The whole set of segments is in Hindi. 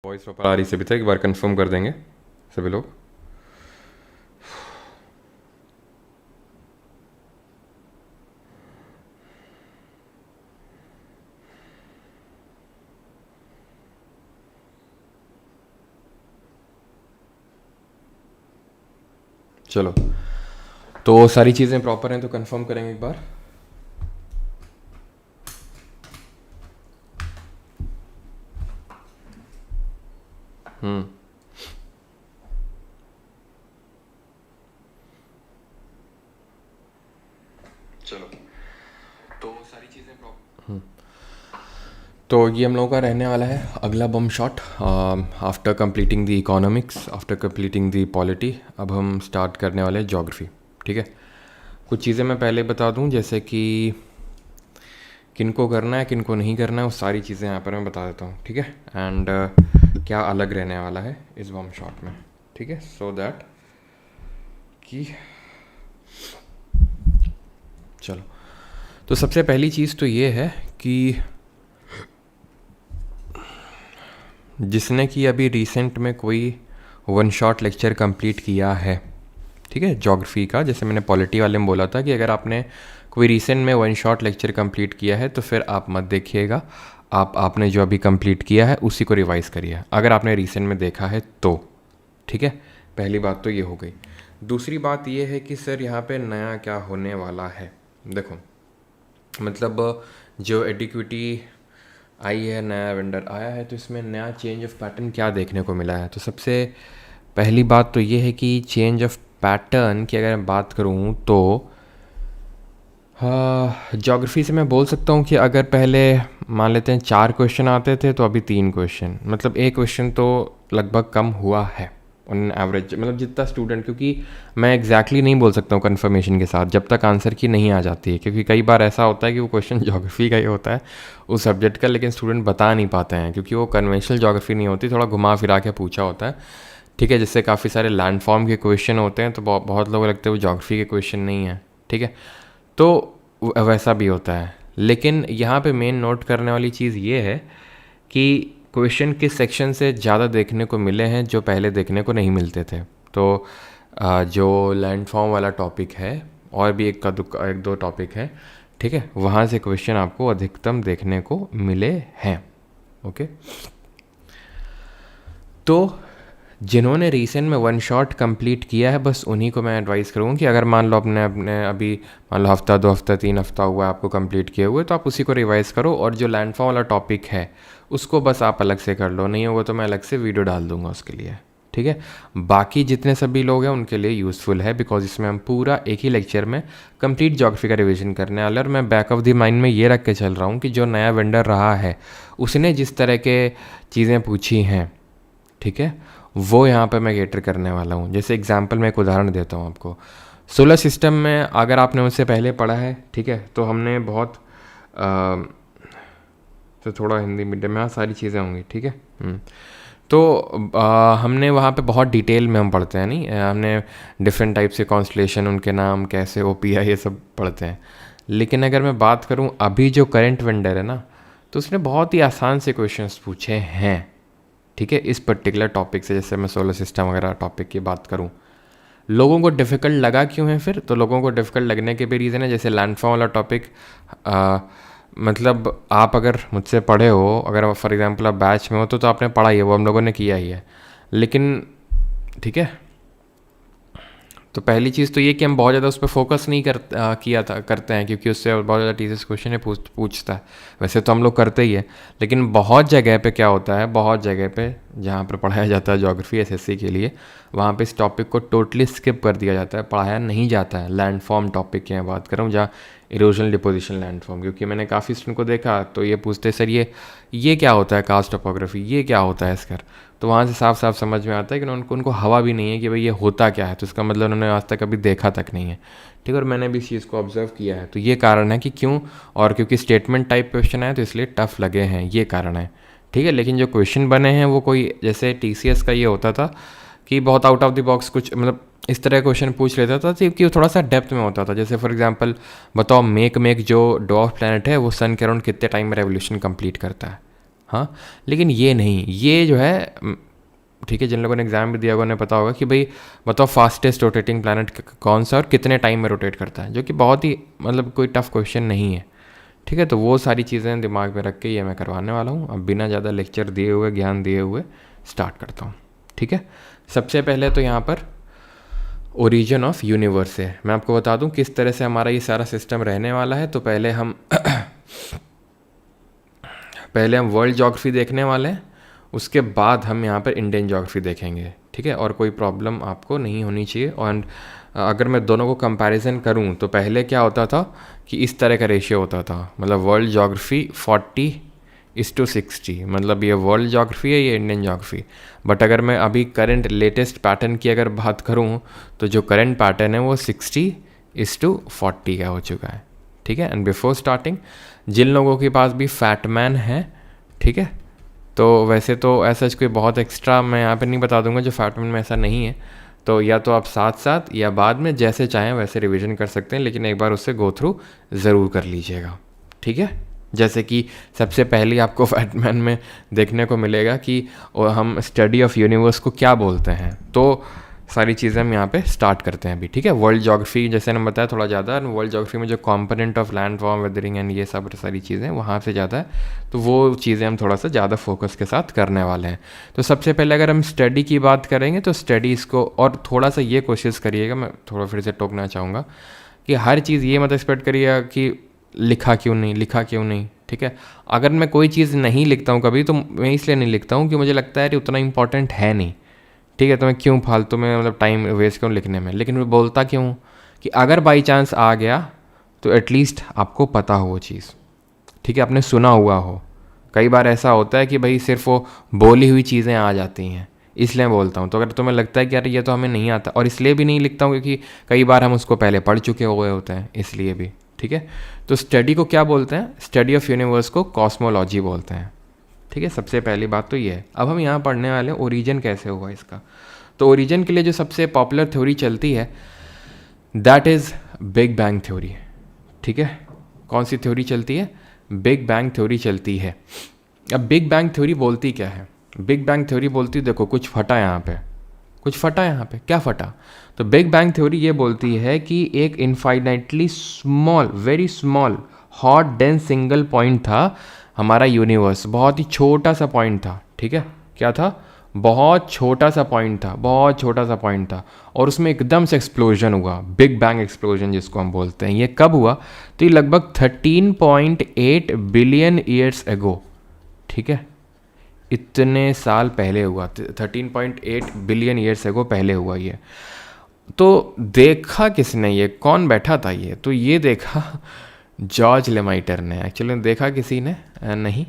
वॉइस प्रॉपर आ रही सभी तक एक बार कंफर्म कर देंगे सभी लोग। चलो, तो सारी चीज़ें प्रॉपर हैं तो कंफर्म करेंगे एक बार। चलो, तो सारी चीज़ें प्रॉपर। तो ये हम लोगों का रहने वाला है अगला bomb shot. After completing the economics, after completing the polity, अब हम स्टार्ट करने वाले हैं ज्योग्राफी। ठीक है, कुछ चीज़ें मैं पहले बता दूं, जैसे कि किन को करना है किन को नहीं करना है, वो सारी चीज़ें यहाँ पर मैं बता देता हूँ। ठीक है, एंड क्या अलग रहने वाला है इस बम शॉट में। ठीक है, सो दैट कि चलो, तो सबसे पहली चीज़ तो ये है कि जिसने कि अभी रिसेंट में कोई वन शॉट लेक्चर कंप्लीट किया है, ठीक है, ज्योग्राफी का, जैसे मैंने पॉलिटी वाले में बोला था कि अगर आपने कोई रिसेंट में वन शॉट लेक्चर कंप्लीट किया है तो फिर आप मत देखिएगा, आपने जो अभी कंप्लीट किया है उसी को रिवाइज़ करिए अगर आपने रिसेंट में देखा है तो। ठीक है, पहली बात तो ये हो गई। दूसरी बात ये है कि सर यहाँ पे नया क्या होने वाला है। देखो, मतलब जो एडिक्विटी आई है, नया वेंडर आया है, तो इसमें नया चेंज ऑफ पैटर्न क्या देखने को मिला है। तो सबसे पहली बात तो ये है कि चेंज ऑफ पैटर्न की अगर मैं बात करूँ तो ज्योग्राफी से मैं बोल सकता हूँ कि अगर पहले मान लेते हैं 4 क्वेश्चन आते थे तो अभी 3 क्वेश्चन, मतलब एक क्वेश्चन तो लगभग कम हुआ है ऑन एवरेज, मतलब जितना स्टूडेंट, क्योंकि मैं एग्जैक्टली नहीं बोल सकता हूँ कन्फर्मेशन के साथ जब तक आंसर की नहीं आ जाती है, क्योंकि कई बार ऐसा होता है कि वो क्वेश्चन ज्योग्राफी का ही होता है उस सब्जेक्ट का, लेकिन स्टूडेंट बता नहीं पाते हैं क्योंकि वो कन्वेंशनल ज्योग्राफी नहीं होती, थोड़ा घुमा फिरा के पूछा होता है। ठीक है, जिससे काफ़ी सारे लैंडफॉर्म के क्वेश्चन होते हैं तो बहुत लोगों को लगता है वो ज्योग्राफी के क्वेश्चन नहीं है। ठीक है, तो वैसा भी होता है, लेकिन यहाँ पे मेन नोट करने वाली चीज़ ये है कि क्वेश्चन किस सेक्शन से ज़्यादा देखने को मिले हैं जो पहले देखने को नहीं मिलते थे। तो जो लैंडफॉर्म वाला टॉपिक है और भी एक दो टॉपिक है, ठीक है, वहाँ से क्वेश्चन आपको अधिकतम देखने को मिले हैं। ओके, तो जिन्होंने रीसेंट में वन शॉट कंप्लीट किया है बस उन्हीं को मैं एडवाइस करूँगा कि अगर मान लो अपने अभी मान लो हफ्ता 2 हफ्ता 3 हफ्ता हुआ है आपको कंप्लीट किए हुए, तो आप उसी को रिवाइज़ करो, और जो लैंडफॉर्म वाला टॉपिक है उसको बस आप अलग से कर लो, नहीं होगा तो मैं अलग से वीडियो डाल दूंगा उसके लिए। ठीक है, बाकी जितने सभी लोग हैं उनके लिए यूज़फुल है, बिकॉज इसमें हम पूरा एक ही लेक्चर में कंप्लीट ज्योग्राफी का रिवीजन करने वाले, और मैं बैक ऑफ द माइंड में ये रख के चल रहा हूँ कि जो नया वेंडर रहा है उसने जिस तरह के चीज़ें पूछी हैं, ठीक है, वो यहाँ पे मैं कैटर करने वाला हूँ। जैसे एग्जांपल मैं एक उदाहरण देता हूँ आपको। सोलर सिस्टम में अगर आपने मुझसे पहले पढ़ा है, ठीक है, तो हमने बहुत तो थोड़ा हिंदी मीडियम में सारी चीज़ें होंगी। ठीक है, तो हमने वहाँ पे बहुत डिटेल में हम पढ़ते हैं, नहीं हमने डिफरेंट टाइप से कॉन्स्टलेशन, उनके नाम कैसे, ओपीआई, ये सब पढ़ते हैं। लेकिन अगर मैं बात करूँ अभी जो करंट वेंडर है ना, तो उसने बहुत ही आसान से क्वेश्चंस पूछे हैं। ठीक है, इस पर्टिकुलर टॉपिक से, जैसे मैं सोलर सिस्टम वगैरह टॉपिक की बात करूं, लोगों को डिफ़िकल्ट लगा क्यों है फिर, तो लोगों को डिफ़िकल्ट लगने के भी रीज़न है। जैसे लैंडफॉर्म वाला टॉपिक, मतलब आप अगर मुझसे पढ़े हो, अगर फॉर एग्जांपल आप बैच में हो तो आपने पढ़ा ही है, वो हम लोगों ने किया ही है, लेकिन ठीक है, तो पहली चीज़ तो ये कि हम बहुत ज़्यादा उस पर फोकस नहीं करते हैं, क्योंकि उससे बहुत ज़्यादा टीचर्स क्वेश्चन पूछता है। वैसे तो हम लोग करते ही है, लेकिन बहुत जगह पे क्या होता है, बहुत जगह पे जहाँ पर पढ़ाया जाता है ज्योग्राफी एसएससी के लिए, वहाँ पे इस टॉपिक को टोटली स्किप कर दिया जाता है, पढ़ाया नहीं जाता है। लैंडफॉर्म टॉपिक की मैं बात कर रहा हूँ, जहाँ इरोजनल डिपोजिशन लैंडफॉर्म, क्योंकि मैंने काफ़ी स्टूडेंट को देखा तो ये पूछते सर ये क्या होता है, कास्ट टोपोग्राफी, ये क्या होता है इसका, तो वहाँ से साफ साफ समझ में आता है कि उनको हवा भी नहीं है कि भाई ये होता क्या है, तो इसका मतलब उन्होंने आज तक कभी देखा तक नहीं है। ठीक है, और मैंने भी इस चीज़ को ऑब्जर्व किया है, तो ये कारण है कि क्यों, और क्योंकि स्टेटमेंट टाइप क्वेश्चन है तो इसलिए टफ लगे हैं, ये कारण है। ठीक है, लेकिन जो क्वेश्चन बने हैं वो कोई, जैसे टीसीएस का ये होता था कि बहुत आउट ऑफ द बॉक्स कुछ, मतलब इस तरह क्वेश्चन पूछ लेता था कि वो थोड़ा सा डेप्थ में होता था। जैसे फॉर एग्जांपल बताओ, मेक जो डॉर्फ प्लैनेट है वो सन के अराउंड कितने टाइम में रेवोल्यूशन कंप्लीट करता है। हाँ, लेकिन ये नहीं, ये जो है ठीक है, जिन लोगों ने एग्जाम भी दिया होगा उन्हें पता होगा कि भाई बताओ फास्टेस्ट रोटेटिंग प्लैनेट कौन सा और कितने टाइम में रोटेट करता है, जो कि बहुत ही मतलब कोई टफ क्वेश्चन नहीं है। ठीक है, तो वो सारी चीज़ें दिमाग में रख के ये मैं करवाने वाला हूँ। अब बिना ज़्यादा लेक्चर दिए हुए, ज्ञान दिए हुए स्टार्ट करता हूँ। ठीक है, सबसे पहले तो यहाँ पर ओरिजिन ऑफ यूनिवर्स है। मैं आपको बता दूँ किस तरह से हमारा ये सारा सिस्टम रहने वाला है। तो पहले हम वर्ल्ड ज्योग्राफी देखने वाले हैं, उसके बाद हम यहाँ पर इंडियन ज्योग्राफी देखेंगे। ठीक है, और कोई प्रॉब्लम आपको नहीं होनी चाहिए। और अगर मैं दोनों को कंपैरिजन करूँ तो पहले क्या होता था कि इस तरह का रेशियो होता था, मतलब वर्ल्ड ज्योग्राफी 40:60, मतलब ये वर्ल्ड ज्योग्राफी है, ये इंडियन ज्योग्राफी। बट अगर मैं अभी करंट लेटेस्ट पैटर्न की अगर बात करूँ तो जो करंट पैटर्न है वो 60:40 का हो चुका है। ठीक है, एंड बिफोर स्टार्टिंग जिन लोगों के पास भी फैटमैन है, ठीक है, तो वैसे तो ऐसा कोई बहुत एक्स्ट्रा मैं यहाँ पे नहीं बता दूंगा, जो फैटमैन में ऐसा नहीं है। तो या तो आप साथ साथ या बाद में जैसे चाहें वैसे रिवीजन कर सकते हैं, लेकिन एक बार उससे गो थ्रू ज़रूर कर लीजिएगा। ठीक है, जैसे कि सबसे पहले आपको फैटमैन में देखने को मिलेगा कि हम स्टडी ऑफ यूनिवर्स को क्या बोलते हैं। तो सारी चीज़ें हम यहाँ पे स्टार्ट करते हैं अभी। ठीक है, वर्ल्ड ज्योग्राफी जैसे मैंने बताया थोड़ा ज़्यादा, वर्ल्ड ज्योग्राफी में जो component of land form, weathering and ये सब सारी चीज़ें वहाँ से ज़्यादा है, तो वो चीज़ें हम थोड़ा सा ज़्यादा फोकस के साथ करने वाले हैं। तो सबसे पहले अगर हम स्टडी की बात करेंगे तो स्टडीज़ को, और थोड़ा सा ये कोशिश करिएगा, मैं थोड़ा फिर से टोकना चाहूँगा कि हर चीज़ ये मत एक्सपेक्ट करिएगा कि लिखा क्यों नहीं। ठीक है, अगर मैं कोई चीज़ नहीं लिखता हूँ कभी, तो मैं इसलिए नहीं लिखता हूँ कि मुझे लगता है कि उतना इंपॉर्टेंट है नहीं। ठीक है, तो मैं क्यों फालतू में मतलब टाइम वेस्ट करूँ लिखने में। लेकिन मैं बोलता क्यों हूँ कि अगर बाई चांस आ गया तो एटलीस्ट आपको पता हो वो चीज़। ठीक है, आपने सुना हुआ हो। कई बार ऐसा होता है कि भाई सिर्फ वो बोली हुई चीज़ें आ जाती हैं, इसलिए मैं बोलता हूँ। तो अगर तुम्हें लगता है कि यार ये तो हमें नहीं आता, और इसलिए भी नहीं लिखता हूँ क्योंकि कई बार हम उसको पहले पढ़ चुके हुए होते हैं, इसलिए भी। ठीक है, तो स्टडी को क्या बोलते हैं? स्टडी ऑफ यूनिवर्स को कॉस्मोलॉजी बोलते हैं। ठीक है, सबसे पहली बात तो ये है। अब हम यहाँ पढ़ने वाले हैं ओरिजिन कैसे हुआ इसका। तो ओरिजिन के लिए जो सबसे पॉपुलर थ्योरी चलती है that is big bang theory. ठीक है, कौन सी थ्योरी चलती है? बिग बैंग थ्योरी चलती है। अब बिग बैंग थ्योरी बोलती क्या है? बिग बैंग थ्योरी बोलती, देखो कुछ फटा यहाँ पे, क्या फटा? तो बिग बैंग थ्योरी ये बोलती है कि एक infinitely small, very small, hot dense single point था हमारा यूनिवर्स। बहुत ही छोटा सा पॉइंट था। ठीक है, क्या था? बहुत छोटा सा पॉइंट था, और उसमें एकदम से एक्सप्लोजन हुआ, बिग बैंग एक्सप्लोजन जिसको हम बोलते हैं। ये कब हुआ? तो ये लगभग 13.8 बिलियन ईयर्स एगो। ठीक है, इतने साल पहले हुआ, 13.8 बिलियन ईयर्स एगो पहले हुआ ये। तो देखा किसने ये? कौन बैठा था ये? तो ये देखा जॉर्ज लेमाइटर ने। एक्चुअली देखा किसी ने नहीं,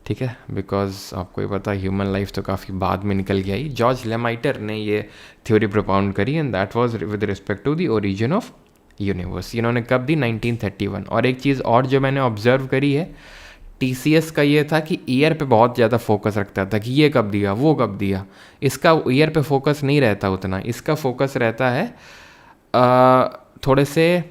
ठीक है, बिकॉज आपको ये पता ह्यूमन लाइफ तो काफ़ी बाद में निकल गया ही। जॉर्ज लेमाइटर ने ये थ्योरी प्रोपाउंड करी, and that was with respect to the origin of universe. इन्होंने कब दी? 1931। और एक चीज़ और जो मैंने ऑब्जर्व करी है TCS का, ये था कि ईयर पे बहुत ज़्यादा फोकस रखता था कि ये कब दिया, वो कब दिया। इसका ईयर पे फोकस नहीं रहता उतना, इसका फोकस रहता है थोड़े से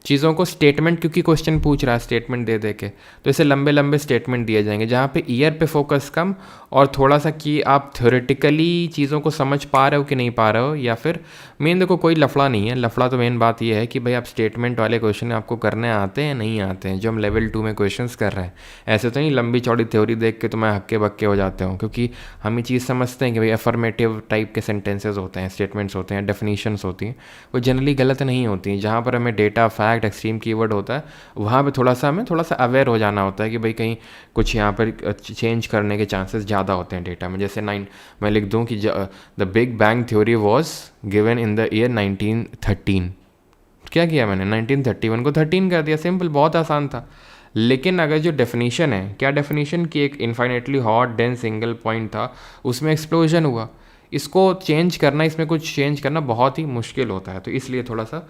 चीज़ों को स्टेटमेंट, क्योंकि क्वेश्चन पूछ रहा है स्टेटमेंट दे दे के, तो इसे लंबे लंबे स्टेटमेंट दिए जाएंगे जहाँ पे ईयर पे फोकस कम, और थोड़ा सा कि आप थ्योरेटिकली चीज़ों को समझ पा रहे हो कि नहीं पा रहे हो। या फिर मेन देखो कोई लफड़ा नहीं है, लफड़ा तो मेन बात ये है कि भाई आप स्टेटमेंट वाले क्वेश्चन आपको करने आते हैं नहीं आते हैं, जो हम लेवल 2 में क्वेश्चंस कर रहे हैं। ऐसे तो नहीं लंबी चौड़ी थ्योरी देख के तो मैं हक्के बक्के हो जाते हूँ, क्योंकि हम ये चीज़ समझते हैं कि भाई अफर्मेटिव टाइप के सेंटेंसेज होते हैं, स्टेटमेंट्स होते हैं, डेफिनेशंस होती हैं, वो जनरली गलत नहीं होती हैं। जहाँ पर हमें डेटा, फैक्ट, एक्सट्रीम कीवर्ड होता है, वहाँ पे थोड़ा सा हमें थोड़ा सा अवेयर हो जाना होता है कि भाई कहीं कुछ यहाँ पर चेंज करने के चांसेस ज़्यादा होते हैं डेटा में। जैसे मैं लिख दूँ कि the big bang theory was given in the year 1913। क्या किया मैंने? 1931 को 13 कर दिया, सिंपल, बहुत आसान था। लेकिन अगर जो डेफिनेशन है, क्या डेफिनेशन की एक infinitely hot dense single point था, उसमें एक्सप्लोजन हुआ, इसको चेंज करना, इसमें कुछ चेंज करना बहुत ही मुश्किल होता है। तो इसलिए थोड़ा सा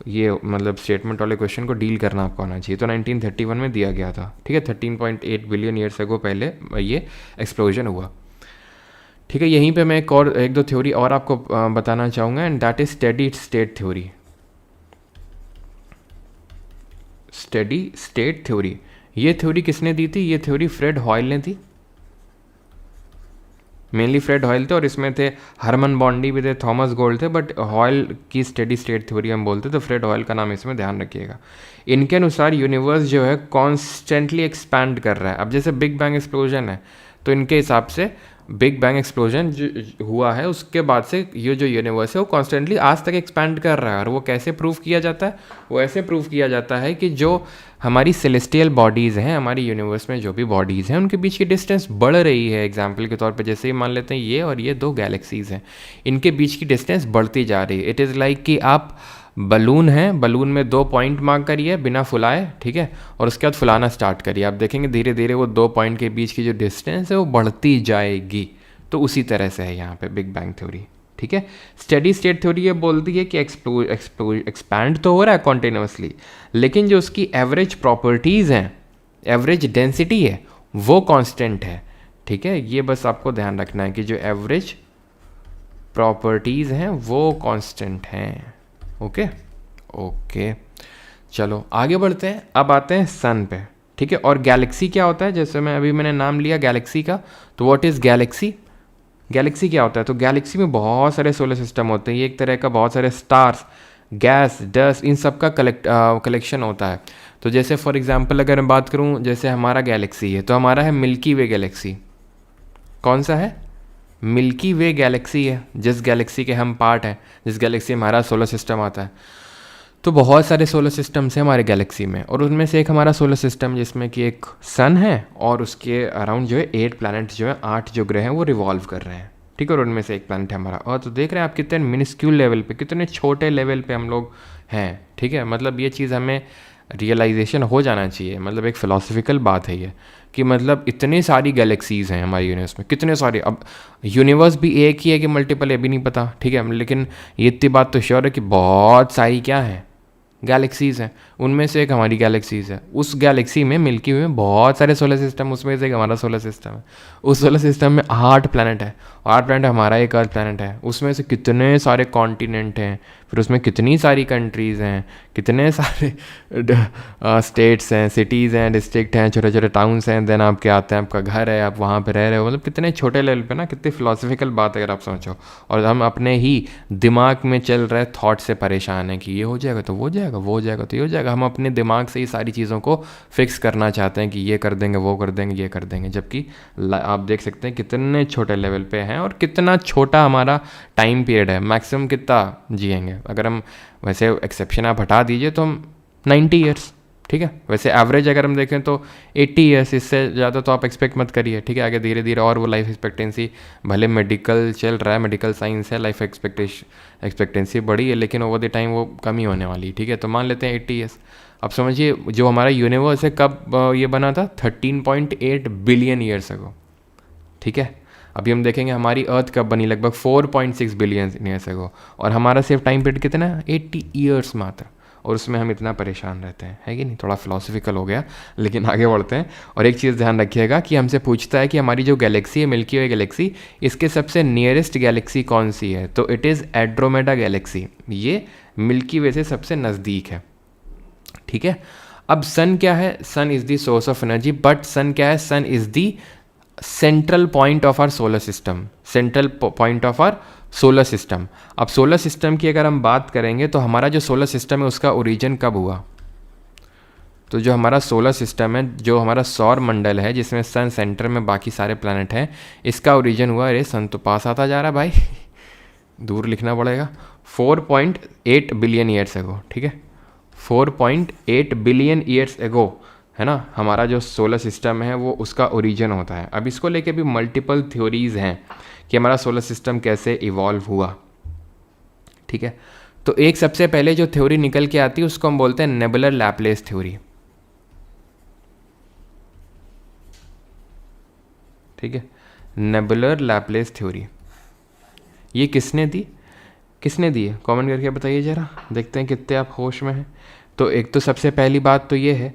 ये मतलब स्टेटमेंट वाले क्वेश्चन को डील करना आपको आना चाहिए। तो 1931 में दिया गया था। ठीक है, 13.8 बिलियन ईयर्स एगो पहले ये एक्सप्लोजन हुआ। ठीक है, यहीं पे मैं एक दो थ्योरी और आपको बताना चाहूँगा, and that is steady state theory. Steady state theory, ये थ्योरी किसने दी थी? ये थ्योरी फ्रेड हॉयल ने दी। मेनली फ्रेड हॉयल थे और इसमें थे हरमन बॉन्डी भी थे, थॉमस गोल्ड थे, बट हॉयल की स्टेडी स्टेट थ्योरी हम बोलते, तो फ्रेड हॉयल का नाम इसमें ध्यान रखिएगा। इनके अनुसार यूनिवर्स जो है कॉन्स्टेंटली एक्सपैंड कर रहा है। अब जैसे बिग बैंग एक्सप्लोजन है, तो इनके हिसाब से बिग बैंग एक्सप्लोजन जो हुआ है उसके बाद से ये जो यूनिवर्स है वो कॉन्स्टेंटली आज तक एक्सपैंड कर रहा है। और वो कैसे प्रूव किया जाता है? वो ऐसे प्रूव किया जाता है कि जो हमारी सेलेस्टियल बॉडीज़ हैं, हमारी यूनिवर्स में जो भी बॉडीज़ हैं, उनके बीच की डिस्टेंस बढ़ रही है। एग्जाम्पल के तौर पे जैसे ही मान लेते हैं ये और ये दो गैलेक्सीज़ हैं, इनके बीच की डिस्टेंस बढ़ती जा रही है। इट इज़ लाइक कि आप बलून है, बलून में 2 पॉइंट मार्क करिए बिना फुलाए, ठीक है, और उसके बाद फुलाना स्टार्ट करिए। आप देखेंगे धीरे धीरे वो 2 पॉइंट के बीच की जो डिस्टेंस है वो बढ़ती जाएगी। तो उसी तरह से है यहाँ पे बिग बैंग थ्योरी, ठीक है। स्टेडी स्टेट थ्योरी ये बोलती है कि एक्सपैंड तो हो रहा है कॉन्टिन्यूसली, लेकिन जो उसकी एवरेज प्रॉपर्टीज़ हैं, एवरेज डेंसिटी है, वो कांस्टेंट है, ठीक है। ये बस आपको ध्यान रखना है कि जो एवरेज प्रॉपर्टीज़ हैं वो कांस्टेंट हैं। ओके ओके, चलो आगे बढ़ते हैं। अब आते हैं सन पे, ठीक है। और गैलेक्सी क्या होता है? जैसे मैंने नाम लिया गैलेक्सी का, तो व्हाट इज़ गैलेक्सी? गैलेक्सी क्या होता है? तो गैलेक्सी में बहुत सारे सोलर सिस्टम होते हैं। ये एक तरह का बहुत सारे स्टार्स, गैस, डस्ट, इन सब का कलेक्शन होता है। तो जैसे फॉर एग्जांपल अगर मैं बात करूं, जैसे हमारा गैलेक्सी है, तो हमारा है मिल्की वे गैलेक्सी। कौन सा है? मिल्की वे गैलेक्सी है, जिस गैलेक्सी के हम पार्ट हैं, जिस गैलेक्सी में हमारा सोलर सिस्टम आता है। तो बहुत सारे सोलर सिस्टम्स हैं हमारे गैलेक्सी में, और उनमें से एक हमारा सोलर सिस्टम जिसमें कि एक सन है और उसके अराउंड जो है 8 प्लैनेट्स जो है, 8 जो ग्रह हैं वो रिवॉल्व कर रहे हैं, ठीक है। और उनमें से एक प्लैनेट है हमारा। और तो देख रहे हैं आप कितने मिनिस्क्यूल लेवल पे, कितने छोटे लेवल पे हम लोग हैं, ठीक है। मतलब ये चीज़ हमें रियलाइजेशन हो जाना चाहिए। मतलब एक फ़िलासफ़िकल बात है ये, कि मतलब इतनी सारी गैलेक्सीज़ हैं हमारे यूनिवर्स में, कितने सारे। अब यूनिवर्स भी एक ही है कि मल्टीपल है भी नहीं पता, ठीक है, लेकिन ये इतनी बात तो श्योर है कि बहुत सारी क्या हैं, गैलेक्सीज़ हैं। उनमें से एक हमारी गैलेक्सीज़ है। उस गैलेक्सी में मिल्की वे में बहुत सारे सोलर सिस्टम, उसमें से एक हमारा सोलर सिस्टम है। उस सोलर सिस्टम में 8 प्लैनेट है, 8 प्लैनेट हमारा एक अर्थ प्लैनेट है। उसमें से कितने सारे कॉन्टिनेंट हैं, फिर उसमें कितनी सारी कंट्रीज़ हैं, कितने सारे स्टेट्स हैं, सिटीज़ हैं, डिस्ट्रिक्ट हैं, छोटे छोटे टाउन्स हैं। देन आपके आते हैं, आपका घर है, आप वहाँ पे रह रहे हो। मतलब कितने छोटे लेवल पे ना, कितनी फिलोसफिकल बात अगर आप सोचो। और हम अपने ही दिमाग में चल रहे थॉट से परेशान हैं कि ये हो जाएगा तो वो हो जाएगा, वो हो जाएगा तो ये हो जाएगा। हम अपने दिमाग से ही सारी चीज़ों को फिक्स करना चाहते हैं कि ये कर देंगे, वो कर देंगे, ये कर देंगे। जबकि आप देख सकते हैं कितने छोटे लेवल पे हैं और कितना छोटा हमारा टाइम पीरियड है। मैक्सिमम कितना जिएंगे? अगर हम वैसे एक्सेप्शन आप हटा दीजिए तो हम 90 ईयर्स, ठीक है। वैसे एवरेज अगर हम देखें तो 80 ईयर्स, इससे ज़्यादा तो आप एक्सपेक्ट मत करिए, ठीक है। आगे धीरे धीरे और वो लाइफ एक्सपेक्टेंसी, भले मेडिकल चल रहा है, मेडिकल साइंस है, लाइफ एक्सपेक्टेंसी बढ़ी है, लेकिन ओवर द टाइम वो कम ही होने वाली, ठीक है। तो मान लेते हैं 80 ईयर्स। अब समझिए जो हमारा यूनिवर्स है कब ये बना था? 13.8 बिलियन ईयर्स अगो, ठीक है। अभी हम देखेंगे हमारी अर्थ कब बनी, लगभग 4.6 बिलियन ईयर्स अगो। और हमारा सिर्फ टाइम पीरियड कितना है? 80 ईयर्स मात्र। और उसमें हम इतना परेशान रहते हैं, है कि नहीं? थोड़ा फिलोसफिकल हो गया, लेकिन आगे बढ़ते हैं। और एक चीज़ ध्यान रखिएगा कि हमसे पूछता है कि हमारी जो गैलेक्सी है, मिल्की वे गैलेक्सी, इसके सबसे नियरेस्ट गैलेक्सी कौन सी है? तो इट इज़ एंड्रोमेडा गैलेक्सी। ये मिल्की वे से सबसे नज़दीक है, ठीक है। अब सन क्या है? Sun is the source of energy, but sun क्या है? Sun is the central point of our solar system, central point of our solar system. अब सोलर सिस्टम की अगर हम बात करेंगे तो हमारा जो सोलर सिस्टम है उसका ओरिजिन कब हुआ? तो जो हमारा सोलर सिस्टम है, जो हमारा सौर मंडल है, जिसमें सन सेंटर में बाकी सारे प्लैनेट हैं, इसका ओरिजिन हुआ, अरे सन तो पास आता जा रहा है भाई दूर लिखना पड़ेगा, 4.8 बिलियन ईयर्स एगो, ठीक है। 4.8 बिलियन ईयर्स एगो, है ना, हमारा जो सोलर सिस्टम है वो उसका ओरिजिन होता है। अब इसको लेके भी मल्टीपल थ्योरीज हैं कि हमारा सोलर सिस्टम कैसे इवॉल्व हुआ, ठीक है। तो एक सबसे पहले जो थ्योरी निकल के आती है उसको हम बोलते हैं नेबुलर लैप्लेस थ्योरी, ठीक है। नेबुलर लैप्लेस थ्योरी ये किसने दी? किसने दी है? कमेंट करके बताइए ज़रा, देखते हैं कितने आप होश में हैं। तो एक तो सबसे पहली बात तो ये है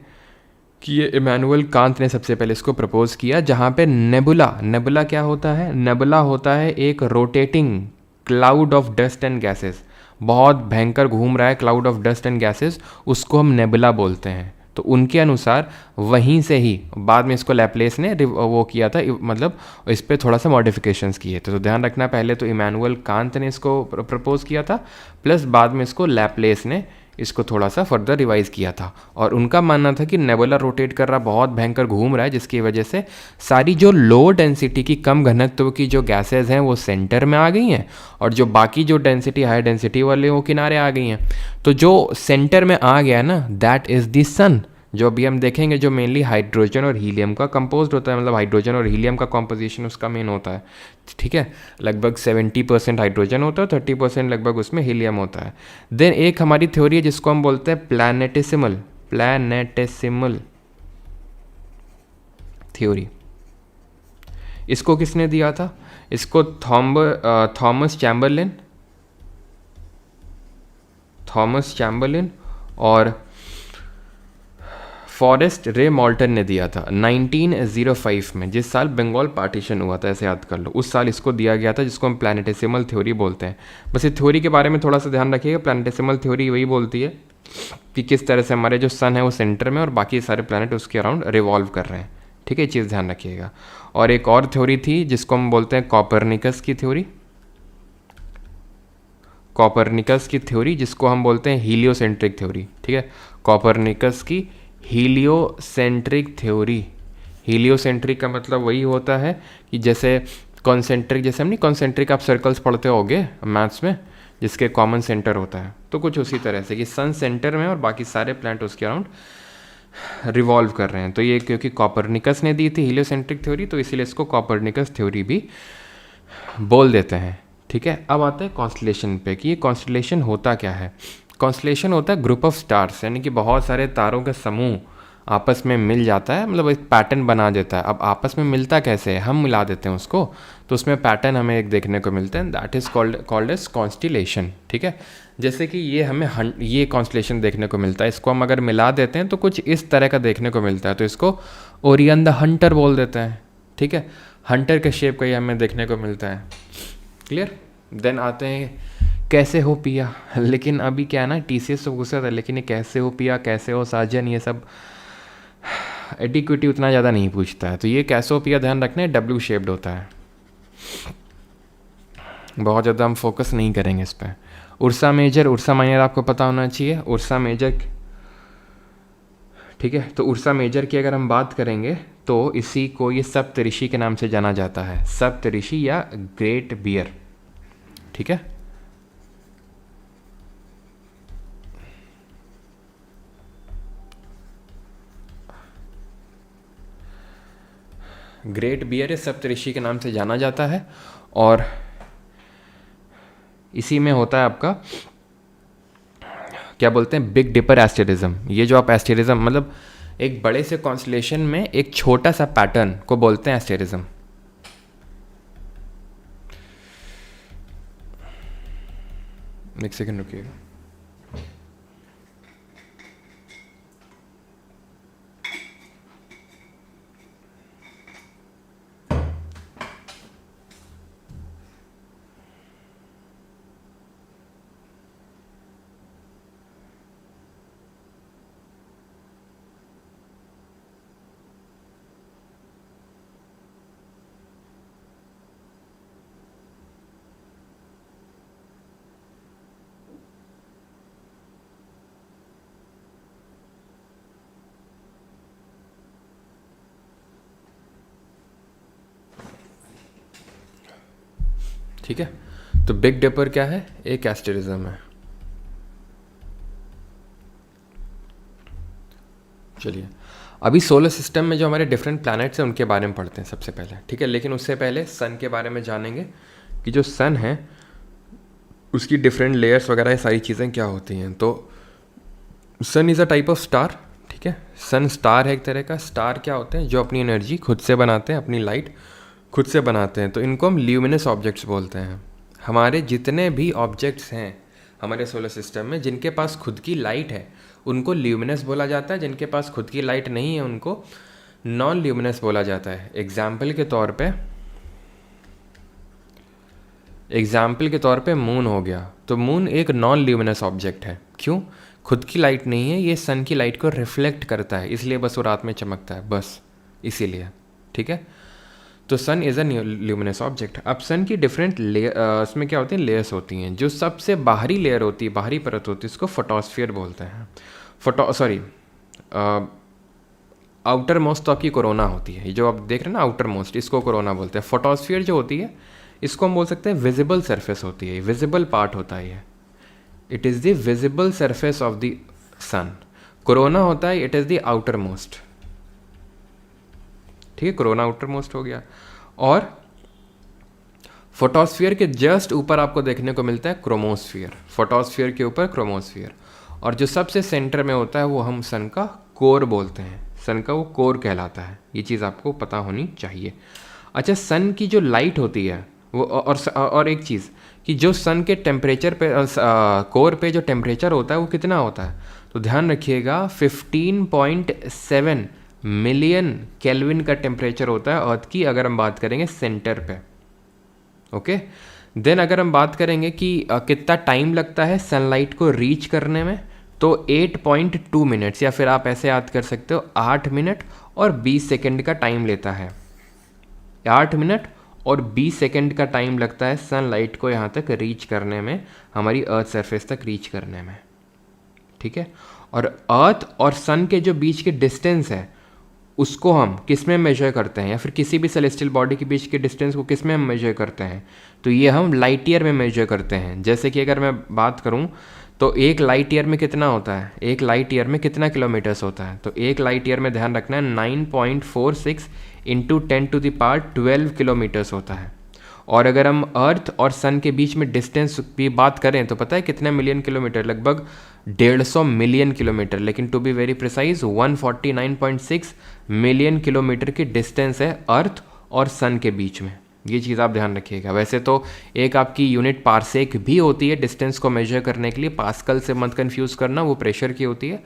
कि ये इमैनुअल कांत ने सबसे पहले इसको प्रपोज किया, जहाँ पे नेबुला क्या होता है? नेबुला होता है एक rotating cloud of dust and gases, बहुत भयंकर घूम रहा है cloud of dust and gases, उसको हम नेबुला बोलते हैं, तो उनके अनुसार वहीं से ही बाद में इसको लैपलेस ने वो किया था, मतलब इस पर थोड़ा सा मॉडिफिकेशंस किए थे। तो ध्यान रखना, पहले तो इमैनुअल कांत ने इसको प्रपोज किया था, प्लस बाद में इसको लैपलेस ने इसको थोड़ा सा फर्दर रिवाइज किया था। और उनका मानना था कि नेबुला रोटेट कर रहा, बहुत भयंकर घूम रहा है, जिसकी वजह से सारी जो लो डेंसिटी की कम घनत्व की जो गैसेज हैं वो सेंटर में आ गई हैं, और जो बाकी जो डेंसिटी हाई डेंसिटी वाले वो किनारे आ गई हैं। तो जो सेंटर में आ गया ना, दैट इज़ द सन, जो अभी हम देखेंगे, जो मेनली हाइड्रोजन और हीलियम का कंपोज्ड होता है, मतलब हाइड्रोजन और हीलियम का कॉम्पोजिशन उसका मेन होता है, ठीक है। लगभग 70% हाइड्रोजन होता है, 30% लगभग उसमें हीलियम होता है। देन एक हमारी थ्योरी है जिसको हम बोलते हैं प्लैनेटेसिमल थ्योरी। इसको किसने दिया था? इसको थॉमस चैम्बरलिन और फॉरेस्ट रे मॉल्टन ने दिया था 1905 में, जिस साल बंगाल पार्टीशन हुआ था, ऐसे याद कर लो, उस साल इसको दिया गया था, जिसको हम प्लैनेटेसिमल थ्योरी बोलते हैं। बस इस थ्योरी के बारे में थोड़ा सा ध्यान रखिएगा। प्लैनेटेसिमल थ्योरी वही बोलती है कि किस तरह से हमारे जो सन है वो सेंटर में और बाकी सारे प्लैनेट उसके अराउंड रिवॉल्व कर रहे हैं, ठीक है, ये चीज़ ध्यान रखिएगा। और एक और थ्योरी थी जिसको हम बोलते हैं कॉपरनिकस की थ्योरी, जिसको हम बोलते हैं हीलियोसेंट्रिक थ्योरी, ठीक है। कॉपरनिकस की हीलियोसेंट्रिक थ्योरी। हीलियोसेंट्रिक का मतलब वही होता है कि जैसे कॉन्सेंट्रिक, जैसे हम नहीं कॉन्सेंट्रिक आप सर्कल्स पढ़ते होगे मैथ्स में, जिसके कॉमन सेंटर होता है, तो कुछ उसी तरह से कि सन सेंटर में और बाकी सारे प्लैनेट उसके अराउंड रिवॉल्व कर रहे हैं। तो ये क्योंकि कॉपरनिकस ने दी थी हीलियोसेंट्रिक थ्योरी, तो इसीलिए इसको कॉपरनिकस थ्योरी भी बोल देते हैं, ठीक है। अब आते हैं कॉन्स्टलेशन पे कि ये कॉन्स्टलेशन होता क्या है। कॉन्स्टलेशन होता है ग्रुप ऑफ स्टार्स, यानी कि बहुत सारे तारों का समूह आपस में मिल जाता है, मतलब एक पैटर्न बना देता है। अब आपस में मिलता कैसे है, हम मिला देते हैं उसको, तो उसमें पैटर्न हमें एक देखने को मिलता है, that is called as constellation, ठीक है। जैसे कि ये हमें ये कॉन्स्टलेशन देखने को मिलता है, इसको हम अगर मिला देते हैं तो कुछ इस तरह का देखने को मिलता है, तो इसको ओरियन द हंटर बोल देते हैं, ठीक है। हंटर के शेप का ये हमें देखने को मिलता है, क्लियर। देन आते हैं कैसे हो पिया, लेकिन अभी क्या है ना, TCS तो गुस्सा था, लेकिन ये कैसे हो पिया, कैसे हो साजन, ये सब एडिक्विटी उतना ज़्यादा नहीं पूछता है। तो ये कैसे हो पिया ध्यान रखना, W शेप्ड होता है, बहुत ज़्यादा हम फोकस नहीं करेंगे इस पर। उर्सा माइनर आपको पता होना चाहिए, उर्सा मेजर, ठीक है। तो उर्सा मेजर की अगर हम बात करेंगे तो इसी को ये सप्तऋषि के नाम से जाना जाता है, सप्तऋषि या ग्रेट बियर, ठीक है। ग्रेट बियर इस सप्तऋषि के नाम से जाना जाता है, और इसी में होता है आपका क्या बोलते हैं, बिग डिपर एस्टेरिज्म। ये जो आप एस्टेरिज्म, मतलब एक बड़े से कॉन्स्टलेशन में एक छोटा सा पैटर्न को बोलते हैं एस्टेरिज्म। एक सेकंड रुकिएगा। ठीक है, तो बिग डिपर क्या है, एक एस्टेरिज्म है। चलिए अभी सोलर सिस्टम में जो हमारे डिफरेंट प्लैनेट्स हैं उनके बारे में पढ़ते हैं सबसे पहले, ठीक है। लेकिन उससे पहले सन के बारे में जानेंगे कि जो सन है उसकी डिफरेंट लेयर्स वगैरह ये सारी चीज़ें क्या होती हैं। तो sun is a type of star, ठीक है। सन स्टार है एक तरह का। स्टार क्या होते हैं, जो अपनी एनर्जी खुद से बनाते हैं, अपनी लाइट खुद से बनाते हैं, तो इनको हम ल्यूमिनस ऑब्जेक्ट्स बोलते हैं। हमारे जितने भी ऑब्जेक्ट्स हैं हमारे सोलर सिस्टम में जिनके पास खुद की लाइट है उनको ल्यूमिनस बोला जाता है, जिनके पास खुद की लाइट नहीं है उनको नॉन ल्यूमिनस बोला जाता है। एग्जाम्पल के तौर पे मून हो गया, तो मून एक नॉन ल्यूमिनस ऑब्जेक्ट है। क्यों? खुद की लाइट नहीं है, ये सन की लाइट को रिफ्लेक्ट करता है, इसलिए बस वो रात में चमकता है, बस इसीलिए। ठीक है, तो sun is a luminous object. अब सन की डिफरेंट लेयर, इसमें क्या होती हैं, लेयर्स होती हैं। जो सबसे बाहरी लेयर होती है, बाहरी परत होती है, इसको फोटोस्फीयर बोलते हैं। आउटर मोस्ट तो आपकी कोरोना होती है, ये जो आप देख रहे हैं ना आउटर मोस्ट, इसको कोरोना बोलते हैं। फोटोस्फीयर जो होती है इसको हम बोल सकते हैं विजिबल सरफेस होती है, विजिबल पार्ट होता है ये। It is the visible surface of the sun. Corona होता है, it is the outermost. ठीक है, कोरोना आउटर मोस्ट हो गया। और फोटोस्फीयर के जस्ट ऊपर आपको देखने को मिलता है क्रोमोस्फीयर, फोटोस्फीयर के ऊपर क्रोमोस्फीयर। और जो सबसे सेंटर में होता है वो हम सन का कोर बोलते हैं, सन का वो कोर कहलाता है। ये चीज़ आपको पता होनी चाहिए। अच्छा, सन की जो लाइट होती है वो, और एक चीज़ कि जो सन के टेम्परेचर पे, कोर पे जो टेम्परेचर होता है वो कितना होता है, तो ध्यान रखिएगा 15.7 मिलियन केल्विन का टेम्परेचर होता है अर्थ की, अगर हम बात करेंगे सेंटर पे। ओके, देन अगर हम बात करेंगे कि कितना टाइम लगता है सनलाइट को रीच करने में, तो 8.2 मिनट्स, या फिर आप ऐसे याद कर सकते हो 8 मिनट और 20 सेकेंड का टाइम लेता है। 8 मिनट और 20 सेकेंड का टाइम लगता है सनलाइट को यहाँ तक रीच करने में, हमारी अर्थ सरफेस तक रीच करने में। ठीक है, और अर्थ और सन के जो बीच के डिस्टेंस है उसको हम किस में मेजर करते हैं, या फिर किसी भी सेलेस्टियल बॉडी के बीच के डिस्टेंस को किस में हम मेजर करते हैं, तो ये हम लाइट ईयर में मेजर करते हैं। जैसे कि अगर मैं बात करूं तो एक लाइट ईयर में कितना होता है, एक लाइट ईयर में कितना किलोमीटर्स होता है, तो एक लाइट ईयर में ध्यान रखना है 9.46 इंटू 10⁻12 किलोमीटर्स होता है। और अगर हम अर्थ और सन के बीच में डिस्टेंस की बात करें तो पता है कितने मिलियन किलोमीटर, लगभग 150 मिलियन किलोमीटर, लेकिन to be very precise 149.6 million kilometre की डिस्टेंस है अर्थ और सन के बीच में। ये चीज़ आप ध्यान रखिएगा। वैसे तो एक आपकी यूनिट पारसेक भी होती है डिस्टेंस को मेजर करने के लिए, पास्कल से मत कंफ्यूज करना, वो प्रेशर की होती है।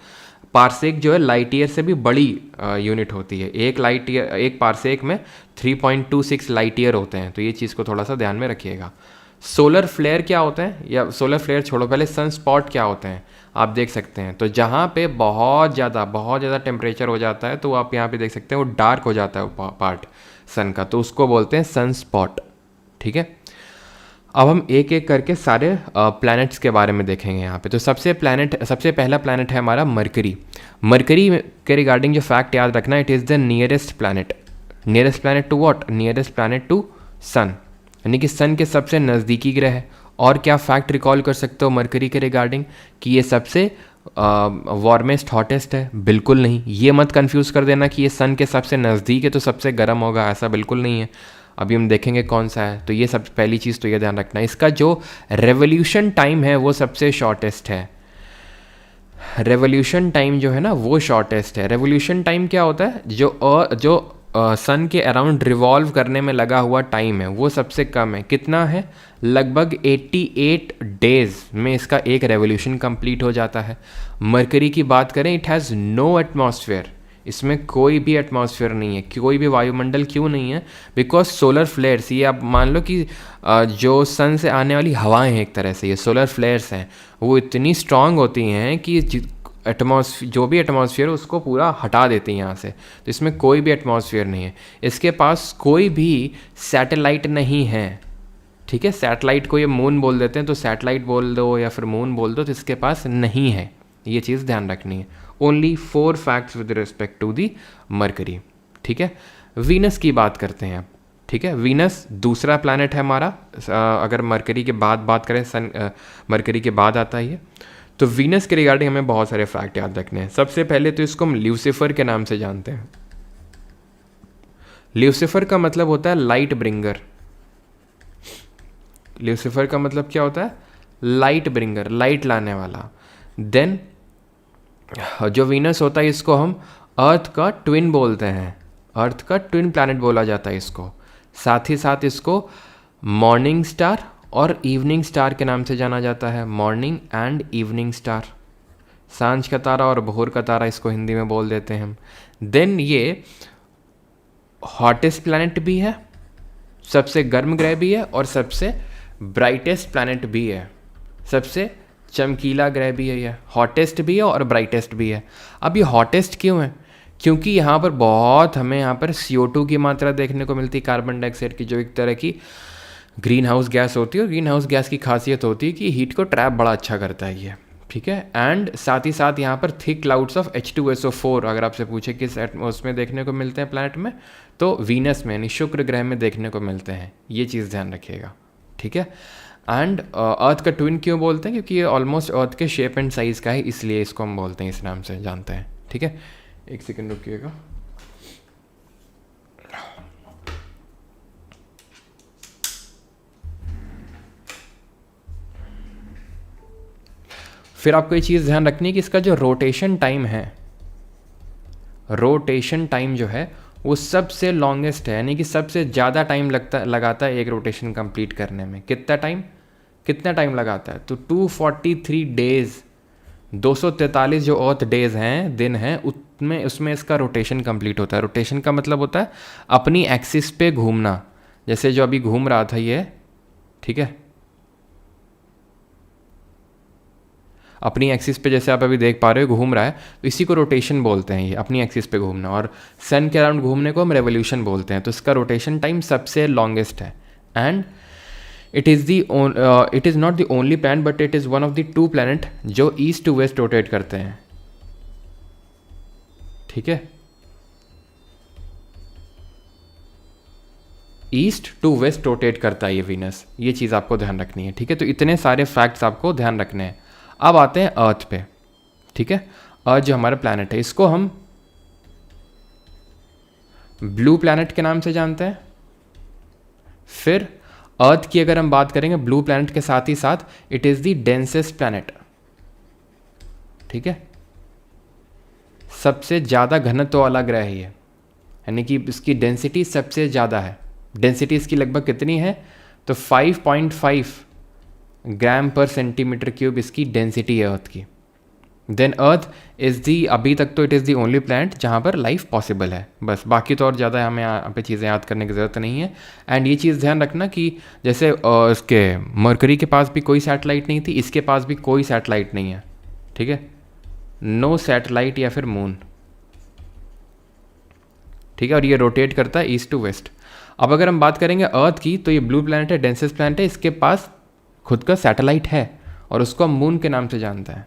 पारसेक जो है लाइट ईयर से भी बड़ी यूनिट होती है। एक पारसेक में 3.26 लाइट ईयर होते हैं, तो ये चीज़ को थोड़ा सा ध्यान में रखिएगा। सोलर फ्लेयर क्या होते हैं, या सोलर फ्लेयर छोड़ो, पहले सन स्पॉट क्या होते हैं आप देख सकते हैं। तो जहाँ पे बहुत ज़्यादा टेम्परेचर हो जाता है, तो आप यहाँ पे देख सकते हैं वो डार्क हो जाता है वो पार्ट सन का, तो उसको बोलते हैं सन स्पॉट। ठीक है, अब हम एक एक करके सारे प्लैनेट्स के बारे में देखेंगे यहाँ पे। तो सबसे पहला प्लैनेट है हमारा मरकरी। मरकरी के रिगार्डिंग जो फैक्ट याद रखना, it is the nearest planet. Nearest planet to what, nearest planet to sun, यानी कि सन के सबसे नज़दीकी ग्रह है। और क्या फैक्ट रिकॉल कर सकते हो मरकरी के रिगार्डिंग, कि ये सबसे वार्मेस्ट हॉटेस्ट है? बिल्कुल नहीं, ये मत कंफ्यूज कर देना कि ये सन के सबसे नज़दीक है तो सबसे गर्म होगा, ऐसा बिल्कुल नहीं है। अभी हम देखेंगे कौन सा है। तो ये सब पहली चीज़ तो ये ध्यान रखना, इसका जो रेवोल्यूशन टाइम है वो सबसे शॉर्टेस्ट है। रेवोल्यूशन टाइम जो है ना वो शॉर्टेस्ट है। रेवोल्यूशन टाइम क्या होता है, जो सन के अराउंड रिवॉल्व करने में लगा हुआ टाइम है वो सबसे कम है। कितना है, लगभग 88 डेज में इसका एक रेवोल्यूशन कंप्लीट हो जाता है। मरकरी की बात करें, इट हैज़ नो एटमॉस्फेयर, इसमें कोई भी एटमॉस्फेयर नहीं है, कोई भी वायुमंडल। क्यों नहीं है, बिकॉज सोलर फ्लेयर्स, ये आप मान लो कि जो सन से आने वाली हवाएं हैं एक तरह से, ये सोलर फ्लेयर्स हैं, वो इतनी स्ट्रांग होती हैं कि जो भी एटमॉस्फेयर उसको पूरा हटा देती हैं यहाँ से। तो इसमें कोई भी एटमॉस्फेयर नहीं है। इसके पास कोई भी सैटेलाइट नहीं है। ठीक है, सैटेलाइट को ये मून बोल देते हैं, तो सैटेलाइट बोल दो या फिर मून बोल दो, तो इसके पास नहीं है। ये चीज़ ध्यान रखनी है। Only 4 facts with respect to the Mercury. ठीक है, वीनस की बात करते हैं अब। ठीक है, वीनस दूसरा प्लैनेट है हमारा, अगर मरकरी के बाद बात करें, मरकरी के बाद आता ही है। तो वीनस के रिगार्डिंग हमें बहुत सारे फैक्ट याद रखने हैं। सबसे पहले तो इसको हम ल्यूसीफर के नाम से जानते हैं। ल्यूसीफर का मतलब होता है लाइट ब्रिंगर। ल्यूसीफर का मतलब क्या होता है, लाइट ब्रिंगर, लाइट लाने वाला। देन जो वीनस होता है इसको हम अर्थ का ट्विन बोलते हैं, अर्थ का ट्विन प्लैनेट बोला जाता है इसको। साथ ही साथ इसको मॉर्निंग स्टार और इवनिंग स्टार के नाम से जाना जाता है। मॉर्निंग एंड इवनिंग स्टार, सांझ का तारा और भोर का तारा इसको हिंदी में बोल देते हैं हम। देन ये हॉटेस्ट प्लैनेट भी है, सबसे गर्म ग्रह भी है और सबसे ब्राइटेस्ट प्लैनेट भी है। सबसे चमकीला ग्रह भी है, ये हॉटेस्ट भी है और ब्राइटेस्ट भी है। अब ये हॉटेस्ट क्यों है? क्योंकि यहाँ पर बहुत हमें यहाँ पर CO2 की मात्रा देखने को मिलती है, कार्बन डाइऑक्साइड की, जो एक तरह की ग्रीन हाउस गैस होती है। और ग्रीन हाउस गैस की खासियत होती है कि हीट को ट्रैप बड़ा अच्छा करता है ये, ठीक है। एंड साथ ही साथ यहाँ पर थिक क्लाउड्स ऑफ H2SO4 अगर आपसे पूछे किस उसमें देखने को मिलते हैं प्लैनेट में, तो वीनस में यानी शुक्र ग्रह में देखने को मिलते हैं। ये चीज़ ध्यान रखिएगा, ठीक है। एंड अर्थ का ट्विन क्यों बोलते हैं? क्योंकि ये ऑलमोस्ट अर्थ के शेप एंड साइज़ का है, इसलिए इसको हम बोलते हैं, इस नाम से जानते हैं, ठीक है। एक सेकेंड रुकिएगा। फिर आपको ये चीज़ ध्यान रखनी है कि इसका जो रोटेशन टाइम है, रोटेशन टाइम जो है वो सबसे लॉन्गेस्ट है, यानी कि सबसे ज़्यादा टाइम लगाता है एक रोटेशन कंप्लीट करने में। कितना टाइम लगाता है? तो 243 डेज़, 243 जो अर्थ डेज़ हैं, दिन हैं, उसमें इसका रोटेशन कंप्लीट होता है। रोटेशन का मतलब होता है अपनी एक्सिस पे घूमना, जैसे जो अभी घूम रहा था ये, ठीक है, अपनी एक्सिस पे जैसे आप अभी देख पा रहे हो घूम रहा है, तो इसी को रोटेशन बोलते हैं, ये अपनी एक्सिस पे घूमना। और सन के अराउंड घूमने को हम रेवोल्यूशन बोलते हैं। तो इसका रोटेशन टाइम सबसे लॉन्गेस्ट है। And it is not the only planet but it is one of the 2 planet जो ईस्ट टू वेस्ट रोटेट करते हैं, ठीक है। ईस्ट टू वेस्ट रोटेट करता है ये वीनस, ये चीज़ आपको ध्यान रखनी है, ठीक है। तो इतने सारे फैक्ट्स आपको ध्यान रखने हैं। अब आते हैं अर्थ पे, ठीक है। अर्थ जो हमारा प्लैनेट है, इसको हम ब्लू प्लैनेट के नाम से जानते हैं। फिर अर्थ की अगर हम बात करेंगे ब्लू प्लैनेट के साथ ही साथ, it is the densest planet, ठीक है। सबसे ज़्यादा घनत्व वाला ग्रह है ये, यानी कि इसकी डेंसिटी सबसे ज़्यादा है। डेंसिटी इसकी लगभग कितनी है? तो 5.5 ग्राम पर सेंटीमीटर क्यूब इसकी डेंसिटी है अर्थ की। देन अर्थ इज़ दी, अभी तक तो it is the only planet जहाँ पर लाइफ पॉसिबल है, बस। बाकी तो और ज़्यादा हमें यहाँ पे चीज़ें याद करने की ज़रूरत नहीं है। एंड ये चीज़ ध्यान रखना कि जैसे इसके मरकरी के पास भी कोई सैटेलाइट नहीं थी, इसके पास भी कोई सैटेलाइट नहीं है, ठीक है। नो सैटेलाइट या फिर मून, ठीक है। और ये रोटेट करता है ईस्ट टू वेस्ट। अब अगर हम बात करेंगे अर्थ की, तो ये ब्लू प्लैनेट है, डेंसेस्ट प्लैनेट है, इसके पास खुद का सैटेलाइट है और उसको हम मून के नाम से जानते हैं।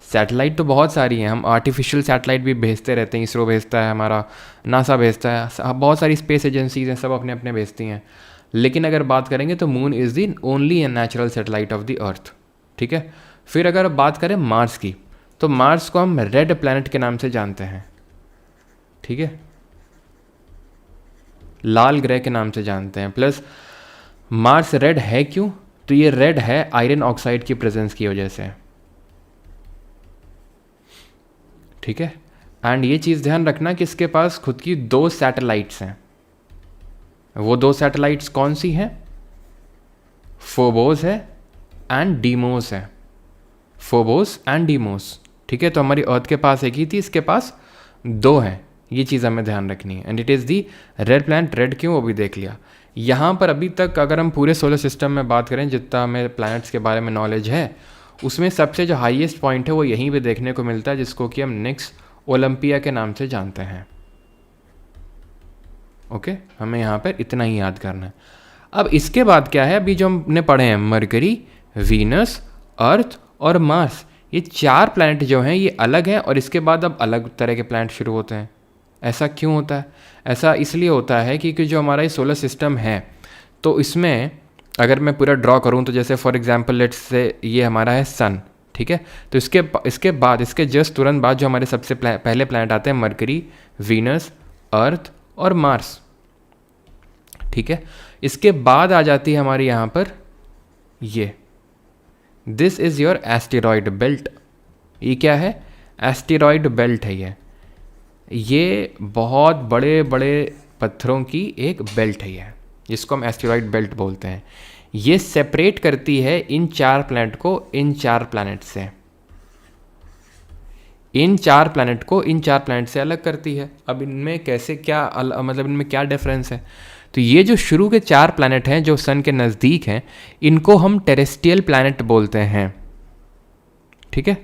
सैटेलाइट तो बहुत सारी हैं, हम आर्टिफिशियल सैटेलाइट भी भेजते रहते हैं, इसरो भेजता है हमारा, नासा भेजता है, बहुत सारी स्पेस एजेंसीज हैं, सब अपने अपने भेजती हैं। लेकिन अगर बात करेंगे तो moon is the only and natural satellite of the अर्थ, ठीक है। फिर अगर बात करें मार्स की, तो मार्स को हम रेड प्लैनेट के नाम से जानते हैं, ठीक है, लाल ग्रह के नाम से जानते हैं। प्लस मार्स रेड है क्यों? तो ये रेड है आयरन ऑक्साइड की प्रेजेंस की वजह से, ठीक है। एंड ये चीज़ ध्यान रखना कि इसके पास खुद की 2 सैटेलाइट्स हैं। वो 2 सैटेलाइट्स कौन सी हैं? फोबोस है एंड डीमोस है, फोबोस एंड डीमोस, ठीक है। तो हमारी अर्थ के पास एक ही थी, इसके पास 2 हैं, ये चीज़ हमें ध्यान रखनी है। And it is the red planet. Red क्यों, वो भी देख लिया। यहाँ पर अभी तक अगर हम पूरे सोलर सिस्टम में बात करें, जितना हमें प्लैनेट्स के बारे में नॉलेज है, उसमें सबसे जो हाईएस्ट पॉइंट है वो यहीं पे देखने को मिलता है, जिसको कि हम निक्स ओलंपिया के नाम से जानते हैं, ओके। हमें यहाँ पर इतना ही याद करना है। अब इसके बाद क्या है, अभी जो हमने पढ़े हैं, मरकरी, वीनस, अर्थ और मार्स, ये 4 प्लैनेट जो हैं ये अलग हैं, और इसके बाद अब अलग तरह के प्लैनेट शुरू होते हैं। ऐसा क्यों होता है? ऐसा इसलिए होता है क्योंकि जो हमारा ये सोलर सिस्टम है, तो इसमें अगर मैं पूरा ड्रॉ करूं, तो जैसे फॉर एग्जांपल लेट्स से ये हमारा है सन, ठीक है। तो इसके बाद, इसके जस्ट तुरंत बाद जो हमारे सबसे पहले प्लैनेट आते हैं, मरकरी, वीनस, अर्थ और मार्स, ठीक है। इसके बाद आ जाती है हमारी यहाँ पर ये, this is your asteroid belt. ये क्या है? एस्टेरॉयड बेल्ट है ये बहुत बड़े बड़े पत्थरों की एक बेल्ट है ये, जिसको हम एस्टेरॉयड बेल्ट बोलते हैं। ये सेपरेट करती है इन 4 प्लैनेट को इन 4 प्लैनेट से, इन 4 प्लैनेट को इन 4 प्लैनेट से अलग करती है। अब इनमें कैसे क्या मतलब इनमें क्या डिफरेंस है? तो ये जो शुरू के 4 प्लैनेट हैं जो सन के नज़दीक हैं, इनको हम टेरेस्ट्रियल प्लैनेट बोलते हैं, ठीक है,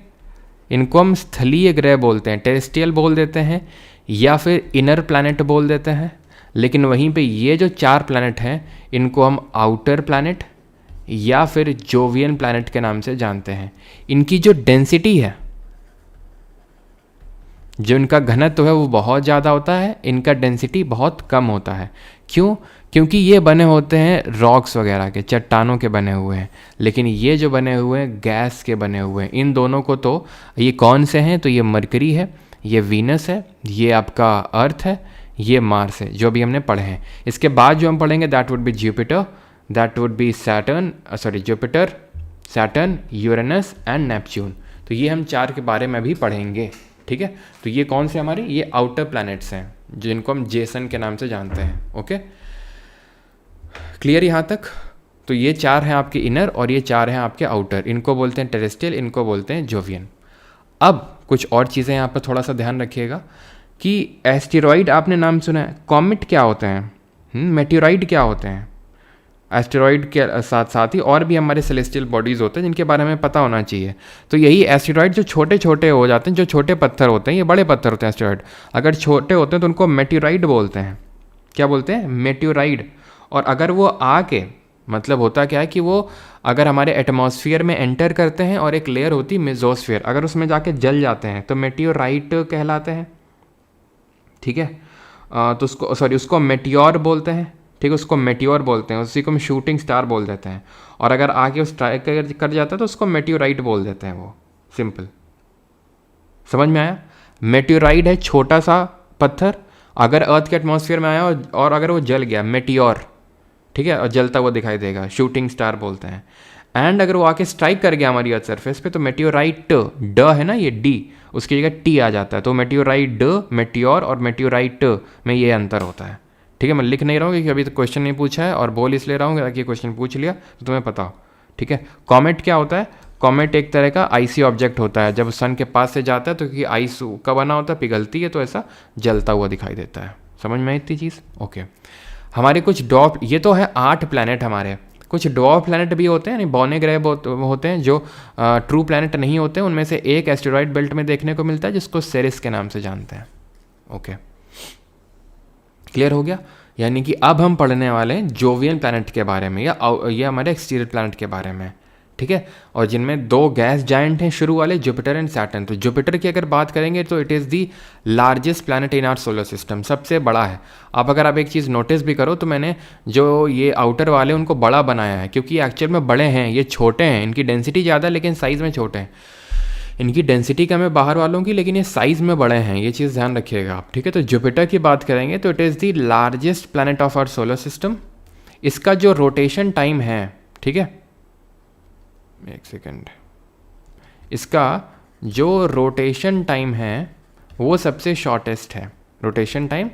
इनको हम स्थलीय ग्रह बोलते हैं, टेरेस्ट्रियल बोल देते हैं या फिर इनर प्लैनेट बोल देते हैं। लेकिन वहीं पे ये जो 4 प्लैनेट हैं इनको हम आउटर प्लैनेट या फिर जोवियन प्लैनेट के नाम से जानते हैं। इनकी जो डेंसिटी है, जो इनका घनत्व है वो बहुत ज़्यादा होता है, इनका डेंसिटी बहुत कम होता है। क्यों? क्योंकि ये बने होते हैं रॉक्स वगैरह के, चट्टानों के बने हुए हैं, लेकिन ये जो बने हुए हैं गैस के बने हुए हैं। इन दोनों को तो ये कौन से हैं? तो ये मरकरी है, ये वीनस है, ये आपका अर्थ है, ये मार्स है, जो भी हमने पढ़े हैं। इसके बाद जो हम पढ़ेंगे that would be Jupiter, that would be Jupiter, Saturn, Uranus and Neptune. तो ये हम 4 के बारे में भी पढ़ेंगे, ठीक है। तो ये कौन से हमारे, ये आउटर प्लैनेट्स हैं जिनको हम जेसन के नाम से जानते हैं। ओके, क्लियर यहाँ तक? तो ये 4 हैं आपके इनर और ये 4 हैं आपके आउटर। इनको बोलते हैं टेरेस्ट्रियल, इनको बोलते हैं जोवियन। अब कुछ और चीज़ें यहाँ पर थोड़ा सा ध्यान रखिएगा कि एस्टेरॉइड आपने नाम सुना है, कॉमेट क्या होते हैं, मेटेओराइड क्या होते हैं। एस्टेरॉइड के साथ साथ ही और भी हमारे सेलेस्टियल बॉडीज़ होते हैं जिनके बारे में पता होना चाहिए। तो यही एस्टेरॉइड जो छोटे छोटे हो जाते हैं, जो छोटे पत्थर होते हैं, ये बड़े पत्थर होते हैं एस्टेरॉइड। अगर छोटे होते हैं तो उनको मेटेओराइड बोलते हैं। क्या बोलते हैं? मेटेओराइड। और अगर वो आके, मतलब होता क्या है कि वो अगर हमारे एटमॉस्फेयर में एंटर करते हैं और एक लेयर होती है मेसोस्फेयर, अगर उसमें जाके जल जाते हैं तो मेटेओराइट कहलाते हैं, ठीक है। तो उसको मेटियोर बोलते हैं, ठीक है, उसको मेटियोर बोलते हैं। उसी को हम शूटिंग स्टार बोल देते हैं। और अगर आगे वो स्ट्राइक कर जाता है तो उसको मेटियोराइट बोल देते हैं। वो सिंपल, समझ में आया? मेटियोराइट है छोटा सा पत्थर, अगर अर्थ के एटमॉस्फेयर में आया और अगर वो जल गया, मेटियोर, ठीक है, और जलता हुआ दिखाई देगा, शूटिंग स्टार बोलते हैं। एंड अगर वो आके स्ट्राइक कर गया हमारी अर्थ सरफेस पे तो मेटियोराइट, ड है ना ये डी, उसकी जगह टी आ जाता है। तो मेटियोराइट, मेटियोर और मेटियोराइट में ये अंतर होता है, ठीक है। मैं लिख नहीं रहा हूँ क्योंकि अभी तक क्वेश्चन नहीं पूछा है, और बोल इसलिए रहा हूँ ताकि क्वेश्चन पूछ लिया तो तुम्हें पता हो, ठीक है। कॉमेट क्या होता है? कॉमेट एक तरह का आइसी ऑब्जेक्ट होता है। जब सन के पास से जाता है तो क्योंकि आइस का बना होता है, पिघलती है तो ऐसा जलता हुआ दिखाई देता है। समझ में आई इतनी चीज़? ओके। हमारे कुछ डॉर्फ, ये तो है 8 प्लैनेट हमारे। कुछ डॉर्फ प्लैनेट भी होते हैं, यानी बौने ग्रह होते हैं जो ट्रू प्लैनेट नहीं होते। उनमें से एक एस्टेरॉइड बेल्ट में देखने को मिलता है जिसको सेरिस के नाम से जानते हैं। ओके, क्लियर हो गया? यानी कि अब हम पढ़ने वाले हैं जोवियन प्लैनेट के बारे में या हमारे एक्सटीरियर प्लैनेट के बारे में, ठीक है। और जिनमें 2 गैस जायंट हैं शुरू वाले, जुपिटर एंड सैटर्न। तो जुपिटर की अगर बात करेंगे तो it is the largest planet in our solar system, सबसे बड़ा है। अब अगर आप एक चीज़ नोटिस भी करो तो मैंने जो ये आउटर वाले उनको बड़ा बनाया है क्योंकि एक्चुअल में बड़े हैं, ये छोटे हैं। इनकी डेंसिटी ज़्यादा है लेकिन साइज़ में छोटे हैं। इनकी डेंसिटी कम है बाहर वालों की, लेकिन ये साइज़ में बड़े हैं, ये चीज़ ध्यान रखिएगा आप, ठीक है। तो जुपिटर की बात करेंगे तो it is the largest planet of our solar system. इसका जो रोटेशन टाइम है, ठीक है, एक सेकेंड, इसका जो रोटेशन टाइम है वो सबसे शॉर्टेस्ट है। रोटेशन टाइम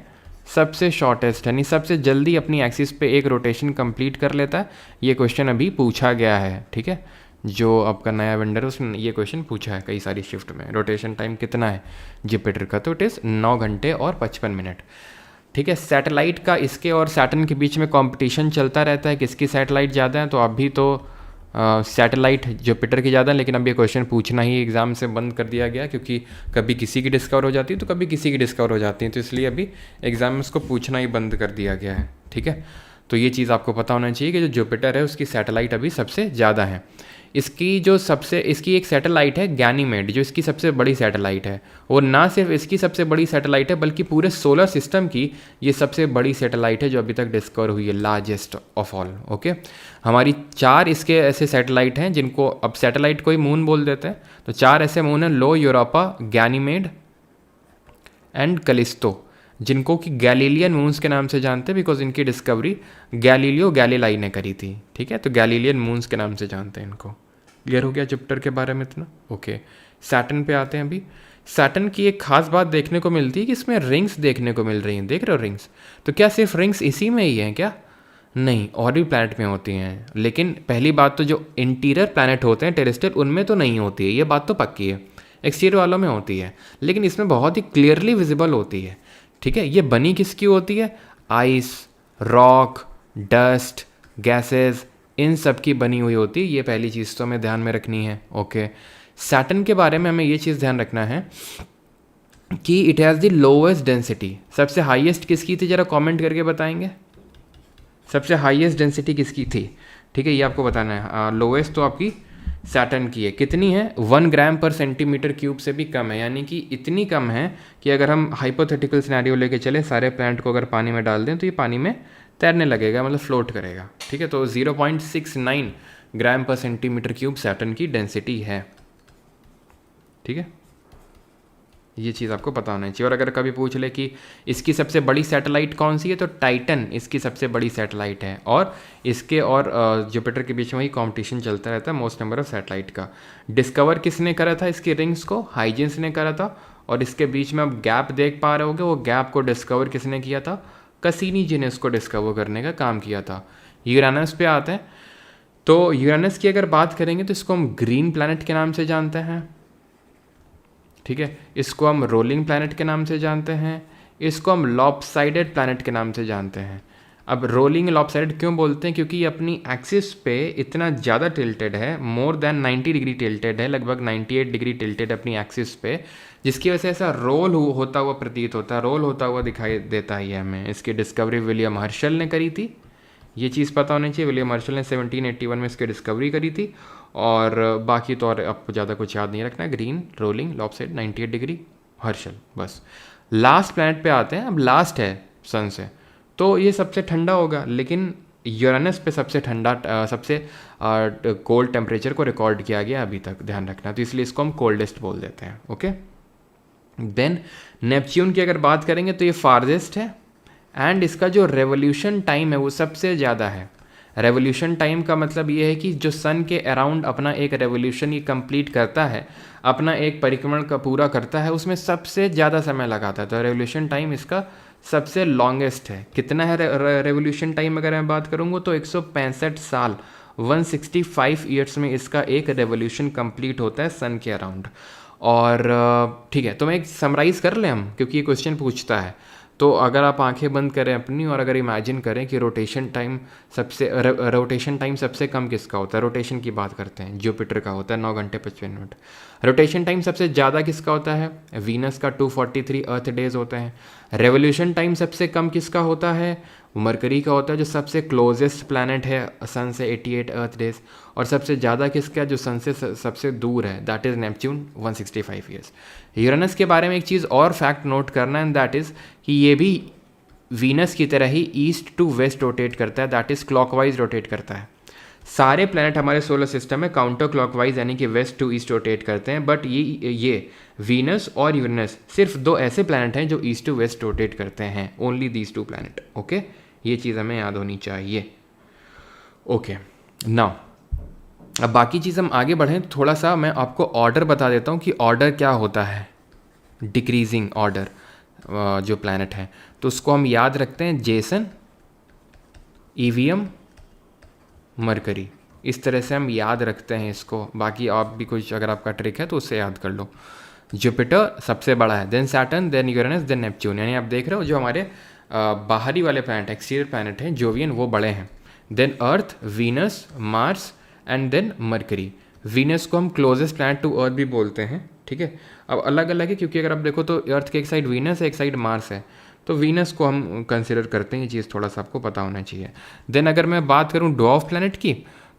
सबसे शॉर्टेस्ट है, यानी सबसे जल्दी अपनी एक्सिस पे एक रोटेशन कंप्लीट कर लेता है। ये क्वेश्चन अभी पूछा गया है, ठीक है। जो आपका नया वेंडर है उसने ये क्वेश्चन पूछा है कई सारी शिफ्ट में। रोटेशन टाइम कितना है जुपिटर का? तो इट इज़ 9 घंटे और 55 मिनट, ठीक है। सैटेलाइट का इसके और सैटर्न के बीच में कंपटीशन चलता रहता है, किसकी सैटेलाइट ज़्यादा है। तो अभी तो सैटेलाइट जुपिटर की ज़्यादा है, लेकिन अब ये क्वेश्चन पूछना ही एग्ज़ाम से बंद कर दिया गया क्योंकि कभी किसी की डिस्कवर हो जाती है तो कभी किसी की डिस्कवर हो जाती है, तो इसलिए अभी एग्ज़ाम में उसको पूछना ही बंद कर दिया गया है, ठीक है। तो ये चीज़ आपको पता होना चाहिए कि जो जुपिटर है उसकी सैटेलाइट अभी सबसे ज़्यादा है। इसकी एक सैटेलाइट है गैनीमेड, जो इसकी सबसे बड़ी सैटेलाइट है। वो ना सिर्फ इसकी सबसे बड़ी सैटेलाइट है बल्कि पूरे सोलर सिस्टम की ये सबसे बड़ी सैटेलाइट है जो अभी तक डिस्कवर हुई है, लार्जेस्ट ऑफ ऑल। ओके, हमारी 4 इसके ऐसे सैटेलाइट हैं जिनको अब सैटेलाइट को ही मून बोल देते हैं। तो 4 ऐसे मून हैं, लो यूरोपा, गैनीमेड एंड कलिस्टो, जिनको कि गैलीलियन मून्स के नाम से जानते हैं बिकॉज इनकी डिस्कवरी गैलीलियो गैलीलाई ने करी थी, ठीक है। तो गैलीलियन मून्स के नाम से जानते हैं इनको। क्लियर हो गया जुपिटर के बारे में इतना? ओके, सैटर्न पे आते हैं अभी। सैटर्न की एक खास बात देखने को मिलती है कि इसमें रिंग्स देखने को मिल रही हैं, देख रहे हो रिंग्स? तो क्या सिर्फ रिंग्स इसी में ही हैं क्या? नहीं, और भी प्लैनेट में होती हैं। लेकिन पहली बात तो जो इंटीरियर प्लैनेट होते हैं टेरेस्ट्रियल, उनमें तो नहीं होती है, ये बात तो पक्की है। एक्सटीरियर वालों में होती है, लेकिन इसमें बहुत ही क्लियरली विजिबल होती है, ठीक है। ये बनी किसकी होती है? आइस, रॉक, डस्ट, गैसेस, इन सब की बनी हुई होती है। ये पहली चीज़ तो हमें ध्यान में रखनी है। ओके, सैटर्न के बारे में हमें ये चीज़ ध्यान रखना है कि it has the lowest density. सबसे हाईएस्ट किसकी थी, ज़रा कमेंट करके बताएंगे सबसे हाईएस्ट डेंसिटी किसकी थी। ठीक है, ये आपको बताना है। लोवेस्ट तो आपकी सैटर्न की है। कितनी है, 1 ग्राम पर सेंटीमीटर क्यूब से भी कम है, यानी कि इतनी कम है कि अगर हम हाइपोथेटिकल सिनेरियो लेके चले, सारे प्लांट को अगर पानी में डाल दें तो ये पानी में तैरने लगेगा, मतलब फ्लोट करेगा। ठीक है, तो 0.69 ग्राम पर सेंटीमीटर क्यूब सैटर्न की डेंसिटी है। ठीक है, ये चीज़ आपको पता होना चाहिए। और अगर कभी पूछ ले कि इसकी सबसे बड़ी सैटेलाइट कौन सी है, तो टाइटन इसकी सबसे बड़ी सैटेलाइट है। और इसके और जुपिटर के बीच में ही कंपटीशन चलता रहता है मोस्ट नंबर ऑफ सैटेलाइट का। डिस्कवर किसने करा था इसकी रिंग्स को, हाइजेंस ने करा था। और इसके बीच में आप गैप देख पा रहे होगे, वो गैप को डिस्कवर किसने किया था, कसीनी जी ने इसको डिस्कवर करने का काम किया था। यूरेनस पे आते हैं, तो यूरेनस की अगर बात करेंगे तो इसको हम ग्रीन प्लैनेट के नाम से जानते हैं। ठीक है, इसको हम रोलिंग प्लैनेट के नाम से जानते हैं, इसको हम लॉपसाइडेड प्लैनेट के नाम से जानते हैं। अब रोलिंग लॉपसाइडेड क्यों बोलते हैं, क्योंकि ये अपनी एक्सिस पे इतना ज़्यादा टिल्टेड है, मोर देन 90 डिग्री टिल्टेड है, लगभग 98 डिग्री टिल्टेड अपनी एक्सिस पे, जिसकी वजह से ऐसा रोल होता हुआ प्रतीत होता है, रोल होता हुआ दिखाई देता है हमें। इसकी डिस्कवरी विलियम हर्शल ने करी थी, ये चीज़ पता होनी चाहिए। विलियम हर्शल ने 1781 में इसकी डिस्कवरी करी थी। और बाकी तो और आपको ज़्यादा कुछ याद नहीं रखना है, ग्रीन, रोलिंग, लॉपसाइड, 98 डिग्री, हर्शल, बस। लास्ट प्लैनेट पे आते हैं, अब लास्ट है सन से, तो ये सबसे ठंडा होगा, लेकिन यूरेनस पे सबसे ठंडा सबसे कोल्ड टेम्परेचर को रिकॉर्ड किया गया अभी तक, ध्यान रखना, तो इसलिए इसको हम कोल्डेस्ट बोल देते हैं। ओके, देन नेपच्यून की अगर बात करेंगे तो ये फारदेस्ट है, एंड इसका जो रेवोल्यूशन टाइम है वो सबसे ज़्यादा है। रेवोल्यूशन टाइम का मतलब ये है कि जो सन के अराउंड अपना एक रेवोल्यूशन ये कंप्लीट करता है, अपना एक परिक्रमण का पूरा करता है, उसमें सबसे ज़्यादा समय लगाता है, तो रेवोल्यूशन टाइम इसका सबसे लॉन्गेस्ट है। कितना है रेवोल्यूशन टाइम अगर मैं बात करूँगा तो 165 साल, 165 ईयर्स में इसका एक रेवोल्यूशन कंप्लीट होता है सन के अराउंड। और ठीक है, तो मैं एक समराइज़ कर लें हम, क्योंकि ये क्वेश्चन पूछता है। तो अगर आप आंखें बंद करें अपनी और अगर इमेजिन करें कि रोटेशन टाइम सबसे कम किसका होता है, रोटेशन की बात करते हैं, जुपिटर का होता है 9 घंटे 55 मिनट। रोटेशन टाइम सबसे ज़्यादा किसका होता है, वीनस का 243 अर्थ डेज होते हैं। रेवोल्यूशन टाइम सबसे कम किसका होता है, मरकरी का होता है, जो सबसे क्लोजेस्ट प्लैनेट है सन से, 88 अर्थ डेज। और सबसे ज़्यादा किसका, जो सन से सबसे दूर है, that is Neptune, 165 years. Uranus के बारे में एक चीज़ और फैक्ट नोट करना है, दैट इज़ कि ये भी वीनस की तरह ही ईस्ट टू वेस्ट रोटेट करता है, दैट इज़ क्लॉकवाइज रोटेट करता है। सारे प्लैनेट हमारे सोलर सिस्टम में काउंटर क्लॉकवाइज यानी कि वेस्ट टू ईस्ट रोटेट करते हैं, बट ये वीनस और यूरेनस सिर्फ 2 ऐसे प्लैनेट हैं जो ईस्ट टू वेस्ट रोटेट करते हैं, ओनली दीज 2 प्लैनेट। ओके, ये चीज़ हमें याद होनी चाहिए। ओके, नाउ अब बाकी चीज़ हम आगे बढ़ें, थोड़ा सा मैं आपको ऑर्डर बता देता हूँ कि ऑर्डर क्या होता है, डिक्रीजिंग ऑर्डर जो प्लैनेट है, तो उसको हम याद रखते हैं जेसन, ईवीएम, मरकरी, इस तरह से हम याद रखते हैं इसको। बाकी आप भी कुछ अगर आपका ट्रिक है तो उससे याद कर लो। जुपिटर सबसे बड़ा है, then Saturn, then Uranus, then Neptune, यानी आप देख रहे हो जो हमारे बाहरी वाले प्लैनेट, एक्सटीरियर प्लैनेट हैं, जोवियन, वो बड़े हैं। Then Earth, Venus, Mars and then Mercury. Venus को हम क्लोजेस्ट प्लैनेट टू अर्थ भी बोलते हैं। ठीक है, अब अलग अलग है क्योंकि अगर आप देखो तो अर्थ के एक साइड वीनस है, एक साइड मार्स है, तो वीनस को हम कंसिडर करते हैं, ये चीज़ थोड़ा सा आपको पता होना चाहिए। देन अगर मैं बात करूँ ड्वार्फ प्लैनेट की,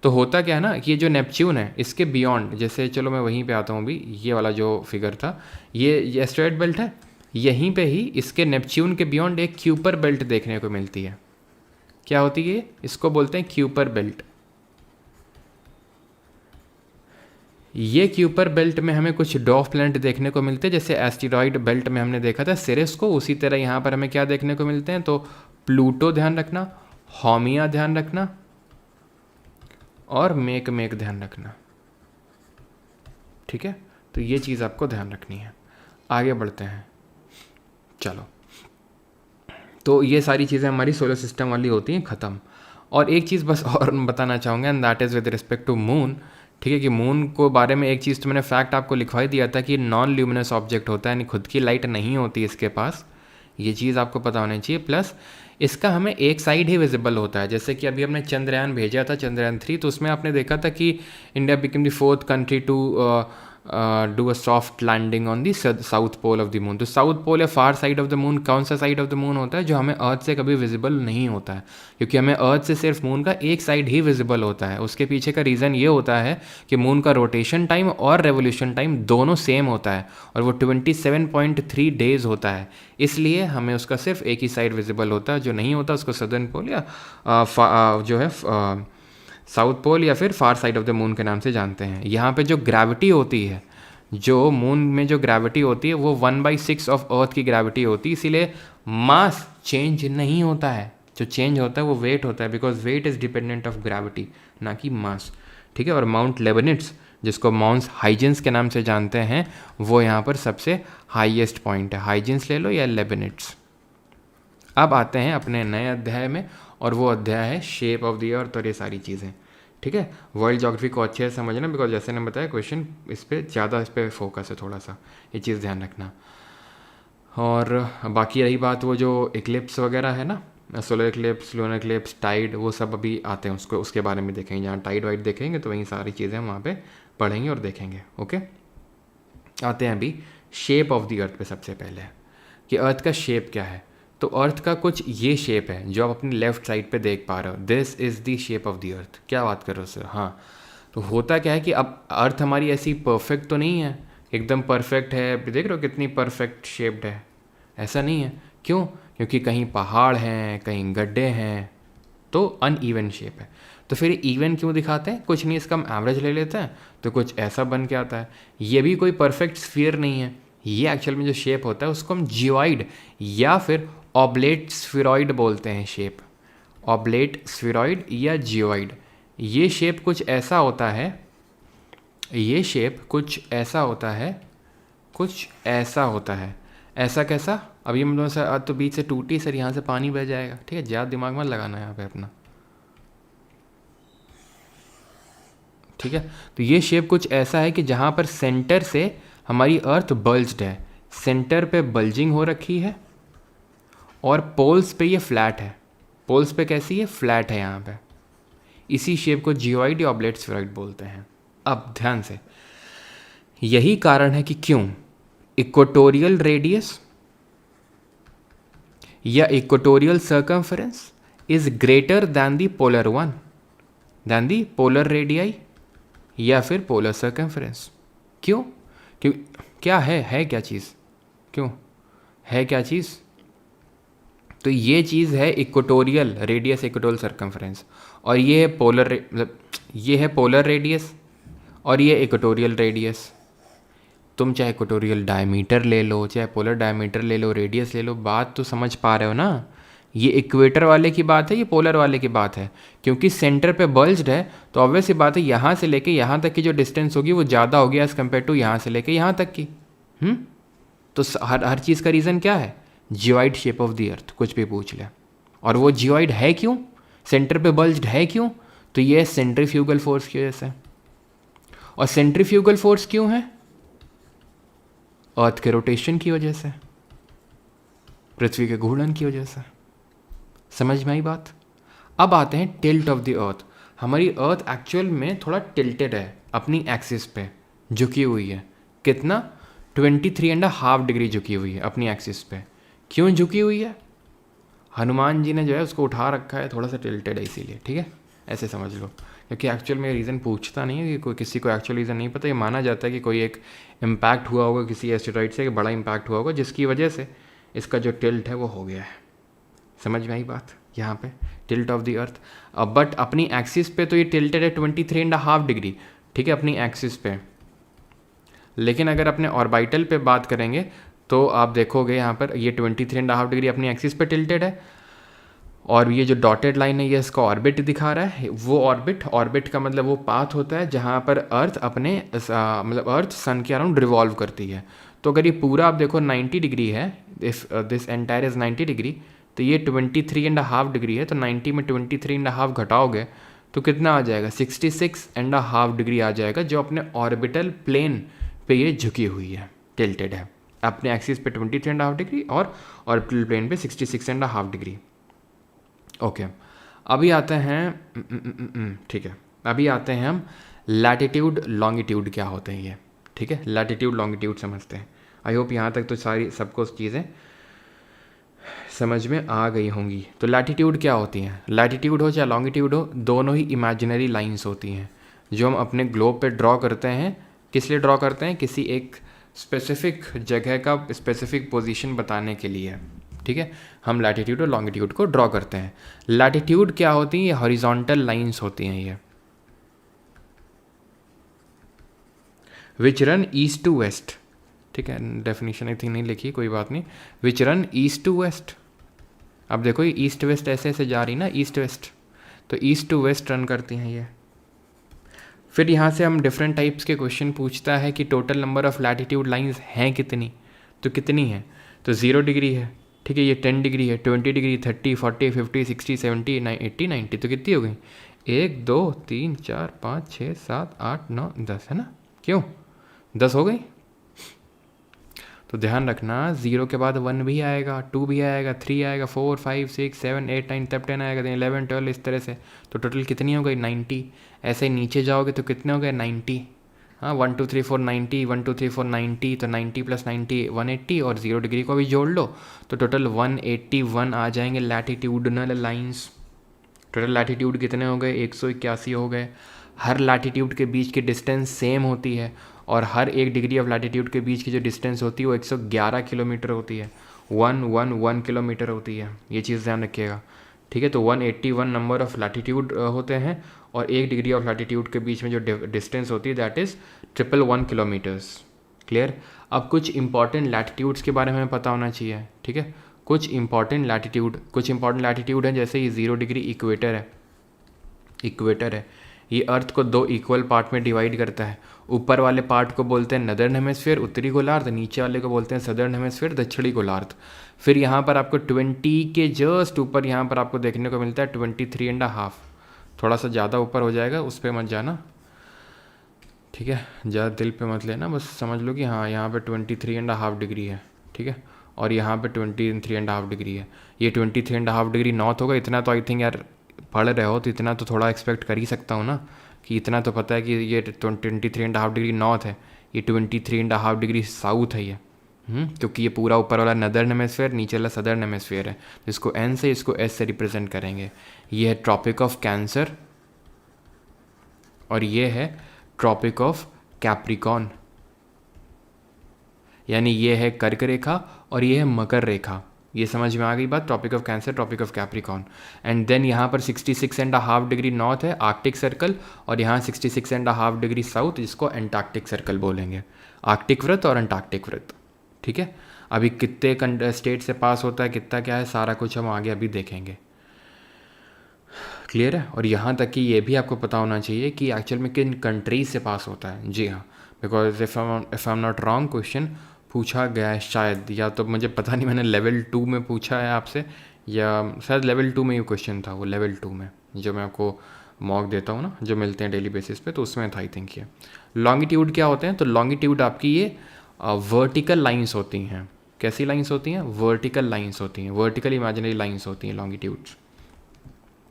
तो होता क्या है ना कि ये जो नेपच्यून है इसके बियॉन्ड, जैसे चलो मैं वहीं पे आता हूँ अभी, ये वाला जो फिगर था, ये एस्टेरॉयड बेल्ट है, यहीं पे ही इसके नेपच्यून के बियॉन्ड एक क्यूपर बेल्ट देखने को मिलती है। क्या होती है, इसको बोलते हैं क्यूपर बेल्ट। ये क्यूपर बेल्ट में हमें कुछ डॉर्फ प्लैनेट देखने को मिलते हैं, जैसे एस्टेरॉयड बेल्ट में हमने देखा था सिरिस को, उसी तरह यहाँ पर हमें क्या देखने को मिलते हैं, तो प्लूटो ध्यान रखना, हॉमिया ध्यान रखना, और मेक ध्यान रखना। ठीक है, तो ये चीज़ आपको ध्यान रखनी है। आगे बढ़ते हैं, चलो। तो ये सारी चीज़ें हमारी सोलर सिस्टम वाली होती हैं, ख़त्म। और एक चीज़ बस और बताना चाहूँगा, and that is with respect to moon. ठीक है, कि मून को बारे में एक चीज़ तो मैंने फैक्ट आपको लिखवा ही दिया था कि नॉन ल्यूमिनस ऑब्जेक्ट होता है, यानी खुद की लाइट नहीं होती इसके पास, ये चीज़ आपको पता होनी चाहिए। प्लस इसका हमें एक साइड ही विजिबल होता है, जैसे कि अभी हमने चंद्रयान भेजा था, चंद्रयान 3, तो उसमें आपने देखा था कि India become the 4th country to do a soft landing on the south pole of the moon. तो साउथ पोल या far side of the moon कौन सा साइड ऑफ द मून होता है जो हमें अर्थ से कभी विजिबल नहीं होता है, क्योंकि हमें अर्थ से सिर्फ मून का एक साइड ही विजिबल होता है। उसके पीछे का रीज़न ये होता है कि मून का रोटेशन टाइम और रेवोल्यूशन टाइम दोनों सेम होता है और वो 27.3 डेज होता है, इसलिए हमें उसका सिर्फ एक ही साइड विजिबल होता है। जो नहीं होता उसको सदर्न पोल या जो है साउथ पोल या फिर फार साइड ऑफ द मून के नाम से जानते हैं। यहाँ पे जो ग्रेविटी होती है, जो मून में जो ग्रेविटी होती है वो 1/6 ऑफ अर्थ की ग्रेविटी होती है, इसीलिए मास चेंज नहीं होता है। जो चेंज होता है वो वेट होता है, because weight is dependent of gravity, ना कि मास। ठीक है। और माउंट लेबनिट्स, जिसको माउंट हाइजेंस के नाम से जानते हैं, वो यहाँ पर सबसे हाईएस्ट पॉइंट है। हाइजेंस ले लो या लेबनिट्स। अब आते हैं अपने नए अध्याय में, और वो अध्याय है शेप ऑफ द अर्थ और ये सारी चीज़ें। ठीक है। वर्ल्ड ज्योग्राफी को अच्छे से समझना, बिकॉज जैसे ने बताया क्वेश्चन इस पर ज़्यादा इस पर फोकस है, थोड़ा सा ये चीज़ ध्यान रखना। और बाकी रही बात वो जो इक्लिप्स वगैरह है ना, solar eclipse, lunar eclipse, tide, वो सब अभी आते हैं, उसको उसके बारे में देखेंगे। जहाँ टाइड वाइड देखेंगे तो वही सारी चीज़ें हम वहाँ पे पढ़ेंगे और देखेंगे। ओके। आते हैं अभी शेप ऑफ द अर्थ पे सबसे पहले, कि अर्थ का शेप क्या है। तो अर्थ का कुछ ये शेप है जो आप अपनी लेफ्ट साइड पे देख पा रहे हो। This is the shape of the अर्थ। क्या बात कर रहे हो सर? हाँ, तो होता क्या है कि अब अर्थ हमारी ऐसी परफेक्ट तो नहीं है, एकदम परफेक्ट है। देख रहे हो कितनी परफेक्ट शेप्ड है? ऐसा नहीं है। क्यों? क्योंकि कहीं पहाड़ हैं, कहीं गड्ढे हैं, तो अनइवन शेप है। तो फिर इवन क्यों दिखाते हैं? कुछ नहीं, इसका हम एवरेज ले लेते हैं तो कुछ ऐसा बन के आता है। ये भी कोई परफेक्ट स्फीयर नहीं है। ये एक्चुअल में जो शेप होता है उसको हम जियोइड या फिर ऑब्लेट स्फीरॉइड बोलते हैं। शेप ऑब्लेट स्फीरॉइड या जियोइड। ये शेप कुछ ऐसा होता है, ये शेप कुछ ऐसा होता है, कुछ ऐसा होता है। ऐसा कैसा? अभी हम लोग सर तो बीच से टूटी सर, यहाँ से पानी बह जाएगा। ठीक है, ज़्यादा दिमाग मत लगाना यहाँ पे अपना। ठीक है। तो ये शेप कुछ ऐसा है कि जहाँ पर सेंटर से हमारी अर्थ बल्ज्ड है, सेंटर पे बल्जिंग हो रखी है, और पोल्स पे ये फ्लैट है। पोल्स पे कैसी है? फ्लैट है यहाँ पे। इसी शेप को जियोइड या ऑब्लेट स्फीरॉइड बोलते हैं। अब ध्यान से, यही कारण है कि क्यों इक्वेटोरियल रेडियस या equatorial circumference is greater than the polar one, than the polar radii या फिर पोलर सर्कमफरेंस। क्यों? क्यों? क्या है क्या चीज़? क्यों है क्या चीज़? तो ये चीज़ है इक्वेटोरियल रेडियस, इक्वेटोरियल सर्कमफरेंस, और ये है पोलर, मतलब ये है पोलर रेडियस और ये इक्वेटोरियल रेडियस। तुम चाहे इक्वेटोरियल डायमीटर ले लो, चाहे पोलर डायमीटर ले लो, रेडियस ले लो, बात तो समझ पा रहे हो ना? ये इक्वेटर वाले की बात है, ये पोलर वाले की बात है। क्योंकि सेंटर पे बल्ज्ड है तो ऑब्वियस सी बात है यहाँ से लेके यहाँ तक की जो डिस्टेंस होगी वो ज़्यादा होगी एज़ कम्पेयर टू यहाँ से लेके यहाँ तक की। तो हर चीज़ का रीज़न क्या है? जियोइड शेप ऑफ द अर्थ, कुछ भी पूछ ले। और वो जियोइड है क्यों? सेंटर पे बल्ज्ड है क्यों? तो ये सेंट्रीफ्यूगल फोर्स की वजह से। और सेंट्रीफ्यूगल फोर्स क्यों है? अर्थ के रोटेशन की वजह से, पृथ्वी के घूर्णन की वजह से। समझ में आई बात? अब आते हैं टिल्ट ऑफ द अर्थ। हमारी अर्थ एक्चुअल में थोड़ा टिल्टेड है, अपनी एक्सिस पे झुकी हुई है। कितना? 23.5 डिग्री झुकी हुई है अपनी एक्सिस पे। क्यों झुकी हुई है? हनुमान जी ने जो है उसको उठा रखा है, थोड़ा सा टिल्टेड है इसीलिए। ठीक है, ऐसे समझ लो। क्योंकि एक्चुअल में रीज़न पूछता नहीं है, कि कोई किसी को एक्चुअल रीज़न नहीं पता। ये माना जाता है कि कोई एक इम्पैक्ट हुआ होगा किसी एस्टेरॉइड से, बड़ा इम्पैक्ट हुआ होगा जिसकी वजह से इसका जो टिल्ट है वो हो गया है। समझ में आई बात? यहाँ पे tilt of the earth. But अपनी एक्सिस पे तो ये टिल्टेड है 23.5 डिग्री। ठीक है, अपनी एक्सिस पे। लेकिन अगर अपने ऑर्बिटल पे बात करेंगे तो आप देखोगे यहाँ पर ये 23.5 डिग्री अपनी एक्सिस पे टिल्टेड है। और ये जो डॉटेड लाइन है ये इसका ऑर्बिट दिखा रहा है। वो ऑर्बिट का मतलब वो पाथ होता है जहाँ पर अर्थ अपने मतलब अर्थ सन के अराउंड रिवॉल्व करती है। तो अगर ये पूरा आप देखो 90 डिग्री है, if this entire is 90 degree, तो ये 23.5 डिग्री है। तो 90 में 23.5 घटाओगे तो कितना आ जाएगा? 66.5 डिग्री आ जाएगा, जो अपने ऑर्बिटल प्लेन पे ये झुकी हुई है, टिल्टेड है। अपने एक्सिस पे 23.5 डिग्री और ऑर्बिटल प्लेन पे 66.5 डिग्री। ओके, अभी आते हैं ठीक है, अभी आते हैं हम लैटिट्यूड लॉन्गिट्यूड क्या होते हैं ये। ठीक है, लैटिट्यूड लॉन्गिट्यूड समझते हैं। आई होप यहाँ तक तो सारी सबको चीज़ें समझ में आ गई होंगी। तो लैटिट्यूड क्या होती हैं? लैटिट्यूड हो चाहे लॉन्गिट्यूड हो, दोनों ही इमेजिनरी लाइंस होती हैं जो हम अपने ग्लोब पे ड्रॉ करते हैं। किस लिए ड्रॉ करते हैं? किसी एक स्पेसिफिक जगह का स्पेसिफिक पोजीशन बताने के लिए, ठीक है, हम लैटिट्यूड और लॉन्गिट्यूड को ड्रॉ करते हैं। लैटिट्यूड क्या होती हैं? ये हॉरिजॉन्टल लाइंस होती हैं ये, which run east to west, ठीक है, डेफिनेशन आई थिंक नहीं लिखी, कोई बात नहीं, which run east to west. अब देखो ये ईस्ट वेस्ट ऐसे ऐसे जा रही ना, ईस्ट वेस्ट, तो ईस्ट टू वेस्ट रन करती हैं ये। फिर यहाँ से हम डिफरेंट टाइप्स के क्वेश्चन पूछता है कि total number of latitude lines हैं कितनी, तो कितनी है? तो 0 डिग्री है, ठीक है, ये 10 डिग्री है, 20 डिग्री, 30, 40, 50, 60, 70, 80, 90, तो कितनी हो गई? 1 2 3 4 5 6 7 8 9 10, है ना? क्यों 10 हो गई? तो ध्यान रखना 0 के बाद 1 भी आएगा, 2 भी आएगा, 3 आएगा, 4 5 6 7 8 9 तब 10 आएगा, 11 12, इस तरह से। तो टोटल कितनी हो गई? 90। ऐसे ही नीचे जाओगे तो कितने हो गए? 90। हाँ, 1 2 3 4 90, 1 2 3 4 90, तो 90 + 90 180, और 0 डिग्री को भी जोड़ लो तो टोटल 181 आ जाएंगे लैटिट्यूडनल लाइंस। टोटल लैटिट्यूड कितने हो गए? 181 हो गए। हर लैटिट्यूड के बीच की डिस्टेंस सेम होती है, और हर एक डिग्री ऑफ लैटिट्यूड के बीच की जो डिस्टेंस होती है वो 111 किलोमीटर होती है, 111 किलोमीटर होती है, ये चीज़ ध्यान रखिएगा, ठीक है। तो 181 नंबर ऑफ लैटिट्यूड होते हैं, और एक डिग्री ऑफ लैटिट्यूड के बीच में जो डिस्टेंस होती है दैट इज़ 111 किलोमीटर्स। क्लियर? अब कुछ इंपॉर्टेंट लैटिट्यूड्स के बारे में हमें पता होना चाहिए, ठीक है। कुछ इंपॉर्टेंट लैटिट्यूड हैं, जैसे ये 0 डिग्री इक्वेटर है, ये अर्थ को 2 इक्वल पार्ट में डिवाइड करता है। ऊपर वाले पार्ट को बोलते हैं नदर्न हेमिस्फीयर, उत्तरी गोलार्ध, नीचे वाले को बोलते हैं सदर्न हेमिस्फीयर, दक्षिणी गोलार्ध। फिर यहाँ पर आपको 20 के जस्ट ऊपर यहाँ पर आपको देखने को मिलता है 23.5, थोड़ा सा ज़्यादा ऊपर हो जाएगा, उस पर मत जाना, ठीक है, ज़्यादा दिल पे मत लेना, बस समझ लो कि हाँ यहाँ पे 23.5 डिग्री है, ठीक है, और यहाँ पे 23.5 डिग्री है। ये 23.5 डिग्री नॉर्थ होगा। इतना तो आई थिंक यार पढ़ रहे हो तो इतना तो थोड़ा एक्सपेक्ट कर ही सकता हूँ ना, कि इतना तो पता है कि ये 23.5 डिग्री नॉर्थ है, ये 23.5 डिग्री साउथ है ये, क्योंकि ये पूरा ऊपर वाला नदर्न हेमिस्फीयर, नीचे वाला सदर्न हेमिस्फीयर है। इसको एन से, इसको एस से रिप्रेजेंट करेंगे। ये है ट्रॉपिक ऑफ कैंसर, और ये है ट्रॉपिक ऑफ कैप्रिकॉन, यानी ये है कर्क रेखा और ये है मकर रेखा। ये समझ में आ गई बात? Tropic of Cancer, Tropic of Capricorn. And then यहाँ पर 66.5 डिग्री नॉर्थ है, आर्कटिक सर्कल, और यहाँ 66.5 डिग्री साउथ, जिसको एंटार्क्टिक सर्कल बोलेंगे, आर्कटिक वृत्त और एंटार्क्टिक वृत्त, ठीक है। अभी कितने स्टेट से पास होता है, कितना क्या है, सारा कुछ हम आगे अभी देखेंगे। क्लियर है? और यहाँ तक कि ये भी आपको पता होना चाहिए कि एक्चुअल में किन कंट्रीज से पास होता है। जी हाँ, because if I am not wrong question पूछा गया है शायद, या तो मुझे पता नहीं, मैंने लेवल 2 में पूछा है आपसे, या शायद लेवल 2 में ही क्वेश्चन था वो, लेवल 2 में जो मैं आपको मॉक देता हूँ ना, जो मिलते हैं डेली बेसिस पे, तो उसमें था आई थिंक ये। लॉन्गिट्यूड क्या होते हैं? तो लॉन्गिट्यूड आपकी ये वर्टिकल लाइंस होती हैं। कैसी लाइंस होती हैं? वर्टिकल लाइंस होती हैं, वर्टिकल इमेजिनरी लाइंस होती हैं लॉन्गिट्यूड्स।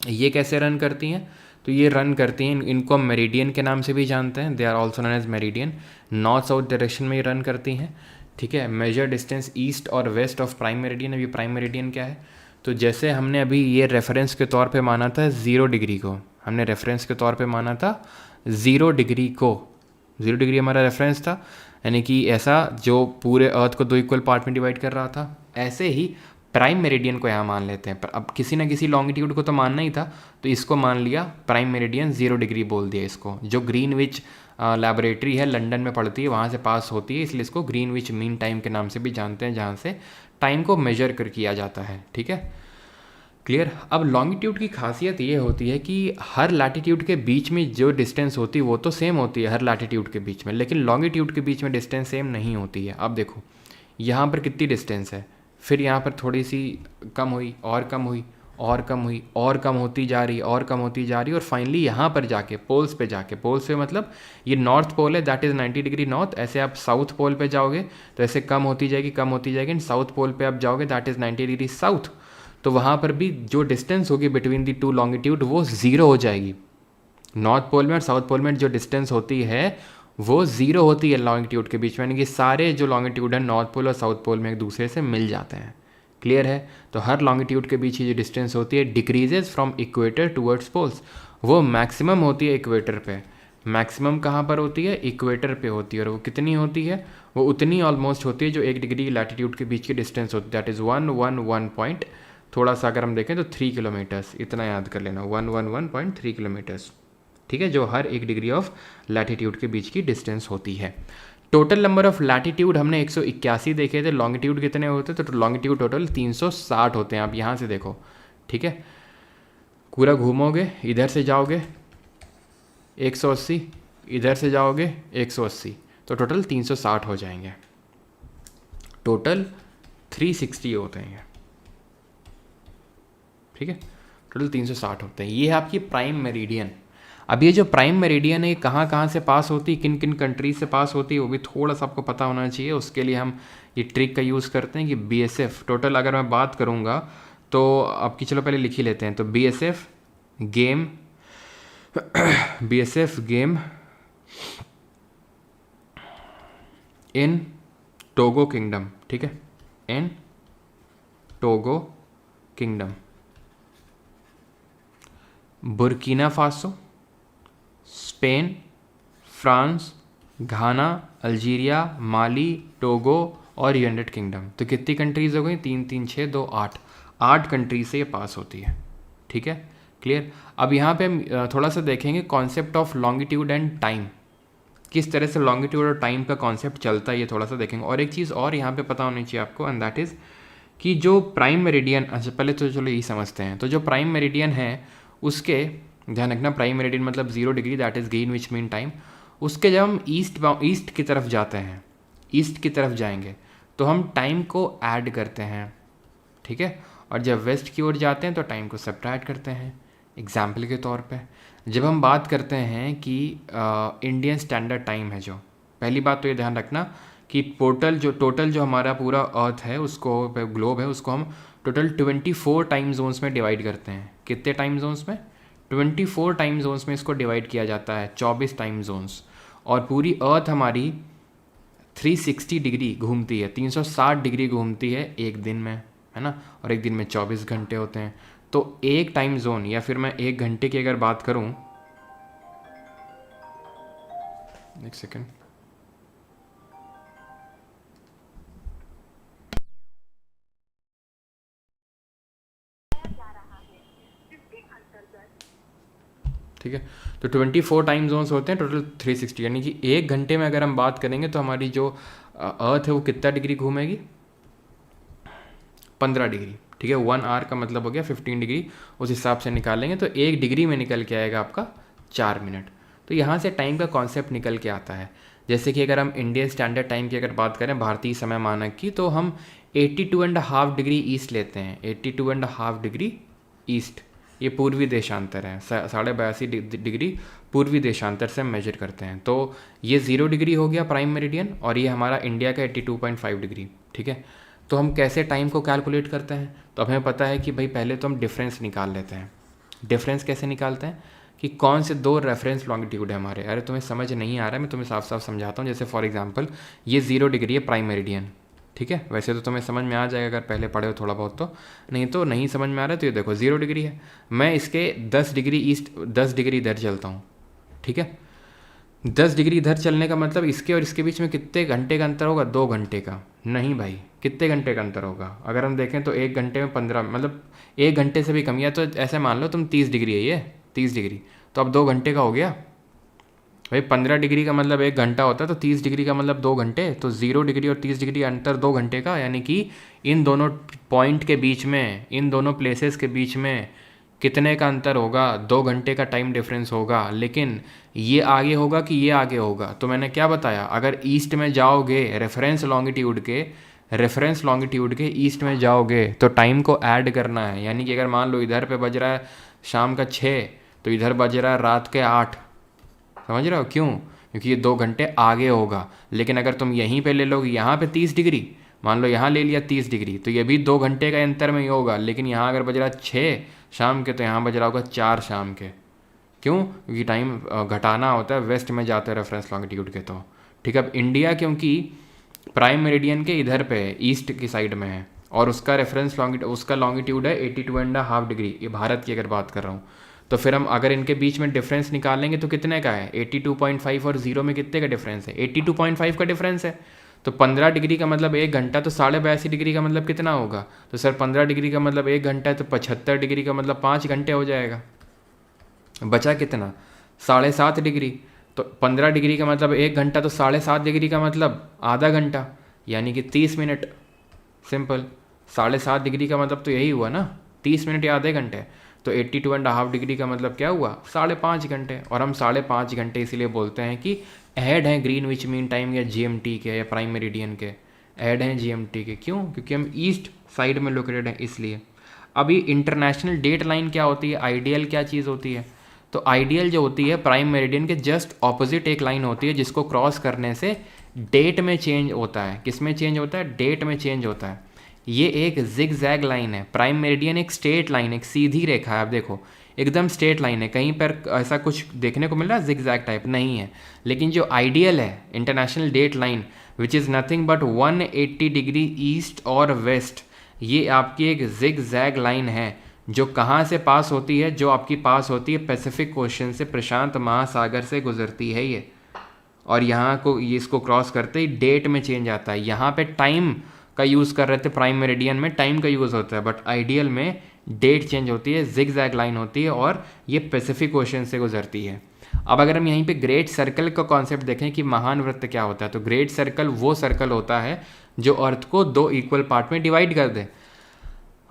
ये कैसे रन करती हैं? तो ये रन करती हैं, इनको हम मेरिडियन के नाम से भी जानते हैं, they are also known as meridian. North south direction में ये रन करती हैं, ठीक है। मेजर डिस्टेंस ईस्ट और वेस्ट ऑफ प्राइम मेरिडियन। अभी प्राइम मेरिडियन क्या है? तो जैसे हमने अभी ये रेफरेंस के तौर पे माना था 0 डिग्री को, हमने रेफरेंस के तौर पे माना था 0 डिग्री को, 0 डिग्री हमारा रेफरेंस था, यानी कि ऐसा जो पूरे अर्थ को 2 इक्वल पार्ट में डिवाइड कर रहा था। ऐसे ही प्राइम मेरिडियन को यहाँ मान लेते हैं, पर अब किसी ना किसी लॉन्गिट्यूड को तो मानना ही था, तो इसको मान लिया प्राइम मेरिडियन, 0 डिग्री बोल दिया इसको। जो ग्रीनविच लैबोरेटरी है लंदन में पड़ती है, वहाँ से पास होती है, इसलिए इसको ग्रीनविच मीन टाइम के नाम से भी जानते हैं, जहाँ से टाइम को मेजर कर किया जाता है, ठीक है। क्लियर? अब लॉन्गिट्यूड की खासियत ये होती है कि हर लैटिट्यूड के बीच में जो डिस्टेंस होती है वो तो सेम होती है हर लैटिट्यूड के बीच में, लेकिन लॉन्गिट्यूड के बीच में डिस्टेंस सेम नहीं होती है। अब देखो यहाँ पर कितनी डिस्टेंस है, फिर यहाँ पर थोड़ी सी कम हुई, और कम हुई, और कम हुई, और कम होती जा रही, और कम होती जा रही, और फाइनली यहाँ पर जाके पोल्स पे जाके, पोल्स पे मतलब ये नॉर्थ पोल है दैट इज़ 90 डिग्री नॉर्थ, ऐसे आप साउथ पोल पे जाओगे तो ऐसे कम होती जाएगी, कम होती जाएगी, एंड साउथ पोल पे आप जाओगे दैट इज़ 90 डिग्री साउथ, तो वहाँ पर भी जो डिस्टेंस होगी बिटवीन दी टू लॉन्गिट्यूड वो 0 हो जाएगी। नॉर्थ पोल में और साउथ पोल में जो डिस्टेंस होती है वो ज़ीरो होती है लॉन्गिट्यूड के बीच में, यानी कि सारे जो लॉन्गिट्यूड है नॉर्थ पोल और साउथ पोल में एक दूसरे से मिल जाते हैं। क्लियर है? तो हर लॉन्गिट्यूड के बीच की जो डिस्टेंस होती है decreases from equator towards poles, वो मैक्सिमम होती है इक्वेटर पे। मैक्सिमम कहाँ पर होती है? इक्वेटर पे होती है। और वो कितनी होती है? वो उतनी ऑलमोस्ट होती है जो 1 डिग्री लैटिट्यूड के बीच की डिस्टेंस होती है, दैट इज़ 111 पॉइंट, थोड़ा सा अगर हम देखें तो 3 किलोमीटर्स, इतना याद कर लेना, 111.3 किलोमीटर्स। ठीक है, जो हर 1 डिग्री ऑफ लैटिट्यूड के बीच की डिस्टेंस होती है। टोटल नंबर ऑफ लैटिट्यूड हमने 181 देखे थे, लॉन्गिट्यूड कितने होते? तो लॉन्गिट्यूड टोटल 360 होते हैं। आप यहाँ से देखो, ठीक है, पूरा घूमोगे, इधर से जाओगे 180, इधर से जाओगे 180, तो टोटल 360 हो जाएंगे। टोटल 360 होते हैं, ठीक है, टोटल 360 होते हैं। ये है आपकी प्राइम मेरिडियन। अब ये जो प्राइम मेरिडियन है कहाँ कहाँ से पास होती है, किन किन कंट्रीज से पास होती है, वो भी थोड़ा सा आपको पता होना चाहिए। उसके लिए हम ये ट्रिक का यूज़ करते हैं कि BSF टोटल अगर मैं बात करूँगा तो आपकी, चलो पहले लिख ही लेते हैं। तो BSF game BSF game in Togo kingdom, ठीक है, in Togo kingdom, Burkina Faso, Spain, France, Ghana, Algeria, Mali, Togo और यूनाइटेड किंगडम। तो कितनी कंट्रीज़ हो गई? 3 3 6 2 8, 8 कंट्रीज से ये पास होती है। ठीक है, क्लियर। अब यहाँ पे हम थोड़ा सा देखेंगे concept of longitude and time, किस तरह से लॉन्गिट्यूड और टाइम का कॉन्सेप्ट चलता है, ये थोड़ा सा देखेंगे। और एक चीज़ और यहाँ पे पता होनी चाहिए आपको, एंड दैट इज़ कि जो प्राइम मेरिडियन, अच्छा पहले तो चलो यही समझते हैं। तो जो प्राइम मेरिडियन है उसके, ध्यान रखना, प्राइम मेरिडियन मतलब 0 degree, that is Greenwich mean time. उसके जब हम ईस्ट की तरफ जाते हैं, ईस्ट की तरफ जाएंगे तो हम टाइम को ऐड करते हैं, ठीक है, और जब वेस्ट की ओर जाते हैं तो टाइम को सब्ट्रैक्ट करते हैं। एग्जाम्पल के तौर पे जब हम बात करते हैं कि इंडियन स्टैंडर्ड टाइम है, जो पहली बात तो ये ध्यान रखना कि टोटल जो हमारा पूरा अर्थ है, उसको ग्लोब है, उसको हम टोटल 24 टाइम जोन्स में डिवाइड करते हैं। कितने टाइम जोन्स में? 24 टाइम जोन्स में इसको डिवाइड किया जाता है, 24 टाइम जोन्स। और पूरी अर्थ हमारी 360 डिग्री घूमती है, 360 डिग्री घूमती है एक दिन में, है ना, और एक दिन में 24 घंटे होते हैं। तो एक टाइम जोन, या फिर मैं एक घंटे की अगर बात करूं, एक सेकेंड, ठीक है, तो 24 टाइम जोन्स होते हैं, टोटल 360, यानी कि एक घंटे में अगर हम बात करेंगे तो हमारी जो अर्थ है वो कितना डिग्री घूमेगी? 15 डिग्री, ठीक है। 1 आवर का मतलब हो गया 15 डिग्री, उस हिसाब से निकालेंगे तो 1 डिग्री में निकल के आएगा आपका 4 मिनट। तो यहाँ से टाइम का कॉन्सेप्ट निकल के आता है। जैसे कि अगर हम इंडियन स्टैंडर्ड टाइम की अगर बात करें, भारतीय समय मानक की, तो हम 82.5 डिग्री ईस्ट लेते हैं। 82.5 डिग्री ईस्ट, ये पूर्वी देशांतर है, 82.5 डिग्री पूर्वी देशांतर से हम मेजर करते हैं। तो ये 0 डिग्री हो गया प्राइम मेरिडियन, और ये हमारा इंडिया का 82.5 डिग्री, ठीक है। तो हम कैसे टाइम को कैलकुलेट करते हैं? तो हमें पता है कि भाई पहले तो हम डिफरेंस निकाल लेते हैं। डिफरेंस कैसे निकालते हैं कि कौन से 2 रेफरेंस लॉन्गिट्यूड है हमारे। अरे तुम्हें समझ नहीं आ रहा है, मैं तुम्हें साफ साफ समझाता हूँ। जैसे फॉर एग्जांपल ये 0 डिग्री है प्राइम मेरिडियन, ठीक है। वैसे तो तुम्हें समझ में आ जाएगा अगर पहले पढ़े हो थोड़ा बहुत, तो नहीं तो नहीं समझ में आ रहा है तो ये देखो 0 डिग्री है, मैं इसके 10 डिग्री ईस्ट 10 डिग्री इधर चलता हूँ, ठीक है। 10 डिग्री इधर चलने का मतलब इसके और इसके बीच में कितने घंटे का अंतर होगा? 2 घंटे का। नहीं भाई, कितने घंटे का अंतर होगा? अगर हम देखें तो 1 घंटे में 15, मतलब 1 घंटे से भी कम, या तो ऐसे मान लो तुम 30 डिग्री है, ये 30 डिग्री, तो अब 2 घंटे का हो गया भाई। 15 डिग्री का मतलब 1 घंटा होता है, तो 30 डिग्री का मतलब 2 घंटे। तो 0 डिग्री और 30 डिग्री अंतर 2 घंटे का, यानी कि इन दोनों पॉइंट के बीच में, इन दोनों प्लेसेस के बीच में कितने का अंतर होगा? 2 घंटे का टाइम डिफरेंस होगा। लेकिन ये आगे होगा कि ये आगे होगा? तो मैंने क्या बताया, अगर ईस्ट में जाओगे रेफरेंस लॉन्गिट्यूड के ईस्ट में जाओगे तो टाइम को ऐड करना है। यानी कि अगर मान लो इधर पे बज रहा है शाम का 6, तो इधर बज रहा है रात के 8, समझ रहे हो? क्यों? क्योंकि ये 2 घंटे आगे होगा। लेकिन अगर तुम यहीं पे ले लोगे, यहाँ पे 30 डिग्री, मान लो यहाँ ले लिया 30 डिग्री, तो ये भी 2 घंटे का अंतर में ही होगा। लेकिन यहाँ अगर बज रहा 6 शाम के, तो यहाँ बज रहा होगा 4 शाम के, क्यों? क्योंकि टाइम घटाना होता है वेस्ट में जाते हैं रेफरेंस लॉन्गिट्यूड के। तो ठीक है, अब इंडिया क्योंकि प्राइम मेरिडियन के इधर पे है, ईस्ट की साइड में है, और उसका रेफरेंस उसका लॉन्गिट्यूड है 82.5 डिग्री, ये भारत की अगर बात कर रहा हूँ। तो फिर हम अगर इनके बीच में डिफरेंस निकालेंगे तो कितने का है? 82.5 और 0 में कितने का डिफरेंस है? 82.5 का डिफरेंस है। तो 15 डिग्री का मतलब 1 घंटा, तो 82.5 डिग्री का मतलब कितना होगा? तो सर 15 डिग्री का मतलब 1 घंटा है, तो 75 डिग्री का मतलब 5 घंटे हो जाएगा। बचा कितना? 7.5 डिग्री। तो 15 डिग्री का मतलब 1 घंटा, तो 7.5 डिग्री का मतलब आधा घंटा, यानी कि 30 मिनट। सिंपल। 7.5 डिग्री का मतलब तो यही हुआ ना, 30 मिनट या आधे घंटे। तो 82.5 डिग्री का मतलब क्या हुआ? 5.5 घंटे। और हम 5.5 घंटे इसीलिए बोलते हैं कि ऐड हैं ग्रीनविच मीन टाइम या जीएमटी के या प्राइम मेरिडियन के, ऐड हैं जीएमटी के। क्यों? क्योंकि हम ईस्ट साइड में लोकेटेड हैं इसलिए। अभी इंटरनेशनल डेट लाइन क्या होती है, आइडियल क्या चीज़ होती है? तो आइडियल जो होती है प्राइम मेरिडियन के जस्ट ऑपोजिट एक लाइन होती है जिसको क्रॉस करने से डेट में चेंज होता है। किस में चेंज होता है? डेट में चेंज होता है। ये एक जिग जैग लाइन है। प्राइम मेरिडियन एक स्ट्रेट लाइन, एक सीधी रेखा है। आप देखो एकदम स्ट्रेट लाइन है, कहीं पर ऐसा कुछ देखने को मिल रहा है जिग जैग टाइप? नहीं है। लेकिन जो आइडियल है international date line which is nothing but 180 degree east और वेस्ट, ये आपकी एक जिग जैग लाइन है जो कहाँ से पास होती है? जो आपकी पास होती है पैसिफिक ओशन से, प्रशांत महासागर से गुजरती है ये। और यहाँ को ये इसको क्रॉस करते ही डेट में चेंज आता है। यहाँ पे टाइम का यूज़ कर रहे थे, प्राइम मेरिडियन में टाइम का यूज़ होता है, बट आइडियल में डेट चेंज होती है, जिग जैग लाइन होती है, और ये पैसिफिक ओशन से गुजरती है। अब अगर हम यहीं पे ग्रेट सर्कल का कॉन्सेप्ट देखें कि महान वृत्त क्या होता है, तो ग्रेट सर्कल वो सर्कल होता है जो अर्थ को 2 इक्वल पार्ट में डिवाइड कर दे।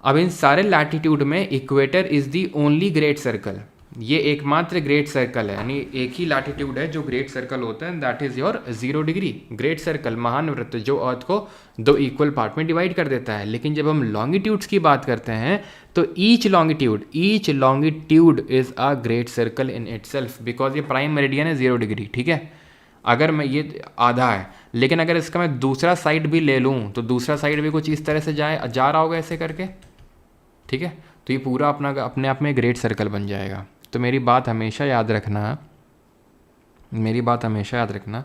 अब इन सारे लैटिट्यूड में equator is the only great circle, ये एकमात्र ग्रेट सर्कल है, यानी एक ही लैटिट्यूड है जो ग्रेट सर्कल होता है, that is your 0 degree great circle, महान वृत्त, जो अर्थ को 2 इक्वल पार्ट में डिवाइड कर देता है। लेकिन जब हम लॉन्गिट्यूड्स की बात करते हैं तो each longitude is a great circle in itself, because ये प्राइम मेरिडियन है 0 डिग्री, ठीक है। अगर मैं ये आधा है, लेकिन अगर इसका मैं दूसरा साइड भी ले लूँ तो दूसरा साइड भी कुछ इस तरह से जा रहा होगा ऐसे करके, ठीक है। तो ये पूरा अपने आप में ग्रेट सर्कल बन जाएगा। तो मेरी बात हमेशा याद रखना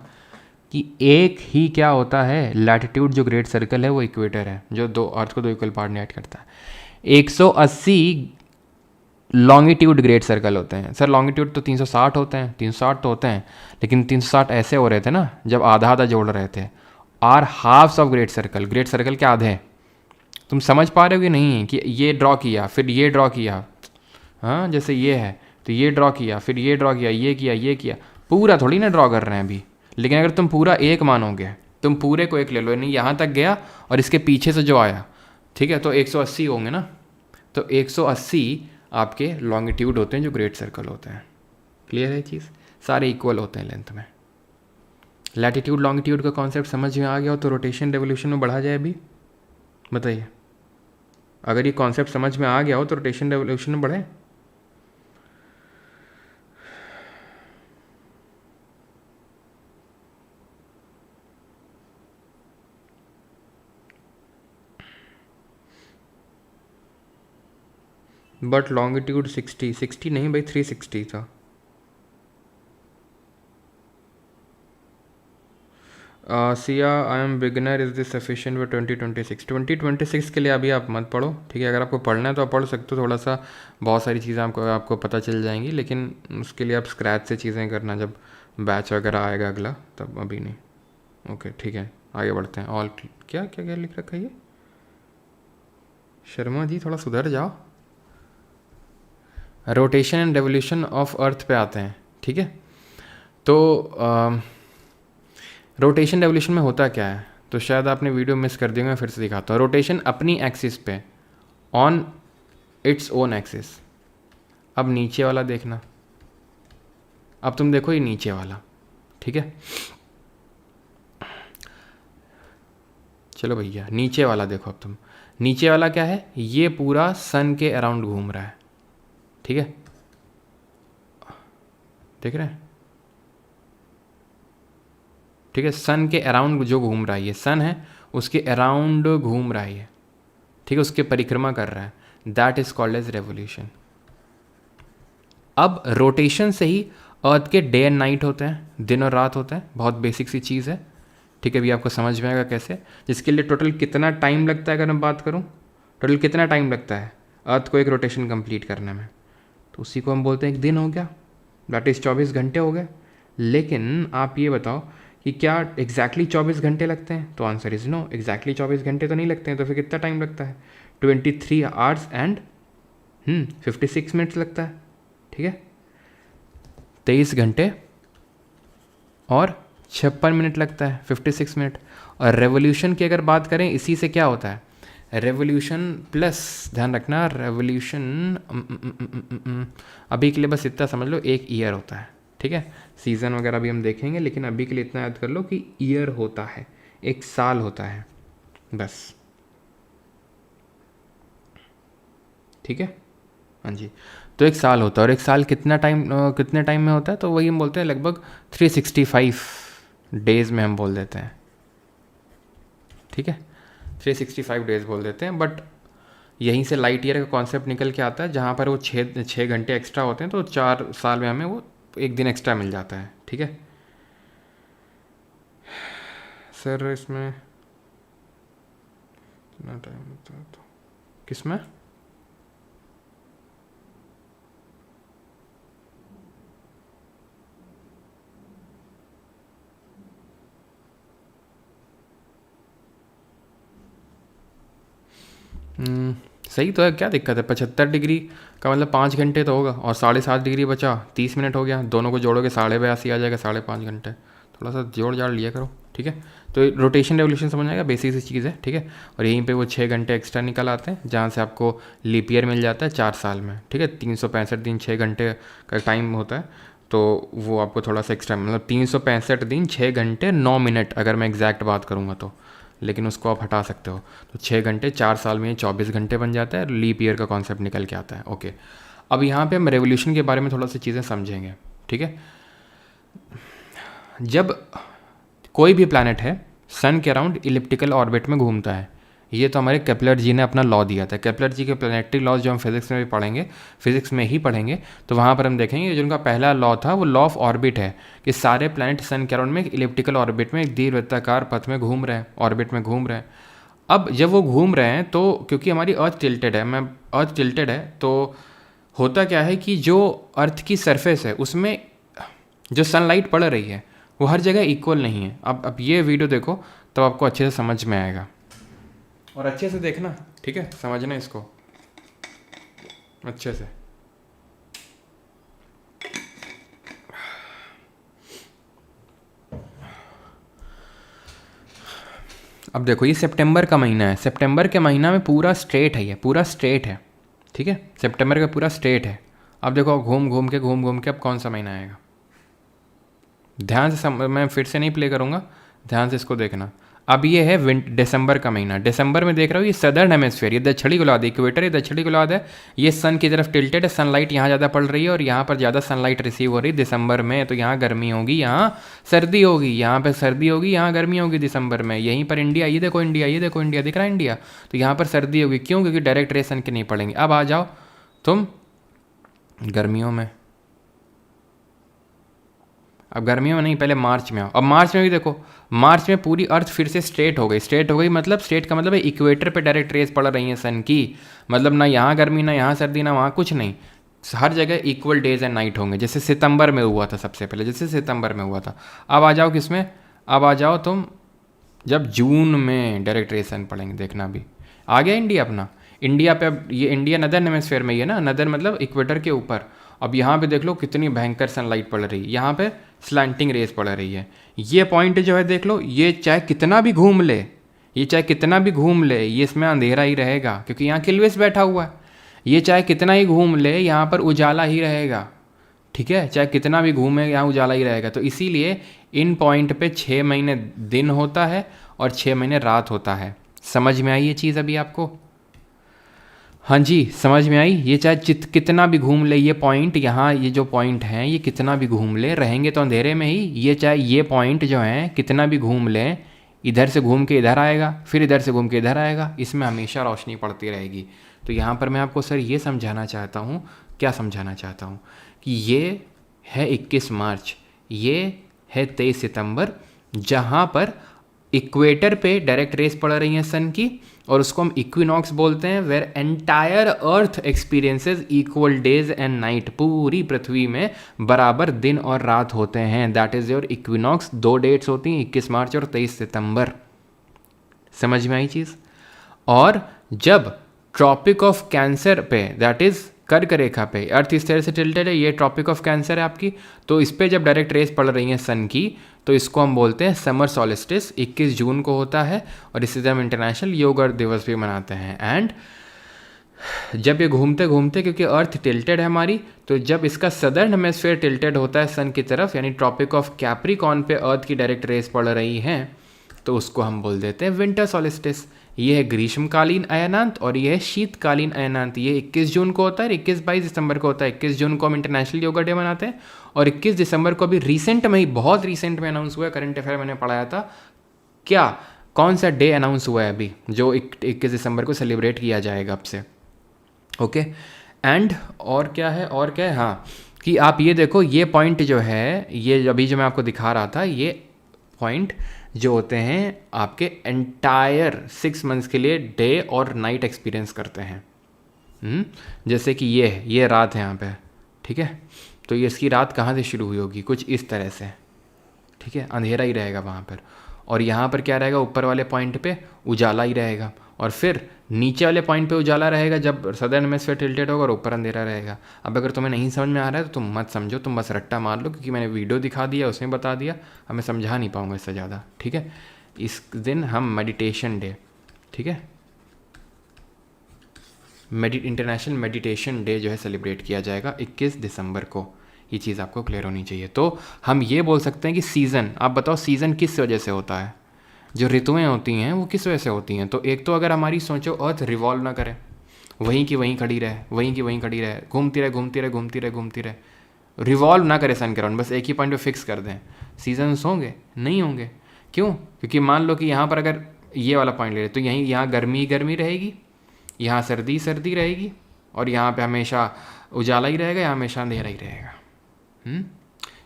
कि एक ही क्या होता है, लैटिट्यूड जो ग्रेट सर्कल है वो इक्वेटर है, जो अर्थ को 2 इक्वल पार्ट में ऐड करता है। 180 लॉन्गिट्यूड ग्रेट सर्कल होते हैं। सर लॉन्गिट्यूड तो 360 होते हैं, 360 तो होते हैं, लेकिन 360 ऐसे हो रहे थे ना जब आधा आधा जोड़ रहे थे। Are halves of great circle के आधे। तुम समझ पा रहे हो कि नहीं कि ये ड्रॉ किया फिर ये ड्रॉ किया, हाँ जैसे ये है तो ये ड्रॉ किया फिर ये ड्रॉ किया, ये किया, पूरा थोड़ी ना ड्रॉ कर रहे हैं अभी। लेकिन अगर तुम पूरा एक मानोगे, तुम पूरे को एक ले लो, नहीं यहाँ तक गया और इसके पीछे से जो आया, ठीक है, तो 180 होंगे ना। तो 180 आपके लॉन्गिट्यूड होते हैं जो ग्रेट सर्कल होते हैं। क्लियर है चीज़? सारे इक्वल होते हैं लेंथ में। लैटिट्यूड लॉन्गिट्यूड का कॉन्सेप्ट समझ में आ गया हो तो रोटेशन रेवोल्यूशन में बढ़ा जाए अभी, बताइए। अगर ये कॉन्सेप्ट समझ में आ गया हो तो रोटेशन रेवोल्यूशन में बढ़े। बट लॉन्गिट्यूड 60 नहीं भाई, 360 था। Siya I am beginner, is this sufficient for 2026 के लिए अभी आप मत पढ़ो, ठीक है। अगर आपको पढ़ना है तो आप पढ़ सकते हो, थोड़ा सा बहुत सारी चीज़ें आपको पता चल जाएंगी, लेकिन उसके लिए आप स्क्रैच से चीज़ें करना, जब बैच वगैरह आएगा अगला तब, अभी नहीं। ओके ठीक है, आगे बढ़ते हैं। ऑल क्या क्या क्या लिख रखा है ये? शर्मा जी थोड़ा सुधर जाओ। Rotation and revolution of earth पे आते हैं, ठीक है। तो रोटेशन रेवोल्यूशन में होता क्या है, तो शायद आपने वीडियो मिस कर दिया, मैं फिर से दिखाता हूँ। रोटेशन अपनी एक्सिस पे, ऑन इट्स ओन एक्सिस। अब नीचे वाला देखना, अब तुम देखो ये नीचे वाला, ठीक है। चलो भैया नीचे वाला देखो। अब तुम नीचे वाला क्या है, ये पूरा सन के अराउंड घूम रहा है, ठीक है, देख रहे हैं, ठीक है। सन के अराउंड जो घूम रहा है, ये सन है, उसके अराउंड घूम रहा है ये, ठीक है, उसके परिक्रमा कर रहा है, that is called as revolution. अब रोटेशन से ही अर्थ के डे एंड नाइट होते हैं, दिन और रात होता है, बहुत बेसिक सी चीज़ है, ठीक है। अभी आपको समझ में आएगा कैसे। जिसके लिए टोटल कितना टाइम लगता है, अगर मैं बात करूँ टोटल कितना टाइम लगता है अर्थ को एक रोटेशन कंप्लीट करने में, तो उसी को हम बोलते हैं एक दिन हो गया, दैट इज़ 24 घंटे हो गए। लेकिन आप ये बताओ कि क्या एग्जैक्टली 24 घंटे लगते हैं, तो आंसर इज़ नो, एग्जैक्टली 24 घंटे तो नहीं लगते हैं। तो फिर कितना टाइम लगता है, 23 आवर्स एंड 56 मिनट्स लगता है, ठीक है। 23 घंटे और 56 मिनट लगता है, 56 मिनट। और रेवोल्यूशन की अगर बात करें, इसी से क्या होता है, रेवोल्यूशन प्लस, ध्यान रखना रेवोल्यूशन, अभी के लिए बस इतना समझ लो, एक ईयर होता है, ठीक है। सीज़न वगैरह भी हम देखेंगे, लेकिन अभी के लिए इतना याद कर लो कि ईयर होता है, एक साल होता है बस, ठीक है। हाँ जी, तो एक साल होता है। और एक साल कितना टाइम, कितने टाइम में होता है, तो वही हम बोलते हैं लगभग 365 डेज़ में हम बोल देते हैं, ठीक है। 365 डेज़ बोल देते हैं। बट यहीं से लाइट ईयर का कॉन्सेप्ट निकल के आता है, जहाँ पर वो 6 घंटे एक्स्ट्रा होते हैं, तो 4 साल में हमें वो एक दिन एक्स्ट्रा मिल जाता है, ठीक है। सर इसमें कितना टाइम होता है, तो किस में, सही तो है, क्या दिक्कत है। 75 डिग्री का मतलब 5 घंटे तो होगा, और 7.5 डिग्री बचा, 30 मिनट हो गया, दोनों को जोड़ोगे 82.5 आ जाएगा, 5.5 घंटे। थोड़ा सा जोड़ जाड़ लिया करो, ठीक है। तो रोटेशन रेवोल्यूशन समझ आएगा, बेसिक सी चीज़ है, ठीक है। और यहीं पे वो 6 घंटे एक्स्ट्रा निकल आते हैं, जहाँ से आपको लीप ईयर मिल जाता है 4 साल में, ठीक है। 365 दिन 6 घंटे का टाइम होता है, तो वो आपको थोड़ा सा एक्स्ट्रा, मतलब 365 दिन 6 घंटे 9 मिनट अगर मैं एग्जैक्ट बात करूँगा तो, लेकिन उसको आप हटा सकते हो। तो 6 घंटे 4 साल में 24 घंटे बन जाता है, लीप ईयर का कॉन्सेप्ट निकल के आता है, ओके। अब यहाँ पे हम रेवोल्यूशन के बारे में थोड़ा सा चीज़ें समझेंगे, ठीक है। जब कोई भी प्लैनेट है सन के अराउंड इलिप्टिकल ऑर्बिट में घूमता है, ये तो हमारे केपलर जी ने अपना लॉ दिया था। केपलर जी के प्लैनेटरी लॉज जो हम फिजिक्स में भी पढ़ेंगे, फिजिक्स में ही पढ़ेंगे, तो वहाँ पर हम देखेंगे जो उनका पहला लॉ था वो लॉ ऑफ ऑर्बिट है, कि सारे प्लैनेट सन के अराउंड में एक इलिप्टिकल ऑर्बिट में एक दीर्घवृत्ताकार पथ में घूम रहे हैं, ऑर्बिट में घूम रहे हैं। अब जब वो घूम रहे हैं, तो क्योंकि हमारी अर्थ टिल्टेड है, अर्थ टिल्टेड है, तो होता क्या है कि जो अर्थ की सरफेस है उसमें जो सनलाइट पड़ रही है वो हर जगह इक्वल नहीं है। अब ये वीडियो देखो तब आपको अच्छे से समझ में आएगा, और अच्छे से देखना, ठीक है, समझना इसको अच्छे से। अब देखो ये सितंबर का महीना है, सितंबर के महीना में पूरा स्ट्रेट है, ये पूरा स्ट्रेट है, ठीक है। सितंबर का पूरा स्ट्रेट है। अब देखो घूम घूम के अब कौन सा महीना आएगा, ध्यान से मैं फिर से नहीं प्ले करूँगा, ध्यान से इसको देखना। अब ये है दिसंबर का महीना। दिसंबर में देख रहा हो ये सदर्न हेमिस्फीयर, ये दक्षिणी गोलार्ध, इक्वेटर ये दक्षिणी गोलार्ध है, ये सन की तरफ टिल्टेड है, सनलाइट यहाँ ज़्यादा पड़ रही है और यहाँ पर ज़्यादा सनलाइट रिसीव हो रही है दिसंबर में, तो यहाँ गर्मी होगी, यहाँ सर्दी होगी, यहाँ पर सर्दी होगी, यहाँ गर्मी होगी दिसंबर में। यहीं पर इंडिया, ये देखो इंडिया, ये देखो इंडिया, दिख रहा है इंडिया, तो यहाँ पर सर्दी होगी, क्यों, क्योंकि डायरेक्ट रे सन के नहीं पड़ेंगे। अब आ जाओ तुम गर्मियों में, अब गर्मियों में नहीं, पहले मार्च में आओ। अब मार्च में भी देखो, मार्च में पूरी अर्थ फिर से स्ट्रेट हो गई, स्ट्रेट हो गई मतलब स्ट्रेट का मतलब है इक्वेटर पे डायरेक्ट रेस पड़ रही हैं सन की, मतलब ना यहाँ गर्मी ना यहाँ सर्दी ना वहाँ कुछ नहीं, हर जगह इक्वल डेज एंड नाइट होंगे, जैसे सितंबर में हुआ था, सबसे पहले जैसे सितंबर में हुआ था। अब आ जाओ किसमें, अब आ जाओ तुम जब जून में डायरेक्ट रेस सन पड़ेंगे, देखना अभी आ गया इंडिया अपना। इंडिया पे अब ये इंडिया नदर्न हेमिस्फीयर में ही है ना, नदर मतलब इक्वेटर के ऊपर। अब यहाँ पे देख लो कितनी भयंकर सनलाइट पड़ रही है, यहाँ पे स्लैंटिंग रेस पड़ रही है। ये पॉइंट जो है देख लो, ये चाहे कितना भी घूम ले, ये चाहे कितना भी घूम ले, ये इसमें अंधेरा ही रहेगा, क्योंकि यहाँ किल्वेस बैठा हुआ है। ये चाहे कितना ही घूम ले, यहाँ पर उजाला ही रहेगा, ठीक है, चाहे कितना भी घूमे यहाँ उजाला ही रहेगा। तो इसीलिए इन पॉइंट पे 6 महीने दिन होता है और 6 महीने रात होता है। समझ में आई ये चीज़ अभी आपको? हाँ जी, समझ में आई। ये चाहे कितना भी घूम ले, ये पॉइंट यहाँ, ये जो पॉइंट हैं ये कितना भी घूम ले, रहेंगे तो अंधेरे में ही। ये चाहे ये पॉइंट जो हैं कितना भी घूम लें, इधर से घूम के इधर आएगा, फिर इधर से घूम के इधर आएगा, इसमें हमेशा रोशनी पड़ती रहेगी। तो यहाँ पर मैं आपको सर ये समझाना चाहता हूँ, क्या समझाना चाहता हूँ कि ये है 21 मार्च, ये है 23 सितंबर, जहाँ पर इक्वेटर पे डायरेक्ट रेस पड़ रही हैं सन की, और उसको हम इक्विनॉक्स बोलते हैं, where entire earth experiences equal days and night. पूरी पृथ्वी में बराबर दिन और रात होते हैं, that is your equinox. 2 dates होती हैं, 21 मार्च और 23 सितंबर। समझ में आई चीज़? और जब ट्रॉपिक ऑफ कैंसर पे, दैट इज कर्क रेखा पे, अर्थ इस तरह से टिल्टेड है, ये ट्रॉपिक ऑफ कैंसर है आपकी, तो इस पे जब डायरेक्ट रेस पड़ रही है सन की, तो इसको हम बोलते हैं समर सॉलिस्टिस। 21 जून को होता है, और इसी दिन हम इंटरनेशनल योग दिवस भी मनाते हैं। एंड जब ये घूमते घूमते, क्योंकि अर्थ टिल्टेड है हमारी, तो जब इसका सदर्न हेमिस्फीयर टिल्टेड होता है सन की तरफ, यानी ट्रॉपिक ऑफ कैप्रिकॉर्न पे अर्थ की डायरेक्ट रेस पड़ रही हैं, तो उसको हम बोल देते हैं विंटर सॉलिस्टिस। ये है ग्रीष्मकालीन अयनांत और ये है शीतकालीन अयनांत। ये 21 जून को होता है, 21-22 दिसंबर को होता है। 21 जून को हम इंटरनेशनल योगा डे मनाते हैं, और 21 दिसंबर को अभी रिसेंट में ही, बहुत रिसेंट में अनाउंस हुआ है, करंट अफेयर मैंने पढ़ाया था, क्या कौन सा डे अनाउंस हुआ है अभी जो 21 दिसंबर को सेलिब्रेट किया जाएगा अब से। ओके, एंड और क्या है, हाँ, कि आप ये देखो, ये पॉइंट जो है, ये अभी जो मैं आपको दिखा रहा था, ये पॉइंट जो होते हैं आपके एंटायर 6 मंथ्स के लिए डे और नाइट एक्सपीरियंस करते हैं। जैसे कि ये रात है यहाँ पे, ठीक है, तो ये इसकी रात कहाँ से शुरू हुई होगी, कुछ इस तरह से, ठीक है, अंधेरा ही रहेगा वहाँ पर, और यहाँ पर क्या रहेगा, ऊपर वाले पॉइंट पे उजाला ही रहेगा, और फिर नीचे वाले पॉइंट पे उजाला रहेगा जब सदर्न हेमिस्फीयर टिल्टेड होगा, और ऊपर अंधेरा रहेगा। अब अगर तुम्हें नहीं समझ में आ रहा है तो तुम मत समझो, तुम बस रट्टा मार लो, क्योंकि मैंने वीडियो दिखा दिया, उसमें बता दिया, अब मैं समझा नहीं पाऊंगा इससे ज़्यादा, ठीक है। इस दिन हम मेडिटेशन डे, ठीक है, इंटरनेशनल मेडिटेशन डे जो है सेलिब्रेट किया जाएगा 21 दिसंबर को। ये चीज़ आपको क्लियर होनी चाहिए। तो हम ये बोल सकते हैं कि सीज़न, आप बताओ सीज़न किस वजह से होता है, जो ऋतुएं होती हैं वो किस वजह से होती हैं। तो एक तो अगर हमारी सोचो अर्थ रिवॉल्व ना करे, वहीं की वहीं खड़ी रहे, वहीं की वहीं खड़ी रहे, घूमती रहे, रिवॉल्व ना करे सन के अराउंड, बस एक ही पॉइंट पे फिक्स कर दें, सीजन्स होंगे? नहीं होंगे। क्यों? क्योंकि मान लो कि यहाँ पर अगर ये वाला पॉइंट ले रहे तो यहाँ गर्मी रहेगी, यहाँ सर्दी रहेगी, और यहाँ पे हमेशा उजाला ही रहेगा, यहाँ हमेशा अंधेरा ही रहेगा।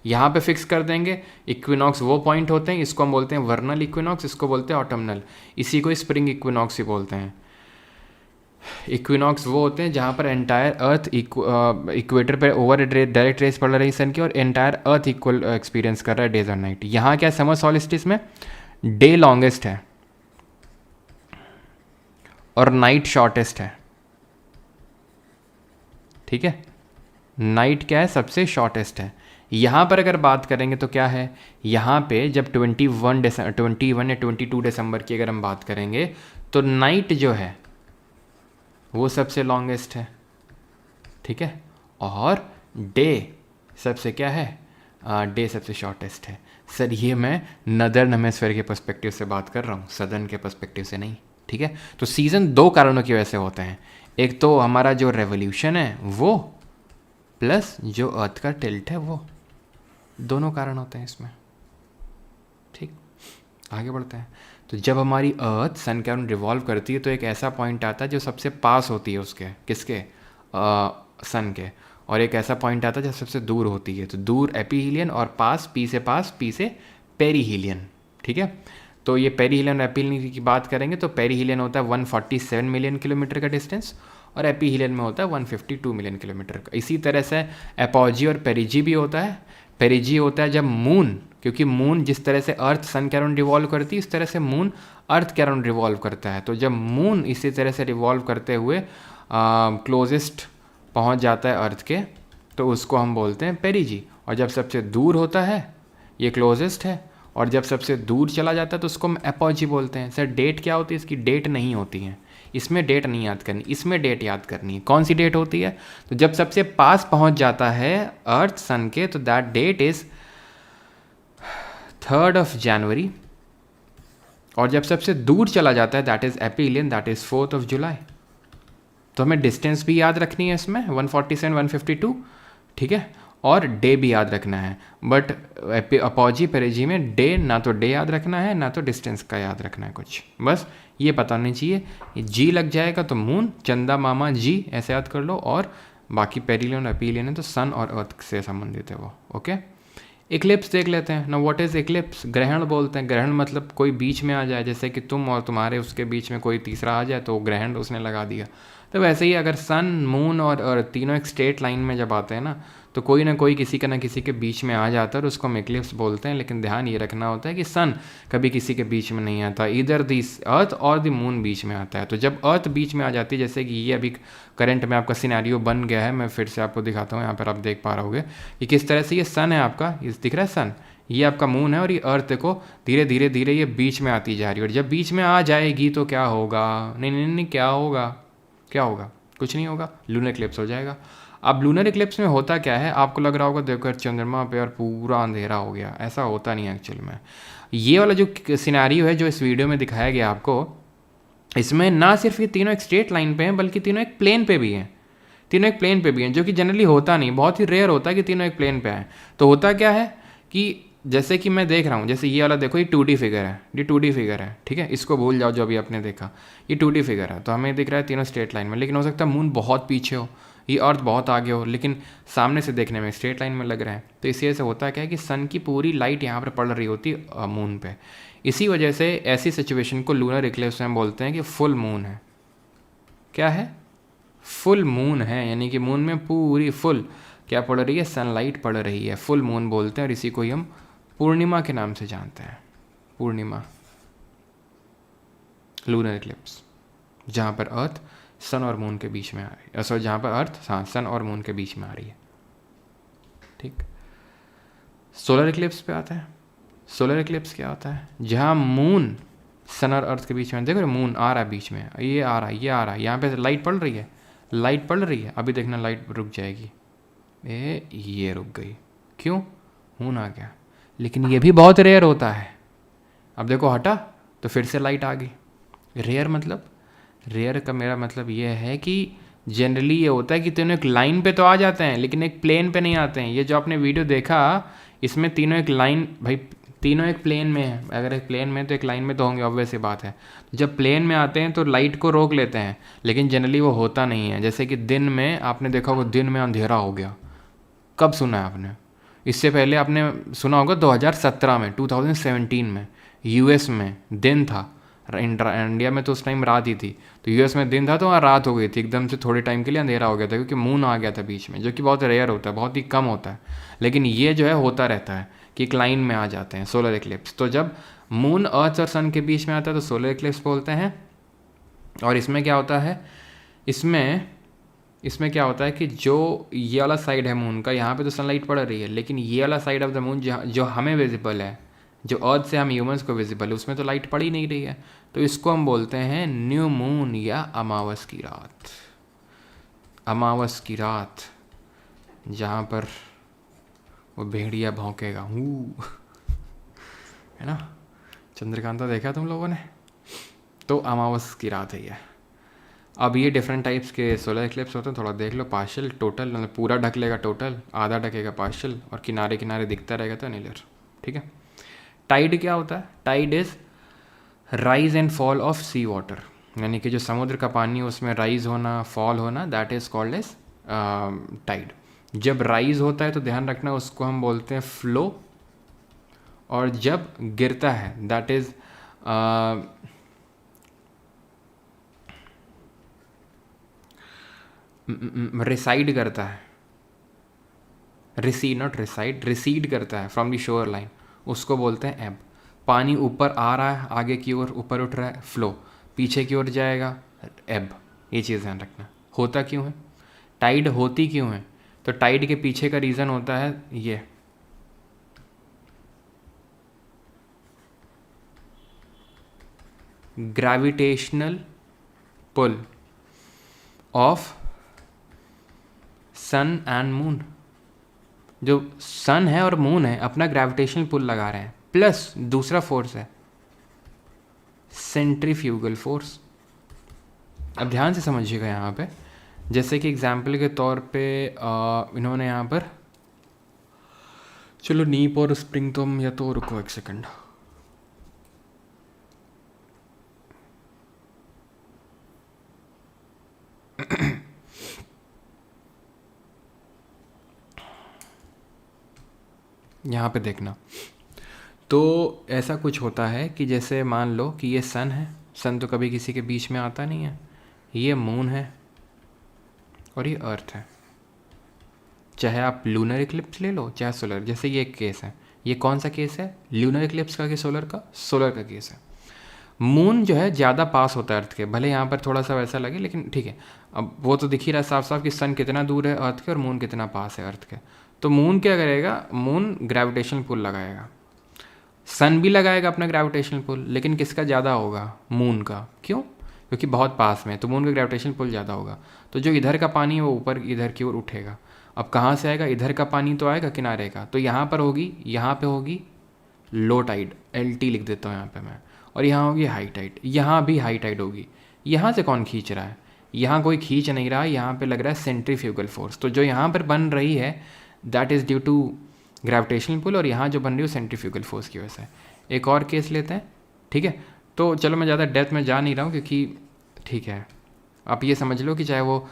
यहाँ पे फिक्स कर देंगे। इक्विनॉक्स वो पॉइंट होते हैं, इसको हम बोलते हैं वर्नल इक्विनॉक्स, इसको बोलते हैं ऑटमनल, इसी को स्प्रिंग इक्विनॉक्स ही बोलते हैं। इक्विनॉक्स वो होते हैं जहाँ पर एंटायर अर्थ इक्वेटर पर ओवर डायरेक्ट रेस पड़ रही सन की, और एंटायर अर्थ इक्वल एक्सपीरियंस कर रहा है डेज और नाइट। यहाँ क्या समर सॉलिस्टिस में डे लॉन्गेस्ट है और नाइट शॉर्टेस्ट है, ठीक है, नाइट क्या है, सबसे शॉर्टेस्ट है। यहाँ पर अगर बात करेंगे तो क्या है, यहाँ पे जब 21 या 22 दिसंबर की अगर हम बात करेंगे तो नाइट जो है वो सबसे लॉन्गेस्ट है, ठीक है, और डे सबसे क्या है, डे सबसे शॉर्टेस्ट है। सर ये मैं नदर्न हेमिस्फीयर के पर्सपेक्टिव से बात कर रहा हूँ, सदर्न के पर्सपेक्टिव से नहीं, ठीक है। तो सीज़न 2 कारणों की वजह से होते हैं, एक तो हमारा जो रेवोल्यूशन है वो, प्लस जो अर्थ का टिल्ट है वो, दोनों कारण होते हैं इसमें, ठीक। आगे बढ़ते हैं। तो जब हमारी अर्थ सन के अराउंड रिवॉल्व करती है तो एक ऐसा पॉइंट आता है जो सबसे पास होती है उसके, किसके, सन के, और एक ऐसा पॉइंट आता है जो सबसे दूर होती है। तो दूर एपीहीलियन और पास, पी से पेरीहीलियन, ठीक है। तो ये पेरीहीलियन और एपीहीलियन की बात करेंगे तो पेरीहीलियन होता है 147 मिलियन किलोमीटर का डिस्टेंस, और एपीहीलियन में होता है 152 मिलियन किलोमीटर का। इसी तरह से एपोजी और पेरिजी भी होता है। पेरिजी होता है जब मून, क्योंकि मून जिस तरह से अर्थ सन के अराउंड रिवॉल्व करती है, इस तरह से मून अर्थ के अराउंड रिवॉल्व करता है। तो जब मून इसी तरह से रिवॉल्व करते हुए क्लोजेस्ट पहुंच जाता है अर्थ के, तो उसको हम बोलते हैं पेरिजी। और जब सबसे दूर होता है ये क्लोजेस्ट है, और जब सबसे दूर चला जाता है तो उसको हम एपोजी बोलते हैं। सर डेट क्या होती है इसकी? डेट नहीं होती है इसमें, डेट नहीं याद करनी, इसमें डेट याद करनी है। कौन सी डेट होती है? तो जब सबसे पास पहुंच जाता है अर्थ सन के, तो दैट डेट इज 3 जनवरी, और जब सबसे दूर चला जाता है दैट इज एपीलियन, दैट इज 4 जुलाई। तो हमें डिस्टेंस भी याद रखनी है इसमें, 147, 152, ठीक है, और डे भी याद रखना है। बट अपोजी पेरिजी में डे, ना तो डे याद रखना है ना तो डिस्टेंस का याद रखना है कुछ, बस ये पता नहीं चाहिए। जी लग जाएगा तो मून, चंदा मामा जी ऐसे याद कर लो, और बाकी पेरिलियन और एपीलियन है तो सन और अर्थ से संबंधित है वो। ओके, इक्लिप्स देख लेते हैं ना। What is Eclipse? ग्रहण बोलते हैं। ग्रहण मतलब कोई बीच में आ जाए, जैसे कि तुम और तुम्हारे उसके बीच में कोई तीसरा आ जाए तो ग्रहण उसने लगा दिया। तो वैसे ही अगर सन, मून और अर्थ तीनों एक स्ट्रेट लाइन में जब आते हैं ना, तो कोई ना कोई किसी के ना किसी के बीच में आ जाता है और उसको हम इक्लिप्स बोलते हैं। लेकिन ध्यान ये रखना होता है कि सन कभी किसी के बीच में नहीं आता, इधर दी अर्थ और द मून बीच में आता है। तो जब अर्थ बीच में आ जाती है, जैसे कि ये अभी करंट में आपका सिनेरियो बन गया है, मैं फिर से आपको दिखाता हूँ, यहाँ पर आप देख पा रहोगे कि किस तरह से ये सन है आपका, इस दिख रहा है सन, ये आपका मून है और ये अर्थ को धीरे धीरे धीरे ये बीच में आती जा रही है। और जब बीच में आ जाएगी तो क्या होगा? नहीं नहीं नहीं, क्या होगा? क्या होगा? कुछ नहीं होगा, लूनर इक्लिप्स हो जाएगा। अब लूनर इक्लिप्स में होता क्या है, आपको लग रहा होगा देखो चंद्रमा पे और पूरा अंधेरा हो गया, ऐसा होता नहीं है एक्चुअल में। ये वाला जो सिनेरियो है जो इस वीडियो में दिखाया गया आपको, इसमें ना सिर्फ ये तीनों एक स्ट्रेट लाइन पे हैं बल्कि तीनों एक प्लेन पे भी हैं। तीनों एक प्लेन पे भी हैं, जो कि जनरली होता नहीं, बहुत ही रेयर होता है कि तीनों एक प्लेन पे हैं। तो होता क्या है कि जैसे कि मैं देख रहा हूँ, जैसे ये वाला देखो, ये 2D फिगर है, ये 2D फिगर है, ठीक है, इसको भूल जाओ जो अभी आपने देखा, ये 2D फिगर है। तो हमें दिख रहा है तीनों स्ट्रेट लाइन में, लेकिन हो सकता है मून बहुत पीछे हो, ये अर्थ बहुत आगे हो, लेकिन सामने से देखने में स्ट्रेट लाइन में लग रहा है। तो इसी वजह से होता क्या है कि सन की पूरी लाइट यहाँ पर पड़ रही होती है मून पे। इसी वजह से ऐसी सिचुएशन को लूनर इक्लिप्स में बोलते हैं कि फुल मून है। क्या है? फुल मून है, यानी कि मून में पूरी फुल क्या पड़ रही है? सनलाइट पड़ रही है, फुल मून बोलते हैं। और इसी को ही हम पूर्णिमा के नाम से जानते हैं, पूर्णिमा, लूनर इक्लिप्स, जहाँ पर अर्थ सन और मून के बीच में आ रही है, सॉरी जहाँ पर अर्थ सन और मून के बीच में आ रही है। ठीक, सोलर इक्लिप्स पे आता है। सोलर इक्लिप्स क्या होता है? जहाँ मून सन और अर्थ के बीच में, देखो मून आ रहा है बीच में, ये आ रहा है, ये आ रहा है, यहाँ पे लाइट पड़ रही है, लाइट पड़ रही है, अभी देखना लाइट रुक जाएगी, ये रुक गई, क्यों? मून आ गया। लेकिन ये भी बहुत रेयर होता है। अब देखो हटा तो फिर से लाइट आ गई। रेयर मतलब, रेयर का मेरा मतलब ये है कि जनरली ये होता है कि तीनों एक लाइन पे तो आ जाते हैं लेकिन एक प्लेन पे नहीं आते हैं। ये जो आपने वीडियो देखा, इसमें तीनों एक लाइन, भाई तीनों एक प्लेन में है, अगर एक प्लेन में तो एक लाइन में तो होंगे, ऑब्वियस सी बात है। जब प्लेन में आते हैं तो लाइट को रोक लेते हैं, लेकिन जनरली वो होता नहीं है। जैसे कि दिन में आपने देखा होगा, दिन में अंधेरा हो गया, कब सुना है आपने? इससे पहले आपने सुना होगा 2017 में, 2017 में यूएस में दिन था, इंडिया में तो उस टाइम रात ही थी, तो यूएस में दिन था तो वहाँ रात हो गई थी, एकदम से थोड़े टाइम के लिए अंधेरा हो गया था क्योंकि मून आ गया था बीच में, जो कि बहुत रेयर होता है, बहुत ही कम होता है। लेकिन ये जो है होता रहता है कि एक लाइन में आ जाते हैं सोलर इक्लिप्स। तो जब मून अर्थ और सन के बीच में आता है तो सोलर इक्लिप्स बोलते हैं। और इसमें क्या होता है, इसमें क्या होता है कि जो ये वाला साइड है मून का, यहाँ पे तो सनलाइट पड़ रही है, लेकिन ये वाला साइड ऑफ द मून जो हमें विजिबल है, जो अर्थ से हम ह्यूमंस को विजिबल है, उसमें तो लाइट पड़ ही नहीं रही है। तो इसको हम बोलते हैं न्यू मून या अमावस की रात। अमावस की रात जहाँ पर वो भेड़िया भौंकेगा, है ना, चंद्रकांता देखा तुम लोगों ने? तो अमावस की रात है ये। अब ये डिफरेंट टाइप्स के सोलर इक्लिप्स होते हैं, थोड़ा देख लो। पार्शियल, टोटल, मतलब पूरा ढक लेगा टोटल, आधा ढकेगा पार्शियल, और किनारे किनारे दिखता रहेगा तो एनिलर। ठीक है। टाइड क्या होता है? Tide is rise and fall of sea water, यानी कि जो समुद्र का पानी है उसमें राइज होना, फॉल होना, that is called as tide. जब राइज होता है तो ध्यान रखना उसको हम बोलते हैं फ्लो, और जब गिरता है दैट इज रिसाइड करता है, रिसीड, नॉट रिसाइड, रिसीड करता है फ्रॉम द शोर लाइन, उसको बोलते हैं एब। पानी ऊपर आ रहा है, आगे की ओर ऊपर उठ रहा है, फ्लो, पीछे की ओर जाएगा, एब। ये चीज़ ध्यान रखना। होता क्यों है टाइड, होती क्यों है? तो टाइड के पीछे का रीज़न होता है ये, gravitational pull of sun and moon. जो सन है और मून है अपना ग्रेविटेशनल पुल लगा रहे हैं, प्लस दूसरा फोर्स है सेंट्रीफ्यूगल फोर्स। अब ध्यान से समझिएगा यहाँ पे, जैसे कि एग्जाम्पल के तौर पे इन्होंने यहाँ पर, चलो नीप और स्प्रिंग तो हम, या तो रुको एक सेकंड, यहाँ पे देखना। तो ऐसा कुछ होता है कि जैसे मान लो कि ये सन है, सन तो कभी किसी के बीच में आता नहीं है, ये मून है और ये अर्थ है। चाहे आप लूनर इक्लिप्स ले लो चाहे सोलर, जैसे ये एक केस है, ये कौन सा केस है, लूनर इक्लिप्स का कि सोलर का, सोलर का केस है। मून जो है ज़्यादा पास होता है अर्थ के, भले यहाँ पर थोड़ा सा वैसा लगे लेकिन ठीक है। अब वो तो दिख ही रहा है साफ साफ कि सन कितना दूर है अर्थ के और मून कितना पास है अर्थ के। तो मून क्या करेगा, मून ग्रेविटेशनल पुल लगाएगा, सन भी लगाएगा अपना ग्रेविटेशनल पुल, लेकिन किसका ज़्यादा होगा, मून का। क्यों, क्योंकि बहुत पास में है तो मून का ग्रेविटेशनल पुल ज़्यादा होगा। तो जो इधर का पानी है वो ऊपर इधर की ओर उठेगा। अब कहाँ से आएगा, इधर का पानी तो आएगा किनारे का, तो यहाँ पर होगी, यहाँ पे होगी लो टाइड, LT लिख देता हूँ यहाँ पे मैं, और यहाँ होगी हाई टाइड, यहाँ भी हाई टाइड होगी। यहाँ से कौन खींच रहा है, यहाँ कोई खींच नहीं रहा, यहाँ पे लग रहा है सेंट्रीफ्यूगल फोर्स। तो जो यहाँ पर बन रही है that is due to gravitational pull, और यहाँ जो बन रही है सेंट्रीफ्यूगल फोर्स की वजह से। एक और केस लेते हैं, ठीक है। तो चलो मैं ज़्यादा डेप्थ में जा नहीं रहा हूँ क्योंकि ठीक है, आप ये समझ लो कि चाहे वो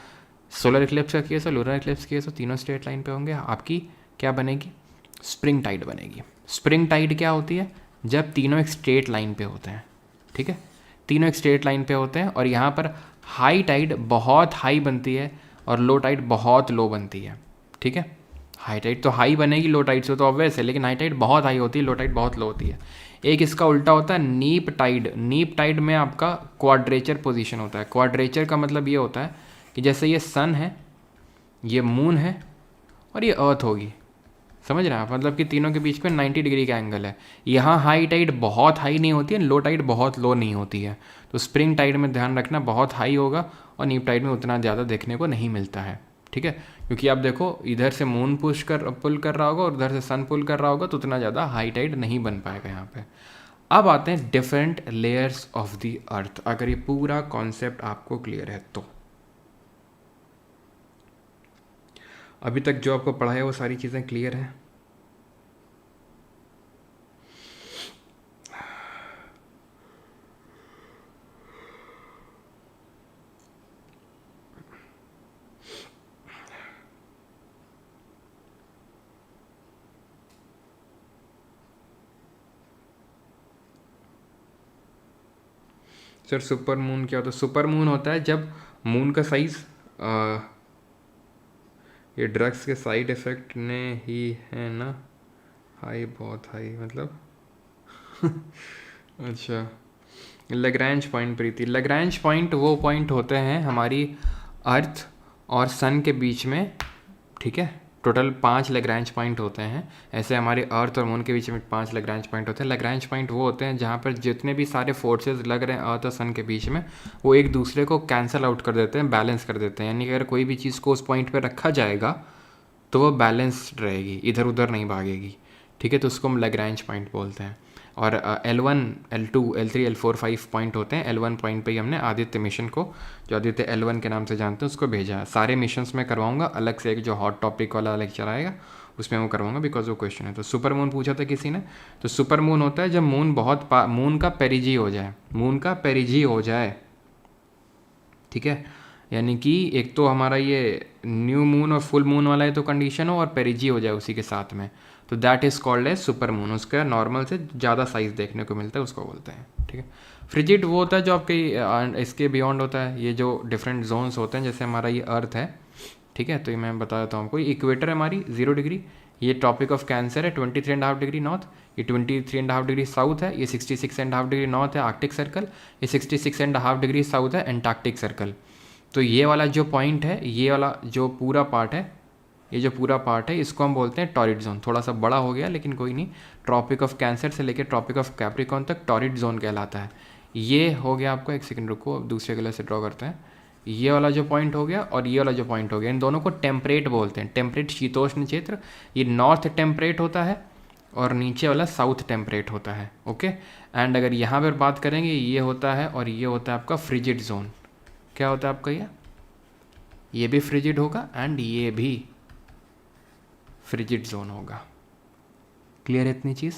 सोलर इक्लिप्स का केस हो, लूनर इक्लिप्स केस हो, तीनों स्ट्रेट लाइन पे होंगे। आपकी क्या बनेगी, स्प्रिंग टाइड बनेगी। स्प्रिंग टाइड क्या होती है, जब तीनों एक स्ट्रेट लाइन पे होते हैं, ठीक है, तीनों एक स्ट्रेट लाइन पे होते हैं और यहाँ पर हाई टाइड बहुत हाई बनती है और लो टाइड बहुत लो बनती है, ठीक है। हाई टाइड तो हाई बनेगी लो टाइड से, तो ऑब्वियस है, लेकिन हाई टाइड बहुत हाई होती है, लो टाइड बहुत लो होती है। एक इसका उल्टा होता है नीप टाइड। नीप टाइड में आपका क्वाड्रेचर पोजीशन होता है। क्वाड्रेचर का मतलब ये होता है कि जैसे ये सन है, ये मून है और ये अर्थ होगी, समझ रहे हैं आप, मतलब कि तीनों के बीच में 90 डिग्री का एंगल है। यहाँ हाई टाइड बहुत हाई नहीं होती है, लो टाइड बहुत लो नहीं होती है। तो स्प्रिंग टाइड में ध्यान रखना बहुत हाई होगा और नीप टाइड में उतना ज़्यादा देखने को नहीं मिलता है, ठीक है। क्योंकि आप देखो इधर से मून पुल कर रहा होगा और उधर से सन पुल कर रहा होगा, तो उतना ज़्यादा हाई टाइड नहीं बन पाएगा यहाँ पे। अब आते हैं डिफरेंट लेयर्स ऑफ द अर्थ। अगर ये पूरा कॉन्सेप्ट आपको क्लियर है तो अभी तक जो आपको पढ़ा है वो सारी चीज़ें क्लियर हैं। सर सुपर मून क्या होता है, सुपर मून होता है जब मून का साइज़, ये ड्रग्स के साइड इफ़ेक्ट ने ही है ना, हाई बहुत हाई मतलब अच्छा, लैग्रैंज पॉइंट प्रीति, लैग्रैंज पॉइंट वो पॉइंट होते हैं हमारी अर्थ और सन के बीच में, ठीक है। टोटल 5 लैग्रैंज पॉइंट होते हैं। ऐसे हमारे अर्थ और मून के बीच में 5 लैग्रैंज पॉइंट होते हैं। लैग्रैंज पॉइंट वो होते हैं जहाँ पर जितने भी सारे फोर्सेस लग रहे हैं अर्थ और सन के बीच में, वो एक दूसरे को कैंसिल आउट कर देते हैं, बैलेंस कर देते हैं। यानी कि अगर कोई भी चीज़ को उस पॉइंट पर रखा जाएगा तो वो बैलेंस्ड रहेगी, इधर उधर नहीं भागेगी, ठीक है। तो उसको हम लैग्रैंज पॉइंट बोलते हैं। और L1, L2, L3, L4, 5 point होते हैं। L1 पॉइंट पे ही हमने आदित्य मिशन को, जो आदित्य L1 के नाम से जानते हैं, उसको भेजा है। सारे मिशंस में करवाऊंगा, अलग से एक जो हॉट टॉपिक वाला लेक्चर आएगा उसमें वो करवाऊंगा, बिकॉज वो क्वेश्चन है। तो सुपर मून पूछा था किसी ने, तो सुपर मून होता है जब मून बहुत मून का पेरिजी हो जाए, मून का पेरिजी हो जाए, ठीक है। यानी कि एक तो हमारा ये न्यू मून और फुल मून वाला है तो कंडीशन हो, और पेरिजी हो जाए उसी के साथ में, तो that is called as super moon. उसका नॉर्मल से ज़्यादा साइज़ देखने को मिलता है, उसको बोलते हैं, ठीक है। फ्रिजिड वो होता है जो आपके इसके बियॉन्ड होता है। ये जो डिफरेंट जोन्स होते हैं, जैसे हमारा ये अर्थ है, ठीक है, तो ये मैं बता देता हूँ आपको। इक्वेटर है हमारी 0 डिग्री, ये टॉपिक ऑफ कैंसर है 23.5 डिग्री नॉर्थ, ये 23.5 डिग्री साउथ है, ये 66.5 डिग्री नॉर्थ है आर्कटिक सर्कल, ये 66.5 डिग्री साउथ है एंटार्क्टिक सर्कल। तो ये वाला जो पॉइंट है, ये वाला जो पूरा पार्ट है, ये जो पूरा पार्ट है, इसको हम बोलते हैं टॉरिड जोन। थोड़ा सा बड़ा हो गया लेकिन कोई नहीं, ट्रॉपिक ऑफ कैंसर से लेकर ट्रॉपिक ऑफ कैप्रिकॉन तक टॉरिड जोन कहलाता है। ये हो गया आपको, एक सेकंड रुको, अब दूसरे कलर से ड्रॉ करते हैं। ये वाला जो पॉइंट हो गया और ये वाला जो पॉइंट हो गया, इन दोनों को टेम्परेट बोलते हैं। टेम्परेट शीतोष्ण क्षेत्र, ये नॉर्थ टेम्परेट होता है और नीचे वाला साउथ टेम्परेट होता है, ओके। एंड अगर यहाँ पर बात करेंगे, ये होता है और ये होता है आपका फ्रिजिड जोन। क्या होता है आपका, ये भी फ्रिजिड होगा एंड ये भी फ्रिजिड जोन होगा। क्लियर है इतनी चीज़?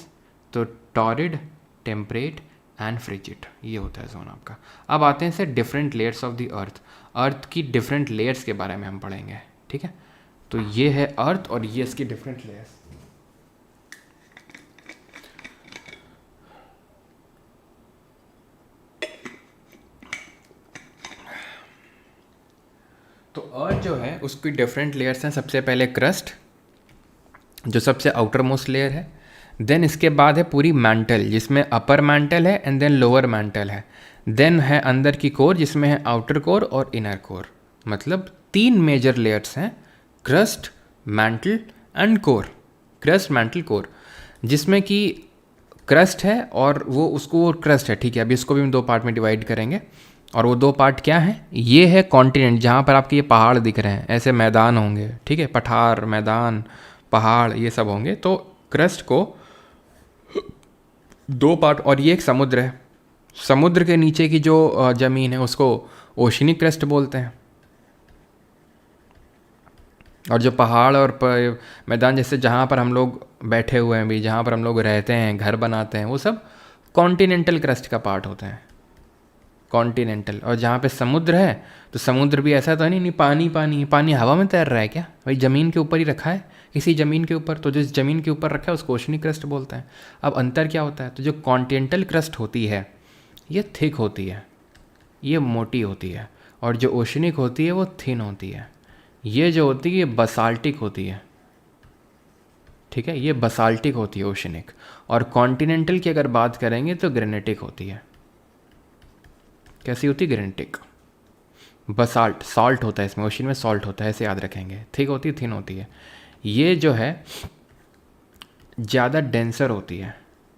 तो टॉरिड, टेम्परेट एंड फ्रिजिड, ये होता है जोन आपका। अब आते हैं sir different layers of the earth. Earth की डिफरेंट लेयर्स के बारे में हम पढ़ेंगे, ठीक है। तो ये है अर्थ और ये इसकी डिफरेंट लेयर्स। और जो है उसकी डिफरेंट लेयर्स हैं। सबसे पहले क्रस्ट, जो सबसे आउटर मोस्ट लेयर है। देन इसके बाद है पूरी मैंटल, जिसमें अपर मैंटल है एंड देन लोअर मैंटल है। देन है अंदर की कोर, जिसमें है आउटर कोर और इनर कोर। मतलब 3 मेजर लेयर्स हैं, crust, mantle and core. Crust, mantle, core, जिसमें कि क्रस्ट है और वो उसको क्रस्ट है, ठीक है। अभी इसको भी हम 2 पार्ट में डिवाइड करेंगे। और वो 2 पार्ट क्या हैं? ये है कॉन्टिनेंट, जहाँ पर आपके ये पहाड़ दिख रहे हैं, ऐसे मैदान होंगे, ठीक है, पठार, मैदान, पहाड़, ये सब होंगे। तो क्रस्ट को 2 पार्ट, और ये एक समुद्र है। समुद्र के नीचे की जो ज़मीन है उसको ओशनिक क्रस्ट बोलते हैं। और जो पहाड़ और मैदान, जैसे जहाँ पर हम लोग बैठे हुए हैं भी, जहाँ पर हम लोग रहते हैं, घर बनाते हैं, वो सब कॉन्टिनेंटल क्रस्ट का पार्ट होते हैं, कॉन्टिनेंटल। और जहाँ पे समुद्र है, तो समुद्र भी ऐसा तो नहीं पानी पानी पानी हवा में तैर रहा है क्या भाई? ज़मीन के ऊपर ही रखा है, किसी ज़मीन के ऊपर। तो जिस ज़मीन के ऊपर रखा है उसको ओशनिक क्रस्ट बोलते हैं। अब अंतर क्या होता है? तो जो कॉन्टिनेंटल क्रस्ट होती है ये थिक होती है, ये मोटी होती है। और जो ओशनिक होती है वो थिन होती है। ये जो होती है ये बसाल्टिक होती है, ठीक है, ये बसाल्टिक होती है ओशनिक। और कॉन्टिनेंटल की अगर बात करेंगे तो ग्रेनेटिक होती है। कैसी होती है? ग्रेनेटिक। बसाल्ट, सॉल्ट होता है इसमें, ओशन में सॉल्ट होता है, ऐसे याद रखेंगे। थिक होती है, थिन होती है। ये जो है ज़्यादा डेंसर होती है।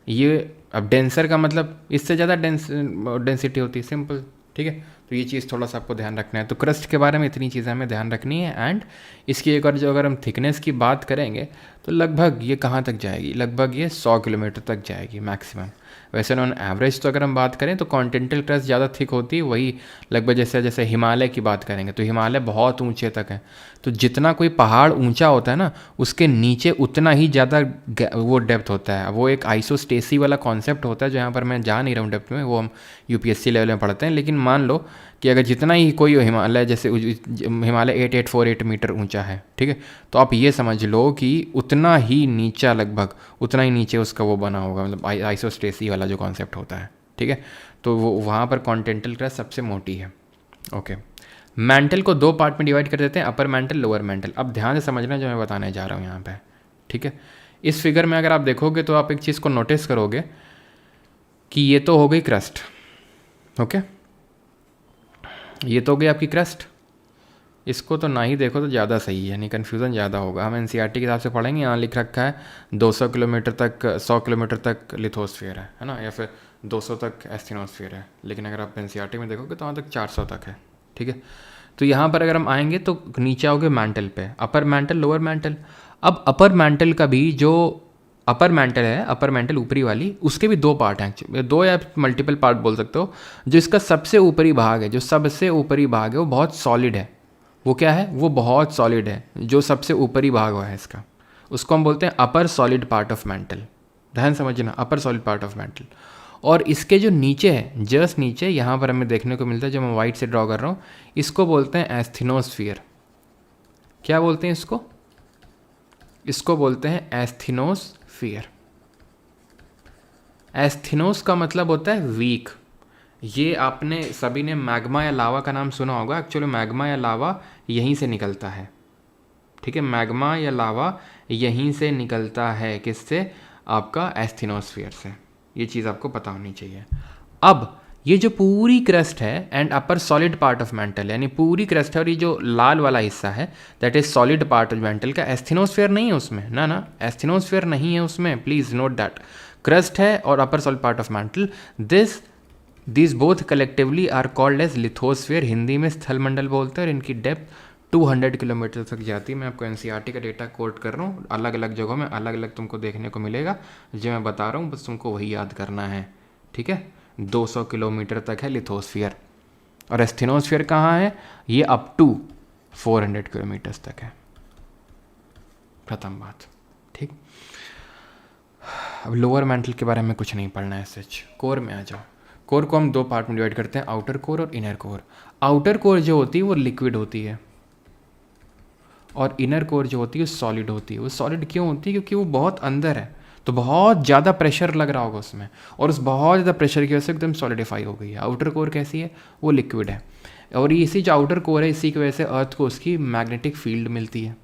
ये, अब डेंसर का मतलब इससे ज़्यादा डेंसिटी होती है, सिंपल, ठीक है। तो ये चीज़ थोड़ा सा आपको ध्यान रखना है। तो क्रस्ट के बारे में इतनी चीज़ें हमें ध्यान रखनी है। एंड इसकी एक और जो अगर हम थिकनेस की बात करेंगे तो लगभग ये कहाँ तक जाएगी? लगभग ये 100 किलोमीटर तक जाएगी मैक्सिमम। वैसे ऑन एवरेज तो अगर हम बात करें तो कॉन्टिनेंटल क्रस्ट ज़्यादा थिक होती है, वही लगभग जैसे जैसे हिमालय की बात करेंगे तो हिमालय बहुत ऊंचे तक है। तो जितना कोई पहाड़ ऊंचा होता है ना, उसके नीचे उतना ही ज़्यादा वो डेप्थ होता है। वो एक आइसोस्टेसी वाला कॉन्सेप्ट होता है, जो यहाँ पर मैं जा नहीं रहा हूँ डेप्थ में, वो हम यूपीएससी लेवल में पढ़ते हैं। लेकिन मान लो कि अगर जितना ही कोई हिमालय, जैसे हिमालय 8848 मीटर ऊंचा है, ठीक है, तो आप ये समझ लो कि उतना ही नीचा, लगभग उतना ही नीचे उसका वो बना होगा, मतलब आइसोस्टेसी वाला जो कॉन्सेप्ट होता है, ठीक है। तो वो वहाँ पर कॉन्टिनेंटल क्रस्ट सबसे मोटी है। ओके, मैंटल को 2 पार्ट में डिवाइड कर देते हैं, अपर मैंटल, लोअर मैंटल। अब ध्यान से समझना जो मैं बताने जा रहा हूँ यहाँ पे, ठीक है। इस फिगर में अगर आप देखोगे तो आप एक चीज़ को नोटिस करोगे कि ये तो हो गई क्रस्ट, ओके, ये तो हो गई आपकी क्रस्ट। इसको तो ना ही देखो तो ज़्यादा सही है, यानी कन्फ्यूज़न ज़्यादा होगा। हम एनसीईआरटी के हिसाब से पढ़ेंगे, यहाँ लिख रखा है 200 किलोमीटर तक, 100 किलोमीटर तक लिथोस्फीयर है ना, या फिर 200 तक एस्थेनोस्फीयर है। लेकिन अगर आप एनसीईआरटी में देखोगे तो वहाँ तक 400 तक है, ठीक है। तो यहाँ पर अगर हम आएंगे तो नीचे आओगे मैंटल पे, अपर मैंटल, लोअर मैंटल। अब अपर मैंटल का भी जो अपर मैंटल है, अपर मैंटल ऊपरी वाली, उसके भी 2 पार्ट हैं, 2 या मल्टीपल पार्ट बोल सकते हो। जो इसका सबसे ऊपरी भाग है, जो सबसे ऊपरी भाग है वो बहुत सॉलिड है। वो क्या है? वो बहुत सॉलिड है। जो सबसे ऊपरी भाग हुआ है इसका, उसको हम बोलते हैं अपर सॉलिड पार्ट ऑफ मैंटल। ध्यान समझना, अपर सॉलिड पार्ट ऑफ मैंटल। और इसके जो नीचे है, जस्ट नीचे, यहाँ पर हमें देखने को मिलता है, जो मैं वाइट से ड्रॉ कर रहा हूँ, इसको बोलते हैं एस्थेनोस्फीयर। क्या बोलते हैं इसको? इसको बोलते हैं एस्थेनोस्फीयर। एस्थेनोस का मतलब होता है वीक। ये आपने सभी ने मैग्मा या लावा का नाम सुना होगा। एक्चुअली मैग्मा या लावा यहीं से निकलता है, ठीक है। मैग्मा या लावा यहीं से निकलता है, किससे? आपका एस्थेनोस्फीयर से। ये चीज़ आपको पता होनी चाहिए। अब ये जो पूरी क्रस्ट है and upper solid part of mantle, यानी पूरी क्रस्ट है, और ये जो लाल वाला हिस्सा है that is solid part of mantle का, एस्थेनोस्फीयर नहीं है उसमें, ना ना, एस्थेनोस्फीयर नहीं है उसमें, प्लीज नोट दैट। क्रस्ट है और upper solid part of mantle, this both collectively are called as lithosphere. Hindi में स्थल मंडल बोलते हैं, और इनकी डेप्थ 200 किलोमीटर तक जाती है। मैं आपको एनसीईआरटी का डेटा कोट कर रहा हूँ, अलग अलग जगहों में अलग अलग तुमको देखने को मिलेगा। जो मैं बता रहा हूँ बस तुमको वही याद करना है, ठीक है। 200 किलोमीटर तक है लिथोस्फीयर, और एस्थेनोस्फीयर कहाँ है? ये अप टू 400 किलोमीटर्स तक है। प्रथम बात, ठीक। अब लोअर मैंटल के बारे में कुछ नहीं पढ़ना है सच। कोर में आ जाओ। कोर को हम 2 पार्ट में डिवाइड करते हैं, आउटर कोर और इनर कोर। आउटर कोर जो होती है वो लिक्विड होती है, और इनर कोर जो होती है सॉलिड होती है। वो सॉलिड क्यों होती है? क्योंकि वो बहुत अंदर है, तो बहुत ज़्यादा प्रेशर लग रहा होगा उसमें, और उस बहुत ज़्यादा प्रेशर की वजह से एकदम सॉलिडिफाई हो गई है। आउटर कोर कैसी है? वो लिक्विड है। और ये इसी जो आउटर कोर है, इसी की वजह से अर्थ को उसकी मैग्नेटिक फील्ड मिलती है।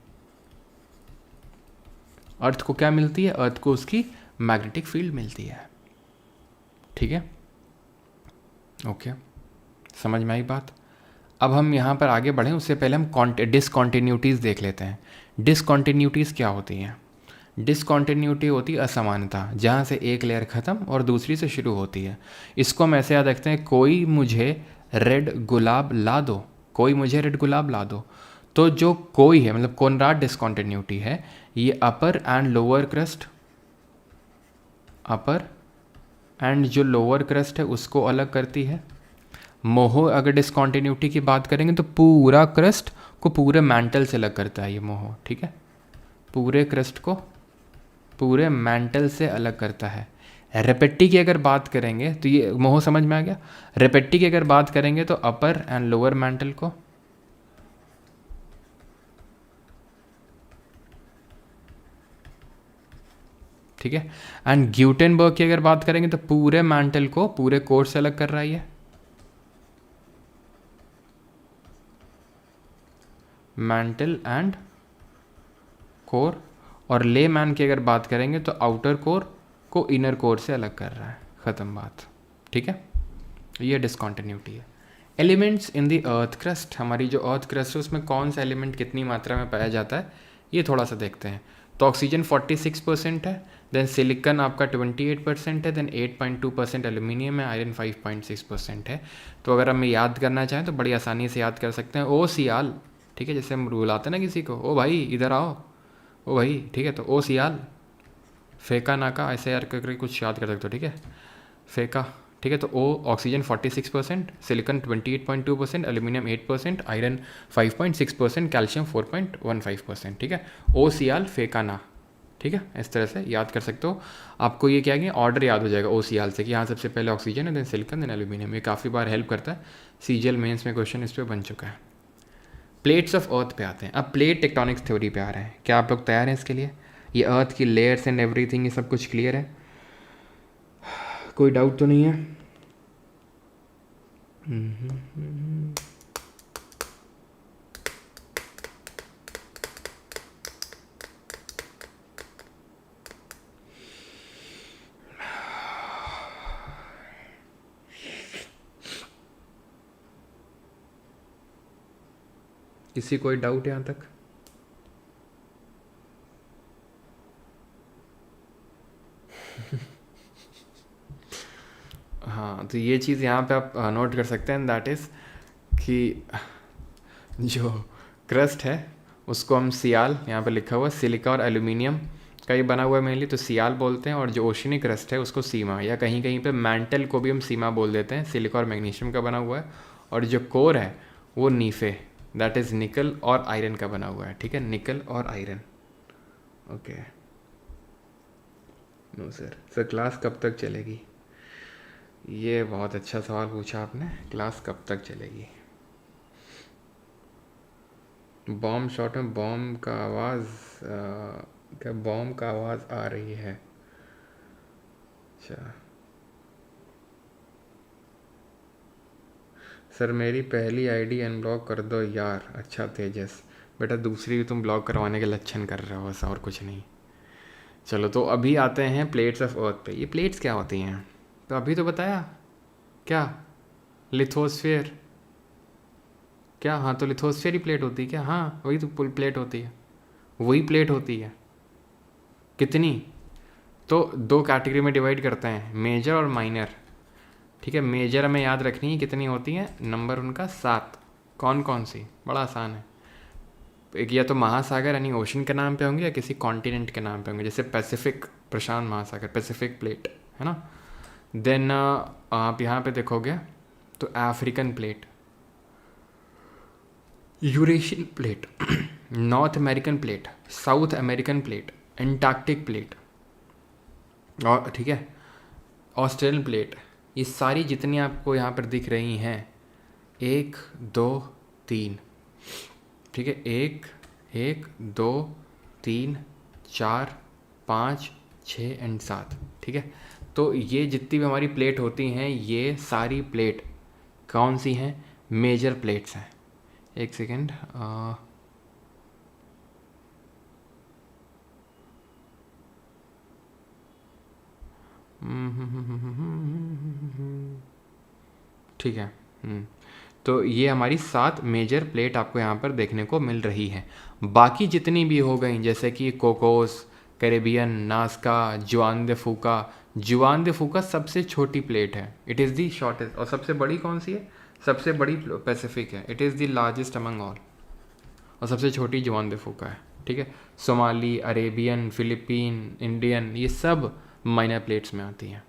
अर्थ को क्या मिलती है? अर्थ को उसकी मैग्नेटिक फील्ड मिलती है। ठीक है, ओके, समझ में आई बात। अब हम यहाँ पर आगे बढ़ें उससे पहले हम डिसकॉन्टिन्यूटीज़ देख लेते हैं। डिसकॉन्टिन्यूटीज़ क्या होती हैं? डिसकॉन्टिन्यूटी होती है असमानता, जहाँ से एक लेयर ख़त्म और दूसरी से शुरू होती है। इसको हम ऐसे याद रखते हैं, कोई मुझे रेड गुलाब ला दो, कोई मुझे रेड गुलाब ला दो। तो जो कोई है मतलब कोनराड डिसकॉन्टिन्यूटी है, ये upper and lower crust, upper and जो लोअर क्रस्ट है उसको अलग करती है। मोहो अगर डिसकॉन्टिन्यूटी की बात करेंगे तो पूरा क्रस्ट को पूरे मैंटल से अलग करता है ये मोहो। ठीक है, पूरे क्रस्ट को पूरे मैंटल से अलग करता है। रेपेट्टी की अगर बात करेंगे तो ये मोहो समझ में आ गया। रेपेट्टी की अगर बात करेंगे तो अपर एंड लोअर मैंटल को, ठीक है। एंड ग्यूटेनबर्ग की अगर बात करेंगे तो पूरे मैंटल को पूरे कोर से अलग कर रहा है ये, मैंटल एंड कोर। और ले मैन की अगर बात करेंगे तो आउटर कोर को इनर कोर से अलग कर रहा है, ख़त्म बात। ठीक है, ये डिसकॉन्टिन्यूटी है। Elements in the earth crust, हमारी जो अर्थ क्रस्ट है उसमें कौन सा एलिमेंट कितनी मात्रा में पाया जाता है ये थोड़ा सा देखते हैं। तो ऑक्सीजन 46% है, देन सिलिकन आपका 28% है, देन 8.2% एल्यूमिनियम है, आयरन 5.6% है। तो अगर हम याद करना चाहें तो बड़ी आसानी से याद कर सकते हैं। ओ सियाल, ठीक है, जैसे हम बुलाते हैं ना किसी को, ओ भाई इधर आओ, ओ भाई, ठीक है, तो ओ सियाल, फेंका नाका, ऐसे यार करके कुछ याद कर सकते हो। ठीक है, फेंका, ठीक है। तो O oxygen 46%, silicon 28.2%, aluminium 8%, iron 5.6%, calcium 4.15%। ठीक है, ओ सियाल फेंकाना, ठीक है, इस तरह से याद कर सकते हो। आपको ये क्या है, ऑर्डर याद हो जाएगा ओ सियाल से कि यहाँ सबसे पहले ऑक्सीजन है, देन सिलिकन, देन एल्यूमिनियम। ये काफ़ी बार हेल्प करता है, सीजीएल मेंस में क्वेश्चन इस पर बन चुका है। प्लेट्स ऑफ अर्थ पे आते हैं। अब प्लेट टेक्टोनिक्स थ्योरी पे आ रहे हैं। क्या आप लोग तैयार हैं इसके लिए? ये अर्थ की लेयर्स एंड एवरीथिंग, ये सब कुछ क्लियर है? कोई डाउट तो नहीं है? किसी कोई डाउट यहाँ तक? हाँ, तो ये चीज़ यहाँ पे आप नोट कर सकते हैं, दैट इज़ कि जो क्रस्ट है उसको हम सियाल, यहाँ पे लिखा हुआ सिलिका और एल्यूमिनियम का ये बना हुआ है मेनली, तो सियाल बोलते हैं। और जो ओशनिक क्रस्ट है उसको सीमा, या कहीं कहीं पे मैंटल को भी हम सीमा बोल देते हैं, सिलिका और मैग्नीशियम का बना हुआ है। और जो कोर है वो नीफे, दैट इज़ निकल और आयरन का बना हुआ है। ठीक है, निकल और iron. Okay, no sir, sir class कब तक चलेगी? ये बहुत अच्छा सवाल पूछा आपने, क्लास कब तक चलेगी? बॉम्ब शॉट में बॉम्ब का आवाज़, क्या बॉम्ब का आवाज़ आ रही है? अच्छा सर, मेरी पहली आईडी अनब्लॉक कर दो यार। अच्छा तेजस, बेटा दूसरी भी तुम ब्लॉक करवाने के लक्षण कर रहे हो, ऐसा और कुछ नहीं। चलो, तो अभी आते हैं प्लेट्स ऑफ अर्थ पे। ये प्लेट्स क्या होती हैं? तो अभी तो बताया, क्या लिथोस्फीयर, क्या? हाँ, तो लिथोस्फीयर ही प्लेट होती है क्या? हाँ, वही तो प्लेट होती है, वही प्लेट होती है। कितनी? तो दो कैटेगरी में डिवाइड करते हैं, मेजर और माइनर। ठीक है, मेजर हमें याद रखनी है कितनी होती हैं, नंबर उनका 7। कौन कौन सी? बड़ा आसान है। एक या तो महासागर यानी ओशन के नाम पे होंगे, या किसी कॉन्टिनेंट के नाम पे होंगे, जैसे पैसिफिक, प्रशांत महासागर, पैसिफिक प्लेट है ना। देन आप यहाँ पे देखोगे तो African plate, Eurasian plate, north American plate, south American plate, Antarctic plate, और ठीक है ऑस्ट्रेलियन प्लेट। ये सारी जितनी आपको यहाँ पर दिख रही हैं, 1 2 3, ठीक है, 1 1 2 3 4 5 6 एंड 7। ठीक है, तो ये जितनी भी हमारी प्लेट होती हैं, ये सारी प्लेट कौन सी हैं? मेजर प्लेट्स हैं। एक सेकेंड, ठीक है। तो ये हमारी 7 मेजर प्लेट आपको यहाँ पर देखने को मिल रही है। बाकी जितनी भी हो गई जैसे कि कोकोस, कैरेबियन, नास्का, जुआन दे फूका सबसे छोटी प्लेट है, इट इज़ दी शॉर्टेस्ट। और सबसे बड़ी कौन सी है? सबसे बड़ी पैसिफिक है, it is the largest among all. और सबसे छोटी जुआन दे फूका है, ठीक है। सोमाली, अरेबियन, फिलिपीन, इंडियन, ये सब माइनर प्लेट्स में आती हैं,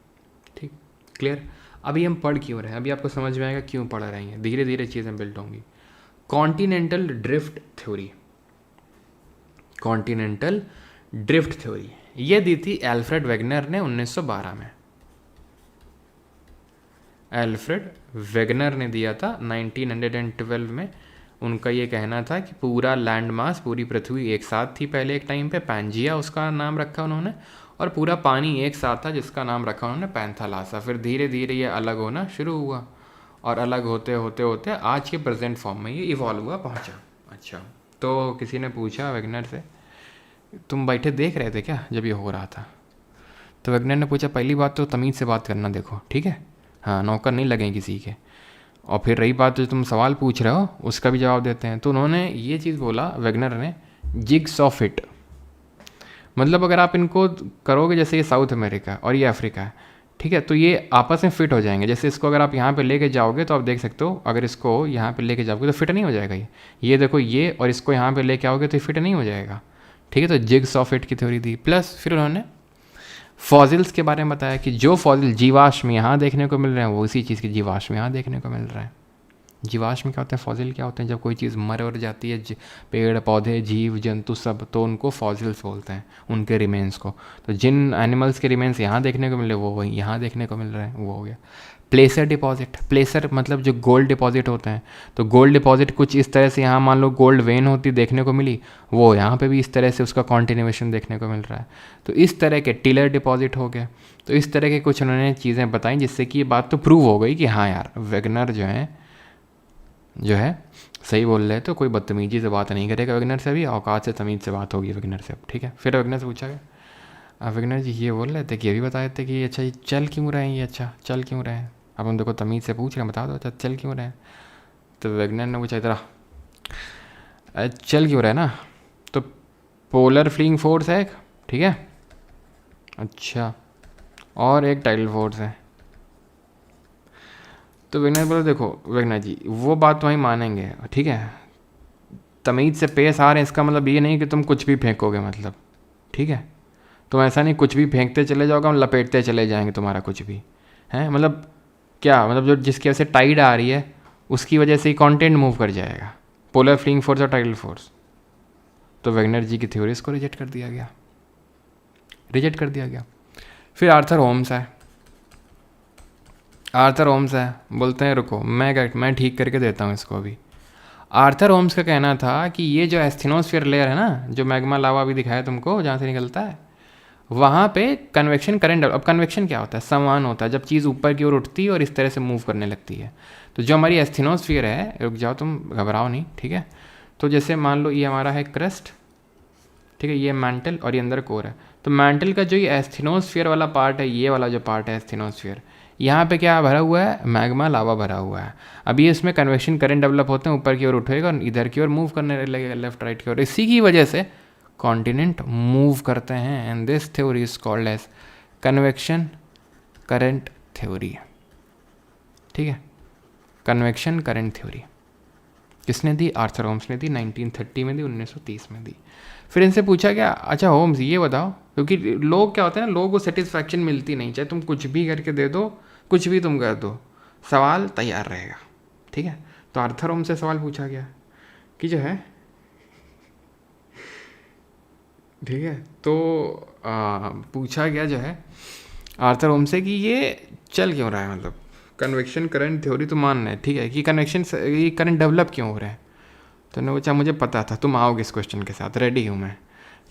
ठीक, क्लियर। अभी हम पढ़ क्यों रहे हैं, अभी आपको समझ में आएगा क्यों पढ़ रहे हैं, धीरे धीरे चीज़ें बिल्ड होंगी। Continental drift theory, continental drift theory ये दी थी एल्फ्रेड वेगनर ने 1912 में। एल्फ्रेड वेगनर ने दिया था 1912 में। उनका ये कहना था कि पूरा लैंड मास, पूरी पृथ्वी एक साथ थी पहले एक टाइम पे, पैंजिया उसका नाम रखा उन्होंने, और पूरा पानी एक साथ था जिसका नाम रखा उन्होंने पैंथालासा। फिर धीरे धीरे ये अलग होना शुरू हुआ और अलग होते होते होते आज के प्रेजेंट फॉर्म में ये इवॉल्व हुआ पहुंचा। अच्छा, तो किसी ने पूछा वेगनर से, तुम बैठे देख रहे थे क्या जब ये हो रहा था? तो वेगनर ने पूछा, पहली बात तो तमीज़ से बात करना देखो, ठीक है, हाँ, नौकर नहीं लगे किसी के। और फिर रही बात जो तुम सवाल पूछ रहे हो उसका भी जवाब देते हैं। तो उन्होंने ये चीज़ बोला वेगनर ने, जिग्स ऑफ इट, मतलब अगर आप इनको करोगे, जैसे ये साउथ अमेरिका और ये अफ्रीका है, ठीक है, तो ये आपस में फिट हो जाएंगे। जैसे इसको अगर आप यहाँ पे लेके जाओगे तो आप देख सकते हो, अगर इसको यहाँ पे लेके जाओगे तो फिट नहीं हो जाएगा ये देखो ये, और इसको यहाँ पे लेके आओगे तो फिट नहीं हो जाएगा, ठीक है। तो जिग्स ऑफ इट की थ्योरी दी। प्लस फिर उन्होंने फॉजिल्स के बारे में बताया कि जो फॉजिल जीवाश्म यहाँ देखने को मिल रहे हैं वो इसी चीज़ के जीवाश्म यहाँ देखने को मिल रहे हैं। जीवाश्म क्या होते हैं, फॉजिल क्या होते हैं? जब कोई चीज़ मर और जाती है, पेड़ पौधे जीव जंतु सब, तो उनको फॉजिल्स बोलते हैं, उनके रिमेन्स को। तो जिन एनिमल्स के रिमेन्स यहाँ देखने को मिल रहे वो वही यहाँ देखने को मिल रहे हैं, वो हो गया। प्लेसर डिपॉजिट, प्लेसर मतलब जो गोल्ड डिपॉजिट होते हैं, तो गोल्ड डिपॉजिट कुछ इस तरह से यहाँ मान लो गोल्ड वेन होती देखने को मिली, वो यहाँ पे भी इस तरह से उसका कॉन्टिन्यूएशन देखने को मिल रहा है। तो इस तरह के टिलर डिपॉजिट हो गया। तो इस तरह के कुछ उन्होंने चीज़ें बताई जिससे कि ये बात तो प्रूव हो गई कि हाँ यार वेगनर जो है सही बोल रहे, तो कोई बदतमीजी से बात नहीं करेगा वेगनर से, भी औकात से तमीज़ से बात होगी वेगनर से, ठीक है। फिर वेगनर से पूछा गया, वेगनर जी ये बोल रहे थे कि ये भी बताए थे कि अच्छा ये चल क्यों रहे हैं, ये अच्छा चल क्यों रहे हैं, अब हम देखो तमीज़ से पूछ रहे हैं, बता दो अच्छा चल क्यों रहे हैं। तो वेगनर ने पूछा इधर चल क्यों रहे हैं ना, तो पोलर फ्लीइंग फोर्स है एक, ठीक है, अच्छा, और एक टाइडल फोर्स है। तो वेगनर बोला देखो वेगनर जी वो बात तो वहीं मानेंगे, ठीक है, तमीज़ से पेश आ रहे हैं इसका मतलब ये नहीं कि तुम कुछ भी फेंकोगे, मतलब ठीक है, तुम ऐसा नहीं कुछ भी फेंकते चले जाओगे, हम लपेटते चले जाएंगे तुम्हारा कुछ भी है, मतलब क्या, मतलब जो जिसकी वजह से टाइड आ रही है उसकी वजह से ही कंटेंट मूव कर जाएगा, पोलर फ्लीइंग फोर्स और टाइडल फोर्स। तो वेगनर जी की थ्योरीज को रिजेक्ट कर दिया गया। फिर आर्थर होम्स है, बोलते हैं रुको मैं ठीक करके देता हूँ इसको अभी। आर्थर होम्स का कहना था कि ये जो एस्थेनोस्फीयर लेयर है ना, जो मैग्मा लावा अभी दिखाया तुमको जहाँ से निकलता है, वहाँ पे कन्वेक्शन करंट, अब कन्वेक्शन क्या होता है, संवहन होता है, जब चीज़ ऊपर की ओर उठती है और इस तरह से मूव करने लगती है। तो जो हमारी एस्थेनोस्फीयर है, रुक जाओ तुम घबराओ नहीं, ठीक है, तो जैसे मान लो ये हमारा है क्रस्ट, ठीक है, ये मैंटल और ये अंदर कोर है। तो मैंटल का जो ये एस्थेनोस्फीयर वाला पार्ट है, ये वाला जो पार्ट है एस्थेनोस्फीयर, यहाँ पे क्या भरा हुआ है, मैग्मा लावा भरा हुआ है। अभी इसमें कन्वेक्शन करंट डेवलप होते हैं, ऊपर की ओर उठेगा और इधर की ओर मूव करने लगेगा, लेफ्ट राइट की ओर। इसी की वजह से कॉन्टिनेंट मूव करते हैं, and this theory is called as convection current theory, ठीक है, कन्वेक्शन करंट थ्योरी। किसने दी? आर्थर होम्स ने दी, 1930 में दी, 1930 में दी। फिर इनसे पूछा गया, अच्छा होम्स ये बताओ, क्योंकि लोग क्या होते हैं ना, लोगों को सेटिस्फैक्शन मिलती नहीं, चाहे तुम कुछ भी करके दे दो, कुछ भी तुम कर दो, सवाल तैयार रहेगा, ठीक है। तो आर्थर होम्स से सवाल पूछा गया कि जो है, ठीक है, तो पूछा गया जो है आर्थर होम्स से कि ये चल क्यों रहा है, मतलब कन्वेक्शन करंट थ्योरी तो मान रहे हैं, ठीक है, कि कन्वेक्शन ये करंट डेवलप क्यों हो रहा है। तो उन्होंने पूछा मुझे पता था तुम आओगे इस क्वेश्चन के साथ, रेडी हूँ मैं।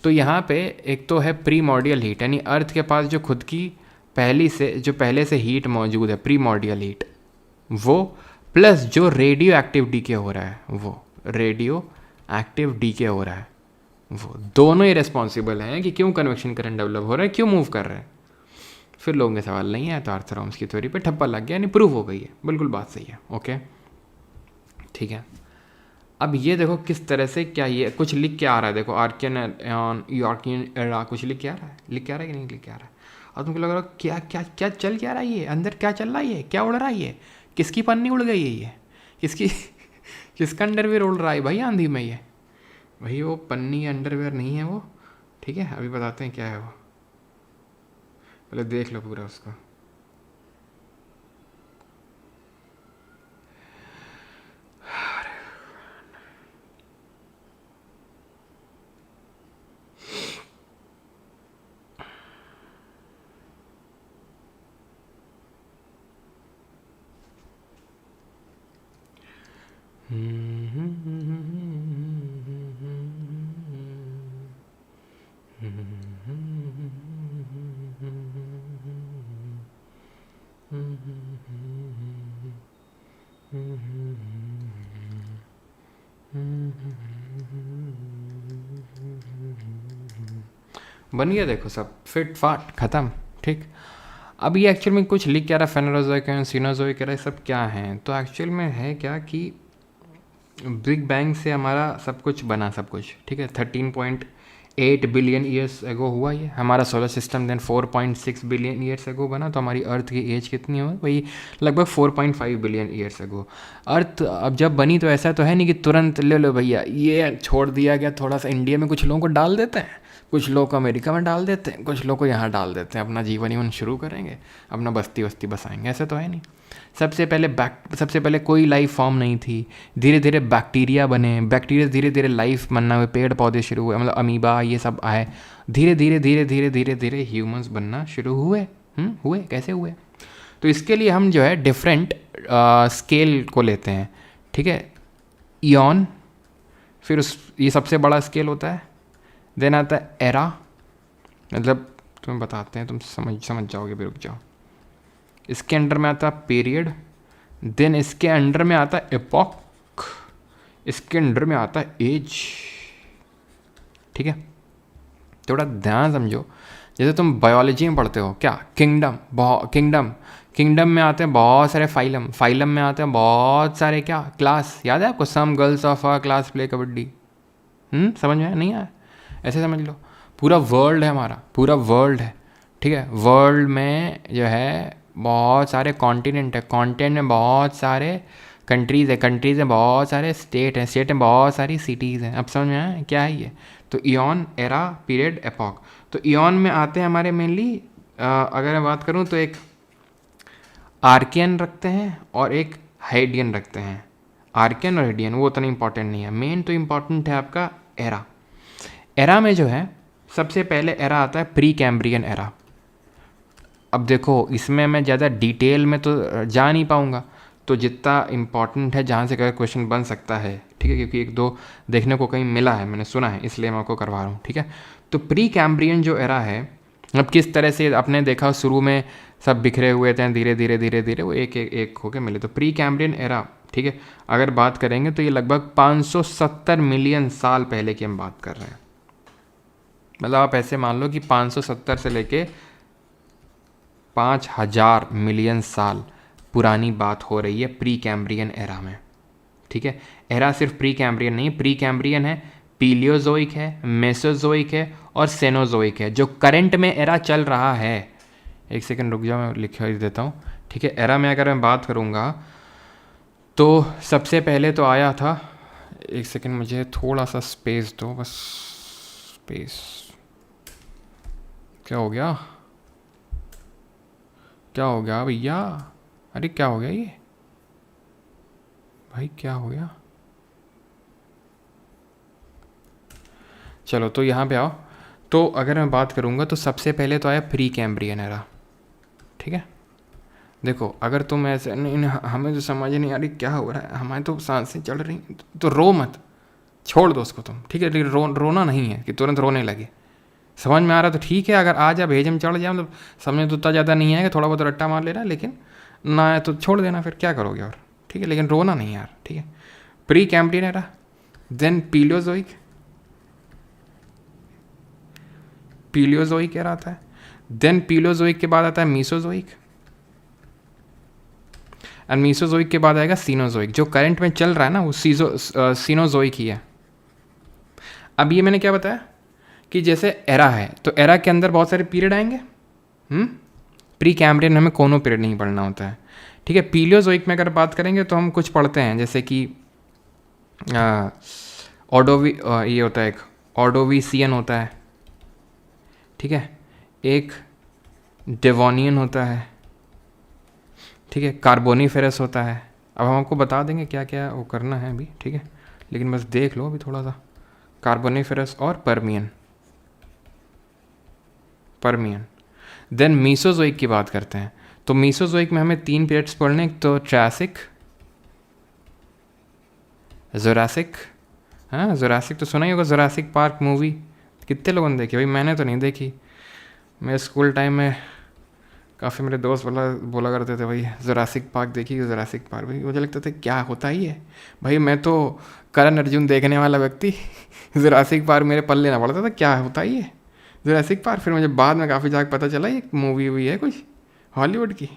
तो यहाँ पे एक तो है प्रीमॉर्डियल हीट, यानी अर्थ के पास जो खुद की पहले से हीट मौजूद है, प्रीमॉर्डियल हीट, वो प्लस जो रेडियो एक्टिव डीके हो रहा है, वो रेडियो एक्टिव डीके हो रहा है, वो दोनों ही रिस्पॉन्सिबल हैं कि क्यों कन्वेक्शन करंट डेवलप हो रहा है, क्यों मूव कर रहा है। फिर लोगों के सवाल नहीं आया तो आर्थर-ओम्स की थ्योरी पे ठप्पा लग गया, यानी प्रूव हो गई है। बिल्कुल बात सही है। ओके ठीक है। अब ये देखो किस तरह से, क्या ये कुछ लिख के आ रहा है, देखो आर्कियन एन यॉर्कियन एरा, कुछ लिख के आ रहा है, लिख के आ रहा है कि नहीं लिख के आ रहा है। और तुमको लग रहा है क्या क्या क्या चल क्या रहा है, ये अंदर क्या चल रहा है, ये क्या उड़ रहा है, ये किसकी पन्नी उड़ गई है, ये किसकी किसका अंडरवेयर उड़ रहा है भाई आंधी में, ये भाई वो पन्नी अंडरवेयर नहीं है वो। ठीक है अभी बताते हैं क्या है वो, पहले देख लो पूरा उसको। बन गया देखो सब फिट फाट खत्म। ठीक अब ये एक्चुअल में कुछ लिख क्या रहा है, फेनोरोजोइक एंड सीनोजोइक एरा सब क्या हैं, तो एक्चुअल में है क्या कि बिग बैंग से हमारा सब कुछ बना, सब कुछ ठीक है। 13.8 बिलियन ईयर्स एगो हुआ ये हमारा solar system, then 4.6 billion years ago बना। तो हमारी अर्थ की एज कितनी हो, वही लगभग 4.5 बिलियन ईयर्स एगो अर्थ अब जब बनी। तो ऐसा तो है नहीं कि तुरंत ले लो भैया ये छोड़ दिया गया, थोड़ा सा इंडिया में कुछ लोगों को डाल देते हैं, कुछ लोग अमेरिका में डाल देते हैं, कुछ लोग को यहाँ डाल देते हैं, अपना जीवन जीवन शुरू करेंगे, अपना बस्ती वस्ती बसाएंगे, ऐसा तो है नहीं। सबसे पहले कोई लाइफ फॉर्म नहीं थी, धीरे धीरे बैक्टीरिया बने, बैक्टीरिया धीरे धीरे लाइफ बनना हुए, पेड़ पौधे शुरू हुए, मतलब अमीबा ये सब आए, धीरे धीरे धीरे धीरे धीरे धीरे ह्यूमंस बनना शुरू हुए। हुए कैसे हुए, तो इसके लिए हम जो है डिफरेंट स्केल को लेते हैं। ठीक है ईऑन, फिर ये सबसे बड़ा स्केल होता है, देन आता है एरा, मतलब तुम्हें बताते हैं तुम समझ जाओगे, भी रुक जाओ। इसके अंडर में आता है पीरियड, देन इसके अंडर में आता है एपॉक, इसके अंडर में आता है एज। ठीक है थोड़ा ध्यान समझो, जैसे तुम बायोलॉजी में पढ़ते हो क्या, किंगडम में आते हैं बहुत सारे फाइलम, फाइलम में आते हैं बहुत सारे क्या क्लास, याद है आपको, some girls of a class play kabaddi. समझ में नहीं आया, ऐसे समझ लो पूरा वर्ल्ड है हमारा, पूरा वर्ल्ड है। ठीक है वर्ल्ड में जो है बहुत सारे कॉन्टिनेंट है, कॉन्टिनेंट में बहुत सारे कंट्रीज़ है, कंट्रीज़ में बहुत सारे स्टेट हैं, स्टेट में बहुत सारी सिटीज़ हैं। अब समझ में आया क्या है ये, तो ईऑन, एरा, पीरियड, एपॉक। तो ईऑन में आते हैं हमारे मेनली, अगर मैं बात करूँ तो एक आर्कियन रखते हैं और एक हाइडियन रखते हैं। आर्कियन और हाइडियन वो उतना इंपॉर्टेंट नहीं है, मेन तो इम्पॉर्टेंट है आपका एरा। एरा में जो है सबसे पहले एरा आता है प्री कैम्ब्रियन एरा। अब देखो इसमें मैं ज़्यादा डिटेल में तो जा नहीं पाऊँगा, तो जितना इम्पॉर्टेंट है जहाँ से क्वेश्चन बन सकता है, ठीक है, क्योंकि एक दो देखने को कहीं मिला है, मैंने सुना है, इसलिए मैं आपको करवा रहा हूँ। ठीक है तो प्री कैम्ब्रियन जो एरा है, अब किस तरह से आपने देखा शुरू में सब बिखरे हुए थे, धीरे धीरे धीरे धीरे वो एक होके मिले, तो प्री कैम्ब्रियन एरा। ठीक है अगर बात करेंगे तो ये लगभग 570 मिलियन साल पहले की हम बात कर रहे हैं। मतलब आप ऐसे मान लो कि 570 से लेके 5000 मिलियन साल पुरानी बात हो रही है प्री कैम्ब्रियन एरा में। ठीक है एरा सिर्फ प्री कैम्ब्रियन नहीं, प्री कैम्ब्रियन है, पीलियोजोइक है, मेसोजोइक है और सेनोजोइक है। जो करंट में एरा चल रहा है, एक सेकंड रुक जाओ मैं लिखा देता हूँ। ठीक है एरा में अगर मैं बात करूँगा तो सबसे पहले तो आया था, एक सेकंड मुझे थोड़ा सा स्पेस दो बस, स्पेस क्या हो गया भैया, अरे क्या हो गया ये भाई, क्या हो गया। चलो तो यहाँ पे आओ, तो अगर मैं बात करूँगा तो सबसे पहले तो आया प्री कैम्ब्रियन एरा। ठीक है देखो अगर तुम ऐसे हमें तो समझ नहीं आ रही क्या हो रहा है, हमारे तो सांसें चल रही, तो रो मत, छोड़ दो उसको तुम। ठीक है लेकिन रोना नहीं है कि तुरंत रोने लगे, समझ में आ रहा तो ठीक है, अगर आ जा भेज में चढ़ जाए, मतलब समझ तो उतना ज़्यादा नहीं है कि थोड़ा बहुत रट्टा मार लेना, लेकिन ना है तो छोड़ देना, फिर क्या करोगे और ठीक है, लेकिन रोना नहीं यार, ठीक है। Pre Cambrian era, then Paleozoic, Paleozoic era आता है, देन पीलियोजोइक के बाद आता है मीसोजोइक, एंड मीसोजोइक के बाद आएगा सीनोजोइक। जो करंट में चल रहा है ना वो सीनोजोइक ही है। अब ये मैंने क्या बताया कि जैसे एरा है तो एरा के अंदर बहुत सारे पीरियड आएंगे। प्री कैम्ब्रियन में हमें कोनो पीरियड नहीं पढ़ना होता है, ठीक है। पीलियोजोइक में अगर बात करेंगे तो हम कुछ पढ़ते हैं, जैसे कि ऑडोवी ये होता है, एक ऑडोविसियन होता है, ठीक है, एक डेवोनियन होता है, ठीक है, कार्बोनीफेरस होता है। अब हम आपको बता देंगे क्या क्या वो करना है अभी, ठीक है, लेकिन बस देख लो अभी थोड़ा सा। कार्बोनीफेरस और पर्मियन, पर्मियन। देन मीसोजोइक की बात करते हैं तो मीसोजोइक में हमें 3 पीरियड्स पढ़ने, एक तो ट्रासिक, जोरासिक। हाँ, जोरासिक तो सुना ही होगा, जोरासिक पार्क मूवी कितने लोगों ने देखी? भाई मैंने तो नहीं देखी। मैं स्कूल टाइम में काफ़ी मेरे दोस्त बोला करते थे भाई जोरासिक पार्क देखी, जोरासिक पार्क। भाई मुझे लगता था क्या होता ही है भाई, मैं तो करण अर्जुन देखने वाला व्यक्ति जोरासिक पार्क मेरे पल्ले ना पड़ता था, क्या होता ही है जोरासिक पार्क। फिर मुझे बाद में काफ़ी जाकर पता चला ये मूवी हुई है कुछ हॉलीवुड की,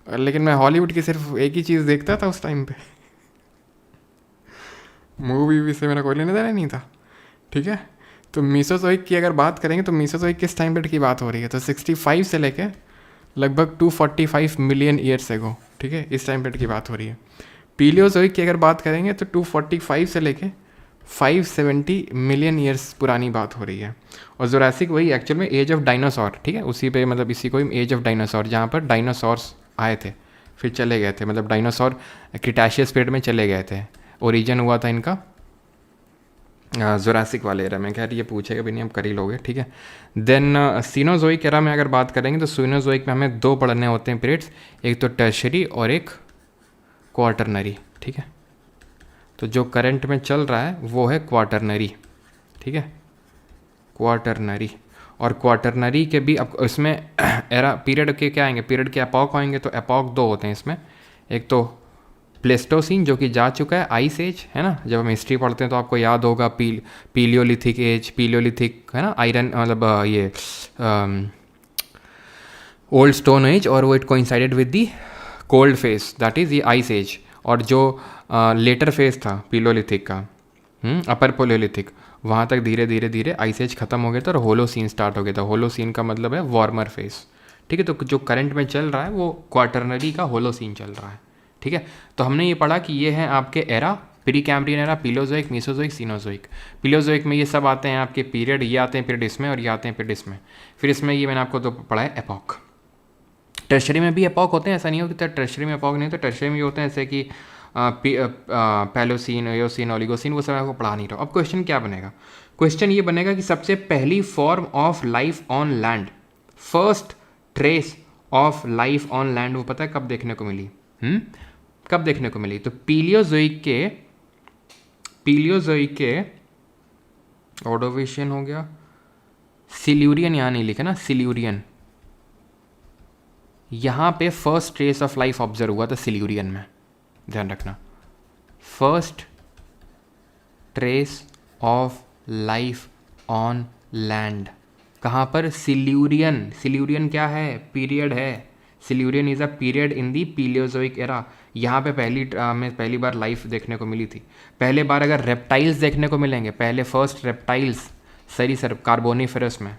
लेकिन मैं हॉलीवुड की सिर्फ एक ही चीज़ देखता था उस टाइम पे, मूवी से मेरा कोई लेना देना नहीं था, ठीक है। तो मीसोजोइक की अगर बात करेंगे तो मीसोजोइक किस टाइम पीरियड की बात हो रही है? तो 65 से लेके लगभग 245 मिलियन ईयर्स एगो, ठीक है, इस टाइम पीरियड की बात हो रही है। पीलियोजोइक की अगर बात करेंगे तो 245 से लेके 570 मिलियन ईयर्स पुरानी बात हो रही है। और जोरासिक वही एक्चुअल में एज ऑफ डायनासोर, ठीक है, उसी पे मतलब इसी को एज ऑफ डायनासोर, जहाँ पर डायनासोर्स आए थे फिर चले गए थे, मतलब डायनासोर क्रिटाशियस पीरियड में चले गए थे, ओरिजिन हुआ था इनका जोरासिक वाले एरा में। खैर ये पूछेगा भी नहीं, हम कर ही लोगे, ठीक है। देन सीनोजोइक एरा में अगर बात करेंगे तो सीनोजोइक में हमें 2 पढ़ने होते हैं पीरियड्स, एक तो टर्शरी और एक क्वार्टरनरी, ठीक है। तो जो करंट में चल रहा है वो है क्वार्टरनरी, ठीक है, क्वार्टरनरी। और क्वार्टरनरी के भी अब इसमें एरा पीरियड के क्या आएंगे, पीरियड के एपॉक आएंगे। तो एपॉक 2 होते हैं इसमें, एक तो प्लेस्टोसीन जो कि जा चुका है, आइस एज है ना, जब हम हिस्ट्री पढ़ते हैं तो आपको याद होगा पीलियोलिथिक एज, पीलियोलिथिक है ना, आयरन मतलब ये ओल्ड स्टोन एज, और वो it coincided with the cold phase, that is ये आइस एज। और जो लेटर फेज था पीलियोलिथिक का, अपर पोलियोलिथिक, वहाँ तक धीरे धीरे धीरे आइस एज खत्म हो गया था और होलोसीन स्टार्ट हो गया था। होलोसीन का मतलब है वार्मर फेज, ठीक है। तो जो करंट में चल रहा है वो क्वार्टरनरी का होलोसीन चल रहा है, ठीक है। तो हमने ये पढ़ा कि ये हैं आपके era, pre Cambrian era, Paleozoic, Mesozoic, Cenozoic. Paleozoic में ये सब आते हैं आपके पीरियड, ये आते हैं पीरियड इसमें और ये आते हैं पीरियड इसमें। फिर इसमें ये मैंने आपको तो पढ़ा है एपॉक। टर्शरी में भी एपॉक होते हैं, ऐसा नहीं हो कि टर्शरी में एपॉक नहीं होते, टर्शरी में ये होते हैं जैसे कि पैलोसीन, एयोसीन, ओलिगोसीन, वो सब आपको पढ़ा नहीं रहा। अब क्वेश्चन क्या बनेगा? क्वेश्चन ये बनेगा कि सबसे पहली form of life on land, first trace of life on land, वो पता है कब देखने को मिली? कब देखने को मिली? तो पीलियोजोइक के ऑर्डोविशियन हो गया, सिल्यूरियन यहाँ नहीं लिखा ना, सिल्यूरियन, यहाँ पे first trace of life observe हुआ था सिल्यूरियन में, ध्यान रखना। First trace of life on land कहाँ पर? सिल्यूरियन। सिल्यूरियन क्या है? पीरियड है। Silurian is a period in the Paleozoic era. यहाँ पे पहली बार लाइफ देखने को मिली थी। पहले बार अगर रेप्टाइल्स देखने को मिलेंगे, पहले फर्स्ट रेप्टाइल्स सरीसृप कार्बोनीफेरस में,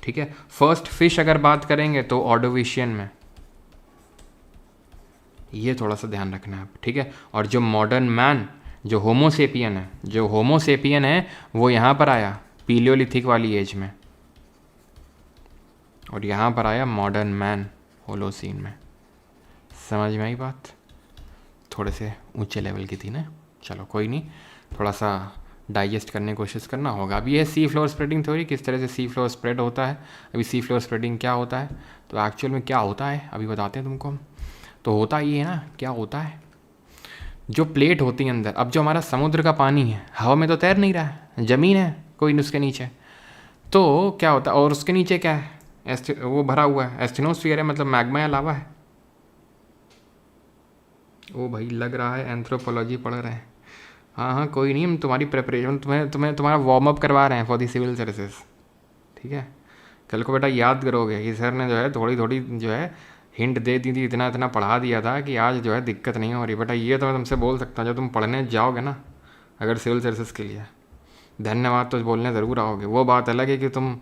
ठीक है। फर्स्ट फिश अगर बात करेंगे तो ऑर्डोविशियन में, ये थोड़ा सा ध्यान रखना है, ठीक है। और जो मॉडर्न मैन, जो होमोसेपियन है, वो यहाँ पर आया पीलियोलिथिक वाली एज में, और यहाँ पर आया मॉडर्न मैन होलोसीन में। समझ में आई बात? थोड़े से ऊंचे लेवल की थी ना, चलो कोई नहीं, थोड़ा सा डाइजेस्ट करने की कोशिश करना होगा। अभी ये सी फ्लोर स्प्रेडिंग थ्योरी, किस तरह से सी फ्लोर स्प्रेड होता है। अभी सी फ्लोर स्प्रेडिंग क्या होता है, तो एक्चुअल में क्या होता है अभी बताते हैं तुमको हम। तो होता ये है ना, क्या होता है, जो प्लेट होती है अंदर, अब जो हमारा समुद्र का पानी है हवा में तो तैर नहीं रहा है, ज़मीन है कोई उसके नीचे, तो क्या होता है, और उसके नीचे क्या है, वो भरा हुआ है, एस्थिनोस्फीयर है, मतलब मैग्मा या लावा है, ओ भाई लग रहा है एंथ्रोपोलॉजी पढ़ रहे हैं। हाँ हाँ कोई नहीं, हम तुम्हारी प्रिपरेशन तुम्हारा वार्म अप करवा रहे हैं फॉर दी सिविल सर्विसेज, ठीक है। कल को बेटा याद करोगे कि सर ने जो है थोड़ी थोड़ी जो है हिंट दे दी थी, इतना इतना पढ़ा दिया था कि आज जो है दिक्कत नहीं हो रही। बेटा ये तो मैं तुमसे बोल सकता हूँ, जब तुम पढ़ने जाओगे ना अगर सिविल सर्विसेज के लिए, धन्यवाद तो बोलने ज़रूर आओगे। वो बात अलग है कि तुम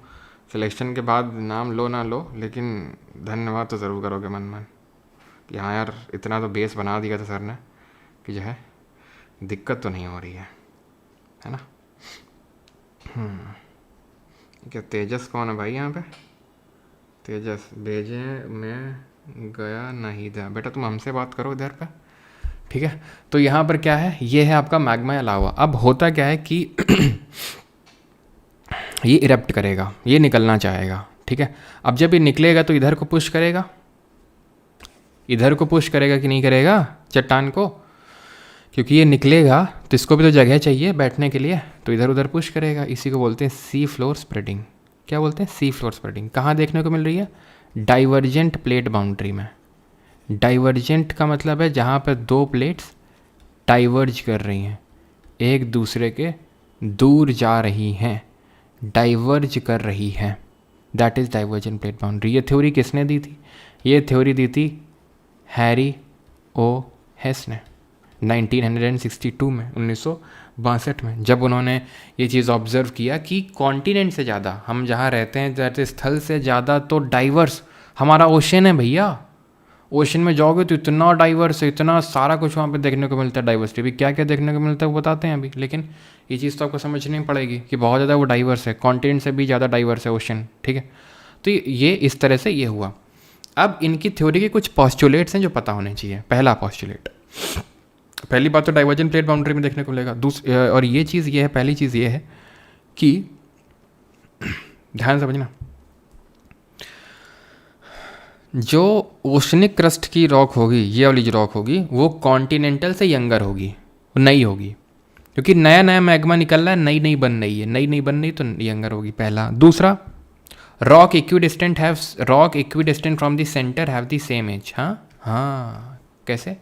सिलेक्शन के बाद नाम लो ना लो, लेकिन धन्यवाद तो ज़रूर करोगे मन मन कि हाँ यार इतना तो बेस बना दिया था सर ने कि जो है दिक्कत तो नहीं हो रही है ना। क्या तेजस कौन है भाई यहाँ पे? तेजस भेजे मैं गया नहीं था। बेटा तुम हमसे बात करो इधर पे, ठीक है। तो यहाँ पर क्या है, ये है आपका मैग्मा लावा। अब होता क्या है कि ये इरप्ट करेगा, ये निकलना चाहेगा, ठीक है। अब जब ये निकलेगा तो इधर को पुश करेगा, इधर को पुश करेगा कि नहीं करेगा चट्टान को, क्योंकि ये निकलेगा तो इसको भी तो जगह चाहिए बैठने के लिए, तो इधर उधर पुश करेगा। इसी को बोलते हैं सी फ्लोर स्प्रेडिंग। क्या बोलते हैं? Sea floor spreading. कहाँ देखने को मिल रही है? डाइवर्जेंट प्लेट बाउंड्री में। डाइवर्जेंट का मतलब है जहाँ पर दो प्लेट्स डाइवर्ज कर रही हैं, एक दूसरे के दूर जा रही हैं, डाइवर्ज कर रही हैं, that is divergent plate boundary. ये थ्योरी किसने दी थी? ये थ्योरी दी थी हैरी ओ हेस ने 1962 में, 1962 में, जब उन्होंने ये चीज़ ऑब्ज़र्व किया कि कॉन्टिनेंट से ज़्यादा हम जहाँ रहते हैं, जैसे स्थल से ज़्यादा तो डाइवर्स हमारा ओशन है भैया। ओशन में जाओगे तो इतना डाइवर्स है, इतना सारा कुछ वहाँ पे देखने को मिलता है। डाइवर्सिटी भी क्या क्या देखने को मिलता है वो बताते हैं अभी, लेकिन ये चीज़ तो आपको समझनी पड़ेगी कि बहुत ज़्यादा वो डाइवर्स है, कॉन्टिनेंट से भी ज़्यादा डाइवर्स है ओशन, ठीक है। तो ये इस तरह से ये हुआ। अब इनकी थ्योरी के कुछ पॉस्टुलेट्स हैं जो पता होने चाहिए। पहला पॉस्टुलेट, पहली बात तो डाइवर्जेंट प्लेट बाउंड्री में देखने को मिलेगा। और ये चीज़ ये है, पहली चीज़ ये है कि ध्यान समझना, जो ओशनिक क्रस्ट की रॉक होगी, ये वाली जो रॉक होगी, वो कॉन्टिनेंटल से यंगर होगी, नई होगी, क्योंकि नया नया मैग्मा निकल रहा है, नई नई बन रही है, नई नई बन रही तो यंगर होगी, पहला। दूसरा, rock equidistant from the centre have the same age. हाँ कैसे?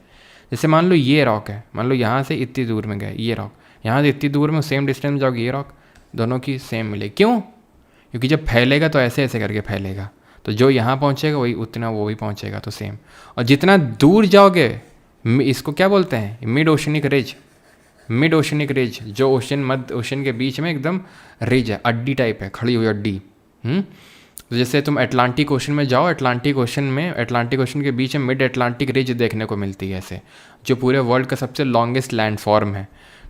जैसे मान लो ये रॉक है, मान लो यहाँ से इतनी दूर में गए ये रॉक, यहाँ से इतनी दूर में सेम डिस्टेंस में जाओगे ये रॉक, दोनों की सेम मिले। क्यों? क्योंकि जब फैलेगा तो ऐसे ऐसे करके फैलेगा, तो जो यहाँ पहुँचेगा वही उतना वो भी पहुँचेगा, तो सेम। और जितना दूर जाओगे, इसको क्या बोलते हैं? Mid oceanic ridge. Mid oceanic ridge, जो ओशन मध्य ओशन के बीच में एकदम रिज है, अड्डी टाइप है, खड़ी हुई अड्डी। तो जैसे तुम अटलांटिक ओशन में जाओ, अटलांटिक ओशन के बीच में मिड अटलांटिक रिज देखने को मिलती है ऐसे, जो पूरे वर्ल्ड का सबसे लॉन्गेस्ट लैंडफॉर्म है।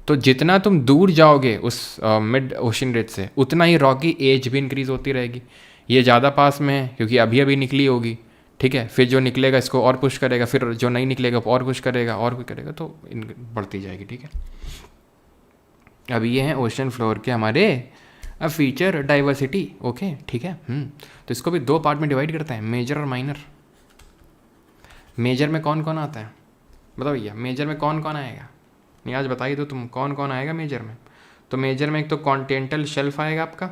तो जितना तुम दूर जाओगे उस मिड ओशन रिज से, उतना ही रॉक की एज भी इंक्रीज़ होती रहेगी। ये ज़्यादा पास में है क्योंकि अभी अभी निकली होगी, ठीक है। फिर जो निकलेगा इसको और पुश करेगा, फिर जो नहीं निकलेगा और पुश करेगा, और भी करेगा, तो बढ़ती जाएगी, ठीक है। अब ये हैं ओशन फ्लोर के हमारे अब फीचर डाइवर्सिटी, ओके, ठीक है। तो इसको भी दो पार्ट में डिवाइड करते हैं, मेजर और माइनर। मेजर में कौन कौन आता है बताओ भैया? मेजर में कौन कौन आएगा? नहीं आज बताइए तो तुम, कौन कौन आएगा मेजर में? तो मेजर में एक तो कॉन्टिनेंटल शेल्फ आएगा आपका।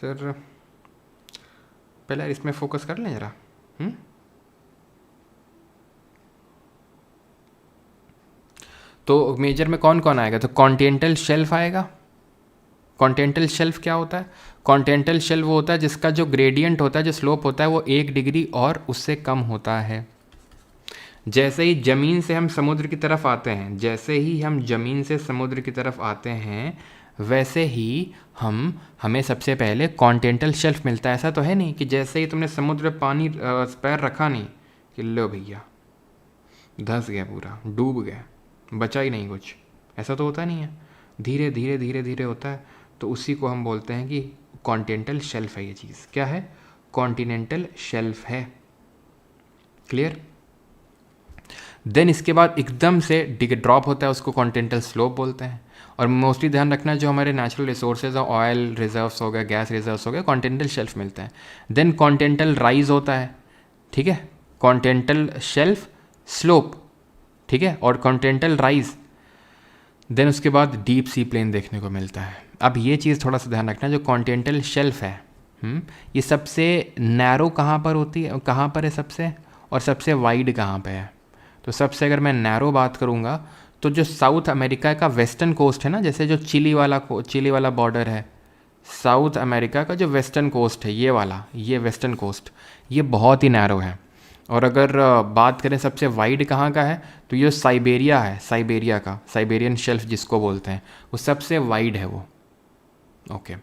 सर पहले इसमें फोकस कर लें जरा। तो मेजर में कौन कौन आएगा? तो कॉन्टिनेंटल शेल्फ आएगा। कॉन्टिनेंटल शेल्फ क्या होता है? कॉन्टिनेंटल शेल्फ वो होता है जिसका जो ग्रेडियंट होता है, जो स्लोप होता है, वो 1 डिग्री और उससे कम होता है। जैसे ही ज़मीन से हम समुद्र की तरफ आते हैं, जैसे ही हम ज़मीन से समुद्र की तरफ आते हैं, वैसे ही हमें सबसे पहले कॉन्टिनेंटल शेल्फ मिलता है। ऐसा तो है नहीं कि जैसे ही तुमने समुद्र में पानी पैर रखा नहीं कि लो भैया धंस गया, पूरा डूब गया, बचा ही नहीं कुछ, ऐसा तो होता नहीं है। धीरे धीरे धीरे धीरे होता है। तो उसी को हम बोलते हैं कि कॉन्टिनेंटल शेल्फ है। ये चीज़ क्या है? कॉन्टिनेंटल शेल्फ है। क्लियर? देन इसके बाद एकदम से ड्रॉप होता है, उसको कॉन्टिनेंटल स्लोप बोलते हैं। और मोस्टली ध्यान रखना, जो हमारे नेचुरल रिसोर्सेज हैं, ऑयल रिजर्व्स हो गए, गैस रिजर्व्स हो गए, कॉन्टिनेंटल शेल्फ मिलता है। देन कॉन्टिनेंटल राइज होता है, ठीक है, कॉन्टिनेंटल शेल्फ स्लोप, ठीक है, और कॉन्टिनेंटल राइज। देन उसके बाद डीप सी प्लेन देखने को मिलता है। अब ये चीज़ थोड़ा सा ध्यान रखना, जो कॉन्टिनेंटल शेल्फ है, ये सबसे नैरो कहाँ पर होती है, कहाँ पर है सबसे, और सबसे वाइड कहाँ पे है? तो सबसे अगर मैं नैरो बात करूँगा तो जो साउथ अमेरिका का वेस्टर्न कोस्ट है ना, जैसे जो चिली वाला बॉर्डर है, साउथ अमेरिका का जो वेस्टर्न कोस्ट है, ये वेस्टर्न कोस्ट, ये बहुत ही नैरो है। और अगर बात करें सबसे वाइड कहाँ का है, तो ये साइबेरिया है, साइबेरियन शेल्फ जिसको बोलते हैं, वो सबसे वाइड है वो। ओके,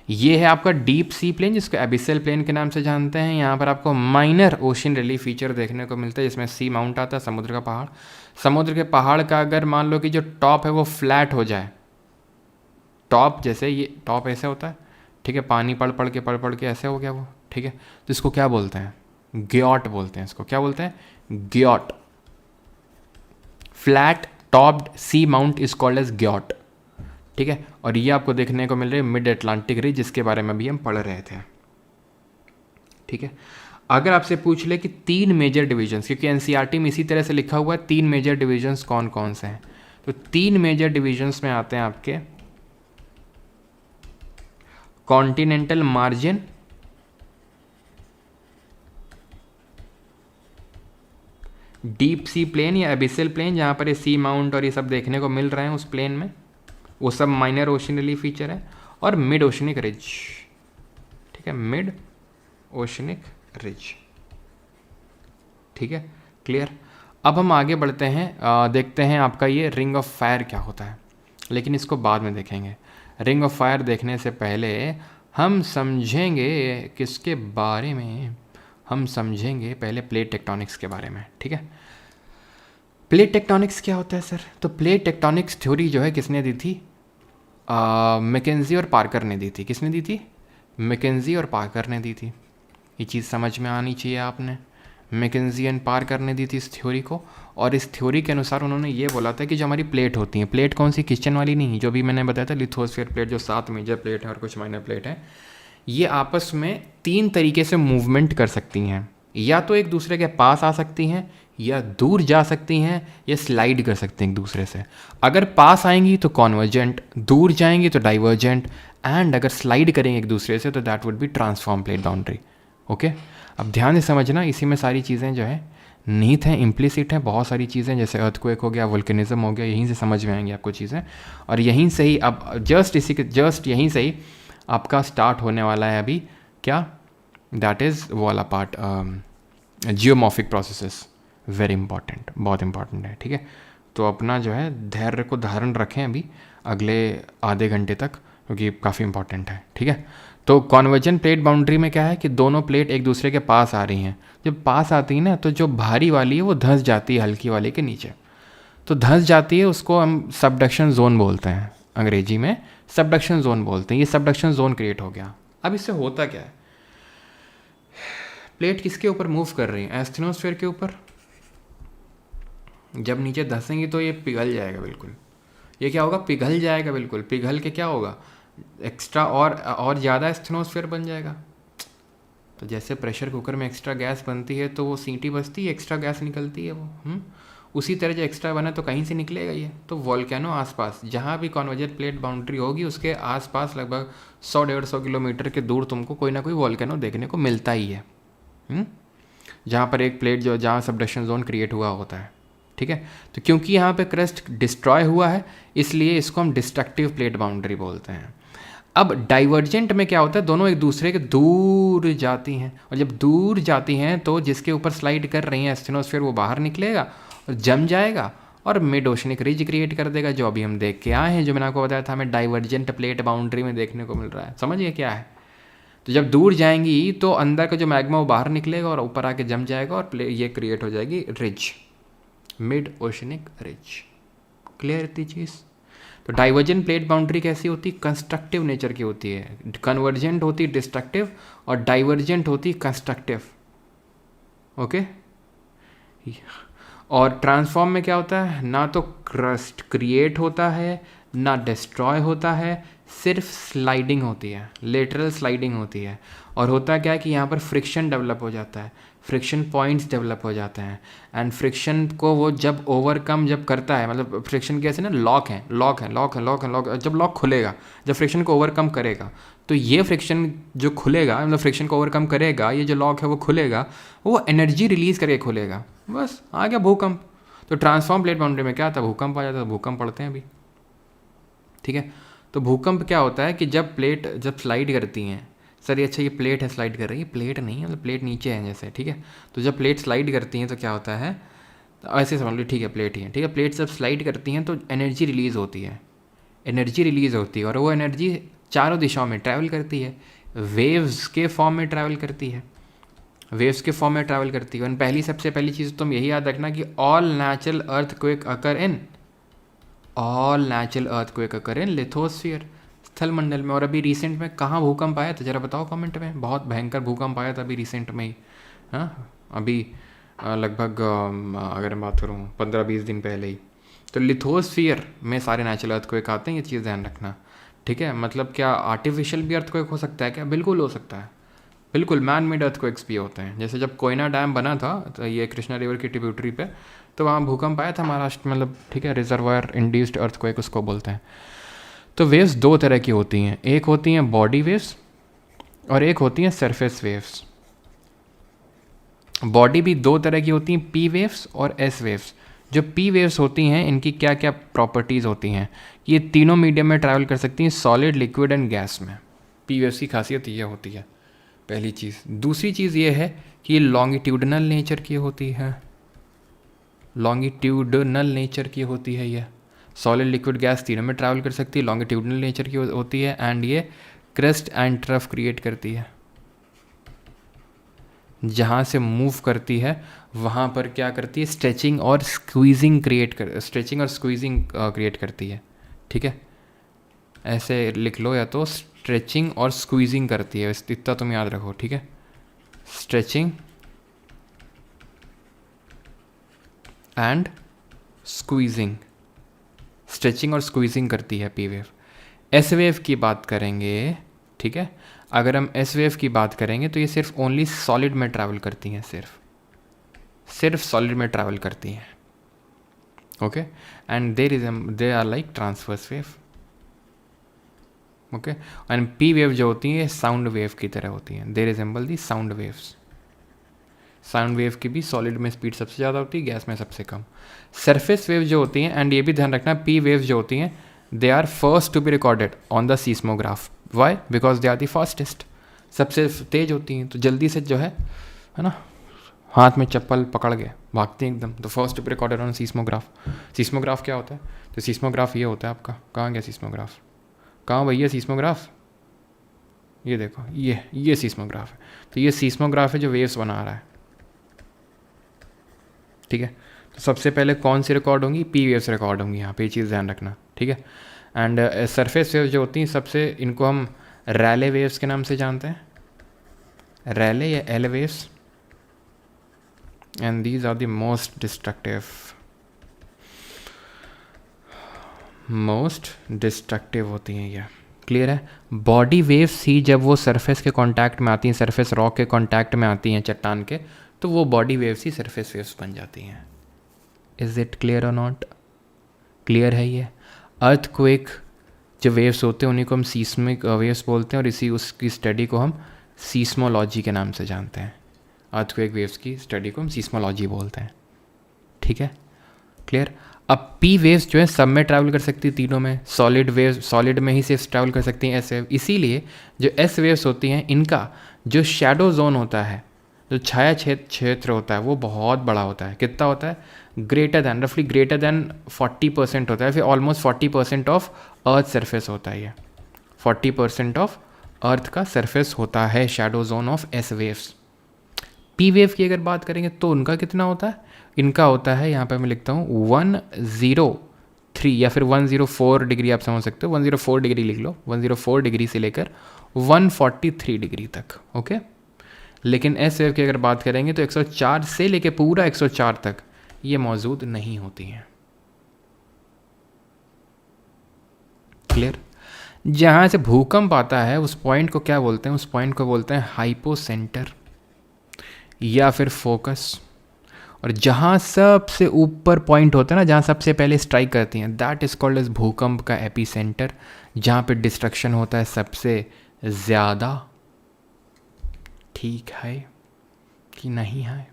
ये है आपका डीप सी प्लेन, जिसको एबिसल प्लेन के नाम से जानते हैं। यहाँ पर आपको माइनर ओशन रिलीफ फीचर देखने को मिलता है, जिसमें सी माउंट आता है, समुद्र का पहाड़। समुद्र के पहाड़ का अगर मान लो कि जो टॉप है वो फ्लैट हो जाए, टॉप जैसे ये टॉप ऐसे होता है, ठीक है, पानी पढ़ पढ़ के ऐसे हो गया वो, ठीक है, तो इसको क्या बोलते हैं, ग्योट बोलते हैं। इसको क्या बोलते हैं, guyot. Flat topped seamount is called as guyot, ठीक है। और ये आपको देखने को मिल रही है मिड अटलांटिक रिज, जिसके बारे में भी हम पढ़ रहे थे, ठीक है। अगर आपसे पूछ ले कि 3 मेजर डिविजन्स, क्योंकि एनसीईआरटी में इसी तरह से लिखा हुआ है 3 मेजर डिविजन्स कौन कौन से हैं, तो 3 मेजर डिविजन्स में आते हैं आपके continental margin, deep sea plain या एबिसल प्लेन, जहाँ पर ये सी माउंट और ये सब देखने को मिल रहे हैं उस प्लेन में, वो सब माइनर ओशन रिलीफ फीचर है, और मिड ओशनिक रिज, ठीक है, मिड ओशनिक रिज, ठीक है, क्लियर। अब हम आगे बढ़ते हैं, देखते हैं आपका ये रिंग ऑफ फायर क्या होता है, लेकिन इसको बाद में देखेंगे। रिंग ऑफ फायर देखने से पहले हम समझेंगे किसके बारे में, हम समझेंगे पहले प्लेट टेक्टोनिक्स के बारे में, ठीक है। प्लेट टेक्टोनिक्स क्या होता है सर, तो प्लेट टेक्टोनिक्स थ्योरी जो है किसने दी थी, मैकेंजी और पार्कर ने दी थी। किसने दी थी, मैकेंजी और पार्कर ने दी थी। ये चीज़ समझ में आनी चाहिए आपने, मैकेंजी एंड पार्कर ने दी थी इस थ्योरी को, और इस थ्योरी के अनुसार उन्होंने ये बोला था कि जो हमारी प्लेट होती हैं, प्लेट कौन सी, किचन वाली नहीं, जो भी मैंने बताया था लिथोस्फीयर प्लेट, जो 7 मेजर प्लेट है और कुछ माइनर प्लेट है, ये आपस में 3 तरीके से मूवमेंट कर सकती हैं, या तो एक दूसरे के पास आ सकती हैं, या दूर जा सकती हैं, या स्लाइड कर सकते हैं एक दूसरे से। अगर पास आएंगी तो कॉन्वर्जेंट, दूर जाएंगी तो डाइवर्जेंट, एंड अगर स्लाइड करेंगे एक दूसरे से तो that would be transform plate boundary. Okay, अब ध्यान से समझना, इसी में सारी चीज़ें जो है नीथ हैं, इम्प्लिसिट हैं, बहुत सारी चीज़ें, जैसे अर्थक्वेक हो गया, वोल्केनिज्म हो गया, यहीं से समझ में आएंगी आपको चीज़ें। और यहीं से ही अब जस्ट यहीं से ही आपका स्टार्ट होने वाला है अभी क्या, दैट इज़ वो वाला part, geomorphic processes, very important, बहुत इंपॉर्टेंट है, ठीक है। तो अपना जो है धैर्य को धारण रखें अभी अगले आधे घंटे तक, क्योंकि काफ़ी इंपॉर्टेंट है, ठीक है। तो कॉन्वर्जेंट प्लेट बाउंड्री में क्या है कि दोनों प्लेट एक दूसरे के पास आ रही हैं, जब पास आती है ना तो जो भारी वाली है वो धंस जाती है हल्की वाली के नीचे, तो धंस जाती है, उसको हम सबडक्शन जोन बोलते हैं, अंग्रेजी में सबडक्शन जोन बोलते हैं। ये सबडक्शन जोन क्रिएट हो गया। अब इससे होता क्या है, प्लेट किसके ऊपर मूव कर रही है, एस्थेनोस्फीयर के ऊपर। जब नीचे धंसेंगी तो ये पिघल जाएगा बिल्कुल, ये क्या होगा, पिघल जाएगा बिल्कुल, पिघल के क्या होगा, एक्स्ट्रा और ज़्यादा एस्थेनोस्फीयर बन जाएगा। तो जैसे प्रेशर कुकर में एक्स्ट्रा गैस बनती है तो वो सीटी बजती है, एक्स्ट्रा गैस निकलती है वो, उसी तरह जो एक्स्ट्रा बना तो कहीं से निकलेगा ये। तो वॉल्केनो आसपास जहाँ भी कॉन्वर्जेंट प्लेट बाउंड्री होगी उसके आसपास लगभग 100-150 किलोमीटर के दूर तुमको कोई ना कोई वॉल्केनो देखने को मिलता ही है, जहाँ पर एक प्लेट जो जहाँ सबडक्शन जोन क्रिएट हुआ होता है, ठीक है। तो क्योंकि यहाँ पे क्रस्ट डिस्ट्रॉय हुआ है इसलिए इसको हम डिस्ट्रक्टिव प्लेट बाउंड्री बोलते हैं। अब डाइवर्जेंट में क्या होता है, दोनों एक दूसरे के दूर जाती हैं, और जब दूर जाती हैं तो जिसके ऊपर स्लाइड कर रही हैं एस्थेनोस्फीयर वो बाहर निकलेगा और जम जाएगा और मिड ओशनिक रिज क्रिएट कर देगा, जो अभी हम देख के आए हैं, जो मैंने आपको बताया था हमें डाइवर्जेंट प्लेट बाउंड्री में देखने को मिल रहा है। समझिए क्या है, तो जब दूर जाएंगी तो अंदर का जो मैग्मा वो बाहर निकलेगा और ऊपर आके जम जाएगा और ये क्रिएट हो जाएगी ridge, mid oceanic ridge. Clear इतनी चीज़। तो डाइवर्जेंट प्लेट बाउंड्री कैसी होती, कंस्ट्रक्टिव नेचर की होती है, कन्वर्जेंट होती डिस्ट्रक्टिव और डाइवर्जेंट होती कंस्ट्रक्टिव। ओके, और ट्रांसफॉर्म में क्या होता है, ना तो क्रस्ट क्रिएट होता है ना डिस्ट्रॉय होता है, सिर्फ स्लाइडिंग होती है, लेटरल स्लाइडिंग होती है। और होता क्या है कि यहाँ पर फ्रिक्शन डेवलप हो जाता है, फ्रिक्शन पॉइंट्स डेवलप हो जाते हैं, एंड फ्रिक्शन को वो जब ओवरकम जब करता है, मतलब फ्रिक्शन कैसे ना, लॉक है, जब लॉक खुलेगा, जब फ्रिक्शन को ओवरकम करेगा तो ये फ्रिक्शन जो खुलेगा, मतलब फ्रिक्शन को ओवरकम करेगा, ये जो लॉक है वो खुलेगा, वो एनर्जी रिलीज करके खुलेगा, बस आ गया भूकंप। तो ट्रांसफॉर्म प्लेट बाउंड्री में क्या आता है, भूकंप आ जाता है, भूकंप पड़ते हैं अभी, ठीक है। तो भूकंप क्या होता है कि जब प्लेट जब स्लाइड करती हैं, सर ये अच्छा ये प्लेट है स्लाइड कर रही है, प्लेट नहीं है, मतलब प्लेट नीचे है जैसे, ठीक है। तो जब प्लेट स्लाइड करती हैं तो क्या होता है, तो ऐसे समझ लो, ठीक है प्लेट ही है, ठीक है। प्लेट जब स्लाइड करती हैं तो एनर्जी रिलीज़ होती है, एनर्जी रिलीज़ होती है, और वो एनर्जी चारों दिशाओं में ट्रैवल करती है, वेव्स के फॉर्म में ट्रैवल करती है, वेव्स के फॉर्म में ट्रैवल करती है। और पहली सबसे पहली चीज़ तुम यही याद रखना कि ऑल नेचुरल अर्थक्वेक अकर इन लिथोस्फीयर, स्थल मंडल में। और अभी रिसेंट में कहाँ भूकंप आया था जरा बताओ कमेंट में, बहुत भयंकर भूकंप आया था अभी रिसेंट में ही, हाँ अभी लगभग अगर मैं बात करूँ 15-20 दिन पहले ही। तो लिथोस्फीयर में सारे नेचुरल अर्थक्वेक आते हैं, ये चीज़ ध्यान रखना, ठीक है। मतलब क्या आर्टिफिशियल भी अर्थक्वेक हो सकता है क्या, बिल्कुल हो सकता है, बिल्कुल मैन मेड अर्थक्वेक्स भी होते हैं। जैसे जब कोयना डैम बना था तो ये कृष्णा रिवर की ट्रिब्यूटरी पे, तो वहाँ भूकंप आया था महाराष्ट्र, मतलब ठीक है, रिजर्वायर इंड्यूस्ड अर्थक्वेक उसको बोलते हैं। तो वेव्स दो तरह की होती हैं, एक होती हैं बॉडी वेव्स और एक होती हैं सरफेस वेव्स। बॉडी भी दो तरह की होती हैं, पी वेव्स और एस वेव्स। जो पी वेव्स होती हैं इनकी क्या क्या प्रॉपर्टीज़ होती हैं, ये तीनों मीडियम में ट्रैवल कर सकती हैं, सॉलिड, लिक्विड एंड गैस में। पी वेव्स की खासियत ये होती है, पहली चीज़। दूसरी चीज़ ये है कि ये लॉन्गिट्यूडनल नेचर की होती है, लॉन्गिट्यूडनल नेचर की होती है, ये सॉलिड, लिक्विड, गैस तीनों में ट्रैवल कर सकती है, लॉन्गिट्यूडनल नेचर की होती है, एंड ये क्रस्ट एंड ट्रफ क्रिएट करती है। जहाँ से मूव करती है वहाँ पर क्या करती है, स्ट्रेचिंग और स्क्वीजिंग क्रिएट करती है, ठीक है। ऐसे लिख लो, या तो स्ट्रेचिंग और स्क्वीजिंग करती है, इतना तुम याद रखो, ठीक है। स्ट्रेचिंग एंड स्क्वीजिंग, स्ट्रेचिंग और स्क्वीजिंग करती है पी वेव। एस वेव की बात करेंगे, ठीक है, अगर हम एस वेव की बात करेंगे तो ये सिर्फ ओनली सॉलिड में ट्रैवल करती हैं, सिर्फ सॉलिड में ट्रैवल करती हैं, okay. And they are like transverse wave, okay. And P wave जो होती है साउंड वेव की तरह होती हैं, they resemble the sound waves. Sound wave की भी सॉलिड में स्पीड सबसे ज़्यादा होती है, गैस में सबसे कम। सरफेस वेव जो होती हैं, एंड ये भी ध्यान रखना, पी वेव जो होती हैं they are first to be recorded on the seismograph. Why? Because they are the fastest, सबसे तेज होती हैं, तो जल्दी से जो है ना, हाथ में चप्पल पकड़ के भागती हैं एकदम। तो first to be recorded on seismograph. Seismograph क्या होता है, तो सीस्मोग्राफ ये होता है आपका, कहाँ गया सीस्मोग्राफ, कहाँ भैया सीस्मोग्राफ, ये देखो, ये सीस्मोग्राफ है। तो ये सीस्मोग्राफ है जो वेव्स बना रहा है, ठीक है। तो सबसे पहले कौन सी रिकॉर्ड होंगी, पी वेव्स रिकॉर्ड होंगी यहाँ पे, ये चीज़ ध्यान रखना, ठीक है। एंड सरफेस वेव्स जो होती हैं सबसे, इनको हम रैले वेव्स के नाम से जानते हैं, रैले या L waves, and these are the most destructive होती हैं ये, क्लियर है। बॉडी वेव्स ही जब वो सरफेस के कांटेक्ट में आती हैं, सरफेस रॉक के कांटेक्ट में आती हैं, चट्टान के, तो वो बॉडी वेव्स ही सरफेस वेव्स बन जाती हैं। इज़ इट क्लियर और नॉट? क्लियर है ये। अर्थक्वेक जो वेव्स होते हैं उन्हीं को हम सीस्मिक वेव्स बोलते हैं, और उसकी स्टडी को हम सीस्मोलॉजी के नाम से जानते हैं। अर्थक्वेक वेव्स की स्टडी को हम सीस्मोलॉजी बोलते हैं, ठीक है, क्लियर। अब पी वेव्स जो है सब में ट्रैवल कर सकती है, तीनों में। सॉलिड वेव्स सॉलिड में ही सिर्फ ट्रैवल कर सकती हैं, एस वेव। इसीलिए जो एस वेव्स होती हैं इनका जो शैडो जोन होता है, जो छाया क्षेत्र होता है, वो बहुत बड़ा होता है। कितना होता है? रफली ग्रेटर देन 40% होता है, फिर ऑलमोस्ट 40% ऑफ अर्थ सरफेस होता है। ये 40% ऑफ अर्थ का सरफेस होता है shadow zone of S waves. P wave की अगर बात करेंगे तो उनका कितना होता है? इनका होता है, यहाँ पे मैं लिखता हूँ 103 या फिर 104 डिग्री, आप समझ सकते हो, 104 डिग्री लिख लो, 104 डिग्री से लेकर 143 डिग्री तक, ओके। लेकिन एस वेव की अगर बात करेंगे तो 104 से लेकर पूरा 104 तक ये मौजूद नहीं होती हैं, क्लियर। जहाँ से भूकंप आता है उस पॉइंट को क्या बोलते हैं? उस पॉइंट को बोलते हैं हाइपोसेंटर या फिर फोकस। और जहाँ सबसे ऊपर पॉइंट होता है ना, जहाँ सबसे पहले स्ट्राइक करती हैं, दैट इज कॉल्ड एज भूकंप का एपिसेंटर, जहाँ पे डिस्ट्रक्शन होता है सबसे ज़्यादा। ठीक है कि नहीं है?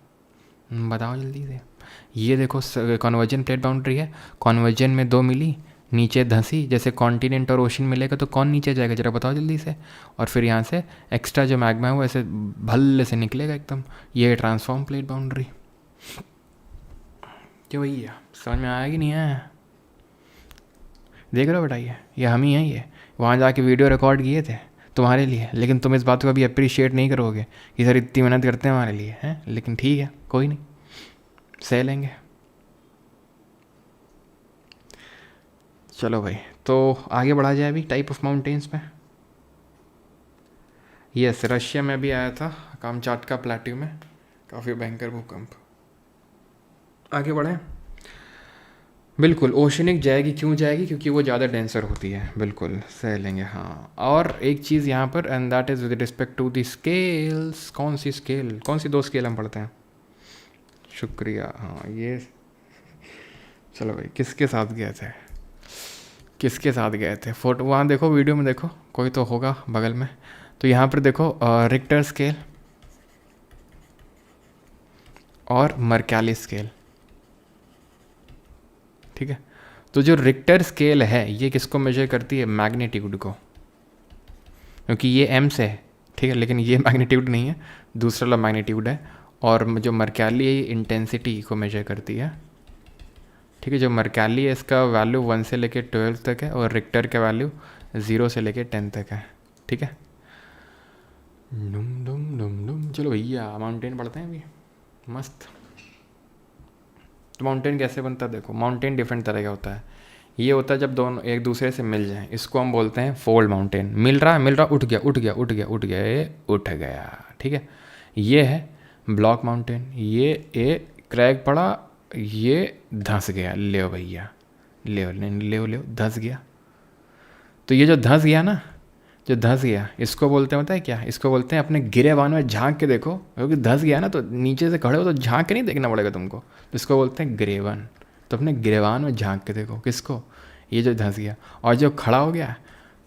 बताओ जल्दी से। ये देखो कॉन्वर्जन प्लेट बाउंड्री है, कॉन्वर्जन में 2 मिली, नीचे धंसी, जैसे कॉन्टिनेंट और ओशन मिलेगा तो कौन नीचे जाएगा जरा बताओ जल्दी से। और फिर यहाँ से एक्स्ट्रा जो मैग्मा है वो ऐसे भल्ले से निकलेगा एकदम। ये ट्रांसफॉर्म प्लेट बाउंड्री। क्यों भैया समझ में आया कि नहीं आया? देख रहे हो बेटा, ये हम ही हैं। ये वहाँ जाके वीडियो रिकॉर्ड किए थे तुम्हारे लिए, लेकिन तुम इस बात को अभी अप्रिशिएट नहीं करोगे कि सर इतनी मेहनत करते हैं हमारे लिए हैं। लेकिन ठीक है, कोई नहीं, सह लेंगे। चलो भाई, तो आगे बढ़ा जाए अभी टाइप ऑफ माउंटेन्स में। यस, रशिया में भी आया था कामचाटका प्लेट्यू में, काफ़ी भयंकर भूकंप। आगे बढ़ें। बिल्कुल ओशनिक जाएगी, क्यों जाएगी? क्योंकि वो ज़्यादा डेंसर होती है। बिल्कुल सह लेंगे, हाँ। और एक चीज़ यहाँ पर, and that is with respect to the scales. कौन सी स्केल, कौन सी 2 स्केल हम पढ़ते हैं? शुक्रिया, हाँ ये। चलो भाई, किसके साथ गए थे, किसके साथ गए थे? फोटो वहाँ देखो, वीडियो में देखो, कोई तो होगा बगल में। तो यहाँ पर देखो रिक्टर स्केल और मर्कैली स्केल, ठीक है। तो जो रिक्टर स्केल है ये किसको मेजर करती है? मैग्नीट्यूड को, क्योंकि ये एम से है, ठीक है, लेकिन ये मैग्नीट्यूड नहीं है, दूसरा वाला मैग्नीट्यूड है। और जो मर्कैली है ये इंटेंसिटी को मेजर करती है, ठीक है। जो मर्कैली है इसका वैल्यू 1 से लेके 12 तक है, और रिक्टर का वैल्यू 0 से लेके 10 तक है, ठीक है। डुम डुम डुम डुम। चलो भैया माउंटेन पढ़ते हैं अभी, मस्त। तो माउंटेन कैसे बनता है देखो। माउंटेन डिफरेंट तरह का होता है। ये होता है जब दोनों एक दूसरे से मिल जाएं, इसको हम बोलते हैं फोल्ड माउंटेन। मिल रहा, उठ गया उठ गया उठ गया उठ गया, ये उठ गया, ठीक है। ये है ब्लॉक माउंटेन, ये क्रैक पड़ा, ये धंस गया, ले भैया, ले धंस गया। तो ये जो धंस गया ना, जो धंस गया, इसको बोलते हैं, पता है क्या? इसको बोलते हैं अपने गिरेबान में झांक के देखो, क्योंकि धंस गया ना तो नीचे से खड़े हो तो झांक के नहीं देखना पड़ेगा तुमको, तो इसको बोलते हैं गिरेबान। तो अपने गिरेबान में झांक के देखो, किसको? ये जो धंस गया। और जो खड़ा हो गया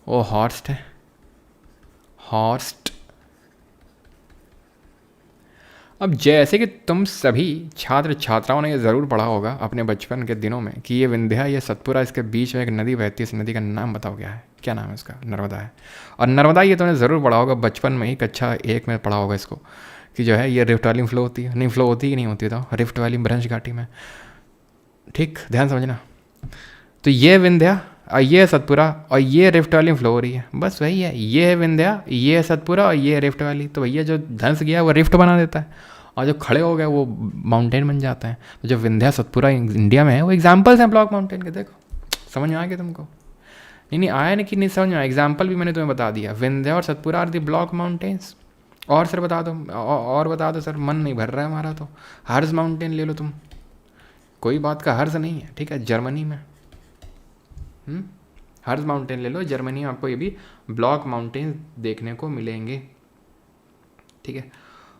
वो हॉर्स्ट है, हॉर्स्ट। अब जैसे कि तुम सभी छात्र छात्राओं ने ये ज़रूर पढ़ा होगा अपने बचपन के दिनों में कि ये विंध्या, ये सतपुरा, इसके बीच में एक नदी बहती है। इस नदी का नाम बताओ क्या है? क्या नाम है इसका? नर्मदा है। और नर्मदा ये तुमने ज़रूर पढ़ा होगा बचपन में ही, कक्षा 1 में पढ़ा होगा इसको, कि जो है ये रिफ्ट वैली में फ्लो होती है। नहीं, फ्लो होती ही नहीं होती, तो रिफ्ट वैली भ्रंश घाटी में, ठीक, ध्यान समझना। तो ये विंध्या और ये सतपुरा और ये रिफ्ट वैली में फ्लो हो रही है, बस वही है। ये है विंध्या, ये है सतपुरा और ये रिफ्ट वैली। तो भैया जो धंस गया वो रिफ्ट बना देता है, और जो खड़े हो गए वो माउंटेन बन जाते हैं। तो जो विंध्या सतपुरा इंडिया में है वो एग्जाम्पल्स हैं ब्लॉक माउंटेन के। देखो समझ में आ गया तुमको? नहीं आया नहीं कि नहीं समझ में आया? एग्जाम्पल भी मैंने तुम्हें बता दिया, विंध्या और Satpura are the block mountains. और सर बता दो, और बता दो सर, मन नहीं भर रहा है हमारा। तो हर्ष माउंटेन ले लो तुम, कोई बात का हर्ष नहीं है, ठीक है, जर्मनी में। हर्ष माउंटेन ले लो, जर्मनी में आपको ये भी ब्लॉक माउंटेन देखने को मिलेंगे, ठीक है।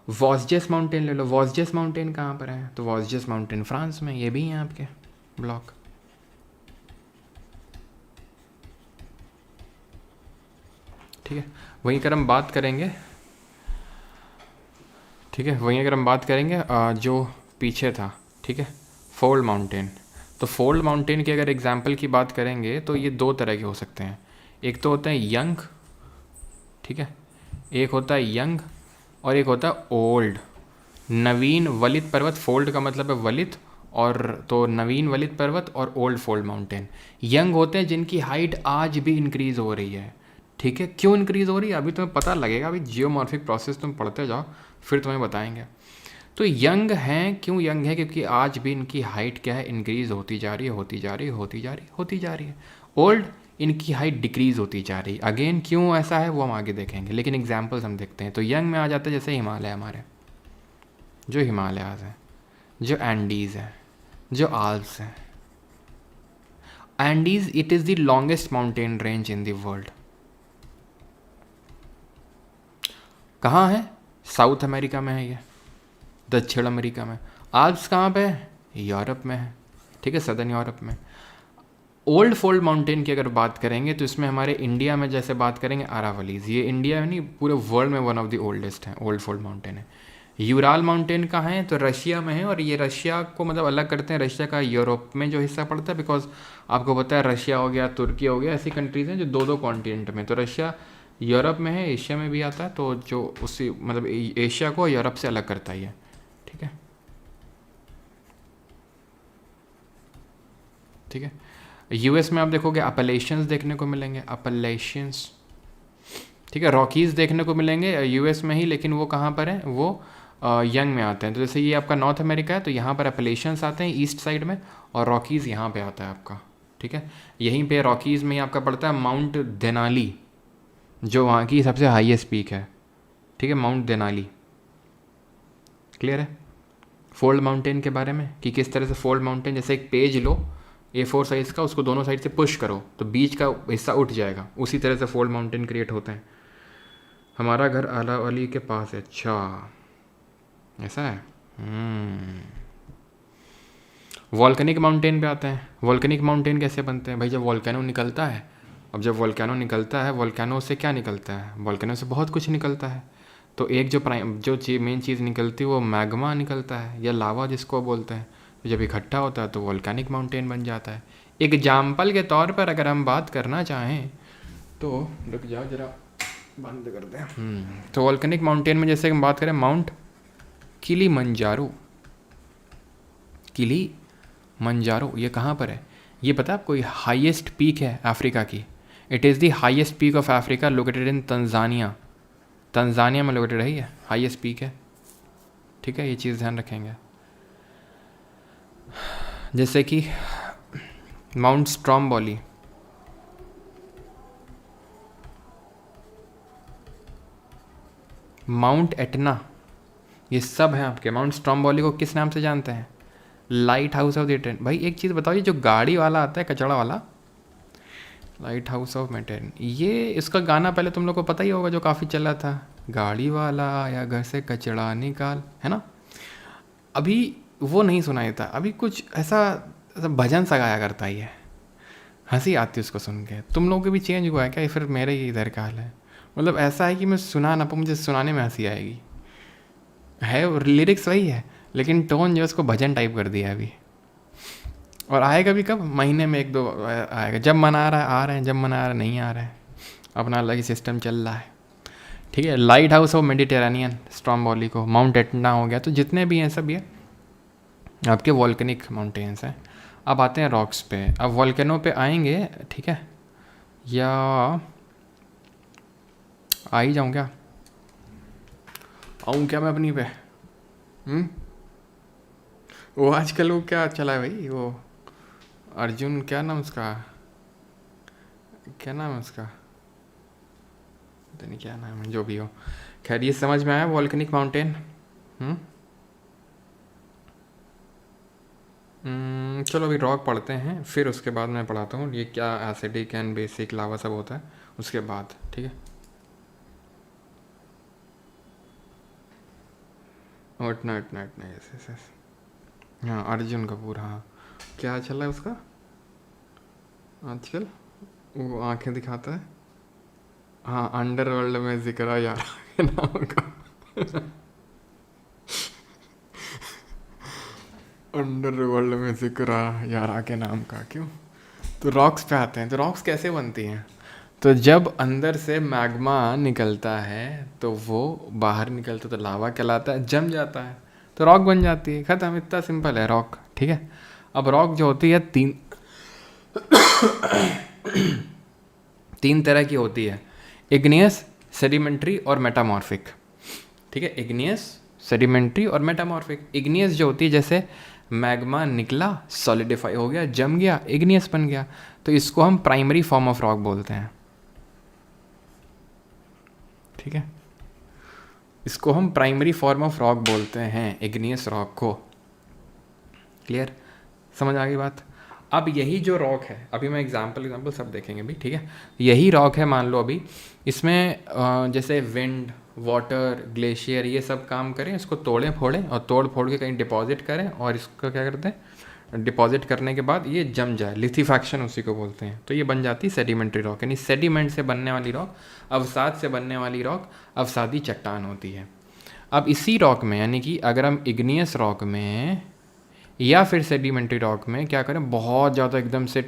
वॉसजेस माउंटेन ले लो। वॉसजेस माउंटेन कहाँ पर है? तो वॉसजेस माउंटेन फ्रांस में, ये भी हैं आपके ब्लॉक, ठीक है। वहीं अगर हम बात करेंगे, ठीक है, वहीं अगर हम बात करेंगे जो पीछे था, ठीक है, फोल्ड माउंटेन। तो फोल्ड माउंटेन की अगर एग्जाम्पल की बात करेंगे तो ये 2 तरह के हो सकते हैं। एक तो होता है यंग, ठीक है, एक होता है यंग और एक होता है ओल्ड। नवीन वलित पर्वत, फोल्ड का मतलब है वलित, और तो नवीन वलित पर्वत और ओल्ड फोल्ड माउंटेन। यंग होते हैं जिनकी हाइट आज भी इंक्रीज़ हो रही है, ठीक है। क्यों इंक्रीज़ हो रही है अभी तुम्हें पता लगेगा, अभी जियोमॉर्फिक प्रोसेस तुम पढ़ते जाओ फिर तुम्हें बताएंगे। तो यंग हैं, क्यों यंग है? क्योंकि आज भी इनकी हाइट क्या है? इंक्रीज़ होती जा रही है, होती जा रही है, होती जा रही है, होती जा रही है। ओल्ड, इनकी हाइट डिक्रीज़ होती जा रही है। अगेन क्यों ऐसा है वो हम आगे देखेंगे, लेकिन एग्जाम्पल्स हम देखते हैं। तो यंग में आ जाता है जैसे हिमालय, हमारे जो हिमालयाज़ हैं, जो एंडीज़ हैं, जो आल्प्स हैं। Andes, it is the longest mountain range in the world. कहाँ है? साउथ अमेरिका में है ये, दक्षिण अमेरिका में। आल्प्स कहाँ पे है? यूरोप में है, ठीक है, सदर्न यूरोप में। ओल्ड फोल्ड माउंटेन की अगर बात करेंगे तो इसमें हमारे इंडिया में जैसे बात करेंगे अरावलीज, ये इंडिया में नहीं पूरे वर्ल्ड में वन ऑफ द ओल्डेस्ट हैं, ओल्ड फोल्ड माउंटेन है। यूराल माउंटेन कहाँ है? तो रशिया में है, और ये रशिया को मतलब अलग करते हैं, रशिया का यूरोप में जो हिस्सा पड़ता है, बिकॉज आपको पता है रशिया हो गया, तुर्की हो गया, ऐसी कंट्रीज़ हैं जो दो दो कॉन्टिनेंट में, तो रशिया यूरोप में है, एशिया में भी आता है, तो जो उसी मतलब एशिया को यूरोप से अलग करता ही है, ठीक है। ठीक है, यूएस में आप देखोगे अपलेशियंस देखने को मिलेंगे, अपलेशियंस, ठीक है। रॉकीज़ देखने को मिलेंगे यूएस में ही, लेकिन वो कहाँ पर हैं? वो यंग में आते हैं। तो जैसे ये आपका नॉर्थ अमेरिका है, तो यहाँ पर अपलेशियंस आते हैं ईस्ट साइड में, और रॉकीज़ यहाँ पे आता है आपका, ठीक है। यहीं पे रॉकीज़ में ही आपका पड़ता है माउंट देनाली, जो वहाँ की सबसे हाईएस्ट पीक है, ठीक है, माउंट देनाली। क्लियर है फोल्ड माउंटेन के बारे में कि किस तरह से फोल्ड माउंटेन, जैसे एक पेज लो A4 साइज़ का, उसको दोनों साइड से पुश करो तो बीच का हिस्सा उठ जाएगा, उसी तरह से फोल्ड माउंटेन क्रिएट होते हैं। हमारा घर अलावली के पास है, अच्छा ऐसा है। वॉल्केनिक माउंटेन पे आते हैं। वॉल्केनिक माउंटेन कैसे बनते हैं भाई? जब वॉल्केनो निकलता है, अब जब वॉल्केनो निकलता है, वॉल्केनो से क्या निकलता है? वॉल्केनो से बहुत कुछ निकलता है। तो एक जो मेन चीज़ निकलती है वो मैग्मा निकलता है, या लावा जिसको बोलते हैं। तो जब इकट्ठा होता है तो वॉल्केनिक माउंटेन बन जाता है। एग्जाम्पल के तौर पर अगर हम बात करना चाहें तो रुक जाओ जरा, बंद कर दें। तो वॉल्केनिक माउंटेन में जैसे हम बात करें, माउंट किलीमंजारो, किलीमंजारो ये कहाँ पर है? ये पता है आपको? ये हाईएस्ट पीक है अफ्रीका की। It is the highest peak of Africa, located in Tanzania. Tanzania में लोकेटेड है, ये हाईएस्ट पीक है, ठीक है। ये चीज़ ध्यान रखेंगे। जैसे कि माउंट स्ट्रॉम्बोली, माउंट एटना, ये सब हैं आपके। माउंट स्ट्रॉम्बोली को किस नाम से जानते हैं? Lighthouse of the Mediterranean. भाई एक चीज़ बताओ, ये जो गाड़ी वाला आता है, कचड़ा वाला, लाइट हाउस ऑफ मेटेन, ये इसका गाना पहले तुम लोग को पता ही होगा, जो काफ़ी चला था, गाड़ी वाला आया घर से कचड़ा निकाल, है ना। अभी वो नहीं सुनाई था, अभी कुछ ऐसा भजन सा गाया करता ही है, हंसी आती है उसको सुन के। तुम लोगों के भी चेंज हुआ है क्या? फिर मेरे ही इधर का हाल है, मतलब ऐसा है कि मैं सुना ना पाऊँ, मुझे सुनाने में हंसी आएगी। है लिरिक्स वही है, लेकिन टोन जो उसको भजन टाइप कर दिया अभी। और आएगा भी कब? महीने में एक दो आएगा, जब मन आ रहा है आ रहे हैं, जब मन आ रहा है नहीं आ रहा है, अपना अलग ही सिस्टम चल रहा है, ठीक है। Light house of Mediterranean Stromboli को, माउंट एटना हो गया, तो जितने भी हैं सब ये आपके वॉल्केनिक माउंटेन्स हैं। अब आते हैं रॉक्स पे। अब वॉल्केनो पे आएंगे, ठीक है, या आ ही जाऊँ क्या? आऊँ क्या मैं अपनी पे? वो आजकल वो क्या चला है भाई, वो अर्जुन, क्या नाम उसका, क्या नाम है उसका, पता नहीं क्या नाम है, जो भी हो, खैर ये समझ में आया वॉल्केनिक माउंटेन। चलो अभी रॉक पढ़ते हैं, फिर उसके बाद मैं पढ़ाता हूँ ये क्या एसिडिक एंड बेसिक लावा सब होता है उसके बाद, ठीक है। उठना उठना उठना, यस यस यस, हाँ अर्जुन कपूर, हाँ क्या चल रहा है उसका आजकल? वो आंखें दिखाता है, हाँ अंडरवर्ल्ड में जिक्र यार के नाम का अंडरवर्ल्ड में जिक्र यारा के नाम का, क्यों? तो रॉक्स पे आते हैं। तो रॉक्स कैसे बनती हैं? तो जब अंदर से मैग्मा निकलता है तो वो बाहर निकलता तो लावा कहलाता है, जम जाता है तो रॉक बन जाती है, खत्म, इतना सिंपल है रॉक, ठीक है। अब रॉक जो होती है तीन तरह की होती है, इग्नियस, सेडिमेंट्री और मेटामॉर्फिक, ठीक है। इग्नियस, सेडिमेंट्री और मेटामॉर्फिक। इग्नियस जो होती है, जैसे मैग्मा निकला, सॉलिडिफाई हो गया, जम गया, इग्नियस बन गया, तो इसको हम प्राइमरी फॉर्म ऑफ रॉक बोलते हैं, ठीक है। इसको हम प्राइमरी फॉर्म ऑफ रॉक बोलते हैं, इग्नियस रॉक को। क्लियर, समझ आ गई बात? अब यही जो रॉक है, अभी मैं एग्जाम्पल सब देखेंगे भी, ठीक है। यही रॉक है, मान लो अभी इसमें जैसे विंड, वाटर, ग्लेशियर, ये सब काम करें, इसको तोड़ें फोड़ें और तोड़ फोड़ के कहीं डिपॉजिट करें, और इसको क्या करते हैं, डिपॉजिट करने के बाद ये जम जाए, लिथिफैक्शन उसी को बोलते हैं, तो ये बन जाती है सेडिमेंट्री रॉक। यानी सेडिमेंट से बनने वाली रॉक, अवसाद से बनने वाली रॉक अवसादी चट्टान होती है। अब इसी रॉक में, यानी कि अगर हम इग्नियस रॉक में या फिर सेडिमेंट्री रॉक में क्या करें, बहुत ज़्यादा एकदम से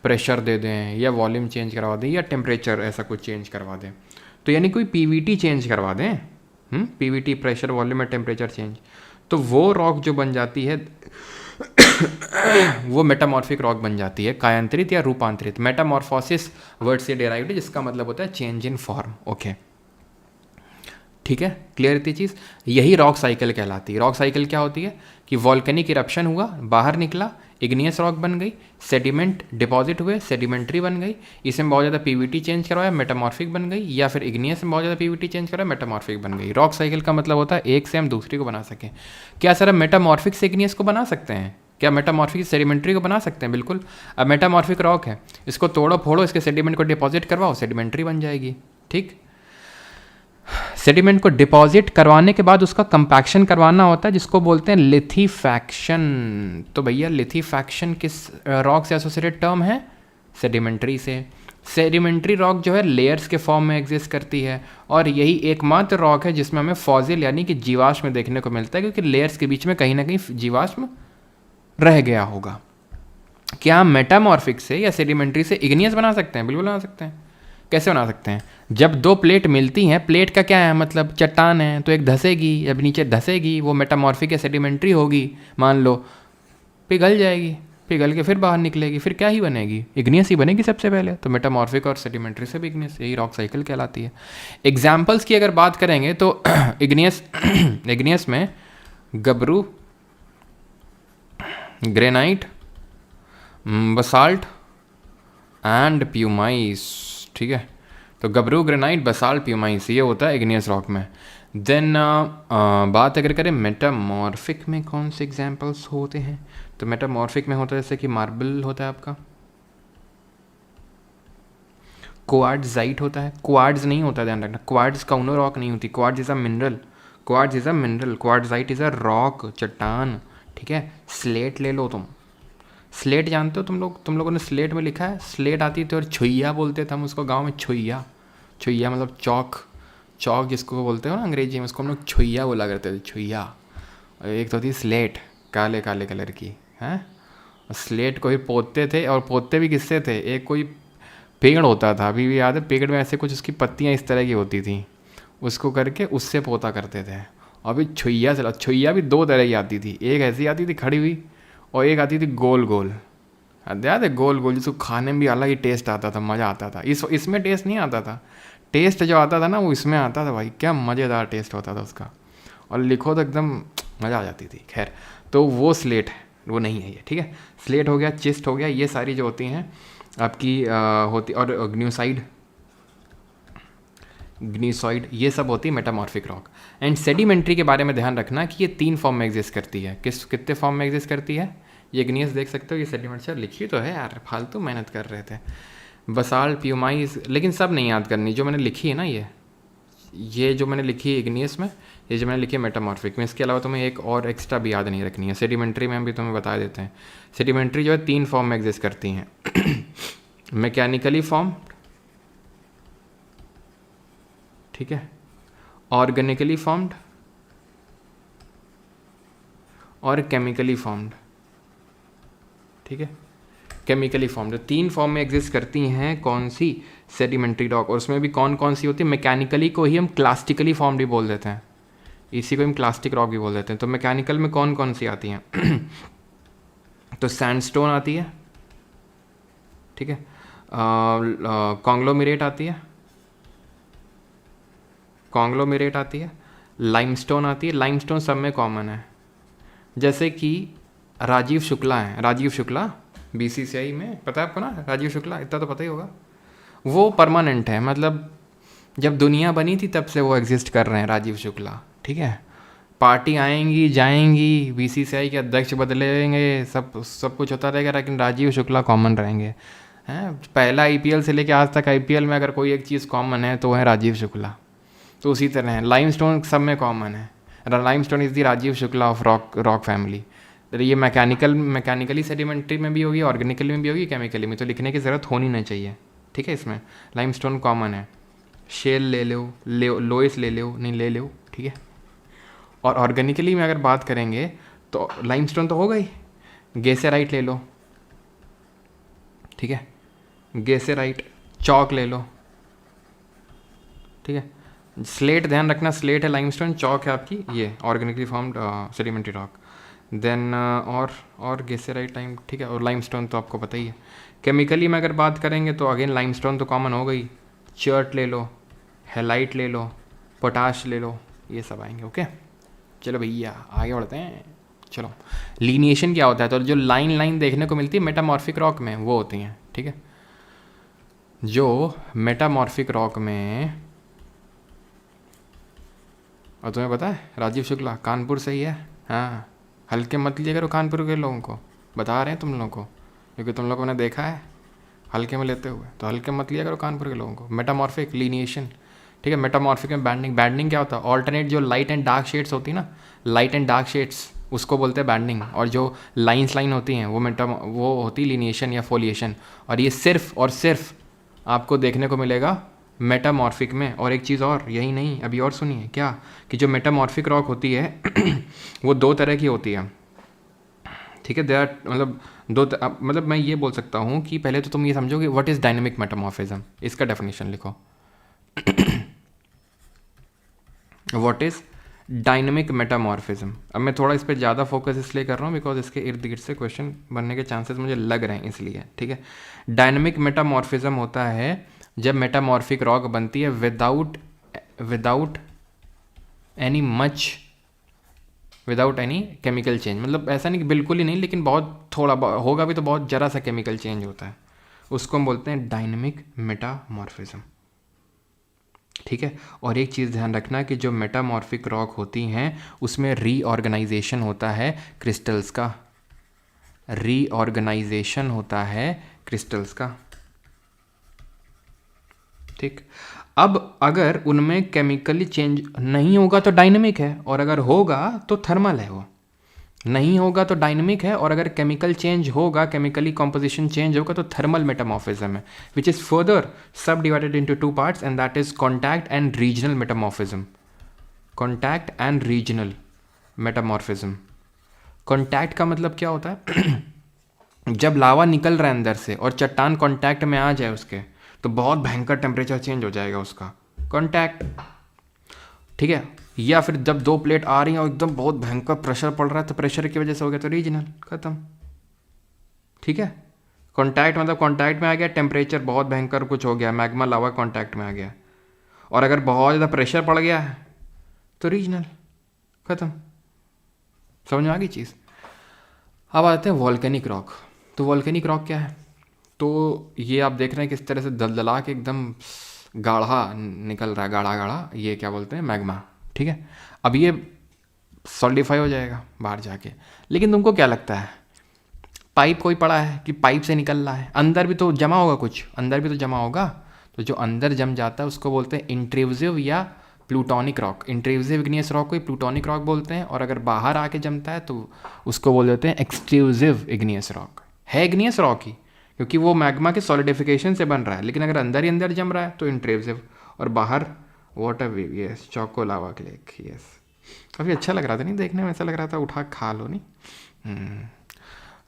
प्रेशर दे दें या वॉल्यूम चेंज करवा दें या टेम्परेचर ऐसा कुछ चेंज करवा दें, तो यानी कोई पीवीटी चेंज करवा दें, पीवीटी प्रेशर वॉल्यूम और टेम्परेचर चेंज, तो वो रॉक जो बन जाती है वो मेटामॉर्फिक रॉक बन जाती है, कायांतरित या रूपांतरित। मेटामॉर्फोसिस वर्ड से डेराइव्ड है, जिसका मतलब होता है चेंज इन फॉर्म। ओके, ठीक है, क्लियर इतनी चीज़। यही रॉक साइकिल कहलाती है। रॉक साइकिल क्या होती है कि वॉल्केनिक इरप्शन हुआ, बाहर निकला, इग्नियस रॉक बन गई, सेडिमेंट डिपॉजिट हुए, सेडिमेंट्री बन गई, इसमें बहुत ज़्यादा पीवीटी चेंज करवाया, मेटामॉर्फिक बन गई, या फिर इग्नियस में बहुत ज़्यादा पीवीटी चेंज करवाया, मेटामॉर्फिक बन गई। रॉक साइकिल का मतलब होता है एक से हम दूसरी को बना सकें। क्या सर हम मेटामॉर्फिक से इग्नियस को बना सकते हैं? क्या मेटामॉर्फिक से सेडिमेंट्री को बना सकते हैं? बिल्कुल। अब मेटामॉर्फिक रॉक है, इसको तोड़ो फोड़ो, इसके सेडिमेंट को डिपॉजिट करवाओ, सेडिमेंट्री बन जाएगी। ठीक, सेडिमेंट को डिपॉजिट करवाने के बाद उसका कंपैक्शन करवाना होता है, जिसको बोलते हैं लिथीफैक्शन। तो भैया लिथीफैक्शन किस रॉक से एसोसिएटेड टर्म है? सेडिमेंट्री से। सेडिमेंट्री रॉक जो है लेयर्स के फॉर्म में एग्जिस्ट करती है, और यही एकमात्र रॉक है जिसमें हमें फॉसिल यानी कि जीवाश्म देखने को मिलता है, क्योंकि लेयर्स के बीच में कहीं ना कहीं जीवाश्म रह गया होगा। क्या हम मेटामॉर्फिक से या सेडिमेंट्री से इग्नियस बना सकते हैं? बिल्कुल बना सकते हैं। कैसे बना सकते हैं? जब दो प्लेट मिलती हैं, प्लेट का क्या है मतलब चट्टान है, तो एक धसेगी, जब नीचे धसेगी वो मेटामॉर्फिक या सेडिमेंट्री होगी, मान लो पिघल जाएगी, पिघल के फिर बाहर निकलेगी, फिर क्या ही बनेगी? इग्नियस ही बनेगी सबसे पहले। तो मेटामॉर्फिक और सेडिमेंट्री से भी इग्नियस, यही रॉक साइकिल कहलाती है। एग्जाम्पल्स की अगर बात करेंगे तो इग्नियस में गबरू, ग्रेनाइट, बसाल्ट एंड प्यूमाइस। ठीक है, तो गबरू, ग्रेनाइट, बसाल्ट, प्यूमाइस, ये होता है इग्नियस रॉक में। देन बात अगर करें मेटामॉर्फिक में कौन से एग्जांपल्स होते हैं, तो मेटामॉर्फिक में होता है जैसे कि मार्बल होता है आपका, क्वार्ट्ज़ाइट होता है। क्वार्ट्ज नहीं होता, ध्यान रखना, क्वार्ट्ज काउनो रॉक नहीं होती, quartz is a mineral, quartz is a mineral, quartzite is a rock, चट्टान। ठीक है, स्लेट ले लो तुम, स्लेट जानते हो तुम लोग? तुम लोगों ने स्लेट में लिखा है? स्लेट आती थी और छुइया बोलते थे हम उसको गांव में, छुइया। छुइया मतलब चौक, चौक जिसको बोलते हो ना अंग्रेजी में, उसको हम लोग छुइया बोला करते थे, छुइया। और एक तो थी स्लेट, काले काले कलर की, हैं। स्लेट को ही पोतते थे, और पोतते भी किससे थे? एक कोई पेड़ होता था, अभी भी याद है, पेड़ में ऐसे कुछ उसकी पत्तियाँ इस तरह की होती थी, उसको करके उससे पोता करते थे। अभी छुइया चला, छुइया भी दो तरह की आती थी, एक ऐसी आती थी खड़ी हुई, और एक आती थी गोल गोल, याद है गोल गोल, जिसको खाने में भी अलग ही टेस्ट आता था, मज़ा आता था। इसमें टेस्ट नहीं आता था, टेस्ट जो आता था ना वो इसमें आता था भाई, क्या मज़ेदार टेस्ट होता था उसका, और लिखो तो एकदम मज़ा आ जाती थी। खैर, तो वो स्लेट है, वो नहीं है ये। ठीक है, स्लेट हो गया, चिस्ट हो गया, ये सारी जो होती हैं आपकी होती, और ग्न्यूसाइड, ग्नीसॉइड, ये सब होती है मेटामॉर्फिक रॉक। एंड सेडिमेंट्री के बारे में ध्यान रखना कि ये 3 फॉर्म में एग्जिस्ट करती है। कितने फॉर्म में एग्जिस्ट करती है? ये ग्नीस देख सकते हो, ये सेडिमेंट से लिखी तो है यार, फालतू मेहनत कर रहे थे। बसाल्ट, प्यूमाइस, लेकिन सब नहीं याद करनी, जो मैंने लिखी है ना, ये जो मैंने लिखी है इग्नियस में, ये जो मैंने लिखी है मेटामॉर्फिक में, इसके अलावा तुम्हें एक और एक्स्ट्रा भी याद नहीं रखनी है। सेडिमेंट्री में हम भी तुम्हें बता देते हैं। सेडिमेंट्री जो है 3 फॉर्म में एग्जिस्ट करती हैं। मैकेनिकली फॉर्म, ठीक है, ऑर्गेनिकली फॉर्म्ड और केमिकली फॉर्म्ड। ठीक है, केमिकली फॉर्म्ड 3 फॉर्म में एग्जिस्ट करती हैं। कौन सी? Sedimentary rock. और उसमें भी कौन कौन सी होती है? मैकेनिकली को ही हम क्लास्टिकली फॉर्म्ड भी बोल देते हैं, इसी को हम क्लास्टिक रॉक भी बोल देते हैं। तो मैकेनिकल में कौन कौन सी आती हैं? तो सैंडस्टोन आती है, ठीक है, कॉन्ग्लोमेरेट आती है, कॉन्ग्लोमेरेट आती है, लाइमस्टोन आती है। लाइमस्टोन सब में कॉमन है, जैसे कि राजीव शुक्ला है, राजीव शुक्ला बीसीसीआई में, पता है आपको ना राजीव शुक्ला, इतना तो पता ही होगा। वो परमानेंट है, मतलब जब दुनिया बनी थी तब से वो एग्जिस्ट कर रहे हैं, राजीव शुक्ला। ठीक है, पार्टी आएंगी जाएंगी, बीसीसीआई के अध्यक्ष बदलेंगे, सब कुछ होता रहेगा, लेकिन राजीव शुक्ला कॉमन रहेंगे। हैं, पहला आईपीएल से लेकर आज तक आईपीएल में अगर कोई एक चीज़ कॉमन है तो वह है राजीव शुक्ला। तो उसी तरह है, लाइमस्टोन सब में कॉमन है, limestone is the Rajiv Shukla of rock family. तो ये मैकेनिकली सेडिमेंट्री में भी होगी, ऑर्गेनिकली में भी होगी, केमिकली में, तो लिखने की ज़रूरत होनी नहीं चाहिए। ठीक है, इसमें लाइमस्टोन कॉमन है। शेल ले लो, लोइस ले लो, नहीं ले लो, ठीक है। और ऑर्गेनिकली में अगर बात करेंगे तो लाइमस्टोन तो होगा ही, गेसेराइट ले लो, ठीक है, गेसेराइट, चौक ले लो, ठीक है। स्लेट ध्यान रखना, स्लेट है लाइमस्टोन, चौक है आपकी ये organically formed sedimentary rock. Then और गेसेराइट टाइम, ठीक है, और लाइमस्टोन तो आपको पता ही है। केमिकली में अगर बात करेंगे तो अगेन लाइमस्टोन तो कॉमन हो गई, चर्ट ले लो, हेलाइट ले लो, पोटाश ले लो, ये सब आएंगे। ओके चलो भैया आगे बढ़ते हैं। चलो लीनिएशन क्या होता है, तो जो लाइन देखने को मिलती है मेटामॉर्फिक रॉक में वो होती हैं, ठीक है। जो मेटामॉर्फिक रॉक में, और तुम्हें पता है राजीव शुक्ला कानपुर से ही है, हाँ, हल्के मत लिया करो कानपुर के लोगों को, बता रहे हैं तुम लोगों को, क्योंकि तुम लोगों ने देखा है हल्के में लेते हुए, तो हल्के मत लिया करो कानपुर के लोगों को। मेटामॉर्फिक लीनिएशन, ठीक है। मेटामॉर्फिक में बैंडिंग क्या होता है, ऑल्टरनेट जो लाइट एंड डार्क शेड्स होती है ना, लाइट एंड डार्क शेड्स, उसको बोलते हैं बैंडिंग, और जो लाइन होती हैं वो होती है लीनिएशन या फोलिएशन। और ये सिर्फ और सिर्फ आपको देखने को मिलेगा मेटामॉर्फिक में। और एक चीज़ और, यही नहीं, अभी और सुनिए क्या, कि जो मेटामॉर्फिक रॉक होती है वो दो तरह की होती है, ठीक है। दे आर मतलब मतलब मैं ये बोल सकता हूँ कि पहले तो तुम ये समझो कि व्हाट इज़ डायनेमिक मेटामॉर्फिज्म, इसका डेफिनेशन लिखो। What is dynamic metamorphism. अब मैं थोड़ा इस पर ज़्यादा फोकस इसलिए कर रहा हूँ बिकॉज इसके इर्द गिर्द से क्वेश्चन बनने के चांसेस मुझे लग रहे हैं, इसलिए, ठीक है। डायनेमिक मेटामॉर्फिज्म होता है जब मेटामॉर्फिक रॉक बनती है विदाउट एनी केमिकल चेंज, मतलब ऐसा नहीं कि बिल्कुल ही नहीं, लेकिन बहुत थोड़ा होगा भी तो बहुत जरा सा केमिकल चेंज होता है, उसको हम बोलते हैं डायनेमिक मेटामॉर्फिज्म, ठीक है। और एक चीज़ ध्यान रखना कि जो मेटामॉर्फिक रॉक होती हैं उसमें रीऑर्गेनाइजेशन होता है क्रिस्टल्स का, रीऑर्गेनाइजेशन होता है क्रिस्टल्स का, ठीक। अब अगर उनमें केमिकली चेंज नहीं होगा तो डायनेमिक है, और अगर होगा तो थर्मल है। वो नहीं होगा तो डायनेमिक है, और अगर केमिकल चेंज होगा, केमिकली कॉम्पोजिशन चेंज होगा तो थर्मल मेटामॉर्फिज्म है, विच इज फर्दर सब divided into two parts, and that is contact and regional metamorphism. Contact and regional metamorphism. Contact का मतलब क्या होता है जब लावा निकल रहा है अंदर से और चट्टान कॉन्टैक्ट में आ जाए उसके, तो बहुत भयंकर टेम्परेचर चेंज हो जाएगा उसका, कॉन्टैक्ट, ठीक है। या फिर जब दो प्लेट आ रही हैं और एकदम बहुत भयंकर प्रेशर पड़ रहा है, तो प्रेशर की वजह से हो गया तो रीजनल, खत्म, ठीक है। कॉन्टैक्ट मतलब कॉन्टैक्ट में आ गया, टेम्परेचर बहुत भयंकर कुछ हो गया, मैग्मा लावा कॉन्टैक्ट में आ गया, और अगर बहुत ज़्यादा प्रेशर पड़ गया है तो रीजनल, खत्म। समझ में आ गई चीज़। अब आते हैं वॉल्केनिक रॉक। तो वॉल्केनिक रॉक क्या है, तो ये आप देख रहे हैं किस तरह से दलदला के एकदम गाढ़ा निकल रहा है, गाढ़ा गाढ़ा, ये क्या बोलते हैं मैग्मा, ठीक है। अब ये सॉलिडिफाई हो जाएगा बाहर जाके, लेकिन तुमको क्या लगता है पाइप कोई पड़ा है कि पाइप से निकल रहा है, अंदर भी तो जमा होगा, कुछ अंदर भी तो जमा होगा, तो जो अंदर जम जाता है उसको बोलते हैं इंट्रूसिव या plutonic rock. Intrusive igneous rock को प्लूटोनिक रॉक बोलते हैं, और अगर बाहर आके जमता है तो उसको बोल देते हैं एक्सट्रूसिव इग्नियस रॉक। है इग्नियस रॉक ही, क्योंकि वो मैग्मा के सॉलिडिफिकेशन से बन रहा है, लेकिन अगर अंदर ही अंदर जम रहा है तो इंट्रूसिव, और बाहर वाटर वेव, यस, चौको लावा क्लेक, यस। काफ़ी अच्छा लग रहा था नहीं देखने में, ऐसा लग रहा था उठा खा लो नहीं।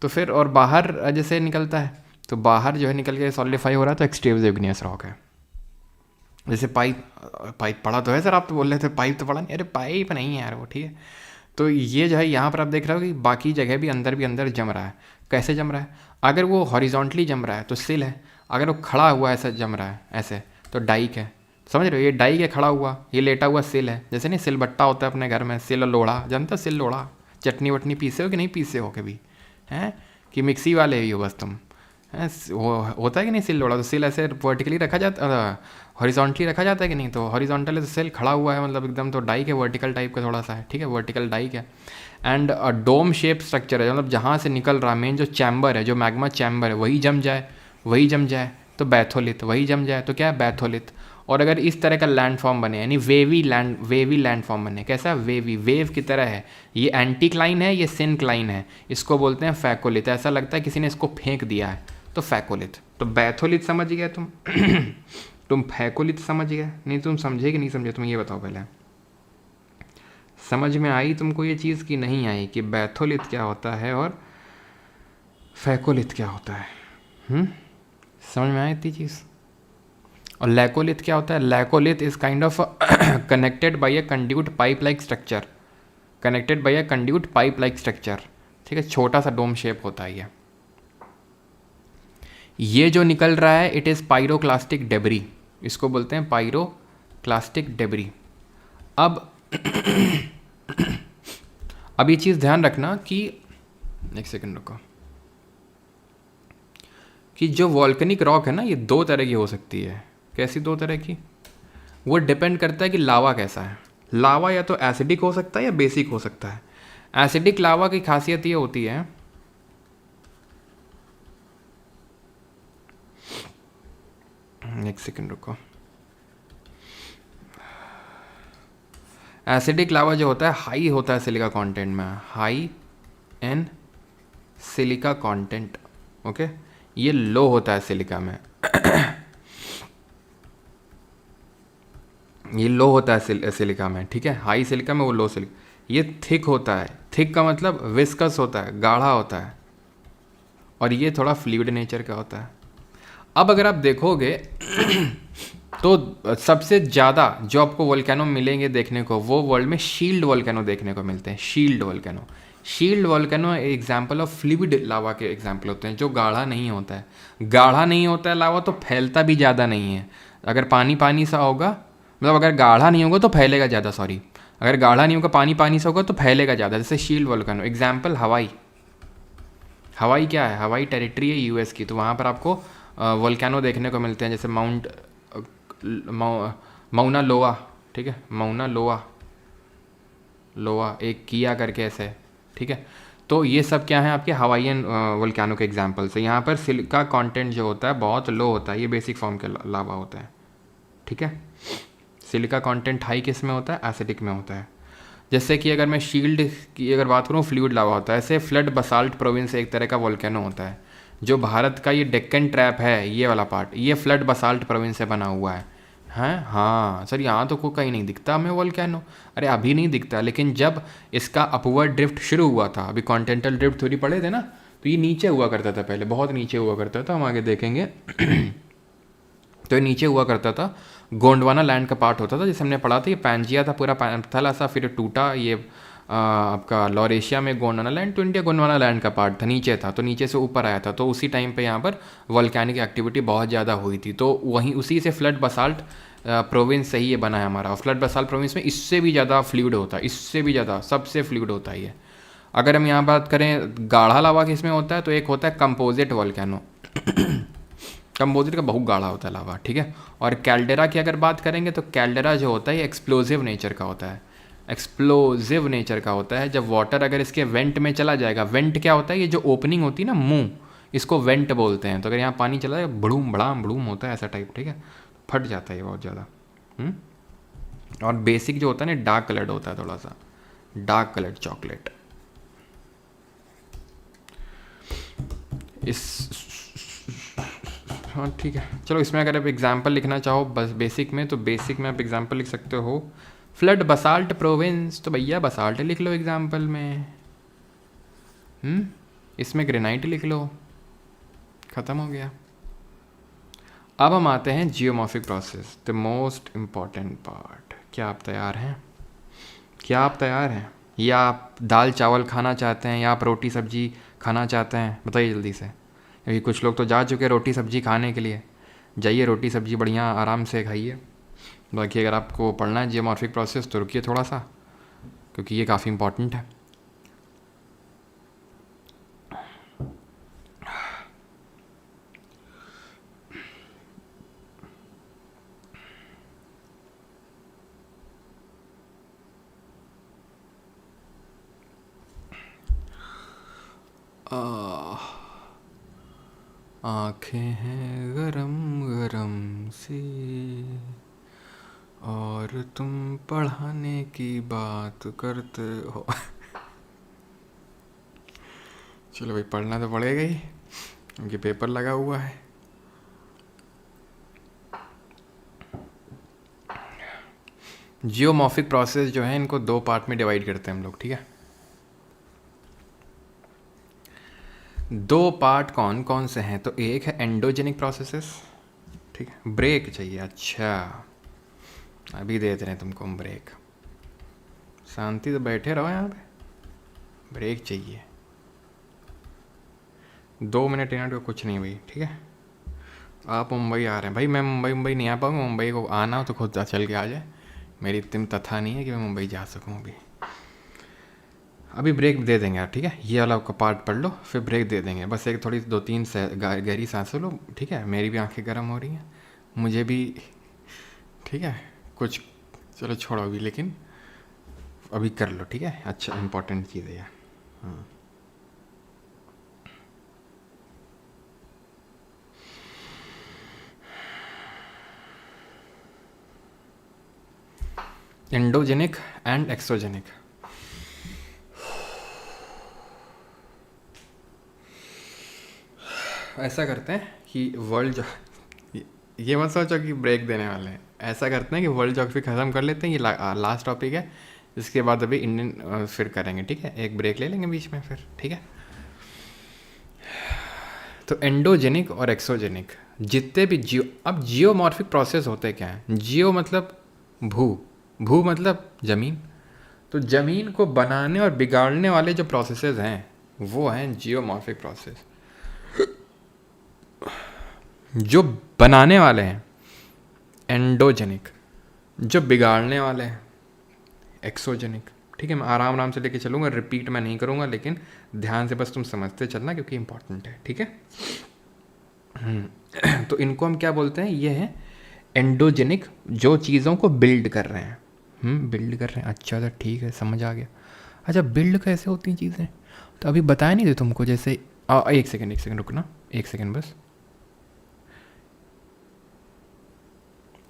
तो फिर और बाहर जैसे निकलता है, तो बाहर जो है निकल के सॉलिडिफाई हो रहा है तो एक्सट्रूसिव इग्नियस रॉक है। जैसे पाइप पड़ा तो है सर, आप तो बोल रहे थे पाइप तो पड़ा नहीं, अरे पाइप नहीं है यार वो, ठीक है। तो ये जो है यहाँ पर आप देख रहे हो कि बाकी जगह भी अंदर जम रहा है। कैसे जम रहा है, अगर वो हॉरिजॉन्टली जम रहा है तो सिल है, अगर वो खड़ा हुआ ऐसा जम रहा है ऐसे तो डाइक है, समझ रहे हो। ये डाइक है खड़ा हुआ, ये लेटा हुआ सिल है, जैसे नहीं सिल बट्टा होता है अपने घर में, सिल और लोढ़ा, जानते हो सिल लोढ़ा, चटनी वटनी पीसे हो कि नहीं पीसे हो कभी, हैं कि मिक्सी वाले ही हो बस तुम, होता है कि नहीं सिल लोढ़ा। तो सिल ऐसे वर्टिकली रखा जाता, हॉरिजॉन्टली रखा जाता है कि नहीं, तो हॉरिजॉन्टल है तो सेल खड़ा हुआ है, मतलब एकदम, तो डाइक है वर्टिकल टाइप का थोड़ा सा है, ठीक है, वर्टिकल डाइक है। एंड डोम शेप स्ट्रक्चर है, मतलब जहाँ से निकल रहा मेन जो चैम्बर है, जो मैग्मा चैम्बर है, वही जम जाए तो बैथोलिथ, वही जम जाए तो क्या है बैथोलिथ। और अगर इस तरह का लैंड फॉर्म बने, यानी वेवी लैंड फॉर्म बने, कैसा वेवी, वेव की तरह है, ये एंटीक्लाइन है, ये सिनक्लाइन है, इसको बोलते हैं फैकोलिथ। ऐसा लगता है किसी ने इसको फेंक दिया है, तो फैकोलिथ। तो बैथोलिथ समझ गया तुम तुम फैकोलिथ समझ गए नहीं, तुम समझे कि नहीं समझे, तुम ये बताओ पहले। समझ में आई तुमको ये चीज़ कि नहीं आई, कि बैथोलिथ क्या होता है और फैकोलिथ क्या होता है? समझ में आई इतनी चीज़? और लैकोलिथ क्या होता है? Laccolith is kind of connected by a conduit pipe like structure, connected by a conduit pipe like structure, ठीक है, छोटा सा डोम शेप होता है ये जो निकल रहा है इट इज़ पायरोक्लास्टिक डेबरी, इसको बोलते हैं पायरोक्लास्टिक डेबरी। अब अब ये चीज़ ध्यान रखना कि, एक सेकंड रुको, कि जो वॉल्केनिक रॉक है ना ये दो तरह की हो सकती है। कैसी दो तरह की? वो डिपेंड करता है कि लावा कैसा है। लावा या तो एसिडिक हो सकता है या बेसिक हो सकता है। एसिडिक लावा की खासियत ये होती है, एक सेकंड रुको, एसिडिक लावा जो होता है हाई होता है सिलिका कंटेंट में, high in silica content, okay. ये लो होता है सिलिका में ये लो होता है सिलिका में, ठीक है, हाई सिलिका में, वो लो सिलिका। ये थिक होता है, थिक का मतलब विस्कस होता है, गाढ़ा होता है, और ये थोड़ा फ्लूइड नेचर का होता है। अब अगर आप देखोगे तो सबसे ज़्यादा जो आपको वोल्केनो मिलेंगे देखने को, वो वर्ल्ड में शील्ड वोल्केनो देखने को मिलते हैं। Shield volcano, shield volcano example of fluid lava के एग्जाम्पल होते हैं, जो गाढ़ा नहीं होता है। गाढ़ा नहीं होता है लावा तो फैलता भी ज़्यादा नहीं है। अगर पानी पानी सा होगा, मतलब अगर गाढ़ा नहीं होगा तो फैलेगा ज़्यादा, सॉरी, अगर गाढ़ा नहीं होगा पानी पानी सा होगा तो फैलेगा ज़्यादा, जैसे शील्ड वोल्केनो। एग्जाम्पल हवाई, हवाई क्या है? हवाई टेरिटरी है यूएस की, तो वहाँ पर आपको वोल्केनो देखने को मिलते हैं, जैसे माउना लोआ, ठीक है, माउना लोआ, लोआ एक किया करके ऐसे, ठीक है। तो ये सब क्या है? आपके हवाईयन वोल्केनो के एग्जाम्पल्स है। यहाँ पर सिलिका कंटेंट जो होता है बहुत लो होता है, ये बेसिक फॉर्म के लावा होता है, ठीक है। सिलिका कंटेंट हाई किस में होता है? एसिडिक में होता है। जैसे कि अगर मैं शील्ड की अगर बात करूँ, फ्लूइड लावा होता है। ऐसे फ्लड बसाल्ट प्रोविंस एक तरह का वोल्केनो होता है। जो भारत का ये डेक्कन ट्रैप है, ये वाला पार्ट, ये फ्लड बसाल्ट प्रोविंस से बना हुआ है। हैं? हाँ सर, यहाँ तो कोई कहीं नहीं दिखता हमें वोल्केनो। अरे अभी नहीं दिखता, लेकिन जब इसका अपवर्ड ड्रिफ्ट शुरू हुआ था, अभी कॉन्टिनेंटल ड्रिफ्ट थोड़ी पड़े थे ना, तो ये नीचे हुआ करता था पहले, बहुत नीचे हुआ करता था, हम आगे देखेंगे तो ये नीचे हुआ करता था। गोंडवाना लैंड का पार्ट होता था, जैसे हमने पढ़ा था, ये पैंजिया था, पूरा पैंथला सा, फिर टूटा। ये आपका लॉरेशिया में गोंडवाना लैंड, तो इंडिया गोंडवाना लैंड का पार्ट था, नीचे था, तो नीचे से ऊपर आया था। तो उसी टाइम पे यहाँ पर वॉल्केनिक एक्टिविटी बहुत ज़्यादा हुई थी, तो वहीं उसी से फ्लड बसाल्ट प्रोविंस से ही ये बना है हमारा। फ्लड बसाल्ट प्रोविंस में इससे भी ज़्यादा फ्लूइड होता है, इससे भी ज़्यादा, सबसे फ्लूइड होता है ये। अगर हम यहाँ बात करें गाढ़ा लावा किसमें होता है, तो एक होता है कंपोजिट वोल्केनो कंपोजिट का बहुत गाढ़ा होता है लावा, ठीक है। और कैल्डेरा की अगर बात करेंगे तो कैल्डेरा जो होता है ये एक्सप्लोजिव नेचर का होता है, एक्सप्लोजिव नेचर का होता है। जब वाटर अगर इसके वेंट में चला जाएगा, वेंट क्या होता है? ये जो ओपनिंग होती है ना, मुंह, इसको वेंट बोलते हैं। तो अगर यहाँ पानी चला जाएगा, बड़ूम बड़ाम बड़ूम होता है ऐसा टाइप, ठीक है, फट जाता है ये बहुत ज़्यादा। और बेसिक जो होता है ना, डार्क कलर्ड होता है, थोड़ा सा डार्क कलर्ड चॉकलेट। इस हाँ ठीक है, चलो इसमें अगर आप एग्जाम्पल लिखना चाहो बस बेसिक में, तो बेसिक में आप एग्जाम्पल लिख सकते हो फ्लड बसाल्ट प्रोविंस, तो भैया बसाल्ट लिख लो एग्जाम्पल में। इसमें ग्रेनाइट लिख लो, ख़त्म हो गया। अब हम आते हैं geomorphic process, the most important part. क्या आप तैयार हैं? क्या आप तैयार हैं? या आप दाल चावल खाना चाहते हैं, या आप रोटी सब्जी खाना चाहते हैं? बताइए जल्दी से, क्योंकि कुछ लोग तो जा चुके हैं रोटी सब्जी खाने के लिए। जाइए रोटी सब्जी बढ़िया आराम से खाइए। बाकी अगर आपको पढ़ना है जियोमॉर्फिक प्रोसेस तो रुकिए थोड़ा सा, क्योंकि ये काफ़ी इम्पॉर्टेंट है। आँखें हैं गरम गरम सी और तुम पढ़ाने की बात करते हो चलो भाई, पढ़ना तो पड़ेगा ही, क्योंकि पेपर लगा हुआ है। जियोमॉर्फिक प्रोसेस जो है इनको 2 पार्ट में डिवाइड करते हैं हम लोग, ठीक है। 2 पार्ट कौन कौन से हैं? तो एक है एंडोजेनिक प्रोसेसेस, ठीक है। ब्रेक चाहिए, अच्छा अभी देते हैं तुमको हम ब्रेक। शांति से बैठे रहो यहाँ पे, ब्रेक चाहिए। 2 मिनट मिनट का कुछ नहीं भाई, ठीक है। आप मुंबई आ रहे हैं भाई, मैं मुंबई नहीं आ पाऊँगा। मुंबई को आना हो तो खुद चल के आ जाए, मेरी इतनी तथा नहीं है कि मैं मुंबई जा सकूँ। अभी ब्रेक दे देंगे यार, ठीक है। ये वाला आपका पार्ट पढ़ लो, फिर ब्रेक दे देंगे। बस एक थोड़ी 2-3 गहरी सांसें लो, ठीक है। मेरी भी आंखें गर्म हो रही हैं, मुझे भी, ठीक है। कुछ चलो छोड़ो अभी, लेकिन अभी कर लो, ठीक है। अच्छा इंपॉर्टेंट चीज़ है यार। हाँ, एंडोजेनिक एंड एक्सोजेनिक। ऐसा करते हैं कि वर्ल्ड ये मत सोचो कि ब्रेक देने वाले हैं। ऐसा करते हैं कि वर्ल्ड ज्योग्राफी ख़त्म कर लेते हैं, ये लास्ट टॉपिक है। इसके बाद अभी इंडियन फिर करेंगे, ठीक है। एक ब्रेक ले लेंगे बीच में फिर, ठीक है। तो एंडोजेनिक और एक्सोजेनिक जितने भी अब जियोमॉर्फिक प्रोसेस होते क्या हैं? जियो मतलब भू मतलब ज़मीन। तो ज़मीन को बनाने और बिगाड़ने वाले जो प्रोसेसेस हैं वो हैं जियोमॉर्फिक प्रोसेस। जो बनाने वाले हैं एंडोजेनिक, जो बिगाड़ने वाले हैं एक्सोजेनिक, ठीक है। मैं आराम से लेके चलूँगा, रिपीट मैं नहीं करूँगा, लेकिन ध्यान से बस तुम समझते चलना क्योंकि इंपॉर्टेंट है, ठीक है। तो इनको हम क्या बोलते हैं? ये है एंडोजेनिक, जो चीज़ों को बिल्ड कर रहे हैं। बिल्ड कर रहे हैं, अच्छा तो ठीक है, समझ आ गया। अच्छा बिल्ड कैसे होती हैं चीज़ें? तो अभी बताया नहीं थे तुमको, जैसे एक सेकेंड रुकना, एक सेकेंड बस।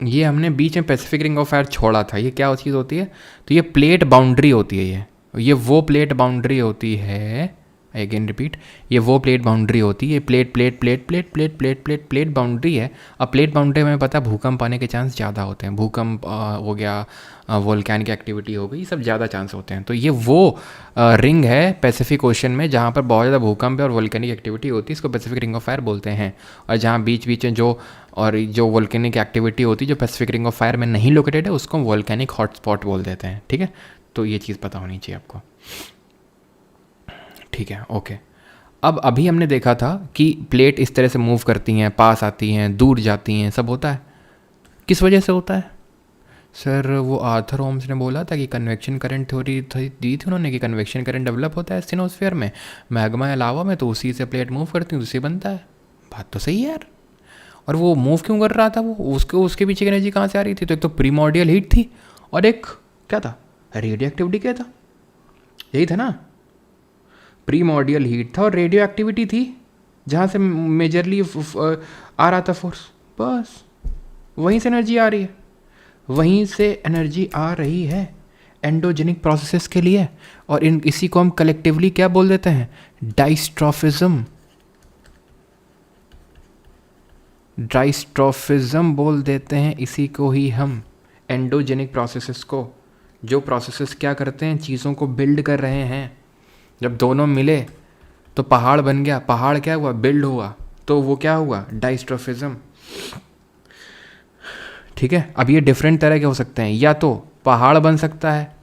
ये हमने बीच में पैसिफिक रिंग ऑफ फायर छोड़ा था। ये क्या चीज़ होती है? तो ये प्लेट बाउंड्री होती है। ये वो प्लेट बाउंड्री होती है, अगेन रिपीट, ये वो प्लेट बाउंड्री होती है। प्लेट बाउंड्री है। अब प्लेट बाउंड्री में पता है भूकंप आने के चांस ज़्यादा होते हैं। भूकंप हो गया, वोल्केनिक एक्टिविटी हो गई, सब ज़्यादा चांस होते हैं। तो ये वो रिंग है पैसिफिक ओशन में जहाँ पर बहुत ज़्यादा भूकंप और वोल्केनिक एक्टिविटी होती है। इसको पैसिफिक रिंग ऑफ फायर बोलते हैं। और जहाँ बीच बीच में जो वोल्केनिक एक्टिविटी होती है जो पैसिफिक रिंग ऑफ फायर में नहीं लोकेटेड है, उसको वोल्केनिक हॉटस्पॉट बोल देते हैं, ठीक है। तो ये चीज़ पता होनी चाहिए आपको, ठीक है, ओके। अब अभी हमने देखा था कि प्लेट इस तरह से मूव करती हैं, पास आती हैं, दूर जाती हैं, सब होता है। किस वजह से होता है? सर वो आर्थर होम्स ने बोला था कि कन्वेक्शन करंट थ्योरी दी थी उन्होंने, कि कन्वेक्शन करंट डेवलप होता है स्टेनोस्फीयर में, मैग्मा अलावा में, तो उसी से प्लेट मूव करती है, उसी बनता है। बात तो सही है यार। और वो मूव क्यों कर रहा था? वो उसके पीछे की एनर्जी कहाँ से आ रही थी? तो एक तो प्रीमॉर्डियल हीट थी, और एक क्या था? Radio activity. क्या था? यही था ना, प्रीमॉर्डियल हीट था और रेडियो एक्टिविटी थी, जहाँ से मेजरली आ रहा था फोर्स। बस वहीं से एनर्जी आ रही है, वहीं से एनर्जी आ रही है एंडोजेनिक प्रोसेसेस के लिए। और इसी को हम कलेक्टिवली क्या बोल देते हैं? डाइस्ट्रोफिज्म। डाइस्ट्रोफिज्म बोल देते हैं इसी को ही हम, एंडोजेनिक प्रोसेसेस को। जो प्रोसेसेस क्या करते हैं? चीज़ों को बिल्ड कर रहे हैं। जब दोनों मिले तो पहाड़ बन गया। पहाड़ क्या हुआ? बिल्ड हुआ, तो वो क्या हुआ? डाइस्ट्रोफिज्म, ठीक है। अब ये डिफरेंट तरह के हो सकते हैं, या तो पहाड़ बन सकता है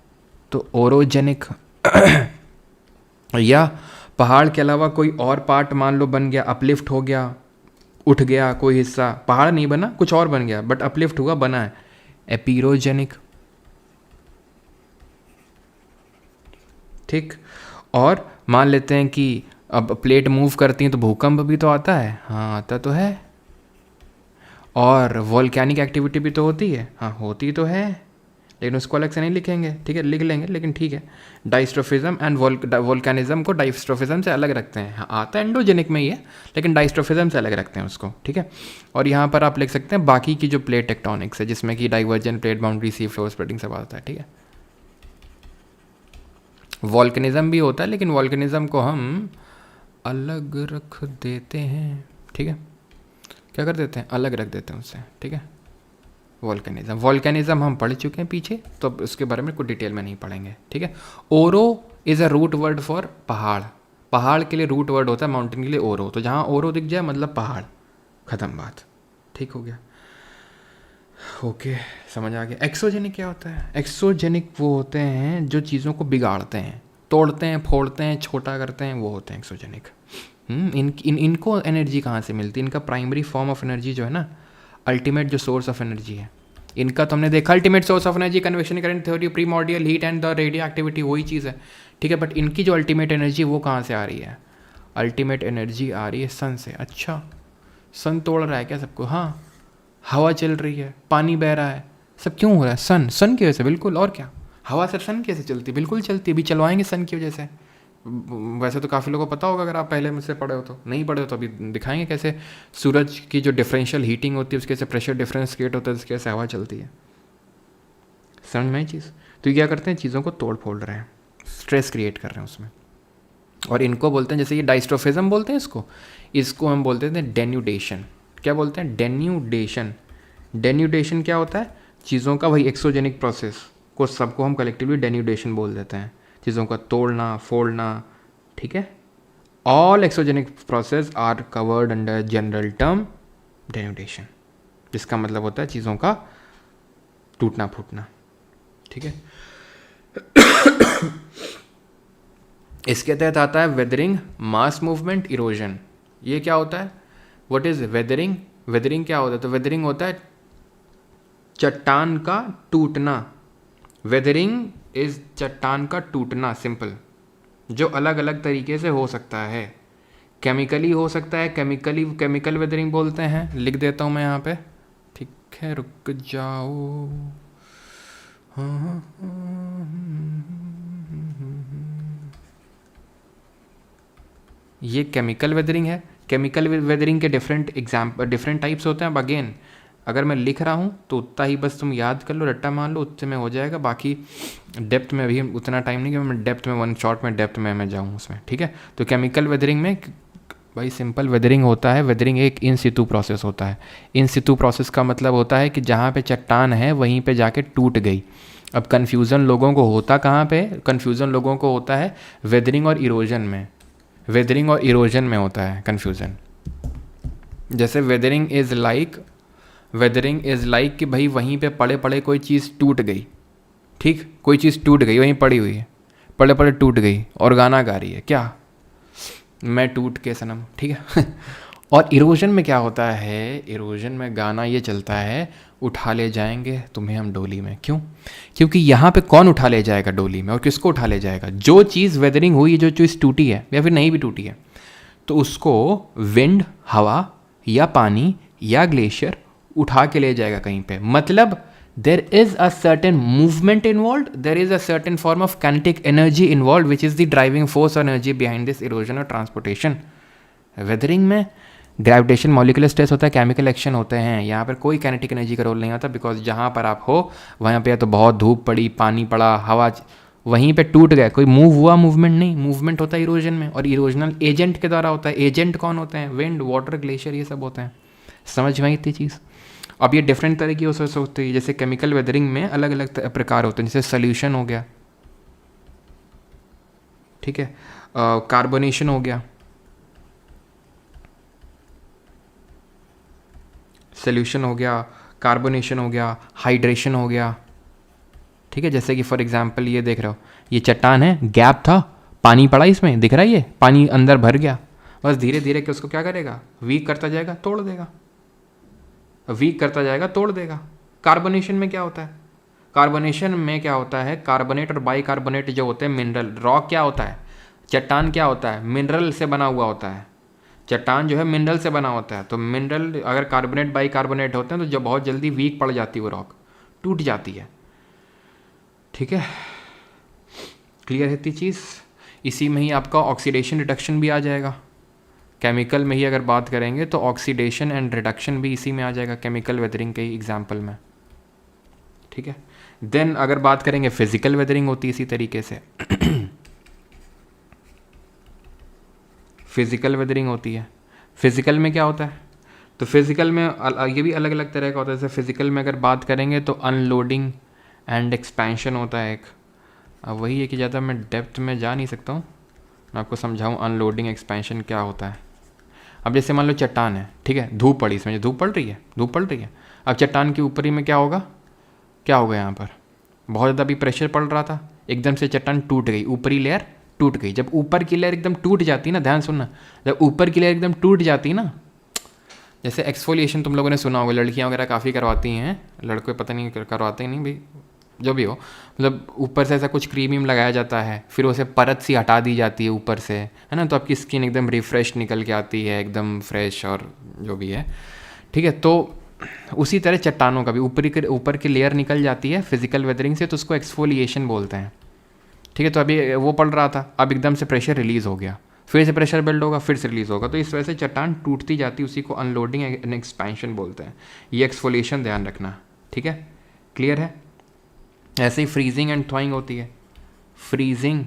तो ओरोजेनिक, या पहाड़ के अलावा कोई और पार्ट मान लो बन गया, अपलिफ्ट हो गया, उठ गया कोई हिस्सा, पहाड़ नहीं बना, कुछ और बन गया बट अपलिफ्ट हुआ, बना है, एपिरोजेनिक, ठीक। और मान लेते हैं कि अब प्लेट मूव करती हैं तो भूकंप भी तो आता है, हाँ आता तो है। और वोल्केनिक एक्टिविटी भी तो होती है, हाँ होती तो है, लेकिन उसको अलग से नहीं लिखेंगे, ठीक है, लिख लेंगे, लेकिन ठीक है। डाइस्ट्रोफिज्म एंड वोल्केनिज्म को डाइस्ट्रोफिज्म से अलग रखते हैं। हाँ आता है एंडोजेनिक में ही है, लेकिन डाइस्ट्रोफिज्म से अलग रखते हैं उसको, ठीक है। और यहाँ पर आप लिख सकते हैं बाकी की जो प्लेट टेक्टोनिक्स है, जिसमें कि diversion, plate boundary, sea floor spreading सब आता है, ठीक है। वॉल्केनिज्म भी होता है, लेकिन वॉल्केनिज्म को हम अलग रख देते हैं, ठीक है। क्या कर देते हैं? अलग रख देते हैं उससे, ठीक है। वॉल्केनिज्म हम पढ़ चुके हैं पीछे, तो अब उसके बारे में कुछ डिटेल में नहीं पढ़ेंगे, ठीक है। Oro is a root word for पहाड़। पहाड़ के लिए रूट वर्ड होता है, माउंटेन के लिए ओरो। तो जहाँ ओरो दिख जाए मतलब पहाड़, ख़त्म बात, ठीक हो गया। ओके, समझ आ गया। एक्सोजेनिक क्या होता है? एक्सोजेनिक वो होते हैं जो चीज़ों को बिगाड़ते हैं, तोड़ते हैं, फोड़ते हैं, छोटा करते हैं, वो होते हैं एक्सोजेनिक। इनको एनर्जी कहाँ से मिलती है? इनका प्राइमरी फॉर्म ऑफ एनर्जी जो है ना, अल्टीमेट जो सोर्स ऑफ एनर्जी है इनका, तो हमने देखा ultimate source of energy convection current theory, primordial heat and the radioactivity, वही चीज़ है, ठीक है। बट इनकी जो अल्टीमेट एनर्जी वो कहाँ से आ रही है? अल्टीमेट एनर्जी आ रही है सन से। अच्छा, सन तोड़ रहा है क्या सबको? हाँ, हवा चल रही है, पानी बह रहा है, सब क्यों हो रहा है? सन की वजह से, बिल्कुल। और क्या, हवा सिर्फ सन कैसे चलती है? बिल्कुल चलती है, अभी चलवाएंगे सन की वजह से। वैसे तो काफ़ी लोगों को पता होगा, अगर आप पहले मुझसे पढ़े हो तो। नहीं पढ़े हो तो अभी दिखाएंगे कैसे सूरज की जो डिफरेंशियल हीटिंग होती है उसके से प्रेशर डिफरेंस क्रिएट होता है, जिसकी वजह से हवा चलती है। समझ में आई चीज़? तो ये क्या करते हैं? चीज़ों को तोड़ फोड़ रहे हैं, स्ट्रेस क्रिएट कर रहे हैं उसमें। और इनको बोलते हैं, जैसे ये डाइस्ट्रोफिज्म बोलते हैं इसको हम बोलते हैं डेन्यूडेशन। क्या बोलते हैं? डेन्यूडेशन। डेन्यूडेशन क्या होता है? चीज़ों का वही एक्सोजेनिक प्रोसेस को सबको हम कलेक्टिवली डेन्यूडेशन बोल देते हैं, चीज़ों का तोड़ना फोड़ना, ठीक है। All exogenic process are covered under general term denudation, जिसका मतलब होता है चीज़ों का टूटना फूटना, ठीक है। इसके तहत आता है वेदरिंग, मास मूवमेंट, इरोजन। ये क्या होता है? What is weathering? वेदरिंग क्या होता है? तो वेदरिंग होता है चट्टान का टूटना। वेदरिंग इज चट्टान का टूटना, सिंपल, जो अलग अलग तरीके से हो सकता है। केमिकली हो सकता है, केमिकल वेदरिंग बोलते हैं। लिख देता हूँ मैं यहाँ पे, ठीक है, रुक जाओ। ये केमिकल वेदरिंग है। केमिकल वेदरिंग के डिफरेंट टाइप्स होते हैं। अब अगेन अगर मैं लिख रहा हूँ तो उतना ही बस तुम याद कर लो, रट्टा मान लो, उतने में हो जाएगा। बाकी डेप्थ में अभी उतना टाइम नहीं कि मैं डेप्थ में वन शॉट में डेप्थ में मैं जाऊँ उसमें, ठीक है। तो केमिकल वेदरिंग में भाई सिंपल वेदरिंग होता है। वेदरिंग एक इन सितु प्रोसेस होता है। इन सितु प्रोसेस का मतलब होता है कि जहाँ पे चट्टान है वहीं पे जाके टूट गई। अब कन्फ्यूज़न लोगों को होता कहाँ पे? कन्फ्यूज़न लोगों को होता है वेदरिंग और इरोजन में। वेदरिंग और इरोजन में होता है कन्फ्यूज़न। जैसे वेदरिंग इज़ लाइक कि भाई वहीं पे पड़े पड़े कोई चीज़ टूट गई, ठीक, कोई चीज़ टूट गई, वहीं पड़ी हुई है, पड़े पड़े टूट गई और गाना गा रही है, क्या, मैं टूट के सनम, ठीक है। और इरोजन में क्या होता है? इरोजन में गाना ये चलता है, उठा ले जाएंगे तुम्हें हम डोली में। क्यों? क्योंकि यहाँ पे कौन उठा ले जाएगा डोली में, और किसको उठा ले जाएगा? जो चीज़ वेदरिंग हुई है, जो चीज़ टूटी है या फिर नहीं भी टूटी है, तो उसको विंड, हवा या पानी या ग्लेशियर उठा के ले जाएगा कहीं पे। मतलब there is a certain movement involved, there is a certain form of kinetic energy involved which is the driving force or energy behind this erosion or transportation. Weathering में ग्रेविटेशन, मॉलिकुलर स्ट्रेस होता है, केमिकल एक्शन होते हैं। यहाँ पर कोई काइनेटिक एनर्जी का रोल नहीं आता, बिकॉज जहाँ पर आप हो वहाँ पे या तो बहुत धूप पड़ी, पानी पड़ा, हवा, वहीं पे टूट गया, कोई मूव हुआ, मूवमेंट नहीं। मूवमेंट होता है इरोजन में, और इरोजनल एजेंट के द्वारा होता है। एजेंट कौन होते हैं? विंड, वाटर, ग्लेशियर, ये सब होते हैं। समझ में आई इतनी चीज़? अब ये डिफरेंट तरह की हो सकती है। जैसे केमिकल वेदरिंग में अलग अलग प्रकार होते हैं, जैसे सोल्यूशन हो गया, ठीक है, कार्बोनेशन हो गया, सोल्यूशन हो गया, कार्बोनेशन हो गया, हाइड्रेशन हो गया, ठीक है। जैसे कि फॉर एग्जांपल ये देख रहे हो, ये चट्टान है, गैप था, पानी पड़ा इसमें, दिख रहा है, ये पानी अंदर भर गया, बस धीरे धीरे कि उसको क्या करेगा? वीक करता जाएगा, तोड़ देगा, वीक करता जाएगा, तोड़ देगा। कार्बोनेशन में क्या होता है? कार्बोनेशन में क्या होता है? कार्बोनेट और बाइकार्बोनेट जो होते हैं मिनरल, रॉक क्या होता है? चट्टान क्या होता है? मिनरल से बना हुआ होता है। चट्टान जो है मिनरल से बना होता है। तो मिनरल अगर कार्बोनेट बाइकार्बोनेट होते हैं तो जब बहुत जल्दी वीक पड़ जाती है वो रॉक, टूट जाती है, ठीक है। क्लियर है इतनी चीज़? इसी में ही आपका ऑक्सीडेशन रिडक्शन भी आ जाएगा। केमिकल में ही अगर बात करेंगे तो ऑक्सीडेशन एंड रिडक्शन भी इसी में आ जाएगा, केमिकल वेदरिंग के एग्जाम्पल में, ठीक है। देन अगर बात करेंगे फिजिकल वेदरिंग होती है इसी तरीके से। फिजिकल वेदरिंग होती है। फिजिकल में क्या होता है? तो फिज़िकल में ये भी अलग अलग तरह का होता है। जैसे फिज़िकल में अगर बात करेंगे तो अनलोडिंग एंड एक्सपेंशन होता है एक। अब वही है कि ज़्यादा मैं डेप्थ में जा नहीं सकता हूँ, मैं आपको समझाऊँ अनलोडिंग एक्सपेंशन क्या होता है। अब जैसे मान लो चट्टान है, ठीक है, धूप पड़ी, इसमें धूप पड़ रही है, धूप पड़ रही है। अब चट्टान के ऊपर ही में क्या होगा, क्या होगा यहाँ पर, बहुत ज़्यादा भी प्रेशर पड़ रहा था, एकदम से चट्टान टूट गई, ऊपरी लेयर टूट गई। जब ऊपर की लेयर एकदम टूट जाती है ना, ध्यान सुनना, जब ऊपर की लेयर एकदम टूट जाती है ना, जैसे एक्सफोलिएशन तुम लोगों ने सुना होगा, लड़कियां वगैरह काफ़ी करवाती हैं, लड़के पता नहीं करवाते ही नहीं भाई, जो भी हो, मतलब ऊपर से ऐसा कुछ क्रीम व्रीम लगाया जाता है, फिर उसे परत सी हटा दी जाती है ऊपर से, है ना, तो आपकी स्किन एकदम रिफ्रेश निकल के आती है, एकदम फ्रेश और जो भी है, ठीक है। तो उसी तरह चट्टानों का भी ऊपर की लेयर निकल जाती है फिजिकल वेदरिंग से, तो उसको एक्सफोलिएशन बोलते हैं, ठीक है। तो अभी वो पड़ रहा था, अब एकदम से प्रेशर रिलीज़ हो गया, फिर से प्रेशर बिल्ड होगा, फिर से रिलीज़ होगा, तो इस वजह से चट्टान टूटती जाती है, उसी को अनलोडिंग एंड एक्सपेंशन बोलते हैं। ये एक्सफोलिएशन ध्यान रखना, ठीक है, क्लियर है। ऐसे ही फ्रीजिंग एंड थॉइंग होती है। फ्रीजिंग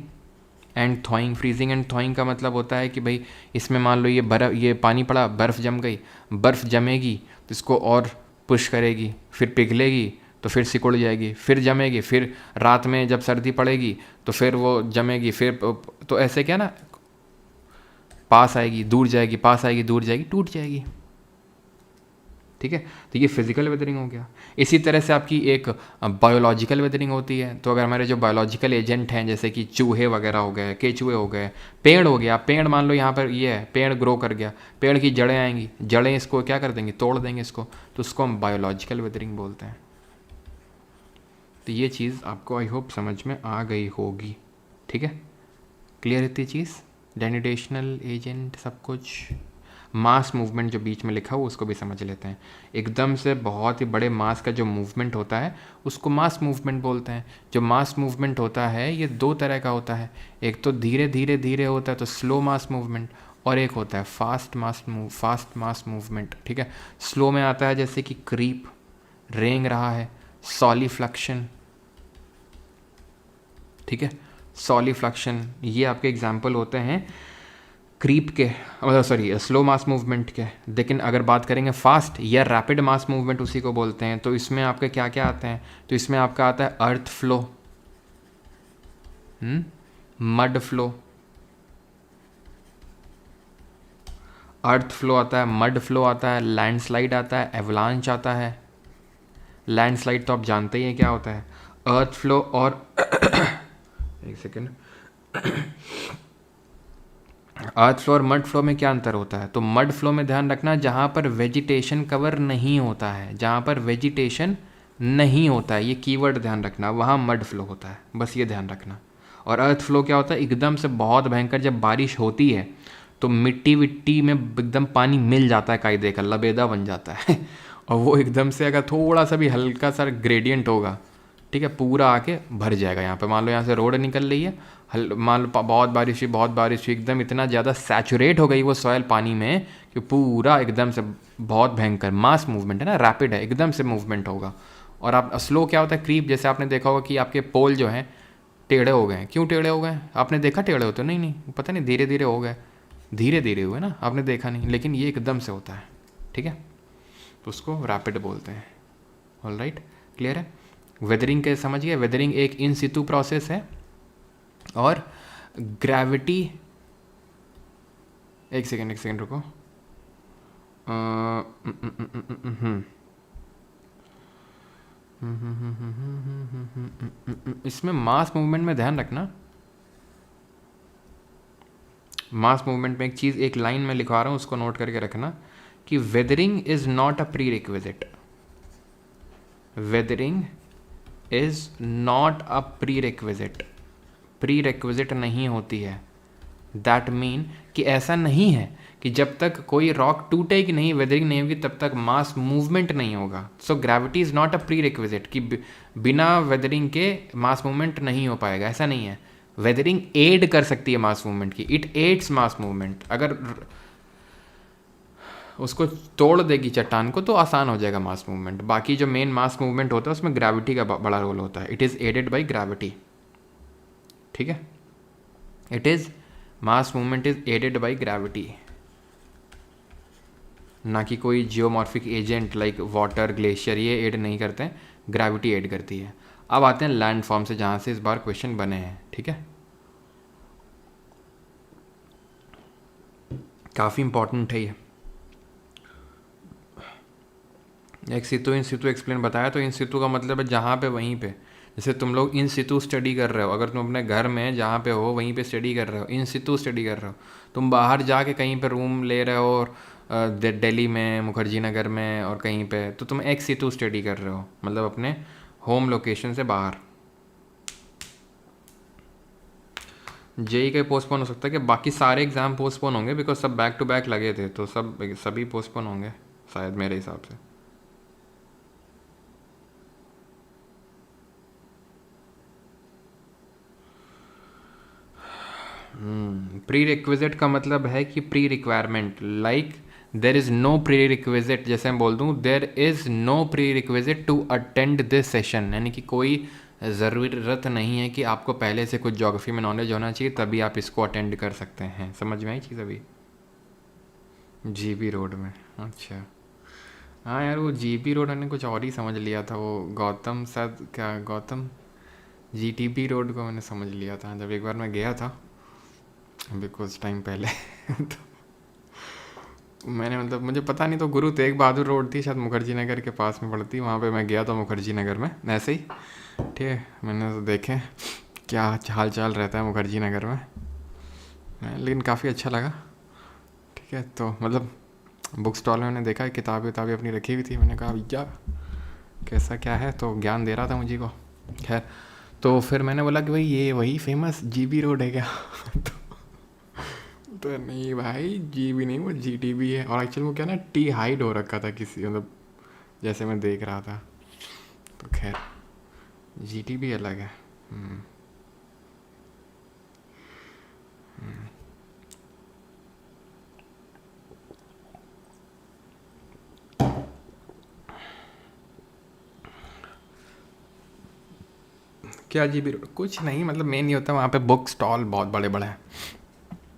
एंड थॉइंग, फ्रीजिंग एंड थॉइंग का मतलब होता है कि भाई इसमें मान लो ये पानी पड़ा, बर्फ़ जम गई, बर्फ़ जमेगी तो इसको और पुश करेगी, फिर पिघलेगी तो फिर सिकुड़ जाएगी, फिर जमेगी, फिर रात में जब सर्दी पड़ेगी तो फिर वो जमेगी, फिर तो ऐसे क्या ना, पास आएगी दूर जाएगी, पास आएगी दूर जाएगी, टूट जाएगी, ठीक है। तो ये फिजिकल वेदरिंग हो गया। इसी तरह से आपकी एक बायोलॉजिकल वेदरिंग होती है। तो अगर हमारे जो बायोलॉजिकल एजेंट हैं, जैसे कि चूहे वगैरह हो गए, केचुए हो गए, पेड़ हो गया, पेड़ मान लो यहाँ पर ये है, पेड़ ग्रो कर गया, पेड़ की जड़ें आएंगी, जड़ें इसको क्या कर देंगी, तोड़ देंगे इसको, तो उसको हम बायोलॉजिकल वेदरिंग बोलते हैं। तो ये चीज़ आपको आई होप समझ में आ गई होगी, ठीक है, क्लियर इतनी चीज़, डेनिटेशनल एजेंट सब कुछ। मास मूवमेंट जो बीच में लिखा हुआ उसको भी समझ लेते हैं। एकदम से बहुत ही बड़े मास का जो मूवमेंट होता है उसको मास मूवमेंट बोलते हैं। जो मास मूवमेंट होता है ये दो तरह का होता है, एक तो धीरे धीरे धीरे होता है तो स्लो मास मूवमेंट, और एक होता है फास्ट मास मूवमेंट, ठीक है। स्लो में आता है जैसे कि क्रीप, रेंग रहा है, सॉलिफ्लक्शन, ठीक है, सॉलिफ्लक्शन, ये आपके एग्जाम्पल होते हैं क्रीप के, मतलब सॉरी स्लो मास मूवमेंट के। लेकिन अगर बात करेंगे फास्ट या रैपिड मास मूवमेंट उसी को बोलते हैं, तो इसमें आपके क्या क्या आते हैं, तो इसमें आपका आता है अर्थ फ्लो, मड फ्लो, अर्थ फ्लो आता है, मड फ्लो आता है, लैंडस्लाइड आता है, एवलांच आता है। लैंडस्लाइड तो आप जानते ही हैं क्या होता है। अर्थ फ्लो और एक सेकेंड, अर्थ फ्लो और मड फ्लो में क्या अंतर होता है, तो मड फ्लो में ध्यान रखना जहाँ पर वेजिटेशन कवर नहीं होता है, जहाँ पर वेजिटेशन नहीं होता है, ये कीवर्ड ध्यान रखना, वहाँ मड फ्लो होता है, बस ये ध्यान रखना। और अर्थ फ्लो क्या होता है, एकदम से बहुत भयंकर जब बारिश होती है तो मिट्टी विट्टी में एकदम पानी मिल जाता है, कायदे का लबेदा बन जाता है और वो एकदम से अगर थोड़ा सा भी हल्का सा ग्रेडियंट होगा, ठीक है, पूरा आके भर जाएगा। यहाँ पे मान लो यहाँ से रोड निकल रही है, मान लो बहुत बारिश हुई, एकदम इतना ज़्यादा सैचुरेट हो गई वो सॉयल पानी में कि पूरा एकदम से बहुत भयंकर मास मूवमेंट है ना, रैपिड है, एकदम से मूवमेंट होगा। और आप स्लो क्या होता है, क्रीप, जैसे आपने देखा होगा कि आपके पोल जो हैं टेढ़े हो गए। क्यों टेढ़े हो गए, आपने देखा टेढ़े होते? नहीं, पता नहीं, धीरे धीरे हो गए, धीरे धीरे हुए ना, आपने देखा नहीं, लेकिन ये एकदम से होता है, ठीक है, तो उसको रैपिड बोलते हैं। ऑलराइट, क्लियर है। वेदरिंग के समझ गए, वेदरिंग एक इन सितु प्रोसेस है। और ग्रेविटी, एक सेकेंड रुको, इसमें मास मूवमेंट में ध्यान रखना, मास मूवमेंट में एक चीज़, एक लाइन में लिखवा रहा हूँ, उसको नोट करके रखना कि weathering is not a pre requisite, weathering is not a pre requisite, pre requisite नहीं होती है। दैट मीन कि ऐसा नहीं है कि जब तक कोई रॉक टूटेगी नहीं, वेदरिंग नहीं होगी, तब तक मास मूवमेंट नहीं होगा। So gravity is not a prerequisite कि बिना वेदरिंग के मास मूवमेंट नहीं हो पाएगा, ऐसा नहीं है। वेदरिंग एड कर सकती है मास मूवमेंट की, इट एड्स मास मूवमेंट। अगर उसको तोड़ देगी चट्टान को तो आसान हो जाएगा मास मूवमेंट। बाकी जो मेन मास मूवमेंट होता है उसमें ग्रेविटी का बड़ा रोल होता है, it is aided by gravity, ठीक है, it is mass movement is aided by gravity, ना कि कोई geomorphic agent like water, glacier, ये ऐड नहीं करते हैं, ग्रेविटी ऐड करती है। अब आते हैं लैंड फॉर्म से, जहाँ से इस बार क्वेश्चन बने हैं, ठीक है। काफ़ी इंपॉर्टेंट है ये। एक सितु इन सितु एक्सप्लेन बताया, तो इन सितु का मतलब है जहाँ पे वहीं पे, जैसे तुम लोग इन सितु स्टडी कर रहे हो, अगर तुम अपने घर में जहाँ पे हो वहीं पे स्टडी कर रहे हो, इन सितु स्टडी कर रहे हो। तुम बाहर जाके कहीं पे रूम ले रहे हो और दिल्ली में, मुखर्जी नगर में और कहीं पे, तो तुम एक सितु स्टडी कर रहे हो, मतलब अपने होम लोकेशन से बाहर। जेई का पोस्टपोन हो सकता है कि बाकी सारे एग्ज़ाम पोस्टपोन होंगे, बिकॉज सब बैक टू बैक लगे थे, तो सभी पोस्टपोन होंगे शायद मेरे हिसाब से। प्री रिक्विजिट का मतलब है कि pre requirement, like there is no prerequisite, जैसे मैं बोल दूँ there is no prerequisite to attend this session, यानी कि कोई ज़रूरत नहीं है कि आपको पहले से कुछ ज्योग्राफी में नॉलेज होना चाहिए तभी आप इसको अटेंड कर सकते हैं। समझ में आई चीज़ अभी? जीबी रोड में, अच्छा। हाँ यार, वो जीबी रोड मैंने कुछ और ही समझ लिया था, वो गौतम शायद, क्या गौतम, जीटीबी रोड को मैंने समझ लिया था जब एक बार मैं गया था अभी कुछ टाइम पहले तो मैंने, मतलब मुझे पता नहीं, तो गुरु तेग बहादुर रोड थी शायद, मुखर्जी नगर के पास में पड़ती, वहाँ पे मैं गया था मुखर्जी नगर में ऐसे ही, ठीक है। मैंने तो देखे क्या हाल चाल रहता है मुखर्जी नगर में, लेकिन काफ़ी अच्छा लगा, ठीक है। तो मतलब बुक स्टॉल में मैंने देखा किताबें अपनी रखी हुई थी, मैंने कहा भैया कैसा क्या है, तो ज्ञान दे रहा था मुझे को, खैर। तो फिर मैंने बोला कि भाई ये वही फेमस जीबी रोड है क्या तो नहीं भाई, जीबी नहीं, वो जीटीबी है, और एक्चुअली वो क्या ना टी हाइड हो रखा था किसी, मतलब जैसे मैं देख रहा था, तो खैर जीटीबी अलग है। क्या जीबी रोड? कुछ नहीं, मतलब मेन नहीं होता, वहाँ पे बुक स्टॉल बहुत बड़े बड़े हैं,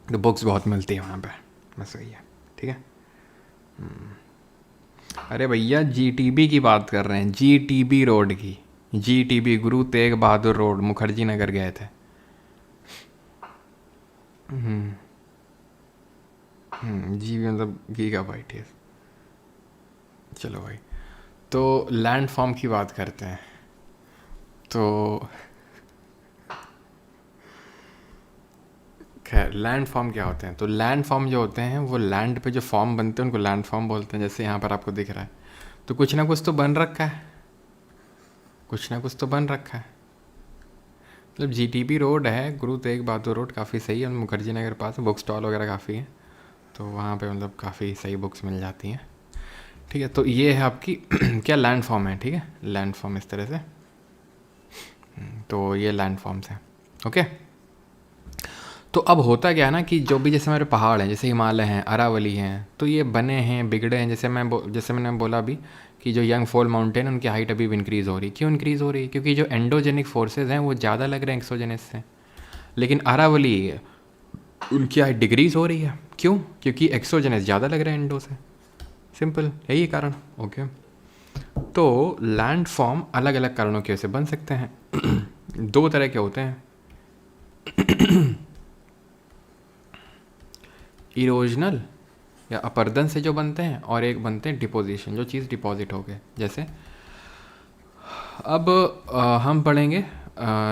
तो बुक्स बहुत मिलती है वहाँ पे, बस वही है, ठीक है। अरे भैया जीटीबी की बात कर रहे हैं, जीटीबी रोड की, जीटीबी गुरु तेग बहादुर रोड, मुखर्जी नगर गए थे। जी मतलब घी का भाई, ठीक। चलो भाई, तो लैंड फॉर्म की बात करते हैं। तो खैर लैंड फॉर्म क्या होते हैं? तो लैंड फॉर्म जो होते हैं वो लैंड पे जो फॉर्म बनते हैं उनको लैंड फॉर्म बोलते हैं। जैसे यहाँ पर आपको दिख रहा है, तो कुछ ना कुछ तो बन रखा है, कुछ ना कुछ तो बन रखा है। मतलब जीटीबी रोड है, गुरु तेग बहादुर रोड, काफ़ी सही है, मुखर्जी नगर पास बुक स्टॉल वगैरह काफ़ी है, तो वहाँ पे मतलब काफ़ी सही बुक्स मिल जाती हैं, ठीक है। तो ये है आपकी क्या लैंड फॉर्म है, ठीक है, लैंड फॉर्म इस तरह से। तो ये लैंड फॉर्म्स हैं, ओके। तो अब होता क्या है ना कि जो भी जैसे हमारे पहाड़ हैं, जैसे हिमालय हैं, अरावली हैं, तो ये बने हैं, बिगड़े हैं। जैसे मैंने बोला अभी कि जो यंग फॉल माउंटेन, उनकी हाइट अभी भी इंक्रीज़ हो रही है। क्यों इंक्रीज़ हो रही है? क्योंकि जो एंडोजेनिक फोर्सेज हैं वो ज़्यादा लग रहे हैं एक्सोजेनिक से। लेकिन अरावली उनकी हाइट डिक्रीज़ हो रही है, क्यों? क्योंकि एक्सोजेनिस ज़्यादा लग रहे हैं एंडो से, सिंपल यही कारण, ओके। तो लैंड फॉर्म अलग अलग कारणों की वजह से बन सकते हैं दो तरह के होते हैं, इरोजनल या अपर्दन से जो बनते हैं, और एक बनते हैं डिपोजिशन, जो चीज़ डिपॉजिट हो गए। जैसे अब हम पढ़ेंगे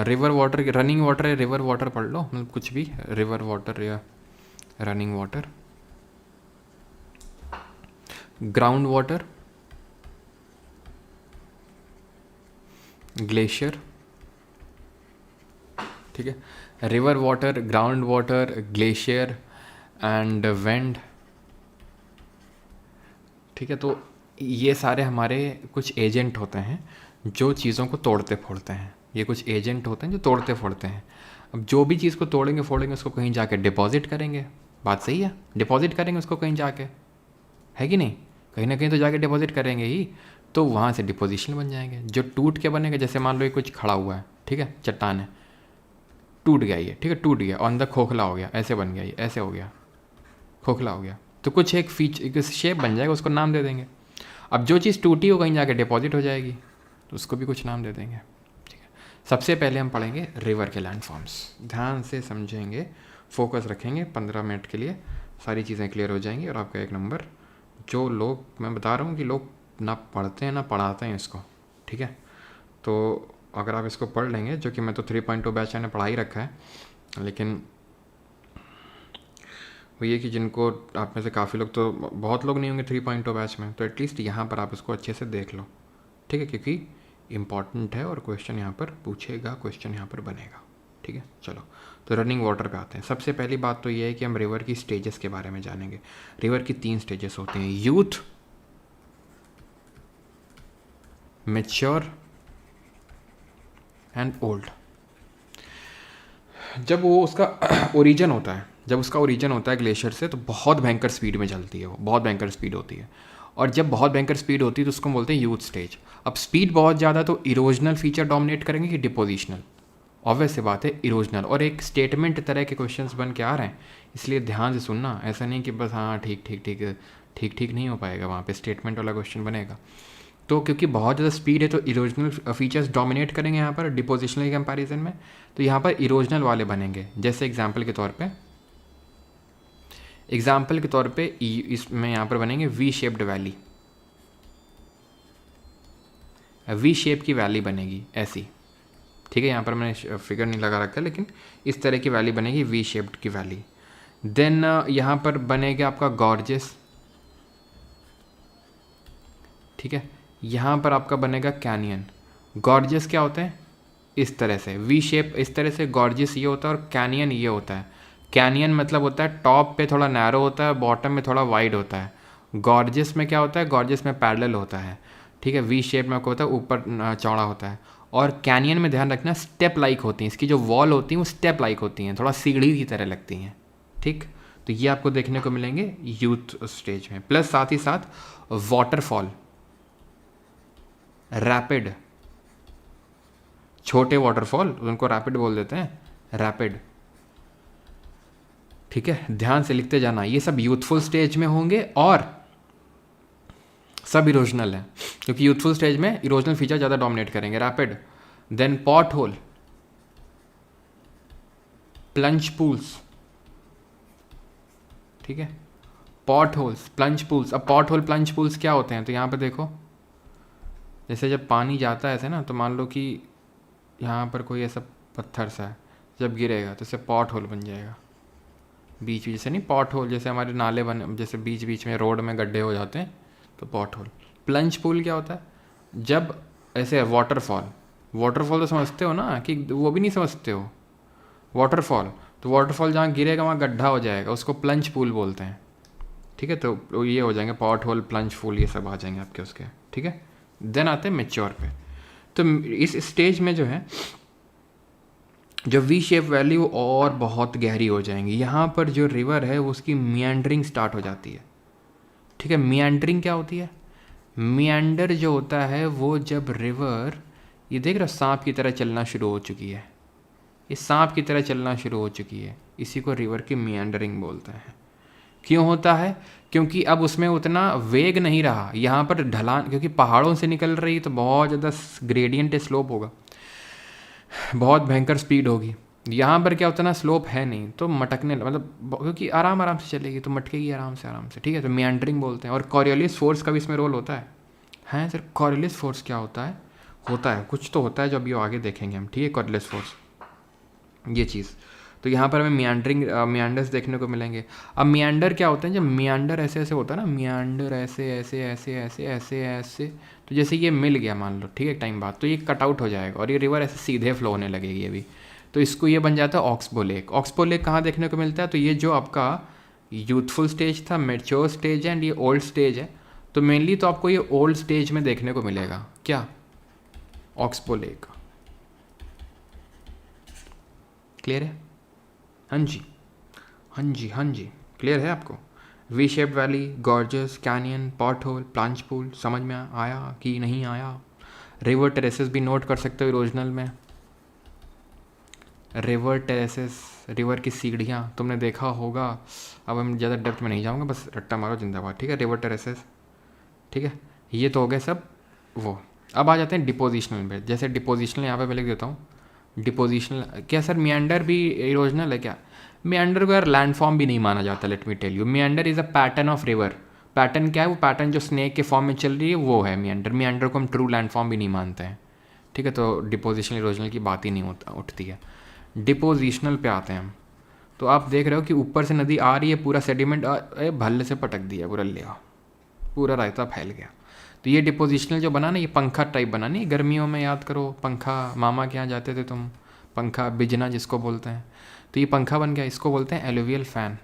रिवर वाटर, रनिंग वाटर या रिवर वाटर पढ़ लो, मतलब कुछ भी, रिवर वाटर या running water, ground water, glacier, ठीक है। River water, ground water, glacier and wind, ठीक है। तो ये सारे हमारे कुछ एजेंट होते हैं जो चीज़ों को तोड़ते फोड़ते हैं। ये कुछ एजेंट होते हैं जो तोड़ते फोड़ते हैं। अब जो भी चीज़ को तोड़ेंगे फोड़ेंगे उसको कहीं जाके डिपॉजिट करेंगे, बात सही है, डिपॉजिट करेंगे उसको कहीं जाके, है कि नहीं? कहीं ना कहीं तो जाके डिपॉजिट करेंगे ही, तो वहाँ से डिपोजिशन बन जाएंगे जो टूट के बनेगा। जैसे मान लो ये कुछ खड़ा हुआ है, ठीक है, चट्टान है, टूट गया ये, ठीक है, टूट गया और अंदर खोखला हो गया, ऐसे बन गया ये, ऐसे हो गया, खोखला हो गया, तो कुछ एक फीचर शेप बन जाएगा, उसको नाम दे देंगे। अब जो चीज़ टूटी हो कहीं जाके डिपॉजिट हो जाएगी, तो उसको भी कुछ नाम दे देंगे। ठीक है, सबसे पहले हम पढ़ेंगे रिवर के लैंडफॉर्म्स। ध्यान से समझेंगे, फोकस रखेंगे, 15 मिनट के लिए सारी चीज़ें क्लियर हो जाएंगी। और आपका एक नंबर, जो लोग, मैं बता रहा हूँ कि लोग ना पढ़ते हैं ना पढ़ाते हैं इसको, ठीक है, तो अगर आप इसको पढ़ लेंगे, जो कि मैं तो 3.2 बैच मैंने पढ़ा ही रखा है, लेकिन वो ये कि जिनको, आप में से काफ़ी लोग, तो बहुत लोग नहीं होंगे 3.2 बैच में, तो एटलीस्ट यहाँ पर आप इसको अच्छे से देख लो, ठीक है, क्योंकि इम्पॉर्टेंट है और क्वेश्चन यहाँ पर पूछेगा, क्वेश्चन यहाँ पर बनेगा। ठीक है, चलो तो रनिंग वाटर पे आते हैं। सबसे पहली बात तो ये है कि हम रिवर की स्टेजेस के बारे में जानेंगे। रिवर की 3 स्टेजेस होती हैं, यूथ, मैच्योर एंड ओल्ड। जब वो उसका ओरिजिन होता है, जब उसका ओरिजिन होता है ग्लेशियर से, तो बहुत भयंकर स्पीड में चलती है, वो बहुत भयंकर स्पीड होती है। और जब बहुत भयंकर स्पीड होती है तो उसको बोलते हैं यूथ स्टेज। अब स्पीड बहुत ज़्यादा तो इरोजनल फीचर डोमिनेट करेंगे कि डिपोजिशनल? ऑब्वियस सी बात है इरोजनल। और एक स्टेटमेंट तरह के क्वेश्चंस बन के आ रहे हैं, इसलिए ध्यान से सुनना, ऐसा नहीं कि बस हाँ ठीक ठीक ठीक ठीक ठीक नहीं हो पाएगा, वहाँ पे स्टेटमेंट वाला क्वेश्चन बनेगा। तो क्योंकि बहुत ज़्यादा स्पीड है तो इरोजनल फीचर्स डोमिनेट करेंगे यहाँ पर डिपोजिशनल के कंपैरिजन में, तो यहाँ पर इरोजनल वाले बनेंगे। जैसे एग्जाम्पल के तौर पे इसमें यहाँ पर बनेंगे V shaped valley, V shape की वैली बनेगी ऐसी, ठीक है, यहाँ पर मैंने फिगर नहीं लगा रखा, लेकिन इस तरह की वैली बनेगी, वी शेप्ड की वैली। देन यहाँ पर बनेगा आपका गॉर्जियस, ठीक है, यहाँ पर आपका बनेगा कैनियन। गॉर्जियस क्या होते हैं? इस तरह से वी शेप, इस तरह से गॉर्जियस ये होता है, और कैनियन ये होता है। कैनियन मतलब होता है टॉप पे थोड़ा नैरो होता है, बॉटम में थोड़ा वाइड होता है। गॉर्जियस में क्या होता है? गॉर्जियस में पैरेलल होता है, ठीक है, वी शेप में क्या होता है? ऊपर चौड़ा होता है। और कैनियन में ध्यान रखना स्टेप लाइक होती हैं, इसकी जो वॉल होती हैं वो स्टेप लाइक होती हैं, थोड़ा सीढ़ी की तरह लगती हैं, ठीक। तो ये आपको देखने को मिलेंगे यूथ स्टेज में। प्लस साथ ही साथ वाटरफॉल, रैपिड, छोटे वाटरफॉल उनको रैपिड बोल देते हैं, रैपिड, ठीक है, ध्यान से लिखते जाना। ये सब यूथफुल स्टेज में होंगे और सब इरोजनल है, क्योंकि यूथफुल स्टेज में इरोजनल फीचर ज़्यादा डोमिनेट करेंगे, rapid. Then pothole, plunge pools, ठीक है, पॉट होल्स, प्लंज पूल्स। अब पॉट होल प्लंज पूल्स क्या होते हैं? तो यहाँ पे देखो, जैसे जब पानी जाता है ऐसे ना, तो मान लो कि यहाँ पर कोई ऐसा पत्थर सा है, जब गिरेगा तो इससे पॉट होल बन जाएगा, बीच बीच से नहीं, पॉट होल जैसे हमारे नाले बने, जैसे बीच बीच में रोड में गड्ढे हो जाते हैं, तो पॉट होल। प्लंज पूल क्या होता है? जब ऐसे वाटरफॉल, वाटरफॉल तो समझते हो ना, कि वो भी नहीं समझते हो वाटरफॉल, तो वाटरफॉल जहाँ गिरेगा वहाँ गड्ढा हो जाएगा, उसको प्लंज पूल बोलते हैं, ठीक है। तो ये हो जाएंगे पॉट होल, प्लंज पूल, ये सब आ जाएंगे आपके उसके, ठीक है। देन आते हैं मेच्योर पे। तो इस स्टेज में जो है, जो वी शेप वैली वो और बहुत गहरी हो जाएंगी। यहाँ पर जो रिवर है वो उसकी मियांडरिंग स्टार्ट हो जाती है, ठीक है। मियांडरिंग क्या होती है? मियांडर जो होता है वो जब रिवर, ये देख रहे हो सांप की तरह चलना शुरू हो चुकी है, ये सांप की तरह चलना शुरू हो चुकी है, इसी को रिवर की मियांडरिंग बोलते हैं। क्यों होता है? क्योंकि अब उसमें उतना वेग नहीं रहा, यहाँ पर ढलान, क्योंकि पहाड़ों से निकल रही तो बहुत ज़्यादा ग्रेडियंट स्लोप होगा, बहुत भयंकर स्पीड होगी। यहाँ पर क्या उतना स्लोप है नहीं, तो मटकने, मतलब क्योंकि आराम आराम से चलेगी तो मटकेगी आराम से, ठीक है। तो मियांडरिंग बोलते हैं। और कॉरियोलिस फोर्स का भी इसमें रोल होता है सर? कॉरियोलिस फोर्स क्या होता है? होता है कुछ तो होता है, जो अभी आगे देखेंगे हम, ठीक है, कॉरियोलिस फोर्स, ये चीज़। तो यहाँ पर हमें मियांडर्स देखने को मिलेंगे। अब मियांडर क्या होते हैं? जब मियांडर ऐसे ऐसे होता है ना, मियांडर ऐसे ऐसे ऐसे ऐसे ऐसे ऐसे, तो जैसे ये मिल गया मान लो, ठीक है, टाइम बाद, तो ये कट आउट हो जाएगा और ये रिवर ऐसे सीधे फ्लो होने लगेगी अभी, तो इसको ये बन जाता है ऑक्सबो लेक। ऑक्सबो लेक कहाँ देखने को मिलता है? तो ये जो आपका यूथफुल स्टेज था, मेच्योर स्टेज है एंड ये ओल्ड स्टेज है, तो मेनली तो आपको ये ओल्ड स्टेज में देखने को मिलेगा। क्या? Oxbow lake. क्लियर है? हाँ जी, हाँ जी, हाँ जी, क्लियर है आपको? V shape valley, gorges, canyon, pothole, plunge pool, समझ में आया कि नहीं आया? रिवर टेरेसेस भी नोट कर सकते हो इरोजनल में, रिवर टेरेसेस रिवर की सीढ़ियाँ तुमने देखा होगा। अब हम ज़्यादा डेप्थ में नहीं जाऊँगा, बस रट्टा मारो जिंदाबाद, ठीक है। रिवर टेरेसेस, ठीक है। ये तो हो गए सब वो। अब आ जाते हैं डिपोजिशनल पे। जैसे डिपोजिशनल यहाँ पे मैं लिख देता हूँ। डिपोजिशनल क्या सर, मियांडर भी इरोजनल है क्या? मियांडर को यार लैंडफॉर्म भी नहीं माना जाता, let me tell you. Meander is a pattern of river. Pattern क्या है? वो पैटर्न जो स्नेक के फॉर्म में चल रही है वो है मियांडर। मियांडर को हम ट्रू लैंडफॉर्म भी नहीं मानते हैं, ठीक है। तो डिपोजिशनल इरोजनल की बात ही नहीं उठती है। डिपोजिशनल पे आते हैं हम। तो आप देख रहे हो कि ऊपर से नदी आ रही है, पूरा सेडिमेंट भल्ले से पटक दिया, पूरा लिया, पूरा रायता फैल गया। तो ये डिपोजिशनल जो बना ना, ये पंखा टाइप बना नहीं। गर्मियों में याद करो पंखा, मामा के यहाँ जाते थे तुम, पंखा बिजना जिसको बोलते हैं। तो ये पंखा बन गया, इसको बोलते हैं एलुवियल फैन।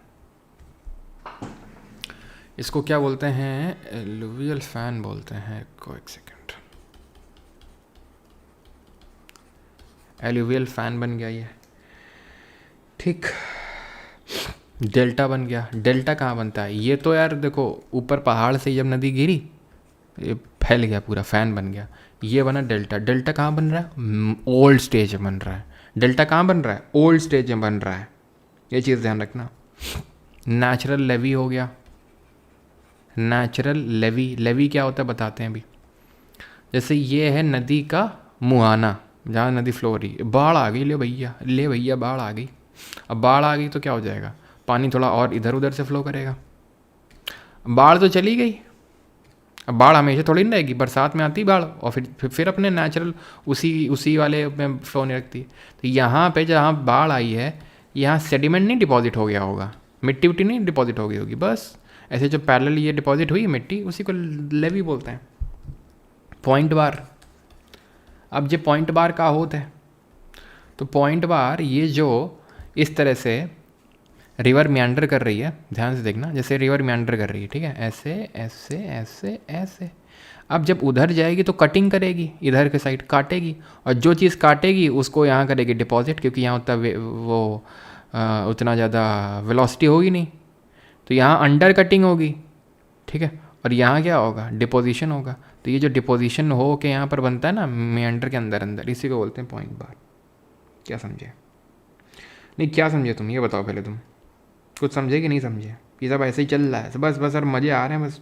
इसको क्या बोलते हैं? एलुवियल फैन बोलते हैं। को एक सेकेंड, एलुवियल फैन बन गया ये, ठीक। डेल्टा बन गया। डेल्टा कहाँ बनता है? ये तो यार देखो, ऊपर पहाड़ से जब नदी गिरी, ये फैल गया, पूरा फैन बन गया, ये बना डेल्टा। डेल्टा कहाँ बन रहा है? ओल्ड स्टेज में बन रहा है। डेल्टा कहाँ बन रहा है? ओल्ड स्टेज में बन रहा है, ये चीज़ ध्यान रखना। नेचुरल लेवी हो गया। नेचुरल लेवी, लेवी क्या होता है बताते हैं अभी। जैसे ये है नदी का मुहाना, जहाँ नदी फ्लो हो रही है, बाढ़ आ गई, ले भैया, ले भैया, बाढ़ आ गई। अब बाढ़ आ गई तो क्या हो जाएगा? पानी थोड़ा और इधर उधर से फ्लो करेगा। बाढ़ तो चली गई, अब बाढ़ हमेशा थोड़ी नहीं रहेगी, बरसात में आती बाढ़ और फिर अपने नेचुरल उसी वाले में फ्लो नहीं रखती। तो यहाँ पे जहाँ बाढ़ आई है, यहाँ सेडिमेंट नहीं डिपॉजिट हो गया होगा, मिट्टी विट्टी नहीं डिपॉजिट हो गई होगी, बस ऐसे जो पैरेलल ये डिपॉजिट हुई मिट्टी, उसी को लेवी बोलते हैं। पॉइंट बार। अब ये पॉइंट बार का होता है, तो पॉइंट बार ये जो इस तरह से रिवर मियांडर कर रही है, ध्यान से देखना, जैसे रिवर मियांडर कर रही है, ठीक है, ऐसे ऐसे ऐसे ऐसे। अब जब उधर जाएगी तो कटिंग करेगी, इधर के साइड काटेगी, और जो चीज़ काटेगी उसको यहाँ करेगी डिपॉजिट, क्योंकि यहाँ उतना ज़्यादा वेलोसिटी होगी नहीं, तो यहाँ अंडर कटिंग होगी, ठीक है। और यहाँ क्या होगा? डिपोजिशन होगा। तो ये जो डिपोजिशन हो के यहाँ पर बनता है ना मियांडर के अंदर अंदर, इसी को बोलते हैं पॉइंट बार। क्या समझे? नहीं, क्या समझे तुम ये बताओ पहले। तुम कुछ समझे कि नहीं समझे? ये सब ऐसे ही चल रहा है बस बस, और मज़े आ रहे हैं बस।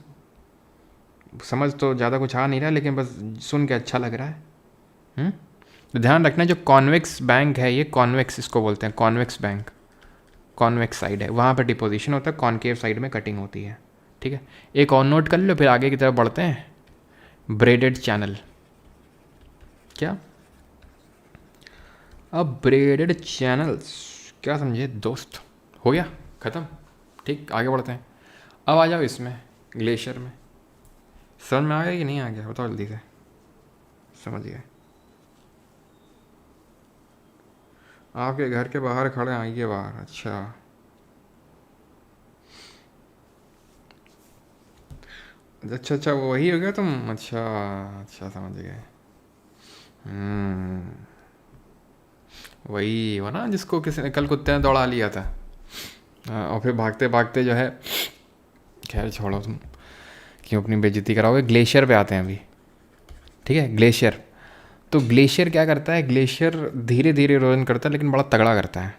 समझ तो ज़्यादा कुछ आ नहीं रहा, लेकिन बस सुन के अच्छा लग रहा है। तो ध्यान रखना, जो कॉन्वेक्स बैंक है ये, कॉन्वेक्स इसको बोलते हैं, कॉन्वेक्स बैंक, कॉन्वेक्स साइड है, वहाँ पर डिपोजिशन होता है, कॉनकेव साइड में कटिंग होती है, ठीक है। एक और नोट कर लो, फिर आगे की तरफ बढ़ते हैं। Braided channel. क्या? अब ब्रेडेड चैनल्स क्या समझे दोस्त? हो गया ख़त्म, ठीक। आगे बढ़ते हैं। अब आ जाओ इसमें, ग्लेशियर में। समझ में आ गया कि नहीं आ गया? बताओ जल्दी से। समझ गए? आपके घर के बाहर खड़े, आइए बाहर। अच्छा, अच्छा अच्छा, वो वही हो गया तुम? अच्छा अच्छा, समझ गए। वही हो ना जिसको किसी ने कल कुत्ते ने दौड़ा लिया था, और फिर भागते भागते जो है, खैर छोड़ो, तुम क्यों अपनी बेइज्जती कराओगे। ग्लेशियर पे आते हैं अभी, ठीक है। ग्लेशियर, तो ग्लेशियर क्या करता है? ग्लेशियर धीरे धीरे इरोजन करता है, लेकिन बड़ा तगड़ा करता है।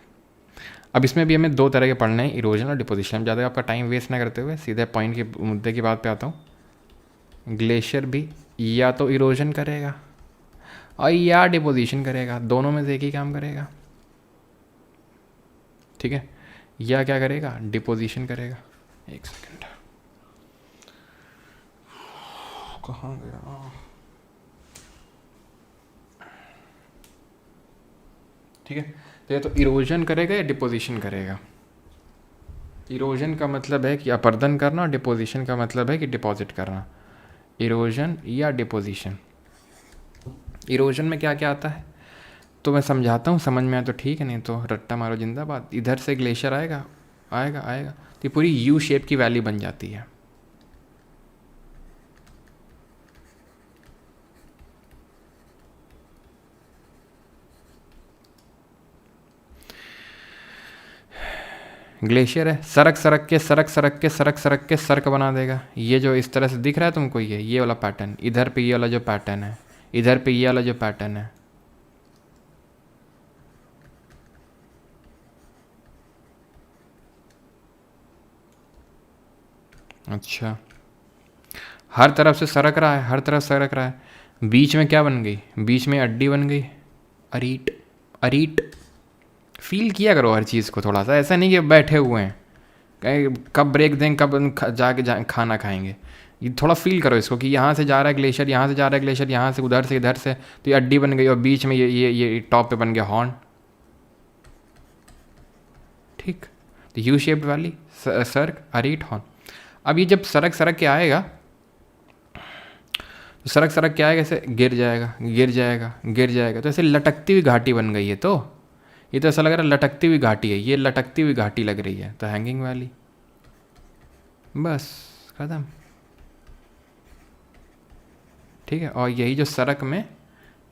अब इसमें भी हमें दो तरह के पढ़ने हैं, इरोजन और डिपोजिशन। हम ज़्यादा आपका टाइम वेस्ट ना करते हुए सीधे पॉइंट के मुद्दे की बात पे आता हूँ। ग्लेशियर भी या तो इरोजन करेगा और या डिपोजिशन करेगा, दोनों में से एक ही काम करेगा, ठीक है। या क्या करेगा? डिपोजिशन करेगा। एक सेकंड, कहाँ गया? ठीक है, तो या तो इरोजन करेगा या डिपोजिशन करेगा। इरोजन का मतलब है कि अपरदन करना, और डिपोजिशन का मतलब है कि डिपॉजिट करना। इरोजन या डिपोजिशन। इरोजन में क्या क्या आता है तो मैं समझाता हूँ, समझ में आया तो ठीक है, नहीं तो रट्टा मारो जिंदाबाद। इधर से ग्लेशियर आएगा आएगा आएगा, तो ये पूरी यू शेप की वैली बन जाती है। ग्लेशियर है, सरक सरक के सरक सरक के सरक सरक के सर्क बना देगा। ये जो इस तरह से दिख रहा है तुमको, ये वाला पैटर्न, इधर पे ये वाला जो पैटर्न है, इधर पे ये वाला जो पैटर्न है, अच्छा, हर तरफ से सरक रहा है, हर तरफ सरक रहा है। बीच में क्या बन गई? बीच में अड्डी बन गई, अरीट। अरीट फील किया करो हर चीज़ को थोड़ा सा, ऐसा नहीं कि बैठे हुए हैं कहीं कब ब्रेक दें, कब जाके खाना खाएंगे। ये थोड़ा फील करो इसको कि यहाँ से जा रहा है ग्लेशियर, यहाँ से जा रहा है ग्लेशियर, यहाँ से उधर से इधर से, तो ये अड्डी बन गई और बीच में ये टॉप पे बन गया हॉर्न। ठीक, तो यू शेप्ड वाली सर्क, अरीट, हॉर्न। अब ये जब सरक सरक के आएगा, तो सरक सरक के आएगा, ऐसे गिर जाएगा, गिर जाएगा, गिर जाएगा, तो ऐसे लटकती हुई घाटी बन गई है। तो ये तो ऐसा लग रहा है लटकती हुई घाटी है, ये लटकती हुई घाटी लग रही है, तो हैंगिंग वैली। बस खत्म। ठीक है, और यही जो सड़क में,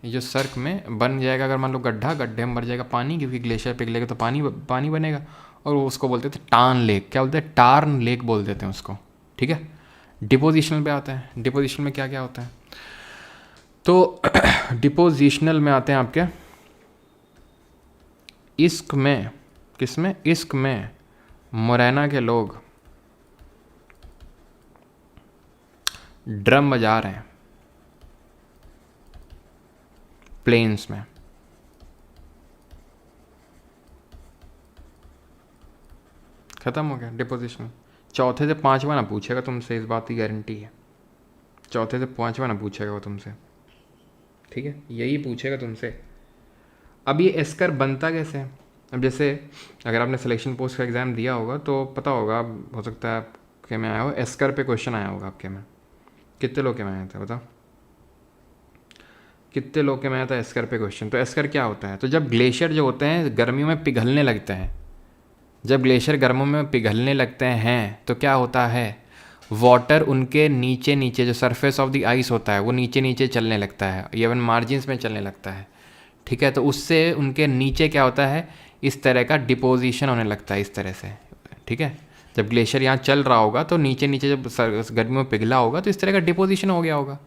ये जो सड़क में बन जाएगा, अगर मान लो गड्ढा, गड्ढे में भर जाएगा पानी, क्योंकि ग्लेशियर पिघलेगा तो पानी पानी बनेगा, और वो उसको बोलते थे टार्न लेक। क्या बोलते हैं? टार्न लेक बोल देते हैं उसको। ठीक है, डिपोजिशनल पे आते हैं। डिपोजिशनल में क्या क्या होता है? तो डिपोजिशनल में आते हैं आपके इश्क में, किसमें? इश्क में मुरैना के लोग ड्रम बजा रहे हैं प्लेन्स में। खत्म हो गया डिपोजिशन। चौथे से पांचवा ना पूछेगा तुमसे, इस बात की गारंटी है। चौथे से पांचवा ना पूछेगा वो तुमसे, ठीक है, यही पूछेगा तुमसे। अब ये एस्कर बनता कैसे है? अब जैसे अगर आपने सिलेक्शन पोस्ट का एग्ज़ाम दिया होगा तो पता होगा, हो सकता है आपके में आया हो, एस्कर पे क्वेश्चन आया होगा आपके में। कितने लोग के में आया था बताओ? कितने लोग के में आया था एस्कर पे क्वेश्चन? तो एस्कर क्या होता है? तो जब ग्लेशियर जो होते हैं गर्मियों में पिघलने लगते हैं, जब ग्लेशियर गर्मियों में पिघलने लगते हैं तो क्या होता है? वाटर उनके नीचे नीचे, जो सरफेस ऑफ द आइस होता है वो नीचे नीचे चलने लगता है, इवन मार्जिन्स में चलने लगता है। ठीक है, तो उससे उनके नीचे क्या होता है? इस तरह का डिपोजिशन होने लगता है, इस तरह से। ठीक है, जब ग्लेशियर यहाँ चल रहा होगा तो नीचे नीचे जब गर्मियों में पिघला होगा तो इस तरह का डिपोजिशन हो गया होगा,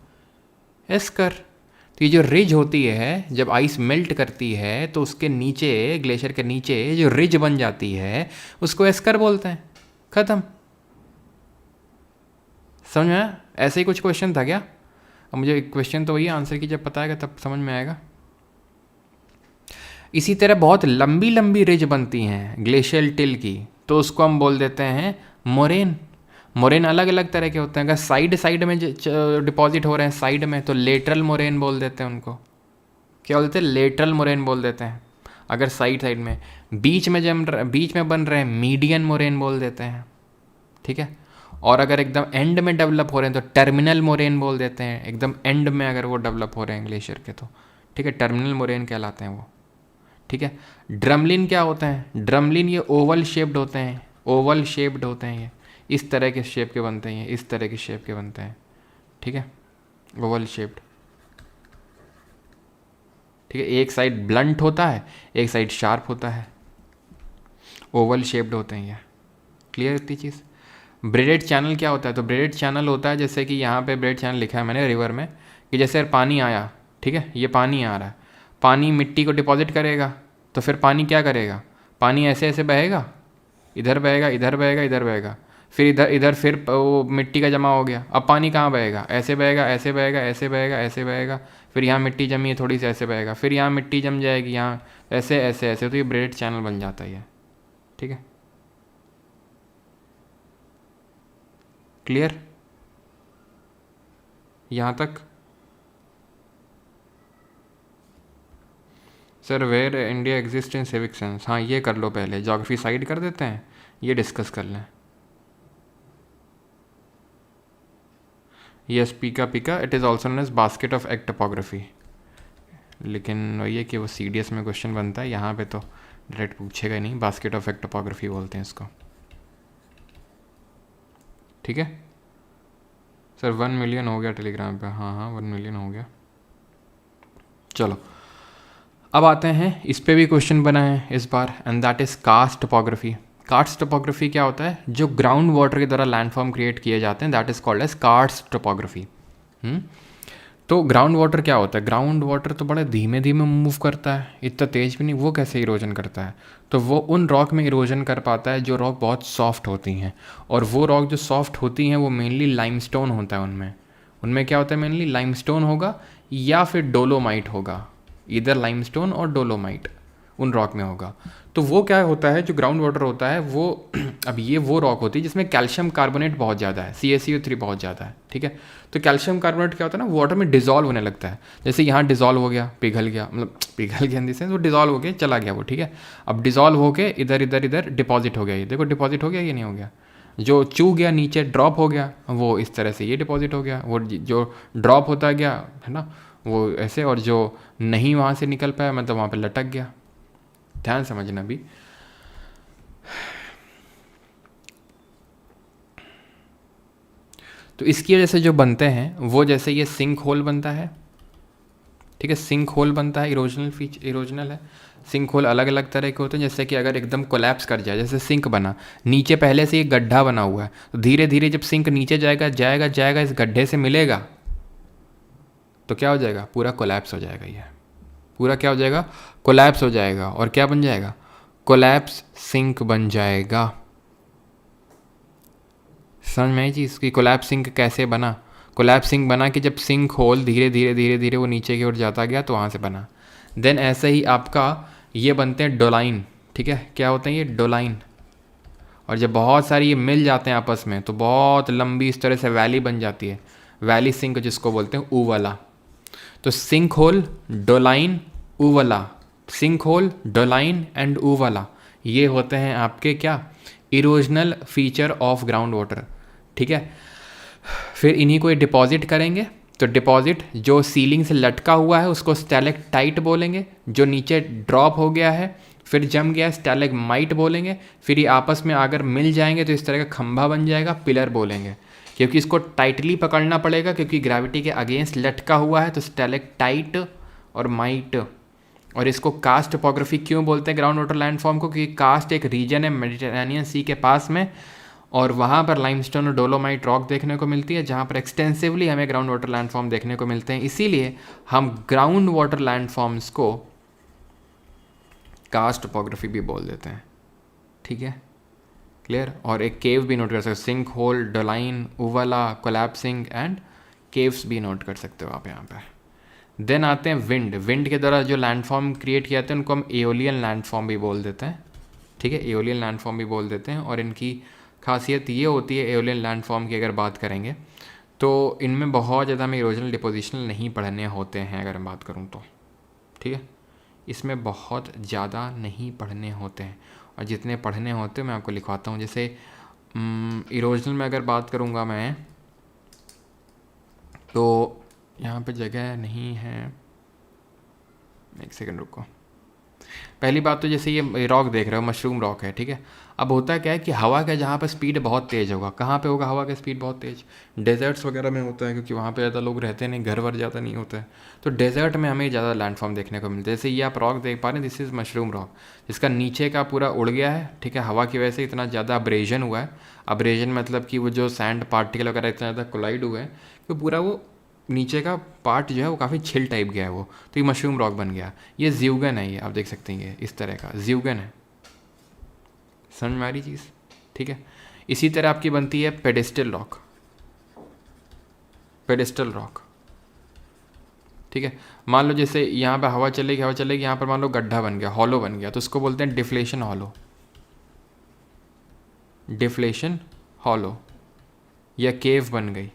एस्कर। तो ये जो रिज होती है, जब आइस मेल्ट करती है तो उसके नीचे, ग्लेशियर के नीचे जो रिज बन जाती है उसको एस्कर बोलते हैं। खत्म, समझ में आया? ऐसे ही कुछ क्वेश्चन था क्या? अब मुझे क्वेश्चन तो वही, आंसर की जब पता है तब समझ में आएगा। इसी तरह बहुत लंबी लंबी रिज बनती हैं ग्लेशियल टिल की, तो उसको हम बोल देते हैं मोरेन। मोरेन अलग अलग तरह के होते हैं। अगर साइड साइड में डिपॉजिट हो रहे हैं साइड में, तो लेटरल मोरेन बोल देते हैं उनको। क्या बोलते हैं? लेटरल मोरेन बोल देते हैं। अगर साइड साइड में, बीच में बीच में बन रहे हैं, मीडियन मोरेन बोल देते हैं। ठीक है, और अगर एकदम एंड में डेवलप हो रहे हैं तो टर्मिनल मोरेन बोल देते हैं। एकदम एंड में अगर वो डेवलप हो रहे हैं ग्लेशियर के तो, ठीक है, टर्मिनल मोरेन कहलाते हैं वो। ठीक है, ड्रमलिन क्या होते हैं? ड्रमलिन ये ओवल शेप्ड होते हैं, ओवल शेप्ड होते हैं, ये इस तरह के शेप के बनते हैं, ये इस तरह के शेप के बनते हैं। ठीक है, ओवल शेप्ड। ठीक है, एक साइड ब्लंट होता है, एक साइड शार्प होता है, ओवल शेप्ड होते हैं ये। क्लियर इतनी चीज़? ब्रेडेड चैनल क्या होता है? तो ब्रेडेड चैनल होता है, जैसे कि यहाँ पे ब्रेडेड चैनल लिखा है मैंने रिवर में, कि जैसे पानी आया, ठीक है, ये पानी आ रहा है, पानी मिट्टी को डिपॉजिट करेगा, तो फिर पानी क्या करेगा? पानी ऐसे ऐसे बहेगा, इधर बहेगा, इधर बहेगा, इधर बहेगा, फिर इधर इधर, फिर वो मिट्टी का जमा हो गया। अब पानी कहाँ बहेगा? ऐसे बहेगा, ऐसे बहेगा, ऐसे बहेगा, ऐसे बहेगा, फिर यहाँ मिट्टी जमी है थोड़ी सी, ऐसे बहेगा, फिर यहाँ मिट्टी जम जाएगी, यहाँ ऐसे ऐसे ऐसे, तो ये ब्रेडेड चैनल बन जाता है। ठीक है, क्लियर यहाँ तक? Sir where India exist in civic sense, हाँ ये कर लो पहले, ज्योग्राफी साइड कर देते हैं, ये डिस्कस कर लें। यस, पीका पीका, it is also known as basket of egg topography. लेकिन वही है कि वो CDS में क्वेश्चन बनता है, यहाँ पे तो डायरेक्ट पूछेगा नहीं। बास्केट ऑफ एग टोपोग्राफी बोलते हैं इसको। ठीक है सर, 1 मिलियन हो गया टेलीग्राम पे। हाँ हाँ 1 मिलियन हो गया। चलो अब आते हैं, इस पे भी क्वेश्चन बना है इस बार, and that is karst topography. Karst topography क्या होता है? जो ग्राउंड वाटर के द्वारा लैंडफॉर्म क्रिएट किए जाते हैं, that is called as karst topography. तो तो ग्राउंड वाटर क्या होता है? ग्राउंड वाटर तो बड़े धीमे धीमे मूव करता है, इतना तेज भी नहीं। वो कैसे इरोजन करता है? तो वो उन रॉक में इरोजन कर पाता है जो रॉक बहुत सॉफ्ट होती हैं, और वो रॉक जो सॉफ्ट होती हैं वो मेनली लाइमस्टोन होता है। उनमें उनमें क्या होता है? मेनली लाइमस्टोन होगा या फिर डोलोमाइट होगा, इधर लाइमस्टोन और डोलोमाइट उन रॉक में होगा। तो वो क्या होता है, जो ग्राउंड वाटर होता है वो अब ये वो रॉक होती है जिसमें कैल्शियम कार्बोनेट बहुत ज़्यादा है, CaCO3 बहुत ज़्यादा है, ठीक है। तो कैल्शियम कार्बोनेट क्या होता है ना, वाटर में डिजॉल्व होने लगता है। जैसे यहाँ डिजॉल्व हो गया, पिघल गया, मतलब पिघल गया इन द सेंस वो डिजॉल्व हो गया, चला गया वो, ठीक है। अब डिजॉल्व होके इधर इधर इधर डिपॉजिट हो गया, ये देखो डिपॉजिट हो गया, ये नहीं हो गया। जो चू गया नीचे, ड्रॉप हो गया, वो इस तरह से ये डिपॉजिट हो गया। वो जो ड्रॉप होता गया है ना, वो ऐसे, और जो नहीं वहाँ से निकल पाया मतलब वहाँ पे लटक गया। ध्यान समझना भी। तो इसकी वजह से जो बनते हैं वो, जैसे ये सिंक होल बनता है, ठीक है, सिंक होल बनता है, इरोजनल है। सिंक होल अलग अलग तरह के होते हैं, जैसे कि अगर एकदम कोलैप्स कर जाए, जैसे सिंक बना, नीचे पहले से ये गड्ढा बना हुआ है, तो धीरे धीरे जब सिंक नीचे जाएगा जाएगा जाएगा, इस गड्ढे से मिलेगा, तो क्या हो जाएगा? पूरा कोलैप्स हो जाएगा। ये पूरा क्या हो जाएगा? कोलैप्स हो जाएगा। और क्या बन जाएगा? कोलैप्स सिंक बन जाएगा। समझ में आई चीज़ की कोलैप्स सिंक कैसे बना? कोलैप्स सिंक बना कि जब सिंक होल धीरे धीरे धीरे धीरे वो नीचे की ओर जाता गया तो वहाँ से बना। देन ऐसे ही आपका ये बनते हैं डोलाइन, ठीक है। क्या होते हैं ये? डोलाइन। और जब बहुत सारी ये मिल जाते हैं आपस में तो बहुत लंबी इस तरह से वैली बन जाती है, वैली सिंक जिसको बोलते हैं, ऊ वाला। तो सिंक होल, डोलाइन, ऊ वाला, सिंक होल, डोलाइन एंड ऊ वाला, ये होते हैं आपके क्या? Erosional feature of ground water, ठीक है। फिर इन्हीं को डिपॉजिट करेंगे, तो डिपॉजिट जो सीलिंग से लटका हुआ है उसको स्टैलेक्टाइट बोलेंगे, जो नीचे ड्रॉप हो गया है फिर जम गया स्टैलेग्माइट बोलेंगे। फिर ये आपस में अगर मिल जाएंगे तो इस तरह का खंभा बन जाएगा, पिलर बोलेंगे, क्योंकि इसको टाइटली पकड़ना पड़ेगा क्योंकि ग्रेविटी के अगेंस्ट लटका हुआ है। तो स्टैलेक्टाइट और माइट। और इसको कास्ट टोपोग्राफी क्यों बोलते हैं ग्राउंड वाटर लैंडफॉर्म को? क्योंकि कास्ट एक रीजन है मेडिटेरेनियन सी के पास में, और वहाँ पर लाइमस्टोन और डोलोमाइट रॉक देखने को मिलती है, जहाँ पर एक्सटेंसिवली हमें ग्राउंड वाटर लैंडफॉर्म देखने को मिलते हैं। इसीलिए हम ग्राउंड वाटर लैंडफॉर्म्स को कास्ट टोपोग्राफी भी बोल देते हैं, ठीक है, क्लियर। और एक केव भी नोट कर सकते हो, sinkhole, doline, uvala, collapsing and caves भी नोट कर सकते हो आप यहाँ पे। देन आते हैं विंड। विंड के द्वारा जो लैंडफॉर्म क्रिएट किया जाता है उनको हम एओलियन लैंडफॉर्म भी बोल देते हैं, ठीक है, एओलियन लैंडफॉर्म भी बोल देते हैं। और इनकी खासियत ये होती है एओलियन लैंडफॉर्म की अगर बात करेंगे तो इनमें बहुत ज़्यादा हमें इरोजनल डिपोजिशनल नहीं पढ़ने होते हैं अगर मैं बात करूँ तो, ठीक है, इसमें बहुत ज़्यादा नहीं पढ़ने होते हैं, और जितने पढ़ने होते हैं मैं आपको लिखवाता हूँ। जैसे इरोजनल में अगर बात करूँगा मैं तो यहाँ पे जगह नहीं है, एक सेकंड रुको। पहली बात तो जैसे ये रॉक देख रहे हो, मशरूम रॉक है, ठीक है। अब होता क्या है कि हवा का जहाँ पर स्पीड बहुत तेज़ होगा, कहाँ पे होगा हवा का स्पीड बहुत तेज़? डेजर्ट्स वगैरह में होता है, क्योंकि वहाँ पे ज़्यादा लोग रहते नहीं, घर वर ज़्यादा नहीं होता है, तो डेजर्ट में हमें ज़्यादा लैंडफॉर्म देखने को मिलता है। जैसे ये आप रॉक देख पा रहे हैं, दिस इज़ मशरूम रॉक, जिसका नीचे का पूरा उड़ गया है, ठीक है, हवा की वजह से इतना ज़्यादा अब्रेजन हुआ है। अब्रेजन मतलब कि वो जो सैंड पार्टिकल वगैरह इतना ज़्यादा कोलाइड हुआ है कि पूरा वो नीचे का पार्ट जो है वो काफ़ी छिल टाइप गया है वो, तो ये मशरूम रॉक बन गया। ये ज़्यूगन है, ये आप देख सकते हैं, ये इस तरह का ज़्यूगन है। समझ में आ रही चीज़, ठीक है। इसी तरह आपकी बनती है पेडेस्टल रॉक, पेडेस्टल रॉक, ठीक है। मान लो जैसे यहाँ पे हवा चलेगी, हवा चलेगी, यहाँ पर मान लो गड्ढा बन गया, हॉलो बन गया, तो उसको बोलते हैं डिफ्लेशन हॉलो, डिफ्लेशन हॉलो, या केव बन गई,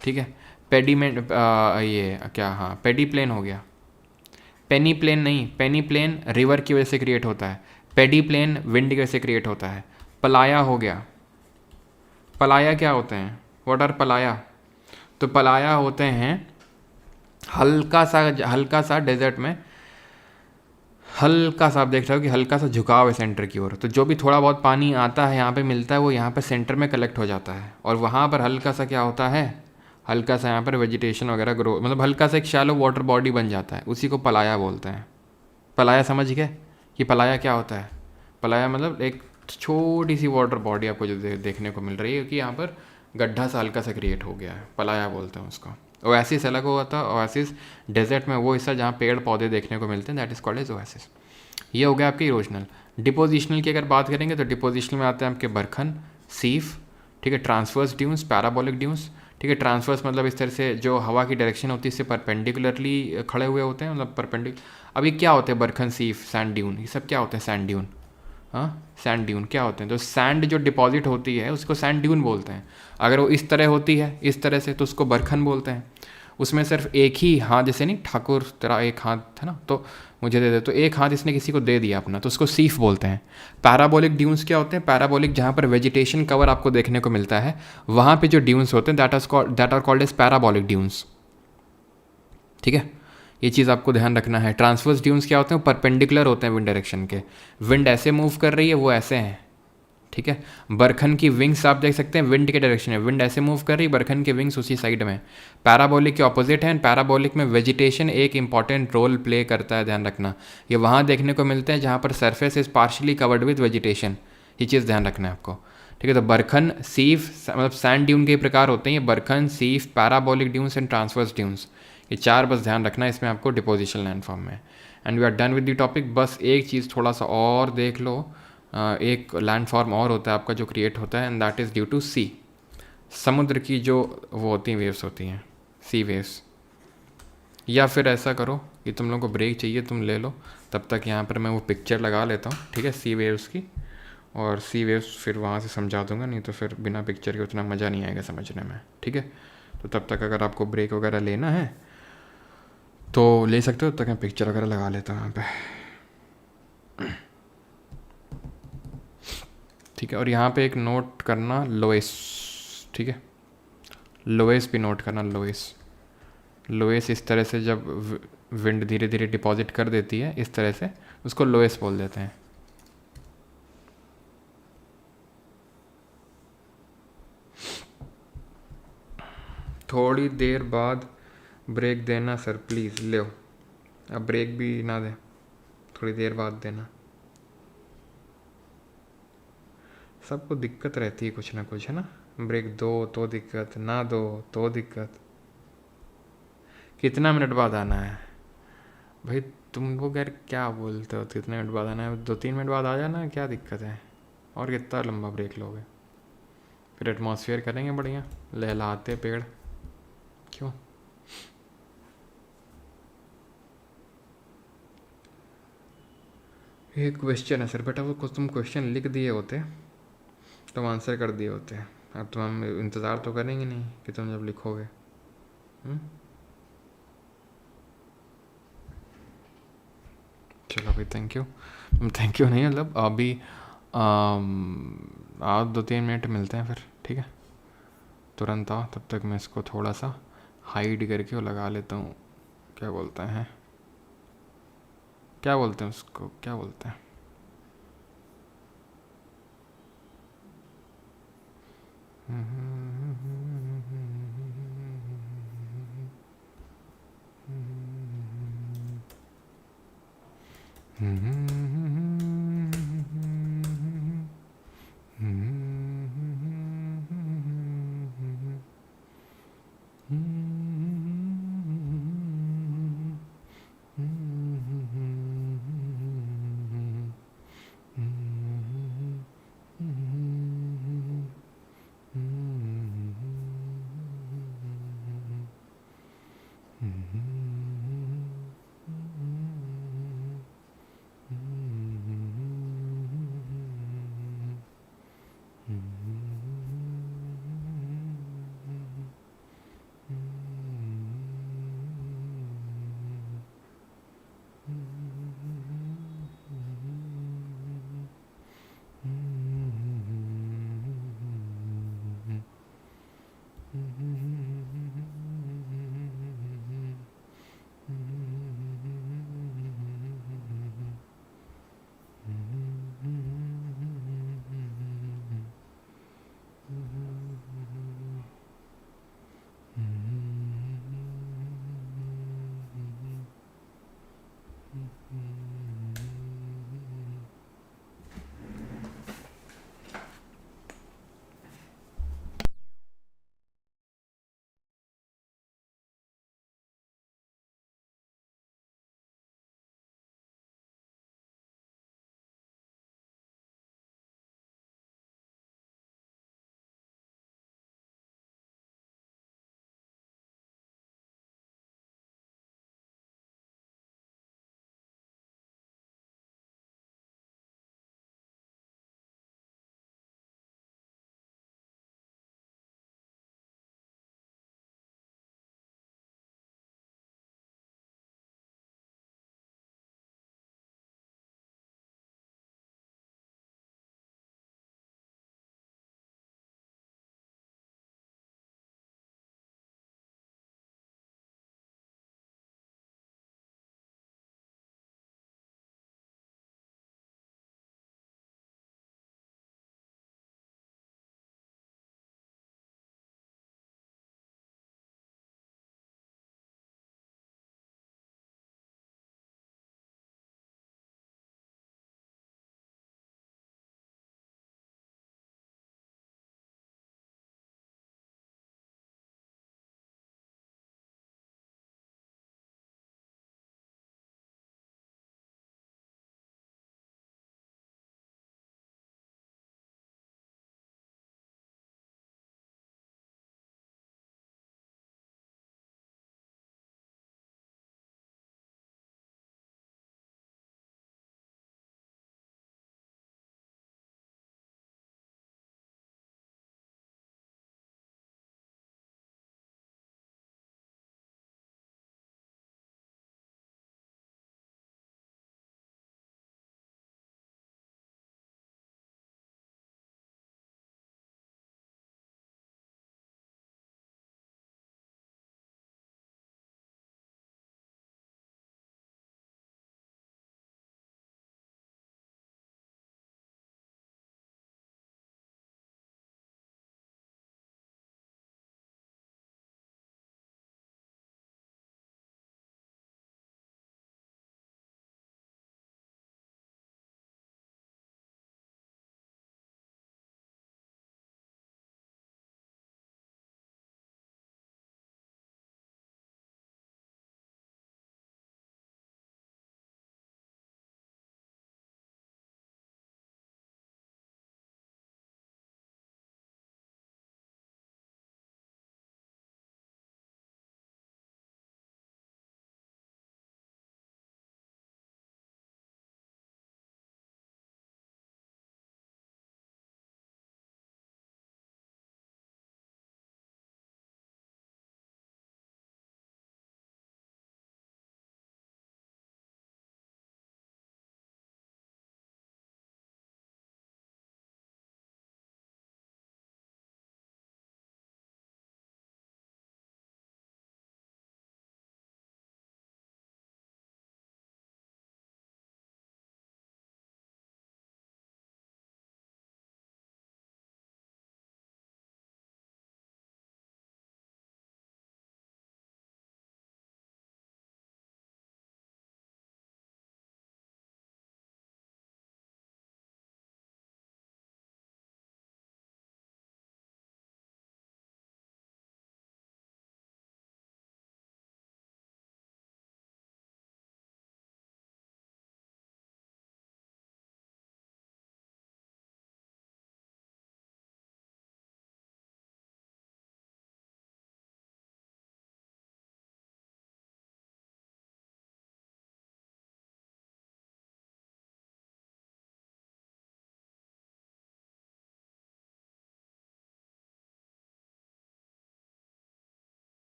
ठीक है। पेडीमेंट ये क्या, हाँ, पेडी प्लेन हो गया। पेनी प्लेन नहीं, पेनी प्लेन रिवर की वजह से क्रिएट होता है, पेडी प्लेन विंड की वजह से क्रिएट होता है। पलाया हो गया। पलाया क्या होते हैं? What are playa? तो पलाया होते हैं हल्का सा डेजर्ट में हल्का सा, आप देख रहे हो कि हल्का सा झुकाव है सेंटर की ओर, तो जो भी थोड़ा बहुत पानी आता है यहाँ पे मिलता है वो यहाँ पे सेंटर में कलेक्ट हो जाता है, और वहाँ पर हल्का सा क्या होता है, हल्का सा यहाँ पर वेजिटेशन वगैरह ग्रो, मतलब हल्का सा एक शैलो वाटर बॉडी बन जाता है, उसी को पलाया बोलते हैं। पलाया समझ गए कि पलाया क्या होता है? पलाया मतलब एक छोटी सी वाटर बॉडी आपको जो देखने को मिल रही है कि यहाँ पर गड्ढा सा हल्का सा क्रिएट हो गया है, पलाया बोलते हैं उसको, ओएसिस अलग होता है, ओएसिस डेजर्ट में वो हिस्सा जहाँ पेड़ पौधे देखने को मिलते हैं, that is called as oasis. ये हो गया आपकी इरोजनल। डिपोजिशनल की अगर बात करेंगे तो डिपोजिशनल में आते हैं आपके बरखन, सीफ, ठीक है, ट्रांसवर्स ड्यून्स, पैराबोलिक ड्यून्स, ठीक है। ट्रांसवर्स मतलब इस तरह से जो हवा की डायरेक्शन होती है इससे परपेंडिकुलरली खड़े हुए होते हैं, मतलब परपेंडिकुलर। अब ये क्या होते हैं, बरखन, सीफ, सैंड ड्यून, ये सब क्या होते हैं, सैंड ड्यून। हाँ, सैंड ड्यून क्या होते हैं, तो सैंड जो डिपॉजिट होती है उसको सैंड ड्यून बोलते हैं। अगर वो इस तरह होती है, इस तरह से, तो उसको बरखन बोलते हैं। उसमें सिर्फ एक ही हाथ, जैसे नहीं ठाकुर तेरा एक हाथ था ना, तो मुझे दे दे, तो एक हाथ इसने किसी को दे दिया अपना, तो उसको सीफ बोलते हैं। पैराबोलिक ड्यून्स क्या होते हैं, पैराबोलिक जहाँ पर वेजिटेशन कवर आपको देखने को मिलता है, वहाँ पे जो ड्यून्स होते हैं that are called as parabolic dunes, ठीक है। ये चीज़ आपको ध्यान रखना है। ट्रांसवर्स ड्यून्स क्या होते हैं, परपेंडिकुलर होते हैं विंड डायरेक्शन के। विंड ऐसे मूव कर रही है, वो ऐसे हैं, ठीक है। बरखन की विंग्स आप देख सकते हैं विंड के डायरेक्शन में, विंड ऐसे मूव कर रही है, बरखन की विंग्स उसी साइड में। पैराबोलिक के ऑपोजिट है, पैराबोलिक में वेजिटेशन एक इंपॉर्टेंट रोल प्ले करता है, ध्यान रखना। ये वहाँ देखने को मिलते हैं जहाँ पर surface is partially covered with vegetation, ये चीज़ ध्यान रखना है आपको, ठीक है। तो बरखन, सीफ, मतलब सैंड ड्यून के प्रकार होते हैं ये, barchan, seif, parabolic dunes and transverse dunes, ये चार बस ध्यान रखना है इसमें आपको डिपोजिशनल लैंडफॉर्म में। And we are done with the topic. बस एक चीज़ थोड़ा सा और देख लो, एक लैंडफॉर्म और होता है आपका जो क्रिएट होता है, and that is due to sea, समुद्र की जो वो होती हैं वेव्स होती हैं, सी वेव्स। या फिर ऐसा करो कि तुम लोगों को ब्रेक चाहिए तुम ले लो, तब तक यहाँ पर मैं वो पिक्चर लगा लेता हूँ, ठीक है, सी वेव्स की। और सी वेव्स फिर वहाँ से समझा दूंगा, नहीं तो फिर बिना पिक्चर के उतना मज़ा नहीं आएगा समझने में, ठीक है। तो तब तक अगर आपको ब्रेक वगैरह लेना है तो ले सकते हो, तब तक मैं पिक्चर वगैरह लगा लेता हूँ यहाँ पे, ठीक है। और यहाँ पे एक नोट करना लोएस, ठीक है, लोएस भी नोट करना, लोएस। लोएस इस तरह से जब विंड धीरे धीरे डिपॉजिट कर देती है इस तरह से, उसको लोएस बोल देते हैं। थोड़ी देर बाद ब्रेक देना सर प्लीज़, ले अब ब्रेक भी ना दे, थोड़ी देर बाद देना। सबको दिक्कत रहती है कुछ ना कुछ, है ना। ब्रेक दो तो दिक्कत, ना दो तो दिक्कत। कितना मिनट बाद आना है भाई, तुम लोग यार क्या बोलते हो, कितने मिनट बाद आना है, 2-3 मिनट बाद आ जाना, क्या दिक्कत है। और कितना लंबा ब्रेक लोगे, फिर एटमॉस्फेयर करेंगे बढ़िया, लहलाते पेड़, क्यों। एक क्वेश्चन है सर, बेटा वो तुम क्वेश्चन लिख दिए होते तुम आंसर कर दिए होते, अब तो हम इंतज़ार तो करेंगे नहीं कि तुम जब लिखोगे। चलो भाई, थैंक यू। थैंक यू नहीं, मतलब अभी आज 2-3 मिनट मिलते हैं फिर, ठीक है। तुरंत आओ, तब तक मैं इसको थोड़ा सा हाइड करके वो लगा लेता हूँ, क्या बोलते हैं, क्या बोलते हैं उसको, क्या बोलते हैं,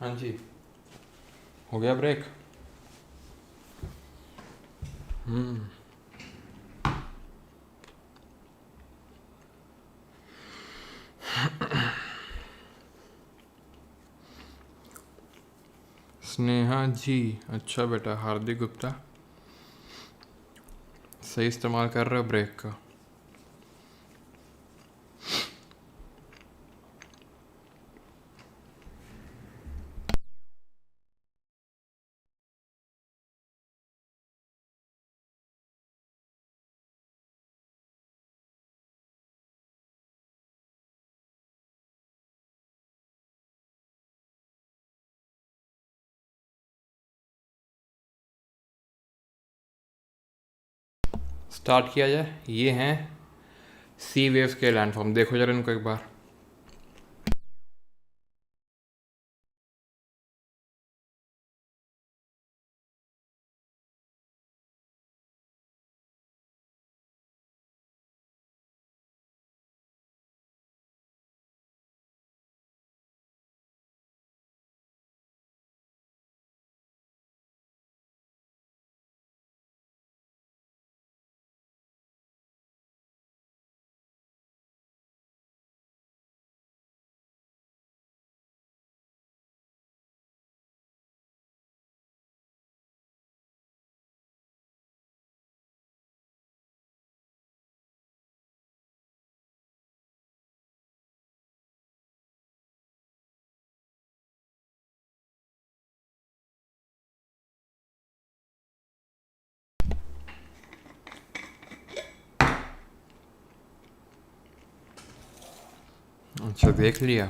हाँ जी, हो गया ब्रेक। स्नेहा जी, अच्छा बेटा, हार्दिक गुप्ता, सही इस्तेमाल कर रहे हो ब्रेक का। स्टार्ट किया जाए। ये हैं सी वेव्स के लैंडफॉर्म, देखो जरा इनको एक बार। अच्छा, देख लिया।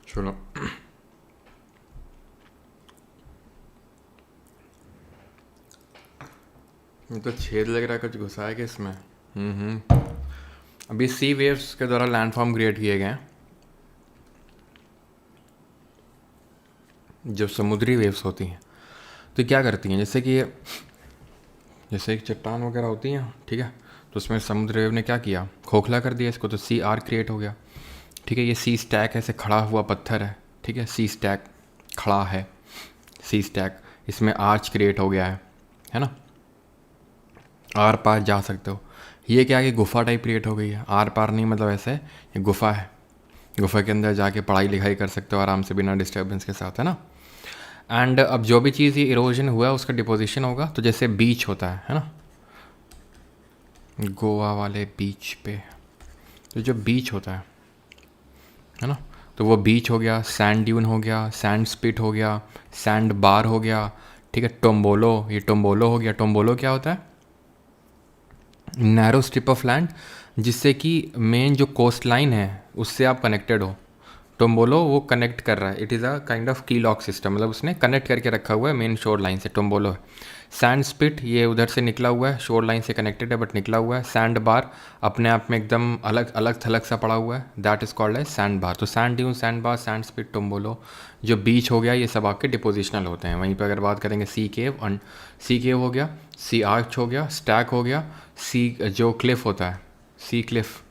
चलो, ये तो छेद लग रहा है, कुछ घुसा है कि इसमें। अभी सी वेव्स के द्वारा लैंडफॉर्म क्रिएट किए गए हैं, जो समुद्री वेव्स होती हैं। तो क्या करती हैं, जैसे एक चट्टान वगैरह होती हैं, ठीक है, तो उसमें समुद्र वेव ने क्या किया, खोखला कर दिया इसको, तो सी आर क्रिएट हो गया। ठीक है, ये सी स्टैक ऐसे खड़ा हुआ पत्थर है, ठीक है, सी स्टैक खड़ा है, सी स्टैक, इसमें आर्च क्रिएट हो गया है ना, आर पार जा सकते हो। ये क्या है कि गुफा टाइप क्रिएट हो गई है, आर पार नहीं मतलब ऐसे, ये गुफा है, गुफा के अंदर जाके पढ़ाई लिखाई कर सकते हो आराम से बिना डिस्टर्बेंस के साथ, है ना। एंड अब जो भी चीज़ ये इरोजन हुआ है उसका डिपोजिशन होगा, तो जैसे बीच होता है ना, गोवा वाले बीच पे, तो जो बीच होता है ना, तो वो बीच हो गया, सैंड ड्यून हो गया, सैंड स्पिट हो गया, सैंड बार हो गया, ठीक है, टोम्बोलो, ये टोम्बोलो हो गया। टोम्बोलो क्या होता है, नैरो स्ट्रिप ऑफ लैंड जिससे कि मेन जो कोस्ट लाइन है उससे आप कनेक्टेड हो। टोम्बोलो वो कनेक्ट कर रहा है, it is a kind of की लॉक सिस्टम, मतलब उसने कनेक्ट करके रखा हुआ है मेन शोर लाइन से, टोम्बोलो है। सैंड स्पिट ये उधर से निकला हुआ है, शोर लाइन से कनेक्टेड है बट निकला हुआ है। सैंड बार अपने आप में एकदम अलग अलग थलग सा पड़ा हुआ है, that is called as sand bar. तो sand dune, sand bar, sand spit, tombolo, जो बीच हो गया, ये सब आपके डिपोजिशनल होते हैं। वहीं पर अगर बात करेंगे सी केव, सी केव हो गया, सी आर्च हो गया, स्टैक हो गया, सी जो क्लिफ होता है, सी क्लिफ,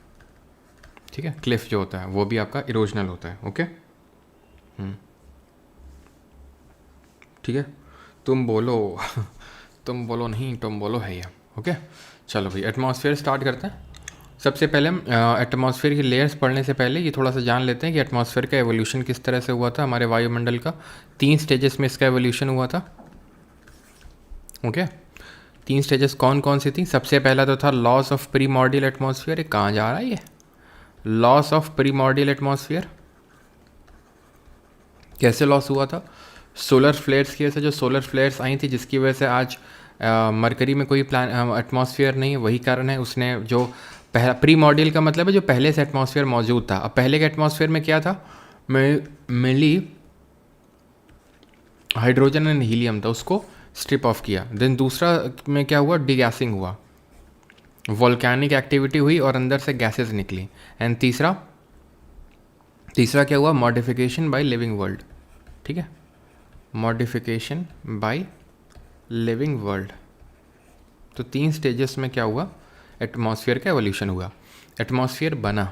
ठीक है, क्लिफ जो होता है वो भी आपका इरोजनल होता है। ओके, ठीक है, तुम बोलो तुम बोलो नहीं, तुम बोलो है ये। ओके, चलो भाई एटमॉस्फेयर स्टार्ट करते हैं। सबसे पहले हम एटमॉस्फेयर की लेयर्स पढ़ने से पहले ये थोड़ा सा जान लेते हैं कि एटमॉस्फेयर का एवोल्यूशन किस तरह से हुआ था। हमारे वायुमंडल का 3 स्टेजेस में इसका एवोल्यूशन हुआ था। ओके, 3 स्टेजेस कौन कौन सी थी। सबसे पहला तो था लॉस ऑफ प्रीमॉर्डियल एटमॉस्फेयर। ये कहाँ जा रहा है ये, लॉस ऑफ प्रीमॉर्डियल एटमॉस्फेयर कैसे लॉस हुआ था, सोलर फ्लेयर्स की वजह से। जो सोलर फ्लेयर्स आई थी जिसकी वजह से आज मरकरी में कोई एटमॉस्फेयर नहीं है, वही कारण है। उसने जो पहला प्री मॉड्यूल का मतलब है जो पहले से एटमॉस्फेयर मौजूद था। अब पहले के एटमॉस्फेयर में क्या था, मिली हाइड्रोजन एंड हीलियम था, उसको स्ट्रिप ऑफ किया। देन दूसरा में क्या हुआ, डिगैसिंग हुआ, वोल्केनिक एक्टिविटी हुई और अंदर से गैसेस निकली। एंड तीसरा क्या हुआ, मॉडिफिकेशन बाय लिविंग वर्ल्ड। ठीक है, मॉडिफिकेशन बाय लिविंग वर्ल्ड। तो 3 स्टेजेस में क्या हुआ, एटमॉस्फेयर का एवोल्यूशन हुआ, एटमॉस्फेयर बना।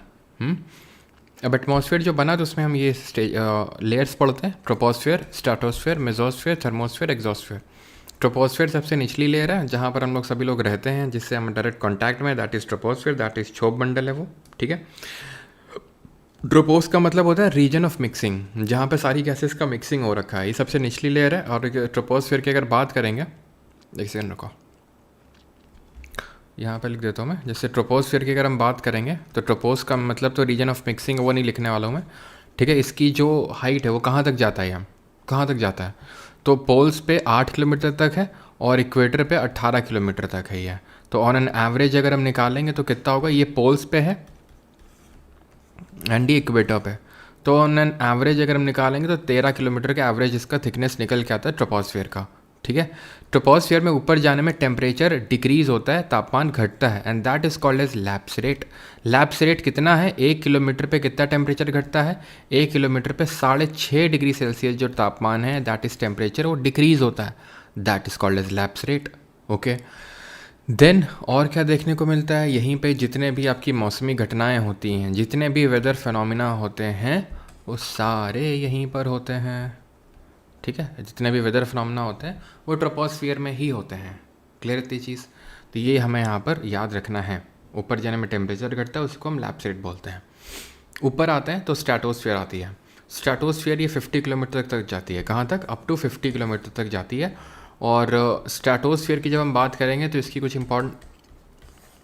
अब एटमॉस्फेयर जो बना तो उसमें हम ये लेयर्स पढ़ते हैं, troposphere, stratosphere, mesosphere, thermosphere, exosphere. Troposphere सबसे निचली लेयर है जहाँ पर हम लोग सभी लोग रहते हैं, जिससे हम डायरेक्ट कॉन्टैक्ट में, that is troposphere, that is क्षोभ मंडल है वो। ठीक है, ट्रोपोस का मतलब होता है रीजन ऑफ मिक्सिंग, जहाँ पे सारी गैसेस का मिक्सिंग हो रखा है, ये सबसे निचली लेयर है। और ट्रोपोस्फेयर की अगर बात करेंगे, एक सेकंड रुको, यहाँ पे लिख देता हूँ मैं। जैसे ट्रोपोस्फेयर की अगर हम बात करेंगे तो ट्रोपोस का मतलब तो रीजन ऑफ मिक्सिंग वो नहीं लिखने वाला हूँ मैं। ठीक है, इसकी जो हाइट है वो कहाँ तक जाता है, यहाँ कहाँ तक जाता है, तो पोल्स पे 8 किलोमीटर तक है और इक्वेटर पे 18 किलोमीटर तक है ये। तो ऑन एन एवरेज अगर हम निकालेंगे तो कितना होगा, ये पोल्स पे है एंड ये इक्वेटर पे, तो ऑन एन एवरेज अगर हम निकालेंगे तो 13 किलोमीटर का एवरेज इसका थिकनेस निकल के आता है ट्रोपोस्फेयर का। ठीक है, ट्रोपोस्फेयर में ऊपर जाने में टेम्परेचर डिक्रीज होता है, तापमान घटता है, and that is called as lapse rate. Lapse rate कितना है, 1 किलोमीटर पे कितना टेम्परेचर घटता है, 1 किलोमीटर पे 6.5 डिग्री सेल्सियस जो तापमान है, दैट इज टेम्परेचर, वो डिक्रीज होता है, that is called as lapse rate. Okay, then और क्या देखने को मिलता है, यहीं पे जितने भी आपकी मौसमी घटनाएं होती हैं, जितने भी वेदर फिनोमिना होते हैं, वो सारे यहीं पर होते हैं। ठीक है, जितने भी वेदर फिनोमिना होते हैं वो ट्रोपोस्फियर में ही होते हैं। क्लियर इतनी चीज़, तो ये हमें यहाँ पर याद रखना है। ऊपर जाने में टेम्परेचर घटता है, उसको हम लैप्स रेट बोलते हैं। ऊपर आते हैं तो स्ट्रेटोस्फियर आती है। स्ट्रेटोस्फियर ये 50 किलोमीटर तक जाती है, कहाँ तक, अप टू 50 किलोमीटर तक जाती है। और स्ट्रेटोस्फियर की जब हम बात करेंगे तो इसकी कुछ इंपॉर्टेंट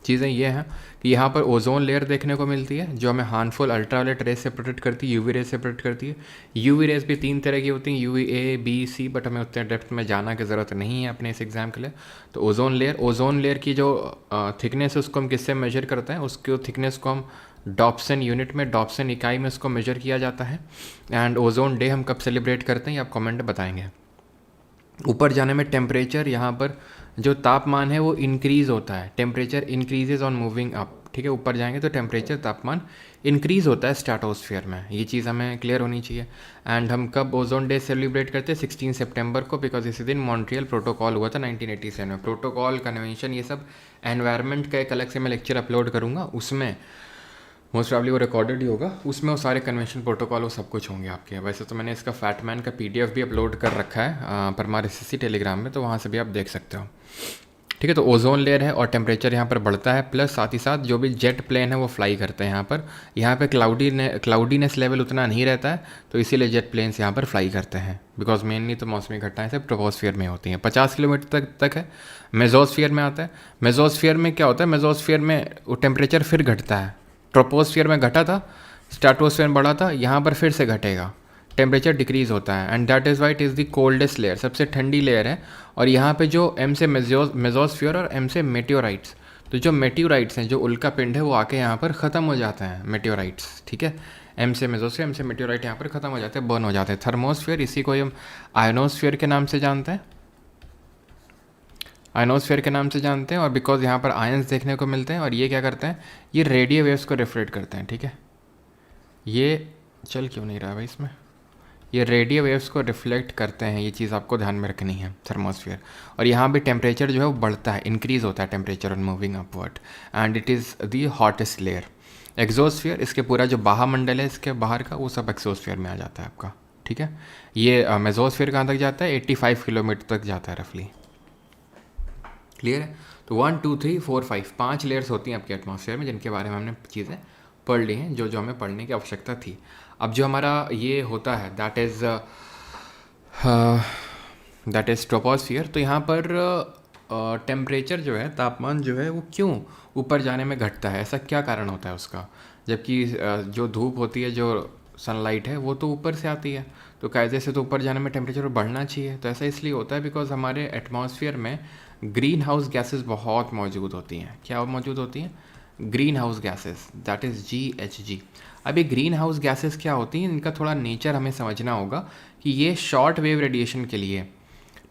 चीज़ें ये हैं कि यहाँ पर ओजोन लेयर देखने को मिलती है, जो हमें हार्मफुल अल्ट्रावायलेट रेस से प्रोटेक्ट करती है, यूवी रेस से प्रोटेक्ट करती है। यूवी रेस भी 3 तरह की होती हैं, UV A, B, C, but हमें उतने डेप्थ में जाना की ज़रूरत नहीं है अपने इस एग्ज़ाम के लिए। तो ओजोन लेयर की जो थिकनेस है उसको हम किससे मेजर करते हैं, उसके थिकनेस को हम डॉप्सन यूनिट में, डॉप्सन इकाई में उसको मेजर किया जाता है। एंड ओजोन डे हम कब सेलिब्रेट करते हैं ये आप कमेंट बताएंगे। ऊपर जाने में टेम्परेचर, यहाँ पर जो तापमान है वो इंक्रीज़ होता है, temperature increases on moving up. ठीक है, ऊपर जाएंगे तो टेम्परेचर, तापमान इंक्रीज़ होता है स्ट्रेटोस्फियर में, ये चीज़ हमें क्लियर होनी चाहिए। एंड हम कब ओजोन डे सेलिब्रेट करते हैं, 16 सितंबर को, बिकॉज इसी दिन मॉन्ट्रियल प्रोटोकॉल हुआ था 1987 में। प्रोटोकॉल, कन्वेंशन, ये सब एनवायरनमेंट का एक अलग से मैं लेक्चर अपलोड करूँगा, उसमें मोस्ट प्रॉब्ली वो रिकॉर्डेड ही होगा, उसमें वो सारे कन्वेंशन प्रोटोकॉल वो सब कुछ होंगे आपके। वैसे तो मैंने इसका फैटमैन का PDF भी अपलोड कर रखा है परमार SSC टेलीग्राम में, तो वहाँ से भी आप देख सकते हो। ठीक है, तो ओजोन लेयर है और टेम्परेचर यहाँ पर बढ़ता है, प्लस साथ ही साथ जो भी जेट प्लेन है वो फ्लाई करते हैं यहाँ पर क्लाउडीनेस लेवल उतना नहीं रहता है, तो इसीलिए जेट प्लेन्स यहाँ पर फ्लाई करते हैं, बिकॉज मेनली तो मौसमी घटनाएं सब ट्रोपोस्फियर में होती हैं। 50 किलोमीटर तक है। मेसोस्फियर में आता है। मेसोस्फियर में क्या होता है, मेसोस्फियर में वो टेम्परेचर फिर घटता है, ट्रोपोस्फियर में घटा था, स्ट्रेटोस्फियर में बढ़ा था, यहाँ पर फिर से घटेगा, टेम्परेचर डिक्रीज होता है, and that is why it is the coldest layer, सबसे ठंडी लेयर है। और यहाँ पे जो M से मेसोस्फियर और M से मेटियोराइट्स, तो जो मेटियोराइट्स हैं, जो उल्का पिंड है, वो आके यहाँ पर ख़त्म हो जाते हैं, मेटियोराइट्स। ठीक है, M से मेसोस्फियर, M से मेटियोराइट यहाँ पर ख़त्म हो जाते हैं, बर्न हो जाते हैं। थर्मोस्फियर, इसी को हम आयनोस्फियर के नाम से जानते हैं, आयनोस्फीयर के नाम से जानते हैं। और बिकॉज यहाँ पर आयंस देखने को मिलते हैं, और ये क्या करते हैं, ये रेडियो वेव्स को रिफ्लेक्ट करते हैं। ठीक है, ये चल क्यों नहीं रहा है भाई इसमें, ये रेडियो वेव्स को रिफ्लेक्ट करते हैं, ये चीज़ आपको ध्यान में रखनी है, थर्मोस्फियर। और यहाँ भी टेम्परेचर जो है वो बढ़ता है, इंक्रीज़ होता है temperature on moving upward, and it is the hottest layer. Exosphere, इसके पूरा जो बाह्यमंडल है इसके बाहर का, वो सब एक्सोस्फियर में आ जाता है आपका। ठीक है, ये मेसोस्फियर कहाँ तक जाता है, 85 किलोमीटर तक जाता है रफली। क्लियर है, तो 1 2 3 4 5 5 लेयर्स होती हैं आपके एटमॉस्फेयर में, जिनके बारे में हमने चीज़ें पढ़ ली हैं, जो हमें पढ़ने की आवश्यकता थी। अब जो हमारा ये होता है दैट इज़ ट्रोपोस्फियर, तो यहाँ पर टेम्परेचर जो है, तापमान जो है, वो क्यों ऊपर जाने में घटता है, ऐसा क्या कारण होता है उसका, जबकि जो धूप होती है, जो सनलाइट है, वो तो ऊपर से आती है, तो कायदे से तो ऊपर जाने में टेम्परेचर बढ़ना चाहिए। तो ऐसा इसलिए होता है बिकॉज हमारे एटमॉस्फेयर में ग्रीन हाउस गैसेज बहुत मौजूद होती हैं। क्या मौजूद होती हैं, green house gases, that is GHG। अब ये ग्रीन हाउस गैसेज क्या होती हैं, इनका थोड़ा नेचर हमें समझना होगा कि ये शॉर्ट वेव रेडिएशन के लिए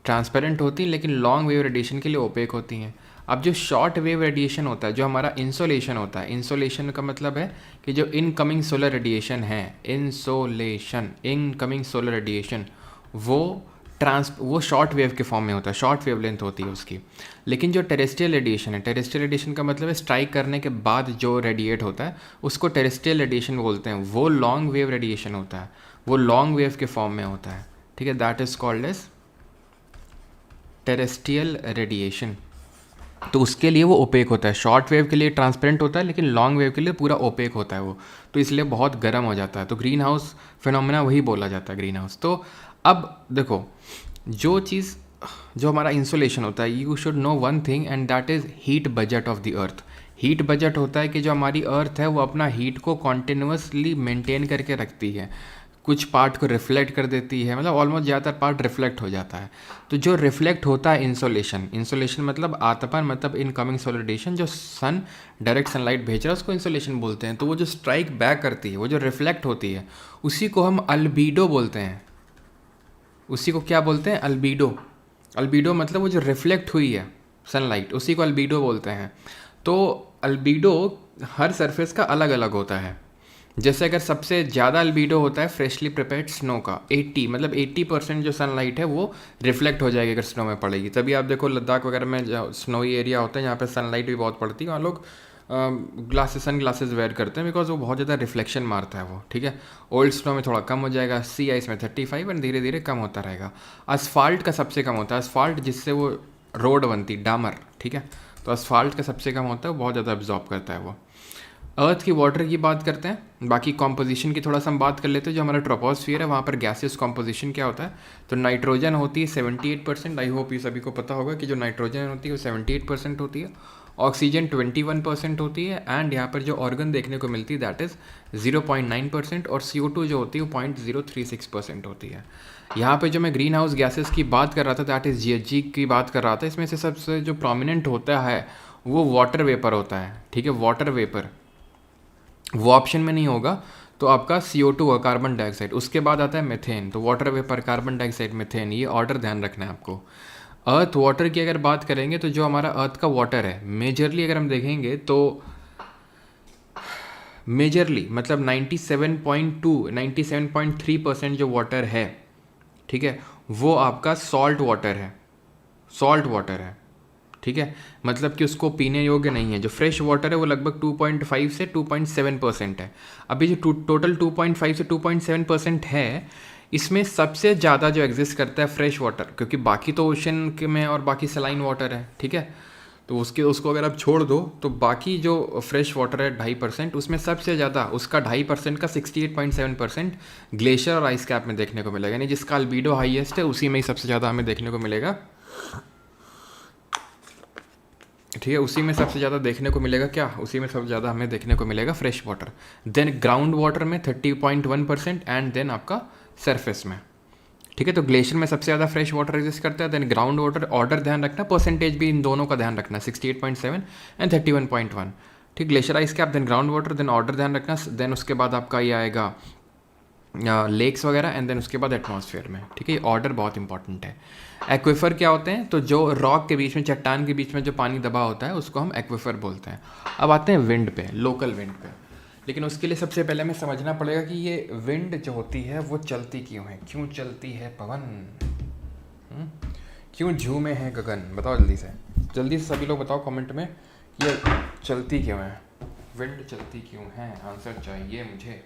ट्रांसपेरेंट होती हैं, लेकिन लॉन्ग वेव रेडिएशन के लिए ओपेक होती हैं। अब जो शॉर्ट वेव रेडिएशन होता है, जो हमारा इंसोलेशन होता है, इंसोलेशन का मतलब है कि जो इनकमिंग सोलर रेडिएशन है, इंसोलेशन, इनकमिंग सोलर रेडिएशन, वो शॉर्ट वेव के फॉर्म में होता है, शॉर्ट वेव लेंथ होती है उसकी। लेकिन जो टेरेस्ट्रियल रेडिएशन है, टेरेस्ट्रियल रेडिएशन का मतलब है स्ट्राइक करने के बाद जो रेडिएट होता है उसको टेरेस्ट्रियल रेडिएशन बोलते हैं। वो लॉन्ग वेव रेडिएशन होता है, वो लॉन्ग वेव के फॉर्म में होता है, ठीक है। That is called as terrestrial radiation. तो उसके लिए वो ओपेक होता है। शॉर्ट वेव के लिए ट्रांसपेरेंट होता है, लेकिन लॉन्ग वेव के लिए पूरा ओपेक होता है वो, तो इसलिए बहुत गर्म हो जाता है। तो ग्रीन हाउस फिनोमेना वही बोला जाता है, ग्रीन हाउस। तो अब देखो, जो चीज़ जो हमारा इंसुलेशन होता है, you should know one thing and that is heat budget of the earth. Heat budget होता है कि जो हमारी अर्थ है वो अपना हीट को कॉन्टिन्यूसली मेंटेन करके रखती है, कुछ पार्ट को रिफ्लेक्ट कर देती है, मतलब ऑलमोस्ट ज़्यादातर पार्ट रिफ्लेक्ट हो जाता है। तो जो रिफ्लेक्ट होता है इंसोलेशन, इंसोलेशन मतलब आतपन, मतलब इनकमिंग सोलर रेडिएशन, जो सन डायरेक्ट सनलाइट भेज रहा है उसको इंसोलेशन बोलते हैं। तो वो जो स्ट्राइक बैक करती है, वो जो रिफ्लेक्ट होती है, उसी को हम अल्बीडो बोलते हैं। उसी को क्या बोलते हैं? अल्बीडो। अल्बीडो मतलब वो जो रिफ्लेक्ट हुई है सनलाइट, उसी को अल्बीडो बोलते हैं। तो अल्बीडो हर सरफेस का अलग अलग होता है। जैसे अगर सबसे ज़्यादा अल्बीडो होता है फ्रेशली प्रिपेयर्ड स्नो का, 80 मतलब 80% जो सनलाइट है वो रिफ्लेक्ट हो जाएगी अगर स्नो में पड़ेगी। तभी आप देखो लद्दाख वगैरह में जो स्नोई एरिया होता है, यहाँ पे सनलाइट भी बहुत पड़ती है, वहाँ लोग सन ग्लासेस वेयर करते हैं, बिकॉज वो बहुत ज़्यादा रिफ्लेक्शन मारता है वो, ठीक है। ओल्ड स्नो में थोड़ा कम हो जाएगा, सी आइस में 35 एंड धीरे धीरे कम होता रहेगा। असफाल्ट का सबसे कम होता है, असफाल्ट जिससे वो रोड बनती, डामर, ठीक है। तो असफाल्ट का सबसे कम होता है, वो बहुत ज़्यादा एब्जॉर्ब करता है वो। अर्थ की वाटर की बात करते हैं, बाकी कॉम्पोजिशन की थोड़ा सा हम बात कर लेते हैं। जो हमारा ट्रोपोस्फियर है वहाँ पर गैसेस कॉम्पोजिशन क्या होता है? तो नाइट्रोजन होती है 78%। आई होप ये सभी को पता होगा कि जो नाइट्रोजन होती है वो 78% होती है, ऑक्सीजन 21% होती है, एंड यहाँ पर जो ऑर्गन देखने को मिलती है दैट इज़ 0.9%, और CO2 जो होती है वो 0.036% होती है। यहाँ पे जो मैं ग्रीन हाउस गैसेस की बात कर रहा था दैट इज़ GHG की बात कर रहा था, इसमें से सबसे जो प्रोमिनेंट होता है वो वाटर वेपर होता है, ठीक है। वाटर वेपर वो ऑप्शन में नहीं होगा, तो आपका CO2 है, कार्बन डाइऑक्साइड। उसके बाद आता है मेथेन। तो water vapour, carbon dioxide, methane, ये ऑर्डर ध्यान रखना है आपको। अर्थ वाटर की अगर बात करेंगे तो जो हमारा अर्थ का वाटर है मेजरली अगर हम देखेंगे तो मेजरली मतलब 97.3% जो वाटर है, ठीक है, वो आपका सॉल्ट वाटर है, सॉल्ट वाटर है, ठीक है। मतलब कि उसको पीने योग्य नहीं है। जो फ्रेश वाटर है वो लगभग 2.5 से 2.7% है। अभी जो टोटल 2.5 से 2.7% है, इसमें सबसे ज़्यादा जो एग्जिस्ट करता है फ्रेश वाटर, क्योंकि बाकी तो ओशन के में और बाकी सलाइन वाटर है, ठीक है। तो उसको अगर आप छोड़ दो तो बाकी जो फ्रेश वाटर है 2.5%, उसमें सबसे ज़्यादा उसका 2.5% का 68.7% ग्लेशियर और आइस कैप में देखने को मिलेगा। यानी जिसका अल्बीडो हाईएस्ट है उसी में ही सबसे ज़्यादा हमें देखने को मिलेगा, ठीक है। उसी में सबसे ज़्यादा देखने को मिलेगा क्या? उसी में सबसे ज़्यादा हमें देखने को मिलेगा fresh water. Then ground water में 30.1% एंड देन आपका सरफेस में, ठीक है। तो ग्लेशियर में सबसे ज़्यादा फ्रेश वाटर एग्जिस्ट करता है, देन ग्राउंड वाटर। ऑर्डर ध्यान रखना, परसेंटेज भी इन दोनों का ध्यान रखना, 68.7 एंड 31.1, ठीक। Glacier ice cap, then ground water, then order ध्यान रखना। देन उसके बाद आपका ये आएगा लेक्स वगैरह, एंड देन उसके बाद एटमॉस्फेयर में, ठीक है। ये ऑर्डर बहुत इंपॉर्टेंट है। एक्विफर क्या होते हैं? तो जो रॉक के बीच में, चट्टान के बीच में जो पानी दबा होता है उसको हम एक्विफर बोलते हैं। अब आते हैं विंड पे, लोकल विंड पे। लेकिन उसके लिए सबसे पहले हमें समझना पड़ेगा कि ये विंड जो होती है वो चलती क्यों है, क्यों चलती है पवन, क्यों झूमे है गगन? बताओ जल्दी से, जल्दी से सभी लोग बताओ कमेंट में, ये चलती क्यों है, विंड चलती क्यों है? आंसर चाहिए मुझे।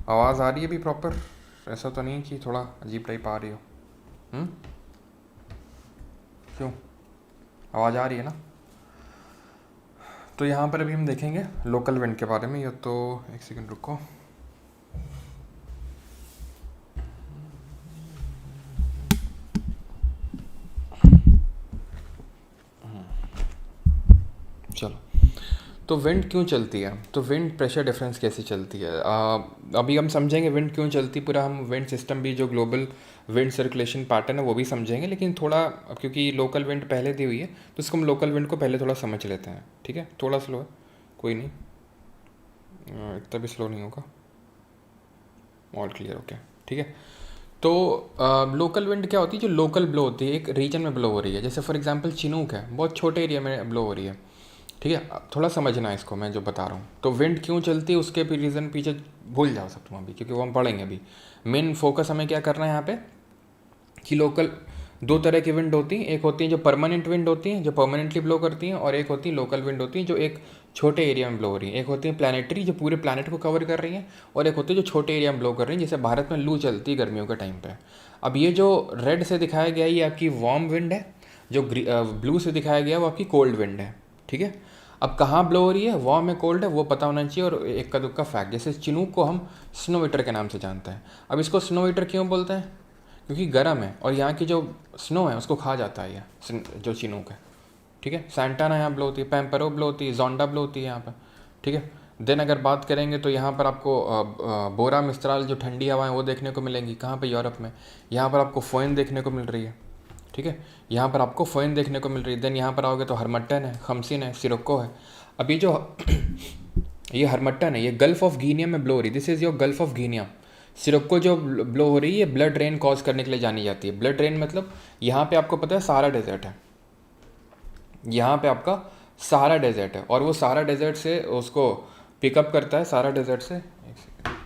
आवाज़ आ रही है भी प्रॉपर? ऐसा तो नहीं कि थोड़ा अजीब टाइप आ रही हो? क्यों? आवाज़ आ रही है ना? तो यहाँ पर अभी हम देखेंगे लोकल विंड के बारे में। ये तो एक सेकंड रुको। चलो, तो विंड क्यों चलती है, तो विंड प्रेशर डिफरेंस कैसे चलती है, अभी हम समझेंगे विंड क्यों चलती, पूरा हम विंड सिस्टम भी, जो ग्लोबल विंड सर्कुलेशन पैटर्न है वो भी समझेंगे, लेकिन थोड़ा क्योंकि लोकल विंड पहले दी हुई है तो इसको हम लोकल विंड को पहले थोड़ा समझ लेते हैं, ठीक है। थोड़ा स्लो है, कोई नहीं, इतना भी स्लो नहीं होगा, ऑल क्लियर, ओके, ठीक है। तो लोकल विंड क्या होती है, जो लोकल ब्लो होती है, एक रीजन में ब्लो हो रही है, जैसे फॉर एग्जांपल चिनूक है, बहुत छोटे एरिया में ब्लो हो रही है, ठीक है। अब थोड़ा समझना है इसको, मैं जो बता रहा हूँ। तो विंड क्यों चलती है उसके भी रीज़न पीछे भूल जाओ सब तुम अभी, क्योंकि वो हम पढ़ेंगे अभी। मेन फोकस हमें क्या करना है यहाँ पे, कि लोकल दो तरह की विंड होती हैं, एक होती है जो परमानेंट विंड होती हैं, जो परमानेंटली ब्लो करती हैं, और एक होती है लोकल विंड होती है जो एक छोटे एरिया में ब्लो हो रही है। एक होती है प्लानिटरी, जो पूरे प्लानट को कवर कर रही हैं, और एक होती है जो छोटे एरिया में ब्लो कर रही हैं, जैसे भारत में लू चलती है गर्मियों के टाइम पे। अब ये जो रेड से दिखाया गया है ये आपकी वार्म विंड है, जो ब्लू से दिखाया गया है वो आपकी कोल्ड विंड है, ठीक है। अब कहाँ ब्लो हो रही है, वार्म है कोल्ड है वो पता होना चाहिए, और एक का दुक्का फैक्ट, जैसे चिनूक को हम स्नोमीटर के नाम से जानते हैं। अब इसको स्नोमीटर क्यों बोलते हैं, क्योंकि गर्म है और यहाँ की जो स्नो है उसको खा जाता है ये जो चिनूक है, ठीक है। सैंटाना यहाँ ब्लो होती है, पैम्परो ब्लो होती है, जोंडा ब्लो होती है यहाँ पर, ठीक है। देन अगर बात करेंगे तो यहाँ पर आपको बोरा मिस्त्राल जो ठंडी हवाएं वो देखने को मिलेंगी, कहाँ पे, यूरोप में। यहाँ पर आपको फोइन देखने को मिल रही है, ठीक है, यहाँ पर आपको फोइन देखने को मिल रही है। देन यहाँ पर आओगे तो हरमट्टन है, खमसिन है, सिरोक्को है। अभी जो ये हरमट्टन है ये गल्फ ऑफ गीनिया में ब्लो हो रही है, this is your gulf of Guinea. Sirocco जो ब्लो हो रही है ब्लड रेन कॉज करने के लिए जानी जाती है। ब्लड रेन मतलब यहाँ पे आपको पता है सहारा डेजर्ट है, यहाँ पे आपका सहारा डेजर्ट है, और वो सहारा डेजर्ट से उसको पिकअप करता है, सहारा डेजर्ट से,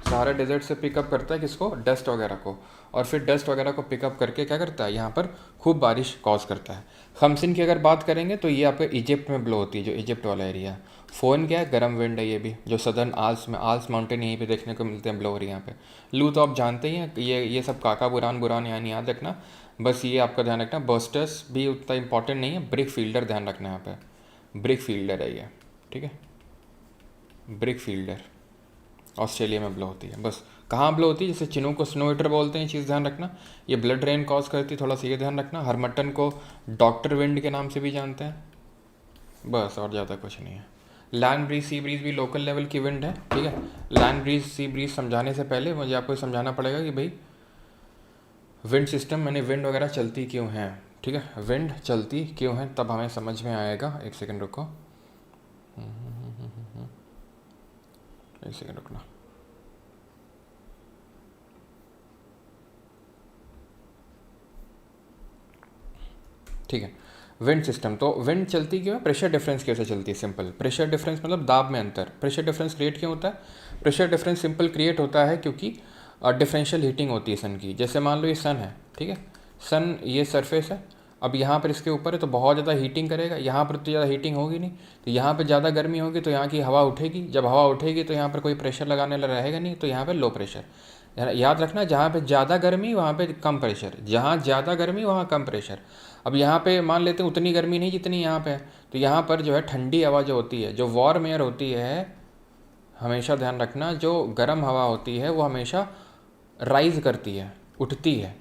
सहारा डेजर्ट से पिकअप करता है किसको, डस्ट वगैरह को, और फिर डस्ट वगैरह को पिकअप करके क्या करता है, यहाँ पर खूब बारिश कॉज करता है। खमसिन की अगर बात करेंगे तो ये आपके इजिप्ट में ब्लो होती है, जो इजिप्ट वाला एरिया। फोन क्या है, गर्म विंड है ये भी, जो सदर्न आल्स में, आल्स माउंटेन यहीं पे देखने को मिलते हैं, ब्लो हो रही है यहाँ पे। लू तो आप जानते ही हैं, ये सब काका बुरान यहाँ नहीं याद रखना, बस ये आपका ध्यान रखना। बर्स्टर्स भी उतना इंपॉर्टेंट नहीं है, ब्रिक फील्डर ध्यान रखना यहाँ पे, ब्रिक फील्डर है ये, ठीक है। ब्रिक फील्डर ऑस्ट्रेलिया में ब्लो होती है, बस। कहाँ ब्लो होती है, जैसे चिनूक को स्नोमीटर बोलते हैं, ये चीज़ ध्यान रखना। ये ब्लड रेन कॉज करती है, थोड़ा सा ये ध्यान रखना। हरमट्टन को डॉक्टर विंड के नाम से भी जानते हैं, बस, और ज़्यादा कुछ नहीं है। लैंड ब्रीज सी ब्रीज भी लोकल लेवल की विंड है, ठीक है। लैंड ब्रीज सी ब्रीज समझाने से पहले मुझे आपको समझाना पड़ेगा कि भाई विंड सिस्टम, यानी विंड वगैरह चलती क्यों हैं, ठीक है। विंड चलती क्यों है तब हमें समझ में आएगा। एक सेकेंड रुको, एक सेकेंड रुकना। ठीक है, विंड सिस्टम, तो विंड चलती क्यों है, प्रेशर डिफरेंस की वजह से चलती है। सिंपल, प्रेशर डिफरेंस मतलब दाब में अंतर। प्रेशर डिफरेंस क्रिएट क्यों होता है, प्रेशर डिफरेंस सिंपल क्रिएट होता है क्योंकि डिफरेंशियल हीटिंग होती है सन की। जैसे मान लो ये सन है, ठीक है, सन ये सरफेस है, अब यहाँ पर इसके ऊपर है तो बहुत ज़्यादा हीटिंग करेगा, यहाँ पर तो ज़्यादा हीटिंग होगी नहीं, तो यहाँ पर ज़्यादा गर्मी होगी तो यहाँ की हवा उठेगी, जब हवा उठेगी तो यहाँ पर कोई प्रेशर लगाने वाला रहेगा नहीं, तो यहाँ पर लो प्रेशर। याद रखना, जहाँ पे ज़्यादा गर्मी वहाँ पे कम प्रेशर, जहाँ ज़्यादा गर्मी वहाँ कम प्रेशर। अब यहाँ पे मान लेते हैं उतनी गर्मी नहीं जितनी यहाँ पे है, तो यहाँ पर जो है ठंडी हवा जो होती है, जो वार्म एयर होती है, हमेशा ध्यान रखना, जो गर्म हवा होती है वो हमेशा राइज करती है, उठती है,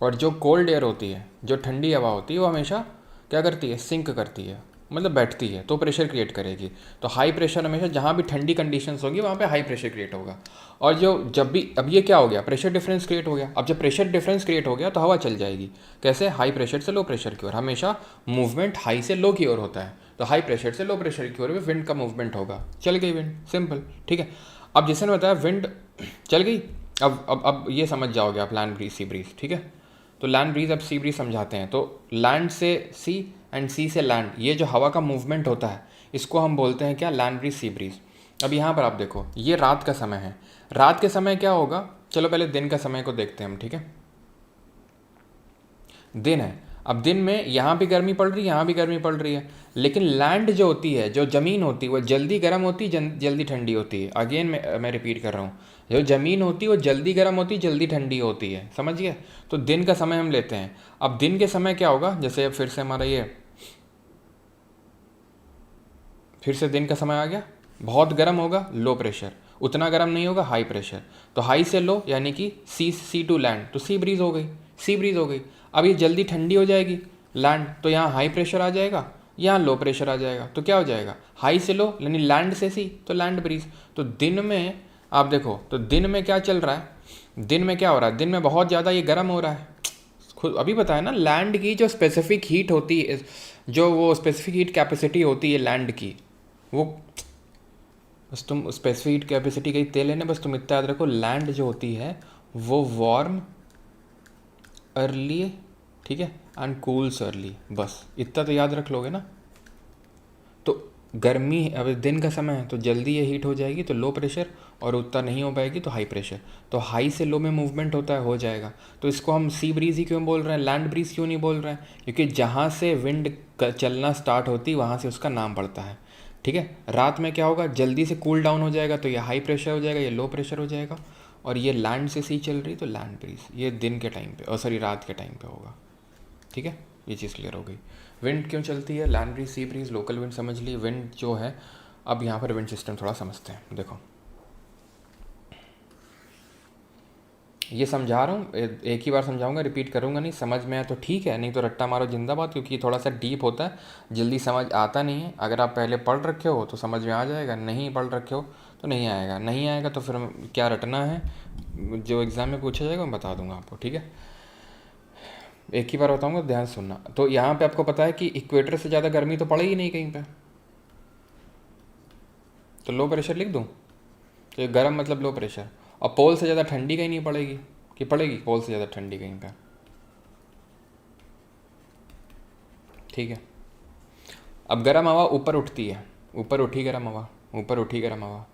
और जो कोल्ड एयर होती है, जो ठंडी हवा होती है वो हमेशा क्या करती है, सिंक करती है, मतलब बैठती है, तो प्रेशर क्रिएट करेगी। तो हाई प्रेशर हमेशा जहाँ भी ठंडी कंडीशंस होगी वहाँ पे हाई प्रेशर क्रिएट होगा। और जो जब भी, अब ये क्या हो गया, प्रेशर डिफरेंस क्रिएट हो गया। अब जब प्रेशर डिफरेंस क्रिएट हो गया तो हवा चल जाएगी, कैसे, हाई प्रेशर से लो प्रेशर की ओर। हमेशा मूवमेंट हाई से लो की ओर होता है, तो हाई प्रेशर से लो प्रेशर की ओर भी विंड का मूवमेंट होगा। चल गई विंड, सिंपल, ठीक है। अब जैसे ने बताया विंड चल गई, अब ये समझ जाओगे आप, लैंड ब्रीज सी ब्रीज, ठीक है। तो लैंड ब्रीज, अब सी ब्रीज समझाते हैं। तो लैंड से सी एंड सी से लैंड, ये जो हवा का मूवमेंट होता है इसको हम बोलते हैं क्या, लैंड ब्रीज सी ब्रीज। अब यहाँ पर आप देखो, ये रात का समय है, रात के समय क्या होगा, चलो पहले दिन का समय को देखते हैं हम, ठीक है। दिन है, अब दिन में यहाँ भी गर्मी पड़ रही है, यहाँ भी गर्मी पड़ रही है, लेकिन लैंड जो होती है, जो ज़मीन होती है वो जल्दी गर्म होती है, जल्दी ठंडी होती है। अगेन मैं रिपीट कर रहा हूँ, जो ज़मीन होती है वो जल्दी गर्म होती है, जल्दी ठंडी होती है, समझिए। तो दिन का समय हम लेते हैं। अब दिन के समय क्या होगा, जैसे फिर से हमारा ये, फिर से दिन का समय आ गया, बहुत गर्म होगा लो प्रेशर, उतना गर्म नहीं होगा हाई प्रेशर, तो हाई से लो यानी कि सी टू लैंड, तो सी ब्रीज हो गई, सी ब्रीज हो गई। अब ये जल्दी ठंडी हो जाएगी लैंड, तो यहाँ हाई प्रेशर आ जाएगा, यहाँ लो प्रेशर आ जाएगा, तो क्या हो जाएगा, हाई से लो यानी लैंड से सी, तो लैंड ब्रीज। तो दिन में आप देखो, तो दिन में क्या चल रहा है, दिन में क्या हो रहा है, दिन में बहुत ज़्यादा ये गर्म हो रहा है। खुद अभी बताया ना, लैंड की जो स्पेसिफिक हीट होती है, जो वो स्पेसिफिक हीट कैपेसिटी होती है लैंड की, वो बस तुम स्पेसिफिक हीट कैपेसिटी कहीं तेल लेना, बस तुम इतना याद रखो, लैंड जो होती है वो वार्म अर्ली, ठीक है, एंड कूल्स अर्ली, बस इतना तो याद रख लोगे ना। तो गर्मी, अब दिन का समय है तो जल्दी ये हीट हो जाएगी तो लो प्रेशर, और उतना नहीं हो पाएगी तो हाई प्रेशर। तो हाई से लो में मूवमेंट होता है, हो जाएगा। तो इसको हम सी ब्रीज ही क्यों बोल रहे हैं, लैंड ब्रीज क्यों नहीं बोल रहे हैं, क्योंकि जहाँ से विंड चलना स्टार्ट होती है वहाँ से उसका नाम पड़ता है, ठीक है। रात में क्या होगा, जल्दी से कूल डाउन हो जाएगा, तो ये हाई प्रेशर हो जाएगा, ये लो प्रेशर हो जाएगा। और ये लैंड से सी चल रही तो लैंड ब्रीज, ये दिन के टाइम पे, और सॉरी रात के टाइम पे होगा, ठीक है। ये चीज़ क्लियर हो गई। विंड क्यों चलती है, land breeze, sea breeze, local wind समझ ली। विंड जो है, अब यहाँ पर विंड सिस्टम थोड़ा समझते हैं। देखो ये समझा रहा हूँ, एक ही बार समझाऊंगा, रिपीट करूँगा नहीं, समझ में आए तो ठीक है, नहीं तो रट्टा मारो जिंदाबाद, क्योंकि ये थोड़ा सा डीप होता है, जल्दी समझ आता नहीं है। अगर आप पहले पढ़ रखे हो तो समझ में आ जाएगा, नहीं पढ़ रखे हो तो नहीं आएगा, नहीं आएगा तो फिर क्या रटना है, जो एग्ज़ाम में पूछा जाएगा मैं बता दूंगा आपको, ठीक है। एक ही बार बताऊंगा, ध्यान से सुनना। तो यहाँ पे आपको पता है कि इक्वेटर से ज़्यादा गर्मी तो पड़ेगी नहीं कहीं पे, तो लो प्रेशर लिख दूँ, तो ये गर्म मतलब लो प्रेशर। और पोल से ज़्यादा ठंडी कहीं नहीं पड़ेगी, कि पड़ेगी पोल से ज़्यादा ठंडी कहीं पे, ठीक है। अब गर्म हवा ऊपर उठती है, ऊपर उठी गर्म हवा, ऊपर उठी गर्म हवा,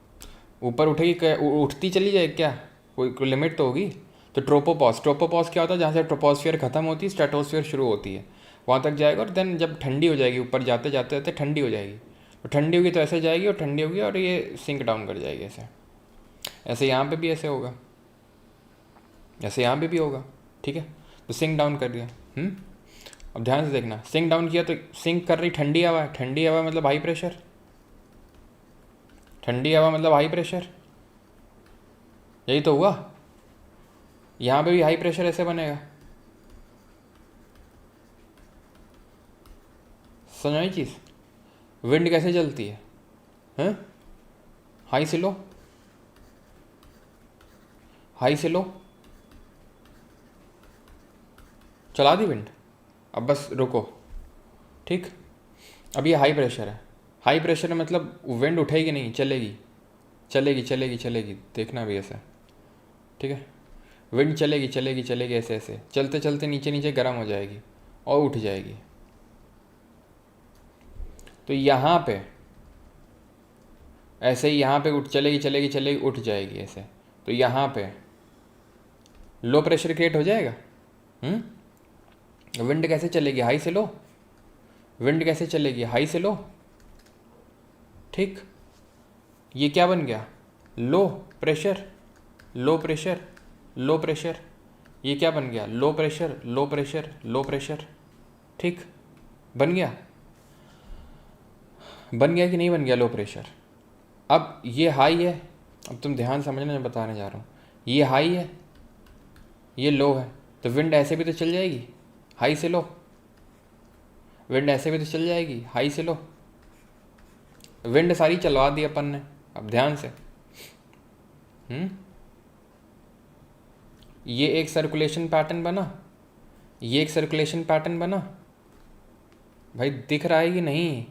ऊपर उठेगी, उठती चली जाए क्या, कोई लिमिट तो होगी। तो ट्रोपोपॉज, ट्रोपोपॉज क्या होता है, जहाँ से ट्रोपोस्फियर खत्म होती है स्ट्रेटोस्फियर शुरू होती है, वहाँ तक जाएगा, और देन जब ठंडी हो जाएगी, ऊपर जाते जाते जाते ठंडी हो जाएगी, तो ठंडी होगी तो ऐसे जाएगी, और ठंडी होगी और ये सिंक डाउन कर जाएगी ऐसे। ऐसे यहाँ पे भी ऐसे होगा, ऐसे यहाँ पे भी होगा, ठीक है। तो सिंक डाउन कर दिया। अब ध्यान से देखना, सिंक डाउन किया तो सिंक कर रही ठंडी हवा, ठंडी हवा मतलब हाई प्रेशर, ठंडी हवा मतलब हाई प्रेशर, यही तो हुआ। यहाँ पे भी हाई प्रेशर ऐसे बनेगा, समझ आई चीज़। विंड कैसे चलती है, हैं, हाई से लो, हाई से लो, चला दी विंड, अब बस रुको, ठीक। अब ये हाई प्रेशर है, हाई प्रेशर है मतलब विंड उठेगी नहीं, चलेगी चलेगी चलेगी चलेगी, देखना भी ऐसा, ठीक है। विंड चलेगी चलेगी चलेगी, ऐसे ऐसे चलते चलते नीचे नीचे गर्म हो जाएगी और उठ जाएगी। तो यहाँ पे ऐसे ही, यहाँ पे उठ चलेगी चलेगी चलेगी, उठ जाएगी ऐसे, तो यहाँ पे लो प्रेशर क्रिएट हो जाएगा। विंड कैसे चलेगी, हाई से लो, विंड कैसे चलेगी, हाई से लो, ठीक। ये क्या बन गया, low pressure, low pressure, low pressure, ये क्या बन गया, low pressure, low pressure, low pressure, ठीक। बन गया, बन गया कि नहीं बन गया लो प्रेशर। अब ये हाई है, अब तुम ध्यान समझना, मैं बताने जा रहा हूँ, ये हाई है, ये लो है, तो विंड ऐसे भी तो चल जाएगी, हाई से लो, विंड ऐसे भी तो चल जाएगी, हाई से लो। विंड सारी चलवा दी अपन ने, अब ध्यान से। ये एक सर्कुलेशन पैटर्न बना, ये एक सर्कुलेशन पैटर्न बना, भाई दिख रहा है कि नहीं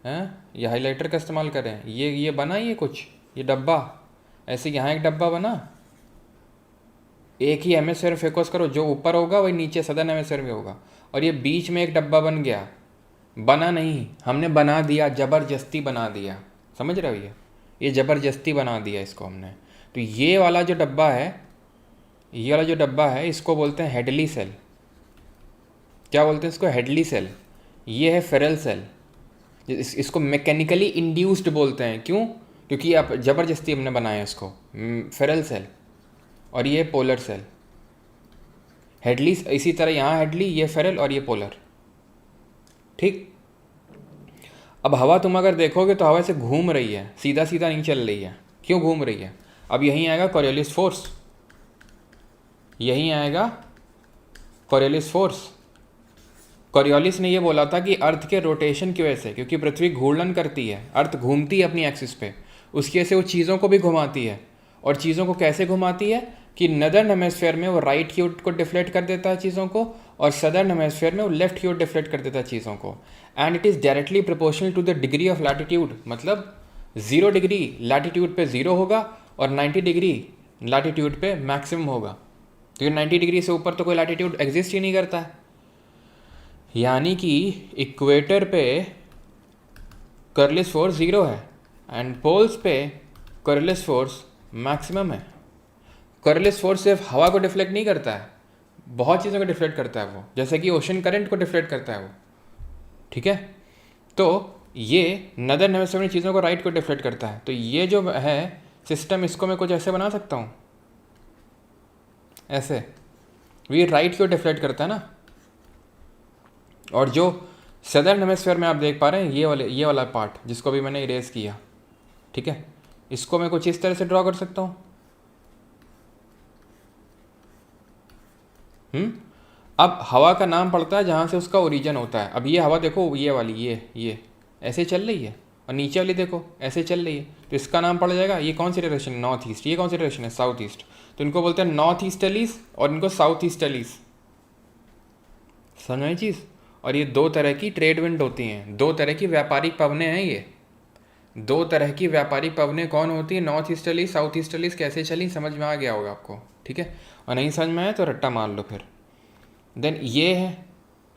हैं, ये हाइलाइटर का इस्तेमाल करें, ये बना, ये कुछ ये डब्बा, ऐसे यहाँ एक डब्बा बना, एक ही हेमिस्फीयर में फोकस करो, जो ऊपर होगा वही नीचे सदर्न हेमिस्फीयर में होगा, और ये बीच में एक डब्बा बन गया, बना नहीं, हमने बना दिया, ज़बरदस्ती बना दिया, समझ रहे हो, ये ज़बरदस्ती बना दिया इसको हमने। तो ये वाला जो डब्बा है, ये वाला जो डब्बा है, इसको बोलते हैं हेडली सेल। क्या बोलते हैं इसको, हेडली सेल। ये है फेरल सेल, इसको मैकेनिकली इंड्यूस्ड बोलते हैं, क्यों, क्योंकि आप ज़बरदस्ती हमने बनाया इसको, फेरल सेल। और ये पोलर सेल, हेडली, इसी तरह यहाँ हेडली, ये फेरल और ये पोलर, ठीक। अब हवा तुम अगर देखोगे तो हवा से घूम रही है, सीधा सीधा नहीं चल रही है, क्यों घूम रही है। अब यहीं आएगा कॉरियोलिस फोर्स, यहीं आएगा कॉरियोलिस फोर्स, कॉरियोलिस ने ये बोला था कि अर्थ के रोटेशन की वजह से, क्योंकि पृथ्वी घूर्णन करती है, अर्थ घूमती है अपनी एक्सिस पे, उसकी वजह से वो चीज़ों को भी घुमाती है। और चीज़ों को कैसे घुमाती है कि नदर्न हेमेस्फेयर में वो राइट की ओर को डिफ्लेक्ट कर देता है चीज़ों को, और सदर्न हेमेस्फेयर में वो लेफ्ट की ओर डिफ्लेक्ट कर देता है चीज़ों को। And it is directly proportional to the degree of latitude, मतलब 0 डिग्री लैटिट्यूड पे 0 होगा और 90 डिग्री लैटिट्यूड पे मैक्सिमम होगा। तो ये 90 डिग्री से ऊपर तो कोई लैटिट्यूड एग्जिस्ट ही नहीं करता है। यानी कि इक्वेटर पे कर्लिस फोर्स 0 है एंड पोल्स पे कर्लिस फोर्स मैक्सिमम है। कर्लिस फोर्स सिर्फ हवा को डिफ्लेक्ट नहीं करता है, बहुत चीज़ों को डिफ्लेक्ट करता है वो, जैसे कि ओशन करंट को डिफ्लेक्ट करता है वो। ठीक है, तो ये नदर्न हेमिस्फीयर में चीज़ों को राइट को डिफ्लेक्ट करता है। तो ये जो है सिस्टम, इसको मैं कुछ ऐसे बना सकता हूँ, ऐसे ये राइट को डिफ्लेक्ट करता है ना। और जो सदर्न हेमिस्फीयर में आप देख पा रहे हैं ये वाला पार्ट जिसको भी मैंने इरेज किया, ठीक है, इसको मैं कुछ इस तरह से ड्रॉ कर सकता हूँ। अब हवा का नाम पड़ता है जहाँ से उसका ओरिजिन होता है। अब ये हवा देखो, ये वाली ये ऐसे चल रही है, और नीचे वाली देखो ऐसे चल रही है, तो इसका नाम पड़ जाएगा, ये कौन सी डायरेक्शन है, नॉर्थ ईस्ट। ये कौन सी डायरेक्शन है, साउथ ईस्ट। तो इनको बोलते हैं नॉर्थ ईस्टर्लीज और इनको साउथ ईस्टर्लीज। समझ आई चीज़। और ये 2 तरह की ट्रेड विंड होती हैं, 2 तरह की व्यापारिक पवनें हैं। ये 2 तरह की व्यापारिक पवनें कौन होती है, नॉर्थ ईस्टर्लीज साउथ ईस्टर्लीज। कैसे चली समझ में आ गया होगा आपको, ठीक है। और नहीं समझ में आया तो रट्टा मार लो फिर। देन ये है,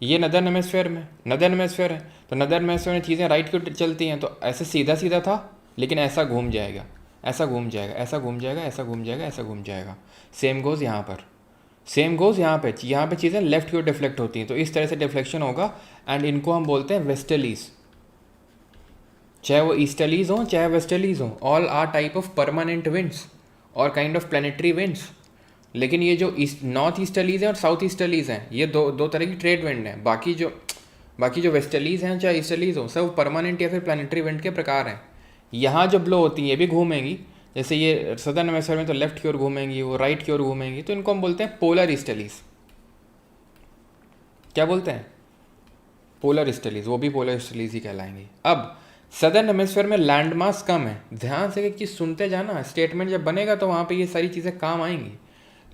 ये नदर्न हेमिस्फीयर में, नदर्न हेमिस्फीयर है, तो नदर्न हेमिस्फीयर में चीज़ें राइट की चलती हैं, तो ऐसे सीधा सीधा था, लेकिन ऐसा घूम जाएगा, ऐसा घूम जाएगा, ऐसा घूम जाएगा, ऐसा घूम जाएगा, ऐसा घूम जाएगा। सेम गोज़ यहाँ पर, सेम गोज़ यहाँ पे चीज़ें लेफ्ट की ओर डिफ्लेक्ट होती हैं, तो इस तरह से डिफ्लेक्शन होगा। एंड इनको हम बोलते हैं वेस्टर्लीज, चाहे वो ईस्टर्लीज हों चाहे वेस्टर्लीज हों, all are type of permanent winds और काइंड ऑफ प्लानिटरी विंड्स। लेकिन ये जो नॉर्थ ईस्टर्लीज हैं और साउथ ईस्टर्लीज हैं, ये दो तरह की ट्रेड विंड हैं। बाकी जो वेस्टर्लीज हैं चाहे ईस्टर्लीज हों, सब परमानेंट या फिर प्लानिटरी विंड के प्रकार हैं। यहाँ जो ब्लो होती हैं ये भी घूमेंगी, जैसे ये सदर्न हेमिस्फीयर में तो लेफ्ट की ओर घूमेंगी, वो राइट की ओर घूमेंगी, तो इनको हम बोलते हैं पोलर ईस्टर्लीज। क्या बोलते हैं, पोलर ईस्टर्लीज, वो भी पोलर ईस्टर्लीज ही कहलाएंगी। अब सदर्न हेमिस्फीयर में लैंड मास कम है, ध्यान से एक चीज़ सुनते जाना, स्टेटमेंट जब बनेगा तो वहाँ पे ये सारी चीज़ें काम आएंगी।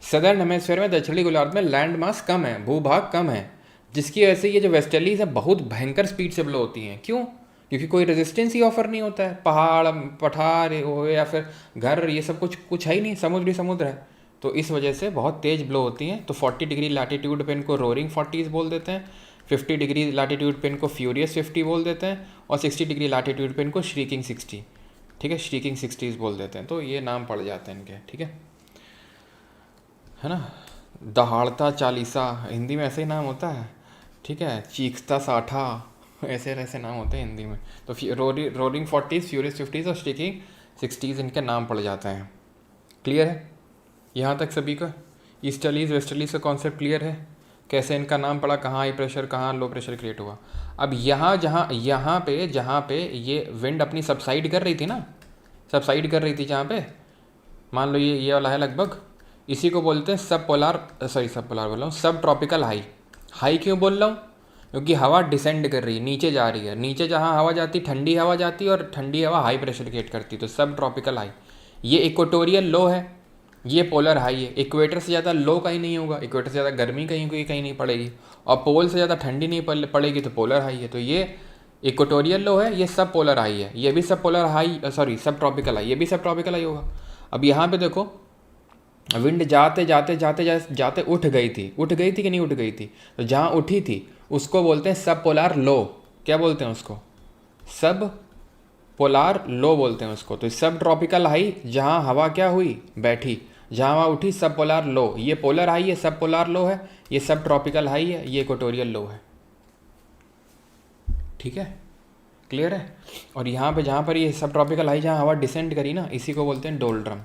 सदर्न हेमिस्फीयर में, दक्षिणी गोलार्ध में लैंड मास कम है, भूभाग कम है, जिसकी वजह से ये जो वेस्टर्लीज है बहुत भयंकर स्पीड से ब्लो होती हैं। क्यों, क्योंकि कोई रेजिस्टेंस ही ऑफर नहीं होता है, पहाड़ पठार हो या फिर घर, ये सब कुछ है ही नहीं, समुद्र है, तो इस वजह से बहुत तेज़ ब्लो होती हैं। तो 40 डिग्री लैटिट्यूड पे इनको रोरिंग 40s बोल देते हैं, 50 डिग्री लैटिट्यूड पे इनको फ्यूरियस 50 बोल देते हैं, और 60 डिग्री लैटिट्यूड पे इनको श्रीकिंग 60, ठीक है, श्रीकिंग 60s बोल देते हैं। तो ये नाम पड़ जाते हैं इनके, ठीक है ना। दहाड़ता चालीसा हिंदी में ऐसे ही नाम होता है, ठीक है, चीखता साठा, ऐसे नाम होते हैं हिंदी में। तो रोरिंग 40s, फ्यूरियस 50s और श्रीकिंग 60s इनके नाम पड़ जाते हैं। क्लियर है यहाँ तक सभी का, ईस्टर्लीज वेस्टर्लीज का कॉन्सेप्ट क्लियर है, कैसे इनका नाम पड़ा, कहाँ हाई प्रेशर कहाँ लो प्रेशर क्रिएट हुआ। अब यहाँ पे जहाँ पे ये विंड अपनी सबसाइड कर रही थी ना, सबसाइड कर रही थी जहाँ पे, मान लो ये वाला है लगभग, इसी को बोलते हैं सब पोलार बोल रहा हूँ, सब ट्रॉपिकल हाई क्यों बोल रहा हूँ, क्योंकि हवा डिसेंड कर रही है, नीचे जा रही है, नीचे जहाँ हवा जाती ठंडी हवा जाती और ठंडी हवा हाई प्रेशर क्रिएट करती, तो सब ट्रॉपिकल हाई। ये इक्वेटोरियल लो है, ये पोलर हाई है। इक्वेटर से ज़्यादा लो कहीं नहीं होगा, इक्वेटर से ज़्यादा गर्मी कहीं नहीं पड़ेगी, और पोल से ज़्यादा ठंडी नहीं पड़ेगी, तो पोलर हाई है। तो ये इक्वेटोरियल लो है, ये सब पोलर हाई है, ये भी सब पोलर हाई, सब ट्रॉपिकल हाई, ये भी सब ट्रॉपिकल हाई होगा। अब यहाँ पे देखो विंड जाते जाते उठ गई थी कि नहीं उठ गई थी, तो जहाँ उठी थी उसको बोलते हैं सब पोलार लो। क्या बोलते हैं उसको, सब पोलार लो बोलते हैं उसको। तो सब ट्रॉपिकल हाई जहाँ हवा क्या हुई बैठी, जहाँ हवा उठी सब पोलार लो, ये पोलर हाई है, सब पोलार लो है, ये सब ट्रॉपिकल हाई है, ये इक्वेटोरियल लो है, ठीक है, क्लियर है। और यहाँ पे जहाँ पर ये सब ट्रॉपिकल हाई जहाँ हवा डिसेंड करी ना, इसी को बोलते हैं डोल्ड्रम,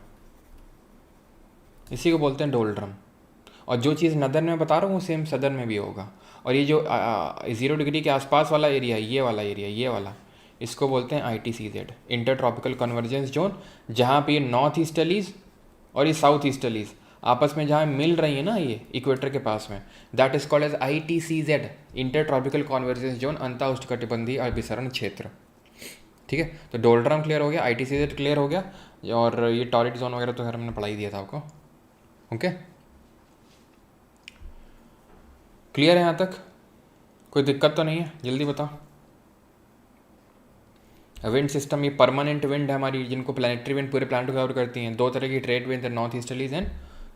इसी को बोलते हैं डोल्ड्रम। और जो चीज़ नदर्न में बता रहा हूँ सेम सदर्न में भी होगा। और ये जो 0 डिग्री के आसपास वाला एरिया है, ये वाला इसको बोलते हैं ITCZ, inter tropical convergence zone, जहाँ पे ये नॉर्थ ईस्टर्लीज और ये साउथ ईस्टर्लीज आपस में जहाँ मिल रही है ना ये इक्वेटर के पास में, that is called as ITCZ, inter tropical convergence zone, अंतर उष्णकटिबंधीय अभिसरण क्षेत्र। ठीक है, तो डोलड्रम क्लियर हो गया, ITCZ क्लियर हो गया, और ये टॉरिड जोन वगैरह तो खैर हमने पढ़ा ही दिया था आपको। ओके, क्लियर है यहाँ तक? कोई दिक्कत तो नहीं है? जल्दी बताओ। विंड सिस्टम, ये परमानेंट विंड है हमारी, जिनको प्लानिटरी विंड पूरे प्लानट को कवर करती हैं। दो तरह की ट्रेड विंड है, north easterlies and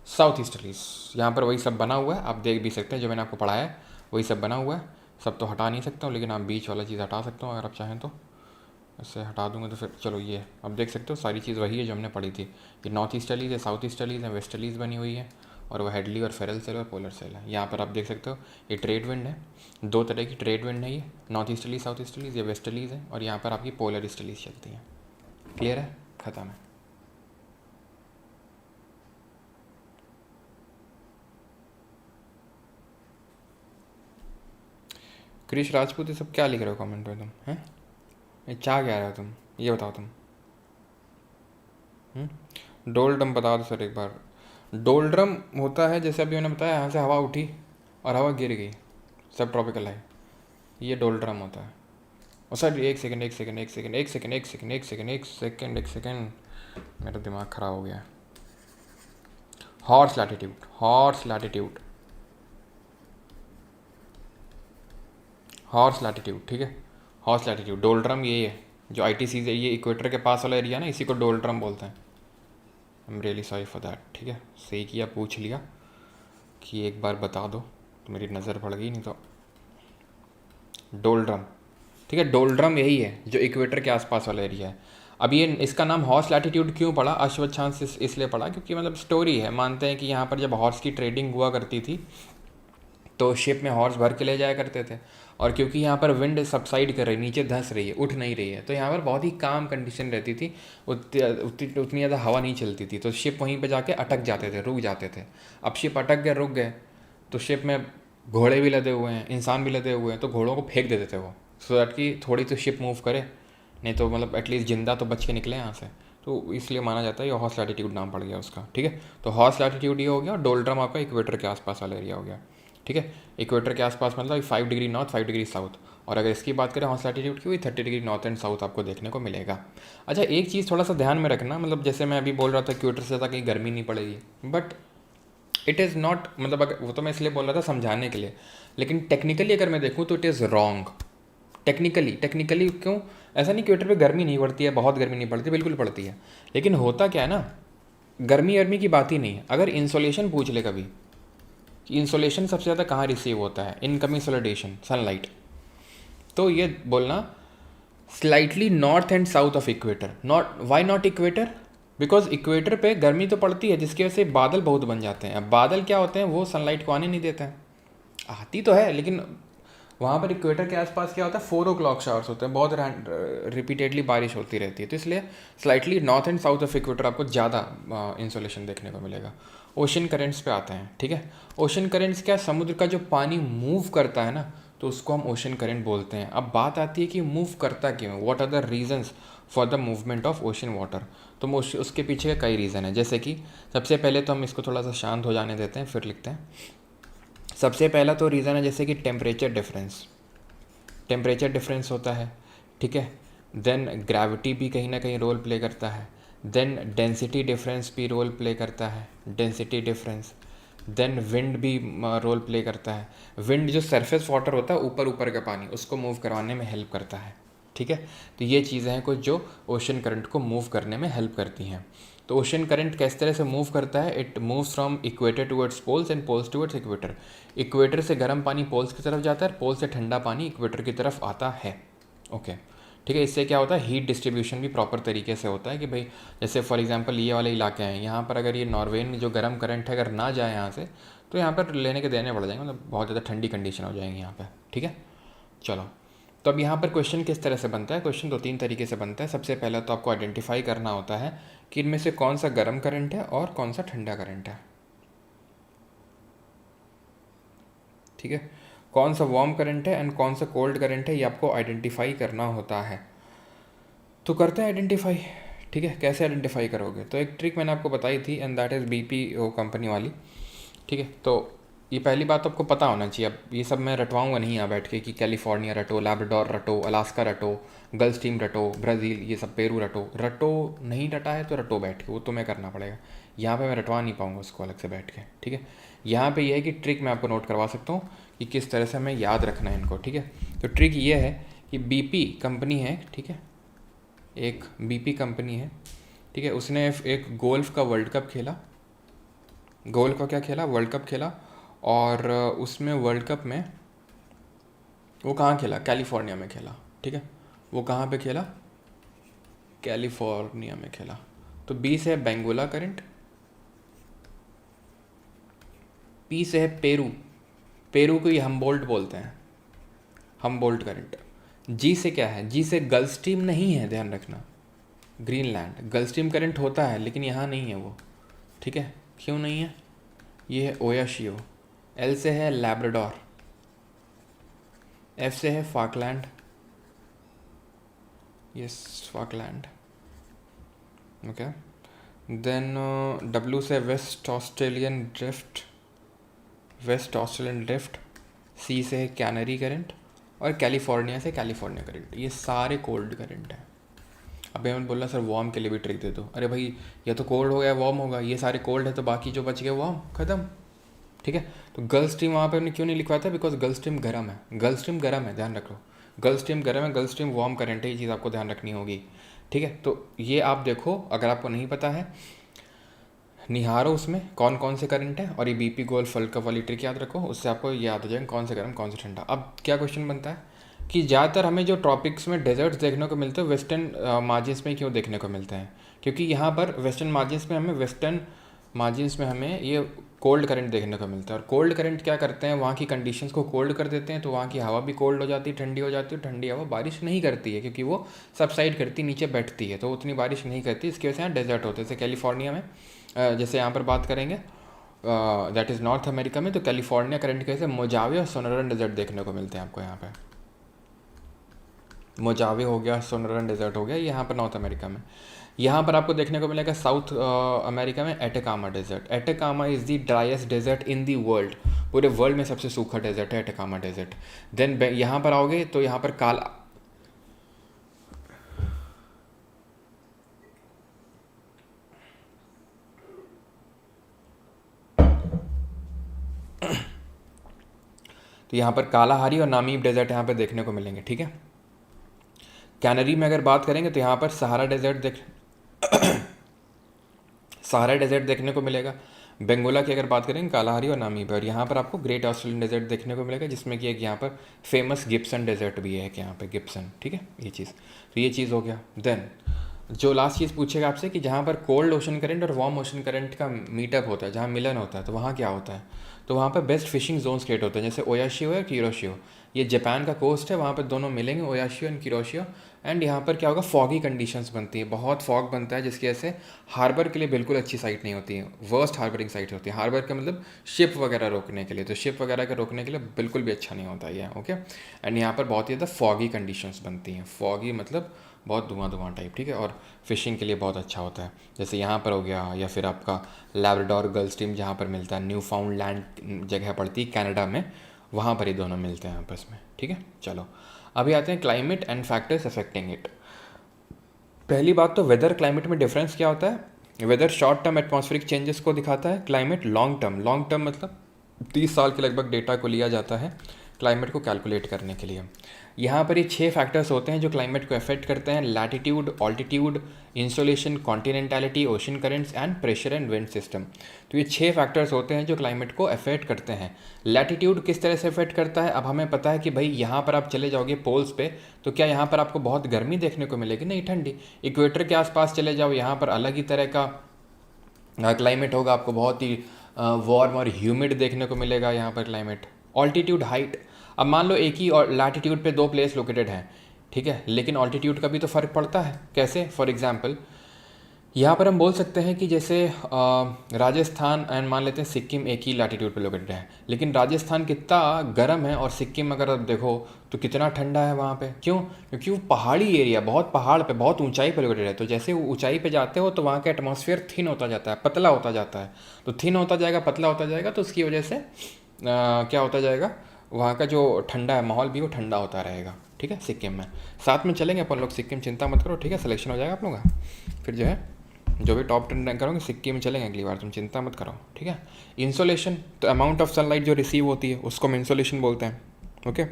south easterlies. यहाँ पर वही सब बना हुआ है, आप देख भी सकते हैं, जो मैंने आपको पढ़ाया है वही सब बना हुआ है। सब तो हटा नहीं सकता हूँ, लेकिन आप बीच वाला चीज़ हटा सकता हूँ अगर आप चाहें तो। इससे हटा दूंगा तो फिर चलो, ये अब देख सकते हो सारी चीज़ वही है जो हमने पढ़ी थी। ये नॉर्थ ईस्टर्लीज है, साउथ ईस्टर्लीज है, वेस्टर्लीज बनी हुई है, और वह हेडली और फेरल सेल और पोलर सेल है। यहाँ पर आप देख सकते हो ये ट्रेड विंड है, दो तरह की ट्रेड विंड है, ये नॉर्थ ईस्टर्लीज साउथ ईस्टर्लीज, ये वेस्टर्लीज है, और यहाँ पर आपकी पोलर ईस्टर्लीज चलती हैं। क्लियर है? खत्म है। क्रिश राजपूत, ये सब क्या लिख रहे हो कमेंट में तुम? हैं, ये चाह क्या रहे हो तुम, ये बताओ तुम। डोलड्रम बता दो सर एक बार। डोलड्रम होता है, जैसे अभी मैंने बताया, यहाँ से हवा उठी और हवा गिर गई, सब ट्रॉपिकल है, ये डोलड्रम होता है। और सर एक सेकंड एक सेकंड एक सेकंड एक सेकंड एक सेकंड एक सेकंड एक सेकंड एक सेकंड, मेरा दिमाग ख़राब हो गया। Horse latitude, horse latitude, horse latitude, ठीक है, हॉर्स लैटिट्यूड। डोलड्रम ये है जो ITC से, ये इक्वेटर के पास वाला एरिया ना, इसी को डोलड्रम बोलते हैं। I am really sorry for that. ठीक है, सही किया पूछ लिया कि एक बार बता दो, तो मेरी नज़र पड़ गई, नहीं तो। डोलड्रम, ठीक है, डोलड्रम यही है जो इक्वेटर के आसपास वाला एरिया है। अब ये इसका नाम हॉर्स लैटिट्यूड क्यों पड़ा? अश्वत्थांश इसलिए पड़ा क्योंकि मतलब स्टोरी है, मानते हैं कि यहाँ पर जब हॉर्स की ट्रेडिंग हुआ करती थी तो शिप में हॉर्स भर के ले जाया करते थे, और क्योंकि यहाँ पर विंड सबसाइड कर रही, नीचे धंस रही है, उठ नहीं रही है, तो यहाँ पर बहुत ही काम कंडीशन रहती थी, उतनी ज़्यादा हवा नहीं चलती थी, तो शिप वहीं पे जाके अटक जाते थे, रुक जाते थे। अब शिप अटक गए, रुक गए, तो शिप में घोड़े भी लदे हुए हैं, इंसान भी लदे हुए हैं, तो घोड़ों को फेंक देते थे वो, सो दैट कि थोड़ी तो शिप मूव करे, नहीं तो मतलब एटलीस्ट जिंदा तो बच के निकले यहाँ से। तो इसलिए माना जाता है ये हॉर्स लैटिट्यूड नाम पड़ गया उसका। ठीक है, तो हॉर्स लैटिट्यूड ये हो गया, और डोलड्रम आपका इक्वेटर के आसपास वाला एरिया हो गया। ठीक है, इक्वेटर के आसपास मतलब 5 डिग्री नॉर्थ 5 डिग्री साउथ, और अगर इसकी बात करें हॉर्स लैटिट्यूड की, 30 डिग्री नॉर्थ एंड साउथ आपको देखने को मिलेगा। अच्छा, एक चीज़ थोड़ा सा ध्यान में रखना, मतलब जैसे मैं अभी बोल रहा था इक्वेटर से ज़्यादा कहीं गर्मी नहीं पड़ेगी, बट इट इज़ नॉट, मतलब अगर वो तो मैं इसलिए बोल रहा था समझाने के लिए, लेकिन टेक्निकली अगर मैं देखूँ तो इट इज़ रॉन्ग। टेक्निकली क्यों? ऐसा नहीं इक्वेटर पे गर्मी नहीं पड़ती है, बहुत गर्मी नहीं पड़ती, बिल्कुल पड़ती है, लेकिन होता क्या है ना, गर्मी की बात ही नहीं है। अगर इंसोलेशन पूछ ले कभी कि इंसोलेशन सबसे ज़्यादा कहाँ रिसीव होता है, इनकमिंग सोलिडेशन, सनलाइट, तो ये बोलना slightly north and south of equator. Not, why not equator? Because equator पे गर्मी तो पड़ती है, जिसकी वजह से बादल बहुत बन जाते हैं। अब बादल क्या होते हैं, वो सनलाइट को आने नहीं देते हैं, आती तो है, लेकिन वहाँ पर इक्वेटर के आसपास क्या होता है, 4 o'clock शावर्स होते हैं, बहुत रिपीटेडली बारिश होती रहती है, तो इसलिए slightly north and south of equator आपको ज़्यादा इंसोलेशन देखने को मिलेगा। ओशन करेंट्स पे आते हैं। ठीक है, ओशन करेंट्स क्या, समुद्र का जो पानी मूव करता है ना, तो उसको हम ओशन करंट बोलते हैं। अब बात आती है कि मूव करता क्यों है, what are the reasons for the movement of ocean water. तो उसके पीछे का कई रीज़न है, जैसे कि सबसे पहले तो हम इसको थोड़ा सा शांत हो जाने देते हैं, फिर लिखते हैं। सबसे पहला तो रीज़न है जैसे कि टेम्परेचर डिफरेंस होता है। ठीक है, देन ग्रेविटी भी कहीं ना कहीं रोल प्ले करता है, देन डेंसिटी डिफरेंस भी रोल प्ले करता है, डेंसिटी डिफरेंस, देन विंड भी रोल प्ले करता है। विंड जो सरफेस वाटर होता है, ऊपर का पानी, उसको मूव करवाने में हेल्प करता है। ठीक है, तो ये चीज़ें हैं कुछ जो ओशन करंट को मूव करने में हेल्प करती हैं। तो ओशन करंट किस तरह से मूव करता है, it moves from equator towards poles and poles towards equator. Equator से गर्म पानी पोल्स की तरफ जाता है, पोल से ठंडा पानी इक्वेटर की तरफ आता है। ओके, ठीक है, इससे क्या होता है, हीट डिस्ट्रीब्यूशन भी प्रॉपर तरीके से होता है कि भाई जैसे फॉर एग्जांपल ये वाले इलाके हैं, यहाँ पर अगर ये नॉर्वे में जो गर्म करंट है अगर ना जाए यहाँ से, तो यहाँ पर लेने के देने पड़ जाएंगे, मतलब बहुत ज़्यादा ठंडी कंडीशन हो जाएंगी यहाँ पर। ठीक है, चलो, तो अब यहाँ पर क्वेश्चन किस तरह से बनता है, क्वेश्चन 2-3 तरीके से बनता है। सबसे पहला तो आपको आइडेंटिफाई करना होता है कि इनमें से कौन सा गर्म करंट है और कौन सा ठंडा करंट है। ठीक है, कौन सा वार्म करंट है एंड कौन सा कोल्ड करंट है, ये आपको आइडेंटिफाई करना होता है। तो करते हैं आइडेंटिफाई। ठीक है, कैसे आइडेंटिफाई करोगे? तो एक ट्रिक मैंने आपको बताई थी and that is BPO company वाली, ठीक है। तो ये पहली बात तो आपको पता होना चाहिए। अब ये सब मैं रटवाऊँगा नहीं यहाँ बैठ के कि कैलिफोर्निया रटो, लैब्राडोर रटो, अलास्का रटो, गल्फ स्ट्रीम रटो, ब्राज़ील, ये सब पेरू रटो। रटो नहीं रटा है तो रटो बैठ के, वो तुम्हें करना पड़ेगा। यहाँ पे मैं रटवा नहीं पाऊँगा उसको अलग से बैठ के, ठीक है। यहाँ पे ये है कि ट्रिक मैं आपको नोट करवा सकता हूँ कि किस तरह से हमें याद रखना है इनको, ठीक है। तो ट्रिक ये है कि BP कंपनी है, ठीक है, एक BP कंपनी है, ठीक है। उसने एक गोल्फ का वर्ल्ड कप खेला, गोल्फ का क्या खेला, वर्ल्ड कप खेला। और उसमें वर्ल्ड कप में वो कहाँ खेला, कैलिफोर्निया में खेला, ठीक है। वो कहाँ पे खेला, कैलिफोर्निया में खेला। तो B से है बेंगोला करंट, P से है पेरू, पेरू को ये हमबोल्ट बोलते हैं, हमबोल्ट करंट। G से क्या है, G से गल्फ स्ट्रीम नहीं है, ध्यान रखना, ग्रीनलैंड। गल्फ स्ट्रीम करंट होता है लेकिन यहाँ नहीं है वो, ठीक है। क्यों नहीं है, ये है ओयाशियो। L से है लैब्राडोर, F से है Falkland, yes Falkland, okay. Then W से West Australian drift, West Australian drift. C से है कैनरी करंट, और कैलिफोर्निया से कैलिफोर्निया करंट। ये सारे कोल्ड करंट हैं। अभी मैं बोल रहा सर वार्म के लिए भी ट्रिक दे दो, अरे भाई ये तो कोल्ड हो गया वार्म होगा, ये सारे कोल्ड है तो बाकी जो बच गए वार्म, ख़त्म, ठीक है। तो गल्फ स्ट्रीम वहाँ पे हमने क्यों नहीं लिखवाया था, बिकॉज गल्फ स्ट्रीम गर्म है, गल्फ स्ट्रीम गर्म है, ध्यान रखो, गल्फ स्ट्रीम गर्म है, गल्फ स्ट्रीम वार्म करंट है, ये चीज़ आपको ध्यान रखनी होगी, ठीक है। तो ये आप देखो, अगर आपको नहीं पता है निहारो उसमें कौन कौन से करंट है, और ये BP गोल्फ वर्ल्ड कप वाली ट्रिक याद रखो, उससे आपको याद हो जाएगा कौन से गर्म कौन से ठंडा। अब क्या क्वेश्चन बनता है कि ज़्यादातर हमें जो ट्रॉपिक्स में डेजर्ट्स देखने को मिलते हैं वेस्टर्न मार्जिन्स में क्यों देखने को मिलते हैं, क्योंकि यहाँ पर वेस्टर्न मार्जिन्स में हमें ये कोल्ड करंट देखने को मिलता है। और कोल्ड करंट क्या करते हैं, वहाँ की कंडीशंस को कोल्ड कर देते हैं, तो वहाँ की हवा भी कोल्ड हो जाती है, ठंडी हो जाती है। ठंडी हवा बारिश नहीं करती है क्योंकि वो सबसाइड करती नीचे बैठती है, तो उतनी बारिश नहीं करती, इसकी वजह से यहाँ डेजर्ट होते हैं। जैसे कैलिफोर्निया में, जैसे यहाँ पर बात करेंगे दैट इज़ नॉर्थ अमेरिका में, तो कैलिफोर्निया करंट की वजह से मोजावे और सोनोरन डेजर्ट देखने को मिलते हैं आपको यहाँ पे। मोजावे हो गया, सोनोरन डेजर्ट हो गया, यहाँ पर नॉर्थ अमेरिका में। यहाँ पर आपको देखने को मिलेगा साउथ अमेरिका में Atacama desert. Atacama is the driest desert in the world, पूरे वर्ल्ड में सबसे सूखा डेजर्ट है एटेकामा डेजर्ट। देन यहाँ पर आओगे तो यहाँ पर काला तो यहाँ पर कालाहारी और नामीब डेजर्ट यहाँ पर देखने को मिलेंगे, ठीक है। कैनरी में अगर बात करेंगे तो यहाँ पर सहारा डेजर्ट देखने को मिलेगा। बेंगोला की अगर बात करेंगे कालाहारी और नामीब, और यहाँ पर आपको ग्रेट ऑस्ट्रेलियन डेजर्ट देखने को मिलेगा, जिसमें कि एक यहाँ पर फेमस गिब्सन डेजर्ट भी है, यहाँ पे गिब्सन, ठीक है, ये चीज़। तो ये चीज़ हो गया। देन जो लास्ट चीज़ पूछेगा आपसे कि जहाँ पर कोल्ड ओशन करंट और वार्म ओशन करंट का मीटअप होता है, जहाँ मिलन होता है, तो वहाँ क्या होता है, तो वहाँ पर बेस्ट फिशिंग जोन्स क्रिएट होते हैं, जैसे ओयाशियो है, किरोशियो। ये जापान का कोस्ट है, वहाँ पर दोनों मिलेंगे, ओयाशियो एंड किरोशियो। एंड यहाँ पर क्या होगा, फॉगी कंडीशंस बनती है, बहुत फॉग बनता है, जिसकी वजह से हार्बर के लिए बिल्कुल अच्छी साइट नहीं होती है, वर्स्ट हार्बरिंग साइट होती है। हार्बर का मतलब शिप वगैरह रोकने के लिए, तो शिप वगैरह के रोकने के लिए बिल्कुल भी अच्छा नहीं होता है, ओके। एंड यहाँ पर बहुत ही ज़्यादा फॉगी कंडीशंस बनती हैं, फॉगी मतलब बहुत धुआं टाइप, ठीक है। और फिशिंग के लिए बहुत अच्छा होता है, जैसे यहाँ पर हो गया, या फिर आपका लैब्राडोर गल्फ स्ट्रीम जहाँ पर मिलता है, न्यू फाउंड लैंड जगह पड़ती है कनाडा में, वहाँ पर ही दोनों मिलते हैं आपस में, ठीक है। चलो अभी आते हैं climate and factors affecting it. पहली बात तो वेदर क्लाइमेट में डिफरेंस क्या होता है। Weather short term atmospheric changes को दिखाता है, क्लाइमेट लॉन्ग टर्म मतलब 30 साल के लगभग डेटा को लिया जाता है क्लाइमेट को कैलकुलेट करने के लिए। यहाँ पर ये 6 फैक्टर्स होते हैं जो क्लाइमेट को अफेक्ट करते हैं, latitude, altitude, insolation, continentality, ocean currents and pressure and wind system. तो ये 6 फैक्टर्स होते हैं जो क्लाइमेट को अफेक्ट करते हैं। लैटिट्यूड किस तरह से अफेक्ट करता है, अब हमें पता है कि भाई यहाँ पर आप चले जाओगे पोल्स पे, तो क्या यहाँ पर आपको बहुत गर्मी देखने को मिलेगी, नहीं, ठंडी। इक्वेटर के आसपास चले जाओ, यहाँ पर अलग ही तरह का क्लाइमेट होगा, आपको बहुत ही वार्म और ह्यूमिड देखने को मिलेगा यहाँ पर क्लाइमेट। ऑल्टीट्यूड, हाइट, अब मान लो एक ही लैटिट्यूड पे 2 प्लेस लोकेटेड हैं, ठीक है, लेकिन ऑल्टीट्यूड का भी तो फ़र्क पड़ता है। कैसे, फॉर एग्जांपल यहाँ पर हम बोल सकते हैं कि जैसे राजस्थान एंड मान लेते हैं सिक्किम एक ही लैटिट्यूड पे लोकेटेड है, लेकिन राजस्थान कितना गर्म है और सिक्किम अगर आप देखो तो कितना ठंडा है वहाँ पे। क्यों? क्योंकि वो पहाड़ी एरिया, बहुत पहाड़ पे, बहुत ऊंचाई पे लोकेटेड है। तो जैसे वो ऊंचाई पे जाते हो तो वहाँ का एटमॉस्फेयर थिन होता जाता है, पतला होता जाता है। तो थिन होता जाएगा, पतला होता जाएगा, तो उसकी वजह से क्या होता जाएगा, वहाँ का जो ठंडा है माहौल भी वो ठंडा होता रहेगा। ठीक है, सिक्किम में साथ में चलेंगे अपन लोग सिक्किम, चिंता मत करो। ठीक है, सिलेक्शन हो जाएगा आप लोगों का। फिर जो है जो भी टॉप 10 रैंक करोगे सिक्किम में चलेंगे अगली बार, तुम चिंता मत करो। ठीक है, इंसोलेशन, तो अमाउंट ऑफ सनलाइट जो रिसीव होती है उसको हम इंसोलेशन बोलते हैं। Okay,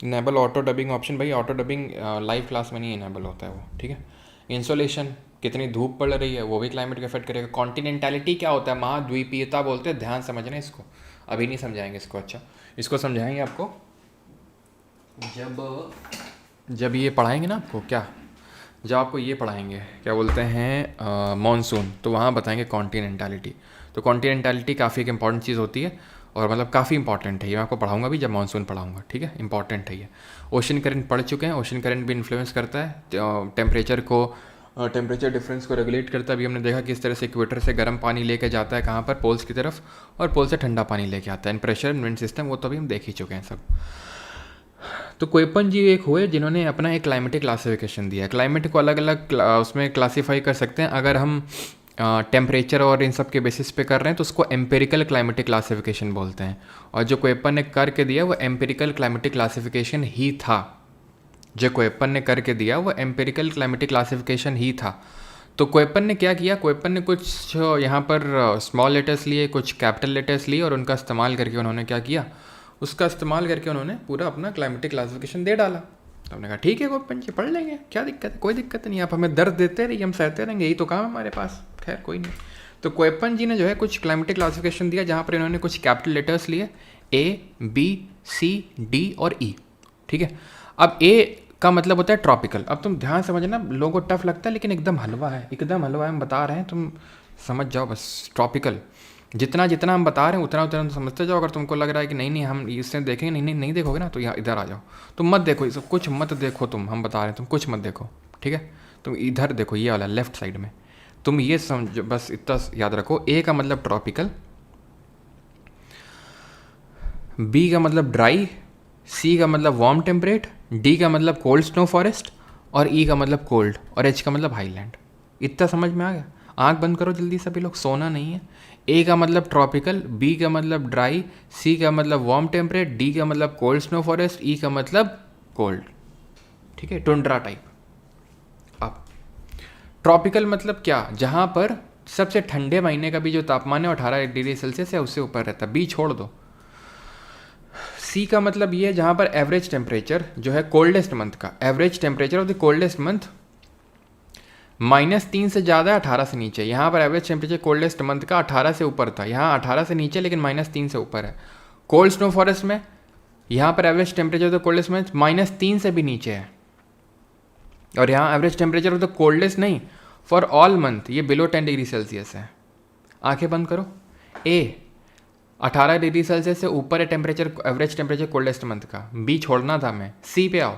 enable auto dubbing option, भाई ऑटो डबिंग लाइव क्लास में नहीं इनेबल होता है वो। ठीक है, इंसोलेशन, कितनी धूप पड़ रही है वो भी क्लाइमेट को अफेक्ट करेगा। कॉन्टिनेंटैलिटी क्या होता है, महाद्वीपीयता बोलते हैं, ध्यान समझना इसको, अभी नहीं समझाएंगे इसको। अच्छा, इसको समझाएंगे आपको जब ये पढ़ाएंगे ना आपको, क्या जब आपको ये पढ़ाएंगे क्या बोलते हैं मॉनसून, तो वहाँ बताएंगे कॉन्टिनेंटैलिटी। तो कॉन्टिनेंटैलिटी काफ़ी एक इंपॉर्टेंट चीज़ होती है और मतलब काफ़ी इंपॉर्टेंट है ये, मैं आपको पढ़ाऊंगा भी जब मॉनसून पढ़ाऊंगा। ठीक है, इंपॉर्टेंट है ये। ओशन करंट पढ़ चुके हैं, ओशन करंट भी इन्फ्लुएंस करता है टेम्परेचर को, टेम्परेचर डिफरेंस को रेगुलेट करता है। अभी हमने देखा किस तरह से इक्वेटर से गर्म पानी लेके जाता है कहाँ पर, पोल्स की तरफ, और पोल से ठंडा पानी लेके आता है। इन प्रेशर विंड सिस्टम वो तो अभी हम देख ही चुके हैं सब। तो कोयपन जी एक हुए जिन्होंने अपना एक क्लाइमेटिक क्लासिफिकेशन दिया है। क्लाइमेट को अलग अलग उसमें क्लासीफाई कर सकते हैं। अगर हम टेम्परेचर और इन सब के बेसिस पे कर रहे हैं तो उसको एम्पेरिकल क्लाइमेटिक क्लासिफिकेशन बोलते हैं। और जो कोयपन ने करके दिया वो एम्पेरिकल क्लाइमेटिक क्लासिफिकेशन ही था। जो कोयपन ने करके दिया वो एम्पेरिकल क्लाइमेटिक क्लासिफिकेशन ही था। तो कोयपन ने क्या किया, कोयपन ने कुछ यहाँ पर स्मॉल लेटर्स लिए, कुछ कैपिटल लेटर्स लिए, और उनका इस्तेमाल करके उन्होंने क्या किया, उसका इस्तेमाल करके उन्होंने पूरा अपना क्लाइमेटिक क्लासिफिकेशन दे डाला। तो हमने कहा ठीक है कोयपन जी, पढ़ लेंगे, क्या दिक्कत है, कोई दिक्कत नहीं, आप हमें दर्द देते रहिए, हम सहते रहेंगे, यही तो काम है हमारे पास। खैर कोई नहीं। तो कोयपन जी ने जो है कुछ क्लाइमेटिक क्लासिफिकेशन दिया जहाँ पर इन्होंने कुछ कैपिटल लेटर्स लिए, ए, बी, सी, डी और ई। ठीक है, अब ए का मतलब होता है ट्रॉपिकल। अब तुम ध्यान समझना, लोगों को टफ लगता है लेकिन एकदम हलवा है, एकदम हलवा है, हम बता रहे हैं, तुम समझ जाओ बस। ट्रॉपिकल जितना जितना हम बता रहे हैं उतना उतना तुम समझते जाओ। अगर तुमको लग रहा है कि नहीं नहीं हम इससे देखेंगे, नहीं नहीं नहीं देखोगे ना, तो यहाँ इधर आ जाओ। तुम मत देखो ये सब कुछ, मत देखो तुम, हम बता रहे हैं तुम कुछ मत देखो। ठीक है, तुम इधर देखो, ये वाला लेफ्ट साइड में, तुम ये समझो बस, इतना याद रखो। ए का मतलब ट्रॉपिकल, बी का मतलब ड्राई, सी का मतलब वार्म टेम्परेट, डी का मतलब कोल्ड स्नो फॉरेस्ट, और ई का मतलब कोल्ड, और एच का मतलब हाईलैंड। इतना समझ में आ गया? आंख बंद करो जल्दी सभी लोग, सोना नहीं है। ए का मतलब ट्रॉपिकल, बी का मतलब ड्राई, सी का मतलब वार्म टेम्परेट, डी का मतलब कोल्ड स्नो फॉरेस्ट, ई का मतलब कोल्ड। ठीक है, टुंड्रा टाइप। अब ट्रॉपिकल मतलब क्या, जहाँ पर सबसे ठंडे महीने का भी जो तापमान है 18 डिग्री सेल्सियस है, उससे ऊपर रहता है। बी छोड़ दो। सी का मतलब ये है जहाँ पर एवरेज टेम्परेचर जो है कोल्डेस्ट मंथ का, average temperature of the coldest month -3 से ज़्यादा, 18 से नीचे। यहाँ पर एवरेज टेम्परेचर कोल्डेस्ट मंथ का 18 से ऊपर था, यहाँ 18 से नीचे लेकिन -3 से ऊपर है। कोल्ड स्नो फॉरेस्ट में यहाँ पर average temperature of the coldest month -3 से भी नीचे है, और यहाँ average temperature of the coldest नहीं, फॉर ऑल मंथ ये बिलो 10 डिग्री सेल्सियस है। आंखें बंद करो। ए 18 डिग्री सेल्सियस से ऊपर है temperature, average temperature coldest month का। बी छोड़ना था मैं, सी पे आओ,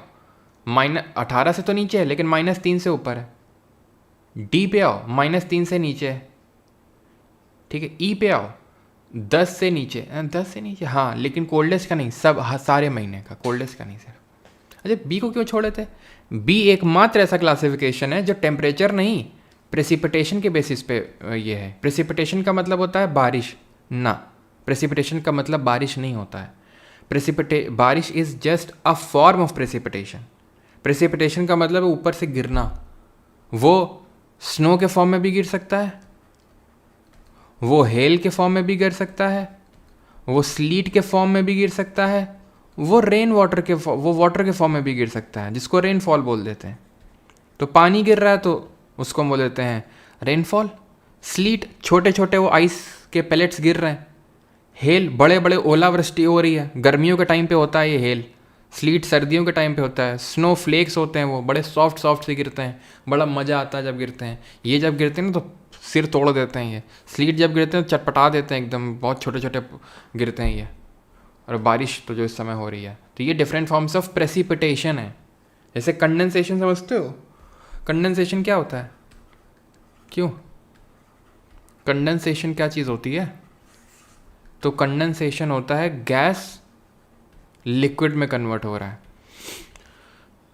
-18 से तो नीचे है लेकिन -3 से ऊपर है। डी पे आओ, -3 से नीचे है। ठीक है, ई पे आओ, 10 से नीचे, 10 से नीचे हाँ, लेकिन कोल्डेस्ट का नहीं, सब सारे महीने का, कोल्डेस्ट का नहीं सिर्फ। अच्छा, बी को क्यों छोड़े थे? बी एकमात्र ऐसा क्लासिफिकेशन है जो टेम्परेचर नहीं, प्रेसिपिटेशन के बेसिस पे ये है। प्रेसिपिटेशन का मतलब होता है बारिश ना, प्रेसिपिटेशन का मतलब बारिश नहीं होता है। बारिश is just a form of precipitation. Precipitation का मतलब है ऊपर से गिरना। वो स्नो के फॉर्म में भी गिर सकता है, वो हेल के फॉर्म में भी गिर सकता है, वो स्लीट के फॉर्म में भी गिर सकता है, वो रेन वाटर के वो वाटर के फॉर्म में भी गिर सकता है, जिसको रेनफॉल बोल देते हैं। तो पानी गिर रहा है तो उसको हम बोल देते हैं रेनफॉल। स्लीट छोटे छोटे वो आइस के पैलेट्स गिर रहे हैं। हेल बड़े बड़े ओलावृष्टि हो रही है, गर्मियों के टाइम पे होता है ये हेल। स्लीट सर्दियों के टाइम पे होता है। स्नो फ्लेक्स होते हैं, वो बड़े सॉफ्ट सॉफ्ट से गिरते हैं, बड़ा मज़ा आता है जब गिरते हैं। ये जब गिरते हैं ना तो सिर तोड़ देते हैं। ये स्लीट जब गिरते हैं तो चटपटा देते हैं एकदम, बहुत छोटे छोटे गिरते हैं ये। और बारिश तो जो इस समय हो रही है, तो ये डिफरेंट फॉर्म्स ऑफ प्रेसिपिटेशन है। जैसे कंडेंसेशन समझते हो? कंडेंसेशन क्या होता है? क्यों? कंडेंसेशन क्या चीज़ होती है? तो कंडेंसेशन होता है गैस लिक्विड में कन्वर्ट हो रहा है,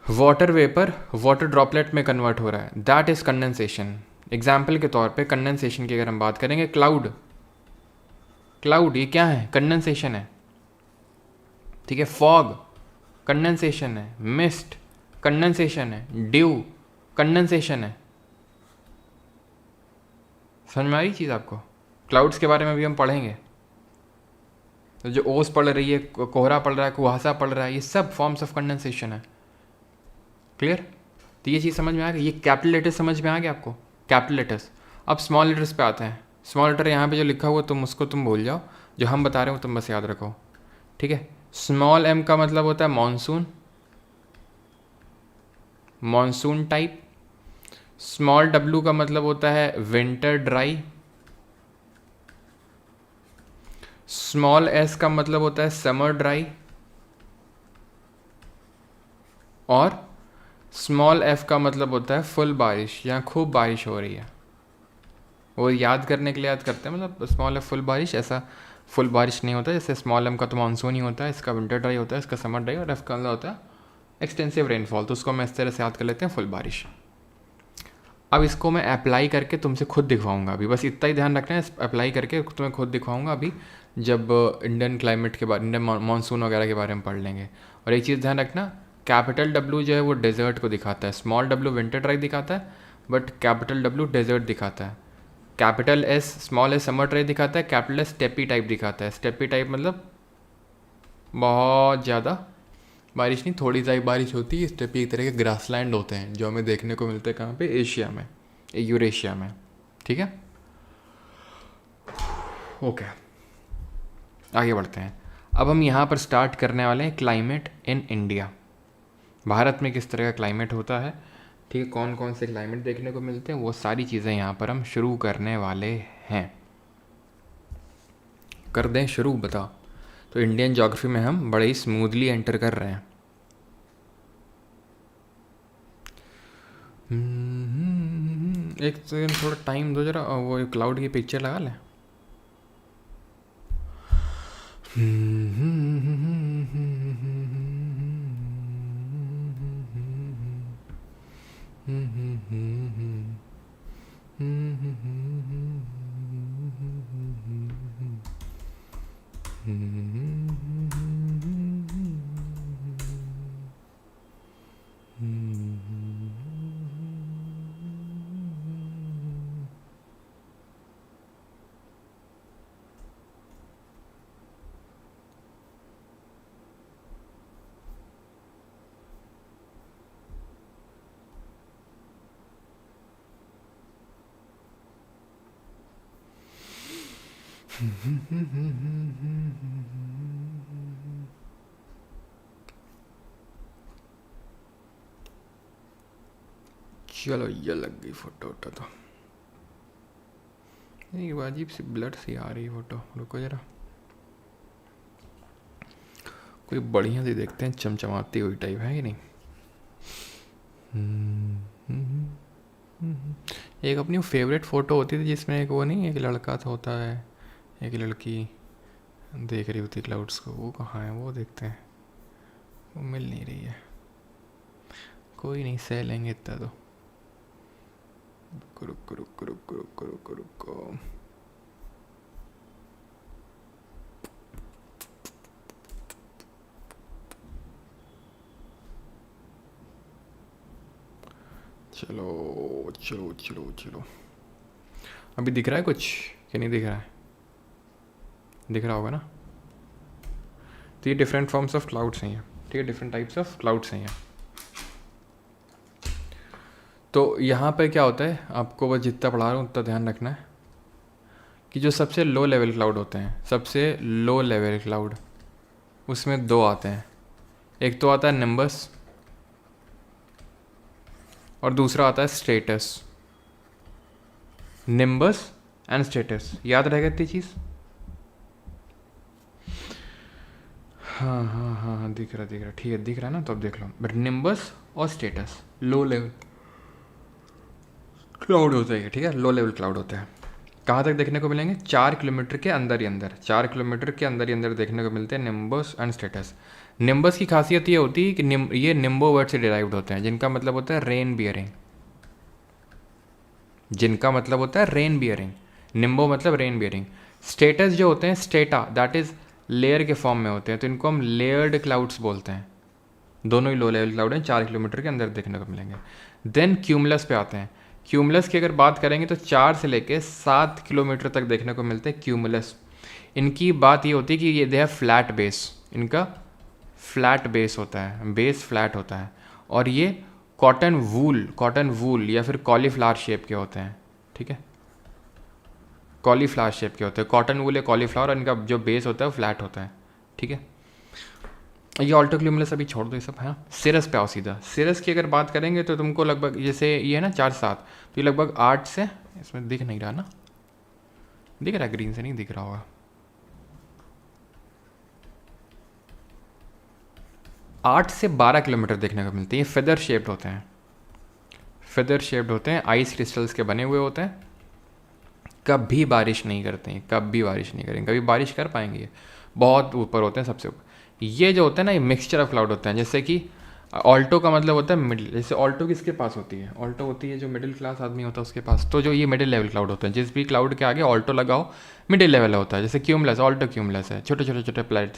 वाटर वेपर वाटर ड्रॉपलेट में कन्वर्ट हो रहा है, दैट इज कंडेंसेशन। एग्जाम्पल के तौर पे कंडेंसेशन की अगर हम बात करेंगे, क्लाउड, क्लाउड ये क्या है? कंडेंसेशन है, ठीक है। फॉग कंडेंसेशन है, मिस्ट कंडेंसेशन है, ड्यू कंडेंसेशन है। समझ में आ रही चीज़ आपको? क्लाउड्स के बारे में भी हम पढ़ेंगे। तो जो ओस पड़ रही है, कोहरा पड़ रहा है, कुहासा पड़ रहा है, ये सब फॉर्म्स ऑफ कंडेंसेशन है। क्लियर? तो ये चीज़ समझ में आ गई। ये कैपिटल लेटर्स समझ में आ गया आपको? Capital letters. अब स्मॉल लेटर्स पे आते हैं। स्मॉल लेटर यहाँ पे जो लिखा हुआ तुम उसको तुम भूल जाओ, जो हम बता रहे हो तुम बस याद रखो, ठीक है। स्मॉल एम का मतलब होता है monsoon, monsoon type. Small W का मतलब होता है विंटर ड्राई। स्मॉल एस का मतलब होता है समर ड्राई। और स्मॉल एफ का मतलब होता है फुल बारिश, यहाँ खूब बारिश हो रही है। वो याद करने के लिए याद करते हैं, मतलब स्मॉल एफ फुल बारिश, ऐसा फुल बारिश नहीं होता। जैसे स्मॉल एम का तो मानसून ही होता है, इसका विंटर ड्राई होता है, इसका समर ड्राई, और एफ का मतलब होता है एक्सटेंसिव रेनफॉल। तो उसको हम इस तरह से याद कर लेते हैं, फुल बारिश। अब इसको मैं अप्लाई करके तुमसे खुद दिखवाऊंगा अभी, बस इतना ही ध्यान रखना है। अप्लाई करके तुम्हें खुद दिखवाऊंगा अभी, जब इंडियन क्लाइमेट के बारे, इंडियन मानसून वगैरह के बारे में पढ़ लेंगे। और एक चीज़ ध्यान रखना, कैपिटल डब्ल्यू जो है वो डेजर्ट को दिखाता है, स्मॉल डब्ल्यू विंटर ड्राई दिखाता है, बट कैपिटल डब्ल्यू डेजर्ट दिखाता है। Capital S, small S summer dry दिखाता है, कैपिटल एस स्टेपी टाइप दिखाता है। स्टेपी टाइप मतलब बहुत ज़्यादा बारिश नहीं, थोड़ी सी बारिश होती है। स्टेपी एक तरह के ग्रासलैंड होते हैं जो हमें देखने को मिलते हैं कहाँ पे? एशिया में, यूरेशिया में, ठीक है। ओके, आगे बढ़ते हैं। अब हम यहाँ पर स्टार्ट करने वाले हैं क्लाइमेट इन इंडिया। भारत में किस तरह का क्लाइमेट होता है, ठीक है, कौन कौन से क्लाइमेट देखने को मिलते हैं, वो सारी चीज़ें यहाँ पर हम शुरू करने वाले हैं। कर दें शुरू? बताओ। तो इंडियन ज्योग्राफी में हम बड़े ही स्मूथली एंटर कर रहे हैं। एक सेकंड, थोड़ा टाइम दो जरा, वो क्लाउड की पिक्चर लगा लें। चलो, ये लग गई फोटो वोटो। तो ये अजीब सी ब्लड सी आ रही फोटो, रुको जरा, कोई बढ़िया सी देखते हैं, चमचमाती हुई टाइप है कि नहीं। एक अपनी फेवरेट फ़ोटो होती थी जिसमें एक वो नहीं, एक लड़का था होता है, एक लड़की देख रही होती क्लाउड्स को, वो कहाँ है? वो देखते हैं, वो मिल नहीं रही है। कोई नहीं, सह लेंगे इतना तो। रुको रुको रुको रुको रुको रुको, चलो चलो चलो चलो, अभी दिख रहा है कुछ कि नहीं दिख रहा है? दिख रहा होगा ना। तो ये डिफरेंट फॉर्म्स ऑफ क्लाउड्स हैं, ठीक है, डिफरेंट टाइप्स ऑफ क्लाउड्स हैं। तो यहाँ पे क्या होता है, आपको बस जितना पढ़ा रहा हूँ उतना ध्यान रखना है कि जो सबसे लो लेवल क्लाउड होते हैं, सबसे लो लेवल क्लाउड, उसमें दो आते हैं। एक तो आता है निम्बस और दूसरा आता है स्ट्रेटस। निम्बस एंड स्ट्रेटस, याद रहेगा इतनी चीज़? हाँ हाँ हाँ हाँ, दिख रहा, ठीक है, दिख रहा है ना, तो अब देख लो। बट निम्बस और स्टेटस लो लेवल क्लाउड होते हैं, ठीक है, लो लेवल क्लाउड होते हैं। कहाँ तक देखने को मिलेंगे? 4 किलोमीटर के अंदर ही अंदर, 4 किलोमीटर के अंदर ही अंदर देखने को मिलते हैं निम्बस एंड स्ट्रेटस। निम्बस की खासियत ये होती है कि ये निम्बो वर्ड से डिराइव्ड होते हैं, जिनका मतलब होता है रेन बियरिंग, जिनका मतलब होता है रेन बियरिंग। निम्बो मतलब रेन बियरिंग। स्टेटस जो होते हैं, स्टेटा, दैट इज लेयर के फॉर्म में होते हैं, तो इनको हम लेयर्ड क्लाउड्स बोलते हैं। दोनों ही लो लेवल क्लाउड हैं, 4 किलोमीटर के अंदर देखने को मिलेंगे। देन क्यूमुलस पे आते हैं। क्यूमुलस की अगर बात करेंगे तो 4 से लेके 7 किलोमीटर तक देखने को मिलते हैं क्यूमुलस। इनकी बात ये होती है कि ये दे हैव फ्लैट बेस, इनका फ्लैट बेस होता है, बेस फ्लैट होता है, और ये कॉटन वूल या फिर कॉलीफ्लावर शेप के होते हैं, ठीक है, कॉलीफ्लावर शेप के होते हैं, कॉटन वूल या कॉलीफ्लावर, और इनका जो बेस होता है वो फ्लैट होता है, ठीक है। ये ऑल्टोक्यूमुलस अभी छोड़ दो ये सब, है। सिरस पे आओ सीधा। सिरस की अगर बात करेंगे तो तुमको लगभग, जैसे ये है ना 4-7, तो ये लगभग 8 से, इसमें दिख नहीं रहा ना, दिख रहा है, ग्रीन से नहीं दिख रहा होगा, 8 से 12 किलोमीटर देखने को मिलते हैं। ये फेदर शेप्ड होते हैं, फेदर शेप्ड होते हैं, आइस क्रिस्टल्स के बने हुए होते हैं। कभी बारिश नहीं करते हैं, कभी बारिश नहीं करेंगे, कभी बारिश कर पाएंगे, ये बहुत ऊपर होते हैं, सबसे ऊपर। ये जो होते हैं ना, ये मिक्सचर ऑफ क्लाउड होते हैं। जैसे कि ऑल्टो का मतलब होता है मिडिल, जैसे ऑल्टो किसके पास होती है? ऑल्टो होती है जो मिडिल क्लास आदमी होता है उसके पास। तो जो ये मिडिल लेवल क्लाउड होते हैं, जिस भी क्लाउड के आगे ऑल्टो लगाओ मिडिल लेवल होता है। जैसे क्यूमुलस, ऑल्टो क्यूमुलस है, छोटे छोटे छोटे प्लेट।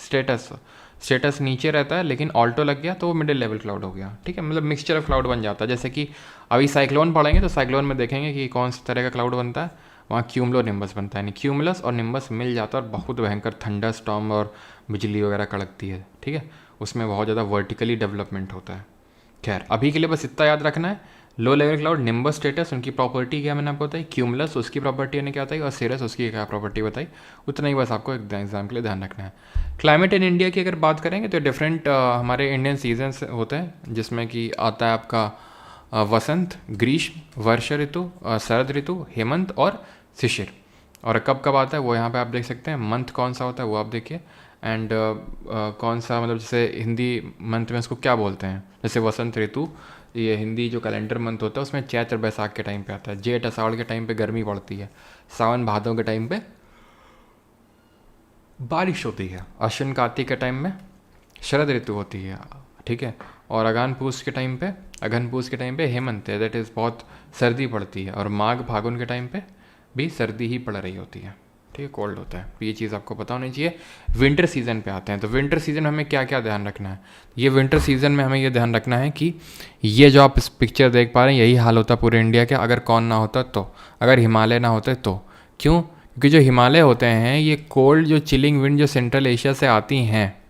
स्टेटस नीचे रहता है, लेकिन ऑल्टो लग गया तो वो मिडिल लेवल क्लाउड हो गया, ठीक है, मतलब मिक्सचर ऑफ क्लाउड बन जाता है। जैसे कि अभी साइक्लोन पढ़ेंगे तो साइक्लोन में देखेंगे कि कौन सी तरह का क्लाउड बनता है, वहाँ क्यूमुलो निम्बस बनता है, यानी क्यूमुलस और निम्बस मिल जाता है और बहुत भयंकर थंडर स्टॉर्म और बिजली वगैरह कड़कती है, ठीक है, उसमें बहुत ज़्यादा वर्टिकली डेवलपमेंट होता है। खैर अभी के लिए बस इतना याद रखना है, low level cloud, nimbus status, उनकी प्रॉपर्टी क्या मैंने आपको बताई, क्यूमुलस उसकी प्रॉपर्टी ने क्या बताई, और सिरस उसकी क्या प्रॉपर्टी बताई, उतना ही बस आपको एग्जाम के लिए ध्यान रखना है। क्लाइमेट इन इंडिया की अगर बात करेंगे तो डिफरेंट हमारे इंडियन सीजन्स होते हैं, जिसमें कि आता है आपका वसंत, ग्रीष्म, वर्षा ऋतु, शरद ऋतु, हेमंत और शिशिर। और कब कब आता है वो यहाँ पे आप देख सकते हैं, मंथ कौन सा होता है वो आप देखिए, एंड कौन सा, मतलब जैसे हिंदी मंथ में उसको क्या बोलते हैं, जैसे वसंत ऋतु, ये हिंदी जो कैलेंडर मंथ होता है उसमें चैत्र बैसाख के टाइम पे आता है, जेठ अषाढ़ के टाइम पे गर्मी पड़ती है, सावन भादों के टाइम पे बारिश होती है, अश्विन कार्तिक के टाइम में शरद ऋतु होती है, ठीक है, और अगहन पूस के टाइम पे हेमंत है, दैट इज़ बहुत सर्दी पड़ती है, और माघ फागुन के टाइम पे भी सर्दी ही पड़ रही होती है, ठीक है, कोल्ड होता है। ये चीज़ आपको पता होनी चाहिए। विंटर सीजन पे आते हैं, तो विंटर सीजन में हमें क्या क्या ध्यान रखना है? ये विंटर सीजन में हमें ये ध्यान रखना है कि ये जो आप इस पिक्चर देख पा रहे हैं यही हाल होता पूरे इंडिया के, अगर कौन ना होता तो, अगर हिमालय ना होते तो। क्यों? क्योंकि जो हिमालय होते हैं ये कोल्ड, जो चिलिंग विंड जो सेंट्रल एशिया से आती हैं,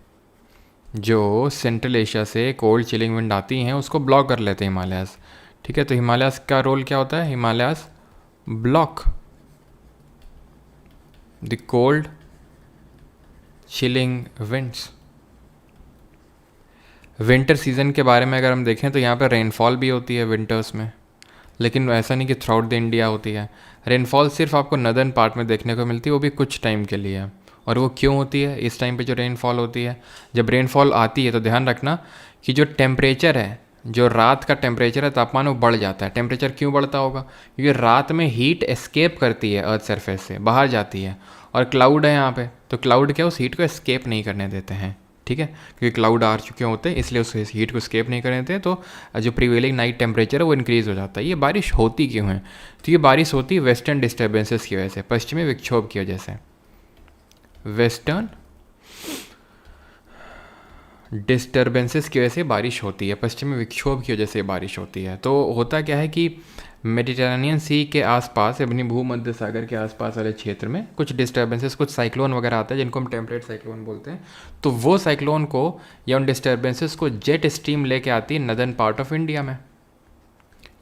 जो सेंट्रल एशिया से कोल्ड चिलिंग विंड आती हैं उसको ब्लॉक कर लेते हैं हिमालयास, ठीक है। तो हिमालयास का रोल क्या होता है? Himalayas block the cold chilling winds. Winter season के बारे में अगर हम देखें तो यहाँ पर रेनफॉल भी होती है विंटर्स में, लेकिन ऐसा नहीं कि थ्रू आउट द इंडिया होती है। रेनफॉल सिर्फ आपको नदर्न पार्ट में देखने को मिलती है, वो भी कुछ टाइम के लिए। और वो क्यों होती है? इस टाइम पे जो रेनफॉल होती है, जब रेनफॉल आती है तो ध्यान रखना कि जो टेम्परेचर है, जो रात का टेम्परेचर है, तापमान वो बढ़ जाता है। टेम्परेचर क्यों बढ़ता होगा? क्योंकि रात में हीट एस्केप करती है अर्थ सरफेस से, बाहर जाती है, और क्लाउड है यहाँ पे, तो क्लाउड क्या उस हीट को एस्केप नहीं करने देते हैं, ठीक है, क्योंकि क्लाउड आ चुके होते हैं इसलिए उस हीट को एस्केप नहीं करने देते, तो जो प्रीवेलिंग नाइट टेम्परेचर है वो इंक्रीज़ हो जाता है। ये बारिश होती क्यों है? तो ये बारिश होती है वेस्टर्न डिस्टर्बेंसेस की वजह से, पश्चिमी विक्षोभ की वजह से। वेस्टर्न डिस्टर्बेंसेस की वजह से बारिश होती है, पश्चिमी विक्षोभ की वजह से बारिश होती है। तो होता क्या है कि मेडिटेरेनियन सी के आसपास, अपनी भूमध्य सागर के आसपास वाले क्षेत्र में कुछ डिस्टर्बेंसेस, कुछ साइक्लोन वगैरह आता है जिनको हम टेम्परेट साइक्लोन बोलते हैं। तो वो साइक्लोन को या उन डिस्टर्बेंसेस को जेट स्ट्रीम लेके आती है नदर्न पार्ट ऑफ इंडिया में,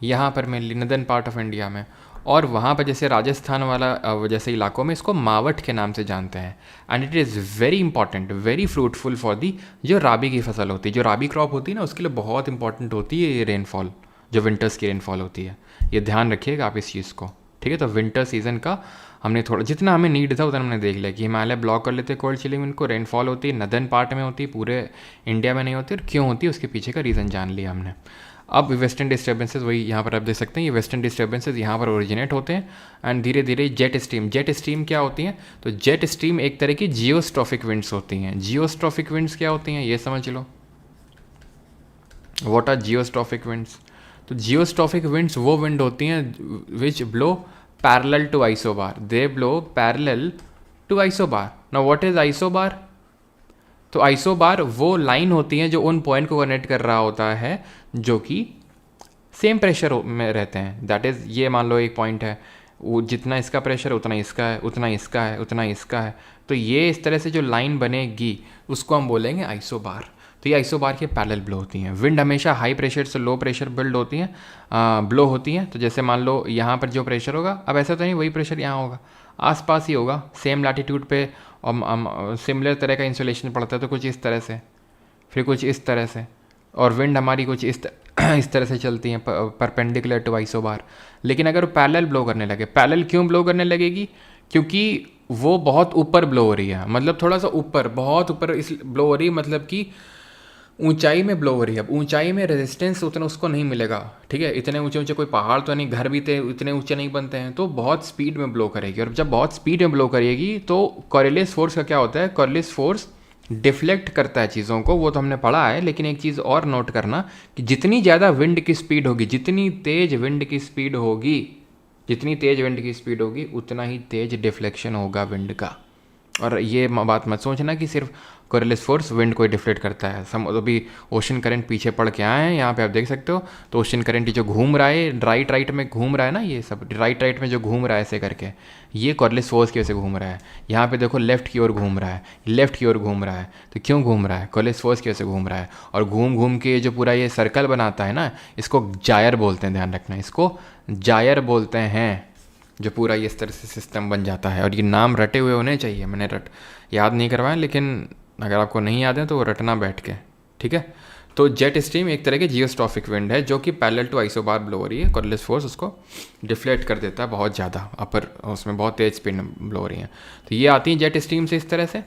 यहाँ पर mainly northern part of India में। और वहाँ पर जैसे राजस्थान वाला जैसे इलाकों में इसको मावट के नाम से जानते हैं। And it is very important, very fruitful for the जो राबी की फसल होती है, जो राबी क्रॉप होती है ना, उसके लिए बहुत इंपॉर्टेंट होती है ये रेनफॉल, जो विंटर्स की रेनफॉल होती है। ये ध्यान रखिएगा आप इस चीज़ को, ठीक है। तो विंटर सीजन का हमने थोड़ा, जितना हमें नीड था उतना हमने देख लिया कि हिमालय ब्लॉक कर लेते कोल्ड चिलिंग विंड को, रेनफॉल होती है नदर्न पार्ट में होती है, पूरे इंडिया में नहीं होती, और क्यों होती है उसके पीछे का रीज़न जान लिया हमने। अब वेस्टर्न डिस्टर्बेंसेज वही यहाँ पर आप देख सकते हैं, ये वेस्टर्न डिस्टर्बेंसेज यहाँ पर ओरिजिनेट होते हैं एंड धीरे धीरे जेट स्ट्रीम क्या होती हैं, तो जेट स्ट्रीम एक तरह की जियोस्ट्रॉफिक विंड्स होती हैं। जियोस्ट्रॉफिक विंड्स क्या होती हैं ये समझ लो, व्हाट आर जियोस्ट्रॉफिक विंड्स। तो जियोस्ट्रॉफिक विंड्स वो विंड होती हैं which blow parallel to isobar, they blow parallel to isobar. Now what is isobar, तो आइसोबार वो लाइन होती है जो उन पॉइंट को कनेक्ट कर रहा होता है जो कि सेम प्रेशर में रहते हैं। दैट इज़, ये मान लो एक पॉइंट है, वो जितना इसका प्रेशर उतना इसका है, उतना इसका है, उतना इसका है, तो ये इस तरह से जो लाइन बनेगी उसको हम बोलेंगे आइसोबार। तो ये आइसोबार के पैरेलल ब्लो होती हैं। विंड हमेशा हाई प्रेशर से लो प्रेशर बिल्ड होती हैं, ब्लो होती हैं। तो जैसे मान लो यहाँ पर जो प्रेशर होगा, अब ऐसा तो नहीं वही प्रेशर यहाँ होगा, आसपास ही होगा, सेम लैटिट्यूड पे सिमिलर तरह का इंसुलेशन पड़ता है, तो कुछ इस तरह से, फिर कुछ इस तरह से, और विंड हमारी कुछ इस तरह से चलती हैं परपेंडिकुलर टू आइसोबार। लेकिन अगर पैरेलल ब्लो करने लगे, पैरेलल क्यों ब्लो करने लगेगी, क्योंकि वो बहुत ऊपर ब्लो हो रही है, मतलब थोड़ा सा ऊपर, बहुत ऊपर इस ब्लो हो रही है, मतलब कि ऊंचाई में ब्लो हो रही है। अब ऊंचाई में रेजिस्टेंस उतना उसको नहीं मिलेगा, ठीक है, इतने ऊंचे ऊंचे कोई पहाड़ तो नहीं, घर भी थे इतने ऊंचे नहीं बनते हैं, तो बहुत स्पीड में ब्लो करेगी। और जब बहुत स्पीड में ब्लो करेगी तो कॉरियलिस फोर्स का क्या होता है, कॉरियलिस फोर्स डिफ्लेक्ट करता है चीज़ों को, वो तो हमने पढ़ा है। लेकिन एक चीज़ और नोट करना कि जितनी ज़्यादा विंड की स्पीड होगी, जितनी तेज विंड की स्पीड होगी, जितनी तेज विंड की स्पीड होगी उतना ही तेज डिफ्लेक्शन होगा विंड का। और ये बात मत सोचना कि सिर्फ कॉरियलिस फोर्स विंड को डिफ्लेक्ट करता है। अभी ओशन करंट पीछे पड़ के आए हैं, यहाँ पे आप देख सकते हो, तो ओशन करंट जो घूम रहा है राइट में घूम रहा है ना, ये सब राइट में जो घूम रहा है ऐसे करके, ये कॉरियलिस फोर्स की वजह से घूम रहा है। यहाँ पे देखो लेफ्ट की ओर घूम रहा है, लेफ्ट की ओर घूम रहा है, तो क्यों घूम रहा है, कॉरियलिस फोर्स की वजह से घूम रहा है। और घूम घूम के जो पूरा ये सर्कल बनाता है ना, इसको जायर बोलते हैं, ध्यान रखना, इसको जायर बोलते हैं, जो पूरा ये इस तरह से सिस्टम बन जाता है। और ये नाम रटे हुए होने चाहिए, मैंने याद नहीं करवाया, लेकिन अगर आपको नहीं याद है तो वो रटना बैठ के, ठीक है। तो जेट स्ट्रीम एक तरह की जियोस्ट्रॉफिक विंड है जो कि पैरेलल टू आइसोबार ब्लो हो रही है, कॉरियलिस फोर्स उसको डिफ्लेक्ट कर देता है बहुत ज़्यादा, अपर उसमें बहुत तेज स्पीड में ब्लो हो रही है। तो ये आती हैं जेट स्ट्रीम से इस तरह से,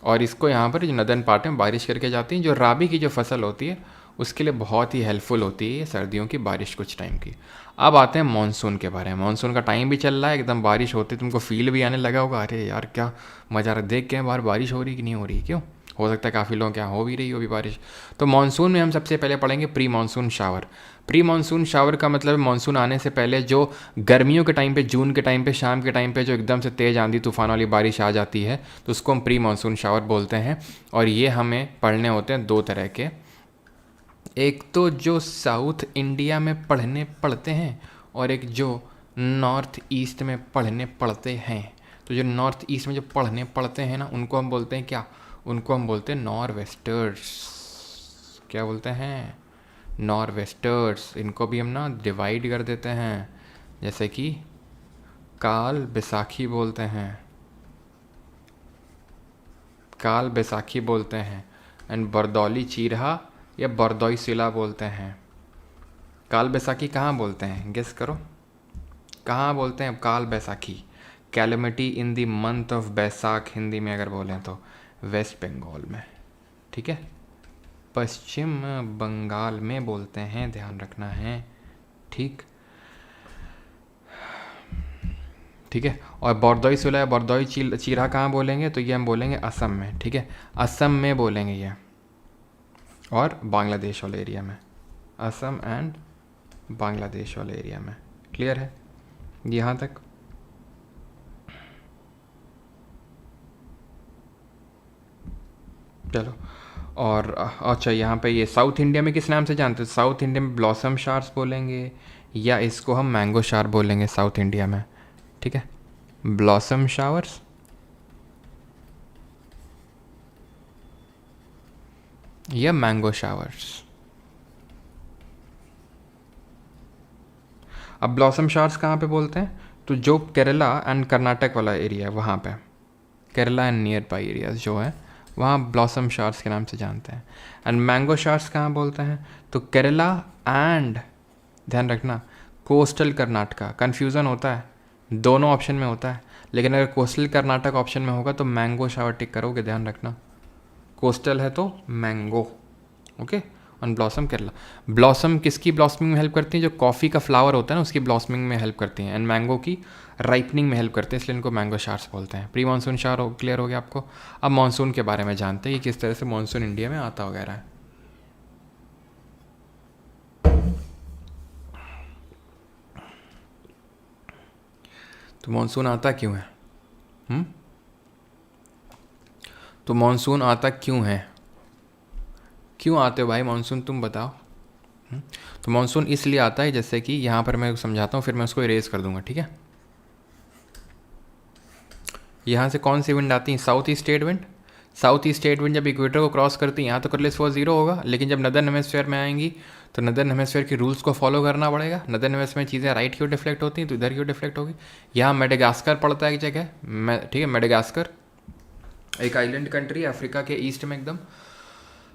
और इसको यहाँ पर जो नदर्न पार्ट में बारिश करके जाती हैं, जो राबी की जो फसल होती है उसके लिए बहुत ही हेल्पफुल होती है ये सर्दियों की बारिश कुछ टाइम की। अब आते हैं मानसून के बारे में। मानसून का टाइम भी चल रहा है, एकदम बारिश होती, तुमको फील भी आने लगा होगा, अरे यार क्या मज़ा आ रहा है, देख के बाहर बारिश हो रही कि नहीं हो रही, क्यों हो सकता है काफ़ी लोगों के यहाँ हो भी रही हो भी बारिश। तो मानसून में हम सबसे पहले पढ़ेंगे pre monsoon shower. Pre monsoon shower का मतलब मानसून आने से पहले जो गर्मियों के टाइम पे, जून के टाइम पे, शाम के टाइम पे जो एकदम से तेज़ आंधी तूफान वाली बारिश आ जाती है, तो उसको हम प्री मानसून शावर बोलते हैं। और ये हमें पढ़ने होते हैं दो तरह के, एक तो जो साउथ इंडिया में पढ़ते हैं, और एक जो नॉर्थ ईस्ट में पढ़ते हैं। तो जो नॉर्थ ईस्ट में जो पढ़ते हैं ना, उनको हम बोलते हैं क्या, उनको हम बोलते हैं नॉरवेस्टर्स। क्या बोलते हैं, नॉरवेस्टर्स। इनको भी हम ना डिवाइड कर देते हैं, जैसे कि काल बैसाखी बोलते हैं, काल बैसाखी बोलते हैं, एंड बरदौली चीरहा या बरदौई सिला बोलते हैं। काल बैसाखी कहाँ बोलते हैं, गेस करो कहाँ बोलते हैं Kal Baisakhi. Calamity in the month of Baisakh, Hindi में अगर बोलें तो वेस्ट बंगाल में, ठीक है, पश्चिम बंगाल में बोलते हैं, ध्यान रखना है, ठीक ठीक है। और बरदौई सिला या बरदौई चीरहा कहाँ बोलेंगे, तो ये हम बोलेंगे असम में, ठीक है, असम में बोलेंगे ये, और बांग्लादेश वाले एरिया में, असम एंड बांग्लादेश वाले एरिया में। क्लियर है यहाँ तक। चलो, और अच्छा यहाँ पे ये साउथ इंडिया में किस नाम से जानते हैं, साउथ इंडिया में ब्लॉसम शार्स बोलेंगे, या इसको हम मैंगो शार बोलेंगे साउथ इंडिया में, ठीक है, ब्लॉसम शावर्स या मैंगो शावर्स। अब ब्लॉसम शावर्स कहाँ पे बोलते हैं, तो जो केरला एंड कर्नाटक वाला एरिया है वहाँ पे, Kerala and near by areas जो है वहाँ ब्लॉसम शावर्स के नाम से जानते हैं। एंड मैंगो शावर्स कहाँ बोलते हैं, तो केरला एंड, ध्यान रखना, कोस्टल कर्नाटका। कन्फ्यूज़न होता है, दोनों ऑप्शन में होता है, लेकिन अगर कोस्टल कर्नाटक ऑप्शन में होगा तो मैंगो शावर टिक करोगे, ध्यान रखना, कोस्टल है तो mango, okay. On blossom Kerala. Blossom किसकी ब्लॉसमिंग में हेल्प करती है? जो कॉफ़ी का फ्लावर होता है ना उसकी ब्लॉसमिंग में हेल्प करती हैं, एंड मैंगो की राइपनिंग में हेल्प करते हैं, इसलिए इनको मैंगो शार्स बोलते हैं। प्री मानसून शार हो क्लियर हो गया आपको। अब मानसून के बारे में जानते हैं कि किस तरह से मानसून इंडिया में आता वगैरह है। तो मानसून आता क्यों है? तो मानसून आता क्यों है? क्यों आते हो भाई मानसून, तुम बताओ। तो मानसून इसलिए आता है, जैसे कि यहाँ पर मैं समझाता हूँ, फिर मैं उसको इरेज कर दूंगा, ठीक है। यहाँ से कौन सी विंड आती है? South east trade wind. South east trade wind जब इक्वेटर को क्रॉस करती है, यहाँ तो करलिस फॉर जीरो होगा, लेकिन जब नदर्न हेमिस्फीयर में आएंगी तो नदर्न हेमिस्फीयर के रूल्स को फॉलो करना पड़ेगा। नदर्न हेमिस्फीयर में चीज़ें राइट क्यों डिफ्लेक्ट होती हैं, तो इधर क्यों डिफ्लेक्ट होगी। यहाँ मेडागास्कर पड़ता है एक जगह, ठीक है, मेडागास्कर एक आइलैंड कंट्री है अफ्रीका के ईस्ट में एकदम।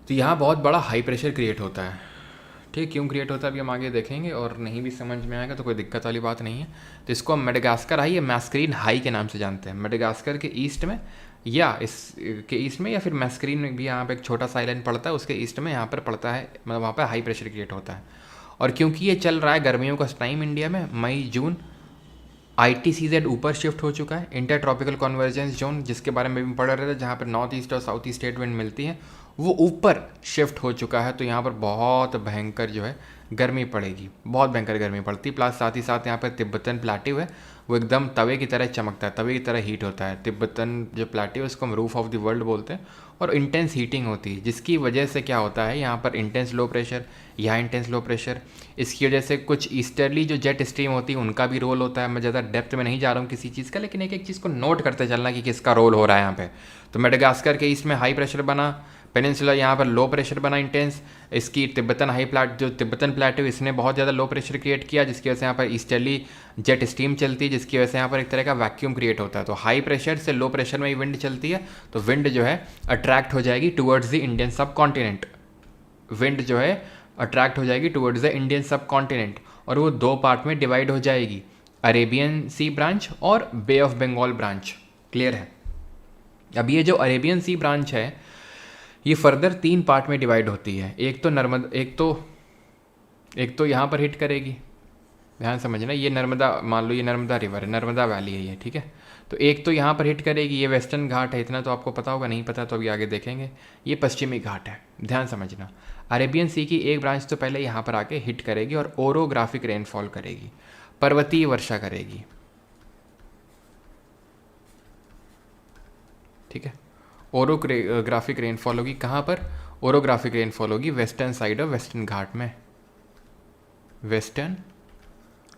तो यहाँ बहुत बड़ा हाई प्रेशर क्रिएट होता है, ठीक। क्यों क्रिएट होता है अभी हम आगे देखेंगे, और नहीं भी समझ में आएगा तो कोई दिक्कत वाली बात नहीं है। तो इसको हम मेडागास्कर हाई या मैस्करीन हाई के नाम से जानते हैं। मेडागास्कर के ईस्ट में या इस के ईस्ट में, या फिर मैस्करीन में भी यहाँ पे एक छोटा सा आइलैंड पड़ता है, उसके ईस्ट में यहाँ पर पड़ता है, मतलब वहाँ पर हाई प्रेशर क्रिएट होता है। और क्योंकि ये चल रहा है गर्मियों का टाइम इंडिया में, मई जून, ITCZ ऊपर शिफ्ट हो चुका है, इंटर ट्रॉपिकल कन्वर्जेंस जोन, जिसके बारे में भी पढ़ रहे थे, जहाँ पर नॉर्थ ईस्ट और साउथ ईस्ट ट्रेड विंड मिलती है, वो ऊपर शिफ्ट हो चुका है। तो यहाँ पर बहुत भयंकर जो है गर्मी पड़ेगी, बहुत भयंकर गर्मी पड़ती है। प्लस साथ ही साथ यहाँ पर तिब्बतन प्लेट्यू है, वो एकदम तवे की तरह चमकता है, तवे की तरह हीट होता है। तिब्बतन जो प्लेट्यू है उसको हम रूफ ऑफ द वर्ल्ड बोलते हैं, और इंटेंस हीटिंग होती है, जिसकी वजह से क्या होता है, यहाँ पर इंटेंस लो प्रेशर, यहाँ इंटेंस लो प्रेशर। इसकी वजह से कुछ ईस्टर्ली जो जेट स्ट्रीम होती है उनका भी रोल होता है। मैं ज़्यादा डेप्थ में नहीं जा रहा हूँ किसी चीज़ का, लेकिन एक एक चीज़ को नोट करते चलना कि किसका रोल हो रहा है यहाँ पे। तो मेडागास्कर के ईस्ट में हाई प्रेशर बना, पेनिनसुला यहाँ पर लो प्रेशर बना इंटेंस। इसकी तिब्बतन जो तिब्बतन प्लेट्यू, इसने बहुत ज़्यादा लो प्रेशर क्रिएट किया, जिसकी वजह से यहाँ पर ईस्टर्ली जेट स्ट्रीम चलती है, जिसकी वजह से यहाँ पर एक तरह का वैक्यूम क्रिएट होता है। तो हाई प्रेशर से लो प्रेशर में ही विंड चलती है, तो विंड जो है अट्रैक्ट हो जाएगी टूवर्ड्स द इंडियन सब कॉन्टिनेंट। विंड जो है अट्रैक्ट हो जाएगी टूवर्ड्स द इंडियन सब कॉन्टिनेंट, और वो दो पार्ट में डिवाइड हो जाएगी, अरेबियन सी ब्रांच और बे ऑफ बंगाल ब्रांच। क्लियर है? अब ये जो अरेबियन सी ब्रांच है ये फर्दर 3 पार्ट में डिवाइड होती है। एक तो यहाँ पर हिट करेगी, ध्यान समझना, ये नर्मदा, मान लो ये नर्मदा रिवर है, नर्मदा वैली है ये, ठीक है। तो एक तो यहाँ पर हिट करेगी, ये वेस्टर्न घाट है, इतना तो आपको पता होगा, नहीं पता तो अभी आगे देखेंगे। ये पश्चिमी घाट है, ध्यान समझना। अरेबियन सी की एक ब्रांच तो पहले यहाँ पर आके हिट करेगी और ओरोग्राफिक रेनफॉल करेगी, पर्वतीय वर्षा करेगी, ठीक है। ओरोग्राफिक रेनफॉल होगी कहाँ पर? ओरोग्राफिक रेनफॉल होगी वेस्टर्न साइड ऑफ वेस्टर्न घाट में, वेस्टर्न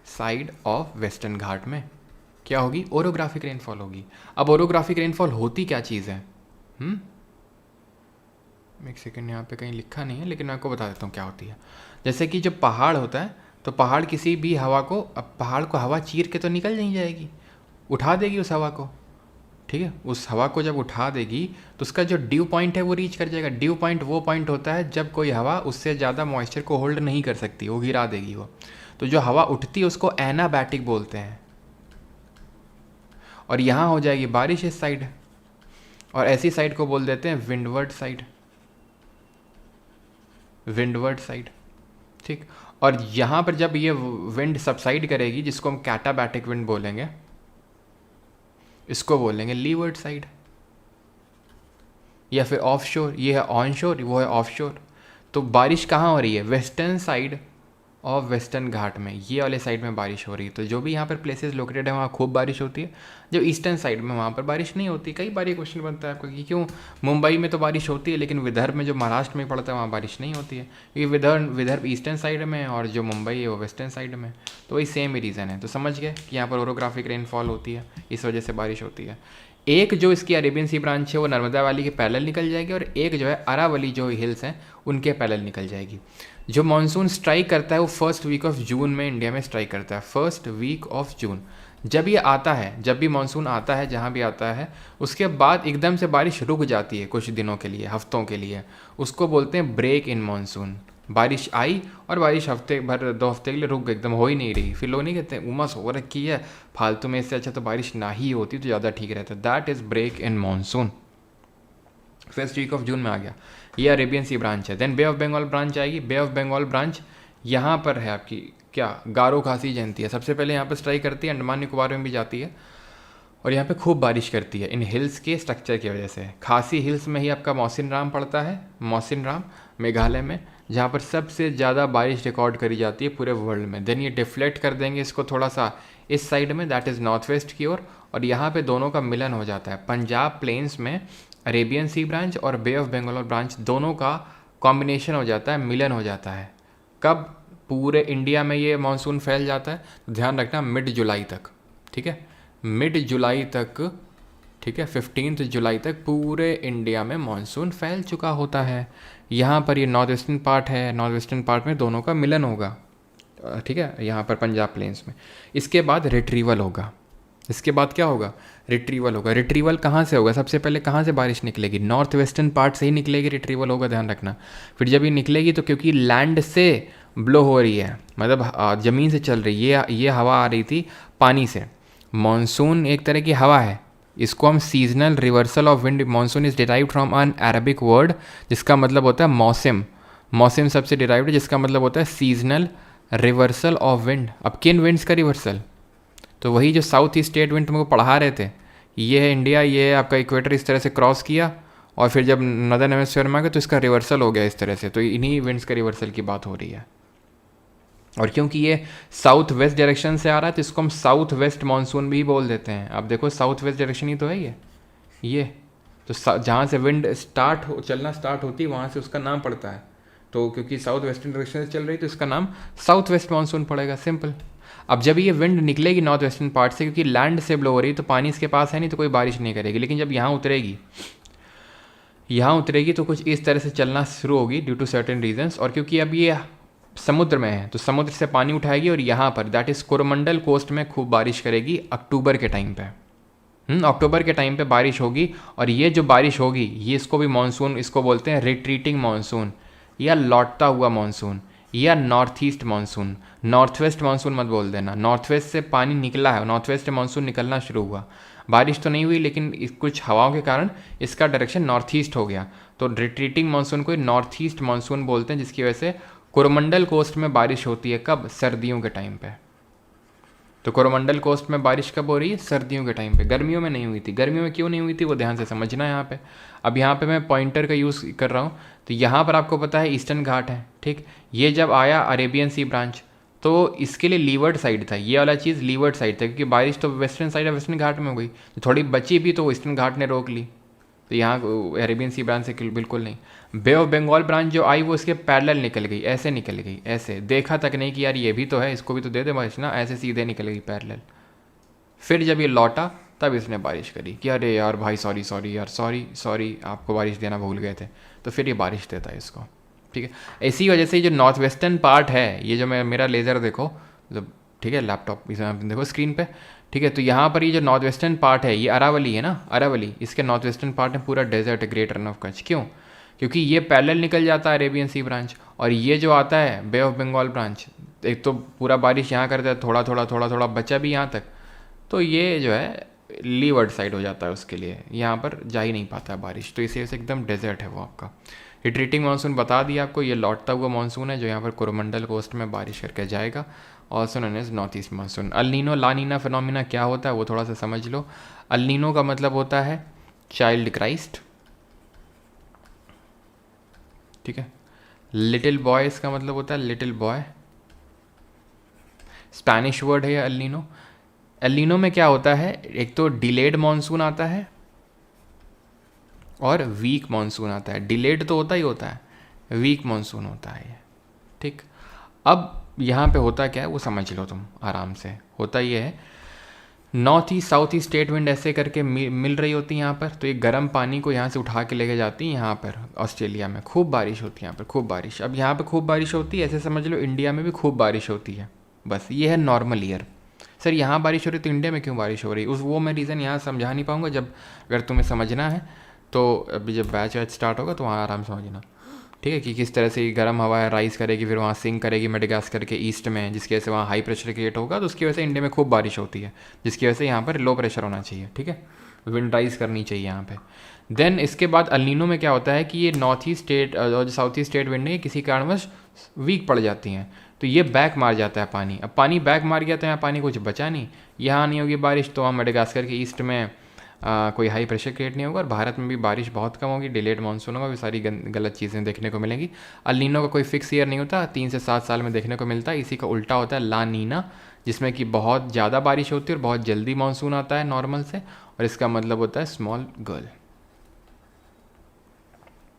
साइड ऑफ वेस्टर्न घाट में क्या होगी? ओरोग्राफिक रेनफॉल होगी। अब ओरोग्राफिक रेनफॉल होती क्या चीज़ है? एक सेकेंड, यहाँ पे कहीं लिखा नहीं है, लेकिन मैं आपको बता देता हूँ क्या होती है। जैसे कि जब पहाड़ होता है, तो पहाड़ किसी भी हवा को, अब पहाड़ को हवा चीर के तो निकल नहीं जाएगी, उठा देगी उस हवा को, ठीक है। उस हवा को जब उठा देगी तो उसका जो ड्यू पॉइंट है वो रीच कर जाएगा। ड्यू पॉइंट वो पॉइंट होता है जब कोई हवा उससे ज़्यादा मॉइस्चर को होल्ड नहीं कर सकती, वो गिरा देगी वो। तो जो हवा उठती है उसको एनाबैटिक बोलते हैं। और यहाँ हो जाएगी बारिश इस साइड, और ऐसी साइड को बोल देते हैं विंडवर्ड साइड, विंडवर्ड साइड, ठीक। और यहाँ पर जब ये विंड सबसाइड करेगी, जिसको हम कैटाबैटिक विंड बोलेंगे, इसको बोलेंगे लीवर्ड साइड, या फिर ऑफ शोर। ये है ऑन शोर, वो है ऑफ शोर। तो बारिश कहाँ हो रही है? वेस्टर्न साइड ऑफ वेस्टर्न घाट में, ये वाले साइड में बारिश हो रही है। तो जो भी यहाँ पर प्लेसेस लोकेटेड है वहाँ खूब बारिश होती है। जो ईस्टर्न साइड में वहाँ पर बारिश नहीं होती। कई बार ये क्वेश्चन बनता है आपको कि क्यों मुंबई में तो बारिश होती है, लेकिन विदर्भ में जो महाराष्ट्र में पड़ता है वहाँ बारिश नहीं होती है, क्योंकि विदर्भ ईस्टर्न साइड में है और जो मुंबई है वो वेस्टर्न साइड में। तो वही सेम ही रीज़न है। तो समझ गए कि यहाँ पर ओरोग्राफिक रेनफॉल होती है, इस वजह से बारिश होती है। एक जो इसकी अरेबियन सी ब्रांच है वो नर्मदा वैली के पैरेलल निकल जाएगी, और एक जो है अरावली जो हिल्स हैं उनके पैरेलल निकल जाएगी। जो मानसून स्ट्राइक करता है वो फर्स्ट वीक ऑफ जून में इंडिया में स्ट्राइक करता है, फर्स्ट वीक ऑफ जून। जब ये आता है, जब भी मानसून आता है, जहाँ भी आता है, उसके बाद एकदम से बारिश रुक जाती है कुछ दिनों के लिए, हफ्तों के लिए। उसको बोलते हैं ब्रेक इन मानसून। बारिश आई और बारिश हफ्ते भर 2 हफ्ते के लिए रुक गई, एकदम हो ही नहीं रही। फिर लोग नहीं कहते उमस हो रखी है फालतू में, इससे अच्छा तो बारिश ना ही होती तो ज़्यादा ठीक रहता। That is break in monsoon. First week of June में आ गया, ये अरेबियन सी ब्रांच है। Then Bay of Bengal branch आएगी, बे ऑफ बंगाल ब्रांच यहाँ पर है आपकी क्या, गारो खासी जयंती है, सबसे पहले यहाँ पर स्ट्राइक करती है, अंडमान निकोबार में भी जाती है और यहाँ पे खूब बारिश करती है इन हिल्स के स्ट्रक्चर की वजह से। खासी हिल्स में ही आपका मौसिन राम पड़ता है, मौसिन राम मेघालय में, जहाँ पर सबसे ज़्यादा बारिश रिकॉर्ड करी जाती है पूरे वर्ल्ड में। देन ये डिफ्लेक्ट कर देंगे इसको थोड़ा सा इस साइड में, दैट इज़ नॉर्थ वेस्ट की ओर, और यहाँ पे दोनों का मिलन हो जाता है। पंजाब प्लेन्स में अरेबियन सी ब्रांच और बे ऑफ बंगाल ब्रांच दोनों का कॉम्बिनेशन हो जाता है, मिलन हो जाता है। कब पूरे इंडिया में ये मानसून फैल जाता है, तो ध्यान रखना मिड जुलाई तक, ठीक है, मिड जुलाई तक, ठीक है, 15 जुलाई तक पूरे इंडिया में मानसून फैल चुका होता है। यहाँ पर ये नॉर्थ ईस्टर्न पार्ट है, नॉर्थ वेस्टर्न पार्ट में दोनों का मिलन होगा, ठीक है, यहाँ पर पंजाब प्लेन्स में। इसके बाद रिट्रीवल होगा, इसके बाद क्या होगा, रिट्रीवल होगा। रिट्रीवल कहाँ से होगा, सबसे पहले कहाँ से बारिश निकलेगी, नॉर्थ वेस्टर्न पार्ट से ही निकलेगी, रिट्रीवल होगा, ध्यान रखना। फिर जब ये निकलेगी तो क्योंकि लैंड से ब्लो हो रही है, मतलब ज़मीन से चल रही है, ये हवा आ रही थी पानी से। मॉनसून एक तरह की हवा है, इसको हम seasonal reversal of wind, monsoon is derived from an Arabic word जिसका मतलब होता है मौसम, मौसम सबसे डिराइव्ड है जिसका मतलब होता है सीजनल रिवर्सल ऑफ विंड। अब किन विंड्स का रिवर्सल, तो वही जो साउथ ईस्ट स्टेट विंड तुमको पढ़ा रहे थे, ये है इंडिया, ये है आपका इक्वेटर, इस तरह से क्रॉस किया और फिर जब नदर्न हेमिस्फीयर में आ गया तो इसका रिवर्सल हो गया इस तरह से, तो इन्हीं विंड्स का रिवर्सल की बात हो रही है। और क्योंकि ये साउथ वेस्ट डायरेक्शन से आ रहा है तो इसको हम साउथ वेस्ट मानसून भी बोल देते हैं। अब देखो साउथ वेस्ट डायरेक्शन ही तो है ये तो जहाँ से विंड चलना स्टार्ट होती है वहाँ से उसका नाम पड़ता है, तो क्योंकि साउथ वेस्टर्न डायरेक्शन से चल रही तो इसका नाम साउथ वेस्ट मानसून पड़ेगा, सिंपल। अब जब ये विंड निकलेगी नॉर्थ वेस्टर्न पार्ट से, क्योंकि लैंड से ब्लो हो रही है तो पानी इसके पास है नहीं तो कोई बारिश नहीं करेगी, लेकिन जब यहाँ उतरेगी तो कुछ इस तरह से चलना शुरू होगी ड्यू टू सर्टेन रीजंस। और क्योंकि अब ये समुद्र में है तो समुद्र से पानी उठाएगी और यहाँ पर दैट इज़ कोरोमंडल कोस्ट में खूब बारिश करेगी अक्टूबर के टाइम पे। अक्टूबर के टाइम पे बारिश होगी और ये जो बारिश होगी ये इसको भी मानसून, इसको बोलते हैं रिट्रीटिंग मानसून या लौटता हुआ मानसून या north east monsoon. North west monsoon मत बोल देना, नॉर्थ वेस्ट से पानी निकला है, नॉर्थ वेस्ट से मानसून निकलना शुरू हुआ, बारिश तो नहीं हुई लेकिन कुछ हवाओं के कारण इसका डायरेक्शन नॉर्थ ईस्ट हो गया, तो रिट्रीटिंग मानसून को नॉर्थ ईस्ट मानसून बोलते हैं, जिसकी वजह से कोरोमंडल कोस्ट में बारिश होती है। कब, सर्दियों के टाइम पे। तो कोरोमंडल कोस्ट में बारिश कब हो रही है, सर्दियों के टाइम पे, गर्मियों में नहीं हुई थी। गर्मियों में क्यों नहीं हुई थी वो ध्यान से समझना है यहाँ पे। अब यहाँ पे मैं पॉइंटर का यूज़ कर रहा हूँ, तो यहाँ पर आपको पता है ईस्टर्न घाट है, ठीक। ये जब आया अरेबियन सी ब्रांच तो इसके लिए लीवर्ड साइड था, ये वाला चीज़ लीवर्ड साइड था, क्योंकि बारिश तो वेस्टर्न साइड वेस्टर्न घाट में हो गई, तो थोड़ी बची भी तो ईस्टर्न घाट ने रोक ली, तो यहाँ अरेबियन सी ब्रांच से बिल्कुल नहीं। बे ऑफ बंगाल ब्रांच जो आई वो इसके पैरेलल निकल गई, ऐसे निकल गई, ऐसे देखा तक नहीं कि यार ये भी तो है, इसको भी तो दे दे बारिश ना, ऐसे सीधे निकल गई पैरेलल। फिर जब ये लौटा तब इसने बारिश करी कि अरे यार भाई सॉरी यार, सॉरी आपको बारिश देना भूल गए थे, तो फिर ये बारिश देता है इसको, ठीक है। इसी वजह से ये जो नॉर्थ वेस्टर्न पार्ट है, ये जो मेरा लेज़र देखो, मतलब ठीक है लैपटॉप इसे देखो स्क्रीन पे, ठीक है, तो यहाँ पर ये जो नॉर्थ वेस्टर्न पार्ट है ये अरावली है ना, अरावली, इसके नॉर्थ वेस्टर्न पार्ट में पूरा डेजर्ट है, ग्रेट रन ऑफ कच्छ। क्यों, क्योंकि ये पैरेलल निकल जाता है अरेबियन सी ब्रांच, और ये जो आता है बे ऑफ बंगाल ब्रांच, एक तो पूरा बारिश यहाँ करता है, थोड़ा बचा भी यहाँ तक, तो ये जो है लीवर्ड साइड हो जाता है उसके लिए, यहाँ पर जा ही नहीं पाता है बारिश, तो इसी वजह से एकदम डेजर्ट है वो आपका। रिट्रीटिंग मानसून बता दिया आपको, ये लौटता हुआ मानसून है जो यहाँ पर कोरोमंडल कोस्ट में बारिश करके जाएगा, also known as north east monsoon. El Nino La Nina phenomena क्या होता है वो थोड़ा सा समझ लो। अल नीनो का मतलब होता है चाइल्ड क्राइस्ट, ठीक है। लिटिल बॉय इसका मतलब होता है लिटिल बॉय, स्पेनिश वर्ड है ये अल नीनो। एल नीनो में क्या होता है, एक तो डिलेड मानसून आता है और वीक मानसून आता है। डिलेड तो होता ही होता है, वीक मानसून होता है ये, ठीक। अब यहाँ पे होता क्या है वो समझ लो तुम आराम से। होता ये है, north east south east state wind ऐसे करके मिल रही होती है यहाँ पर, तो ये गर्म पानी को यहाँ से उठा के लेके जाती है यहाँ पर ऑस्ट्रेलिया में, खूब बारिश होती है यहाँ पर, खूब बारिश। अब यहाँ पर खूब बारिश होती है, ऐसे समझ लो इंडिया में भी खूब बारिश होती है, बस ये है नॉर्मल ईयर। सर यहाँ बारिश हो रही तो इंडिया में क्यों बारिश हो रही, वो मैं रीज़न यहाँ समझा नहीं पाऊँगा, जब अगर तुम्हें समझना है तो अभी जब बैच स्टार्ट होगा तो वहाँ आराम समझना। ठीक है, कि किस तरह से गर्म हवा है राइज करेगी, फिर वहाँ सिंक करेगी मेडागास्कर के ईस्ट में, जिसकी वजह से वहाँ हाई प्रेशर क्रिएट होगा, तो उसकी वजह से इंडिया में खूब बारिश होती है, जिसकी वजह से यहाँ पर लो प्रेशर होना चाहिए। ठीक है, विंड राइज करनी चाहिए यहाँ पे। देन इसके बाद अल्नीनो में क्या होता है कि ये नॉर्थ ईस्ट स्टेट और साउथ ईस्ट स्टेट विंड है, किसी कारणवश वीक पड़ जाती हैं, तो ये बैक मार जाता है पानी। अब पानी बैक मार गया तो यहाँ पानी कुछ बचा नहीं, यहाँ नहीं होगी बारिश, तो वहाँ मेडागास्कर के ईस्ट में कोई हाई प्रेशर क्रिएट नहीं होगा, और भारत में भी बारिश बहुत कम होगी, डिलेड मानसून होगा, भी सारी गलत चीज़ें देखने को मिलेंगी। अल नीनो का कोई फिक्स ईयर नहीं होता, 3 से 7 साल में देखने को मिलता है। इसी का उल्टा होता है ला नीना, जिसमें कि बहुत ज़्यादा बारिश होती है और बहुत जल्दी मानसून आता है नॉर्मल से, और इसका मतलब होता है स्मॉल गर्ल।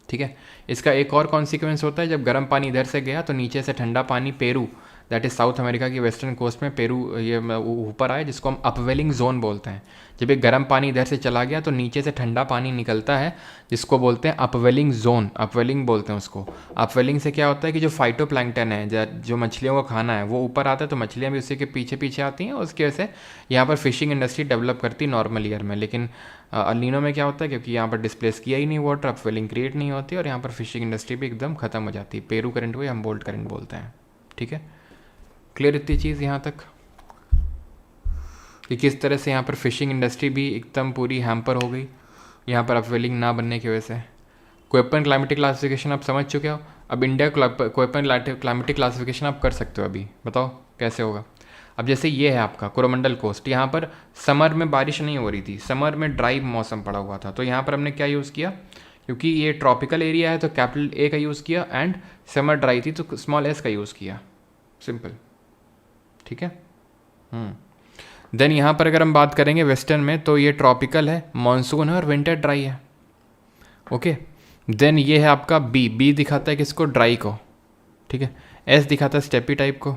ठीक है, इसका एक और कॉन्सिक्वेंस होता है, जब गर्म पानी इधर से गया तो नीचे से ठंडा पानी Peru, that is south America की वेस्टर्न कोस्ट में पेरू ये ऊपर आए, जिसको हम अपवेलिंग जोन बोलते हैं। जब ये गर्म पानी इधर से चला गया तो नीचे से ठंडा पानी निकलता है, जिसको बोलते हैं अपवेलिंग जोन, अपवेलिंग बोलते हैं उसको। अपवेलिंग से क्या होता है कि जो फाइटोप्लैंक्टन है, जो मछलियों को खाना है, वो ऊपर आता है, तो मछलियाँ भी उसी के पीछे पीछे आती हैं, उसकी वजह से यहाँ पर फिशिंग इंडस्ट्री डेवलप करती है नॉर्मल ईयर में। लेकिन अलीनो में क्या होता है, क्योंकि यहाँ पर डिस्प्लेस किया ही नहीं वाटर, अपवेलिंग क्रिएट नहीं होती, और यहाँ पर फिशिंग इंडस्ट्री भी एकदम खत्म हो जाती है। पेरू करंट को हम बोल्ट करंट बोलते हैं। ठीक है, क्लियर इतनी चीज़ यहाँ तक कि किस तरह से यहाँ पर फिशिंग इंडस्ट्री भी एकदम पूरी हैम्पर हो गई यहाँ पर अपवेलिंग ना बनने की वजह से। कोईपन क्लाइमेटिक क्लासिफिकेशन आप समझ चुके हो, अब इंडिया कोईपन क्लाइमेटिक क्लासिफिकेशन आप कर सकते हो। अभी बताओ कैसे होगा। अब जैसे ये है आपका कोरोमंडल कोस्ट, यहाँ पर समर में बारिश नहीं हो रही थी, समर में ड्राई मौसम पड़ा हुआ था, तो यहाँ पर हमने क्या यूज़ किया, क्योंकि ये ट्रॉपिकल एरिया है तो कैपिटल ए का यूज़ किया, एंड समर ड्राई थी तो स्मॉल एस का यूज़ किया, सिंपल। ठीक है। देन यहाँ पर अगर हम बात करेंगे वेस्टर्न में, तो ये ट्रॉपिकल है, मानसून है और विंटर ड्राई है। ओके, देन ये है आपका बी, बी दिखाता है किसको, ड्राई को। ठीक है, एस दिखाता है स्टेपी टाइप को,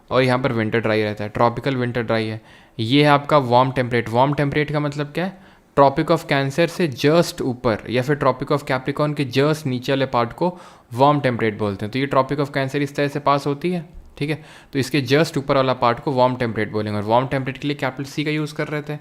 और यहाँ पर विंटर ड्राई रहता है, ट्रॉपिकल विंटर ड्राई है। ये है आपका वार्म टेम्परेट, वार्म टेम्परेट का मतलब क्या है, ट्रॉपिक ऑफ कैंसर से जस्ट ऊपर या फिर ट्रॉपिक ऑफ कैप्रिकॉर्न के जस्ट नीचे वाले पार्ट को वार्म टेम्परेट बोलते हैं। तो ये ट्रॉपिक ऑफ कैंसर इस तरह से पास होती है। ठीक है, तो इसके जस्ट ऊपर वाला पार्ट को वार्म टेम्परेट बोलेंगे, और वार्म टेम्परेट के लिए कैपिटल सी का यूज़ कर रहे थे।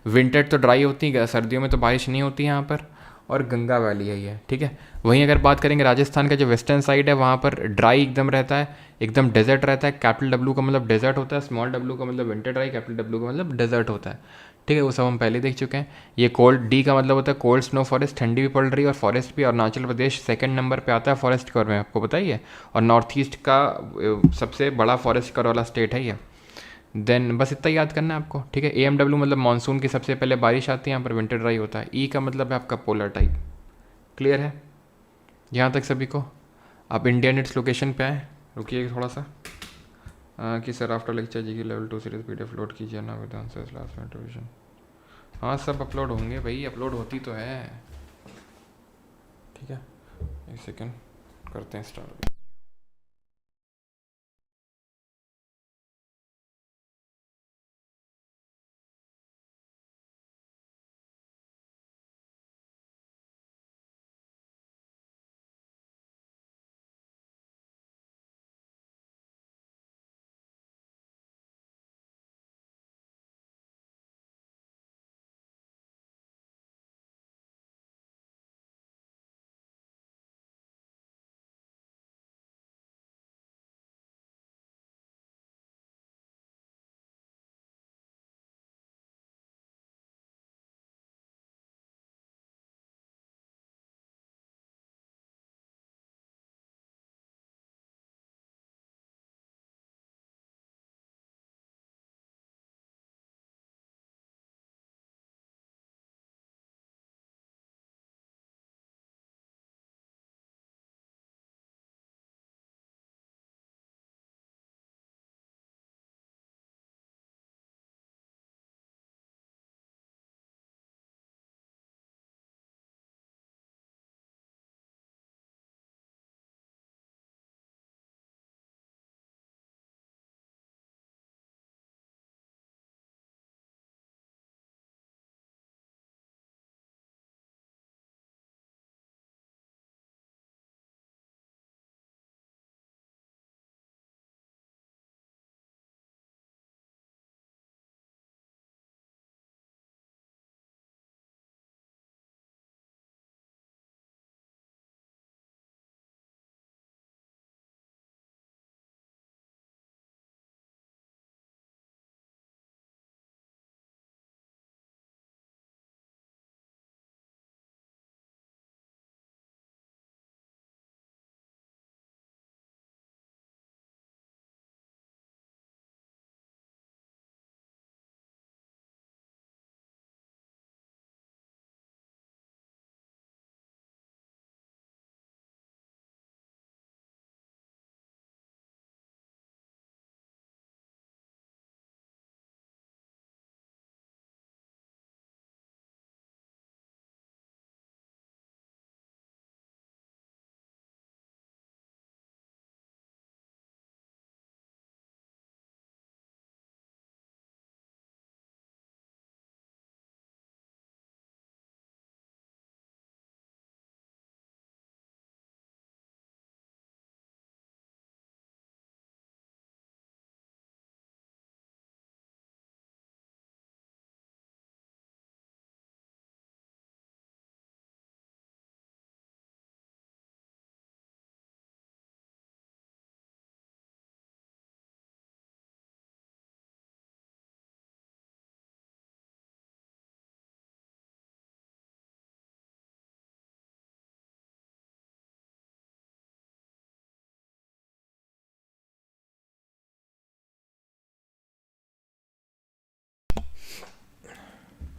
विंटर तो ड्राई होती है, सर्दियों में तो बारिश नहीं होती यहाँ पर, और गंगा वैली है ये। ठीक है, वहीं अगर बात करेंगे राजस्थान का जो वेस्टर्न साइड है, वहाँ पर ड्राई एकदम रहता है, एकदम डेजर्ट रहता है। कैपिटल डब्ल्यू का मतलब डेजर्ट होता है, स्मॉल डब्ल्यू का मतलब विंटर ड्राई, कैपिटल डब्ल्यू का मतलब डेजर्ट होता है। ठीक है, वो सब हम पहले देख चुके हैं। ये कोल्ड, डी का मतलब होता है कोल्ड स्नो फॉरेस्ट, ठंडी भी पड़ रही है, और फॉरेस्ट भी। अरुणाचल प्रदेश सेकंड नंबर पे आता है फॉरेस्ट कवर में, आपको पता ही है, और नॉर्थ ईस्ट का सबसे बड़ा फॉरेस्ट कवर वाला स्टेट है ये। देन बस इतना याद करना है आपको। ठीक है, ए एम डब्ल्यू मतलब मानसून की सबसे पहले बारिश आती है, यहाँ पर विंटर ड्राई होता है। ई का मतलब है आपका पोलर टाइप। क्लियर है यहाँ तक सभी को। आप इंडिया नेट्स लोकेशन पे आए, रुकिए थोड़ा सा। कि सर आफ्टर लेक्चर जी की लेवल 2 सीरीज पीडीएफ अपलोड कीजिए ना with answers last minute revision. हाँ सब अपलोड होंगे भाई, अपलोड होती तो है। ठीक है, एक सेकेंड करते हैं स्टार्ट।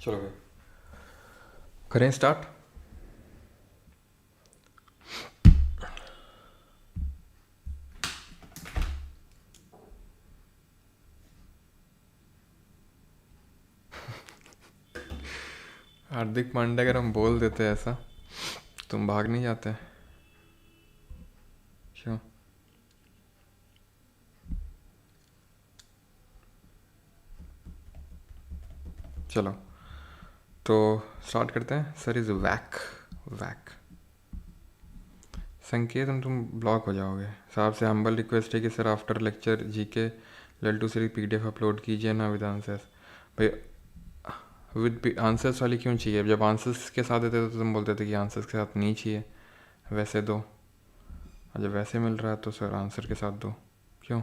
चलो भाई करें स्टार्ट। हार्दिक पांड्या अगर हम बोल देते ऐसा, तुम भाग नहीं जाते क्यों? चलो तो स्टार्ट करते हैं। सर इज़ वैक वैक। संकेत हम तुम ब्लॉक हो जाओगे। साहब से हम्बल रिक्वेस्ट है कि sir after lecture GK level 2 से पीडीएफ अपलोड कीजिए ना विद आंसर्स। भाई विद आंसर्स वाली क्यों चाहिए? जब आंसर्स के साथ देते तो तुम बोलते थे कि आंसर्स के साथ नहीं चाहिए, वैसे दो। और जब वैसे मिल रहा है तो सर आंसर के साथ दो, क्यों?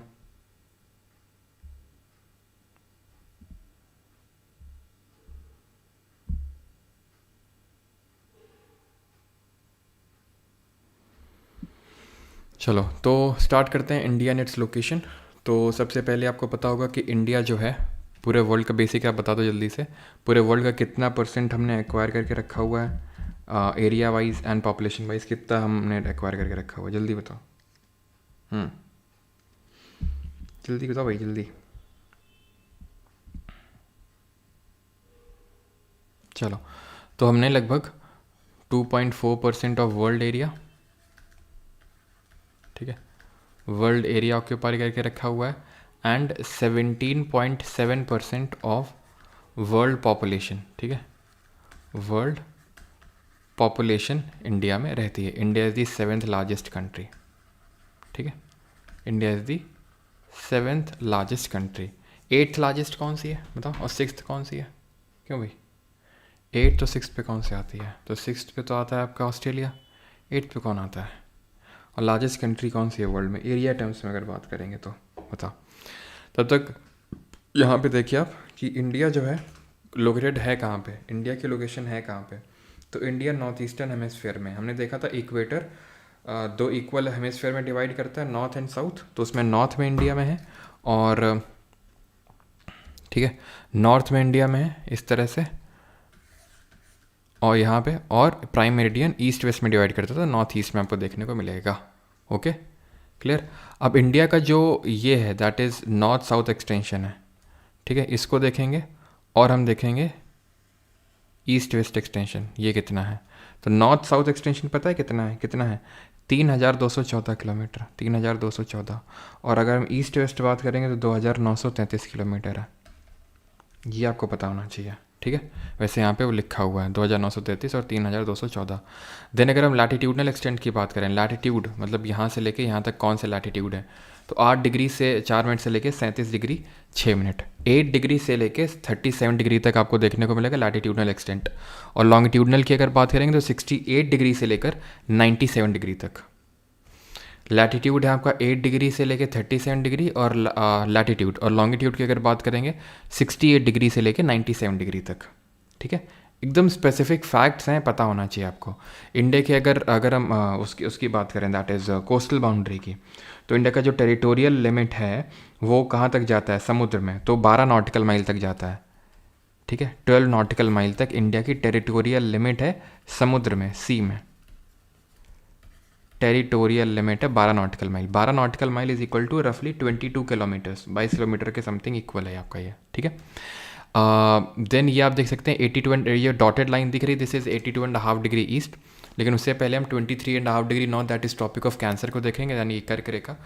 चलो तो स्टार्ट करते हैं इंडिया एंड इट्स लोकेशन। तो सबसे पहले आपको पता होगा कि इंडिया जो है पूरे वर्ल्ड का, बेसिक आप बता दो जल्दी से, पूरे वर्ल्ड का कितना % हमने एक्वायर करके रखा हुआ है? Area wise and population wise कितना हमने एक्वायर करके रखा हुआ है? जल्दी बताओ। जल्दी बताओ भाई जल्दी। चलो तो हमने लगभग 2.4% ऑफ वर्ल्ड एरिया, ठीक है, वर्ल्ड एरिया ऑक्यूपाई करके रखा हुआ है, एंड 17.7% ऑफ वर्ल्ड पॉपुलेशन, ठीक है, वर्ल्ड पॉपुलेशन इंडिया में रहती है। India is the 7th largest country, ठीक है, India is the 7th largest country. 8th largest कौन सी है बताओ, और 6th कौन सी है? क्यों भाई 8 तो 6th पे कौन से आती है? तो 6th पे तो आता है आपका ऑस्ट्रेलिया, 8th पे कौन आता है? और लार्जेस्ट कंट्री कौन सी है वर्ल्ड में एरिया टर्म्स में अगर बात करेंगे तो बताओ। तब तक यहाँ पे देखिए आप कि इंडिया जो है लोकेटेड है कहाँ पे, इंडिया की लोकेशन है कहाँ पे? तो इंडिया नॉर्थ ईस्टर्न हेमिस्फीयर में। हमने देखा था इक्वेटर 2 इक्वल हेमिस्फीयर में डिवाइड करता है, नॉर्थ एंड साउथ, तो उसमें नॉर्थ में इंडिया में है, और ठीक है नॉर्थ में इंडिया में है इस तरह से, और यहाँ पे और प्राइम मेरिडियन ईस्ट वेस्ट में डिवाइड करता था, नॉर्थ ईस्ट में आपको देखने को मिलेगा। Okay clear. अब इंडिया का जो ये है that is north south extension है, ठीक है, इसको देखेंगे और हम देखेंगे ईस्ट वेस्ट एक्सटेंशन ये कितना है। तो नॉर्थ साउथ एक्सटेंशन पता है कितना है? कितना है? 3214 किलोमीटर, 3214। और अगर हम ईस्ट वेस्ट बात करेंगे तो 2933 किलोमीटर है। ये आपको पता होना चाहिए, ठीक है। वैसे यहाँ पे वो लिखा हुआ है 2933 और 3214। देन अगर हम लैटिट्यूडनल एक्सटेंट की बात करें, लैटिट्यूड मतलब यहाँ से लेके यहाँ तक कौन से लैटिट्यूड है, तो 8 डिग्री से 4 मिनट से लेके 37 डिग्री 6 मिनट, 8 डिग्री से लेके 37 डिग्री तक आपको देखने को मिलेगा लैटिट्यूडनल एक्सटेंट। और लॉन्गिट्यूडनल की अगर बात करेंगे तो 68 डिग्री से लेकर 97 डिग्री तक। लैटिट्यूड है आपका 8 डिग्री से लेके 37 डिग्री, और लैटिट्यूड और लॉन्गिट्यूड की अगर बात करेंगे 68 डिग्री से लेके 97 डिग्री तक, ठीक है। एकदम स्पेसिफिक फैक्ट्स हैं, पता होना चाहिए आपको। इंडिया की अगर हम उसकी बात करें दैट इज़ कोस्टल बाउंड्री की, तो इंडिया का जो टेरिटोरियल लिमिट है वो कहाँ तक जाता है समुद्र में? तो 12 नॉटिकल माइल तक जाता है, ठीक है। 12 नॉटिकल माइल तक इंडिया की टेरिटोरियल लिमिट है समुद्र में, सी में। टेरिटोरियल लिमिट है 12 nautical mile. 12 nautical mile is equal to रफली 22 किलोमीटर्स, 22 किलोमीटर के समथिंग इक्वल है आपका ये, ठीक है। देन ये आप देख सकते हैं 82 ये डॉटेड लाइन दिख रही है, दिस इज 82.5 डिग्री ईस्ट। लेकिन उससे पहले हम 23.5 degree north that is topic of cancer को देखेंगे, यानी कर्क रेखा।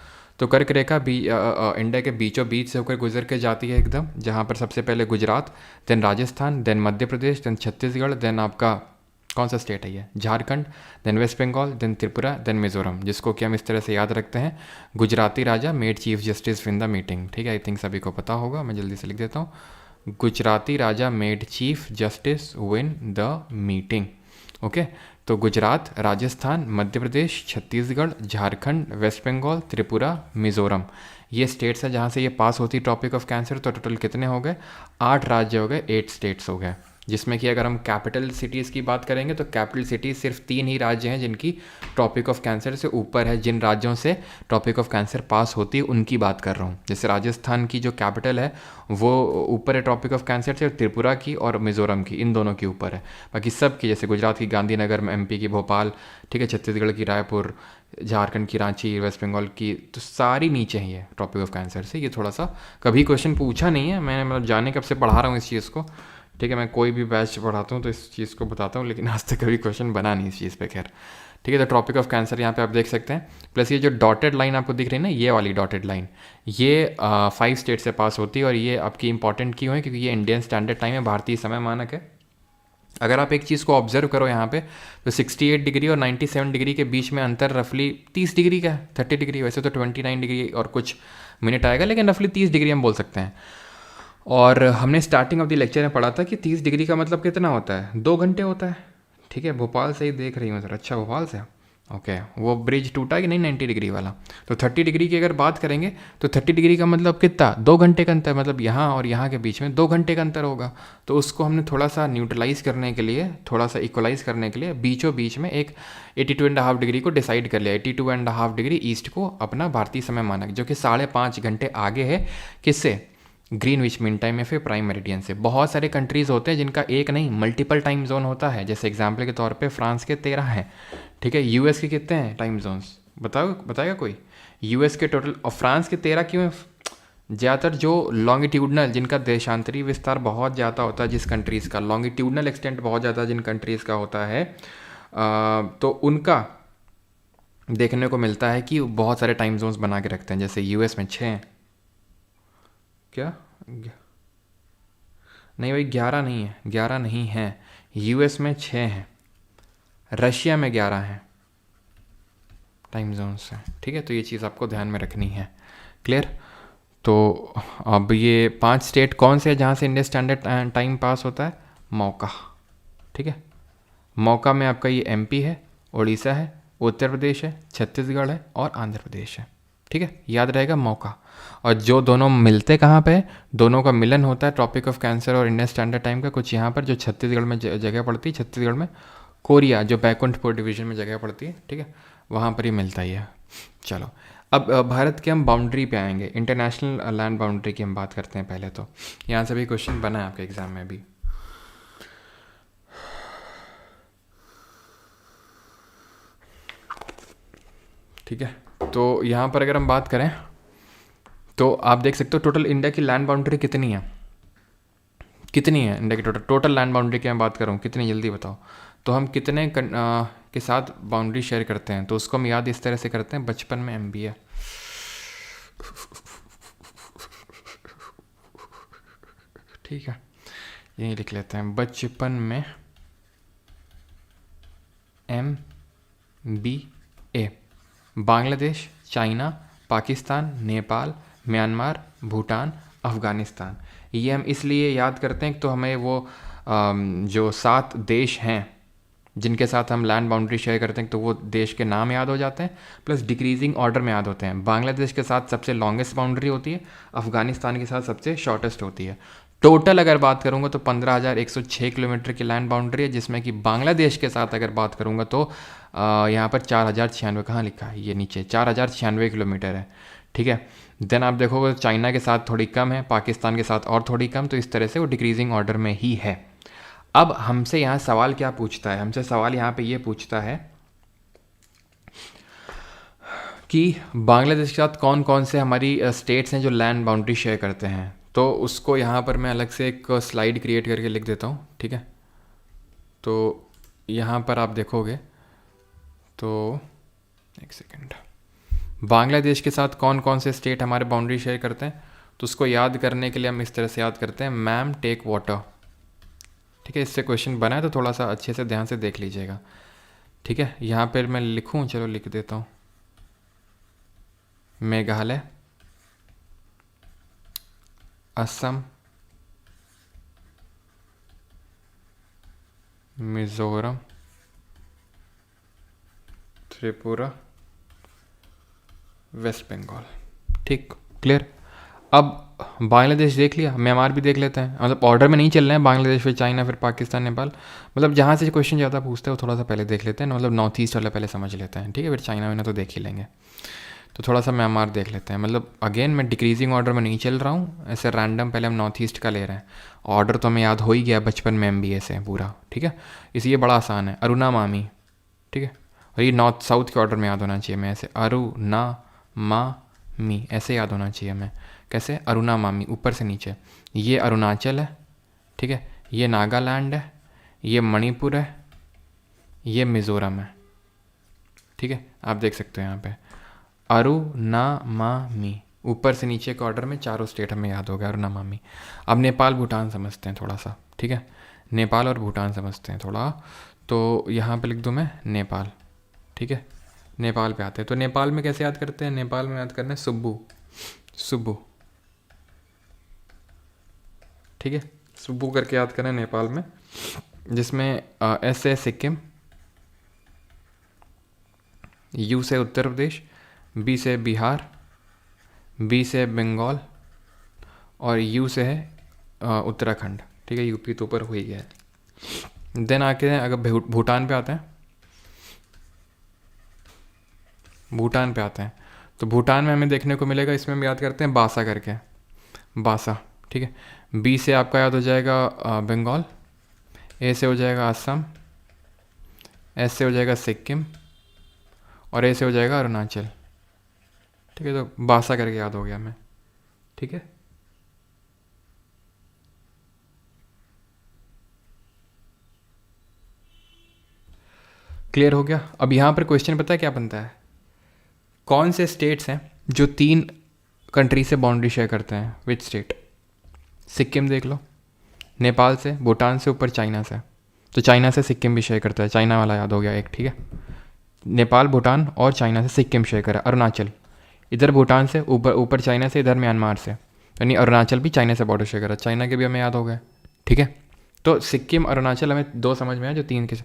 तो कर्क रेखा इंडिया के बीचों बीच से होकर गुजर के जाती है एकदम, जहाँ पर सबसे पहले Gujarat, then Rajasthan, then Madhya Pradesh, then Chhattisgarh, then आपका कौन सा स्टेट है ये, Jharkhand, then West Bengal, then Tripura, then Mizoram, जिसको कि हम इस तरह से याद रखते हैं, गुजराती राजा made chief justice win the meeting, ठीक है। आई थिंक सभी को पता होगा, मैं जल्दी से लिख देता हूँ, गुजराती राजा made chief justice win the meeting. Okay, तो गुजरात, राजस्थान, मध्य प्रदेश, छत्तीसगढ़, झारखंड, वेस्ट बंगाल, त्रिपुरा, मिजोरम, ये स्टेट्स हैं जहाँ से ये पास होती टॉपिक ऑफ कैंसर। तो टोटल कितने हो गए? 8 राज्य हो गए, 8 स्टेट्स हो गए, जिसमें कि अगर हम कैपिटल सिटीज़ की बात करेंगे तो कैपिटल सिटीज़ सिर्फ 3 ही राज्य हैं जिनकी ट्रॉपिक ऑफ कैंसर से ऊपर है। जिन राज्यों से ट्रॉपिक ऑफ कैंसर पास होती है उनकी बात कर रहा हूँ। जैसे राजस्थान की जो कैपिटल है वो ऊपर है ट्रॉपिक ऑफ कैंसर से, त्रिपुरा की और मिज़ोरम की, इन दोनों के ऊपर है। बाकी सब की, जैसे गुजरात की गांधीनगर, MP की भोपाल, ठीक है, छत्तीसगढ़ की रायपुर, झारखंड की रांची, वेस्ट बंगाल की, तो सारी नीचे ही है ट्रॉपिक ऑफ कैंसर से। ये थोड़ा सा कभी क्वेश्चन पूछा नहीं है, मैंने मतलब जाने कब से पढ़ा रहा हूँ इस चीज़ को, ठीक है। मैं कोई भी बैच पढ़ाता हूँ तो इस चीज़ को बताता हूँ, लेकिन आज तक कभी क्वेश्चन बना नहीं इस चीज़ पे, खैर, ठीक है। तो ट्रॉपिक ऑफ कैंसर यहाँ पे आप देख सकते हैं। प्लस ये जो डॉटेड लाइन आपको दिख रही है ना, ये वाली डॉटेड लाइन, ये 5 स्टेट से पास होती है। और ये आपकी इंपॉर्टेंट क्यों है? क्योंकि ये इंडियन स्टैंडर्ड टाइम है, भारतीय समय मानक है। अगर आप एक चीज़ को ऑब्जर्व करो यहाँ पे, तो 68 डिग्री और 97 डिग्री के बीच में अंतर रफली 30 डिग्री का है, 30 डिग्री, वैसे तो 29 डिग्री और कुछ मिनट आएगा, लेकिन रफली 30 डिग्री हम बोल सकते हैं। और हमने स्टार्टिंग ऑफ द लेक्चर में पढ़ा था कि 30 डिग्री का मतलब कितना होता है? 2 घंटे होता है, ठीक है। भोपाल से ही देख रही हूँ सर, अच्छा भोपाल से, ओके। वो ब्रिज टूटा कि नहीं 90 डिग्री वाला? तो 30 डिग्री की अगर बात करेंगे तो 30 डिग्री का मतलब कितना? 2 घंटे का अंतर, मतलब यहाँ और यहाँ के बीच में 2 घंटे का अंतर होगा। तो उसको हमने थोड़ा सा न्यूट्रलाइज करने के लिए, थोड़ा सा इक्वलाइज करने के लिए बीचों बीच में एक 82.5 डिग्री को डिसाइड कर लिया। 82.5 डिग्री ईस्ट को अपना भारतीय समय मानक, जो कि 5.5 घंटे आगे है किससे? ग्रीनविच मीन टाइम या फिर प्राइम मेरिडियन से। बहुत सारे कंट्रीज़ होते हैं जिनका एक नहीं मल्टीपल टाइम जोन होता है। जैसे एग्जांपल के तौर पे फ्रांस के 13 हैं, ठीक है। यूएस के कितने हैं टाइम जोन्स? बताएगा कोई? यूएस के टोटल, और फ्रांस के 13 क्यों हैं? ज़्यादातर जो लॉन्गिट्यूडनल, जिनका देशांतरी विस्तार बहुत ज़्यादा होता है, जिस कंट्रीज़ का लॉन्गिट्यूडनल एक्सटेंट बहुत ज़्यादा जिन कंट्रीज़ का होता है, तो उनका देखने को मिलता है कि बहुत सारे टाइम जोन्स बना के रखते हैं। जैसे यूएस में 6 हैं, क्या नहीं भाई, 11 नहीं है, 11 नहीं है। यूएस में 6 हैं, रशिया में 11 हैं टाइम जोन्स हैं, ठीक है। तो ये चीज़ आपको ध्यान में रखनी है, क्लियर। तो अब ये 5 स्टेट कौन से हैं जहाँ से इंडियन स्टैंडर्ड टाइम पास होता है? मौका, ठीक है। मौका में आपका ये MP है, उड़ीसा है, उत्तर प्रदेश है, छत्तीसगढ़ है और आंध्र प्रदेश है, ठीक है। याद रहेगा मौका। और जो दोनों मिलते कहाँ पे? दोनों का मिलन होता है ट्रॉपिक ऑफ कैंसर और इंडियन स्टैंडर्ड टाइम का कुछ यहाँ पर, जो छत्तीसगढ़ में जगह पड़ती है, छत्तीसगढ़ में कोरिया, जो बैकुंठपुर डिवीजन में जगह पड़ती है, ठीक है, वहाँ पर ही मिलता ही है। चलो, अब भारत के हम बाउंड्री पे आएंगे, इंटरनेशनल लैंड बाउंड्री की हम बात करते हैं पहले। तो यहाँ से भी क्वेश्चन बना है आपके एग्जाम में भी, ठीक है। तो यहाँ पर अगर हम बात करें तो आप देख सकते हो टोटल इंडिया की लैंड बाउंड्री कितनी है? कितनी है इंडिया की टोटल लैंड बाउंड्री की मैं बात कर रहा हूँ, कितनी, जल्दी बताओ। तो हम कितने के साथ बाउंड्री शेयर करते हैं? तो उसको हम याद इस तरह से करते हैं, बचपन में MB है, ठीक है, यही लिख लेते हैं, बचपन में MBA। Bangladesh, China, Pakistan, Nepal, Myanmar, Bhutan, Afghanistan. ये हम इसलिए याद करते हैं कि तो हमें वो जो 7 देश हैं जिनके साथ हम लैंड बाउंड्री शेयर करते हैं, तो वो देश के नाम याद हो जाते हैं, प्लस डिक्रीजिंग ऑर्डर में याद होते हैं। बांग्लादेश के साथ सबसे लॉन्गेस्ट बाउंड्री होती है, अफ़गानिस्तान के साथ सबसे शॉर्टेस्ट होती है। टोटल अगर बात करूंगा तो 15,106 किलोमीटर की लैंड बाउंड्री है, जिसमें कि बांग्लादेश के साथ अगर बात करूंगा तो यहाँ पर 4,096, कहाँ लिखा है ये नीचे, 4,096 किलोमीटर है, ठीक है। देन आप देखोगे चाइना के साथ थोड़ी कम है, पाकिस्तान के साथ और थोड़ी कम, तो इस तरह से वो डिक्रीजिंग ऑर्डर में ही है। अब हमसे यहाँ सवाल क्या पूछता है? हमसे सवाल यहाँ पे ये पूछता है कि बांग्लादेश के साथ कौन कौन से हमारी स्टेट्स हैं जो लैंड बाउंड्री शेयर करते हैं। तो उसको यहाँ पर मैं अलग से एक स्लाइड क्रिएट करके लिख देता हूँ, ठीक है। तो यहाँ पर आप देखोगे तो एक सेकेंड, बांग्लादेश के साथ कौन कौन से स्टेट हमारे बाउंड्री शेयर करते हैं, तो उसको याद करने के लिए हम इस तरह से याद करते हैं, मैम टेक वाटर, ठीक है। इससे क्वेश्चन बना है तो थोड़ा सा अच्छे से ध्यान से देख लीजिएगा, ठीक है। यहाँ पर मैं लिखूँ, चलो लिख देता हूँ, मेघालय, असम, मिज़ोरम, त्रिपुरा, वेस्ट बंगाल, ठीक, क्लियर। अब बांग्लादेश देख लिया, म्यांमार भी देख लेते हैं, मतलब ऑर्डर में नहीं चल रहे हैं, बांग्लादेश फिर चाइना फिर पाकिस्तान नेपाल, मतलब जहाँ से क्वेश्चन ज़्यादा पूछते हैं वो थोड़ा सा पहले देख लेते हैं, मतलब नॉर्थ ईस्ट वाला पहले समझ लेते हैं, ठीक है, फिर चाइना वाइना तो देख ही लेंगे। तो थोड़ा सा म्यांमार देख लेते हैं, मतलब अगेन मैं डिक्रीजिंग ऑर्डर में नहीं चल रहा हूँ, ऐसे रैंडम पहले हम नॉर्थ ईस्ट का ले रहे हैं। ऑर्डर तो हमें याद हो ही गया बचपन में MBA से पूरा, ठीक है, इसलिए बड़ा आसान है, अरुणा मामी, ठीक है, और ये नॉर्थ साउथ के ऑर्डर में याद होना चाहिए, मैं ऐसे अरुणा मामी ऐसे याद होना चाहिए हमें, कैसे, अरुणा मामी ऊपर से नीचे, ये अरुणाचल है, ठीक है, ये नागालैंड है, ये मणिपुर है, ये मिज़ोरम है, ठीक है, आप देख सकते हो यहाँ पे अरुणामामी, ऊपर से नीचे के ऑर्डर में चारों स्टेट हमें याद हो गया अरुणामामी। अब नेपाल भूटान समझते हैं थोड़ा सा, ठीक है, नेपाल और भूटान समझते हैं थोड़ा, तो यहाँ पे लिख दूँ मैं नेपाल, ठीक है, नेपाल पे आते हैं। तो नेपाल में कैसे याद करते हैं, नेपाल में याद करना है सुब्बू, सुब्बू, ठीक है, सुब्बू करके याद करना है नेपाल में, जिसमें एस से सिक्किम, यू से उत्तर प्रदेश, बी से बिहार, बी से बंगाल, और यू से है उत्तराखंड, ठीक है, यूपी तो ऊपर हो ही गया है। देन आके अगर भूटान पे आते हैं, भूटान पे आते हैं, तो भूटान में हमें देखने को मिलेगा, इसमें हम याद करते हैं बासा करके, बासा, ठीक है, बी से आपका याद हो जाएगा बंगाल, ए से हो जाएगा असम, एस से हो जाएगा सिक्किम, और ए से हो जाएगा अरुणाचल, ठीक है, तो बासा करके याद हो गया हमें, ठीक है। क्लियर हो गया। अब यहाँ पर क्वेश्चन पता है क्या बनता है, कौन से स्टेट्स हैं जो 3 कंट्री से बाउंड्री शेयर करते हैं, विच स्टेट, सिक्किम देख लो, नेपाल से, भूटान से, ऊपर चाइना से, तो चाइना से सिक्किम भी शेयर करता है, चाइना वाला याद हो गया एक, ठीक है, नेपाल भूटान और चाइना से सिक्किम शेयर करा, अरुणाचल इधर भूटान से, ऊपर ऊपर चाइना से, इधर म्यांमार से, यानी अरुणाचल भी चाइना से बॉर्डर शेयर करा, चाइना के भी हमें याद हो गए, ठीक है। तो सिक्किम अरुणाचल हमें 2 समझ में आया, जो 3 के,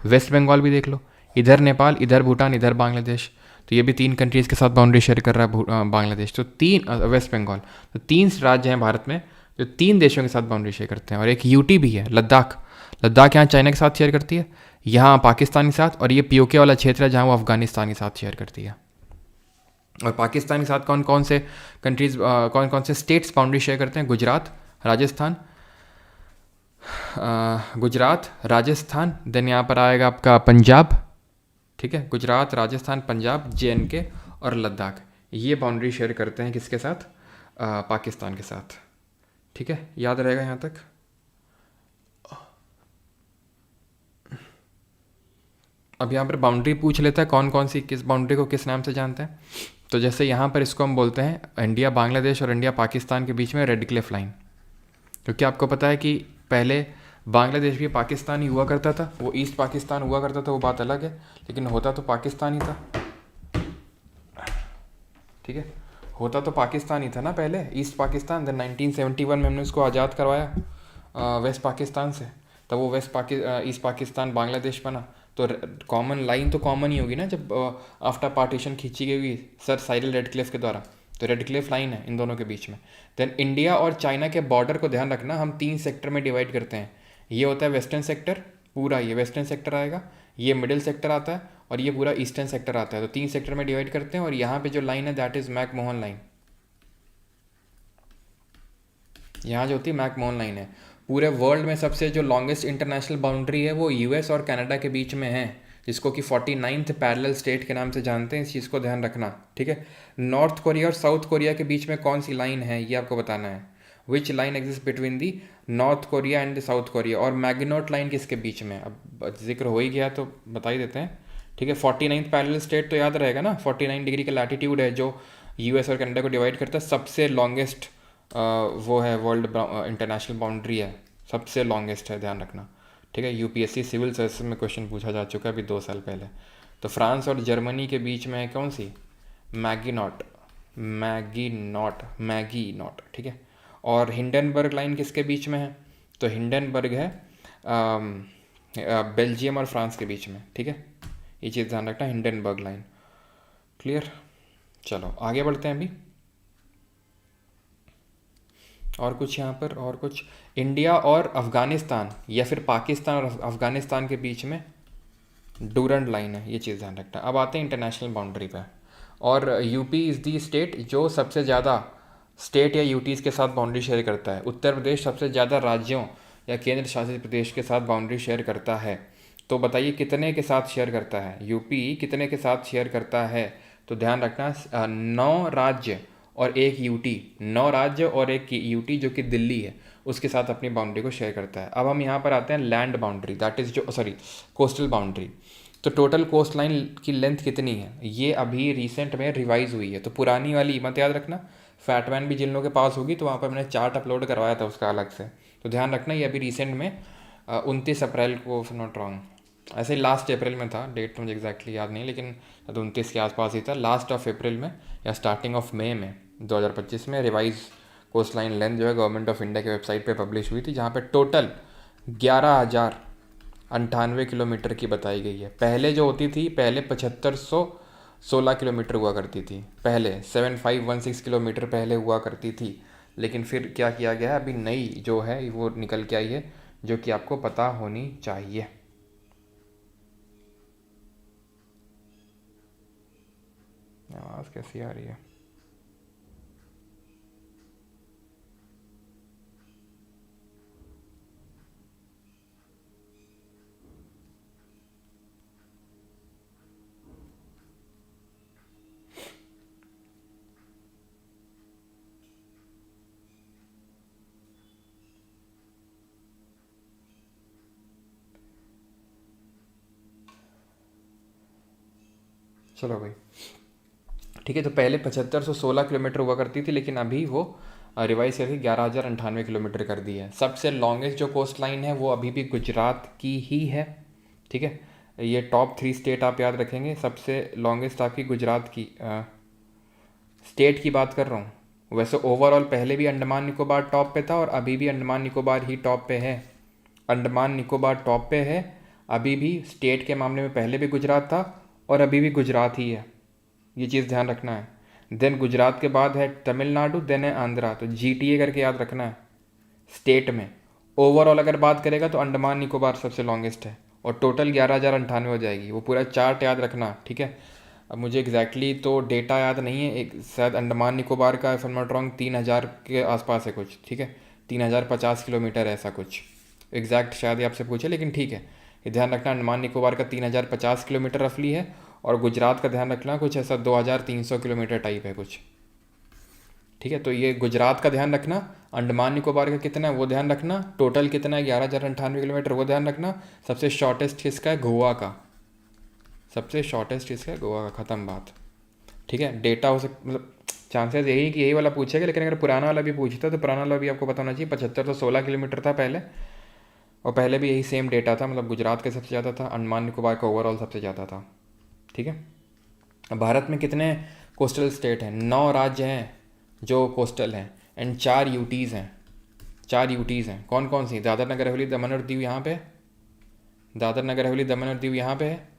वेस्ट बंगाल भी देख लो, इधर नेपाल, इधर भूटान, इधर बांग्लादेश, तो ये भी 3 कंट्रीज़ के साथ बाउंड्री शेयर कर रहा है बांग्लादेश, तो 3 वेस्ट बंगाल, तो 3 राज्य हैं भारत में जो 3 देशों के साथ बाउंड्री शेयर करते हैं, और एक यूटी भी है, लद्दाख, लद्दाख यहाँ चाइना के साथ शेयर करती है, यहाँ पाकिस्तान के साथ, और ये पीओके वाला क्षेत्र है जहाँ वो अफगानिस्तान के साथ शेयर करती है। और पाकिस्तान के साथ कौन कौन से कंट्रीज़, कौन कौन से स्टेट्स बाउंड्री शेयर करते हैं, गुजरात, राजस्थान, गुजरात, राजस्थान, देन यहाँ पर आएगा आपका पंजाब, ठीक है, गुजरात, राजस्थान, पंजाब, JNK और लद्दाख, ये बाउंड्री शेयर करते हैं किसके साथ, पाकिस्तान के साथ, ठीक है, याद रहेगा यहाँ तक। अब यहाँ पर बाउंड्री पूछ लेता है, कौन कौन सी किस बाउंड्री को किस नाम से जानते हैं, तो जैसे यहाँ पर इसको हम बोलते हैं इंडिया बांग्लादेश और इंडिया पाकिस्तान के बीच में रेड क्लिफ लाइन, क्योंकि आपको पता है कि पहले बांग्लादेश भी पाकिस्तान ही हुआ करता था, वो ईस्ट पाकिस्तान हुआ करता था, वो बात अलग है, लेकिन होता तो पाकिस्तान ही था, ठीक है, होता तो पाकिस्तान ही था ना पहले, ईस्ट पाकिस्तान, देन 1971 में हमने उसको आज़ाद करवाया वेस्ट पाकिस्तान से, तब वो ईस्ट पाकिस्तान बांग्लादेश बना, तो कॉमन लाइन तो कॉमन ही होगी ना, जब आफ्टर पार्टीशन खींची गई हुई सर साइरल रेडक्लिफ के द्वारा, तो रेडक्लिफ लाइन है इन दोनों के बीच में। देन इंडिया और चाइना के बॉर्डर को ध्यान रखना, हम 3 सेक्टर में डिवाइड करते हैं, ये होता है वेस्टर्न सेक्टर, पूरा ये वेस्टर्न सेक्टर आएगा, ये मिडिल सेक्टर आता है, और ये पूरा ईस्टर्न सेक्टर आता है, तो 3 सेक्टर में डिवाइड करते हैं, और यहाँ पे जो लाइन है दैट इज़ मैकमोहन लाइन, यहाँ जो होती है मैकमोहन लाइन है। पूरे वर्ल्ड में सबसे जो लॉन्गेस्ट इंटरनेशनल बाउंड्री है वो US और कनाडा के बीच में है, जिसको कि 49th पैरेलल स्टेट के नाम से जानते हैं, इस चीज़ को ध्यान रखना, ठीक है। नॉर्थ कोरिया और साउथ कोरिया के बीच में कौन सी लाइन है ये आपको बताना है, which line exist between the north Korea and south Korea, और मैग्नोट लाइन किसके बीच में, अब जिक्र हो ही गया तो बता ही देते हैं, ठीक है। 49th पैरेलल स्टेट तो याद रहेगा ना, 49 डिग्री का लैटिट्यूड है जो US और कनाडा को डिवाइड करता है, सबसे लॉन्गेस्ट वो है वर्ल्ड इंटरनेशनल बाउंड्री है, सबसे लॉन्गेस्ट है, ध्यान रखना, ठीक है। UPSC सिविल सर्विस में क्वेश्चन पूछा जा चुका है अभी 2 साल पहले। तो फ्रांस और जर्मनी के बीच में है कौन सी, मैगी नॉट, ठीक है। और हिंडनबर्ग लाइन किसके बीच में है, तो हिंडनबर्ग है बेल्जियम और फ्रांस के बीच में, ठीक है, ये चीज़ ध्यान रखना, हिंडनबर्ग लाइन, क्लियर। चलो आगे बढ़ते हैं अभी। और कुछ यहाँ पर, और कुछ, इंडिया और अफ़गानिस्तान या फिर पाकिस्तान और अफ़गानिस्तान के बीच में डूरंड लाइन है, ये चीज़ ध्यान रखना। अब आते हैं इंटरनेशनल बाउंड्री पे। और यूपी इज़ दी स्टेट जो सबसे ज़्यादा स्टेट या यूटीज़ के साथ बाउंड्री शेयर करता है। उत्तर प्रदेश सबसे ज़्यादा राज्यों या केंद्र शासित प्रदेश के साथ बाउंड्री शेयर करता है। तो बताइए कितने के साथ शेयर करता है, यूपी कितने के साथ शेयर करता है? तो ध्यान रखना 9 राज्य और एक यूटी, 9 राज्य और एक यूटी जो कि दिल्ली है, उसके साथ अपनी बाउंड्री को शेयर करता है। अब हम यहाँ पर आते हैं लैंड बाउंड्री, दैट इज़ जो सॉरी कोस्टल बाउंड्री। तो टोटल कोस्ट लाइन की लेंथ कितनी है, ये अभी रिसेंट में रिवाइज हुई है। तो पुरानी वाली मत याद रखना, फैटमैन भी जिन लोगों के पास होगी तो वहाँ पर मैंने चार्ट अपलोड करवाया था उसका अलग से। तो ध्यान रखना ये अभी रिसेंट में 29 अप्रैल को, नॉट रॉन्ग, ऐसे ही लास्ट अप्रैल में था, डेट तो मुझे एग्जैक्टली याद नहीं, लेकिन 29 के आसपास ही था, लास्ट ऑफ अप्रैल में या स्टार्टिंग ऑफ मई में 2025 में रिवाइज कोस्ट लाइन लेंथ जो है गवर्नमेंट ऑफ इंडिया की वेबसाइट पे पब्लिश हुई थी, जहाँ पे टोटल 11,098 किलोमीटर की बताई गई है। पहले जो होती थी, पहले 7516 किलोमीटर हुआ करती थी, पहले 7516 किलोमीटर पहले हुआ करती थी। लेकिन फिर क्या किया गया है, अभी नई जो है वो निकल के आई है, जो कि आपको पता होनी चाहिए। आवाज़ कैसी आ रही है? चलो भाई ठीक है। तो पहले 7516 किलोमीटर हुआ करती थी, लेकिन अभी वो रिवाइज करके 11,098 किलोमीटर कर दी है। सबसे लॉन्गेस्ट जो कोस्ट लाइन है वो अभी भी गुजरात की ही है, ठीक है। ये टॉप 3 स्टेट आप याद रखेंगे, सबसे लॉन्गेस्ट आपकी गुजरात की स्टेट की बात कर रहा हूँ। वैसे ओवरऑल पहले भी अंडमान निकोबार टॉप पे था और अभी भी अंडमान निकोबार ही टॉप पे है। अंडमान निकोबार टॉप पे है अभी भी। स्टेट के मामले में पहले भी गुजरात था और अभी भी गुजरात ही है, ये चीज़ ध्यान रखना है। देन गुजरात के बाद है तमिलनाडु, देन है आंध्रा। तो जीटीए करके याद रखना है स्टेट में। ओवरऑल अगर बात करेगा तो अंडमान निकोबार सबसे लॉन्गेस्ट है और टोटल 11,098 हो जाएगी। वो पूरा चार्ट याद रखना, ठीक है। अब मुझे एग्जैक्टली तो डेटा याद नहीं है, एक शायद अंडमान निकोबार का if I am not wrong 3,000 के आसपास है कुछ, ठीक है। 3,050 किलोमीटर ऐसा कुछ, एग्जैक्ट शायद ही आपसे पूछे, लेकिन ठीक है। ये ध्यान रखना अंडमान निकोबार का 3,050 किलोमीटर रफली है और गुजरात का ध्यान रखना कुछ ऐसा 2,300 किलोमीटर टाइप है कुछ, ठीक है। तो ये गुजरात का ध्यान रखना, अंडमान निकोबार का कितना है वो ध्यान रखना, टोटल कितना है 11,098 किलोमीटर वो ध्यान रखना। सबसे शॉर्टेस्ट किसका है, गोवा का। सबसे शॉर्टेस्ट किसका है, गोवा का, ख़त्म बात, ठीक है। डेटा हो सक मतलब चांसेस यही कि यही वाला पूछेगा, लेकिन अगर पुराना वाला भी पूछता तो पुराना वाला भी आपको पता होना चाहिए। 7516 किलोमीटर था पहले, और पहले भी यही सेम डेटा था, मतलब गुजरात का सबसे ज़्यादा था, अंडमान निकोबार का ओवरऑल सबसे ज़्यादा था, ठीक है। अब भारत में कितने कोस्टल स्टेट हैं, 9 राज्य हैं जो कोस्टल हैं एंड 4 यूटीज़ हैं। 4 यूटीज़ हैं, कौन कौन सी? दादर नगर हवेली दमन और दीव यहाँ पे, दादर नगर हवेली दमन और दीव यहाँ पे है।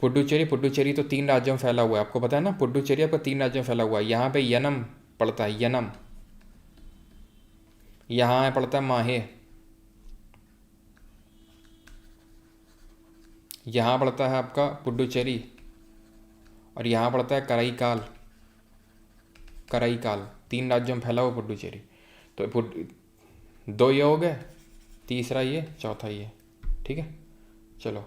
पुडुचेरी, पुडुचेरी तो 3 राज्यों में फैला हुआ है, आपको पता है ना, पुडुचेरी आपका 3 राज्यों में फैला हुआ है। यहाँ पे यनम पड़ता है, यनम, यहाँ पड़ता है माहे, यहाँ पड़ता है आपका पुडुचेरी, और यहाँ पड़ता है कराईकाल। कराईकाल 3 राज्यों में फैला हुआ पुडुचेरी। तो 2 ये हो गए, तीसरा ये, चौथा ये, ठीक है। चलो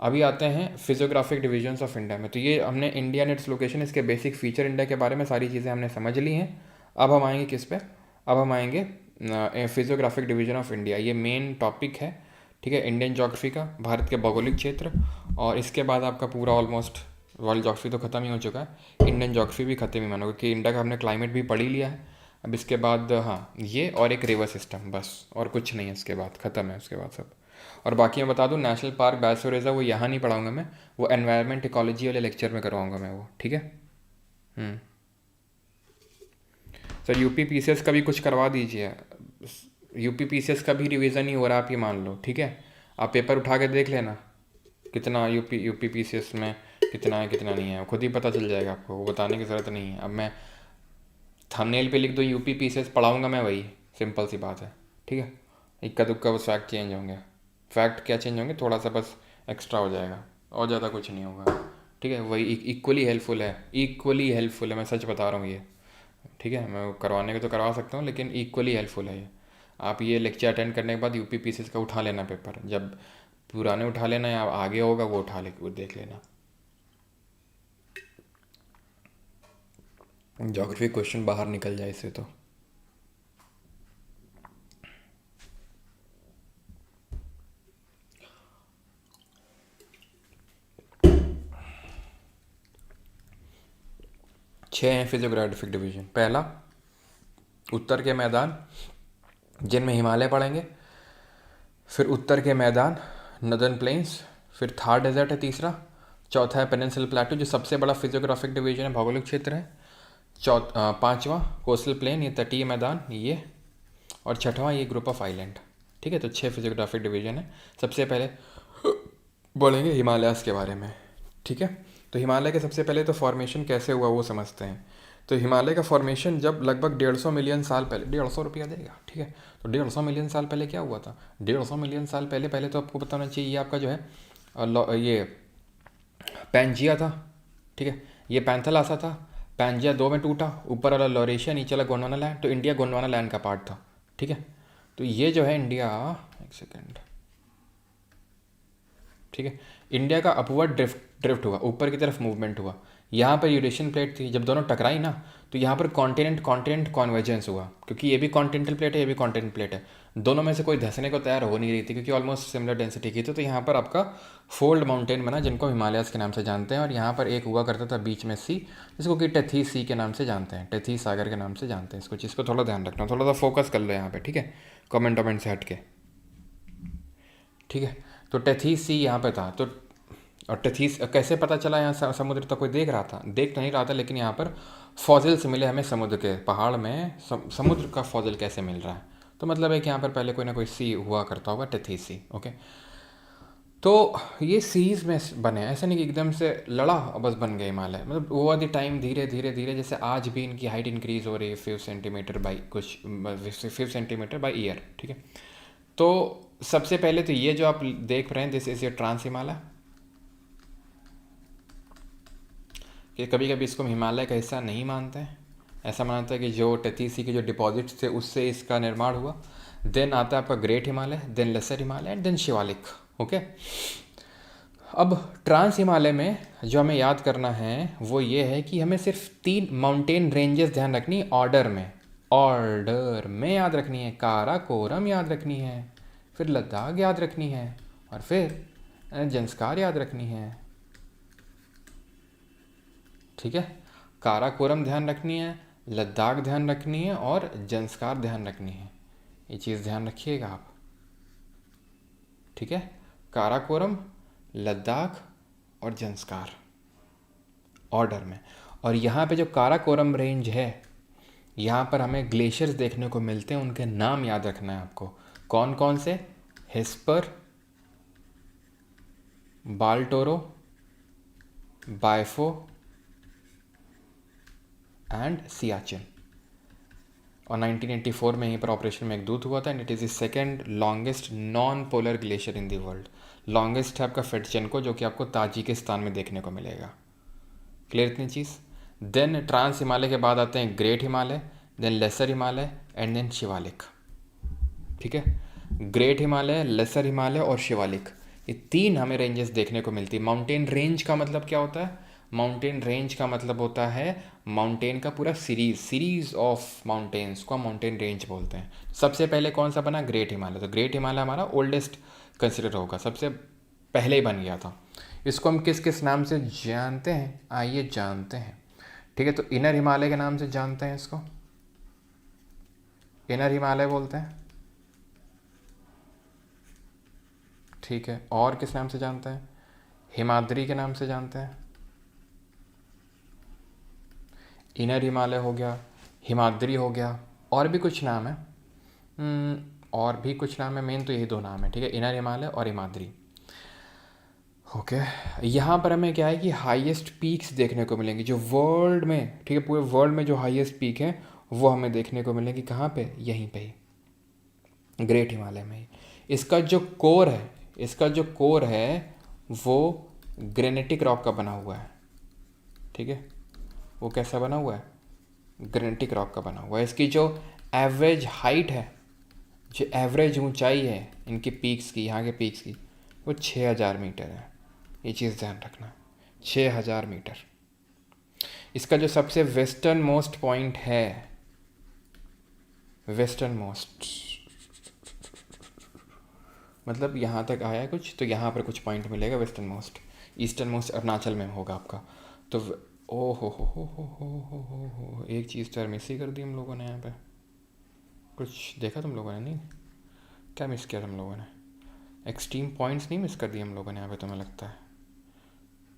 अभी आते हैं फिजियोग्राफिक डिविजन्स ऑफ इंडिया में। तो ये हमने इंडिया एंड इट्स लोकेशन, इसके बेसिक फीचर, इंडिया के बारे में सारी चीज़ें हमने समझ ली हैं। अब हम आएंगे किस पे, अब हम आएंगे फिजियोग्राफिक डिवीजन ऑफ इंडिया। ये मेन टॉपिक है, ठीक है, इंडियन ज्योग्राफी का, भारत के भौगोलिक क्षेत्र। और इसके बाद आपका पूरा ऑलमोस्ट वर्ल्ड ज्योग्राफी तो ख़त्म ही हो चुका है, इंडियन ज्योग्राफी भी ख़त्म ही मानो, क्योंकि इंडिया का हमने क्लाइमेट भी पढ़ ही लिया है। अब इसके बाद हाँ ये और एक रिवर सिस्टम, बस और कुछ नहीं है, इसके बाद ख़त्म है उसके बाद सब। और बाकी मैं बता दूं, नेशनल पार्क बायोस्फीयर रिजर्व वो यहाँ नहीं पढ़ाऊंगा मैं, वो एनवायरनमेंट इकोलॉजी वाले लेक्चर में करवाऊंगा मैं वो, ठीक है। सर यूपी पीसीएस का भी कुछ करवा दीजिए, यूपी पीसीएस का भी रिवीजन ही हो रहा है, आप ये मान लो, ठीक है। आप पेपर उठा के देख लेना कितना यूपी पीसीएस में कितना है कितना नहीं है, खुद ही पता चल जाएगा आपको, वो बताने की ज़रूरत नहीं है। अब मैं थंबनेल पे लिख दो यूपी पीसीएस, पढ़ाऊँगा मैं वही, सिंपल सी बात है। ठीक है, इक्का दुक्का बस फैक्ट चेंज होंगे। फैक्ट क्या चेंज होंगे, थोड़ा सा बस एक्स्ट्रा हो जाएगा और ज़्यादा कुछ नहीं होगा। ठीक है, वही इक्वली हेल्पफुल है, इक्वली हेल्पफुल है, मैं सच बता रहा हूँ ये। ठीक है, मैं करवाने के तो करवा सकता हूँ, लेकिन इक्वली हेल्पफुल है ये। आप ये लेक्चर अटेंड करने के बाद यूपी पीसीएस का उठा लेना पेपर, जब पुराने उठा लेना या आगे होगा वो उठा ले, वो देख लेना। ज्योग्राफी क्वेश्चन बाहर निकल जाए इससे तो। छः हैं फिजियोग्राफिक डिवीजन। पहला, उत्तर के मैदान जिनमें हिमालय पड़ेंगे। फिर उत्तर के मैदान, नदर्न प्लेन्स। फिर थार डेजर्ट है तीसरा। चौथा है पेनिनसुलर प्लेटू, जो सबसे बड़ा फिजियोग्राफिक डिवीजन है, भौगोलिक क्षेत्र है। पांचवा कोस्टल प्लेन, ये तटीय मैदान ये। और छठवां ये ग्रुप ऑफ आइलैंड। ठीक है, तो 6 फिजियोग्राफिक डिवीजन है। सबसे पहले बोलेंगे हिमालयाज़ के बारे में। ठीक है, तो हिमालय के सबसे पहले तो फॉर्मेशन कैसे हुआ वो समझते हैं। तो हिमालय का फॉर्मेशन जब लगभग 150 मिलियन साल पहले, 150 रुपया देगा। ठीक है, तो 150 मिलियन साल पहले क्या हुआ था। 150 मिलियन साल पहले पहले तो आपको बताना चाहिए, ये आपका जो है ये पैंजिया था। ठीक है, ये पैंथलासा था। पैंजिया दो में टूटा, ऊपर वाला लॉरेशिया, नीचे वाला गोंडवाना लैंड। तो इंडिया गोंडवाना लैंड का पार्ट था। ठीक है, तो ये जो है इंडिया, एक सेकेंड। ठीक है, इंडिया का अपवर्ड ड्रिफ्ट हुआ, ऊपर की तरफ मूवमेंट हुआ। यहाँ पर यूरेशियन प्लेट थी, जब दोनों टकराई ना, तो यहाँ पर कॉन्टिनेंट कॉन्टिनेंट कॉन्वर्जेंस हुआ, क्योंकि ये भी कॉन्टिनेंटल प्लेट है, ये भी कॉन्टिनेंट प्लेट है। दोनों में से कोई धंसने को तैयार हो नहीं रही थी, क्योंकि ऑलमोस्ट सिमिलर डेंसिटी की थी। तो यहाँ पर आपका फोल्ड माउंटेन बना, जिनको हिमालयाज़ के नाम से जानते हैं। और यहाँ पर एक हुआ करता था बीच में सी, जिसको कि टेथीस सी के नाम से जानते हैं, टेथीस सागर के नाम से जानते हैं इसको। चीज़ को थोड़ा ध्यान रखना, थोड़ा सा फोकस कर लो यहाँ पे। ठीक है, कमेंट वमेंट से हट के। ठीक है, तो टेथीस सी यहाँ पे था। तो और टेथीस कैसे पता चला, यहाँ समुद्र तो कोई देख रहा था, देख नहीं रहा था, लेकिन यहाँ पर फॉजिल्स मिले हमें समुद्र के, पहाड़ में समुद्र का फॉजिल कैसे मिल रहा है। तो मतलब है कि यहाँ पर पहले कोई ना कोई सी हुआ करता होगा, टेथीस सी। ओके, तो ये सीज में बने, ऐसे नहीं कि एकदम से लड़ा और बस बन गए हिमालय। मतलब ओवर द टाइम धीरे धीरे धीरे, जैसे आज भी इनकी हाइट इंक्रीज हो रही है 5 सेंटीमीटर बाई कुछ 5 सेंटीमीटर बाई ईयर। ठीक है, तो सबसे पहले तो ये जो आप देख रहे हैं, this is your trans Himalaya. कि कभी कभी इसको हिमालय का हिस्सा नहीं मानते हैं, ऐसा मानते हैं कि जो टेथीसी के जो डिपॉजिट्स थे उससे इसका निर्माण हुआ। देन आता है आपका great Himalaya, then lesser Himalaya and then Shivalik. Okay, अब ट्रांस हिमालय में जो हमें याद करना है वो ये है कि हमें सिर्फ 3 माउंटेन रेंजेस ध्यान रखनी, ऑर्डर में याद रखनी है। काराकोरम याद रखनी है, फिर लद्दाख याद रखनी है, और फिर जंस्कार याद रखनी है। ठीक है, काराकोरम ध्यान रखनी है, लद्दाख ध्यान रखनी है, और जंस्कार ध्यान रखनी है। ये चीज़ ध्यान रखिएगा आप। ठीक है, काराकोरम, लद्दाख और जंस्कार ऑर्डर में। और यहाँ पे जो काराकोरम रेंज है, यहाँ पर हमें ग्लेशियर्स देखने को मिलते हैं, उनके नाम याद रखना है आपको। कौन कौन से, हेस्पर, बाल्टोरो, बायफो एंड सियाचिन। और 1984 में यहीं पर ऑपरेशन मेघदूत हुआ था, and it is the second longest non polar glacier in the world. Longest है आपका फेटचेनको, जो कि आपको ताजिकिस्तान में देखने को मिलेगा। क्लियर इतनी चीज़। देन ट्रांस हिमालय के बाद आते हैं great Himalaya, then lesser Himalaya and then Shivalik. ठीक है, ग्रेट हिमालय, लेसर हिमालय और शिवालिक, ये 3 हमें रेंजेस देखने को मिलती है। माउंटेन रेंज का मतलब क्या होता है, माउंटेन रेंज का मतलब होता है माउंटेन का पूरा सीरीज ऑफ माउंटेन्स को माउंटेन रेंज बोलते हैं। सबसे पहले कौन सा बना, ग्रेट हिमालय। तो ग्रेट हिमालय हमारा ओल्डेस्ट कंसिडर होगा, सबसे पहले ही बन गया था। इसको हम किस किस नाम से जानते हैं, आइए जानते हैं। ठीक है, तो इनर हिमालय के नाम से जानते हैं इसको, इनर हिमालय बोलते हैं। ठीक है, और किस नाम से जानते हैं, हिमाद्री के नाम से जानते हैं। इनर हिमालय हो गया, हिमाद्री हो गया, और भी कुछ नाम है, और भी कुछ नाम है, मेन तो यही 2 नाम है। ठीक है, इनर हिमालय और हिमाद्री। ओके, यहाँ पर हमें क्या है कि हाईएस्ट पीक्स देखने को मिलेंगे जो वर्ल्ड में, ठीक है, पूरे वर्ल्ड में जो हाईएस्ट पीक है वो हमें देखने को मिलेंगी कहाँ पे, यहीं पे ही, ग्रेट हिमालय में ही। इसका जो कोर है वो ग्रेनेटिक रॉक का बना हुआ है, ठीक है। वो कैसा बना हुआ है, ग्रेनेटिक रॉक का बना हुआ है। इसकी जो एवरेज हाइट है, जो एवरेज ऊंचाई है इनके पीक्स की, यहाँ के पीक्स की, वो 6000 मीटर है। ये चीज़ ध्यान रखना, 6000 मीटर। इसका जो सबसे वेस्टर्न मोस्ट पॉइंट है, वेस्टर्न मोस्ट मतलब यहाँ तक आया है कुछ, तो यहाँ पर कुछ पॉइंट मिलेगा western most. Eastern most Arunachal में होगा आपका। तो ओ हो, एक चीज़ तो यार मिस ही कर दी हम लोगों ने यहाँ पे। कुछ देखा तुम लोगों ने? नहीं, क्या मिस किया तुम लोगों ने? एक्सट्रीम पॉइंट्स नहीं मिस कर दिए हम लोगों ने यहाँ पे? तुम्हें लगता है,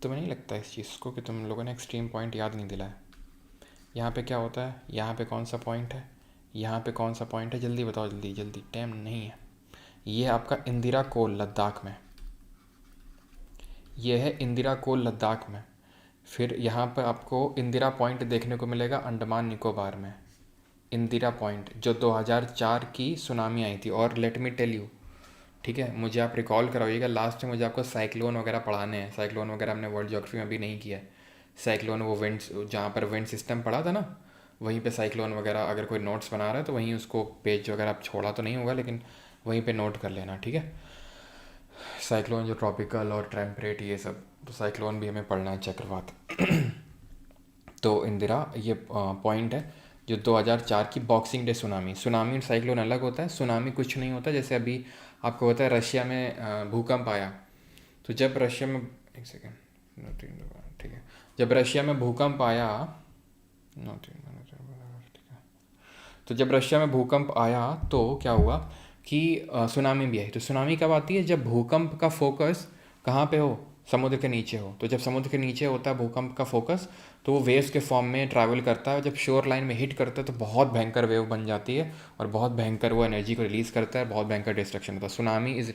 तुम्हें नहीं लगता इस चीज़ को कि तुम लोगों ने एक्सट्रीम पॉइंट याद नहीं दिलाया? यहाँ पे क्या होता है, यहाँ पे कौन सा पॉइंट है, यहाँ पे कौन सा पॉइंट है, जल्दी बताओ, जल्दी जल्दी, टाइम नहीं है। ये है आपका इंदिरा कोल लद्दाख में, ये है इंदिरा कोल लद्दाख में। फिर यहाँ पर आपको इंदिरा पॉइंट देखने को मिलेगा अंडमान निकोबार में। इंदिरा पॉइंट जो 2004 की सुनामी आई थी। और लेट मी टेल यू, ठीक है, मुझे आप रिकॉल कराइएगा, लास्ट में मुझे आपको साइक्लोन वगैरह पढ़ाने हैं। साइक्लोन वगैरह हमने वर्ल्ड ज्योग्राफी में अभी नहीं किया है। साइक्लोन वो विंड्स, जहाँ पर विंड सिस्टम पढ़ा था ना, वहीं पे साइक्लोन वगैरह, अगर कोई नोट्स बना रहा है तो वहीं उसको पेज वगैरह आप छोड़ा तो नहीं होगा, लेकिन वहीं पे नोट कर लेना, ठीक है। साइक्लोन जो ट्रॉपिकल और टेम्परेट ये सब, तो साइक्लोन भी हमें पढ़ना है, चक्रवात। तो इंदिरा ये पॉइंट है जो 2004 की बॉक्सिंग डे सुनामी। सुनामी और साइक्लोन अलग होता है। सुनामी कुछ नहीं होता, जैसे अभी आपको पता है रशिया में भूकंप आया, तो जब रशिया में, एक सेकेंड, ठीक है, जब रशिया में भूकंप आया, ठीक है, तो जब रशिया में भूकंप आया तो क्या हुआ कि सुनामी भी आई। तो सुनामी कब आती है, जब भूकंप का फोकस कहाँ पे हो, समुद्र के नीचे हो। तो जब समुद्र के नीचे होता है भूकंप का फोकस, तो वो वेव्स के फॉर्म में ट्रैवल करता है। जब शोर लाइन में हिट करता है तो बहुत भयंकर वेव बन जाती है और बहुत भयंकर वो एनर्जी को रिलीज़ करता है, बहुत भयंकर डिस्ट्रक्शन होता है। Tsunami is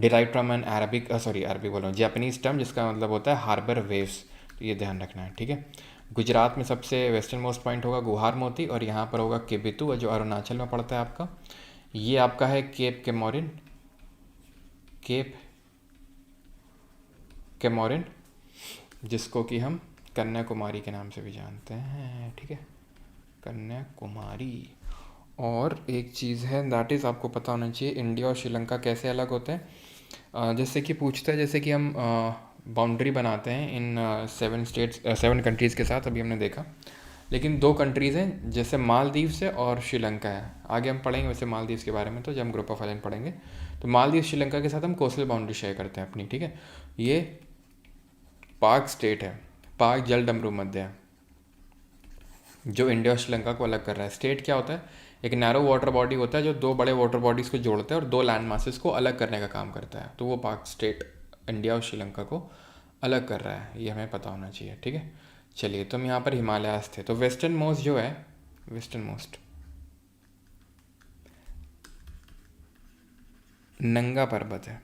derive from an Arabic Arabic बोल रहा हूँ, जापानीज टर्म, जिसका मतलब होता है हार्बर वेव्स। तो ये ध्यान रखना है, ठीक है। गुजरात में सबसे वेस्टर्न मोस्ट पॉइंट होगा गुहार मोती, और यहाँ पर होगा केबितु जो अरुणाचल में पड़ता है आपका। ये आपका है केप केमोरिन, केप केमोरिन, जिसको कि हम कन्याकुमारी के नाम से भी जानते हैं, ठीक है, कन्याकुमारी। और एक चीज़ है दैट इज़ आपको पता होना चाहिए, इंडिया और श्रीलंका कैसे अलग होते हैं। जैसे कि पूछता है, जैसे कि हम बाउंड्री बनाते हैं इन 7 स्टेट्स 7 कंट्रीज़ के साथ, अभी हमने देखा, लेकिन 2 कंट्रीज़ हैं, जैसे मालदीव से और श्रीलंका है। आगे हम पढ़ेंगे वैसे मालदीव्स के बारे में, तो जब हम ग्रुप ऑफ आइलैंड पढ़ेंगे, तो मालदीव श्रीलंका के साथ हम कोस्टल बाउंड्री शेयर करते हैं अपनी, ठीक है। ये पाक स्टेट है, पाक जलडमरू मध्य है, जो इंडिया और श्रीलंका को अलग कर रहा है। स्टेट क्या होता है, एक नैरो वाटर बॉडी होता है जो 2 बड़े वाटर बॉडीज़ को जोड़ता है और 2 लैंड मासेस को अलग करने का काम करता है। तो वो पाक स्टेट इंडिया और श्रीलंका को अलग कर रहा है, ये हमें पता होना चाहिए, ठीक है। चलिए, तो हम यहाँ पर हिमालयास थे, तो वेस्टर्न मोस्ट जो है, वेस्टर्न मोस्ट नंगा पर्वत है।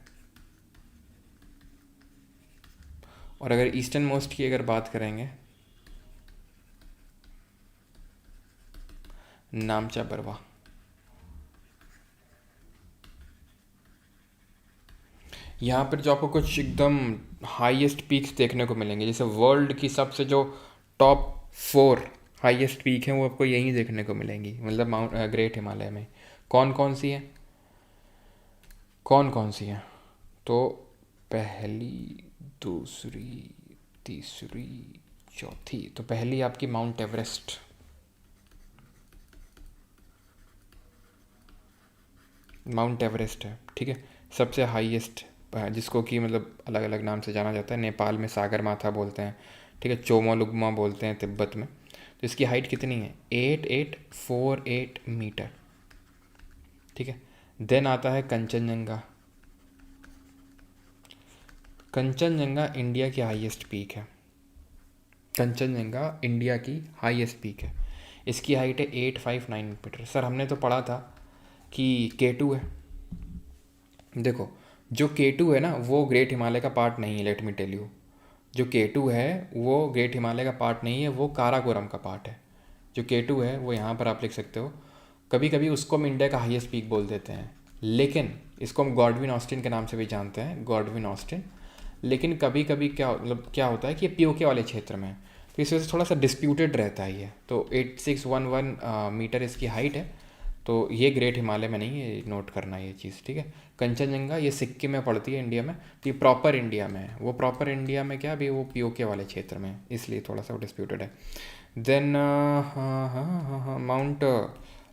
और अगर ईस्टर्न मोस्ट की अगर बात करेंगे, नामचा बरवा। यहाँ पर जो आपको कुछ एकदम हाईएस्ट पीक्स देखने को मिलेंगे, जैसे वर्ल्ड की सबसे जो टॉप 4 हाईएस्ट पीक हैं वो आपको यहीं देखने को मिलेंगी, मतलब माउंट ग्रेट हिमालय में। कौन कौन सी हैं, कौन कौन सी हैं? तो पहली, दूसरी, तीसरी, चौथी। तो पहली आपकी माउंट एवरेस्ट, माउंट एवरेस्ट है, ठीक है, सबसे हाईएस्ट, जिसको कि मतलब अलग अलग नाम से जाना जाता है। नेपाल में सागर माथा बोलते हैं, ठीक है, चोमोलुग्मा बोलते हैं तिब्बत में। तो इसकी हाइट कितनी है, 8848 मीटर, ठीक है। देन आता है कंचनजंगा। कंचनजंगा इंडिया की हाईएस्ट पीक है, कंचनजंगा इंडिया की हाईएस्ट पीक है। इसकी हाइट है 859 मीटर। सर हमने तो पढ़ा था कि K2 है। देखो, जो K2 है ना, वो ग्रेट हिमालय का पार्ट नहीं है, लेट मी टेल यू। जो K2 है वो ग्रेट हिमालय का पार्ट नहीं है, वो काराकोरम का पार्ट है। जो K2 है वो यहाँ पर आप लिख सकते हो। कभी कभी उसको हम इंडिया का हाईएस्ट पीक बोल देते हैं, लेकिन इसको हम गॉडविन ऑस्टिन के नाम से भी जानते हैं, गॉडविन ऑस्टिन। लेकिन कभी कभी क्या होता है कि ये पीओके वाले क्षेत्र में है, तो इस वजह से थोड़ा सा डिस्प्यूटेड रहता है ये। तो 8611 मीटर इसकी हाइट है। तो ये ग्रेट हिमालय में नहीं है, नोट करना ये चीज़, ठीक है। कंचनजंगा ये सिक्किम में पड़ती है इंडिया में, तो ये प्रॉपर इंडिया में है। वो प्रॉपर इंडिया में क्या, अभी वो पीओके वाले क्षेत्र में है, इसलिए थोड़ा सा वो डिस्प्यूटेड है। देन हाँ माउंट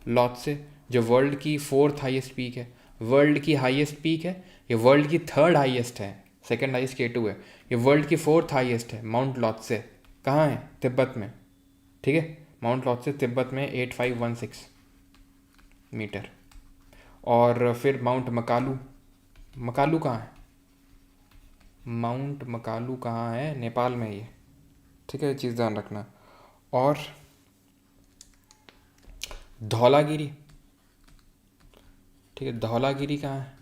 लॉत्से, जो वर्ल्ड की 4th हाईएस्ट पीक है, वर्ल्ड की हाईएस्ट पीक है, ये वर्ल्ड की 3rd हाईएस्ट है, 2nd हाईएस्ट K2 है, ये वर्ल्ड की 4th हाईएस्ट है। माउंट लॉत्से कहाँ है, तिब्बत में, ठीक है। माउंट लॉत्से तिब्बत में 8516 मीटर। और फिर माउंट मकालू, मकालू कहाँ है, माउंट मकालू कहाँ है, नेपाल में ये, ठीक है, ये चीज़ ध्यान रखना। और धौलागिरी, ठीक है, धौलागिरी कहाँ है,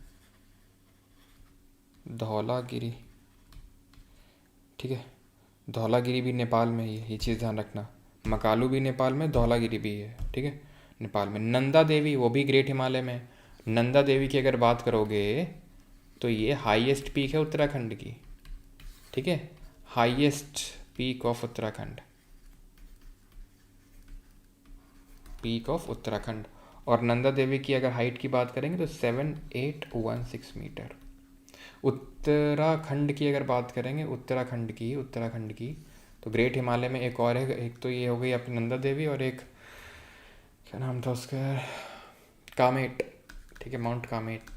धौलागिरी, ठीक है, धौलागिरी भी नेपाल में ही है, ये चीज़ ध्यान रखना। मकालू भी नेपाल में, धौलागिरी भी है, ठीक है, नेपाल में। नंदा देवी वो भी ग्रेट हिमालय में है। नंदा देवी की अगर बात करोगे तो ये हाईएस्ट पीक है उत्तराखंड की, ठीक है, highest peak of Uttarakhand, peak of Uttarakhand. और नंदा देवी की अगर हाइट की बात करेंगे तो 7816 मीटर। उत्तराखंड की अगर बात करेंगे, उत्तराखंड की तो ग्रेट हिमालय में एक और है, एक तो ये हो गई अपनी नंदा देवी, और एक क्या नाम था उसका, कामेट, ठीक है, माउंट कामेट,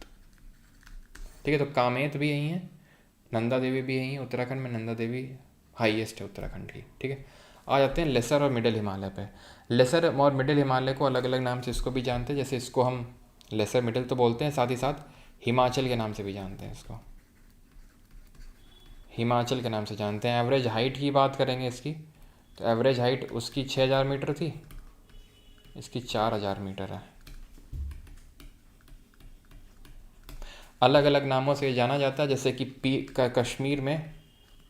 ठीक है। तो कामेत भी यही है, नंदा देवी भी यही है उत्तराखंड में, नंदा देवी हाईएस्ट है उत्तराखंड की, ठीक है। आ जाते हैं लेसर और मिडिल हिमालय पे। लेसर और मिडिल हिमालय को अलग अलग नाम से इसको भी जानते हैं, जैसे इसको हम लेसर मिडिल तो बोलते हैं, साथ ही साथ हिमाचल के नाम से भी जानते हैं इसको, हिमाचल के नाम से जानते हैं। एवरेज हाइट की बात करेंगे इसकी, तो एवरेज हाइट उसकी 6000 मीटर थी, इसकी 4000 मीटर है। अलग अलग नामों से जाना जाता है, जैसे कि कश्मीर में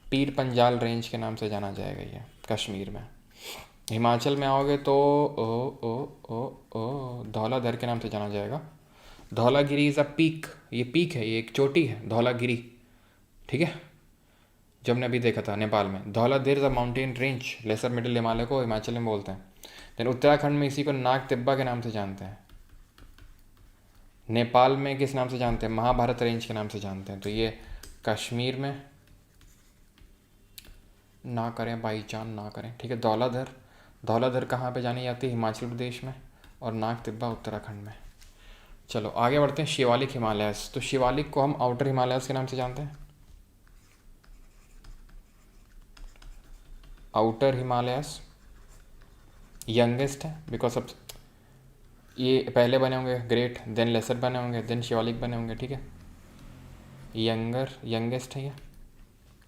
पीर पंजाल रेंज के नाम से जाना जाएगा ये कश्मीर में। हिमाचल में आओगे तो ओ ओ ओ ओ धौलाधर के नाम से जाना जाएगा। धौलागिरी इज़ अ पीक, ये पीक है, ये एक चोटी है धौलागिरी, ठीक है, जो हमने अभी देखा था नेपाल में। Dhauladhar is a mountain range, lesser middle Himalaya को हिमाचल में बोलते हैं। देन उत्तराखंड में इसी को नाग तिब्बा के नाम से जानते हैं। नेपाल में किस नाम से जानते हैं, महाभारत रेंज के नाम से जानते हैं। तो ये कश्मीर में ना करें बाई चांस, ना करें, ठीक है। धौलाधर, धौलाधर कहाँ पे जानी जाती है, हिमाचल प्रदेश में, और नाग तिब्बा उत्तराखंड में। चलो आगे बढ़ते हैं, शिवालिक हिमालयस। तो शिवालिक को हम आउटर हिमालयस के नाम से जानते हैं, आउटर हिमालयस यंगेस्ट है, बिकॉज अब ये पहले बने होंगे ग्रेट, देन लेसर बने होंगे, देन शिवालिक बने होंगे, ठीक है। यंगेस्ट है ये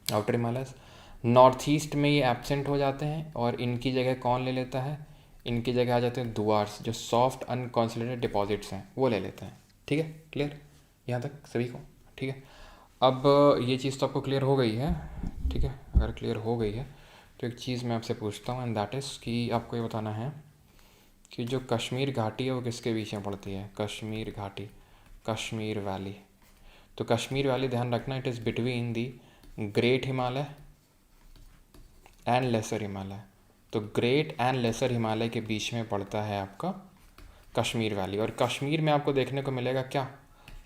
आउटर हिमालयस। नॉर्थ ईस्ट में ये एब्सेंट हो जाते हैं, और इनकी जगह कौन ले लेता है, इनकी जगह आ जाते हैं दुआर्स, जो सॉफ्ट अनकॉन्सोलिडेटेड डिपॉजिट्स हैं वो ले लेते हैं, ठीक है। क्लियर यहाँ तक सभी को, ठीक है। अब ये चीज़ तो आपको क्लियर हो गई है, ठीक है। अगर क्लियर हो गई है तो एक चीज़ मैं आपसे पूछता हूँ, एंड दैट इज़ कि आपको ये बताना है कि जो कश्मीर घाटी है वो किसके बीच में पड़ती है, कश्मीर घाटी, कश्मीर वैली। तो कश्मीर वैली ध्यान रखना, it is between the great Himalaya and lesser Himalaya. तो ग्रेट एंड लेसर हिमालय के बीच में पड़ता है आपका कश्मीर वैली। और कश्मीर में आपको देखने को मिलेगा क्या,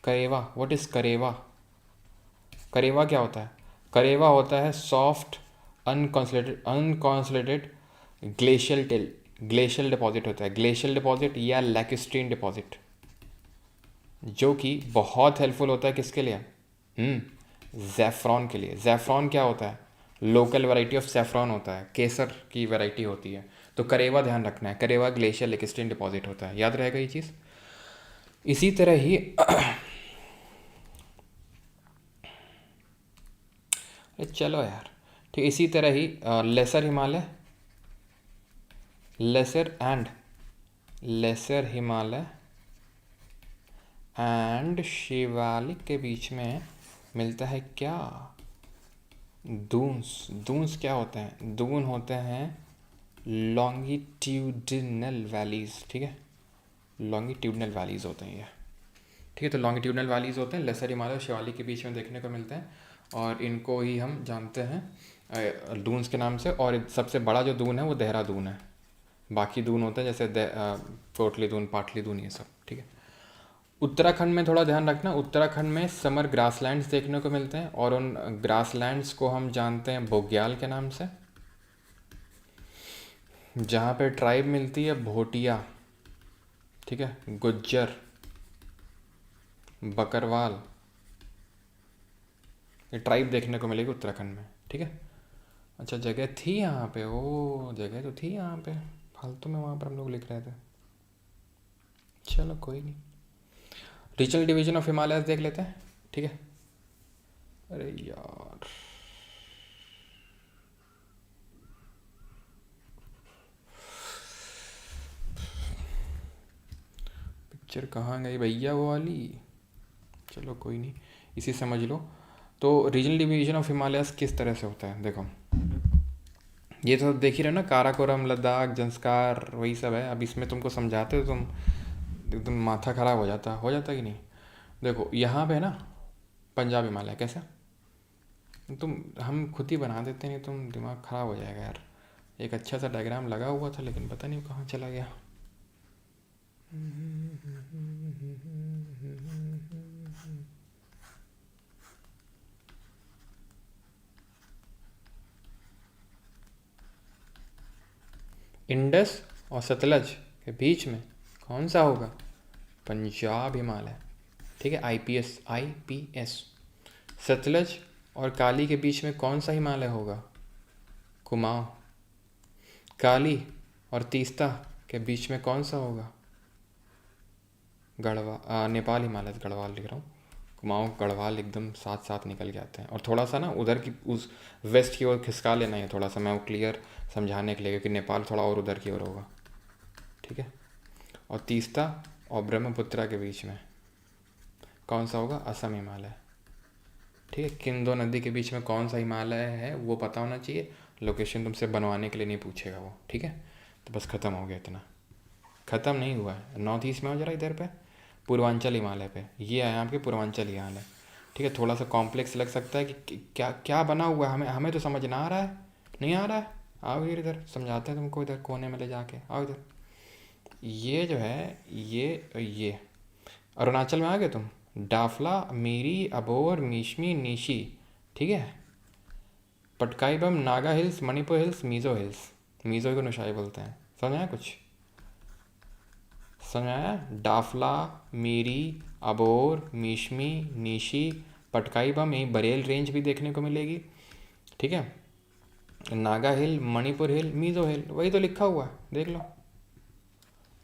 करेवा। व्हाट इज़ करेवा, करेवा क्या होता है, करेवा होता है सॉफ्ट अनकॉन्सोलिडेटेड ग्लेशियल डिपॉजिट होता है, ग्लेशियल डिपॉजिट या लैक्स्ट्रीन डिपॉजिट, जो कि बहुत हेल्पफुल होता है किसके लिए, ज़ैफ़रॉन के लिए। ज़ैफ़रॉन क्या होता है, लोकल वैरायटी ऑफ सैफ़रॉन होता है, केसर की वैरायटी होती है। तो करेवा ध्यान रखना है, करेवा ग्लेशियर लैक्स्ट्रीन डिपॉजिट होता है, याद रहेगा ये चीज़। इसी तरह ही चलो यार, ठीक, इसी तरह ही lesser Himalaya, lesser Himalaya and Shivalik के बीच में मिलता है क्या, दून्स। दून्स क्या होते हैं, दून होते हैं लॉन्गिट्यूडिनल वैलीज़, ठीक है, लॉन्गिट्यूडिनल वैलीज़ होते हैं ये, ठीक है। तो लॉन्गिट्यूडिनल वैलीज़ होते हैं, लेसर हिमालय और शिवालिक के बीच में देखने को मिलते हैं, और इनको ही हम जानते हैं दून्स के नाम से। और सबसे बड़ा जो दून है वो देहरादून है, बाकी दून होते हैं जैसे कोटली दून, पाटली दून, ये सब, ठीक है। उत्तराखंड में थोड़ा ध्यान रखना, उत्तराखंड में समर ग्रासलैंड्स देखने को मिलते हैं, और उन ग्रासलैंड्स को हम जानते हैं बोग्याल के नाम से। जहाँ पे ट्राइब मिलती है भोटिया, ठीक है, गुज्जर, बकरवाल, ये ट्राइब देखने को मिलेगी उत्तराखंड में, ठीक है। अच्छा, जगह थी यहाँ पे, ओ जगह तो थी यहाँ पे, फालतू में वहाँ पर हम लोग लिख रहे थे, चलो कोई नहीं। रीजनल डिवीजन ऑफ हिमालयस देख लेते हैं, ठीक है। अरे यार, पिक्चर कहाँ गई भैया वो वाली, चलो कोई नहीं, इसी समझ लो। तो रीजनल डिवीजन ऑफ हिमालयस किस तरह से होता है, देखो ये तो देख ही रहे हो ना, काराकोरम, लद्दाख, जंस्कार, वही सब है। अब इसमें तुमको समझाते हो तुम एकदम माथा ख़राब हो जाता कि नहीं। देखो यहाँ पे ना पंजाब हिमालय, कैसा तुम, हम खुद ही बना देते, नहीं तुम दिमाग ख़राब हो जाएगा यार। एक अच्छा सा डायग्राम लगा हुआ था लेकिन पता नहीं कहाँ चला गया। इंडस और सतलज के बीच में कौन सा होगा, पंजाब हिमालय, ठीक है, IPS। सतलज और काली के बीच में कौन सा हिमालय होगा, कुमाऊं। काली और तीस्ता के बीच में कौन सा होगा, नेपाल हिमालय, गढ़वाल लिख रहा हूँ, कुमाऊं गढ़वाल एकदम साथ साथ निकल के आते हैं। और थोड़ा सा ना उधर की उस वेस्ट की ओर खिसका लेना है थोड़ा सा, मैं वो क्लियर समझाने के लिए, क्योंकि नेपाल थोड़ा और उधर की ओर होगा, ठीक है। और तीस्ता और ब्रह्मपुत्रा के बीच में कौन सा होगा, असम हिमालय, ठीक है। किन दो नदी के बीच में कौन सा हिमालय है वो पता होना चाहिए, लोकेशन तुमसे बनवाने के लिए नहीं पूछेगा वो, ठीक है। तो बस ख़त्म हो गया, इतना ख़त्म नहीं हुआ है। नॉर्थ ईस्ट में हो जरा इधर पे, पूर्वांचल हिमालय पे, ये है आपके पूर्वांचल हिमालय, ठीक है। थोड़ा सा कॉम्प्लेक्स लग सकता है कि क्या क्या बना हुआ है, हमें हमें तो समझ ना आ रहा है, नहीं आ रहा है, आओ इधर समझाते हैं तुमको, इधर कोने में ले जाके आओ इधर। ये जो है ये अरुणाचल में आ गए तुम, डाफला, मीरी, अबोर, मीशमी, नीशी, ठीक है। Patkai Bum, Naga hills, Manipur hills, Mizo hills, Mizo को नुशाई बोलते हैं, समझ आया कुछ, समझ आया। डाफला, मीरी, अबोर, मीशमी, नीशी, पटकाई बम, यही बरेल रेंज भी देखने को मिलेगी, ठीक है। नागा हिल, मणिपुर हिल, मीज़ो हिल, वही तो लिखा हुआ है, देख लो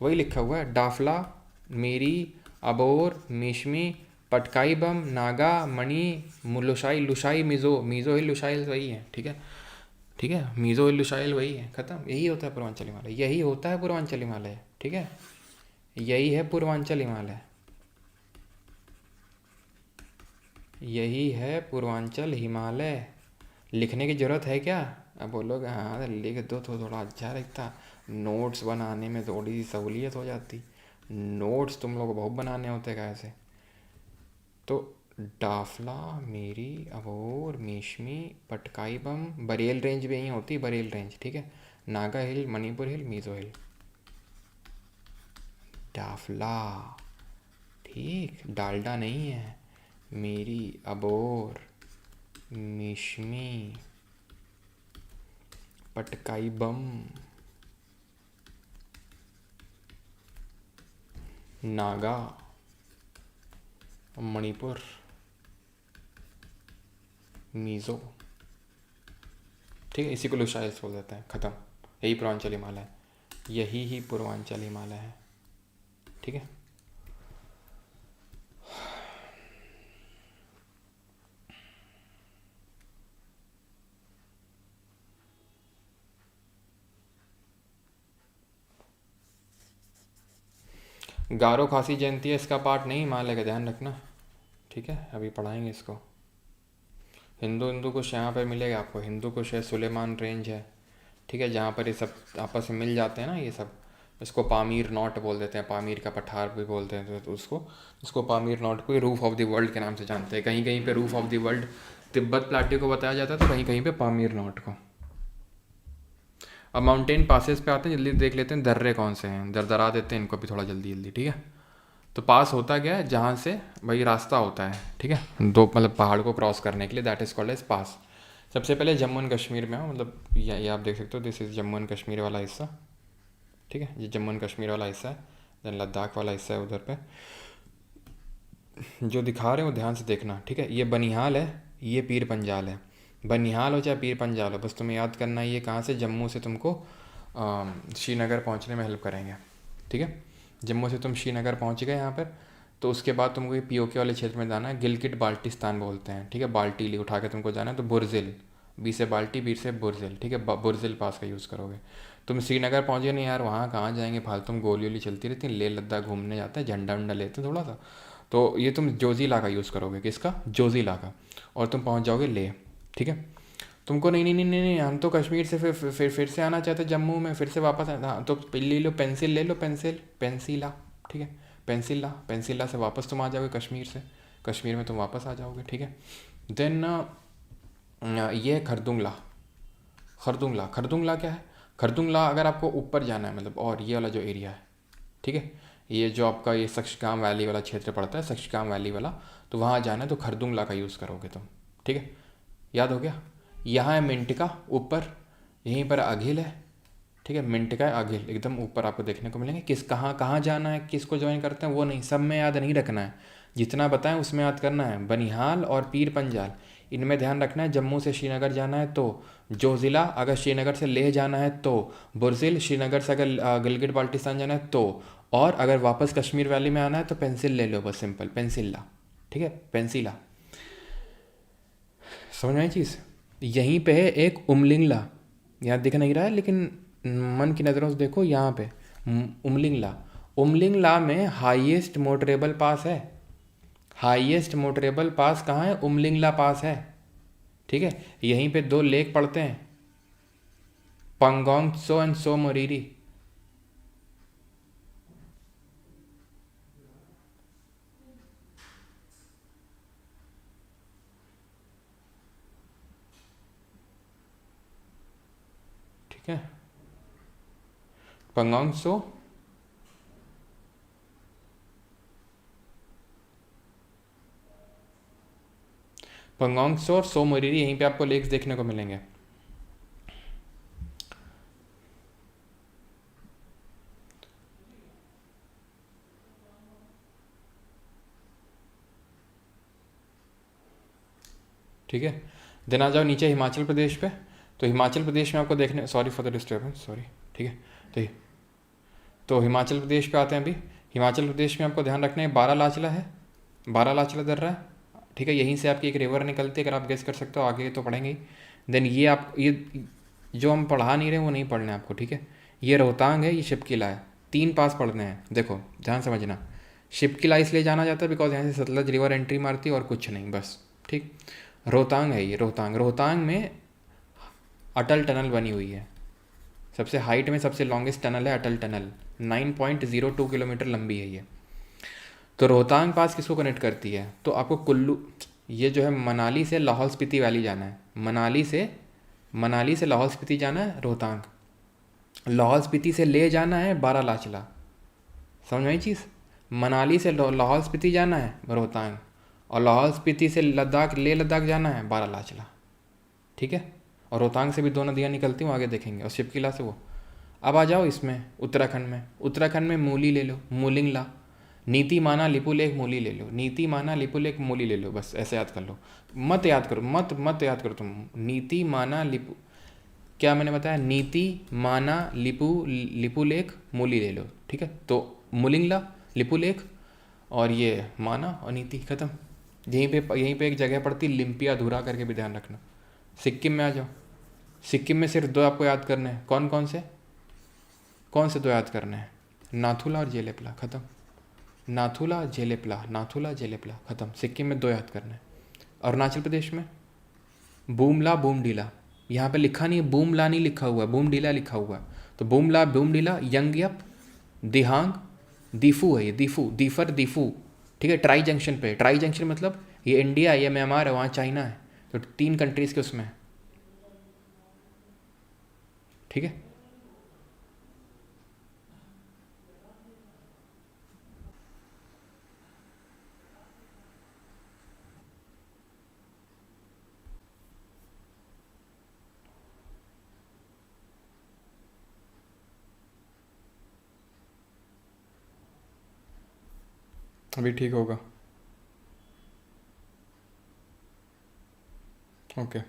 वही लिखा हुआ है, डाफला, मीरी, अबोर, मीशमी, पटकाई बम, नागा, मणि, लुशाई, लुशाई, मीज़ो हिल, लुशाई हिल वही है, ठीक है, ठीक है। मीज़ो हिल, लुशाई हिल वही है, ख़त्म। यही होता है पूर्वांचल हिमालय, यही होता है पूर्वांचल हिमालय, ठीक है, यही है पूर्वांचल हिमालय, यही है पूर्वांचल हिमालय। लिखने की ज़रूरत है क्या, अब बोलोगे हाँ लिख दो तो थोड़ा अच्छा लगता, नोट्स बनाने में थोड़ी सी सहूलियत हो जाती। नोट्स तुम लोग को बहुत बनाने होते कैसे। तो डाफला, मीरी, अबोर, मीशमी, पटकाई बम, बरेल रेंज भी यहीं होती, बरेल रेंज, ठीक है। नागा हिल, मणिपुर हिल, मीज़ो हिल, डाफला, ठीक, डालडा नहीं है, मीरी, अबोर, मिशमी, पटकाई बम, नागा, मणिपुर, मीज़ो, ठीक है। इसी को लुशाइल्स बोल देते हैं, ख़त्म। यही पूर्वांचल हिमालय है, यही ही पूर्वांचल हिमालय है, ठीक है। गारो खासी जयंती है, इसका पार्ट नहीं हिमालय का, ध्यान रखना, ठीक है। अभी पढ़ाएंगे इसको। हिंदू कुश यहाँ पे मिलेगा आपको, हिंदू कुश है, सुलेमान रेंज है, ठीक है, जहाँ पर ये सब आपस में मिल जाते हैं ना ये सब, इसको पामीर नॉट बोल देते हैं, पामीर का पठार भी बोलते हैं, तो उसको पामीर नॉट को रूफ ऑफ द वर्ल्ड के नाम से जानते हैं। कहीं कहीं पे roof of the world Tibet plateau को बताया जाता है, तो कहीं कहीं पे पामीर नॉट को। अब माउंटेन पासेस पे आते हैं, जल्दी देख लेते हैं दर्रे कौन से हैं, दरदरा देते हैं इनको भी थोड़ा जल्दी जल्दी, ठीक है। तो पास होता क्या है, जहाँ से भाई रास्ता होता है, ठीक है, दो मतलब पहाड़ को क्रॉस करने के लिए, दैट इज़ कॉल्ड एज पास। सबसे पहले जम्मू एंड कश्मीर में हो, मतलब ये आप देख सकते हो, this is Jammu and Kashmir वाला हिस्सा, ठीक है, ये जम्मू एंड कश्मीर वाला हिस्सा है। देन लद्दाख वाला हिस्सा है उधर पे, जो दिखा रहे हो ध्यान से देखना, ठीक है। ये बनिहाल है, ये पीर पंजाल है। बनिहाल हो चाहे पीर पंजाल हो, बस तुम्हें याद करना है ये कहाँ से, जम्मू से तुमको श्रीनगर पहुँचने में हेल्प करेंगे, ठीक है। जम्मू से तुम श्रीनगर पहुँच गए यहाँ पर, तो उसके बाद तुमको ये पीओके वाले क्षेत्र में जाना है, गिलगिट बाल्टिस्तान बोलते हैं, ठीक है। बाल्टी उठा के तुमको जाना है, तो बुरजिल, बी से बाल्टी, बी से बुरजिल, ठीक है, बुरजिल पास का यूज़ करोगे। तुम श्रीनगर पहुँचे नहीं यार, वहाँ कहाँ जाएंगे, फालतू में गोली वोली चलती रहती है, लेह लद्दाख घूमने जाते हैं, झंडा वंडा लेते हैं थोड़ा सा, तो ये तुम जोजिला का यूज़ करोगे, किसका, जोजिला का, और तुम पहुँच जाओगे लेह, ठीक है। तुमको नहीं नहीं नहीं नहीं नहीं, हम तो कश्मीर से फिर से आना चाहते जम्मू में, फिर से वापस हाँ, तो ले लो पेंसिल, ले लो पेंसिल, पेंसिला, ठीक है, पेंसिला, पेंसिला से वापस तुम आ जाओगे कश्मीर से, कश्मीर में तुम वापस आ जाओगे, ठीक है। देन ये है खरदुंगला। खरदुंगला, खरदुंगला क्या है, खरदुंगला अगर आपको ऊपर जाना है, मतलब और ये वाला जो एरिया है, ठीक है, ये जो आपका ये सक्शगाम वैली वाला क्षेत्र पड़ता है, सक्शगाम वैली वाला, तो वहाँ जाना है तो खरदुंगला का यूज़ करोगे तुम, ठीक है। याद हो गया। यहाँ है मिंटिका ऊपर, यहीं पर अघिल है, ठीक है, मिंटिका है अघिल एकदम ऊपर आपको देखने को मिलेंगे। किस कहाँ कहाँ जाना है, किसको ज्वाइन करते हैं वो नहीं, सब में याद नहीं रखना है, जितना बताएं उसमें याद करना है। बनिहाल और पीर पंजाल, इनमें ध्यान रखना है। जम्मू से श्रीनगर जाना है तो जोजिला, अगर श्रीनगर से लेह जाना है तो बुरजिल, श्रीनगर से अगर गिलगित बाल्टिस्तान जाना है तो, और अगर वापस कश्मीर वैली में आना है तो पेंसिल ले लो, बस सिंपल पेंसिल्ला, ठीक है, पेंसिला। समझ में आई चीज़। यहीं पे है एक उमलिंगला, यहाँ दिख नहीं रहा है लेकिन मन की नज़रों से देखो, यहाँ पे उमलिंगला, उमलिंगला में हाईएस्ट मोटरेबल पास है। हाईएस्ट मोटरेबल पास कहाँ है, उमलिंगला पास है, ठीक है। यहीं पे दो लेक पड़ते हैं, पंगोंग त्सो एंड सो मोरिरी, ठीक है, पंगोंग त्सो, पंगोंग त्सो और सो मोरिरी, यहीं पे आपको लेक्स देखने को मिलेंगे। ठीक है, देन आ जाओ नीचे हिमाचल प्रदेश पे। तो हिमाचल प्रदेश में आपको देखने, sorry for the disturbance, sorry, ठीक है। तो हिमाचल प्रदेश पे आते हैं अभी। हिमाचल प्रदेश में आपको ध्यान रखना है बारालाचला है, बारालाचला दर्रा है, ठीक है। यहीं से आपकी एक रिवर निकलती है, अगर आप गेस कर सकते हो, आगे तो पढ़ेंगे ही। देन ये आप ये जो हम पढ़ा नहीं रहे वो नहीं पढ़ना है आपको, ठीक है। ये रोहतांग है, ये शिप किला है, तीन पास पढ़ने हैं, देखो ध्यान समझना। शिप किला इसलिए जाना जाता है बिकॉज यहाँ से सतलज रिवर एंट्री मारती है और कुछ नहीं, बस, ठीक। रोहतांग है ये, रोहतांग, रोहतांग में अटल टनल बनी हुई है, सबसे हाइट में सबसे लॉन्गेस्ट टनल है अटल टनल, 9.02 किलोमीटर लंबी है ये। तो रोहतांग पास किसको कनेक्ट करती है, तो आपको कुल्लू, ये जो है मनाली से लाहौल स्पीति वैली जाना है, मनाली से लाहौल स्पीति जाना है रोहतांग, लाहौल स्पीति से ले जाना है बारालाचला, समझ में आई चीज़। मनाली से लाहौल स्पीति जाना है रोहतांग, और लाहौल स्पीति से लद्दाख, लेह लद्दाख जाना है बारालाचला, ठीक है। और रोहतांग से भी दो नदियाँ निकलती हूँ, आगे देखेंगे, और शिप किला से वो। अब आ जाओ इसमें उत्तराखंड में मूली ले लो, मूलिंगला, नीति माना लिपुलेख मूली ले लो, नीति माना लिपुलेख मूली ले लो, बस ऐसे याद कर लो, मत याद करो, मत याद करो तुम, नीति माना लिपु, क्या मैंने बताया, नीति माना लिपुलेख मूली ले लो, ठीक है। तो मूलिंगला, लिपुलेख, और ये माना और नीति, खत्म। यहीं पे एक जगह पड़ती लिम्पिया धुरा करके, भी ध्यान रखना। सिक्किम में आ जाओ, सिक्किम में सिर्फ दो आपको याद करने हैं, कौन से दो याद करने हैं, नाथुला और जेलेपला, खत्म। नाथुला जेलेपला खत्म, सिक्किम में दो याद करने हैं। अरुणाचल प्रदेश में बूमला बूमडीला, यहाँ पे लिखा नहीं है, बूमला नहीं लिखा हुआ है, बूमडीला लिखा हुआ है। तो बूमला, बूमडीला, यंगयप, दिहांग, दीफू है, ये दीफू, दीफर, दीफू, ठीक है। ट्राई जंक्शन पे, ट्राई जंक्शन मतलब ये इंडिया है, ये म्यांमार है, वहाँ चाइना है, तो 3 कंट्रीज़ के उसमें है, ठीक है। अभी ठीक होगा, ओके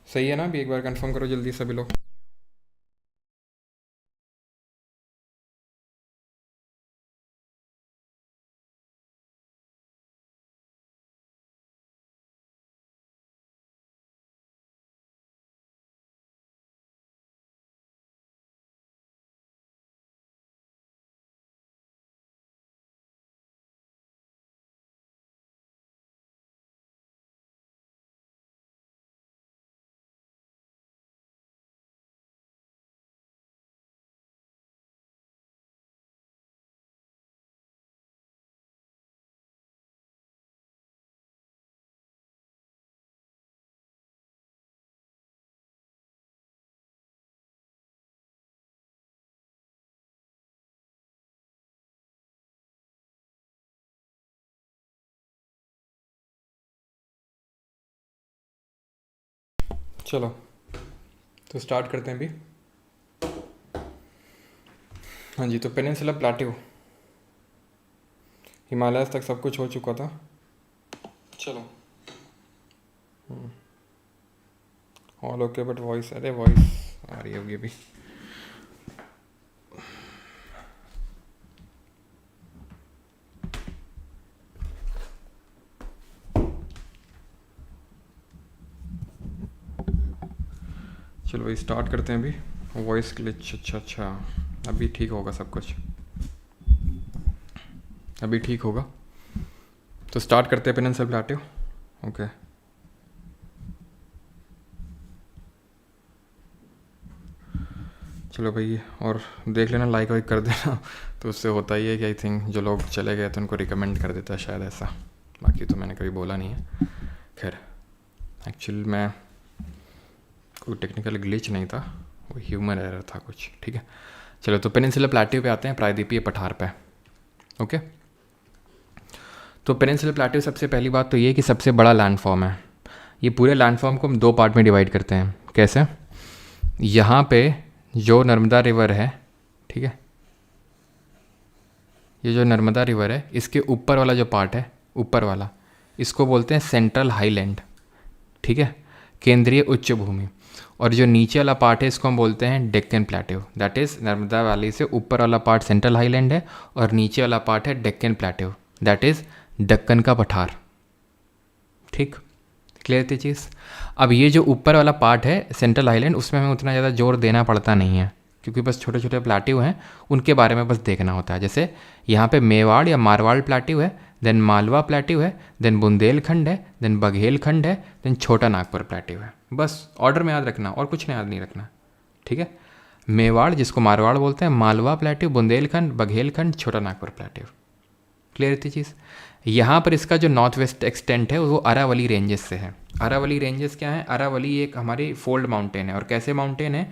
सही है ना। अभी एक बार कंफर्म करो जल्दी सभी लोग। चलो तो स्टार्ट करते हैं अभी। हाँ जी, तो पेनिनसुला प्लेट्यू, हिमालयस तक सब कुछ हो चुका था। चलो ऑल ओके, बट वॉइस, अरे वॉइस आ रही होगी अभी। चलो भाई स्टार्ट करते हैं अभी। वॉइस ग्लिच, अच्छा अभी ठीक होगा सब कुछ, अभी ठीक होगा। तो स्टार्ट करते हैं पेनिनसुला प्लेट्यू, ओके। चलो भाई, और देख लेना, लाइक वाइक कर देना। तो उससे होता ही है कि आई थिंक जो लोग चले गए तो उनको रिकमेंड कर देता है शायद, ऐसा। बाकी तो मैंने कभी बोला नहीं है। खैर एक्चुअल में कोई टेक्निकल ग्लिच नहीं था, वो ह्यूमन एरर था कुछ, ठीक है। चलो तो पेनिनसुला प्लेट्यू पे आते हैं, प्रायद्वीपीय पठार पे, ओके। तो पेनिनसुला प्लेट्यू, सबसे पहली बात तो ये कि सबसे बड़ा लैंडफॉर्म है। ये पूरे लैंडफॉर्म को हम 2 पार्ट में डिवाइड करते हैं। कैसे? यहाँ पे जो नर्मदा रिवर है, ठीक है, ये जो नर्मदा रिवर है, इसके ऊपर वाला जो पार्ट है, ऊपर वाला, इसको बोलते हैं सेंट्रल हाईलैंड, ठीक है, केंद्रीय उच्च भूमि। और जो नीचे वाला पार्ट है, इसको हम बोलते हैं Deccan plateau. That is Narmada valley से ऊपर वाला पार्ट सेंट्रल हाईलैंड है, और नीचे वाला पार्ट है Deccan plateau, that is Deccan का पठार, ठीक। क्लियर थी चीज़? अब ये जो ऊपर वाला पार्ट है सेंट्रल हाईलैंड, उसमें हमें उतना ज़्यादा जोर देना पड़ता नहीं है, क्योंकि बस छोटे छोटे प्लेट्यू हैं, उनके बारे में बस देखना होता है। जैसे यहाँ पे मेवाड़ या मारवाड़ प्लेट्यू है, देन मालवा प्लेट्यू है, देन बुंदेलखंड है, देन बघेलखंड है, देन छोटा नागपुर प्लेट्यू है। बस ऑर्डर में याद रखना, और कुछ याद नहीं रखना, ठीक है। मेवाड़, जिसको मारवाड़ बोलते हैं, मालवा प्लेट्यू, बुंदेलखंड, बघेलखंड, छोटा नागपुर प्लेट्यू। क्लियर थी चीज़? यहाँ पर इसका जो नॉर्थ वेस्ट एक्सटेंट है वो अरावली रेंजेस से है। अरावली रेंजेस क्या है? अरावली एक हमारी फोल्ड माउंटेन है। और कैसे माउंटेन है?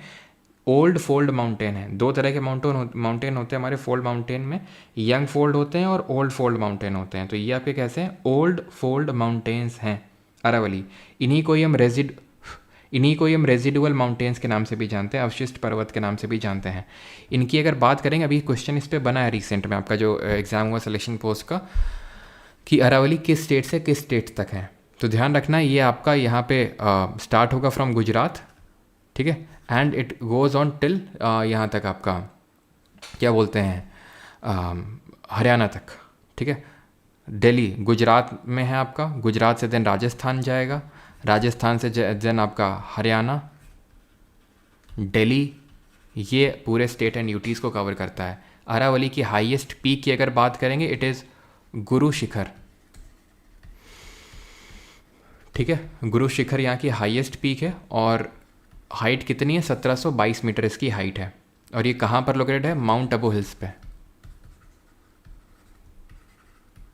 ओल्ड फोल्ड माउंटेन है। 2 तरह के माउंटेन होते हैं हमारे फोल्ड माउंटेन में, यंग फोल्ड होते हैं और ओल्ड फोल्ड माउंटेन होते हैं। तो ये आपके कैसे हैं? ओल्ड फोल्ड माउंटेन्स हैं अरावली। इन्हीं को ही हम रेजिडुअल माउंटेन्स के नाम से भी जानते हैं, अवशिष्ट पर्वत के नाम से भी जानते हैं। इनकी अगर बात करेंगे, अभी क्वेश्चन इस पर बना है रिसेंट में, आपका जो एग्ज़ाम हुआ सिलेक्शन पोस्ट का, कि अरावली किस स्टेट से किस स्टेट तक है। तो ध्यान रखना, ये आपका यहाँ पे स्टार्ट होगा फ्रॉम गुजरात, ठीक है, and it goes on till यहाँ तक आपका क्या बोलते हैं, हरियाणा तक, ठीक है। दिल्ली गुजरात में है आपका, गुजरात से देन राजस्थान जाएगा, राजस्थान से देन आपका हरियाणा, दिल्ली, ये पूरे स्टेट एंड यूटीज़ को कवर करता है। अरावली की हाईएस्ट पीक की अगर बात करेंगे, इट इज़ गुरु शिखर, ठीक है, गुरु शिखर यहाँ की हाईएस्ट पीक है और हाइट कितनी है, 1722 मीटर इसकी हाइट है। और ये कहाँ पर लोकेटेड है, माउंट अबू हिल्स पे।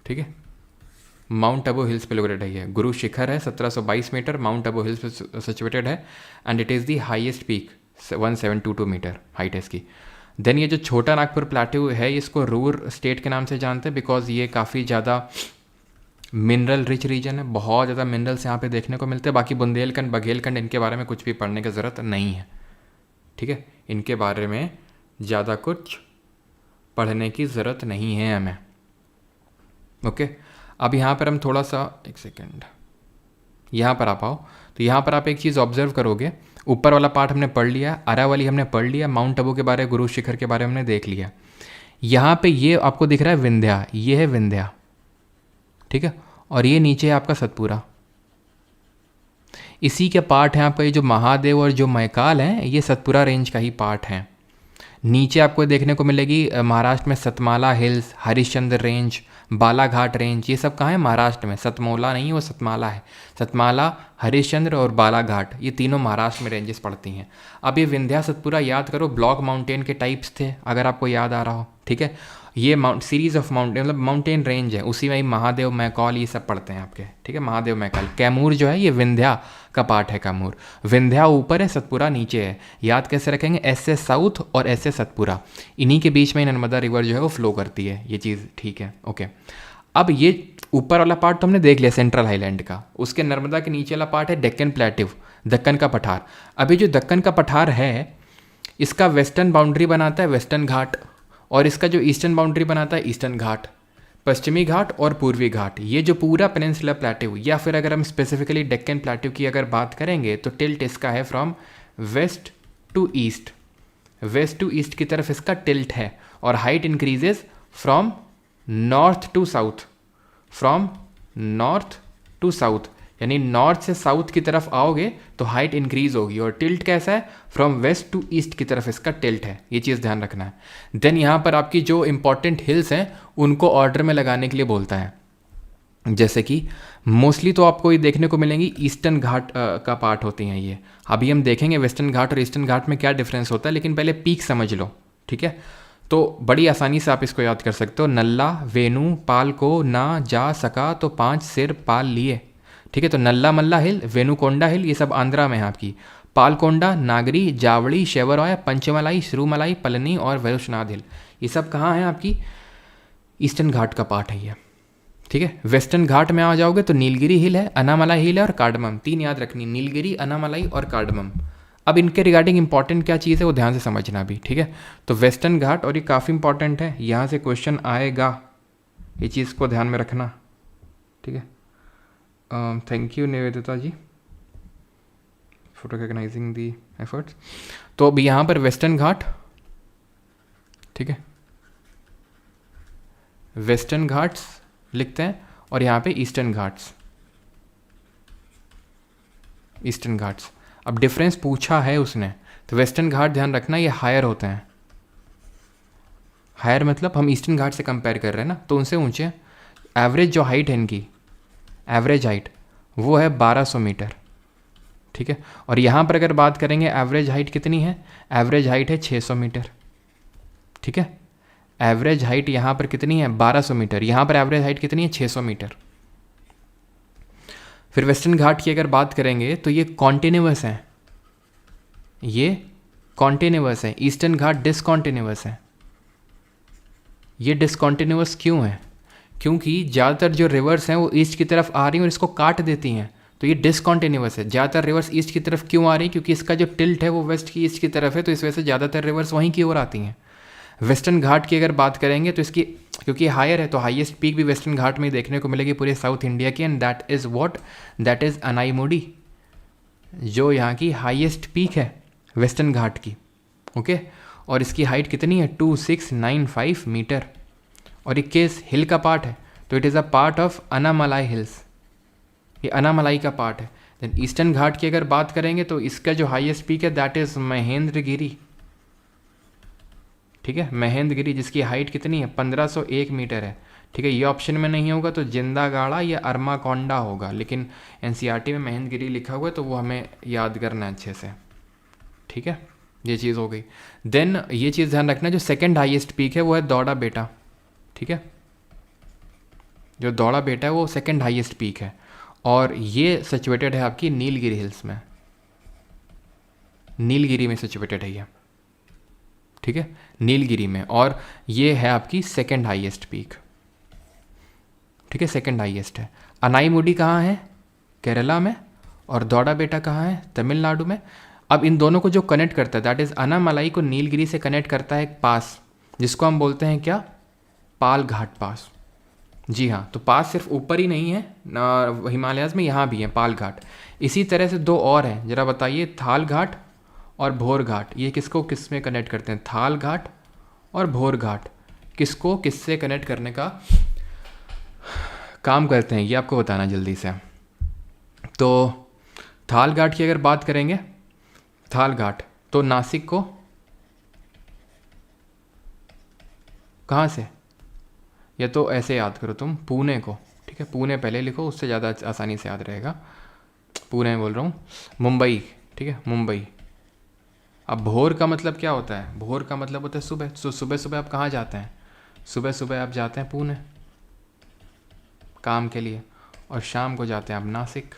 ठीक है, माउंट अबू हिल्स पे लोकेटेड है ये। गुरु शिखर है 1722 मीटर, माउंट अबू हिल्स पे सिचुएटेड है and it is the highest peak, 1722 metre height है इसकी। देन ये जो छोटा नागपुर प्लेट्यू है इसको रूर स्टेट के नाम से जानते हैं बिकॉज ये काफ़ी ज़्यादा मिनरल रिच रीजन है, बहुत ज़्यादा मिनरल्स यहाँ पे देखने को मिलते हैं। बाकी बुंदेलखंड बघेलखंड इनके बारे में कुछ भी पढ़ने की ज़रूरत नहीं है। ठीक है, इनके बारे में ज़्यादा कुछ पढ़ने की ज़रूरत नहीं है हमें। ओके, अब यहाँ पर हम थोड़ा सा, एक सेकेंड, यहाँ पर आ पाओ तो यहाँ पर आप एक चीज़ ऑब्जर्व करोगे, ऊपर वाला पार्ट हमने पढ़ लिया, अरावली हमने पढ़ लिया, माउंट अबू के बारे, गुरु शिखर के बारे में हमने देख लिया। यहाँ पे ये आपको दिख रहा है विंध्या, ये है विंध्या। ठीक है, और ये नीचे है आपका सतपुरा। इसी के पार्ट हैं आपका ये जो महादेव और जो मैकाल हैं, ये सतपुरा रेंज का ही पार्ट है। नीचे आपको देखने को मिलेगी महाराष्ट्र में Satmala hills, Harishchandra range, Balaghat range, ये सब कहाँ है, महाराष्ट्र में। सतमोला नहीं, वो सतमाला है। सतमाला, हरिश्चंद्र और बालाघाट, ये तीनों महाराष्ट्र में रेंजेस पड़ती हैं। अब ये विंध्या सतपुरा याद करो, ब्लॉक माउंटेन के टाइप्स थे अगर आपको याद आ रहा हो। ठीक है, ये सीरीज ऑफ माउंटेन, मतलब माउंटेन रेंज है, उसी में ही महादेव मैकाल ये सब पढ़ते हैं आपके। ठीक है, महादेव मैकाल। कैमूर जो है ये विंध्या का पार्ट है। कैमूर, विंध्या ऊपर है, सतपुरा नीचे है। याद कैसे रखेंगे, ऐसे साउथ और ऐसे सतपुरा, इन्हीं के बीच में नर्मदा रिवर जो है वो फ्लो करती है, ये चीज़ ठीक है। ओके, अब ये ऊपर वाला पार्ट तो हमने देख लिया सेंट्रल हाईलैंड का, उसके नर्मदा के नीचे वाला पार्ट है डेक्कन प्लेट्यू, दक्कन का पठार। अभी जो दक्कन का पठार है इसका वेस्टर्न बाउंड्री बनाता है वेस्टर्न घाट, और इसका जो ईस्टर्न बाउंड्री बनाता है ईस्टर्न घाट, पश्चिमी घाट और पूर्वी घाट। ये जो पूरा पेनिनसुलर प्लेट्यू, या फिर अगर हम स्पेसिफिकली डेक्कन प्लेट्यू की अगर बात करेंगे तो टिल्ट इसका है from west to east, west to east की तरफ इसका टिल्ट है। और height increases from north to south, from north to south, यानी नॉर्थ से साउथ की तरफ आओगे तो हाइट इंक्रीज होगी। और टिल्ट कैसा है, फ्रॉम वेस्ट टू ईस्ट की तरफ इसका टिल्ट है, ये चीज़ ध्यान रखना है। देन यहाँ पर आपकी जो इंपॉर्टेंट हिल्स हैं उनको ऑर्डर में लगाने के लिए बोलता है, जैसे कि मोस्टली तो आपको ये देखने को मिलेंगी ईस्टर्न घाट का पार्ट होती हैं ये। अभी हम देखेंगे वेस्टर्न घाट और ईस्टर्न घाट में क्या डिफरेंस होता है, लेकिन पहले पीक समझ लो। ठीक है, तो बड़ी आसानी से आप इसको याद कर सकते हो। नल्ला वेणु पाल को ना जा सका तो 5 सिर पाल लिए। ठीक है, तो नल्ला मल्ला हिल, वेणुकोंडा हिल, ये सब आंध्रा में है आपकी। पालकोंडा, नागरी, जावड़ी, शेवरॉय, पंचमलाई, श्रुमलाई, पलनी और वैष्णोनाथ हिल, ये सब कहाँ हैं आपकी, ईस्टर्न घाट का पार्ट है ये। ठीक है, वेस्टर्न घाट में आ जाओगे तो नीलगिरी हिल है, अनामलाई हिल है और कार्डमम, 3 याद रखनी, नीलगिरी, अनामलाई और कार्डमम। अब इनके रिगार्डिंग इंपॉर्टेंट क्या चीज़ है वो ध्यान से समझना भी। ठीक है, तो वेस्टर्न घाट, और ये काफ़ी इंपॉर्टेंट है, यहाँ से क्वेश्चन आएगा, ये चीज़ को ध्यान में रखना। ठीक है, thank you Nivedita ji for recognising the efforts. तो अभी यहाँ पर वेस्टर्न घाट, ठीक है, वेस्टर्न घाट्स लिखते हैं, और यहाँ पे ईस्टर्न घाट्स, ईस्टर्न घाट्स। अब डिफरेंस पूछा है उसने, तो वेस्टर्न घाट ध्यान रखना ये हायर होते हैं। हायर मतलब हम ईस्टर्न घाट से कंपेयर कर रहे हैं ना, तो उनसे ऊंचे। एवरेज जो हाइट है इनकी, एवरेज हाइट वो है 1200 मीटर। ठीक है, और यहाँ पर अगर बात करेंगे एवरेज हाइट कितनी है, एवरेज हाइट है 600 मीटर। ठीक है, एवरेज हाइट यहाँ पर कितनी है, 1200 मीटर। यहाँ पर एवरेज हाइट कितनी है, 600 मीटर। फिर वेस्टर्न घाट की अगर बात करेंगे तो ये कॉन्टिन्यूअस है, ये कॉन्टिन्यूअस है। ईस्टर्न घाट डिसकॉन्टिन्यूअस है। ये डिसकॉन्टिन्यूअस क्यों है, क्योंकि ज़्यादातर जो रिवर्स हैं वो ईस्ट की तरफ आ रही हैं और इसको काट देती हैं, तो ये डिसकॉन्टिन्यूअस है। ज़्यादातर रिवर्स ईस्ट की तरफ क्यों आ रही है, क्योंकि इसका जो टिल्ट है वो वेस्ट की ईस्ट की तरफ है, तो इस वजह से ज़्यादातर रिवर्स वहीं की ओर आती हैं। वेस्टर्न घाट की अगर बात करेंगे तो इसकी, क्योंकि हायर है तो हाईएस्ट पीक भी वेस्टर्न घाट में देखने को मिलेगी पूरे साउथ इंडिया की, and that is what, that is Anaimudi, जो यहाँ की हाईएस्ट पीक है वेस्टर्न घाट की। ओके, और इसकी हाइट कितनी है, 2695 मीटर, और ये किस हिल का पार्ट है, तो it is a part of Anamalai hills, ये अनामलाई का पार्ट है। देन ईस्टर्न घाट की अगर बात करेंगे तो इसका जो हाईएस्ट पीक है दैट इज़ महेंद्रगिरी। ठीक है, महेंद्रगिरी, जिसकी हाइट कितनी है, 1501 मीटर है। ठीक है, ये ऑप्शन में नहीं होगा तो जिंदा गाड़ा या अरमाकोंडा होगा, लेकिन एनसीईआरटी में महेंद्रगिरी लिखा हुआ है तो वो हमें याद करना है अच्छे से। ठीक है, ये चीज़ हो गई। देन ये चीज़ ध्यान रखना, जो सेकंड हाईएस्ट पीक है वो है दौड़ा बेटा। ठीक है, जो दौड़ा बेटा है वो सेकंड हाईएस्ट पीक है, और ये सिचुएटेड है आपकी नीलगिरी हिल्स में, नीलगिरी में सिचुएटेड है ये। ठीक है, नीलगिरी में, और ये है आपकी सेकंड हाईएस्ट पीक। ठीक है, सेकंड हाईएस्ट है। अनाईमुडी कहाँ है? केरला में। और दौड़ा बेटा कहाँ है? तमिलनाडु में। अब इन दोनों को जो कनेक्ट करता है, दैट इज़ अनामलाई को नीलगिरी से कनेक्ट करता है एक पास, जिसको हम बोलते हैं क्या? पाल घाट पास। जी हाँ, तो पास सिर्फ ऊपर ही नहीं है हिमालयाज़ में, यहाँ भी है पाल घाट। इसी तरह से दो और हैं, ज़रा बताइए, थाल घाट और भोर घाट। ये किसको किस में कनेक्ट करते हैं? थाल घाट और भोर घाट किसको किससे कनेक्ट करने का काम करते हैं, ये आपको बताना जल्दी से। तो थाल घाट की अगर बात करेंगे, थाल घाट तो नासिक को कहाँ से, या तो ऐसे याद करो तुम, पुणे को। ठीक है, पुणे पहले लिखो, उससे ज़्यादा आसानी से याद रहेगा। पुणे बोल रहा हूँ, मुंबई। ठीक है, मुंबई। अब भोर का मतलब क्या होता है? भोर का मतलब होता है सुबह। तो सुबह सुबह आप कहाँ जाते हैं? सुबह सुबह आप जाते हैं पुणे काम के लिए, और शाम को जाते हैं आप नासिक,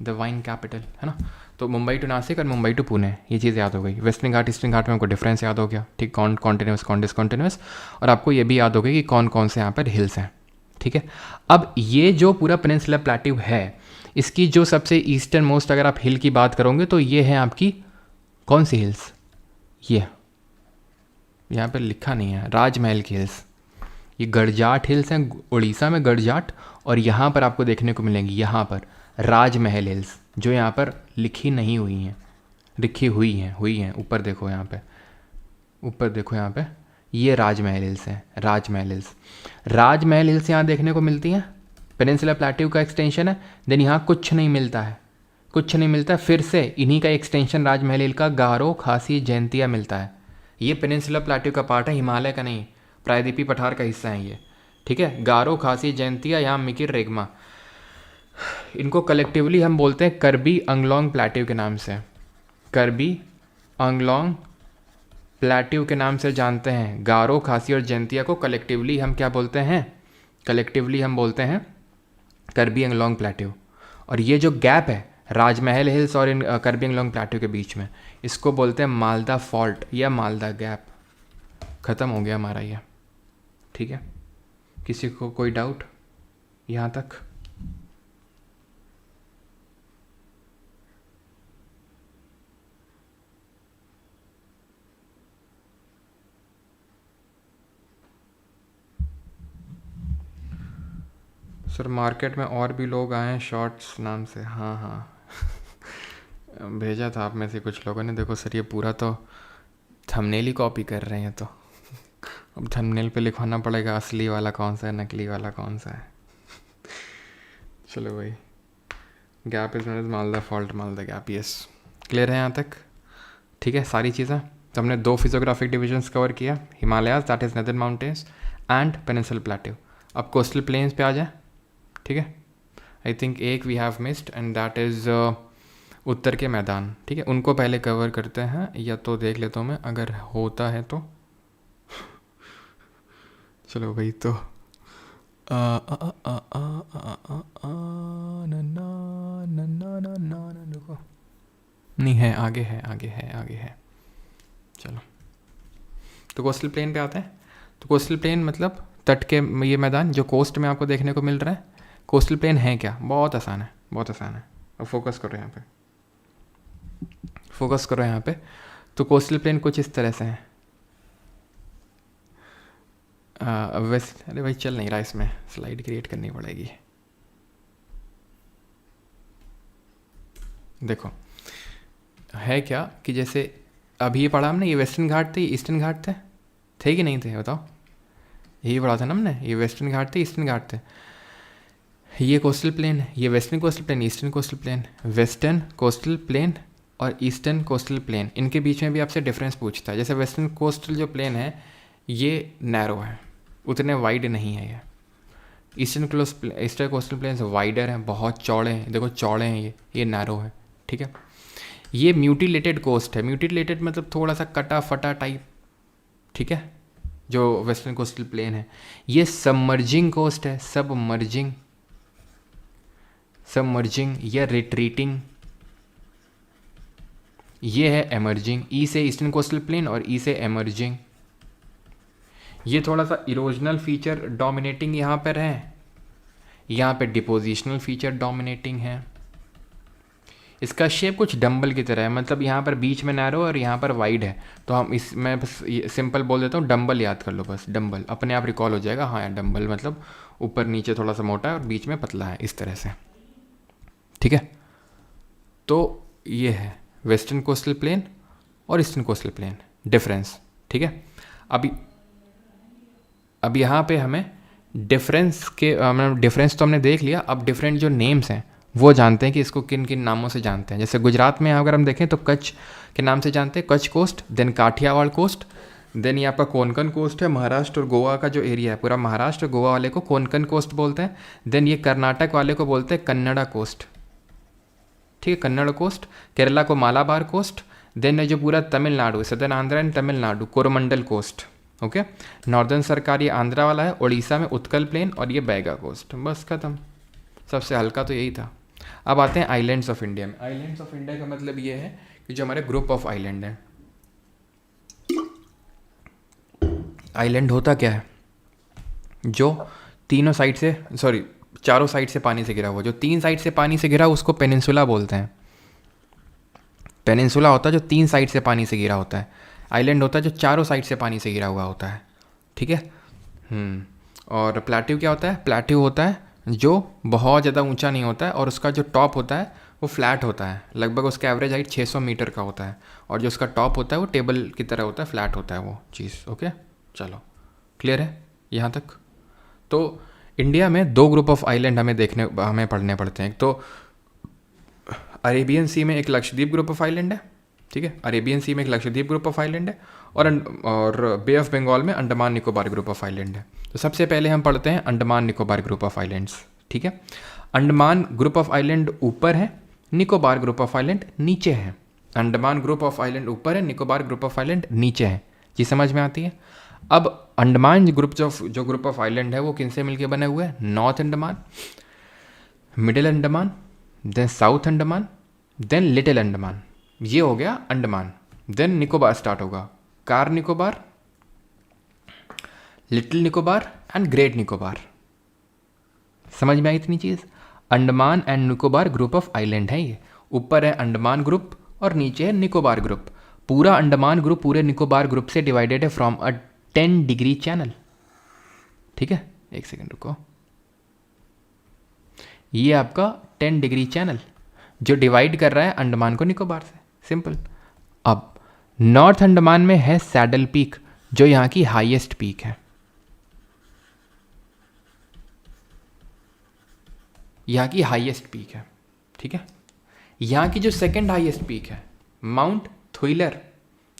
द वाइन कैपिटल, है ना। तो मुंबई टू नासिक और मुंबई टू पुणे, ये चीज़ याद हो गई। वेस्टर्न घाट ईस्टर्न घाट में आपको डिफरेंस याद हो गया। ठीक, कौन कॉन्टिन्यूस कौन डिसकॉन्टिन्यूस, और आपको ये भी याद हो गया कि कौन कौन से यहाँ पर हिल्स हैं। ठीक है, अब ये जो पूरा पेनिनसुलर प्लेट्यू है, इसकी जो सबसे ईस्टर्न मोस्ट अगर आप हिल की बात करोगे तो ये है आपकी कौन सी हिल्स? ये यहाँ पर लिखा नहीं है, राजमहल की हिल्स। ये गड़जाट हिल्स हैं, उड़ीसा में गड़जाट, और यहाँ पर आपको देखने को मिलेंगी यहाँ पर राजमहल हिल्स, जो यहाँ पर लिखी नहीं हुई हैं, लिखी हुई हैं। ऊपर देखो यहाँ पे, ऊपर देखो यहाँ पे, ये राजमहल हिल्स हैं, राजमहल हिल्स। राजमहल हिल्स यहाँ देखने को मिलती हैं, पेनिनसुलर प्लेट्यू का एक्सटेंशन है। देन यहाँ कुछ नहीं मिलता है, कुछ नहीं मिलता है। फिर से इन्हीं का एक्सटेंशन राजमहल हिल का गारो खासी जयंतिया मिलता है। ये पेनिनसुलर प्लेट्यू का पार्ट है, हिमालय का नहीं, प्रायद्वीपीय पठार का हिस्सा है ये। ठीक है, गारो खासी जयंतिया, यहाँ मिकिर रेगमा, इनको कलेक्टिवली हम बोलते हैं करबी अंगलोंग प्लेट्यू के नाम से। करबी अंगलोंग प्लेट्यू के नाम से जानते हैं। गारो खासी और जयंतिया को कलेक्टिवली हम क्या बोलते हैं? कलेक्टिवली हम बोलते हैं करबी अंगलोंग प्लेट्यू। और ये जो गैप है राजमहल हिल्स और इन करबी अंगलोंग प्लेट्यू के बीच में, इसको बोलते हैं मालदा फॉल्ट या मालदा गैप। ख़त्म हो गया हमारा ये। ठीक है, किसी को कोई डाउट यहाँ तक? सर मार्केट में और भी लोग आए हैं शॉर्ट्स नाम से। हाँ हाँ भेजा था आप में से कुछ लोगों ने। देखो सर, ये पूरा तो थंबनेल ही कॉपी कर रहे हैं, तो अब थंबनेल पे लिखवाना पड़ेगा असली वाला कौन सा है, नकली वाला कौन सा है। चलो भाई, gap is known as Malda fault, Malda gap. Yes, clear है यहाँ तक? ठीक है, सारी चीज़ें तो हमने दो फिजियोग्राफिक डिविजन्स कवर किया, Himalayas that is northern mountains and peninsular plateau. अब कोस्टल प्लेन्स पे आ जाए। ठीक है, आई थिंक एक we have missed and that is उत्तर के मैदान। ठीक है, उनको पहले कवर करते हैं, या तो देख लेता हूँ मैं अगर होता है तो। चलो भाई, तो देखो नहीं है, आगे है, आगे है, आगे है। चलो, तो कोस्टल प्लेन पे आते हैं। तो कोस्टल प्लेन मतलब तट के ये मैदान जो कोस्ट में आपको देखने को मिल रहा है। कोस्टल प्लेन है क्या? बहुत आसान है, बहुत आसान है। अब फोकस करो यहाँ पे, फोकस करो यहाँ पे। तो कोस्टल प्लेन कुछ इस तरह से है। वैसे अरे भाई चल नहीं रहा, इसमें स्लाइड क्रिएट करनी पड़ेगी। देखो है क्या कि जैसे अभी ये पढ़ा हमने, ये वेस्टर्न घाट थे, ये ईस्टर्न घाट थे कि नहीं थे? बताओ, यही पढ़ा था ना हमने, ये वेस्टर्न घाट थे, ईस्टर्न घाट थे। ये कोस्टल प्लेन है, ये western coastal plain, eastern coastal plain. Western coastal plain और ईस्टर्न कोस्टल प्लेन, इनके बीच में भी आपसे डिफरेंस पूछता है। जैसे वेस्टर्न कोस्टल जो प्लेन है ये नैरो है, उतने वाइड नहीं है ये। ईस्टर्न कोस्टल प्लेन्स वाइडर हैं, बहुत चौड़े हैं, देखो चौड़े हैं, ये नैरो है, ठीक है। ये म्यूटिलेटेड कोस्ट है, म्यूटिलेटेड मतलब थोड़ा सा कटा फटा टाइप, ठीक है, जो वेस्टर्न कोस्टल प्लेन है। ये सबमर्जिंग कोस्ट है, सबमर्जिंग या रिट्रीटिंग, ये है एमर्जिंग। ई से ईस्टर्न कोस्टल प्लेन और ई से एमर्जिंग। ये थोड़ा सा इरोजनल फीचर डोमिनेटिंग यहाँ पर है, यहाँ पे डिपोजिशनल फीचर डोमिनेटिंग है। इसका शेप कुछ डंबल की तरह है, मतलब यहाँ पर बीच में नैरो और यहाँ पर वाइड है, तो हम इसमें बस सिंपल बोल देता हूँ, डंबल याद कर लो बस, डंबल अपने आप रिकॉल हो जाएगा। हाँ, डंबल मतलब ऊपर नीचे थोड़ा सा मोटा है और बीच में पतला है, इस तरह से, ठीक है। तो ये है वेस्टर्न कोस्टल प्लेन और ईस्टर्न कोस्टल प्लेन डिफरेंस, ठीक है। अब यहाँ पे हमें डिफरेंस के डिफरेंस तो हमने देख लिया, अब डिफरेंट जो नेम्स हैं वो जानते हैं कि इसको किन किन नामों से जानते हैं। जैसे गुजरात में अगर हम देखें तो कच्छ के नाम से जानते हैं, Kutch coast, then Kathiawar coast, then ये आपका कोंकण कोस्ट है। महाराष्ट्र और गोवा का जो एरिया है, पूरा महाराष्ट्र गोवा वाले को कोंकण कोस्ट बोलते हैं। देन ये कर्नाटक वाले को बोलते हैं कन्नड़ा कोस्ट, ठीक है, कन्नड़ कोस्ट। केरला को मालाबार कोस्ट। देन जो पूरा Tamil Nadu, southern Andhra and Tamil Nadu, Coromandel coast, okay. Northern Sarkar ये आंध्रा वाला है, उड़ीसा में उत्कल प्लेन और ये बैगा कोस्ट, बस खत्म। सबसे हल्का तो यही था। अब आते हैं आइलैंड्स ऑफ इंडिया में। आइलैंड्स ऑफ इंडिया का मतलब ये है कि जो हमारे ग्रुप ऑफ आइलैंड हैं। आइलैंड होता क्या है? जो तीनों साइड से, सॉरी चारों साइड से पानी से घिरा हुआ, जो तीन साइड से पानी से घिरा उसको पेनिनसुला बोलते हैं। पेनिनसुला होता है जो तीन साइड से पानी से घिरा होता है, आइलैंड होता है जो चारों साइड से पानी से घिरा हुआ होता है, ठीक है। और प्लेट्यू क्या होता है? प्लेट्यू होता है जो बहुत ज़्यादा ऊंचा नहीं होता है और उसका जो टॉप होता है वो फ्लैट होता है, लगभग उसका एवरेज हाइट 600 मीटर का होता है, और जो उसका टॉप होता है वो टेबल की तरह होता है, फ्लैट होता है वो चीज़, ओके। चलो क्लियर है यहाँ तक? तो इंडिया में दो ग्रुप ऑफ आइलैंड हमें पढ़ने पड़ते हैं। एक तो अरेबियन सी में एक लक्षद्वीप ग्रुप ऑफ आइलैंड है, ठीक है, अरेबियन सी में एक लक्षद्वीप ग्रुप ऑफ आइलैंड है, और बे ऑफ बंगाल में Andaman Nicobar group of island है। तो सबसे पहले हम पढ़ते हैं Andaman Nicobar group of islands, ठीक है। अंडमान ग्रुप ऑफ आइलैंड ऊपर है, निकोबार ग्रुप ऑफ आइलैंड नीचे है। अंडमान ग्रुप ऑफ आइलैंड ऊपर है, निकोबार ग्रुप ऑफ आइलैंड नीचे है। जी समझ में आती है? अब अंडमान जो ग्रुप ऑफ आइलैंड है वो किन से मिलकर बने हुए हैं? North Andaman, Middle Andaman, then South Andaman, then Little Andaman, ये हो गया अंडमान। देन निकोबार स्टार्ट होगा, Car Nicobar, Little Nicobar and Great Nicobar. समझ में आई इतनी चीज़? Andaman and Nicobar group of island है ये। ऊपर है अंडमान ग्रुप और नीचे है निकोबार ग्रुप। पूरा अंडमान ग्रुप पूरे निकोबार ग्रुप से डिवाइडेड है फ्रॉम अ 10 डिग्री चैनल, ठीक है। एक सेकेंड रुको, ये आपका 10 डिग्री चैनल जो डिवाइड कर रहा है अंडमान को निकोबार से, सिंपल। अब नॉर्थ अंडमान में है सैडल पीक, जो यहाँ की हाईएस्ट पीक है। यहाँ की हाईएस्ट पीक है, ठीक है। यहाँ की जो सेकंड हाईएस्ट पीक है माउंट थुइलर,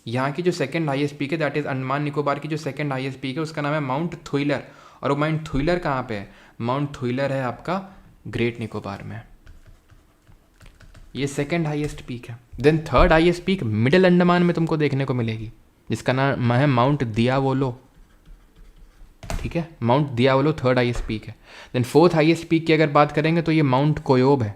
यहाँ की जो सेकंड हाईएस्ट पीक है दैट इज अंडमान निकोबार की जो सेकंड हाईएस्ट पीक है उसका नाम है माउंट थुइलर। और वो माउंट थुइलर कहाँ पे है? माउंट थुइलर है आपका ग्रेट निकोबार में, ये सेकंड हाईएस्ट पीक है। Then third highest peak middle Andaman में तुमको देखने को मिलेगी, जिसका नाम है माउंट दियावोलो, ठीक है। Mount Diavolo third highest peak है। देन फोर्थ हाईएस्ट पीक की अगर बात करेंगे तो ये माउंट कोयोब है,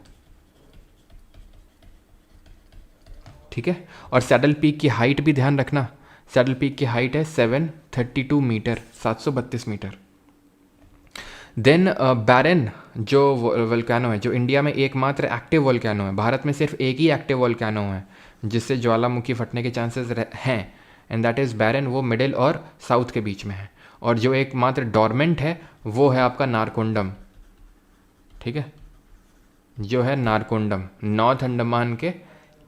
ठीक है। और सैडल पीक की हाइट भी ध्यान रखना, सैडल पीक की हाइट है 732 मीटर, 732 मीटर। देन बैरन जो वोल्केनो है, जो इंडिया में एकमात्र एक्टिव वोल्केनो है, भारत में सिर्फ एक ही एक्टिव वोल्केनो है जिससे ज्वालामुखी फटने के चांसेस हैं, एंड दैट इज़ बैरन, वो मिडिल और साउथ के बीच में है। और जो एकमात्र डॉर्मेंट है वो है आपका नारकोंडम, ठीक है, जो है नारकोंडम, नॉर्थ अंडमान के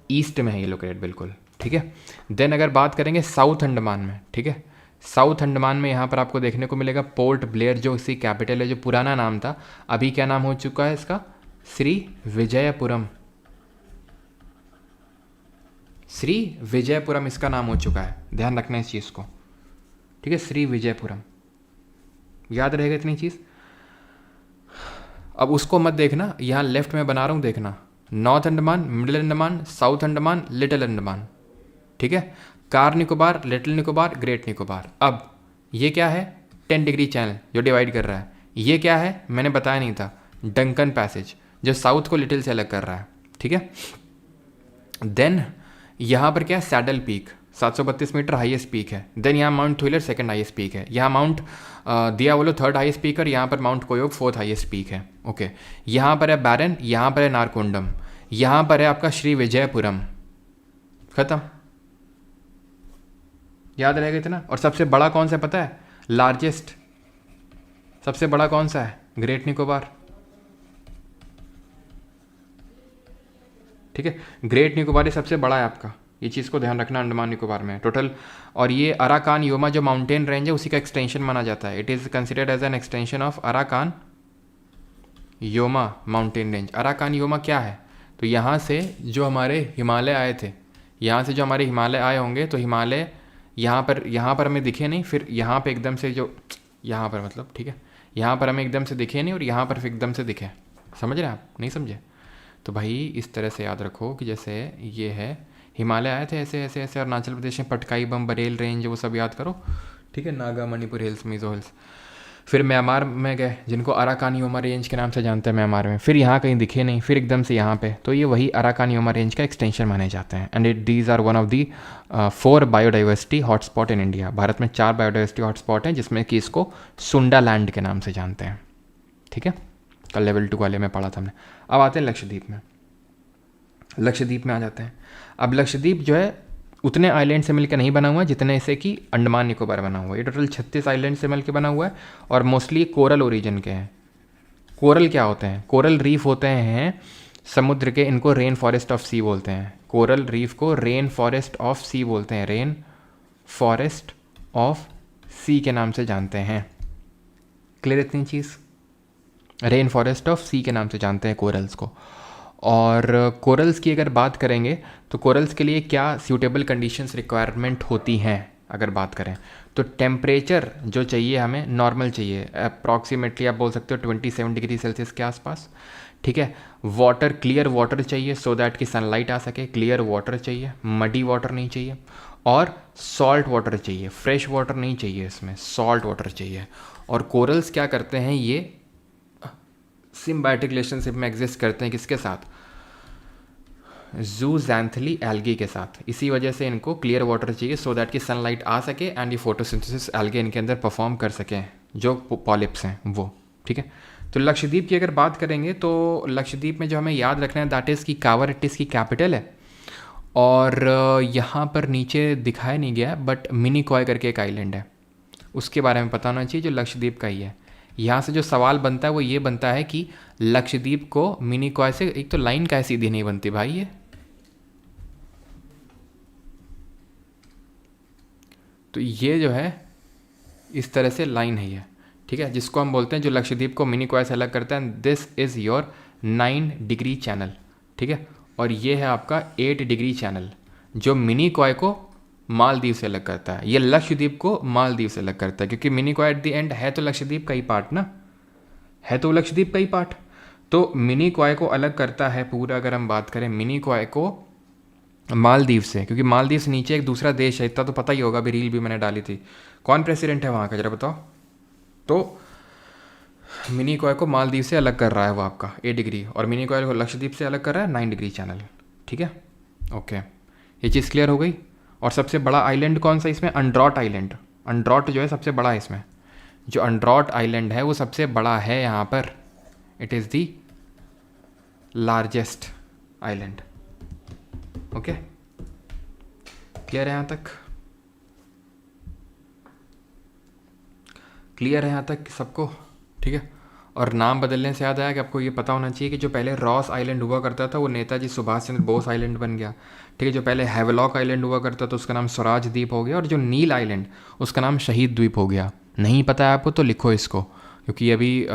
ईस्ट में है ये लोकेटेड, बिल्कुल, ठीक है। देन अगर बात करेंगे साउथ अंडमान में, ठीक है, साउथ अंडमान में यहाँ पर आपको देखने को मिलेगा पोर्ट ब्लेयर, जो इसकी कैपिटल है, जो पुराना नाम था, अभी क्या नाम हो चुका है इसका? श्री विजयपुरम, श्री विजयपुरम इसका नाम हो चुका है, ध्यान रखना इस चीज़ को, ठीक है, श्री विजयपुरम, याद रहेगा इतनी चीज़। अब उसको मत देखना, यहाँ लेफ्ट में बना रहा हूँ, देखना, north Andaman, Middle Andaman, south Andaman, little Andaman, ठीक है, car Nicobar, Little Nicobar, great Nicobar. अब ये क्या है, 10 डिग्री चैनल जो डिवाइड कर रहा है। ये क्या है, मैंने बताया नहीं था, डंकन पैसेज जो साउथ को लिटिल से अलग कर रहा है, ठीक है। देन यहाँ पर क्या है, saddle peak 732 metre highest peak है। देन यहाँ mount Thuillier second highest peak है। यहाँ mount Diavolo third highest peak है। यहाँ पर mount Koyob fourth highest peak है। ओके, यहाँ पर है बैरन, यहाँ पर है नारकोंडम, यहाँ पर है आपका श्री विजयपुरम। खत्म, याद रहेगा इतना। और सबसे बड़ा कौन सा पता है, लार्जेस्ट सबसे बड़ा कौन सा है, ग्रेट निकोबार, ठीक है। ग्रेट निकोबार सबसे बड़ा है आपका, ये चीज़ को ध्यान रखना अंडमान निकोबार में टोटल। और ये अराकान योमा जो माउंटेन रेंज है उसी का एक्सटेंशन माना जाता है। It is considered as an extension of Arakan Yoma mountain range. Arakan Yoma क्या है, तो यहाँ से जो हमारे हिमालय आए थे, यहाँ से जो हमारे हिमालय आए होंगे, तो हिमालय यहाँ पर हमें दिखे नहीं, फिर यहाँ पे एकदम से जो यहाँ पर मतलब, ठीक है, यहाँ पर हमें एकदम से दिखे नहीं और यहाँ पर फिर एकदम से दिखे। समझ रहे हैं आप, नहीं समझे तो भाई इस तरह से याद रखो कि जैसे ये है हिमालय आए थे ऐसे ऐसे ऐसे, अरुणाचल प्रदेश में पटकाई बम, बरेल रेंज, वो सब याद करो, ठीक है, नागा, मणिपुर हिल्स, मिजो हिल्स। फिर म्यांमार में गए, जिनको अराकान योमा रेंज के नाम से जानते हैं म्यांमार में, फिर यहाँ कहीं दिखे नहीं, फिर एकदम से यहाँ पे, तो ये वही अराकान योमा रेंज का एक्सटेंशन माने जाते हैं। And these are one of the 4 biodiversity hotspot in India. Bharat में 4 बायोडाइवर्सिटी हॉटस्पॉट हैं, जिसमें कि इसको सुंडा लैंड के नाम से जानते हैं, ठीक है। कल लेवल 2 वाले में पढ़ा था हमने। अब आते हैं लक्षद्वीप में। लक्षद्वीप में आ जाते हैं। अब लक्षद्वीप जो है उतने आइलैंड से मिलकर नहीं बना हुआ है जितने से कि अंडमान निकोबार बना हुआ है। ये टोटल 36 आइलैंड से मिलकर बना हुआ है और मोस्टली कोरल ओरिजिन के हैं। कोरल क्या होते हैं, कोरल रीफ होते हैं समुद्र के, इनको रेन फॉरेस्ट ऑफ सी बोलते हैं। कोरल रीफ को रेन फॉरेस्ट ऑफ सी बोलते हैं, रेन फॉरेस्ट ऑफ सी के नाम से जानते हैं। क्लियर इतनी चीज़, रेन फॉरेस्ट ऑफ सी के नाम से जानते हैं कोरल्स को। और कोरल्स की अगर बात करेंगे तो कोरल्स के लिए क्या सूटेबल कंडीशंस रिक्वायरमेंट होती हैं, अगर बात करें तो टेम्परेचर जो चाहिए हमें नॉर्मल चाहिए, अप्रॉक्सीमेटली आप बोल सकते हो 27 डिग्री सेल्सियस के आसपास, ठीक है। वाटर, क्लियर वाटर चाहिए सो दैट कि सनलाइट आ सके, क्लियर वाटर चाहिए, मडी वाटर नहीं चाहिए। और सॉल्ट वाटर चाहिए, फ्रेश वाटर नहीं चाहिए, इसमें सॉल्ट वाटर चाहिए। और कोरल्स क्या करते हैं, ये सिम्बायोटिक रिलेशनशिप में एग्जिस्ट करते हैं किसके साथ, जूजैंथली एल्गी के साथ। इसी वजह से इनको क्लियर वाटर चाहिए सो दैट कि सनलाइट आ सके एंड ये फोटोसिंथेसिस एल्गे इनके अंदर परफॉर्म कर सकें, जो पॉलिप्स हैं वो, ठीक है। तो लक्षद्वीप की अगर बात करेंगे तो लक्षद्वीप में जो हमें याद रखना है दैट इज़ की कावरट्टी इसकी कैपिटल है। और यहाँ पर नीचे दिखाया नहीं गया बट मिनीकॉय करके एक आइलैंड है, उसके बारे में पता होना चाहिए, जो लक्षद्वीप का ही है। यहाँ से जो सवाल बनता है वो ये बनता है कि लक्षद्वीप को मिनीकॉय से, एक तो लाइन का सीधी नहीं बनती भाई, ये तो ये जो है इस तरह से लाइन है ये, ठीक है, जिसको हम बोलते हैं, जो लक्षद्वीप को मिनीकॉय से अलग करता है, this is your 9 degree channel, ठीक है। और ये है आपका 8 डिग्री चैनल जो मिनीकॉय को मालदीव से अलग करता है। ये लक्षद्वीप को मालदीव से अलग करता है, क्योंकि मिनीकॉय एट द एंड है तो लक्षद्वीप का ही पार्ट ना, है तो लक्षद्वीप का ही पार्ट। तो मिनीकॉय को अलग करता है पूरा, अगर हम बात करें मिनीकॉय को मालदीव से, क्योंकि मालदीव से नीचे एक दूसरा देश है, इतना तो पता ही होगा, अभी रील भी मैंने डाली थी। कौन प्रेसिडेंट है वहाँ का जरा बताओ। तो मिनीकॉय को मालदीव से अलग कर रहा है वो आपका 8 डिग्री, और मिनीकॉय को लक्षद्वीप से अलग कर रहा है 9 डिग्री चैनल, ठीक है। ओके, ये चीज़ क्लियर हो गई। और सबसे बड़ा आइलैंड कौन सा इसमें, अंड्रॉट आइलैंड। अंड्रॉट जो है सबसे बड़ा है इसमें, जो अंड्रॉट आइलैंड है वो सबसे बड़ा है यहाँ पर, it is the largest island. Okay, clear है यहाँ तक, क्लियर है यहाँ तक सबको, ठीक है। और नाम बदलने से याद आया कि आपको ये पता होना चाहिए कि जो पहले रॉस आइलैंड हुआ करता था वो नेताजी सुभाष चंद्र बोस आइलैंड बन गया, ठीक है। जो पहले हैवलॉक आइलैंड हुआ करता था उसका नाम स्वराज द्वीप हो गया, और जो नील आइलैंड उसका नाम शहीद द्वीप हो गया। नहीं पता है आपको तो लिखो इसको, क्योंकि अभी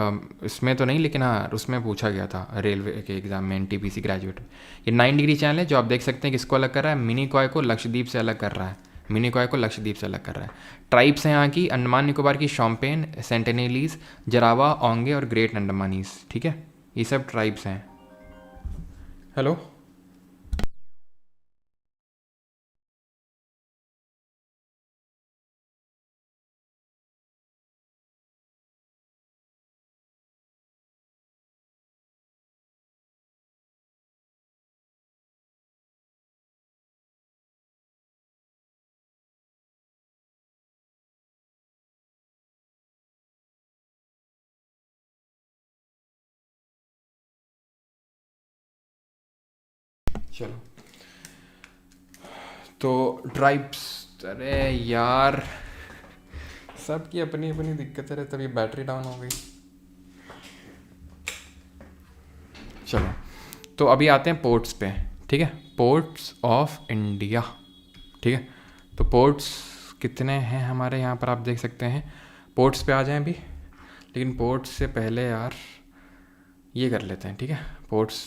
इसमें तो नहीं, लेकिन हाँ उसमें पूछा गया था रेलवे के एग्जाम में, NTPC ग्रेजुएट। ये 9 डिग्री चैनल है जो आप देख सकते हैं किसको अलग कर रहा है, मिनीकॉय को लक्षद्वीप से अलग कर रहा है, मिनीकॉय को लक्षद्वीप से अलग कर रहा है। ट्राइब्स हैं यहाँ की अंडमान निकोबार की शॉम्पेन, सेंटेनेलीज, जरावा, ओंगे और ग्रेट अंडमानीज, ठीक है। ये सब ट्राइब्स हैं। हेलो, चलो तो ट्राइब्स, अरे यार सबकी अपनी अपनी दिक्कत है, तभी बैटरी डाउन हो गई। चलो तो अभी आते हैं पोर्ट्स पे, ठीक है, पोर्ट्स ऑफ इंडिया, ठीक है। तो पोर्ट्स कितने हैं हमारे यहाँ पर, आप देख सकते हैं। पोर्ट्स पे आ जाएं अभी, लेकिन पोर्ट्स से पहले यार ये कर लेते हैं, ठीक है। पोर्ट्स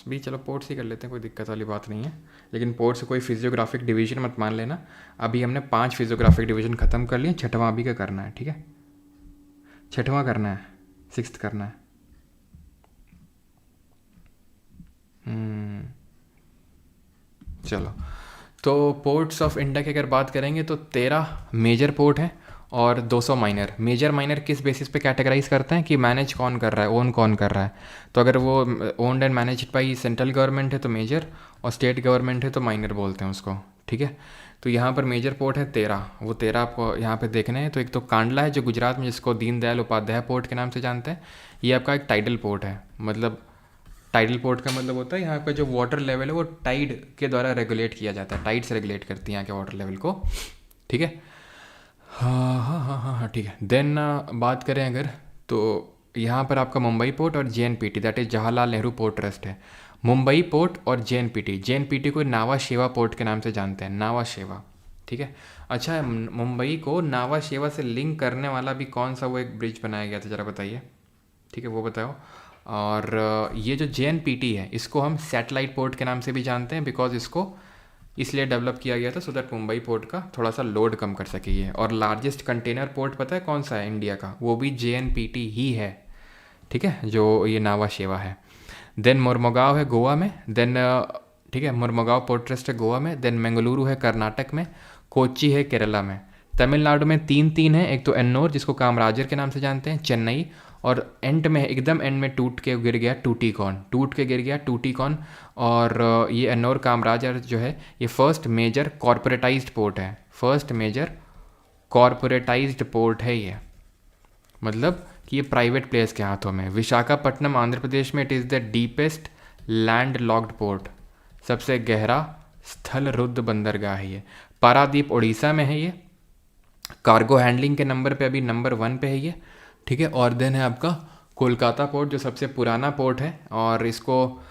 भी, चलो पोर्ट्स ही कर लेते हैं, कोई दिक्कत वाली बात नहीं है। लेकिन पोर्ट्स से कोई फिजियोग्राफिक डिवीजन मत मान लेना। अभी हमने 5 फिजियोग्राफिक डिवीजन ख़त्म कर लिए, छठवां अभी का करना है, ठीक है। छठवां करना है, 6th करना है। चलो तो पोर्ट्स ऑफ इंडिया की अगर बात करेंगे तो 13 मेजर पोर्ट हैं और 200 माइनर। मेजर माइनर किस बेसिस पे कैटेगराइज करते हैं कि मैनेज कौन कर रहा है, ओन कौन कर रहा है। तो अगर वो owned and managed by central government है तो मेजर, और स्टेट गवर्नमेंट है तो माइनर बोलते हैं उसको, ठीक है। तो यहाँ पर मेजर पोर्ट है 13, वो 13 आपको यहाँ पे देखने हैं। तो एक तो कांडला है जो गुजरात में, जिसको दीनदयाल उपाध्याय पोर्ट के नाम से जानते हैं। ये आपका एक टाइडल पोर्ट है, मतलब टाइडल पोर्ट का मतलब होता है यहाँ पे जो वाटर लेवल है वो टाइड के द्वारा रेगुलेट किया जाता है, टाइड से रेगुलेट करती है यहाँ के वाटर लेवल को, ठीक है। हाँ हाँ हाँ हाँ हाँ, ठीक है। देन बात करें अगर, तो यहाँ पर आपका मुंबई पोर्ट और JNPT, that is Jawaharlal Nehru port trust है। मुंबई पोर्ट और JNPT को नावा शेवा पोर्ट के नाम से जानते हैं, नावा शेवा, ठीक है। अच्छा, मुंबई को नावा शेवा से लिंक करने वाला भी कौन सा वो एक ब्रिज बनाया गया था, ज़रा बताइए, ठीक है, वो बताओ। और ये जो JNPT है इसको हम सैटेलाइट पोर्ट के नाम से भी जानते हैं, बिकॉज इसको इसलिए डेवलप किया गया था सो दैट मुंबई पोर्ट का थोड़ा सा लोड कम कर सके ये। और लार्जेस्ट कंटेनर पोर्ट पता है कौन सा है इंडिया का, वो भी JNPT ही है, ठीक है, जो ये नावा शेवा है। देन मुर्मुगांव है गोवा में, देन ठीक है, मुर्मुगांव पोर्ट ट्रस्ट है गोवा में। देन बेंगलुरु है कर्नाटक में, कोच्चि है केरला में। तमिलनाडु में 3 है, एक तो एन्नोर जिसको कामराजर के नाम से जानते हैं, चेन्नई, और एंड में एकदम एंड में टूट के गिर गया टूटीकॉन, टूट के गिर गया टूटीकॉन। और ये एन्नोर कामराजर जो है ये फर्स्ट मेजर कॉरपोरेटाइज्ड पोर्ट है, फर्स्ट मेजर कॉरपोरेटाइज्ड पोर्ट है ये, मतलब कि ये प्राइवेट प्लेयर्स के हाथों में। विशाखापट्टनम आंध्र प्रदेश में, it is the deepest land locked port, सबसे गहरा स्थल रुद्ध बंदरगाह है ये। पारादीप उड़ीसा में है ये, कार्गो हैंडलिंग के नंबर पे अभी नंबर 1 पे है ये, ठीक है। और देन है आपका कोलकाता पोर्ट जो सबसे पुराना पोर्ट है, और इसको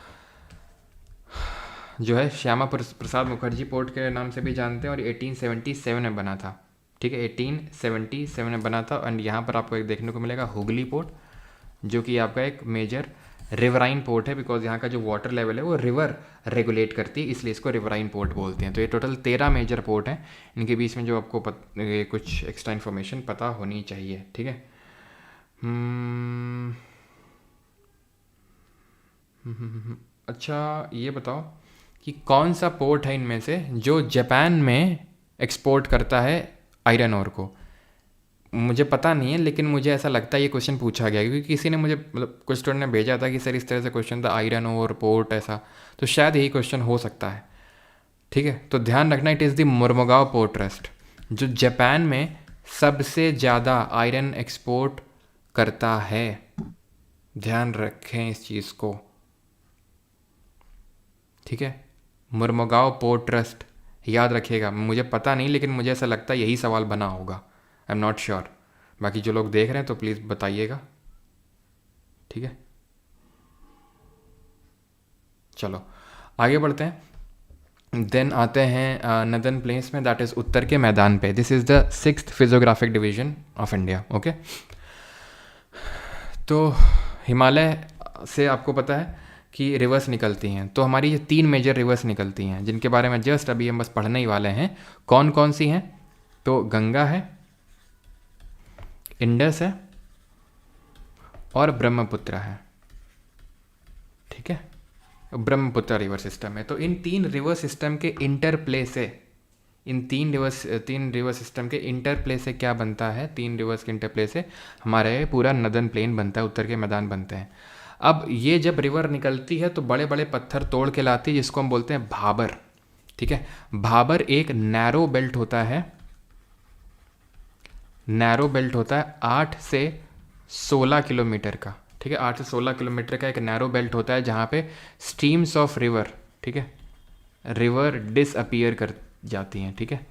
जो है श्यामा प्रसाद मुखर्जी पोर्ट के नाम से भी जानते हैं, और 1877 में बना था, ठीक है, 1877 में बना था। एंड यहाँ पर आपको एक देखने को मिलेगा हुगली पोर्ट, जो कि आपका एक मेजर रिवराइन पोर्ट है, बिकॉज यहाँ का जो वाटर लेवल है वो रिवर रेगुलेट करती है, इसलिए इसको रिवराइन पोर्ट बोलते हैं। तो ये टोटल 13 मेजर पोर्ट हैं, इनके बीच में जो आपको कुछ एक्स्ट्रा इन्फॉर्मेशन पता होनी चाहिए, ठीक है। अच्छा ये बताओ कि कौन सा पोर्ट है इनमें से जो जापान में एक्सपोर्ट करता है आयरन ओर को। मुझे पता नहीं है, लेकिन मुझे ऐसा लगता है ये क्वेश्चन पूछा गया, क्योंकि किसी ने मुझे, मतलब कुछ स्टूडेंट ने भेजा था कि सर इस तरह से क्वेश्चन था, आयरन ओर पोर्ट ऐसा, तो शायद यही क्वेश्चन हो सकता है, ठीक है। तो ध्यान रखना, it is the Mormugao port trust जो जापान में सबसे ज़्यादा आयरन एक्सपोर्ट करता है, ध्यान रखें इस चीज़ को, ठीक है। मुर्मुगांव पोर्ट ट्रस्ट याद रखिएगा, मुझे पता नहीं, लेकिन मुझे ऐसा लगता है यही सवाल बना होगा, आई एम नॉट श्योर। बाकी जो लोग देख रहे हैं तो प्लीज़ बताइएगा, ठीक है। चलो आगे बढ़ते हैं। देन आते हैं नदन प्लेन्स में, दैट इज़ उत्तर के मैदान पे। This is the 6th physiographic division of India, okay. तो हिमालय से आपको पता है कि रिवर्स निकलती हैं, तो हमारी ये 3 मेजर रिवर्स निकलती हैं, जिनके बारे में जस्ट अभी हम बस पढ़ने ही वाले हैं। कौन कौन सी हैं, तो गंगा है, इंडस है और ब्रह्मपुत्र है, ठीक है, ब्रह्मपुत्र रिवर सिस्टम है। तो इन 3 रिवर सिस्टम के इंटरप्ले से, इन 3 रिवर सिस्टम के इंटरप्ले से क्या बनता है, 3 रिवर्स के इंटरप्ले से हमारे पूरा नदन प्लेन बनता है, उत्तर के मैदान बनते हैं। अब ये जब रिवर निकलती है तो बड़े बड़े पत्थर तोड़ के लाती है, जिसको हम बोलते हैं भाबर। ठीक है, भाबर एक नैरो बेल्ट होता है, नैरो बेल्ट होता है 8 से 16 किलोमीटर का। ठीक है, 8 से 16 किलोमीटर का एक नैरो बेल्ट होता है जहाँ पे स्ट्रीम्स ऑफ रिवर, ठीक है, रिवर डिसअपियर कर जाती हैं। ठीक है,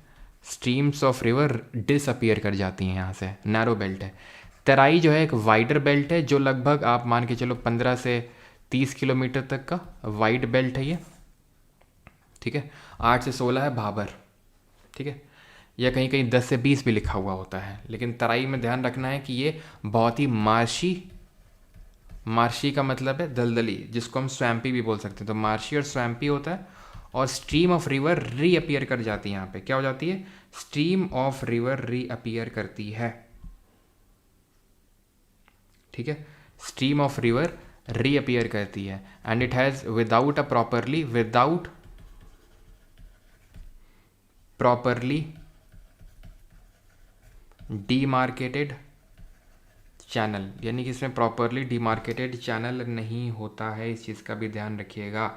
स्ट्रीम्स ऑफ रिवर डिसअपियर कर जाती हैं, यहाँ से नैरो बेल्ट है। तराई जो है एक वाइडर बेल्ट है, जो लगभग आप मान के चलो 15 से 30 किलोमीटर तक का वाइड बेल्ट है ये। ठीक है, 8 से 16 है भाबर। ठीक है, या कहीं कहीं 10 से 20 भी लिखा हुआ होता है, लेकिन तराई में ध्यान रखना है कि ये बहुत ही मार्शी, मार्शी का मतलब है दलदली, जिसको हम स्वैम्पी भी बोल सकते हैं। तो मार्शी और स्वैम्पी होता है, और स्ट्रीम ऑफ रिवर रीअपियर कर जाती है। यहाँ पे क्या हो जाती है, स्ट्रीम ऑफ रिवर रीअपियर करती है। ठीक है, स्ट्रीम ऑफ रिवर रीअपियर करती है, and it has without properly demarcated channel, यानी कि इसमें प्रॉपरली डीमार्केटेड चैनल नहीं होता है, इस चीज़ का भी ध्यान रखिएगा।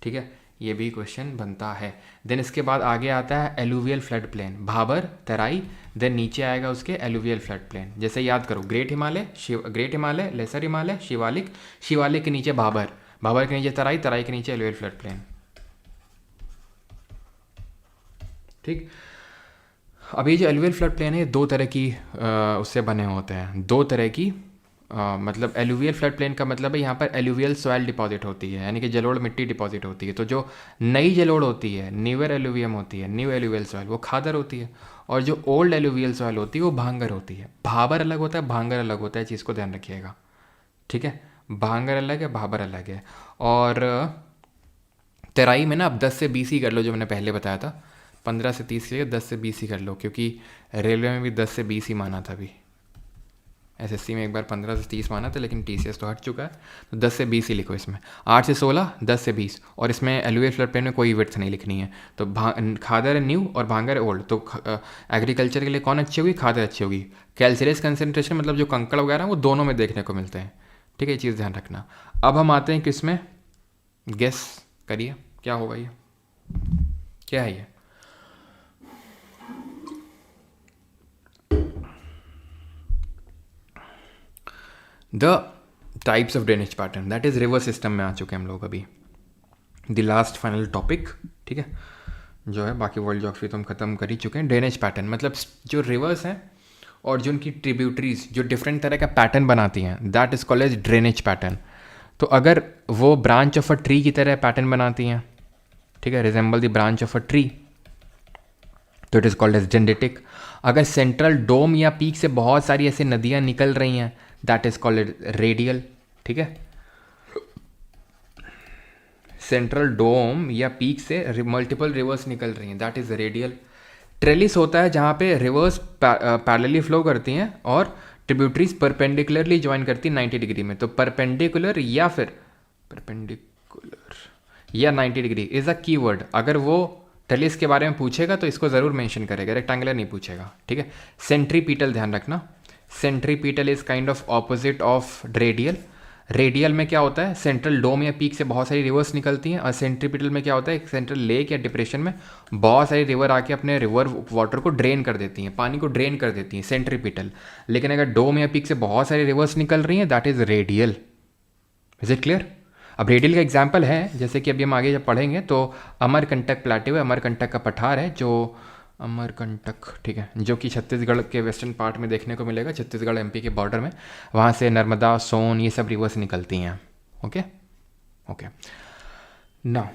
ठीक है, ये भी क्वेश्चन बनता है। देन इसके बाद आगे आता है एलुवियल फ्लड प्लेन, भाबर, तराई, देन नीचे आएगा उसके एलुवियल फ्लड प्लेन। जैसे याद करो, ग्रेट हिमालय, लेसर हिमालय, शिवालिक, शिवालिक के नीचे भाबर, भाबर के नीचे तराई, तराई के नीचे एलुवियल फ्लड प्लेन। ठीक, अभी जो एलुवियल फ्लड प्लेन है, 2 तरह की उससे बने होते हैं, 2 तरह की मतलब एलुवियल फ्लड प्लेन का मतलब है यहाँ पर एलुवियल सॉइल डिपॉजिट होती है, यानी कि जलोढ़ मिट्टी डिपॉजिट होती है। तो जो नई जलोढ़ होती है, न्यूअर एलुवियम होती है, न्यू एलुवियल सॉइल, वो खादर होती है, और जो ओल्ड एलुवियल सॉइल होती है वो भांगर होती है। भाबर अलग होता है, भांगर अलग होता है, चीज़ को ध्यान रखिएगा। ठीक है, भांगर अलग है, भाबर अलग है। और तराई में ना आप 10 से 20 ही कर लो, जो मैंने पहले बताया था, 15 से 30 के 10 से 20 ही कर लो, क्योंकि रेलवे में भी 10 से 20 ही माना था। अभी एसएससी में एक बार 15 से 30 माना था, लेकिन टीसीएस तो हट चुका है, तो 10 से 20 ही लिखो इसमें। 8 से 16, 10 से 20, और इसमें एलुवियल फ्लड प्लेन में कोई विड्थ नहीं लिखनी है। तो खादर है न्यू और भांगर है ओल्ड। तो एग्रीकल्चर के लिए कौन अच्छी होगी, खादर अच्छी होगी। कैल्शियस कंसनट्रेशन मतलब जो कंकड़ वगैरह वो दोनों में देखने को मिलते हैं। ठीक है, ये चीज़ ध्यान रखना। अब हम आते हैं किसमें, गेस करिए क्या होगा, ये क्या है ये। The types of drainage pattern, that is river system में आ चुके हैं हम लोग अभी, द लास्ट फाइनल टॉपिक। ठीक है, जो है बाकी वर्ल्ड ज्योग्राफी तो हम खत्म कर ही चुके हैं। ड्रेनेज पैटर्न मतलब जो रिवर्स हैं और जो उनकी ट्रिब्यूटरीज जो डिफरेंट तरह का पैटर्न बनाती हैं, that is called as drainage pattern. तो अगर वो ब्रांच ऑफ अ ट्री की तरह पैटर्न बनाती हैं, ठीक है, resemble the branch of a tree, तो it is called as dendritic. अगर सेंट्रल डोम या पीक से बहुत सारी ऐसी नदियाँ निकल रही हैं, दैट इज कॉल्ड रेडियल। ठीक है, सेंट्रल डोम या पीक से मल्टीपल रिवर्स निकल रही हैं, दैट इज रेडियल। ट्रेलिस होता है जहाँ पे रिवर्स पैरेलली फ्लो करती हैं और ट्रिब्यूटरीज परपेंडिकुलरली ज्वाइन करती हैं 90 डिग्री में। तो परपेंडिकुलर या 90 डिग्री इज अ कीवर्ड। अगर वो ट्रेलिस के बारे में पूछेगा तो इसको ज़रूर मेंशन करेगा, रेक्टेंगुलर नहीं पूछेगा। ठीक है, सेंट्रीपीटल ध्यान रखना, centripetal is kind of opposite of radial. Radial में क्या होता है, सेंट्रल डोम या पीक से बहुत सारी रिवर्स निकलती हैं, और सेंट्रीपिटल में क्या होता है, सेंट्रल लेक या डिप्रेशन में बहुत सारी रिवर आके अपने रिवर वाटर को ड्रेन कर देती हैं, पानी को ड्रेन कर देती हैं, सेंट्रीपिटल। लेकिन अगर डोम या पीक से बहुत सारी रिवर्स निकल रही हैं, that is radial. Is it clear. अब रेडियल का एग्जाम्पल है, जैसे कि अभी हम आगे जब पढ़ेंगे, तो अमरकंटक प्लेट्यू है, अमरकंटक का पठार है, जो अमरकंटक, ठीक है, जो कि छत्तीसगढ़ के वेस्टर्न पार्ट में देखने को मिलेगा, छत्तीसगढ़ एमपी के बॉर्डर में। वहाँ से नर्मदा, सोन, ये सब रिवर्स निकलती हैं। ओके ओके, ना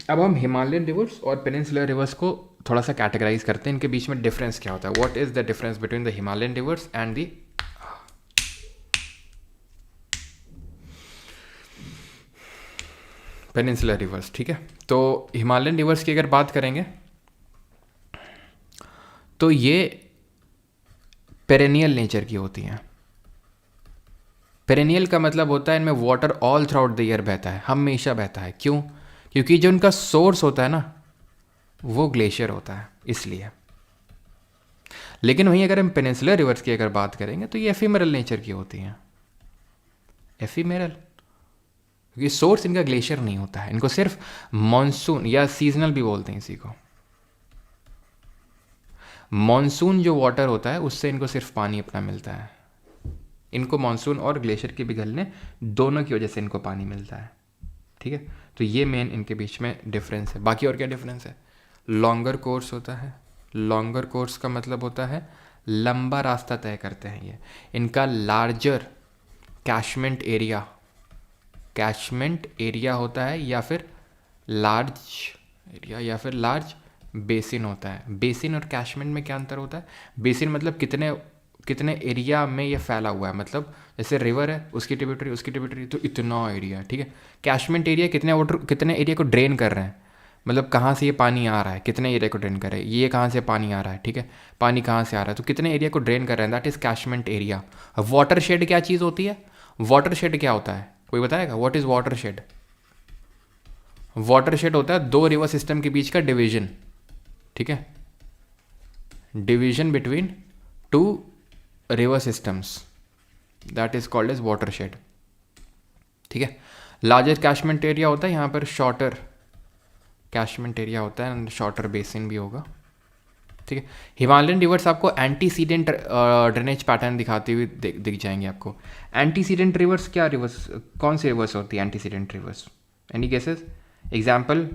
अब हम हिमालयन रिवर्स और पेनिनसुलर रिवर्स को थोड़ा सा कैटेगराइज करते हैं, इनके बीच में डिफरेंस क्या होता है, what is the difference between the Himalayan reverse and the peninsular reverse. ठीक है, तो हिमालयन रिवर्स की अगर बात करेंगे तो ये पेरेनियल नेचर की होती हैं, पेरेनियल का मतलब होता है इनमें water all through out the year बहता है, हमेशा बहता है। क्यों? क्योंकि जो इनका सोर्स होता है ना वो ग्लेशियर होता है, इसलिए। लेकिन वहीं अगर हम पेनिनसुलर रिवर्स की अगर बात करेंगे तो ये एफिमेरल नेचर की होती हैं। एफिमेरल क्योंकि सोर्स इनका ग्लेशियर नहीं होता है, इनको सिर्फ मॉनसून या सीजनल भी बोलते हैं इसी को। मॉनसून जो वाटर होता है उससे इनको सिर्फ पानी अपना मिलता है। इनको मॉनसून और ग्लेशियर के पिघलने दोनों की वजह से इनको पानी मिलता है। ठीक है, तो ये मेन इनके बीच में डिफरेंस है। बाकी और क्या डिफरेंस है? लॉन्गर कोर्स होता है। लॉन्गर कोर्स का मतलब होता है लंबा रास्ता तय करते हैं ये। इनका लार्जर कैशमेंट एरिया होता है, या फिर लार्ज एरिया, या फिर लार्ज बेसिन होता है। बेसिन और कैशमेंट में क्या अंतर होता है? बेसिन मतलब कितने एरिया में ये फैला हुआ है, मतलब जैसे रिवर है उसकी ट्रिब्यूटरी तो इतना एरिया, ठीक है। कैशमेंट एरिया कितने एरिया को ड्रेन कर रहे हैं, मतलब कहाँ से ये पानी आ रहा है, कितने एरिया को ड्रेन कर रहे हैं, ये कहाँ से पानी आ रहा है, ठीक है, पानी कहाँ से आ रहा है, तो कितने एरिया को ड्रेन कर रहे हैं, that is कैशमेंट area. Water shade क्या चीज़ होती है? वाटर शेड क्या होता है, कोई बताएगा? What is water shade? Water shade होता है दो रिवर सिस्टम के बीच का डिवीजन, ठीक है, division between two river systems, that is called as watershed. ठीक है, लार्जेस्ट कैशमेंट एरिया होता है, यहाँ पर शॉर्टर कैशमेंट एरिया होता है एंड शॉर्टर बेसिन भी होगा। ठीक है, हिमालयन रिवर्स आपको एंटीसीडेंट ड्रेनेज पैटर्न दिखाते हुए दिख जाएंगे आपको। एंटीसीडेंट रिवर्स क्या रिवर्स, कौन सी रिवर्स होती है antecedent reverse? Any guesses? Example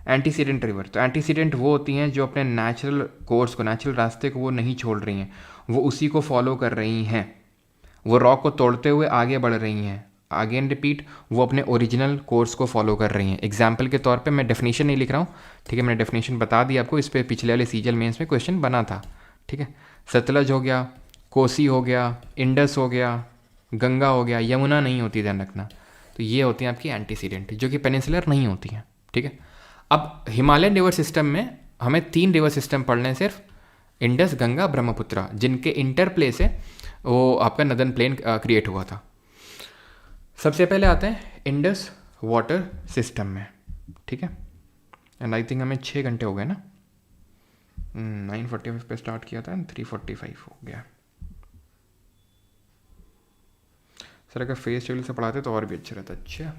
antecedent river, तो एंटीसीडेंट वो होती हैं जो अपने नेचुरल कोर्स को, नेचुरल रास्ते को वो नहीं छोड़ रही हैं, वो उसी को फॉलो कर रही हैं, वो रॉक को तोड़ते हुए आगे बढ़ रही हैं। अगेन रिपीट, वो अपने ओरिजिनल कोर्स को फॉलो कर रही हैं। एग्जाम्पल के तौर पे मैं डेफिनेशन नहीं लिख रहा हूँ, ठीक है, मैंने डेफिनेशन बता दी आपको, इस पर पिछले वाले सीजल मेंस में क्वेश्चन बना था। ठीक है, सतलज हो गया, कोसी हो गया, इंडस हो गया, गंगा हो गया, यमुना नहीं होती, ध्यान रखना। तो ये होती हैं आपकी एंटीसीडेंट, जो कि पेनिनसुलर नहीं होती हैं। ठीक है, अब हिमालयन रिवर सिस्टम में हमें 3 रिवर सिस्टम पढ़ने हैं सिर्फ, इंडस, गंगा, ब्रह्मपुत्र, जिनके इंटरप्ले से वो आपका नदन प्लेन क्रिएट हुआ था। सबसे पहले आते हैं इंडस वाटर सिस्टम में। ठीक है, एंड आई थिंक हमें 6 घंटे हो गए ना, 9:45 पे स्टार्ट किया था एंड 3:45 हो गया। सर अगर फेस शेड्यूल से पढ़ाते तो और भी अच्छा रहता। अच्छा,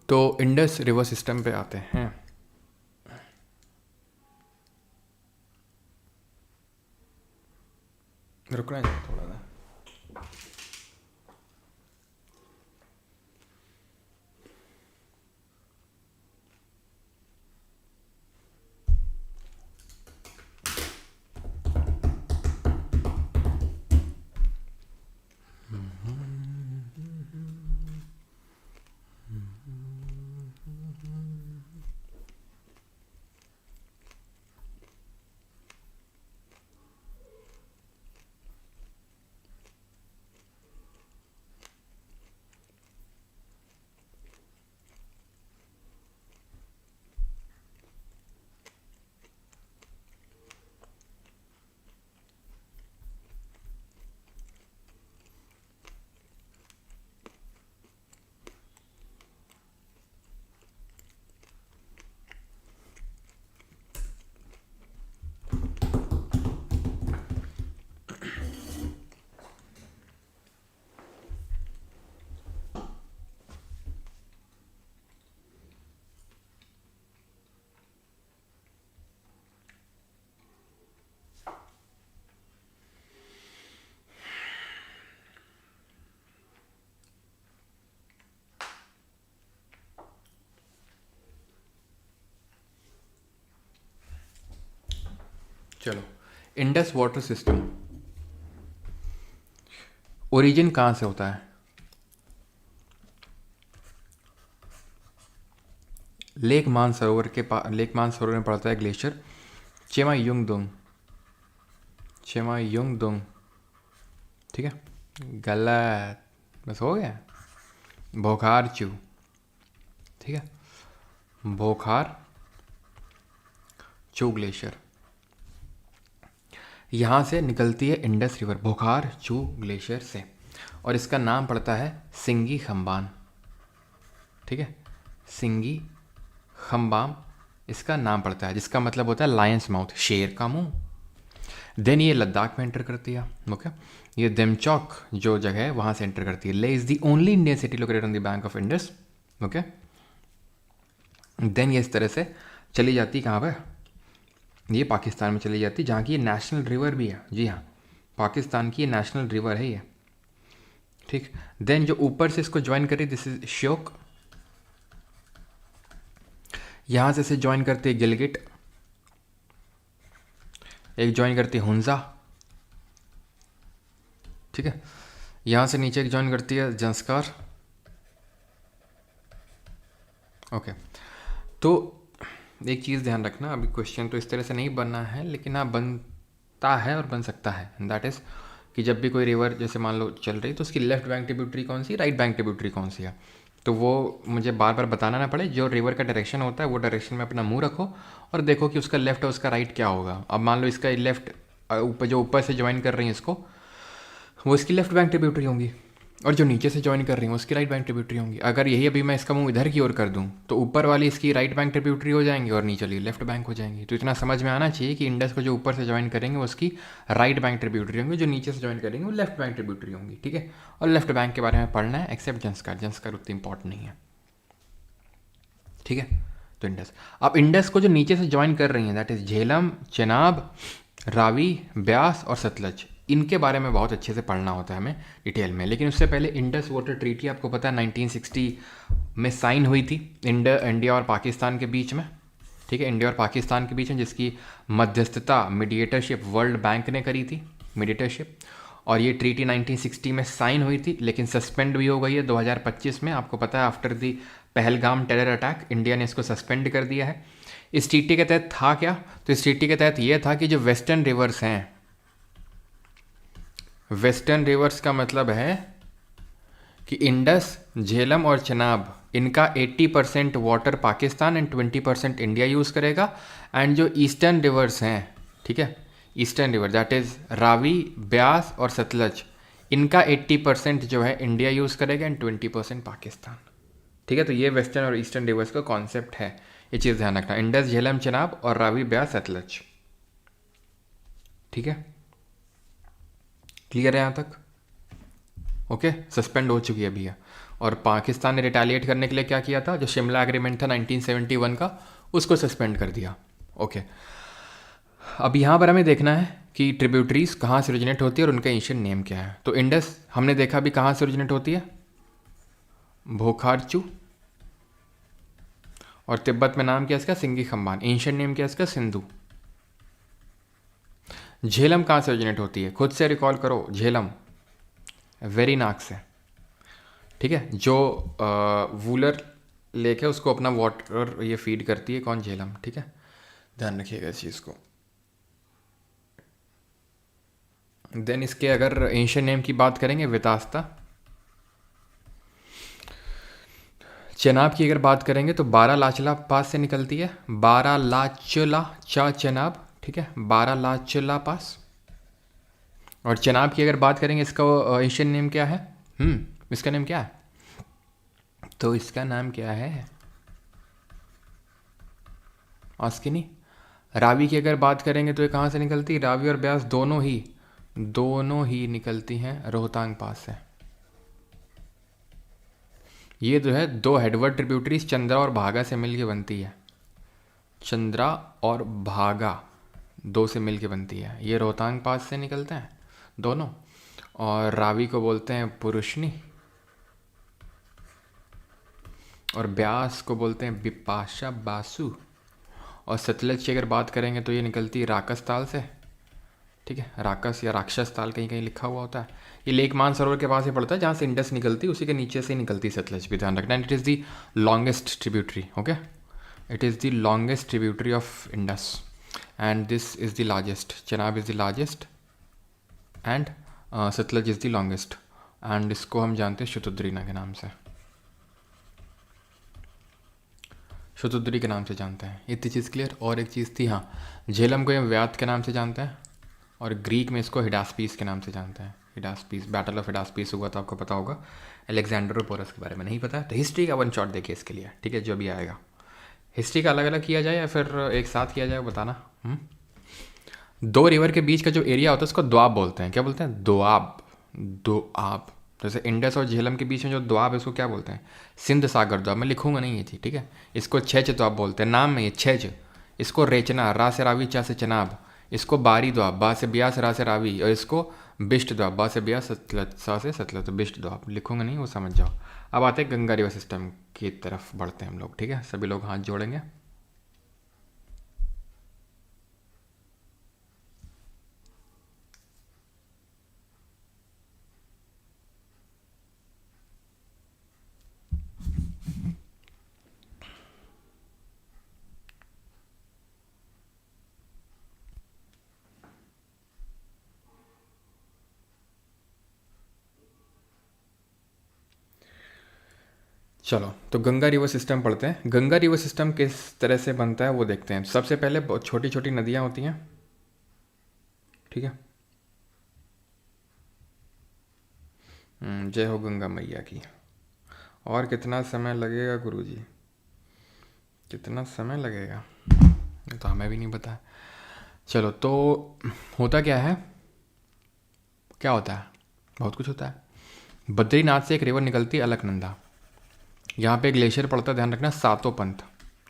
तो इंडस रिवर सिस्टम पे आते हैं। रुकना है थोड़ा सा। चलो, इंडस वाटर सिस्टम ओरिजिन कहाँ से होता है? लेक मानसरोवर में पड़ता है ग्लेशियर चेमायुंगदुंग। ठीक है, गलत, बस हो गया। बोखारचू, ठीक है, बोखार चू ग्लेशियर। यहाँ से निकलती है इंडस रिवर बोखार चू ग्लेशियर से, और इसका नाम पड़ता है सिंगी खम्बान। ठीक है, सिंगी खम्बाम इसका नाम पड़ता है, जिसका मतलब होता है लायंस माउथ, शेर का मुंह। देन ये लद्दाख में एंटर करती है। ओके, ये देमचौक जो जगह है वहाँ से एंटर करती है। Leh is the only Indian city located on the bank of Indus. Okay, then ये इस तरह से चली जाती कहाँ पर, ये पाकिस्तान में चली जाती, जहाँ की ये नेशनल रिवर भी है। जी हाँ, पाकिस्तान की ये नेशनल रिवर है ये। ठीक, देन जो ऊपर से इसको ज्वाइन करी दिस इज श्योक, यहाँ से इसे ज्वाइन करती है गिलगिट, एक ज्वाइन करती है हुंजा। ठीक है, यहाँ से नीचे एक ज्वाइन करती है जंस्कार। ओके, तो एक चीज़ ध्यान रखना, अभी क्वेश्चन तो इस तरह से नहीं बनना है, लेकिन हाँ बनता है और बन सकता है। दैट इज़ कि जब भी कोई रिवर जैसे मान लो चल रही, तो उसकी लेफ्ट बैंक ट्रिब्यूटरी कौन सी, राइट बैंक ट्रिब्यूटरी कौन सी है, तो वो मुझे बार बार बताना ना पड़े। जो रिवर का डायरेक्शन होता है वो डायरेक्शन में अपना मुंह रखो और देखो कि उसका लेफ्ट और उसका राइट क्या होगा। अब मान लो इसका लेफ्ट ऊपर, जो ऊपर से ज्वाइन कर रही है इसको, वो इसकी लेफ्ट बैंक ट्रिब्यूटरी होंगी, और जो नीचे से ज्वाइन कर रही हूँ उसकी राइट बैंक ट्रिब्यूटरी होंगी। अगर यही अभी मैं इसका मुंह इधर की ओर कर दूँ तो ऊपर वाली इसकी राइट बैंक ट्रिब्यूटरी हो जाएंगी और नीचे वाली लेफ्ट बैंक हो जाएंगी। तो इतना समझ में आना चाहिए कि इंडस को जो ऊपर से ज्वाइन करेंगे वो उसकी राइट बैंक ट्रिब्यूटरी होंगी, जो नीचे से ज्वाइन करेंगे वो लेफ्ट बैंक ट्रिब्यूटरी होंगी। ठीक है, और लेफ्ट बैंक के बारे में पढ़ना है, एक्सेप्ट जंस्कार, जंस्कार उतनी इंपॉर्टेंट नहीं है। ठीक है, तो इंडस, अब इंडस को जो नीचे से ज्वाइन कर रही हैं दैट इज झेलम, चेनाब, रावी, ब्यास और सतलज, इनके बारे में बहुत अच्छे से पढ़ना होता है हमें डिटेल में। लेकिन उससे पहले इंडस वाटर ट्रीटी आपको पता है 1960 में साइन हुई थी इंडिया और पाकिस्तान के बीच में। ठीक है, इंडिया और पाकिस्तान के बीच में, जिसकी मध्यस्थता मीडिएटरशिप वर्ल्ड बैंक ने करी थी, मीडिएटरशिप। और ये ट्रीटी 1960 में साइन हुई थी, लेकिन सस्पेंड भी हो गई है 2025 में। आपको पता है after the Pahalgam terror attack India ने इसको सस्पेंड कर दिया है। इस ट्रीटी के तहत था क्या, तो इस ट्रीटी के तहत ये था कि जो वेस्टर्न रिवर्स हैं, वेस्टर्न रिवर्स का मतलब है कि इंडस, झेलम और चनाब, इनका 80% water Pakistan and 20% India use करेगा। एंड जो ईस्टर्न रिवर्स हैं, ठीक है, eastern river that is Ravi, Beas और सतलज, इनका 80% जो है इंडिया यूज़ करेगा एंड 20% पाकिस्तान। ठीक है, तो ये वेस्टर्न और ईस्टर्न रिवर्स का कॉन्सेप्ट है, ये चीज़ ध्यान रखना, इंडस, झेलम, चनाब और रावी, ब्यास, सतलज। ठीक है, क्लियर है यहाँ तक? ओके, सस्पेंड हो चुकी है अभी है। और पाकिस्तान ने रिटेलिएट करने के लिए क्या किया था, जो शिमला एग्रीमेंट था 1971 का, उसको सस्पेंड कर दिया। ओके, अब यहाँ पर हमें देखना है कि ट्रिब्यूटरीज कहाँ से ओरिजिनेट होती है और उनका एंशिएंट नेम क्या है। तो इंडस हमने देखा अभी कहाँ से ओरिजिनेट होती है, भोखारचू, और तिब्बत में नाम क्या इसका, सिंगी खम्बान। एंशिएंट नेम क्या इसका, सिंधु। झेलम कहाँ से ओरिजिनेट होती है, खुद से रिकॉल करो, झेलम वेरीनाग से। ठीक है, जो वूलर लेक है उसको अपना वाटर ये फीड करती है, कौन, झेलम। ठीक है, ध्यान रखिएगा इस चीज़ को। देन इसके अगर एंशिएंट नेम की बात करेंगे, वितास्ता। चनाब की अगर बात करेंगे तो बारालाचला पास से निकलती है, बारालाचला चा चनाब। ठीक है, बारालाचला पास। और चनाब की अगर बात करेंगे, इसका एशियन नेम क्या है, इसका नेम क्या है, तो इसका नाम क्या है, आस्किनी। रावी की अगर बात करेंगे तो ये कहाँ से निकलती है, रावी और ब्यास दोनों ही निकलती हैं रोहतांग पास से। ये जो है दो हेडवर्ड ट्रिब्यूटरीज चंद्रा और भागा से मिलके बनती है, चंद्रा और भागा दो से मिलके बनती है। ये रोहतांग पास से निकलते हैं दोनों, और रावी को बोलते हैं पुरुषनी, और ब्यास को बोलते हैं बिपाशा बासु। और सतलज की अगर बात करेंगे तो ये निकलती है राकस ताल से। ठीक है, राकस या राक्षस ताल कहीं कहीं लिखा हुआ होता है। ये लेक मानसरोवर के पास ही पड़ता है, जहाँ से इंडस निकलती है उसी के नीचे से ही निकलती है सतलज भी, ध्यान रखना। And it is the longest tributary. Okay, it is the longest tributary of Indus and this is the largest. Chenab is the largest and Sutlej is the longest, and इसको हम जानते हैं शतुद्रीना के नाम से, शतुद्री के नाम से जानते हैं। इतनी चीज़ क्लियर। और एक चीज़ थी, हाँ, झेलम को हम व्यात के नाम से जानते हैं, और ग्रीक में इसको हिडास्पीस के नाम से जानते हैं। हिडास्पीस, बैटल ऑफ हिडास्पीस हुआ था, आपको पता होगा। अलेक्जेंडरोपोरस के बारे में नहीं पता है तो हिस्ट्री का वन शॉट देखिए इसके लिए, ठीक है, जो भी आएगा। हिस्ट्री का अलग अलग किया जाए या फिर एक साथ किया जाए, बताना। दो रिवर के बीच का जो एरिया होता है उसको द्वाब बोलते हैं। क्या बोलते हैं? दोआब। दोआब। जैसे इंडस और झेलम के बीच में जो द्वाब है उसको क्या बोलते हैं? सिंध सागर द्वाब। मैं लिखूंगा नहीं ये चीज़, ठीक है। इसको छेज द्वाब बोलते हैं, नाम में ये छेज। इसको रेचना, रा से रावी, चा से चनाब। इसको बारी द्वाब, बा से ब्यास, रा से रावी। और इसको बिष्ट द्वाब, बा से ब्यास, सतलज, सा से सतलज, तो बिष्ट द्वाब। लिखूंगा नहीं, वो समझ जाओ। अब आते हैं गंगा रिवर सिस्टम की तरफ बढ़ते हैं हम लोग, ठीक है। सभी लोग हाथ जोड़ेंगे। चलो तो गंगा रिवर सिस्टम पढ़ते हैं। गंगा रिवर सिस्टम किस तरह से बनता है वो देखते हैं। सबसे पहले बहुत छोटी छोटी नदियाँ होती हैं, ठीक है। जय हो गंगा मैया की। और कितना समय लगेगा गुरुजी? कितना समय लगेगा ये तो हमें भी नहीं पता। चलो तो होता क्या है, क्या होता है, बहुत कुछ होता है। बद्रीनाथ से एक रिवर निकलती है अलकनंदा। यहाँ पे ग्लेशियर पड़ता है, ध्यान रखना, सातोपंथ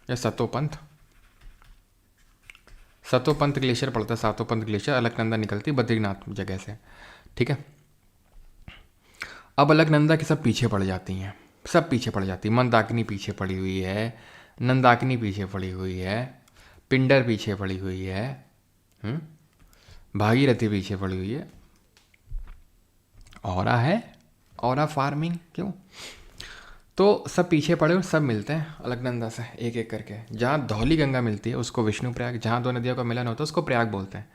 या सतोपंथ। सतोपंथ ग्लेशियर पड़ता है, सातोपंथ ग्लेशियर। अलकनंदा निकलती है बद्रीनाथ जगह से, ठीक है। अब अलकनंदा के सब पीछे पड़ जाती हैं, सब पीछे पड़ जाती है। मंदाकिनी पीछे पड़ी हुई है, नंदाकिनी पीछे पड़ी हुई है, पिंडर पीछे पड़ी हुई है, भागीरथी पीछे पड़ी हुई है। औरा है, औरा फार्मिंग क्यों? तो सब पीछे पड़े और सब मिलते हैं अलकनंदा से एक एक करके। जहाँ धौली गंगा मिलती है उसको विष्णु प्रयाग, जहाँ दो नदियों का मिलन होता है उसको प्रयाग बोलते हैं।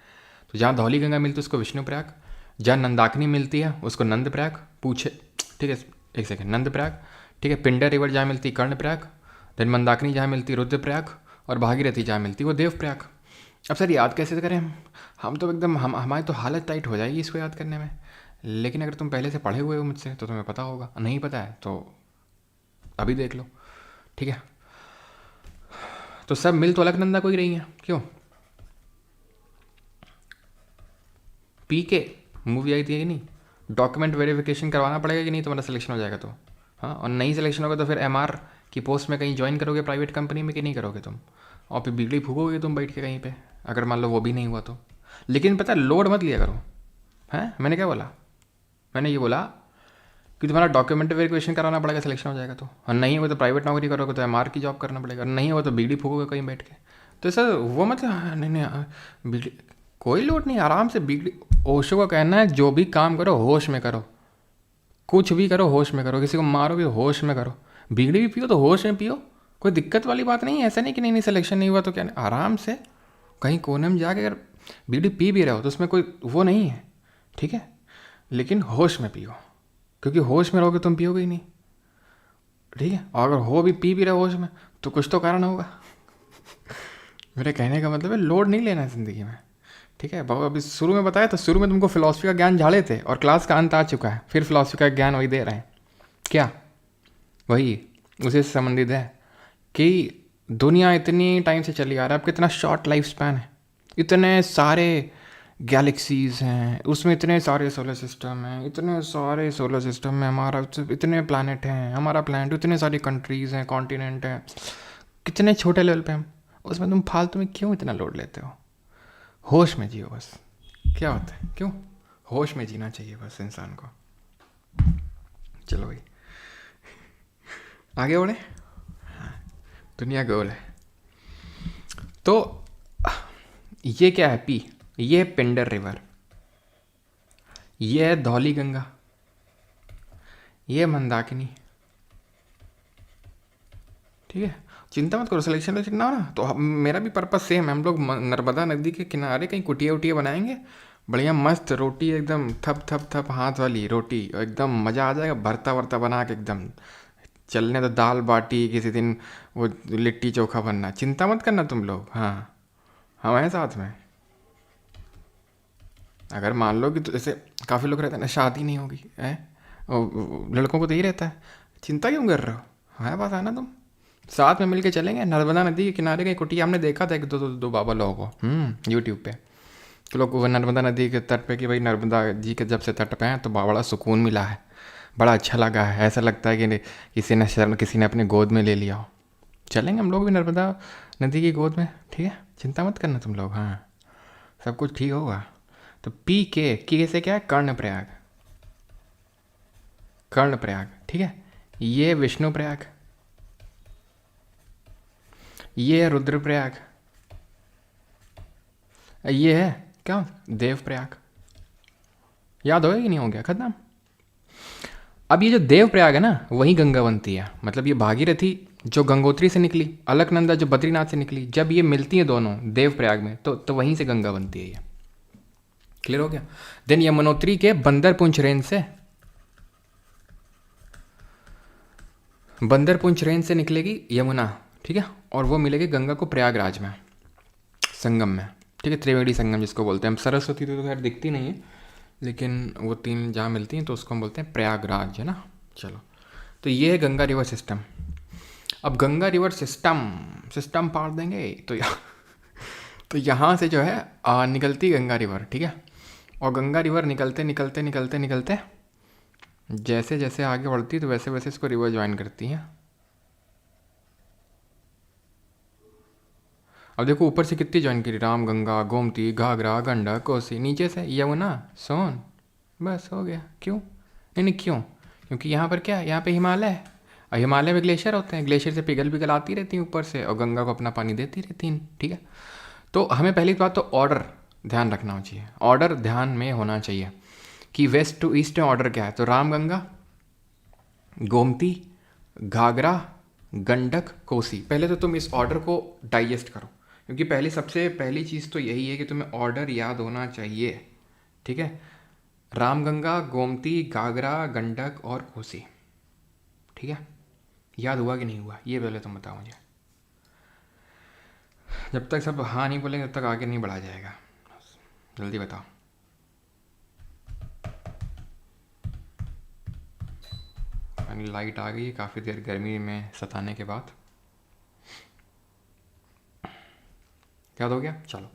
तो जहाँ धौली गंगा मिलती है उसको विष्णु प्रयाग, जहाँ नंदाकिनी मिलती है उसको नंद प्रयाग, पूछे, ठीक है, एक सेकेंड, नंद प्रयाग, ठीक है। पिंडर रिवर जहाँ मिलती है कर्ण प्रयाग, देन मंदाकिनी जहाँ मिलती है रुद्र प्रयाग, और भागीरथी जहाँ मिलती है वो देव प्रयाग। अब सर याद कैसे करें हम तो एकदम हमारी तो हालत टाइट हो जाएगी इसको याद करने में। लेकिन अगर तुम पहले से पढ़े हुए हो मुझसे तो तुम्हें पता होगा, नहीं पता है तो अभी देख लो, ठीक है। तो सब मिल तो अलकनंदा को ही रही हैं, क्यों? पी के मूवी आई थी कि नहीं, डॉक्यूमेंट वेरिफिकेशन करवाना पड़ेगा कि नहीं तुम्हारा सिलेक्शन हो जाएगा तो। हाँ, और नहीं सिलेक्शन होगा तो फिर एमआर की पोस्ट में कहीं ज्वाइन करोगे प्राइवेट कंपनी में कि नहीं करोगे तुम, और फिर बिगड़ी फूकोगे तुम बैठ के कहीं पे, अगर मान लो वो भी नहीं हुआ तो। लेकिन पता है, लोड मत लिया करो, हैं। मैंने क्या बोला? मैंने ये बोला कि तुम्हारा डॉक्यूमेंट वेरिफिकेशन कराना पड़ेगा सिलेक्शन हो जाएगा तो, और नहीं हो तो प्राइवेट नौकरी करोगे तो एमआर की जॉब करना पड़ेगा, और नहीं हो तो बिगड़ी फूकोगे कहीं बैठ के। तो सर वो मत, नहीं नहीं बिगड़ी, कोई लोड नहीं, आराम से बिगड़ी। ओशो का कहना है जो भी काम करो होश में करो, कुछ भी करो होश में करो, किसी को मारो भी होश में करो, बिगड़ी भी पियो तो होश में पियो, कोई दिक्कत वाली बात नहीं है। ऐसा नहीं कि नहीं नहीं सिलेक्शन नहीं हुआ तो क्या नहीं, आराम से कहीं कोने में जाके अगर बिगड़ी पी भी रहे हो तो उसमें कोई वो नहीं है, ठीक है। लेकिन होश में पियो, क्योंकि होश में रहोगे तुम पियोगे ही नहीं, ठीक है। और अगर हो भी पी भी रहे होश में तो कुछ तो कारण होगा। मेरे कहने का मतलब है लोड नहीं लेना है ज़िंदगी में, ठीक है। बाबू अभी शुरू में बताया तो शुरू में तुमको फिलॉसफी का ज्ञान झाड़े थे और क्लास का अंत आ चुका है, फिर फिलॉसफी का ज्ञान वही दे रहे हैं। क्या वही उसी से संबंधित है कि दुनिया इतनी टाइम से चली आ रहा है, अब कितना शॉर्ट लाइफ स्पैन है, इतने सारे गैलेक्सीज़ हैं उसमें, इतने सारे सोलर सिस्टम हैं, इतने सारे सोलर सिस्टम में हमारा इतने प्लानट हैं, हमारा प्लानट, इतने सारी कंट्रीज़ हैं, कॉन्टिनेंट हैं, कितने छोटे लेवल पे हम, उसमें तुम फालतू में क्यों इतना लोड लेते हो? होश में जियो बस। क्या होता है, क्यों होश में जीना चाहिए बस इंसान को। चलो भाई आगे बढ़े। हाँ, दुनिया गोल है। तो ये क्या है? पी, ये है पिंडर रिवर, ये है धौली गंगा, ये मंदाकिनी, ठीक है। चिंता मत करो, सिलेक्शन ना हो ना तो मेरा भी पर्पस सेम है। हम लोग नर्मदा नदी के किनारे कहीं कुटिया उटिया बनाएंगे, बढ़िया मस्त रोटी एकदम थप थप थप हाथ वाली रोटी, एकदम मज़ा आ जाएगा, भरता वर्ता बना के एकदम चलने। तो दाल बाटी किसी दिन, वो लिट्टी चोखा बनना, चिंता मत करना तुम लोग। हाँ हम हैं साथ में। अगर मान लो कि तो जैसे काफ़ी लोग रहते हैं ना, शादी नहीं होगी है, लड़कों को तो यही रहता है, चिंता क्यों कर रहे हो, हमारे पास आना तुम, साथ में मिलके चलेंगे नर्मदा नदी के किनारे की कुटिया। हमने देखा था एक दो बाबा लोगों को यूट्यूब पे, तो लोग वो नर्मदा नदी के तट पे कि भाई नर्मदा जी के जब से तट पे हैं तो बड़ा सुकून मिला है, बड़ा अच्छा लगा है, ऐसा लगता है कि किसी ने अपने गोद में ले लिया हो। चलेंगे हम लोग भी नर्मदा नदी की गोद में, ठीक है, चिंता मत करना तुम लोग, हाँ सब कुछ ठीक होगा। तो के से क्या है, कर्णप्रयाग, कर्णप्रयाग, ठीक है, ये विष्णु प्रयाग, ये है रुद्रप्रयाग, ये है क्या, देवप्रयाग। याद हो गया कि नहीं हो गया, खत्म। अब ये जो देवप्रयाग है ना, वही गंगा बनती है। मतलब ये भागीरथी जो गंगोत्री से निकली, अलकनंदा जो बद्रीनाथ से निकली, जब ये मिलती हैं दोनों देवप्रयाग में तो वहीं से गंगा बनती है ये। क्लियर हो गया। देन यमुनोत्री के बंदरपुंछ रेंज से, बंदरपुंछ रेंज से निकलेगी यमुना, ठीक है, और वो मिलेगी गंगा को प्रयागराज में, संगम में, ठीक है, त्रिवेणी संगम जिसको बोलते हैं हम। सरस्वती तो खैर दिखती नहीं है, लेकिन वो तीन जहाँ मिलती हैं तो उसको हम बोलते हैं प्रयागराज, है ना। चलो, तो ये है गंगा रिवर सिस्टम। अब गंगा रिवर सिस्टम पार देंगे तो यहाँ से जो है निकलती गंगा रिवर, ठीक है, और गंगा रिवर निकलते निकलते निकलते निकलते जैसे जैसे आगे बढ़ती तो वैसे वैसे इसको रिवर ज्वाइन करती हैं। अब देखो ऊपर से कितनी ज्वाइन करी, राम गंगा, गोमती, घाघरा, गंडक, कोसी, नीचे से यमुना, सोन, बस हो गया। क्यों, नहीं क्यों, क्योंकि यहाँ पर क्या है, यहाँ पे हिमालय है, और हिमालय में ग्लेशियर होते हैं, ग्लेशियर से पिघल पिघल आती रहती हैं ऊपर से और गंगा को अपना पानी देती रहती हैं, ठीक है। तो हमें पहली बात तो ऑर्डर ध्यान रखना चाहिए, ऑर्डर ध्यान में होना चाहिए कि वेस्ट टू ईस्ट में ऑर्डर क्या है। तो राम गंगा, गोमती, घाघरा, गंडक, कोसी, पहले तो तुम इस ऑर्डर को डाइजेस्ट करो, क्योंकि सबसे पहली चीज़ तो यही है कि तुम्हें ऑर्डर याद होना चाहिए, ठीक है। राम गंगा, गोमती, घाघरा, गंडक और कोसी, ठीक है। याद हुआ कि नहीं हुआ, ये पहले तुम बताओ मुझे। जब तक सब हाँ नहीं बोलेंगे तब तक आगे नहीं बढ़ा जाएगा, जल्दी बताओ। लाइट आ गई काफ़ी देर गर्मी में सताने के बाद, याद हो गया। चलो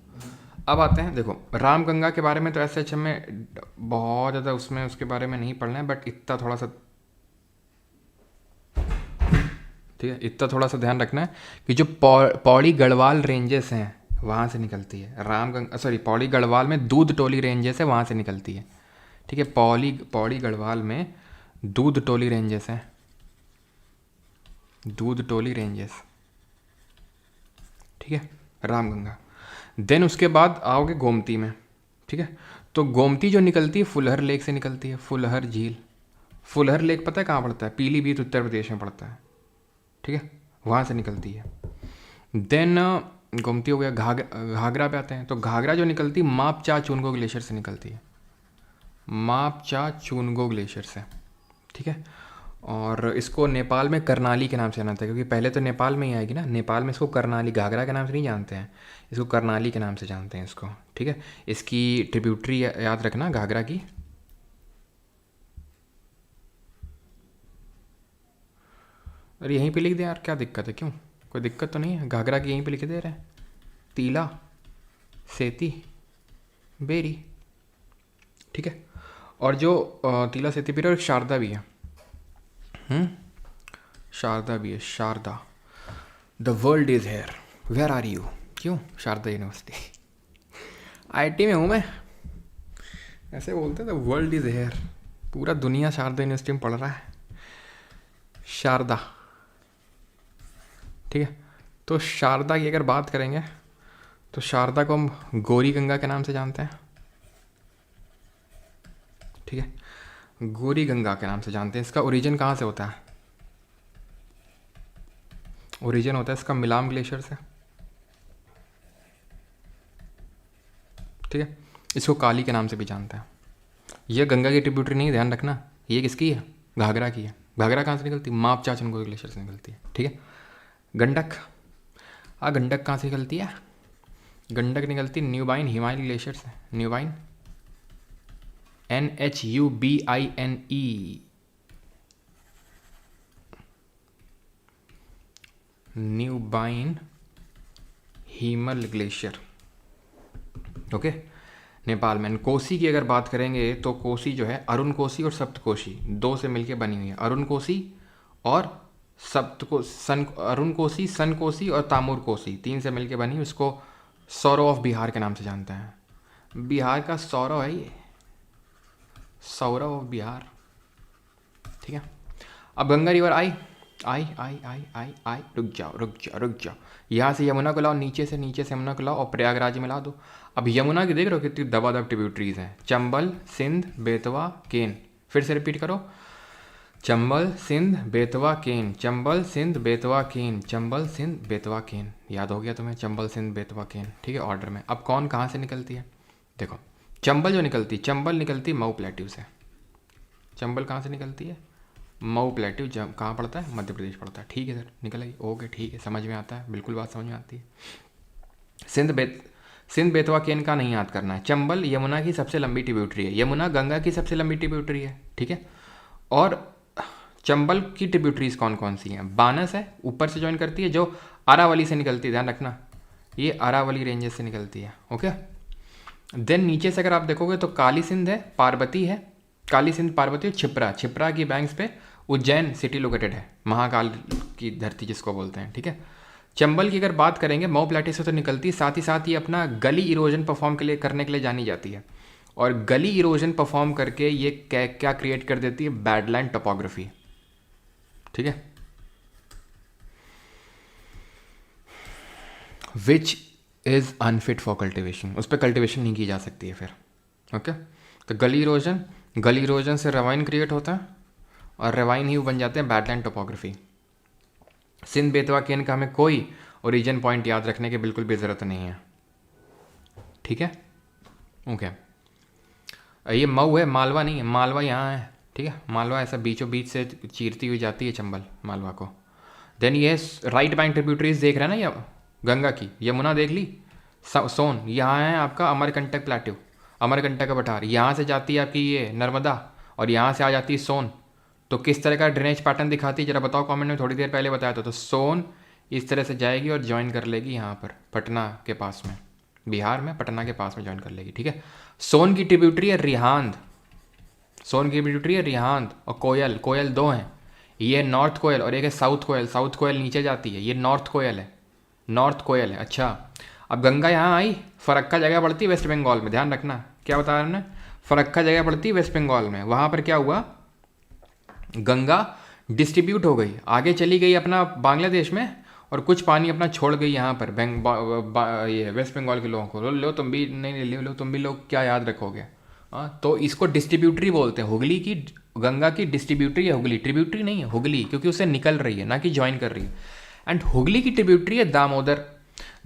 अब आते हैं, देखो राम गंगा के बारे में तो ऐसे अच्छे हमें बहुत ज़्यादा उसमें उसके बारे में नहीं पढ़ना है, बट इतना थोड़ा सा, ठीक है, इतना थोड़ा सा ध्यान रखना है कि जो पौड़ी गढ़वाल रेंजेस हैं वहाँ से निकलती है राम गंगा, सॉरी पौड़ी गढ़वाल में दूध टोली रेंजेस है वहाँ से निकलती है, ठीक है। पौड़ी गढ़वाल में दूध टोली रेंजेस हैं, दूध टोली रेंजेस, ठीक है, राम गंगा। देन उसके बाद आओगे गोमती में, ठीक है। तो गोमती जो निकलती है फुलहर लेक से निकलती है, फुलहर झील। फुलहर लेक पता है कहाँ पड़ता है, पीलीभीत उत्तर प्रदेश में पड़ता है, ठीक है, वहाँ से निकलती है। देन गोमती हो गया, घाघरा पे आते हैं। तो घाघरा जो निकलती है मापचा चुनगो ग्लेशियर से निकलती है, मापचा चुनगो ग्लेशियर से, ठीक है। और इसको नेपाल में करनाली के नाम से जाना था, क्योंकि पहले तो नेपाल में ही आएगी ना, नेपाल में इसको करनाली, घाघरा के नाम से नहीं जानते हैं, इसको करनाली के नाम से जानते हैं इसको, ठीक है। इसकी ट्रिब्यूटरी याद रखना घाघरा की, अरे यहीं पे लिख दे यार, क्या दिक्कत है, क्यों, कोई दिक्कत तो नहीं है, घाघरा की यहीं पे लिख दे रहे हैं, तीला, सेती, बेरी, ठीक है। और जो तीला, सेती, बेरी और शारदा भी है, शारदा भी है, Sharda, the world is here, where are you, क्यों, शारदा यूनिवर्सिटी, आईटी में हूँ मैं, ऐसे बोलते हैं, द वर्ल्ड इज़ हेयर, पूरा दुनिया शारदा यूनिवर्सिटी में पढ़ रहा है, शारदा, ठीक है। तो शारदा की अगर बात करेंगे तो शारदा को हम गौरी गंगा के नाम से जानते हैं, ठीक है, गौरी गंगा के नाम से जानते हैं। इसका ओरिजिन कहाँ से होता है, ओरिजिन होता है इसका मिलाम ग्लेशियर से, ठीक है। इसको काली के नाम से भी जानते हैं। ये गंगा की ट्रिब्यूटरी नहीं, ध्यान रखना, ये किसकी है, घाघरा की है। घाघरा कहाँ से निकलती है, मापचा चुनगो ग्लेशियर से निकलती है, ठीक है। गंडक, गंडक कहाँ से निकलती है, गंडक निकलती है न्यूबाइन हिमालय ग्लेशियर से, Nhubine, NHUBINE, Nhubine Himal glacier. Okay, Nepal में। कोसी की अगर बात करेंगे तो कोसी जो है अरुण कोसी और सप्त कोसी दो से मिलके बनी हुई है। अरुण कोसी और सप्त को सन, अरुण कोसी, सन कोसी और तामुर कोसी, तीन से मिलके बनी। उसको सौरव ऑफ बिहार के नाम से जानते हैं। बिहार का सौरव है ये, सौरव ऑफ बिहार। ठीक है, अब गंगा रिवर आई आई आई आई आई आई, रुक जाओ रुक जाओ रुक जाओ। यहाँ से यमुना को लाओ, नीचे से यमुना को लाओ और प्रयागराज में ला दो। अब यमुना की देख रहे हो कितनी दबादब ट्रिब्यूटरीज हैं। चंबल, सिंध, बेतवा, केन। फिर से रिपीट करो, चंबल, सिंध, बेतवा, केन, चंबल, सिंध, बेतवा, केन, चंबल, सिंध, बेतवा, केन। याद हो गया तुम्हें, चंबल, सिंध, बेतवा, केन। ठीक है, ऑर्डर में। अब कौन कहाँ से निकलती है देखो। चंबल जो निकलती, चंबल निकलती मऊ प्लेट्यू से। चंबल कहाँ से निकलती है? मऊ प्लेट्यू। कहाँ पड़ता है? मध्य प्रदेश पड़ता है। ठीक है सर, निकल आई। ओके ठीक है, समझ में आता है, बिल्कुल बात समझ में आती है। सिंध, बेतवा, केन का नहीं याद करना है। चंबल यमुना की सबसे लंबी ट्रिब्यूटरी है। यमुना गंगा की सबसे लंबी ट्रिब्यूटरी है। ठीक है, और चंबल की ट्रिब्यूटरीज कौन कौन सी हैं? बानस है, ऊपर से ज्वाइन करती है, जो अरावली से निकलती है, ध्यान रखना, ये अरावली रेंजेस से निकलती है। ओके, देन नीचे से अगर आप देखोगे तो काली सिंध है, पार्वती है, काली सिंध, पार्वती और छिप्रा। छिप्रा की बैंक्स पे उज्जैन सिटी लोकेटेड है, महाकाल की धरती जिसको बोलते हैं। ठीक है, चंबल की अगर बात करेंगे मऊ प्लेट्यू से तो निकलती है, साथ ही साथ ये अपना गली इरोजन परफॉर्म करने के लिए जानी जाती है। और गली इरोजन परफॉर्म करके ये क्या क्रिएट कर देती है? Badland topography. ठीक है, which is unfit for cultivation, उस पर कल्टिवेशन नहीं की जा सकती है फिर। ओके, तो गली इरोजन से रेवाइन क्रिएट होता है और रेवाइन ही बन जाते हैं बैडलैंड टोपोग्राफी। सिंध, बेतवा, केन का हमें कोई ओरिजिन पॉइंट याद रखने की बिल्कुल भी ज़रूरत नहीं है। ठीक है, ओके। ये मऊ है, मालवा नहीं है। मालवा यहाँ है। ठीक है, मालवा ऐसा बीचों बीच से चीरती हुई जाती है चंबल मालवा को। देन ये राइट बैंक ट्रिब्यूटरीज देख रहे हैं ना, ये गंगा की। यमुना देख ली, सोन यहाँ है आपका, अमरकंटक प्लेट्यू, अमरकंटक का पठार। यहाँ से जाती है आपकी ये नर्मदा और यहाँ से आ जाती है सोन। तो किस तरह का ड्रेनेज पैटर्न दिखाती है जरा बताओ कमेंट में, थोड़ी देर पहले बताया था। तो सोन इस तरह से जाएगी और ज्वाइन कर लेगी यहाँ पर पटना के पास में, बिहार में पटना के पास में ज्वाइन कर लेगी। ठीक है, सोन की ट्रिब्यूटरी है रिहांद, सोन की ट्रिब्यूटरी है रिहांद। और कोयल, कोयल दो हैं, ये नॉर्थ कोयल और एक है साउथ कोयल। साउथ कोयल नीचे जाती है, ये नॉर्थ कोयल है, नॉर्थ कोयल है। अच्छा, अब गंगा यहाँ आई, फरक्का जगह पड़ती है वेस्ट बंगाल में, ध्यान रखना क्या बताया हमने, फरक्का जगह पड़ती है वेस्ट बंगाल में। वहाँ पर क्या हुआ, गंगा डिस्ट्रीब्यूट हो गई, आगे चली गई अपना बांग्लादेश में, और कुछ पानी अपना छोड़ गई यहाँ पर ये वेस्ट बंगाल के लोगों को। लो तुम भी, नहीं लो तुम भी, लोग क्या याद रखोगे। हाँ, तो इसको डिस्ट्रीब्यूटरी बोलते हैं। हुगली की, गंगा की डिस्ट्रीब्यूटरी है हुगली, ट्रिब्यूटरी नहीं है हुगली, क्योंकि उससे निकल रही है ना कि ज्वाइन कर रही है। एंड हुगली की ट्रिब्यूटरी है दामोदर।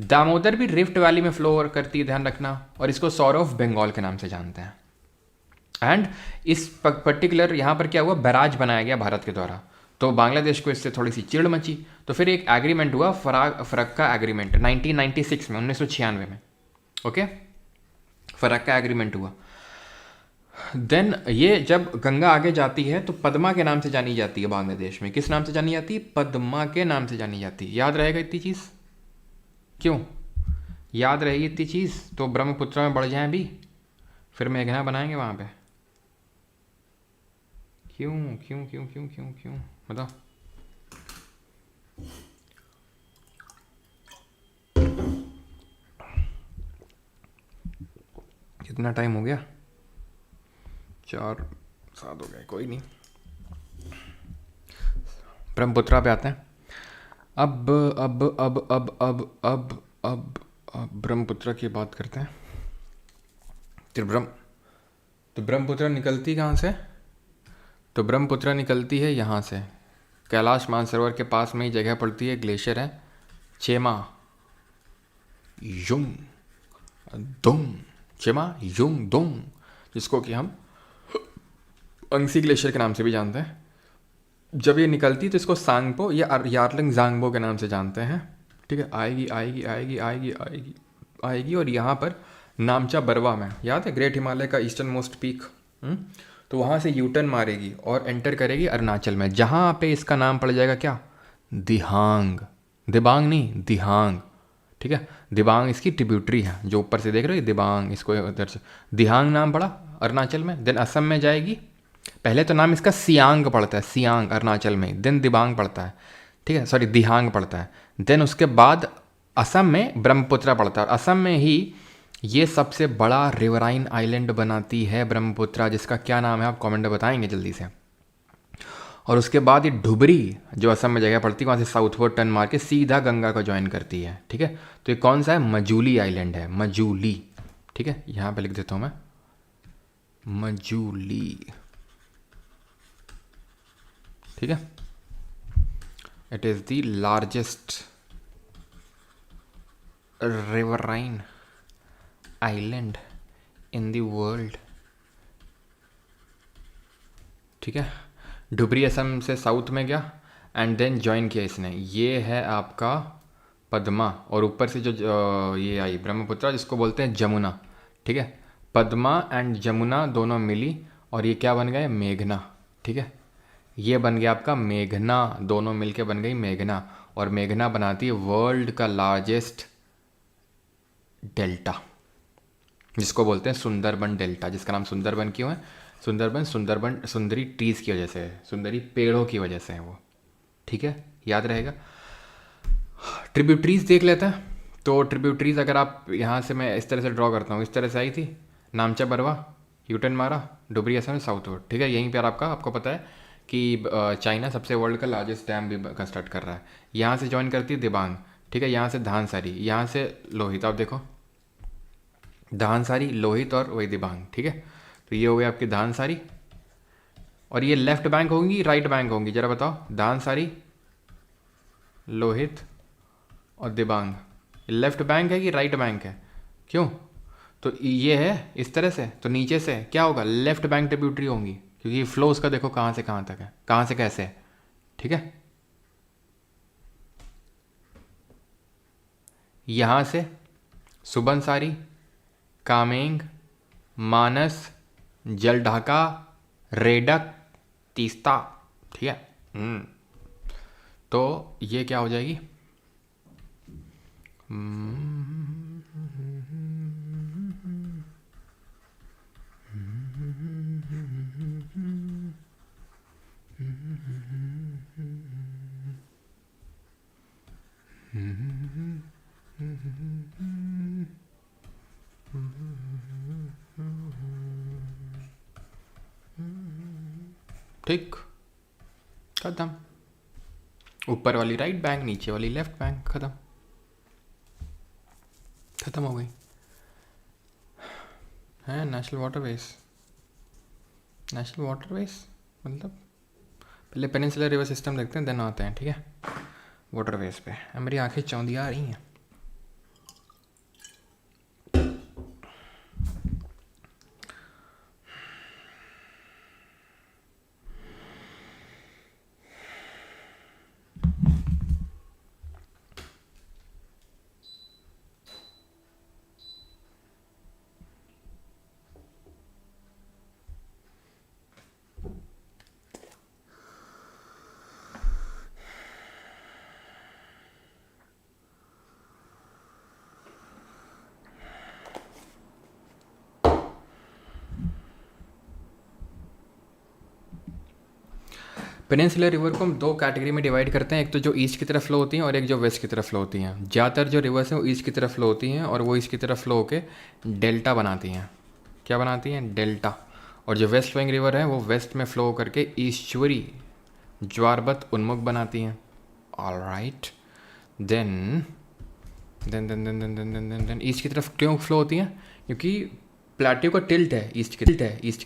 दामोदर भी रिफ्ट वैली में फ्लो करती है, ध्यान रखना, और इसको सौरव ऑफ बंगाल के नाम से जानते हैं। एंड इस पर्टिकुलर यहाँ पर क्या हुआ, बैराज बनाया गया भारत के द्वारा, तो बांग्लादेश को इससे थोड़ी सी चिड़ मची। तो फिर एक एग्रीमेंट हुआ, फरक्का एग्रीमेंट 1996 में, 1996 में। ओके, फरक्का एग्रीमेंट हुआ। देन ये जब गंगा आगे जाती है तो पद्मा के नाम से जानी जाती है बांग्लादेश में। किस नाम से जानी जाती है? पद्मा के नाम से जानी जाती है। याद रहेगा इतनी चीज़? क्यों याद रहेगी इतनी चीज़? तो ब्रह्मपुत्र में बढ़ जाएं अभी, फिर मेघना बनाएंगे वहाँ पे। क्यों क्यों क्यों क्यों क्यों क्यों बताओ। कितना टाइम हो गया? 4-7 हो गए, कोई नहीं। ब्रह्मपुत्रा पे आते हैं। अब ब्रह्मपुत्रा की बात करते हैं। तो ब्रह्मपुत्रा निकलती कहाँ से? तो ब्रह्मपुत्रा निकलती है यहाँ से, कैलाश मानसरोवर के पास में ही जगह पड़ती है, ग्लेशियर है चेमा युंग दुंग, चेमा युंग दुंग, जिसको कि हम अंगसी ग्लेशियर के नाम से भी जानते हैं। जब ये निकलती तो इसको सांगपो या यार्लिंग जांगबो के नाम से जानते हैं। ठीक है, आएगी आएगी आएगी आएगी आएगी आएगी, और यहाँ पर नामचा बरवा में, याद है, ग्रेट हिमालय का ईस्टर्न मोस्ट पीक, हम्म, तो वहाँ से यू टर्न मारेगी और एंटर करेगी अरुणाचल में, जहाँ पे इसका नाम पड़ जाएगा क्या, दिहांग। दिबांग नहीं, दिहांग। ठीक है, दिबांग इसकी ट्रिब्यूटरी है, जो ऊपर से देख रहे हो ये दिबांग, इसको उधर से दिहांग नाम पड़ा अरुणाचल में। देन असम में जाएगी, पहले तो नाम इसका सियांग पड़ता है, सियांग अरुणाचल में, देन दिबांग पड़ता है, ठीक है, सॉरी दिहांग पड़ता है। देन उसके बाद असम में ब्रह्मपुत्रा पड़ता है, और असम में ही ये सबसे बड़ा रिवराइन आइलैंड बनाती है ब्रह्मपुत्रा, जिसका क्या नाम है आप कमेंट में बताएंगे जल्दी से। और उसके बाद ये ढुबरी जो असम में जगह पड़ती है, वहाँ से साउथवर्ड टर्न मार के सीधा गंगा को ज्वाइन करती है। ठीक है, तो ये कौन सा है, मजूली आइलैंड है, मजूली। ठीक है, यहाँ पे लिख देता हूँ मैं, मजूली। ठीक है, it is the largest riverine island in the world. ठीक है, डुबरी असम से साउथ में गया एंड देन ज्वाइन किया इसने, ये है आपका पद्मा, और ऊपर से जो ये आई ब्रह्मपुत्रा, जिसको बोलते हैं जमुना। ठीक है, पद्मा एंड जमुना दोनों मिली और ये क्या बन गए, मेघना। ठीक है, ये बन गया आपका मेघना, दोनों मिलके बन गई मेघना, और मेघना बनाती है वर्ल्ड का लार्जेस्ट डेल्टा, जिसको बोलते हैं सुंदरबन डेल्टा। जिसका नाम सुंदरबन क्यों है, सुंदरबन सुंदरबन सुंदरी ट्रीज की वजह से है, सुंदरी पेड़ों की वजह से है वो। ठीक है, याद रहेगा। ट्रिब्यूटरीज देख लेते हैं। तो ट्रिब्यूटरीज अगर आप यहाँ से, मैं इस तरह से ड्रॉ करता हूँ, इस तरह से आई थी, नामचा बरवा, यूटर्न मारा, डुबरी असम साउथवर्ड। ठीक है, यहीं पर आपको पता है कि चाइना सबसे वर्ल्ड का लार्जेस्ट डैम भी कंस्ट्रक्ट कर रहा है। यहाँ से ज्वाइन करती है दिबांग। ठीक है, यहाँ से धानसारी, यहाँ से लोहित। आप देखो धानसारी, लोहित और वही दिबांग। ठीक है, तो ये हो गई आपकी धानसारी, और ये लेफ्ट बैंक होंगी राइट बैंक होंगी, जरा बताओ, धानसारी, लोहित और दिबांग, लेफ्ट बैंक है कि राइट बैंक है, क्यों, तो ये है इस तरह से, तो नीचे से क्या होगा, लेफ्ट बैंक ट्रिब्यूटरी होंगी, क्योंकि फ्लो उसका देखो कहाँ से कहाँ तक है, कहाँ से कैसे है। ठीक है, यहाँ से सुबनसारी, कामेंग, मानस, जलढाका, रेडक, तीस्ता। ठीक है, तो ये क्या हो जाएगी, ठीक, खत्म। ऊपर वाली राइट बैंक, नीचे वाली लेफ्ट बैंक, खत्म, खत्म हो गई है। नेशनल वाटरवेज, नेशनल वाटरवेज मतलब पहले पेनिनसुलर रिवर सिस्टम देखते हैं, देन आते हैं। ठीक है, वाटरवेज पे मेरी आंखें चौंधिया आ रही हैं। पेनिनसुलर रिवर को हम दो कैटेगरी में डिवाइड करते हैं, एक तो जो ईस्ट की तरफ फ्लो होती हैं और एक जो वेस्ट की तरफ फ्लो होती हैं। ज़्यादातर जो रिवर्स हैं वो ईस्ट की तरफ फ्लो होती हैं, और वो ईस्ट की तरफ फ्लो होकर डेल्टा बनाती हैं। क्या बनाती हैं, डेल्टा। और जो वेस्ट फ्लोइंग रिवर है वो वेस्ट में फ्लो करके ईश्वरी ज्वारबत उन्मुख बनाती हैं। All right, then then then then then then then then then east की तरफ क्यों फ्लो होती हैं, क्योंकि प्लेट्यू का टिल्ट है ईस्ट की, टिल्ट है ईस्ट।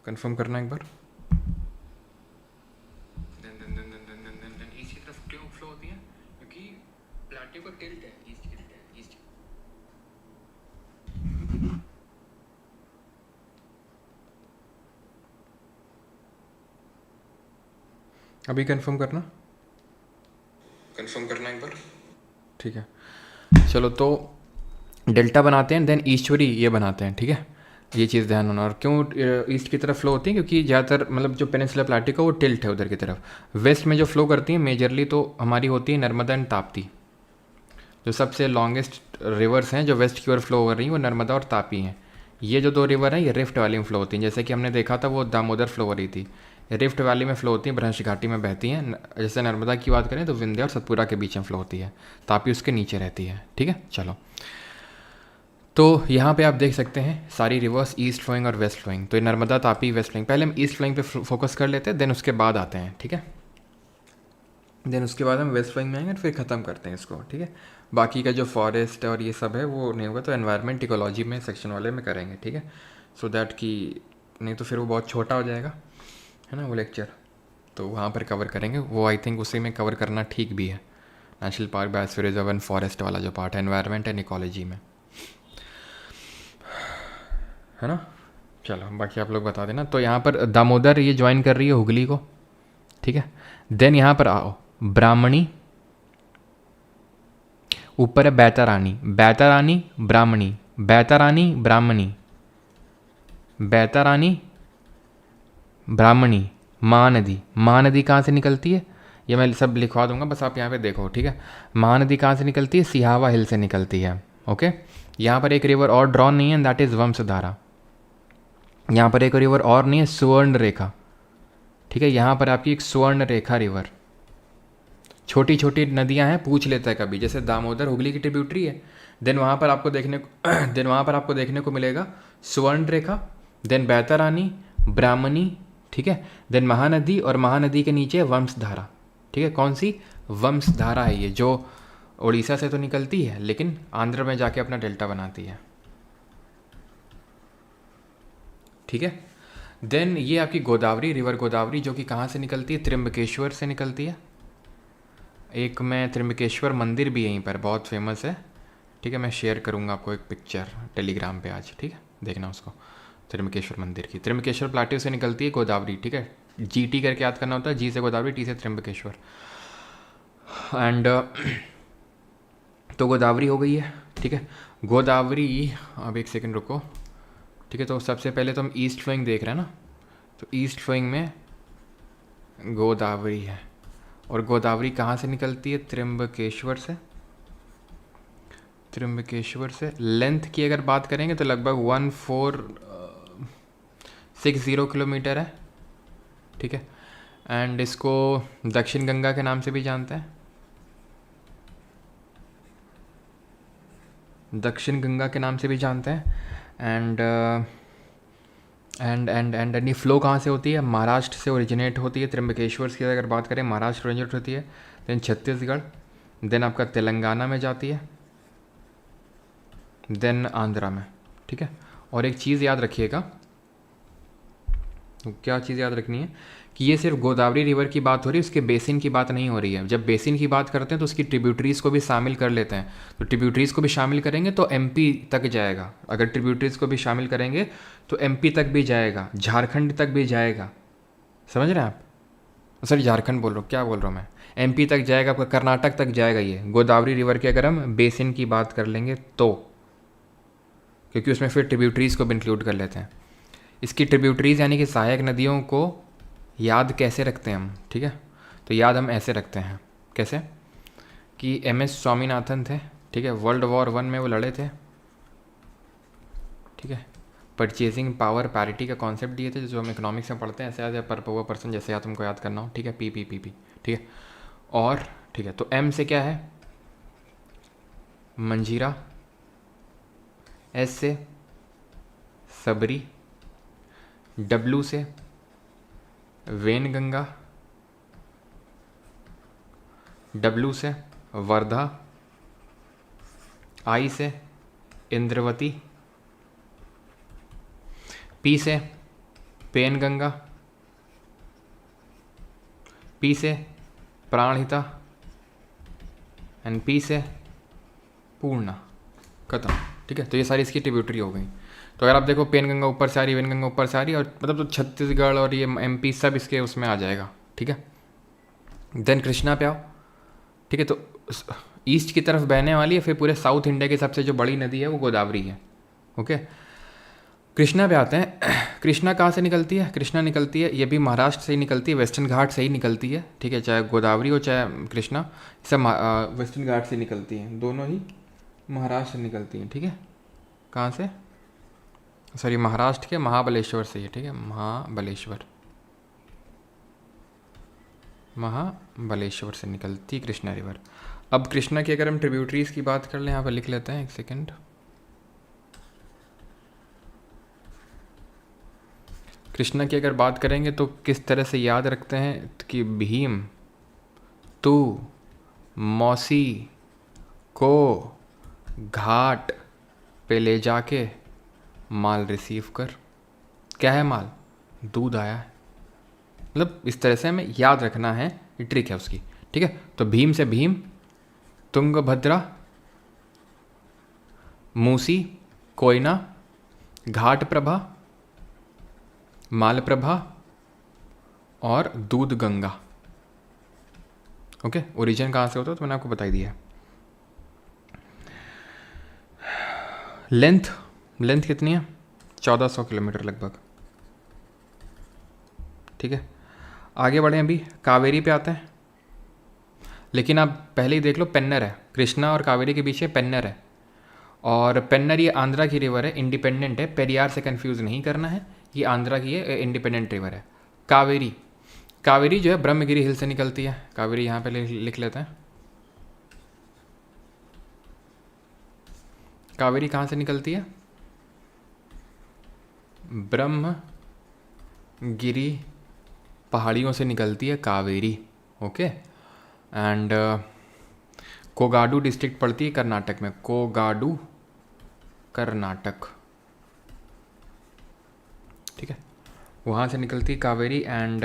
कंफर्म करना एक बार। ईस्ट की तरफ क्यों फ्लो होती है, क्योंकि प्लेट्यू का टिल्ट है ईस्ट की, टिल्ट है ईस्ट। अभी कंफर्म करना एक बार, ठीक है। चलो तो डेल्टा बनाते हैं, देन ईस्टवरी ये बनाते हैं, ठीक है। ये चीज़ ध्यान होना। और क्यों ईस्ट की तरफ फ्लो होती है, क्योंकि ज़्यादातर मतलब जो पेनिनसुला प्लाटी का वो टिल्ट है उधर की तरफ। वेस्ट में जो फ्लो करती है मेजरली तो हमारी होती है नर्मदा एंड ताप्ती। जो सबसे लॉन्गेस्ट रिवर्स हैं जो वेस्ट की ओर फ्लो हो रही हैं वो नर्मदा और तापी हैं। ये जो दो रिवर हैं ये रिफ्ट वैली में फ्लो होती हैं, जैसे कि हमने देखा था वो दामोदर फ्लो हो रही थी। रिफ्ट वैली में फ्लो होती हैं, भ्रंश घाटी में बहती हैं। जैसे नर्मदा की बात करें तो विंध्य और सतपुरा के बीच में फ्लो होती है, तापी उसके नीचे रहती है, ठीक है। चलो तो यहाँ पे आप देख सकते हैं सारी रिवर्स ईस्ट फ्लोइंग और वेस्ट फ्लोइंग। तो ये नर्मदा तापी वेस्ट फ्लोइंग, पहले हम ईस्ट फ्लोइंग पे फोकस कर लेते हैं, देन उसके बाद आते हैं, ठीक है। देन उसके बाद हम वेस्ट फ्लोइंग में आएंगे, फिर ख़त्म करते हैं इसको, ठीक है। बाकी का जो फॉरेस्ट और ये सब है वो नहीं होगा, तो एनवायरनमेंट इकोलॉजी में सेक्शन वाले में करेंगे, ठीक है। सो दैट कि नहीं तो फिर वो बहुत छोटा हो जाएगा, है ना वो लेक्चर। तो वहाँ पर कवर करेंगे वो, आई थिंक उसी में कवर करना ठीक भी है। National park, biosphere reserve and forest वाला जो पार्ट है एनवायरनमेंट एंड इकोलॉजी में, है ना। चलो बाकी आप लोग बता देना। तो यहाँ पर दामोदर ये ज्वाइन कर रही है हुगली को, ठीक है। देन यहाँ पर आओ ब्राह्मणी, ऊपर है बैतारानी, बैतारानी ब्राह्मणी, बैतारानी ब्राह्मणी, बैतारानी ब्राह्मणी, महानदी। महानदी कहाँ से निकलती है ये मैं सब लिखवा दूंगा, बस आप यहाँ पे देखो, ठीक है। महानदी कहाँ से निकलती है, सिहावा हिल से निकलती है, ओके। यहाँ पर एक रिवर और ड्रॉन नहीं है, दैट इज़ वंशधारा। यहाँ पर एक रिवर और नहीं है, सुवर्ण रेखा, ठीक है। यहाँ पर आपकी एक सुवर्ण रेखा रिवर। छोटी छोटी नदियाँ हैं, पूछ लेता है कभी, जैसे दामोदर हुगली की ट्रिब्यूटरी है। देन वहाँ पर आपको देखने को मिलेगा सुवर्ण रेखा, देन बैतारानी, ब्राह्मणी, ठीक है। देन महानदी, और महानदी के नीचे वंशधारा, ठीक है। कौन सी वंशधारा है ये, जो उड़ीसा से तो निकलती है लेकिन आंध्र में जाके अपना डेल्टा बनाती है, ठीक है। देन ये आपकी गोदावरी, रिवर गोदावरी, जो कि कहाँ से निकलती है, त्र्यंबकेश्वर से निकलती है। एक मैं त्र्यंबकेश्वर मंदिर भी यहीं पर बहुत फेमस है, ठीक है। मैं शेयर करूँगा आपको एक पिक्चर टेलीग्राम पे आज, ठीक है, देखना उसको। त्र्यंबकेश्वर मंदिर की, त्र्यंबकेश्वर प्लाट्यू से निकलती है गोदावरी, ठीक है। GT करके याद करना होता है, G से गोदावरी, T से त्र्यंबकेश्वर। एंड तो गोदावरी हो गई है, ठीक है। गोदावरी, अब एक सेकंड रुको, ठीक है। तो सबसे पहले तो हम ईस्ट फ्लोइंग देख रहे हैं ना, तो ईस्ट फ्लोइंग में गोदावरी है। और गोदावरी कहाँ से निकलती है, त्र्यंबकेश्वर से। त्र्यंबकेश्वर से लेंथ की अगर बात करेंगे तो लगभग 1460 किलोमीटर है, ठीक है। एंड इसको दक्षिण गंगा के नाम से भी जानते हैं, दक्षिण गंगा के नाम से भी जानते हैं। एंड ये फ्लो कहाँ से होती है, महाराष्ट्र से ओरिजिनेट होती है। त्र्यंबकेश्वर की अगर बात करें महाराष्ट्र ओरिजिनेट होती है, देन छत्तीसगढ़, देन आपका तेलंगाना में जाती है, देन आंध्रा में, ठीक है। और एक चीज़ याद रखिएगा, क्या चीज़ याद रखनी है कि ये सिर्फ गोदावरी रिवर की बात हो रही है, उसके बेसिन की बात नहीं हो रही है। जब बेसिन की बात करते हैं तो उसकी ट्रिब्यूटरीज़ को भी शामिल कर लेते हैं। तो ट्रिब्यूटरीज़ को भी शामिल करेंगे तो MP तक जाएगा। अगर ट्रिब्यूटरीज़ को भी शामिल करेंगे तो MP तक भी जाएगा, झारखंड तक भी जाएगा, समझ रहे हैं आप। सॉरी झारखंड बोल रहा हूँ, क्या बोल रहा हूँ मैं, MP तक जाएगा, आपका कर्नाटक तक जाएगा ये गोदावरी रिवर की अगर हम बेसिन की बात कर लेंगे तो, क्योंकि उसमें फिर ट्रिब्यूटरीज़ को भी इंक्लूड कर लेते हैं। इसकी ट्रिब्यूटरीज़ यानी कि सहायक नदियों को याद कैसे रखते हैं हम, ठीक है। तो याद हम ऐसे रखते हैं, कैसे कि MS स्वामीनाथन थे, ठीक है। World War I में वो लड़े थे, ठीक है। परचेजिंग पावर पैरिटी का कॉन्सेप्ट दिए थे, जो हम इकोनॉमिक्स में पढ़ते हैं, ऐसे याद है, पर पावर पर्सन जैसे याद तुमको याद करना हो, ठीक है। P, ठीक है। और ठीक है, तो M से क्या है, मंजीरा, S से सबरी, W से वेनगंगा, W से वर्धा, I से इंद्रवती, P से पेनगंगा, P से प्राणहिता, एंड P से पूर्णा, खत्म, ठीक है। तो ये सारी इसकी ट्रिब्यूटरी हो गई। तो अगर आप देखो पेनगंगा ऊपर से आ रही, वेनगंगा ऊपर से आ रही, और मतलब तो छत्तीसगढ़ और ये MP सब इसके उसमें आ जाएगा, ठीक है। देन कृष्णा पे आओ, ठीक है। तो ईस्ट की तरफ बहने वाली है, फिर पूरे साउथ इंडिया की सबसे जो बड़ी नदी है वो गोदावरी है। ओके, कृष्णा पे आते हैं। कृष्णा कहाँ से निकलती है? कृष्णा निकलती है, ये भी महाराष्ट्र से ही निकलती है, वेस्टर्न घाट से ही निकलती है, ठीक है। चाहे गोदावरी हो चाहे कृष्णा, सब वेस्टर्न घाट से निकलती हैं, दोनों ही महाराष्ट्र से निकलती हैं, ठीक है। कहाँ से? सॉरी, महाराष्ट्र के महाबलेश्वर से ही, ठीक है, महाबलेश्वर से निकलती कृष्णा रिवर। अब कृष्णा की अगर हम ट्रिब्यूटरीज की बात कर लें, यहाँ पर लिख लेते हैं, एक सेकेंड। कृष्णा की अगर बात करेंगे तो किस तरह से याद रखते हैं कि भीम तू मौसी को घाट पे ले जाके माल रिसीव कर। क्या है माल? दूध आया है। मतलब इस तरह से हमें याद रखना है, ये ट्रिक है उसकी, ठीक है। तो भीम से भीम, तुंगभद्रा, मूसी, कोयना, घाट प्रभा, मालप्रभा और दूध गंगा। ओके, ओरिजिन कहाँ से होता है तो मैंने आपको बता ही दिया। लेंथ कितनी है? 1400 किलोमीटर लगभग, ठीक है। आगे बढ़े, अभी कावेरी पे आते हैं। लेकिन आप पहले ही देख लो, पेन्नर है, कृष्णा और कावेरी के बीच पेन्नर है। और पेन्नर ये आंध्रा की रिवर है, इंडिपेंडेंट है, पेरियार से कंफ्यूज नहीं करना है, ये आंध्रा की है, इंडिपेंडेंट रिवर है। कावेरी जो है ब्रह्मगिरी हिल से निकलती है। कावेरी यहाँ पे लिख लेते हैं। कावेरी कहाँ से निकलती है? ब्रह्मगिरी पहाड़ियों से निकलती है कावेरी। ओके, एंड कोगाडू डिस्ट्रिक्ट पड़ती है कर्नाटक में, कोगाडू कर्नाटक, ठीक है, वहाँ से निकलती है कावेरी। एंड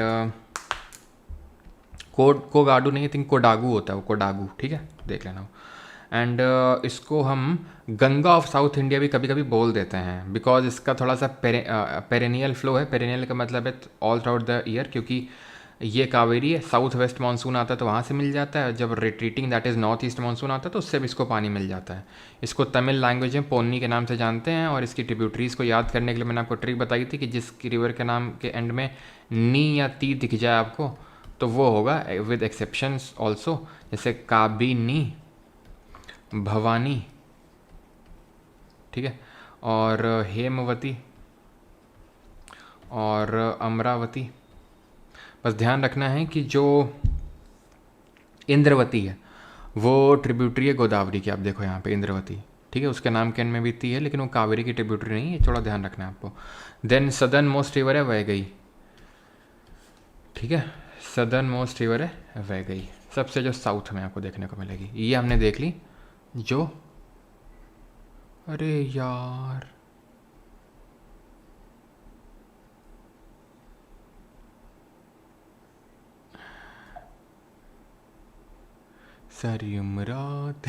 कोगाडू नहीं, आई थिंक कोडागू होता है वो, कोडागू, ठीक है, देख लेना। एंड इसको हम गंगा ऑफ साउथ इंडिया भी कभी कभी बोल देते हैं, बिकॉज इसका थोड़ा सा पेरेनियल फ्लो है। पेरेनियल का मतलब है ऑल थ्रू द ईयर, क्योंकि ये कावेरी है, साउथ वेस्ट मानसून आता है तो वहाँ से मिल जाता है, जब retreating that is north east monsoon आता है तो उससे भी इसको पानी मिल जाता है। इसको तमिल लैंग्वेज में पोन्नी के नाम से जानते हैं। और इसकी ट्रिब्यूटरीज को याद करने के लिए मैंने आपको ट्रिक बताई थी कि जिसकी रिवर के नाम के एंड में नी या ती दिख जाए आपको तो वो होगा, विद एक्सेप्शंस ऑल्सो, जैसे काबिनी, भवानी, ठीक है, और हेमवती और अमरावती। बस ध्यान रखना है कि जो इंद्रवती है वो ट्रिब्यूटरी है गोदावरी की। आप देखो यहाँ पे इंद्रवती, ठीक है, उसके नाम के एंड में भी ती है, लेकिन वो कावेरी की ट्रिब्यूटरी नहीं है, थोड़ा ध्यान रखना है आपको। देन सदर्न मोस्ट रिवर है वैगई, ठीक है, सदर्न मोस्ट रिवर है वैगई, सबसे जो साउथ में आपको देखने को मिलेगी। ये हमने देख ली जो, अरे यार सारी उम्रात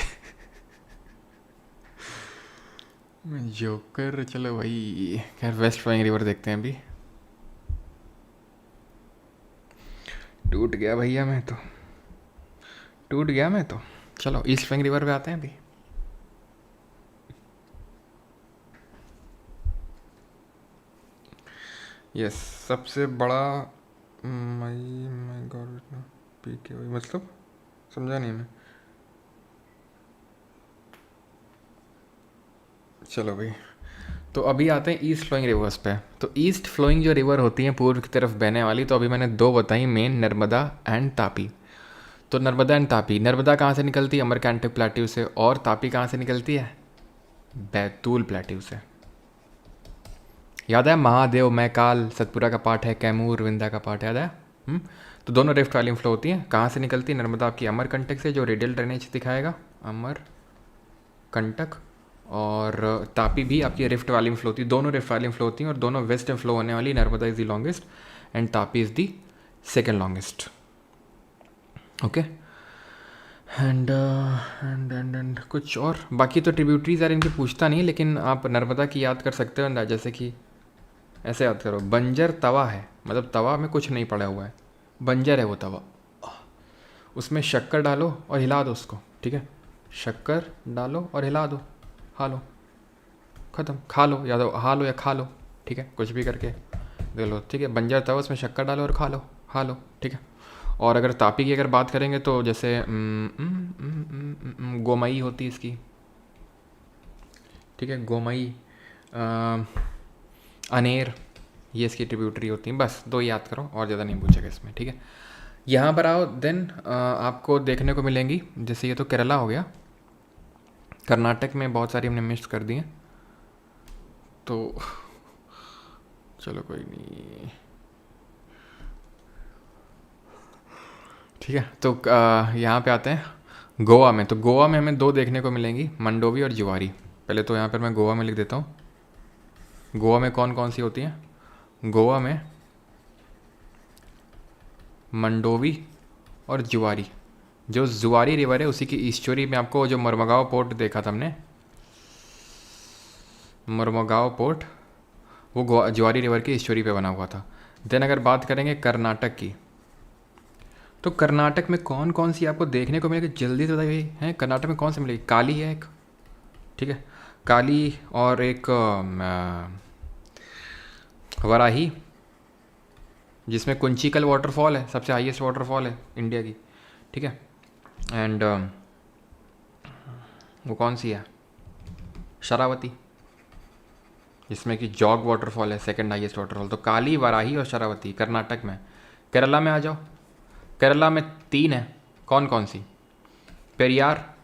जोकर। चलो भाई, खैर वेस्ट फ्लोइंग रिवर देखते हैं अभी। टूट गया भैया मैं तो, टूट गया मैं तो। चलो ईस्ट फ्लोइंग रिवर पे आते हैं अभी। यस, सबसे बड़ा माई गॉड पी के भाई, मतलब समझा नहीं मैं। चलो भाई, तो अभी आते हैं ईस्ट फ्लोइंग रिवर्स पे। तो ईस्ट फ्लोइंग जो रिवर होती हैं पूर्व की तरफ बहने वाली, तो अभी मैंने दो बताई मेन, नर्मदा एंड तापी। तो नर्मदा एंड तापी, नर्मदा कहाँ से निकलती है? अमरकंटक प्लेट्यू से। और तापी कहाँ से निकलती है? बैतूल प्लेट्यू से। याद है महादेव, मैकाल, सतपुरा का पार्ट है, कैमूर, विंध्या का पार्ट, याद है? तो दोनों रिफ्ट वैली फ्लो होती हैं। कहाँ से निकलती है? नर्मदा आपकी अमरकंटक से, जो रेडियल ड्रेनेज दिखाएगा अमरकंटक, और तापी भी आपकी रिफ्ट वैली में फ्लो होती है। दोनों रिफ्ट वैली में फ्लो होती हैं और दोनों वेस्ट में फ्लो होने वाली। Narmada is the longest and Tapi is the second longest. Okay, and कुछ और बाकी तो ट्रिब्यूटरीज यार इनकी पूछता नहीं, लेकिन आप नर्मदा की याद कर सकते हो, जैसे कि ऐसे याद करो, बंजर तवा है, मतलब तवा में कुछ नहीं पड़ा हुआ है, बंजर है वो तवा। उसमें शक्कर डालो और हिला दो उसको, ठीक है, शक्कर डालो और हिला दो, खा लो, ख़त्म, खा लो, या तो खा लो या खा लो, ठीक है, कुछ भी करके दे लो, ठीक है, बन जाता है, उसमें शक्कर डालो और खा लो, ठीक है। और अगर तापी की अगर बात करेंगे तो जैसे गोमई होती है इसकी, ठीक है, गोमई, अनेर, ये इसकी ट्रिब्यूटरी होती हैं। बस दो याद करो और ज़्यादा नहीं पूछेगा इसमें, ठीक है। यहाँ पर आओ, देन आपको देखने को मिलेंगी, जैसे ये तो केरला हो गया, कर्नाटक में बहुत सारी हमने मिस कर दी हैं, तो चलो कोई नहीं, ठीक है। तो यहाँ पे आते हैं गोवा में। तो गोवा में हमें दो देखने को मिलेंगी, मंडोवी और जुआरी। पहले तो यहाँ पर मैं गोवा में लिख देता हूँ। गोवा में कौन कौन सी होती हैं? गोवा में मंडोवी और जुआरी। जो जुआरी रिवर है उसी की ईस्चुरी में आपको जो मरमगांव पोर्ट देखा था हमने, मरमगांव पोर्ट, वो जुआरी रिवर की ईस्चुरी पे बना हुआ था। देन अगर बात करेंगे कर्नाटक की, तो कर्नाटक में कौन कौन सी आपको देखने को मिलेगी, जल्दी से बताइए हैं। कर्नाटक में कौन सी मिलेगी? काली है एक, ठीक है, काली, और एक वराही, जिसमें कुंचिकल वाटरफॉल है, सबसे हाईएस्ट वाटरफॉल है इंडिया की, ठीक है। एंड वो कौन सी है? शरावती, जिसमें कि जॉग वाटरफॉल है सेकंड हाईएस्ट वाटरफॉल। तो काली, वराही और शरावती कर्नाटक में। केरला में आ जाओ, केरला में तीन है, कौन कौन सी? पेरियार,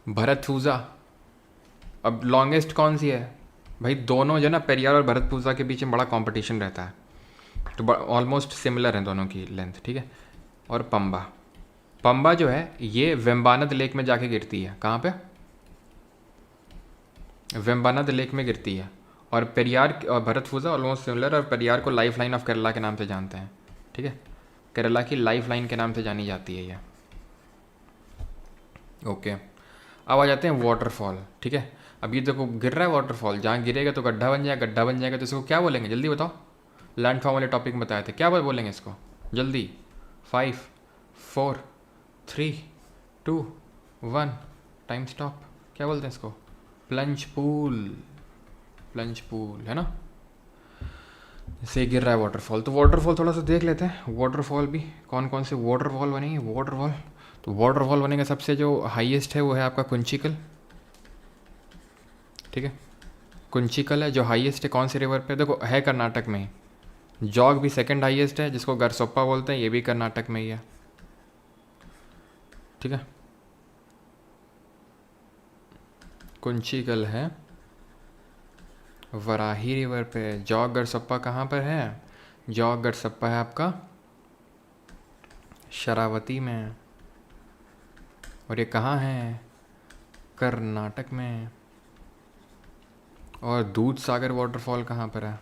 भरतपूजा। अब लॉन्गेस्ट कौन सी है भाई? दोनों जो ना, पेरियार और भरतपूजा के बीच में बड़ा कंपटीशन रहता है, तो ऑलमोस्ट सिमिलर हैं दोनों की लेंथ, ठीक है। और पंबा, पंबा जो है ये वेम्बानद लेक में जाके गिरती है। कहाँ पे? वेम्बानद लेक में गिरती है। और पेरियार और भरतपूजा ऑलमोस्ट सिमिलर, और पेरियार को लाइफ लाइन ऑफ केरला के नाम से जानते हैं, ठीक है, केरला की लाइफ लाइन के नाम से जानी जाती है ये, ओके। अब आ जाते हैं वाटरफॉल, ठीक है। अब ये देखो गिर रहा है वाटरफॉल, जहाँ गिरेगा तो गड्ढा बन जाएगा, गड्ढा बन जाएगा तो इसको क्या बोलेंगे? जल्दी बताओ, लैंडफॉर्म वाले टॉपिक में बताए थे, क्या बोलेंगे इसको? जल्दी, 5 4 3 2 1, टाइम स्टॉप। क्या बोलते हैं इसको? प्लंज पूल, प्लंज पूल है ना। से गिर रहा है वाटरफॉल, तो वाटरफॉल थोड़ा सा देख लेते हैं। वाटरफॉल भी कौन कौन से वाटरफॉल बनेंगे? वाटरफॉल, तो वाटरफॉल बनेगा सबसे जो हाईएस्ट है वो है आपका कुंचिकल, ठीक है, कुंचिकल है जो हाईएस्ट है। कौन से रिवर पे? देखो है कर्नाटक में ही। जॉग भी सेकंड हाईएस्ट है, जिसको गरसोप्पा बोलते हैं, ये भी कर्नाटक में ही है, ठीक है। कुंचिकल है वराही रिवर पे। जॉग गरसप्पा कहाँ पर है? जॉग गरसप्पा है आपका शरावती में, और ये कहाँ है? कर्नाटक में। और दूध सागर वाटरफॉल कहाँ पर है?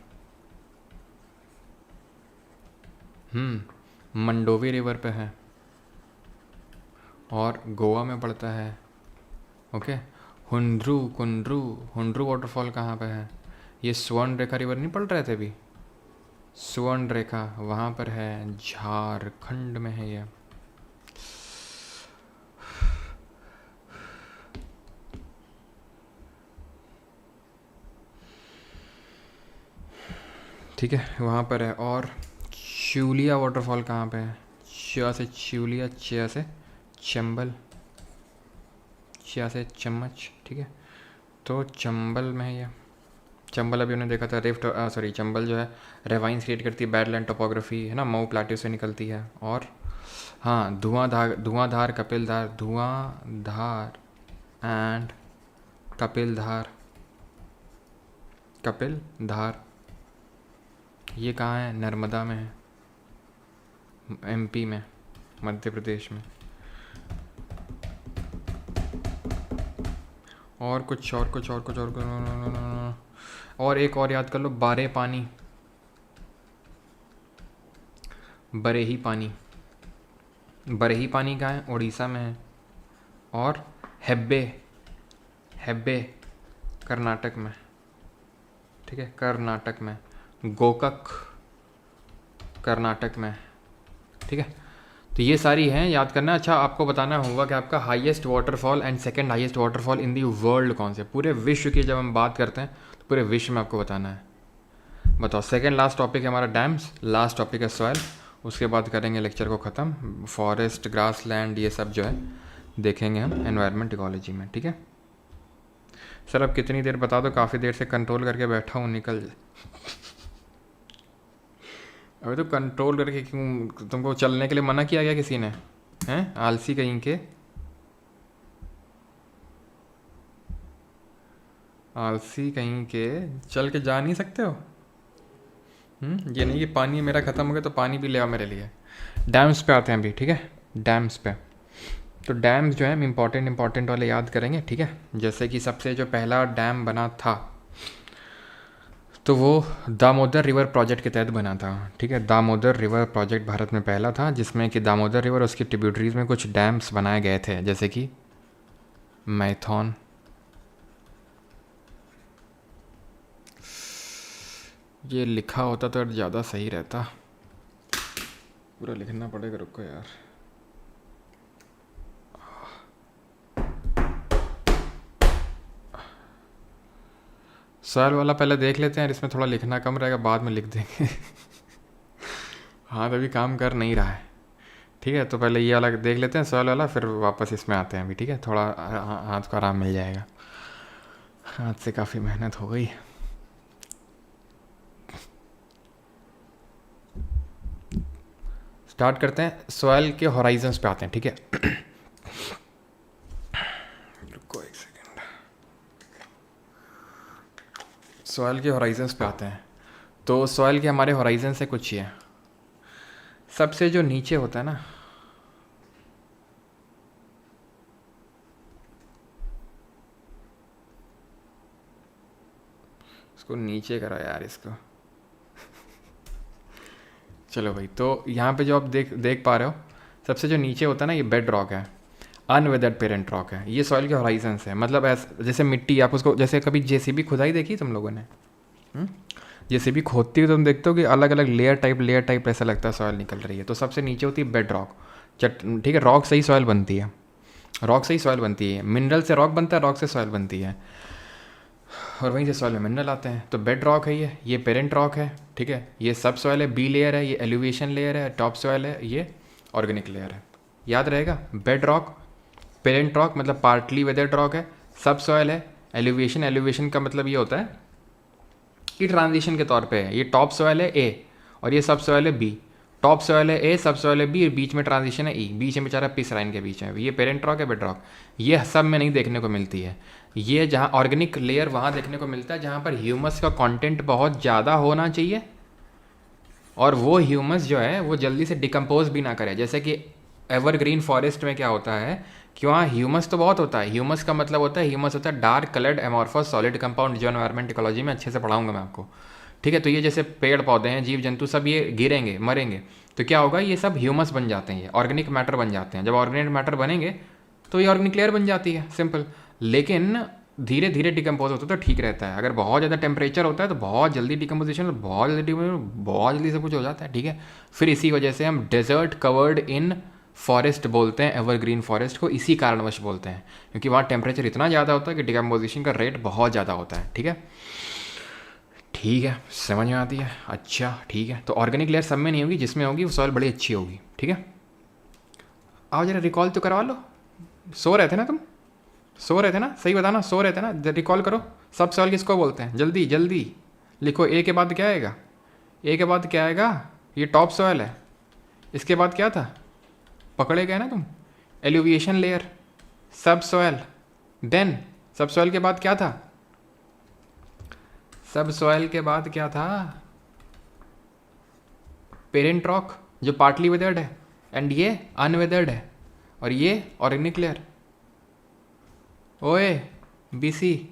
मंडोवी रिवर पे है, और गोवा में पड़ता है, ओके। हुंड्रू, कुंड्रू, हुंड्रू वाटरफॉल कहाँ पे है? ये स्वर्ण रेखा रिवर नहीं पड़ रहे थे अभी? स्वर्ण रेखा वहाँ पर है, झारखंड में है ये, ठीक है, वहाँ पर है। और चिउलिया वाटरफॉल कहाँ पे है? च से चिउलिया, च से चंबल, च से चम्मच, ठीक है, तो चंबल में है ये। चंबल अभी उन्होंने देखा था, रिफ्ट, सॉरी, चंबल जो है रेवाइंस क्रिएट करती है, बैडलैंड टोपोग्राफी है ना, मऊ प्लेट्यू से निकलती है। और हाँ, धुआंधार, कपिलधार, धुआंधार एंड कपिलधार, कपिलधार ये कहाँ है? नर्मदा में है, एमपी में, मध्य प्रदेश में। और कुछ और एक और याद कर लो, बारे पानी, बरेही पानी, बरेही पानी कहाँ है? उड़ीसा में है। और हेब्बे, हेब्बे कर्नाटक में, ठीक है, कर्नाटक में। गोकक कर्नाटक में, ठीक है। तो ये सारी हैं, याद करना। अच्छा, आपको बताना होगा कि आपका highest waterfall and second highest waterfall in the world कौन से, पूरे विश्व की जब हम बात करते हैं तो पूरे विश्व में आपको बताना है। बताओ। सेकंड लास्ट टॉपिक है हमारा डैम्स, लास्ट टॉपिक है सॉइल, उसके बाद करेंगे लेक्चर को ख़त्म। फॉरेस्ट, ग्रास लैंड, ये सब जो है देखेंगे हम एनवायरनमेंट इकोलॉजी में, ठीक है। सर अब कितनी देर बता दो, काफ़ी देर से कंट्रोल करके बैठा हूँ, निकल अभी तो कंट्रोल करके क्यों, तुमको चलने के लिए मना किया गया किसी ने, हैं आलसी कहीं के, आलसी कहीं के, चल के जा नहीं सकते हो। ये नहीं कि पानी मेरा ख़त्म हो गया तो पानी भी ले आओ मेरे लिए। डैम्स पे आते हैं अभी, ठीक है। डैम्स पे, तो डैम्स जो है हम इम्पॉर्टेंट वाले याद करेंगे, ठीक है। जैसे कि सबसे जो पहला डैम बना था तो वो दामोदर रिवर प्रोजेक्ट के तहत बना था, ठीक है। दामोदर रिवर प्रोजेक्ट भारत में पहला था जिसमें कि दामोदर रिवर और उसकी ट्रिब्यूटरीज में कुछ डैम्स बनाए गए थे, जैसे कि मैथॉन, ये लिखा होता तो ज़्यादा सही रहता, पूरा लिखना पड़ेगा, रुको यार। सॉइल वाला पहले देख लेते हैं, इसमें थोड़ा लिखना कम रहेगा, बाद में लिख देंगे हाँ तो अभी काम कर नहीं रहा है, ठीक है। तो पहले ये वाला देख लेते हैं सॉइल वाला, फिर वापस इसमें आते हैं अभी, ठीक है। थोड़ा हाथ को आराम मिल जाएगा, हाथ से काफ़ी मेहनत हो गई। स्टार्ट करते हैं, सॉइल के हॉराइजन्स पे आते हैं, ठीक है। रुको एक सेकेंड, सॉइल के हॉराइजन्स पे आते हैं। तो सॉइल के हमारे हॉराइजन से कुछ ये सबसे जो नीचे होता है ना, इसको नीचे करो यार इसको चलो भाई, तो यहाँ पे जो आप देख पा रहे हो, सबसे जो नीचे होता है ना, ये बेड रॉक है, अनवेदर्ड पेरेंट रॉक है, ये सॉइल के हॉराइजन है। मतलब ऐसा जैसे मिट्टी, आप उसको जैसे कभी जेसीबी खुदाई देखी तुम लोगों ने, जेसीबी खोदती है तो तुम देखते हो कि अलग अलग लेयर टाइप ऐसा लगता है सॉइल निकल रही है। तो सबसे नीचे होती है बेड रॉक, ठीक है। रॉक से ही सॉइल बनती है, रॉक से ही सॉइल बनती है, मिनरल से रॉक बनता है, रॉक से सॉइल बनती है, और वहीं से सॉइल में मिनरल आते हैं। तो बेड रॉक है ये पेरेंट रॉक है, ठीक है। ये सब सॉइल है, बी लेयर है, ये एलिवेशन लेयर है, टॉप सॉइल है, ये ऑर्गेनिक लेयर है। याद रहेगा, बेड रॉक, पेरेंट रॉक मतलब पार्टली वेदर्ड रॉक है, सब सॉइल है, एलिवेशन का मतलब ये होता है कि ट्रांजिशन के तौर पे है, ये टॉप सॉइल है ए और ये सब सॉइल है बी, टॉप सॉइल है ए, सब सॉइल है बी, और बीच में ट्रांजिशन है ई, बीच में बेचारा पिस लाइन के बीच में, ये पेरेंट रॉक है, बेड रॉक। ये सब में नहीं देखने को मिलती है, ये जहाँ ऑर्गेनिक लेयर वहाँ देखने को मिलता है जहाँ पर ह्यूमस का कंटेंट बहुत ज़्यादा होना चाहिए और वो ह्यूमस जो है वो जल्दी से डिकम्पोज भी ना करे। जैसे कि एवरग्रीन फॉरेस्ट में क्या होता है कि वहाँ ह्यूमस तो बहुत होता है, ह्यूमस का मतलब होता है, ह्यूमस होता है dark coloured amorphous solid compound, जो एनवायरमेंट इकोलॉजी में अच्छे से पढ़ाऊंगा मैं आपको, ठीक है। तो ये जैसे पेड़ पौधे हैं, जीव जंतु सब ये गिरेंगे, मरेंगे, तो क्या होगा, ये सब ह्यूमस बन जाते हैं, ये ऑर्गेनिक मैटर बन जाते हैं। जब ऑर्गेनिक मैटर बनेंगे तो ये ऑर्गेनिक लेयर बन जाती है, सिंपल। लेकिन धीरे धीरे डिकम्पोज होता है तो ठीक रहता है। अगर बहुत ज़्यादा टेम्परेचर होता है तो बहुत जल्दी डिकम्पोजिशन, बहुत जल्दी सब कुछ हो जाता है, ठीक है। फिर इसी वजह से हम डेजर्ट कवर्ड इन फॉरेस्ट बोलते हैं, एवरग्रीन फॉरेस्ट को इसी कारणवश बोलते हैं, क्योंकि वहाँ टेम्परेचर इतना ज़्यादा होता है कि डिकम्पोजिशन का रेट बहुत ज़्यादा होता है, ठीक है। ठीक है, समझ में आती है, अच्छा ठीक है। तो ऑर्गेनिक लेयर सब में नहीं होगी, जिसमें होगी वो सॉइल बड़ी अच्छी होगी, ठीक है। आओ जरा रिकॉल तो करवा लो, सो रहे थे ना तुम, सो रहे थे ना, सही बताना, सो रहे थे ना, रिकॉल करो। सब सॉइल किसको बोलते हैं, जल्दी जल्दी लिखो। ए के बाद क्या आएगा, ए के बाद क्या आएगा, ये टॉप सॉइल है, इसके बाद क्या था, पकड़े गए ना तुम, एल्यूविएशन लेयर, सब सॉइल, देन सब सॉइल के बाद क्या था, सब सॉइल के बाद क्या था, पेरेंट रॉक जो पार्टली वेदर्ड है एंड ये अनवेदर्ड है, और ये ऑर्गेनिक लेयर। ओए बीसी,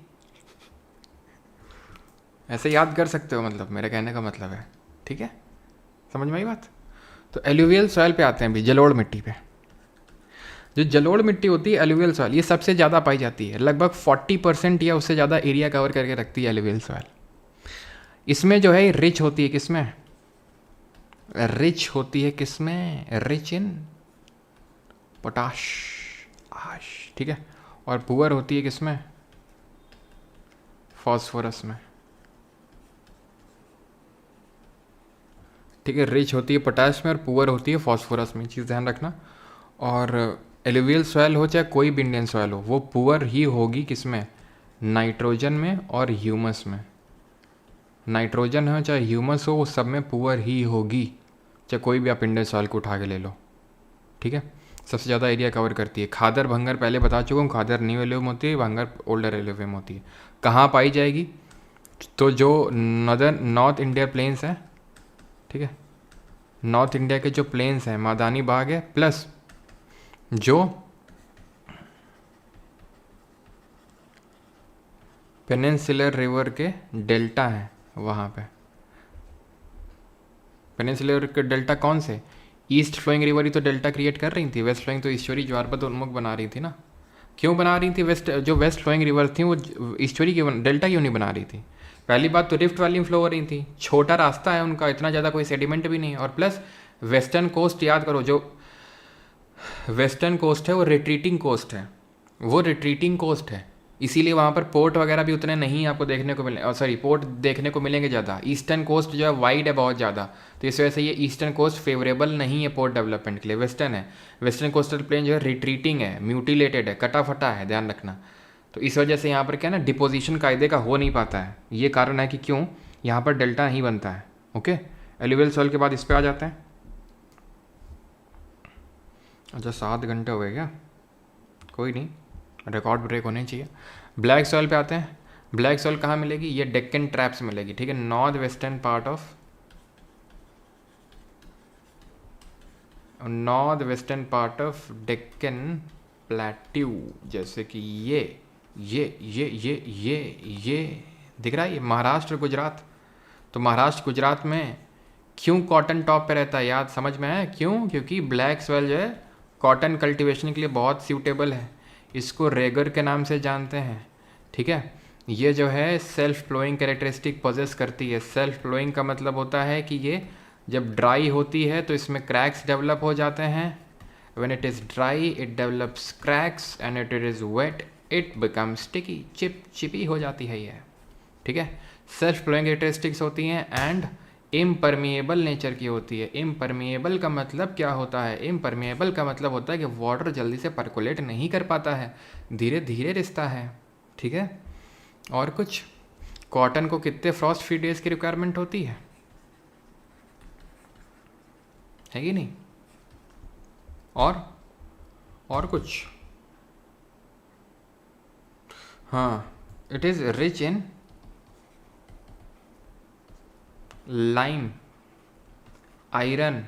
ऐसे याद कर सकते हो, मतलब मेरे कहने का मतलब है, ठीक है, समझ में आई बात। तो एल्यूवियल सॉइल पे आते हैं अभी, जलोढ़ मिट्टी पे। जो जलोढ़ मिट्टी होती है एल्यूवियल सॉइल, ये सबसे ज़्यादा पाई जाती है, लगभग 40% या उससे ज़्यादा एरिया कवर करके रखती है एल्यूवियल सॉइल। इसमें जो है रिच होती है, किसमें, रिच होती है किसमें? रिच इन पोटाश आश, ठीक है। और पुअर होती है किसमें? फॉस्फोरस में, ठीक है। रिच होती है पोटाश में और पुअर होती है फॉस्फोरस में, चीज़ ध्यान रखना। और एलुवियल सॉइल हो चाहे कोई भी इंडियन सॉइल हो, वो पुअर ही होगी किसमें? नाइट्रोजन में और ह्यूमस में। नाइट्रोजन हो चाहे ह्यूमस हो, वो सब में पुअर ही होगी, चाहे कोई भी आप इंडियन सॉइल को उठा के ले लो, ठीक है। सबसे ज़्यादा एरिया कवर करती है। खादर भंगर पहले बता चुका हूँ, खादर न्यू एल्यूम होती है, भंगर ओल्डर एल्यूम होती है। कहाँ पाई जाएगी? तो जो नॉर्थ इंडिया प्लेन्स हैं, ठीक है, नॉर्थ इंडिया के जो प्लेन्स हैं, मैदानी भाग है, प्लस जो पेनिनसुलर रिवर के डेल्टा हैं वहाँ पे। पेनिनसुलर के डेल्टा कौन से? ईस्ट फ्लोइंग रिवर ही तो डेल्टा क्रिएट कर रही थी, वेस्ट फ्लोइंग तो ईश्वरी ज्वारबद्ध उन्मुख बना रही थी ना। क्यों बना रही थी? वेस्ट फ्लोइंग रिवर थी वो ईश्वरी की डेल्टा क्यों नहीं बना रही थी? पहली बात तो रिफ्ट वैली फ्लो हो रही थी, छोटा रास्ता है उनका, इतना ज़्यादा कोई सेडिमेंट भी नहीं है। और प्लस वेस्टर्न कोस्ट याद करो, जो वेस्टर्न कोस्ट है वो रिट्रीटिंग कोस्ट है, वो रिट्रीटिंग कोस्ट है, इसीलिए वहाँ पर पोर्ट वगैरह भी उतने नहीं आपको देखने को मिले, सॉरी पोर्ट देखने को मिलेंगे ज़्यादा। ईस्टर्न कोस्ट जो है वाइड है बहुत ज़्यादा, तो इस वजह से ये ईस्टर्न कोस्ट फेवरेबल नहीं है पोर्ट डेवलपमेंट के लिए। वेस्टर्न है, वेस्टर्न कोस्टल प्लेन जो है रिट्रीटिंग है, म्यूटिलेटेड है, कटा फटा है, ध्यान रखना। तो इस वजह से यहाँ पर क्या है ना, डिपोजिशन कायदे का हो नहीं पाता है। ये कारण है कि क्यों यहाँ पर डेल्टा नहीं बनता है। ओके, एलुवियल सॉइल के बाद इस पर आ जाते हैं। अच्छा 7 घंटे हो गए क्या? कोई नहीं, रिकॉर्ड ब्रेक होने चाहिए। ब्लैक सॉइल पे आते हैं। ब्लैक सॉइल कहाँ मिलेगी? ये डेक्कन ट्रैप्स मिलेगी, ठीक है, north western part of Deccan plateau, जैसे कि ये दिख रहा है, ये महाराष्ट्र गुजरात। तो महाराष्ट्र गुजरात में क्यों कॉटन टॉप पे रहता है? याद समझ में है क्यों? क्योंकि ब्लैक सॉइल जो है कॉटन कल्टीवेशन के लिए बहुत सूटेबल है, इसको रेगर के नाम से जानते हैं, ठीक है। ये जो है सेल्फ फ्लोइंग कैरेक्टरिस्टिक पोजेस करती है। सेल्फ फ्लोइंग का मतलब होता है कि ये जब ड्राई होती है तो इसमें क्रैक्स डेवलप हो जाते हैं। When it is dry it develops cracks and it is wet it becomes sticky, चिपी हो जाती है ये, ठीक है। सेल्फ फ्लोइंग कैरेक्टरिस्टिक्स होती हैं एंड इम्परमिएबल नेचर की होती है। इम्परमिएबल का मतलब क्या होता है? इम्परमिएबल का मतलब होता है कि वाटर जल्दी से परकोलेट नहीं कर पाता है, धीरे धीरे रिश्ता है, ठीक है। और कुछ, कॉटन को कितने फ्रॉस्ट फ्री डेज की रिक्वायरमेंट होती है कि नहीं? और कुछ, हाँ, it is rich in lime, iron,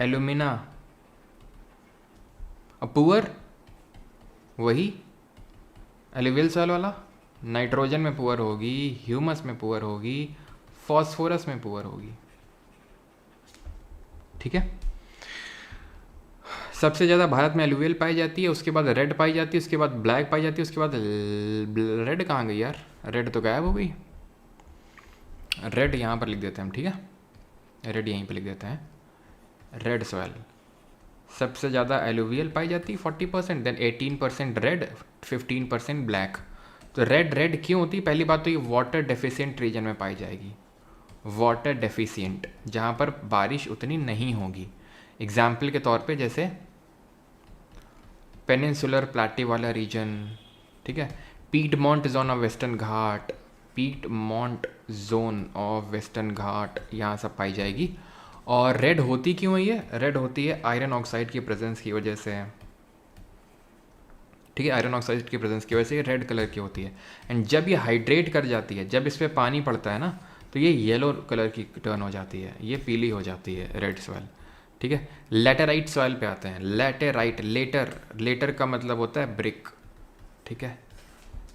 alumina. Poor वही एलुवियल सॉइल वाला, नाइट्रोजन में पुअर होगी, ह्यूमस में पुअर होगी, फॉस्फोरस में पुअर होगी, ठीक है। सबसे ज़्यादा भारत में एलुवियल पाई जाती है, उसके बाद रेड पाई जाती है, उसके बाद ब्लैक पाई जाती है, उसके बाद रेड कहाँ गई यार? रेड तो गायब हो गई। रेड यहाँ पर लिख देते हैं हम, ठीक है, रेड यहीं पर लिख देते हैं। रेड सॉइल सबसे ज़्यादा एलुवियल पाई जाती है 40%, देन 18% रेड, 15% ब्लैक। तो रेड क्यों होती है? पहली बात तो ये वाटर डेफिशिएंट रीजन में पाई जाएगी, वाटर डेफिशिएंट, जहाँ पर बारिश उतनी नहीं होगी। एग्जाम्पल के तौर पे जैसे पेनिनसुलर प्लेट्यू वाला रीजन, ठीक है, piedmont zone of western Ghat, piedmont zone of western Ghat, यहाँ सब पाई जाएगी। और रेड होती क्यों है ये? रेड होती है आयरन ऑक्साइड की प्रेजेंस की वजह से, ठीक है, आयरन ऑक्साइड की प्रेजेंस की वजह से ये रेड कलर की होती है। एंड जब ये हाइड्रेट कर जाती है, जब इस पर पानी पड़ता है ना, तो ये येलो कलर की टर्न हो जाती है, ये पीली हो जाती है रेड सॉइल, ठीक है। लेटेराइट सॉइल पे आते हैं। लेटेराइट, लेटर का मतलब होता है ब्रिक, ठीक है,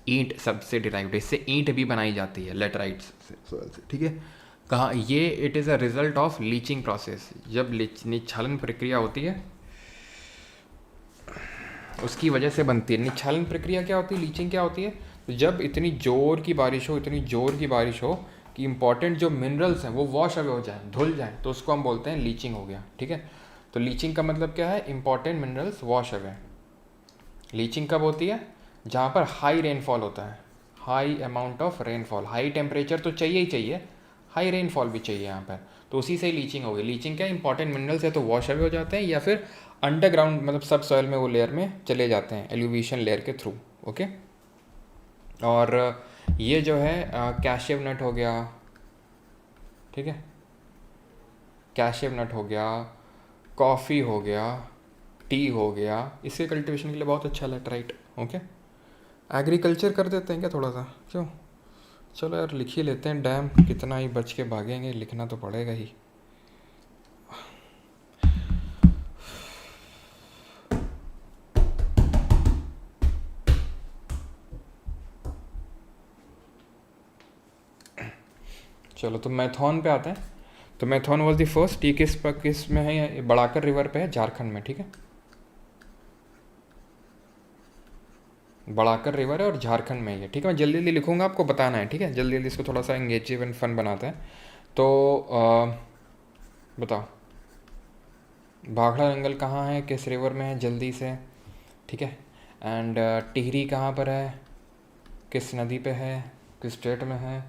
ईंट सबसे डिराइव्ड, इससे ईंट भी बनाई जाती है लेटेराइट सॉइल से, ठीक है। कहाँ ये? It is a result of leaching process. जब निच्छालन प्रक्रिया होती है उसकी वजह से बनती है। निच्छालन प्रक्रिया क्या होती है? लीचिंग क्या होती है? तो जब इतनी ज़ोर की बारिश हो, कि इंपॉर्टेंट जो मिनरल्स हैं वो वॉश अवे हो जाए, धुल जाए, तो उसको हम बोलते हैं लीचिंग हो गया। ठीक है, तो लीचिंग का मतलब क्या है, important minerals wash away. Leaching कब होती है, जहाँ पर हाई रेनफॉल होता है, high amount of rainfall, high temperature तो चाहिए ही चाहिए, हाई रेनफॉल भी चाहिए यहाँ पर, तो उसी से लीचिंग होगी। लीचिंग क्या, इंपॉर्टेंट मिनरल्स है तो वॉश अवे हो जाते हैं, या फिर अंडरग्राउंड मतलब सब सॉइल में वो लेयर में चले जाते हैं एल्यूविएशन लेयर के थ्रू। ओके, और ये जो है कैशिव नट हो गया, ठीक है, कैशिव नट हो गया, कॉफ़ी हो गया, टी हो गया, इसके कल्टीवेशन के लिए बहुत अच्छा लैटराइट। ओके, एग्रीकल्चर कर देते हैं क्या थोड़ा सा, क्यों, चलो यार लिख ही लेते हैं। डैम कितना ही बच के भागेंगे, लिखना तो पड़ेगा ही। चलो तो मैथॉन पे आते हैं। तो मैथॉन वॉज द फर्स्ट, ये किस में है, ये बड़ाकर रिवर पे है, झारखंड में। ठीक है, बड़ाकर रिवर है और झारखंड में ही है। ठीक है, मैं जल्दी जल्दी लिखूंगा, आपको बताना है। ठीक है, जल्दी जल्दी इसको थोड़ा सा एंगेजिव एंड फन बनाते हैं। तो बताओ भाखड़ा नंगल कहाँ है, किस रिवर में है, जल्दी से। ठीक है, एंड टिहरी कहाँ पर है, किस नदी पे है, किस स्टेट में है।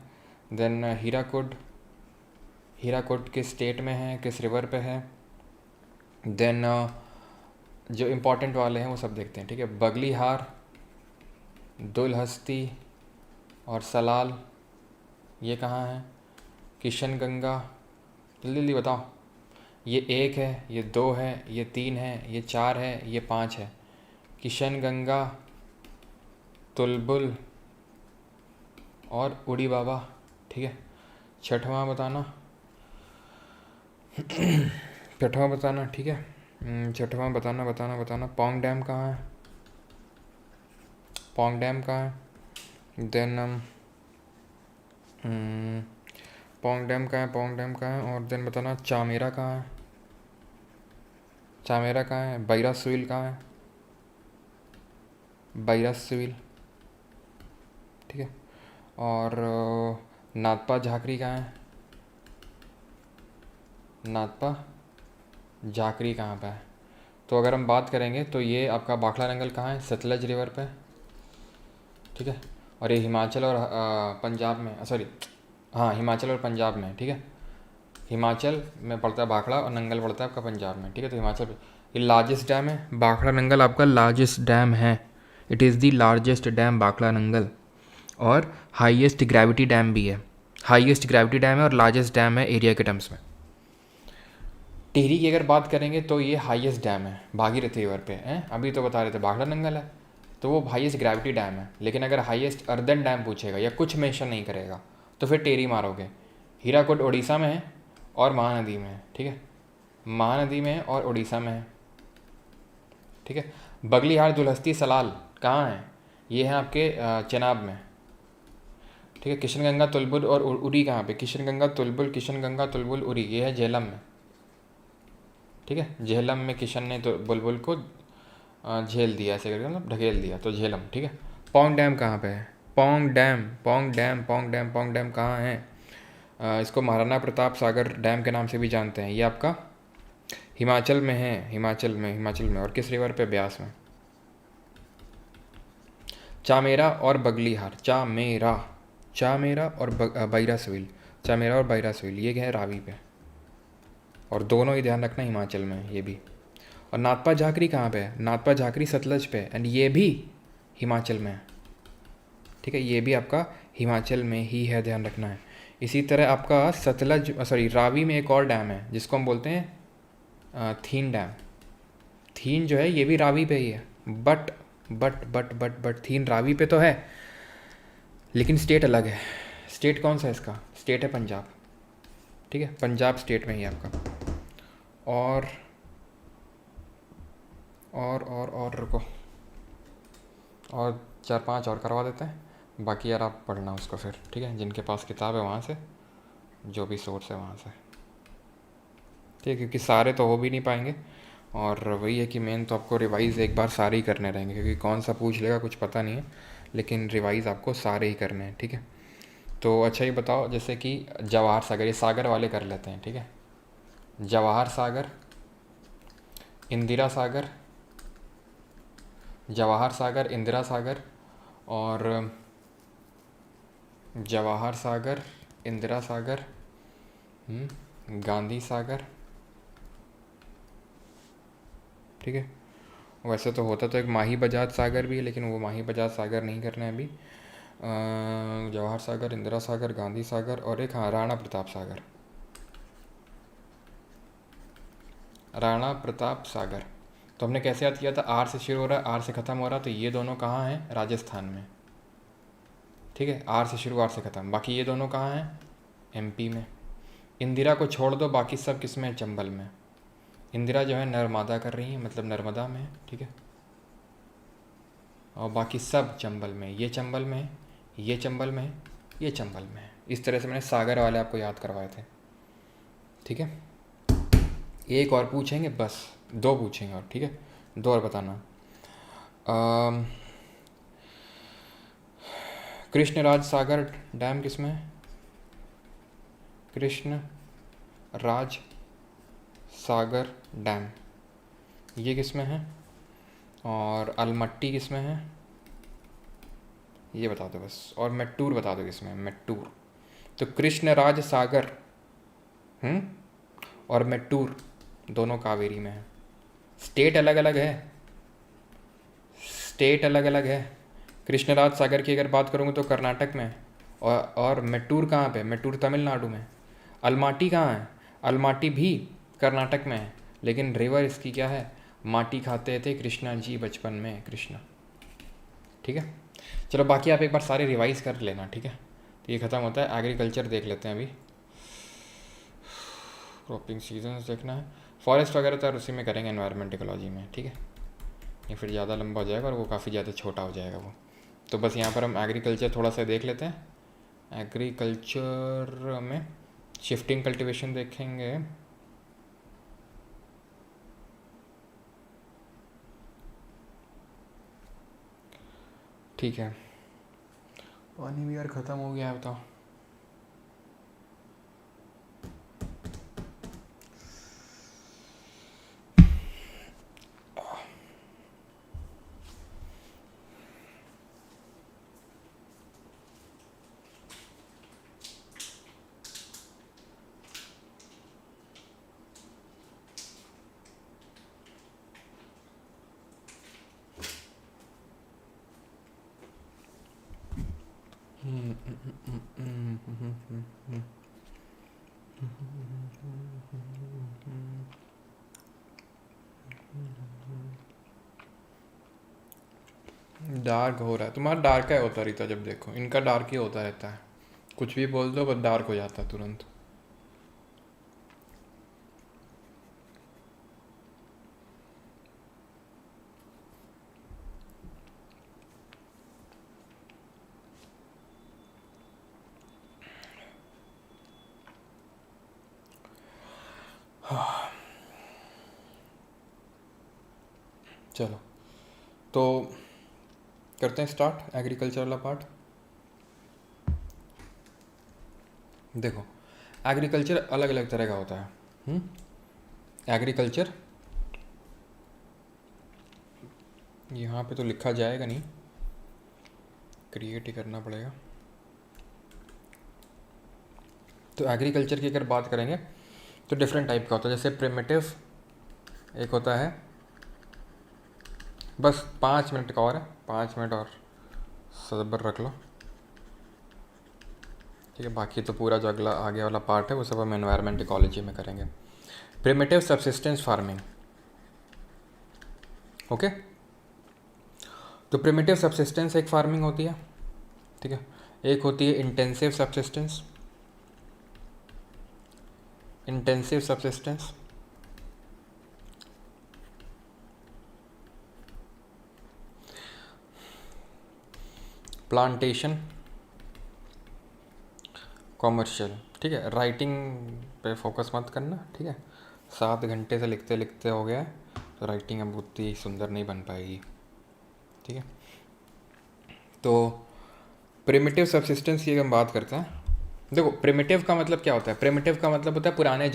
देन हीराकुड, हीराकुड किस स्टेट में है, किस रिवर पे है। देन जो इम्पोर्टेंट वाले हैं वो सब देखते हैं। ठीक है, बगलीहार, दुलहस्ती और सलाल, ये कहाँ है, किशनगंगा, जल्दी जल्दी बताओ। ये 1 है, ये 2 है, ये 3 है, ये 4 है, ये 5 है। किशनगंगा, तुलबुल और उड़ी बाबा। ठीक है, छठवां बताना, छठवां बताना। ठीक है, छठवां बताना बताना बताना। पोंग डैम कहाँ है, पोंग डैम कहाँ है। देन पोंग डैम कहाँ है, पोंग डैम कहाँ है। और देन बताना चामेरा कहाँ है, चामेरा कहाँ है। बैरा सुईल कहाँ है, बैरा सुईल। ठीक है, और नाथपा झाकरी कहाँ है, नाथपा झाकरी कहाँ पे है। तो अगर हम बात करेंगे तो ये आपका भाखड़ा नंगल कहाँ है, सतलज रिवर पे। ठीक है, और ये हिमाचल और पंजाब में, सॉरी हाँ हिमाचल और पंजाब में। ठीक है, हिमाचल में पड़ता है भाखड़ा और नंगल पड़ता है आपका पंजाब में। ठीक है, तो हिमाचल ये लार्जेस्ट डैम है, भाखड़ा नंगल आपका लार्जेस्ट डैम है। It is the largest dam Bhakra Nangal, और हाईएस्ट ग्रेविटी डैम भी है। हाईएस्ट ग्रेविटी डैम है और लार्जेस्ट डैम है एरिया के टर्म्स में। टिहरी की अगर बात करेंगे तो ये हाईएस्ट डैम है भागीरथी रिवर पे हैं। अभी तो बता रहे थे भाखड़ा नंगल है, तो वो हाईएस्ट ग्रेविटी डैम है। लेकिन अगर हाईएस्ट अर्दन डैम पूछेगा या कुछ मेंशन नहीं करेगा तो फिर टेरी मारोगे। हीराकुड उड़ीसा में है और महानदी में है। ठीक है, महानदी में है और उड़ीसा में है। ठीक है, बगलीहार, दुलहस्ती, सलाल कहाँ है, ये है आपके चेनाब में। ठीक है, किशनगंगा, तुलबुल और उरी कहाँ पे, किशनगंगा तुलबुल, किशनगंगा तुलबुल उरी, ये है झेलम में। ठीक है, झेलम में किशन ने तो बुलबुल को झेल दिया, ऐसे करके मतलब ढकेल दिया, तो झेलम। ठीक है, पोंग डैम कहाँ पे है, Pong dam, Pong dam, Pong dam, Pong dam कहाँ है। इसको महाराणा प्रताप सागर डैम के नाम से भी जानते हैं। ये आपका हिमाचल में है, हिमाचल में, हिमाचल में। और किस रिवर पे, ब्यास में। चामेरा और बगलीहार, चामेरा, चामेरा और बैरा सुईल, चामेरा और बैरा सुईल, ये है रावी पे। और दोनों ही ध्यान रखना हिमाचल में ये भी। और नाथपा झाकरी कहाँ पे है, नाथपा झाकरी सतलज पे, एंड ये भी हिमाचल में है। ठीक है, ये भी आपका हिमाचल में ही है, ध्यान रखना है। इसी तरह आपका सतलज, सॉरी रावी में एक और डैम है जिसको हम बोलते हैं थीन डैम। थीन जो है ये भी रावी पे ही है, बट थीन रावी पे तो है, लेकिन स्टेट अलग है। स्टेट कौन सा है इसका, स्टेट है पंजाब। ठीक है, पंजाब स्टेट में ही आपका। और रुको, और 4-5 और करवा देते हैं, बाकी यार आप पढ़ना उसको फिर। ठीक है, जिनके पास किताब है वहाँ से, जो भी सोर्स है वहाँ से। ठीक है, क्योंकि सारे तो हो भी नहीं पाएंगे, और वही है कि मेन तो आपको रिवाइज़ एक बार सारे ही करने रहेंगे, क्योंकि कौन सा पूछ लेगा कुछ पता नहीं है, लेकिन रिवाइज़ आपको सारे ही करने हैं। ठीक है, तो अच्छा ये बताओ, जैसे कि जवाहर सागर, ये सागर वाले कर लेते हैं, ठीक है। जवाहर सागर, इंदिरा सागर, जवाहर सागर, इंदिरा सागर, और जवाहर सागर, इंदिरा सागर, गांधी सागर, ठीक है। वैसे तो होता तो एक माही बजाज सागर भी है, लेकिन वो माही बजाज सागर नहीं करना है अभी। जवाहर सागर, इंदिरा सागर, गांधी सागर, और एक हाँ राणा प्रताप सागर, राणा प्रताप सागर। तो हमने कैसे याद किया था, आर से शुरू हो रहा है, आर से ख़त्म हो रहा है, तो ये दोनों कहाँ हैं, राजस्थान में, ठीक है। आर से शुरू, आर से ख़त्म, बाकी ये दोनों कहाँ हैं, एमपी में। इंदिरा को छोड़ दो, बाकी सब किस में है, चंबल में। इंदिरा जो है नर्मदा कर रही है, मतलब नर्मदा में है, ठीक है। और बाकी सब चंबल में, ये चंबल में है, ये चंबल में है, ये चंबल में है। इस तरह से मैंने सागर वाले आपको याद करवाए थे, ठीक है। एक और पूछेंगे बस, दो पूछेंगे और, ठीक है, दो और बताना। कृष्णराज सागर डैम किस में है, कृष्ण राज सागर डैम, ये किस में है। और अलमट्टी किस में है, ये बता दो बस। और मेट्टूर बता दो किस में है, मेट्टूर। तो कृष्णराज सागर और मेट्टूर दोनों कावेरी में है। स्टेट अलग अलग है, स्टेट अलग अलग है। कृष्णराज सागर की अगर बात करूँगा तो कर्नाटक में है, और मेट्टूर कहाँ पे, मेट्टूर तमिलनाडु में। अलमाटी कहाँ है, अलमाटी भी कर्नाटक में है, लेकिन रिवर इसकी क्या है, माटी खाते थे कृष्णा जी बचपन में, कृष्णा, ठीक है। चलो बाकी आप एक बार सारे रिवाइज कर लेना, ठीक है। तो ये ख़त्म होता है, एग्रीकल्चर देख लेते हैं अभी। क्रॉपिंग सीजन्स देखना है, फॉरेस्ट वगैरह तो यार उसी में करेंगे, एनवायरमेंट इकोलॉजी में, ठीक है। ये फिर ज़्यादा लंबा हो जाएगा और वो काफ़ी ज़्यादा छोटा हो जाएगा वो। तो बस यहाँ पर हम एग्रीकल्चर थोड़ा सा देख लेते हैं। एग्रीकल्चर में शिफ्टिंग कल्टीवेशन देखेंगे, ठीक है। पानी भी यार ख़त्म हो गया है, बताओ। डार्क हो रहा है तुम्हारा, डार्क है होता रहता, जब देखो इनका डार्क ही होता रहता है, कुछ भी बोल दो बस डार्क हो जाता है तुरंत। चलो तो करते हैं स्टार्ट एग्रीकल्चर वाला पार्ट। देखो एग्रीकल्चर अलग अलग तरह का होता है। एग्रीकल्चर यहाँ पे तो लिखा जाएगा नहीं, क्रिएट ही करना पड़ेगा। तो एग्रीकल्चर की अगर बात करेंगे तो डिफरेंट टाइप का होता है, जैसे प्रिमिटिव एक होता है, बस 5 मिनट का और है, 5 मिनट और सब्र रख लो, ठीक है। बाकी तो पूरा जो अगला आगे वाला पार्ट है वो सब हम एनवायरमेंट इकोलॉजी में करेंगे। Primitive subsistence farming, okay. तो प्रिमिटिव सब्सिस्टेंस एक फार्मिंग होती है, ठीक है। एक होती है intensive subsistence, intensive subsistence, plantation, commercial, ठीक है। राइटिंग पे फोकस मत करना, ठीक है। 7 घंटे से लिखते लिखते हो गया है, तो राइटिंग अब उतनी सुंदर नहीं बन पाएगी, ठीक है। तो प्रिमिटिव सब्सिस्टेंस की हम बात करते हैं। देखो प्रिमिटिव का मतलब क्या होता है? प्रिमिटिव का मतलब होता है पुराने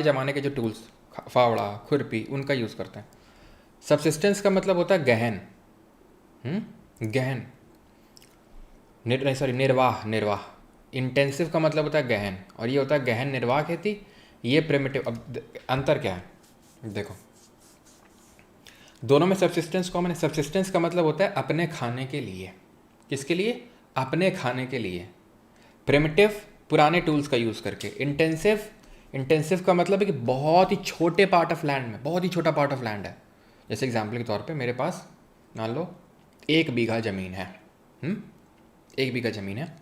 ज़माने के जो टूल्स, फावड़ा, खुरपी, उनका यूज़ करते हैं। सब्सिस्टेंस का मतलब होता है गहन, गहन, निर्वाह। इंटेंसिव का मतलब होता है गहन, और ये होता है गहन निर्वाह खेती, ये प्रिमिटिव। अब अंतर क्या है देखो, दोनों में सब्सिस्टेंस कॉमन है। सब्सिस्टेंस का मतलब होता है अपने खाने के लिए। किसके लिए? अपने खाने के लिए। प्रिमिटिव पुराने टूल्स का यूज़ करके। इंटेंसिव का मतलब है कि बहुत ही छोटे पार्ट ऑफ लैंड में, बहुत ही छोटा पार्ट ऑफ लैंड है। जैसे एग्जाम्पल के तौर पे मेरे पास मान लो 1 बीघा ज़मीन है, 1 बीघा ज़मीन है।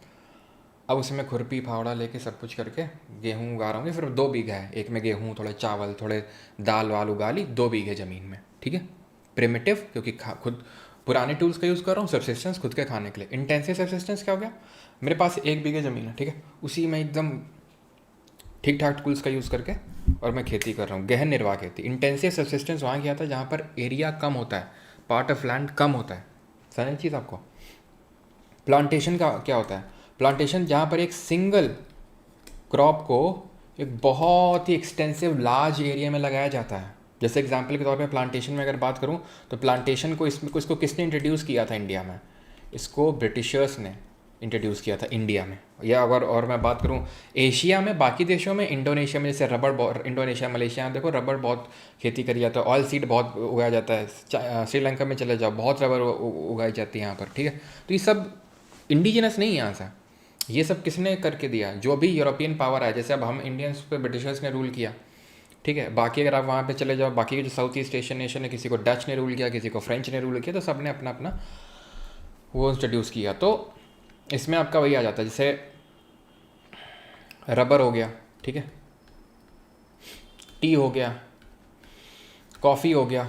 अब उसमें खुरपी फावड़ा लेके सब कुछ करके गेहूँ उगा रहा हूँ, फिर 2 बीघा है, एक में गेहूँ, थोड़े चावल, थोड़े दाल वाल उगा ली, 2 बीघे ज़मीन में, ठीक है। प्रिमिटिव क्योंकि खुद पुराने टूल्स का यूज़ कर रहा हूँ, सब्सिस्टेंस खुद के खाने के लिए। इंटेंसिव सब्सिस्टेंस क्या हो गया? मेरे पास 1 बीघे ज़मीन है, ठीक है, उसी में एकदम ठीक ठाक टूल्स का यूज़ करके और मैं खेती कर रहा हूँ, गहन निर्वाह खेती। इंटेंसिव सब्सिस्टेंस वहाँ किया था जहाँ पर एरिया कम होता है, पार्ट ऑफ लैंड कम होता है। समझ चीज़ आपको? प्लांटेशन का क्या होता है? प्लांटेशन जहाँ पर एक सिंगल क्रॉप को एक बहुत ही एक्सटेंसिव लार्ज एरिया में लगाया जाता है। जैसे एग्जांपल के तौर पे प्लांटेशन में अगर बात करूँ तो प्लांटेशन को इसको किसने इंट्रोड्यूस किया था इंडिया में? इसको ब्रिटिशर्स ने इंट्रोड्यूस किया था इंडिया में। या अगर और मैं बात करूँ एशिया में, बाकी देशों में, इंडोनेशिया में, जैसे रबर, इंडोनेशिया, मलेशिया, देखो रबर बहुत खेती करी जाता है, ऑयल सीड बहुत उगाया जाता है। श्रीलंका में चले जाओ, बहुत रबर उगाई जाती है यहाँ पर, ठीक है। तो ये सब इंडिजिनस नहीं है यहाँ से, ये सब किसने करके दिया? जो भी यूरोपियन पावर है। जैसे अब हम इंडियंस पे ब्रिटिशर्स ने रूल किया, ठीक है। बाकी अगर आप वहाँ पे चले जाओ, बाकी के जो साउथ ईस्ट एशियन नेशन है, किसी को डच ने रूल किया, किसी को फ्रेंच ने रूल किया, तो सब ने अपना अपना वो इंट्रोड्यूस किया। तो इसमें आपका वही आ जाता है, जैसे रबर हो गया, ठीक है, टी हो गया, कॉफ़ी हो गया,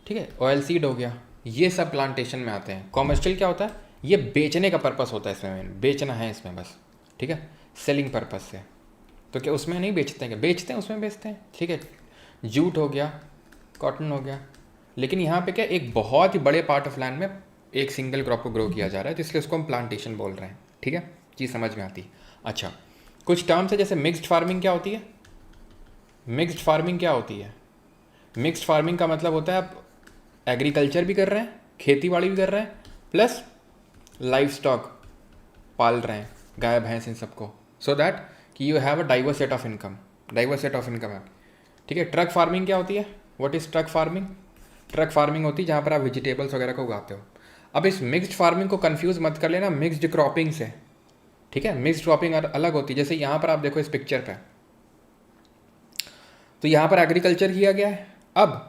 ठीक है, ऑयल सीड हो गया, ये सब प्लांटेशन में आते हैं। कॉमर्शियल क्या होता है? ये बेचने का पर्पस होता है इसमें, बेचना है इसमें बस, ठीक है, सेलिंग पर्पस से। तो क्या उसमें नहीं बेचते हैं? क्या बेचते हैं, उसमें बेचते हैं, ठीक है। जूट हो गया, कॉटन हो गया। लेकिन यहाँ पे क्या, एक बहुत ही बड़े पार्ट ऑफ लैंड में एक सिंगल क्रॉप को ग्रो किया जा रहा है, तो इसलिए उसको हम प्लांटेशन बोल रहे हैं, ठीक है। चीज़ समझ में आती है? अच्छा, कुछ टर्म्स है, जैसे मिक्स्ड फार्मिंग क्या होती है? मिक्स्ड फार्मिंग क्या होती है? मिक्स्ड फार्मिंग का मतलब होता है आप एग्रीकल्चर भी कर रहे हैं, खेती बाड़ी भी कर रहे हैं, प्लस लाइफ स्टॉक पाल रहे हैं, गाय भैंस, इन सबको, सो दैट कि you have a diverse set of income, है, ठीक है। ट्रक फार्मिंग क्या होती है? What is truck farming? Truck farming होती है जहाँ पर आप वेजिटेबल्स वगैरह को उगाते हो। अब इस मिक्स्ड फार्मिंग को कंफ्यूज मत कर लेना मिक्स्ड क्रॉपिंग से, ठीक है। मिक्स्ड क्रॉपिंग अलग होती है। जैसे यहाँ पर आप देखो इस पिक्चर पे, तो यहाँ पर एग्रीकल्चर किया गया है। अब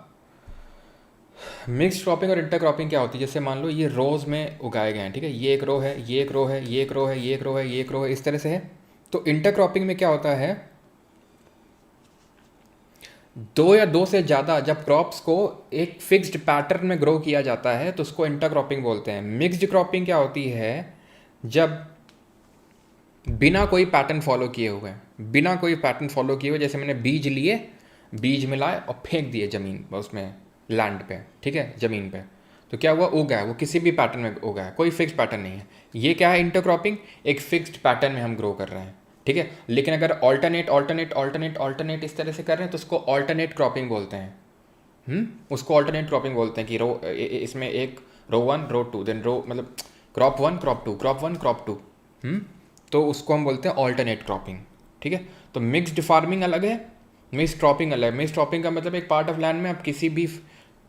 मिक्स्ड क्रॉपिंग और इंटर क्रॉपिंग क्या होती है? जैसे मान लो ये रोज़ में उगाए गए हैं, ठीक है, ये एक रो है, ये एक रो है, ये एक रो है, ये एक रो है, ये एक रो है, इस तरह से है। तो इंटर क्रॉपिंग में क्या होता है, 2 या 2 से ज़्यादा जब क्रॉप्स को एक फिक्स्ड पैटर्न में ग्रो किया जाता है तो उसको इंटर क्रॉपिंग बोलते हैं। मिक्स्ड क्रॉपिंग क्या होती है? जब बिना कोई पैटर्न फॉलो किए हुए, जैसे मैंने बीज लिए, बीज मिलाए और फेंक दिए ज़मीन उसमें, लैंड पे, ठीक है, ज़मीन पे, तो क्या हुआ? उगा है, वो किसी भी पैटर्न में उगा है, कोई फिक्स पैटर्न नहीं है। ये क्या है? इंटरक्रॉपिंग, एक फिक्स्ड पैटर्न में हम ग्रो कर रहे हैं, ठीक है। लेकिन अगर ऑल्टरनेट इस तरह से कर रहे हैं तो उसको ऑल्टरनेट क्रॉपिंग बोलते हैं। उसको ऑल्टरनेट क्रॉपिंग बोलते हैं कि रो इसमें एक रो 1 रो 2, देन रो, मतलब क्रॉप 1 क्रॉप 2, क्रॉप 1 क्रॉप 2, तो उसको हम बोलते हैं ऑल्टरनेट क्रॉपिंग, ठीक है। तो मिक्स्ड फार्मिंग अलग है, मिक्स्ड क्रॉपिंग अलग है। मिक्स्ड क्रॉपिंग का मतलब एक पार्ट ऑफ लैंड में आप किसी भी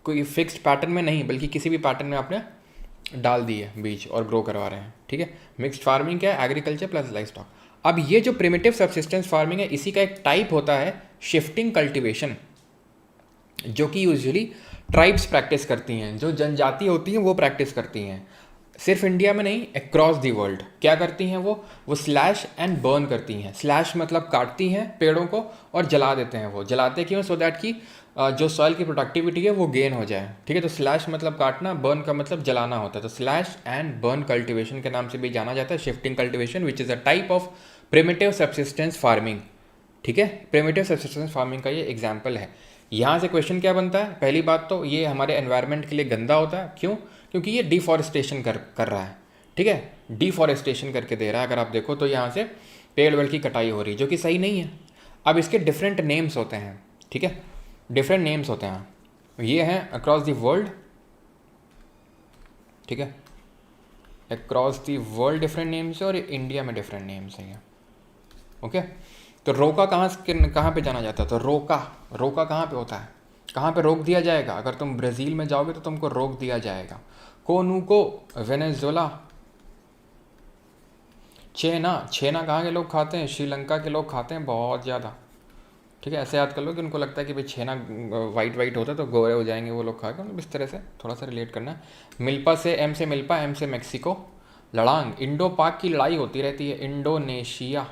कोई फिक्स्ड पैटर्न में नहीं, बल्कि किसी भी पैटर्न में आपने डाल दिए बीज और ग्रो करवा रहे हैं, ठीक है। मिक्स्ड फार्मिंग क्या है? Agriculture plus life stock. अब ये जो प्रिमिटिव सब्सिस्टेंस फार्मिंग है, इसी का एक टाइप होता है शिफ्टिंग कल्टीवेशन, जो कि यूजुअली ट्राइब्स प्रैक्टिस करती हैं, जो जनजाति होती हैं वो प्रैक्टिस करती हैं। सिर्फ इंडिया में नहीं, अक्रॉस दी वर्ल्ड। क्या करती हैं वो स्लैश एंड बर्न करती हैं। स्लैश मतलब काटती हैं पेड़ों को और जला देते हैं। वो जलाते क्यों? सो दैट कि जो सॉइल की प्रोडक्टिविटी है वो गेन हो जाए, ठीक है। तो स्लैश मतलब काटना, बर्न का मतलब जलाना होता है। तो स्लैश एंड बर्न कल्टिवेशन के नाम से भी जाना जाता है shifting cultivation, which is a type of primitive subsistence farming, ठीक है। प्रिमिटिव सब्सिस्टेंस फार्मिंग का ये एग्जाम्पल है। यहाँ से क्वेश्चन क्या बनता है? पहली बात तो ये हमारे एनवायरनमेंट के लिए गंदा होता है। क्यों? क्योंकि ये डिफॉरेस्टेशन कर रहा है, ठीक है, डिफॉरेस्टेशन करके दे रहा है। अगर आप देखो तो यहाँ से पेड़ वेड़ की कटाई हो रही है, जो कि सही नहीं है। अब इसके डिफरेंट नेम्स होते हैं, ठीक है, डिफरेंट नेम्स होते हैं। ये हैं अक्रॉस द वर्ल्ड, ठीक है, across the world different names है, और इंडिया में डिफरेंट नेम्स हैं। ओके, तो रोका कहाँ पे जाना जाता है? तो रोका कहाँ पे होता है, कहाँ पे रोक दिया जाएगा? अगर तुम ब्राज़ील में जाओगे तो तुमको रोक दिया जाएगा। कोनुको वेनेजुएला। छेना कहाँ के लोग खाते हैं? श्रीलंका के लोग खाते हैं बहुत ज़्यादा, ठीक है। ऐसे याद कर लो कि उनको लगता है कि भाई छेना वाइट होता है तो गोरे हो जाएंगे वो लोग खा के, मतलब इस तरह से थोड़ा सा रिलेट करना है। मिल्पा से मिल्पा, एम से मैक्सिको। लड़ांग, इंडो पाक की लड़ाई होती रहती है। इंडोनेशिया।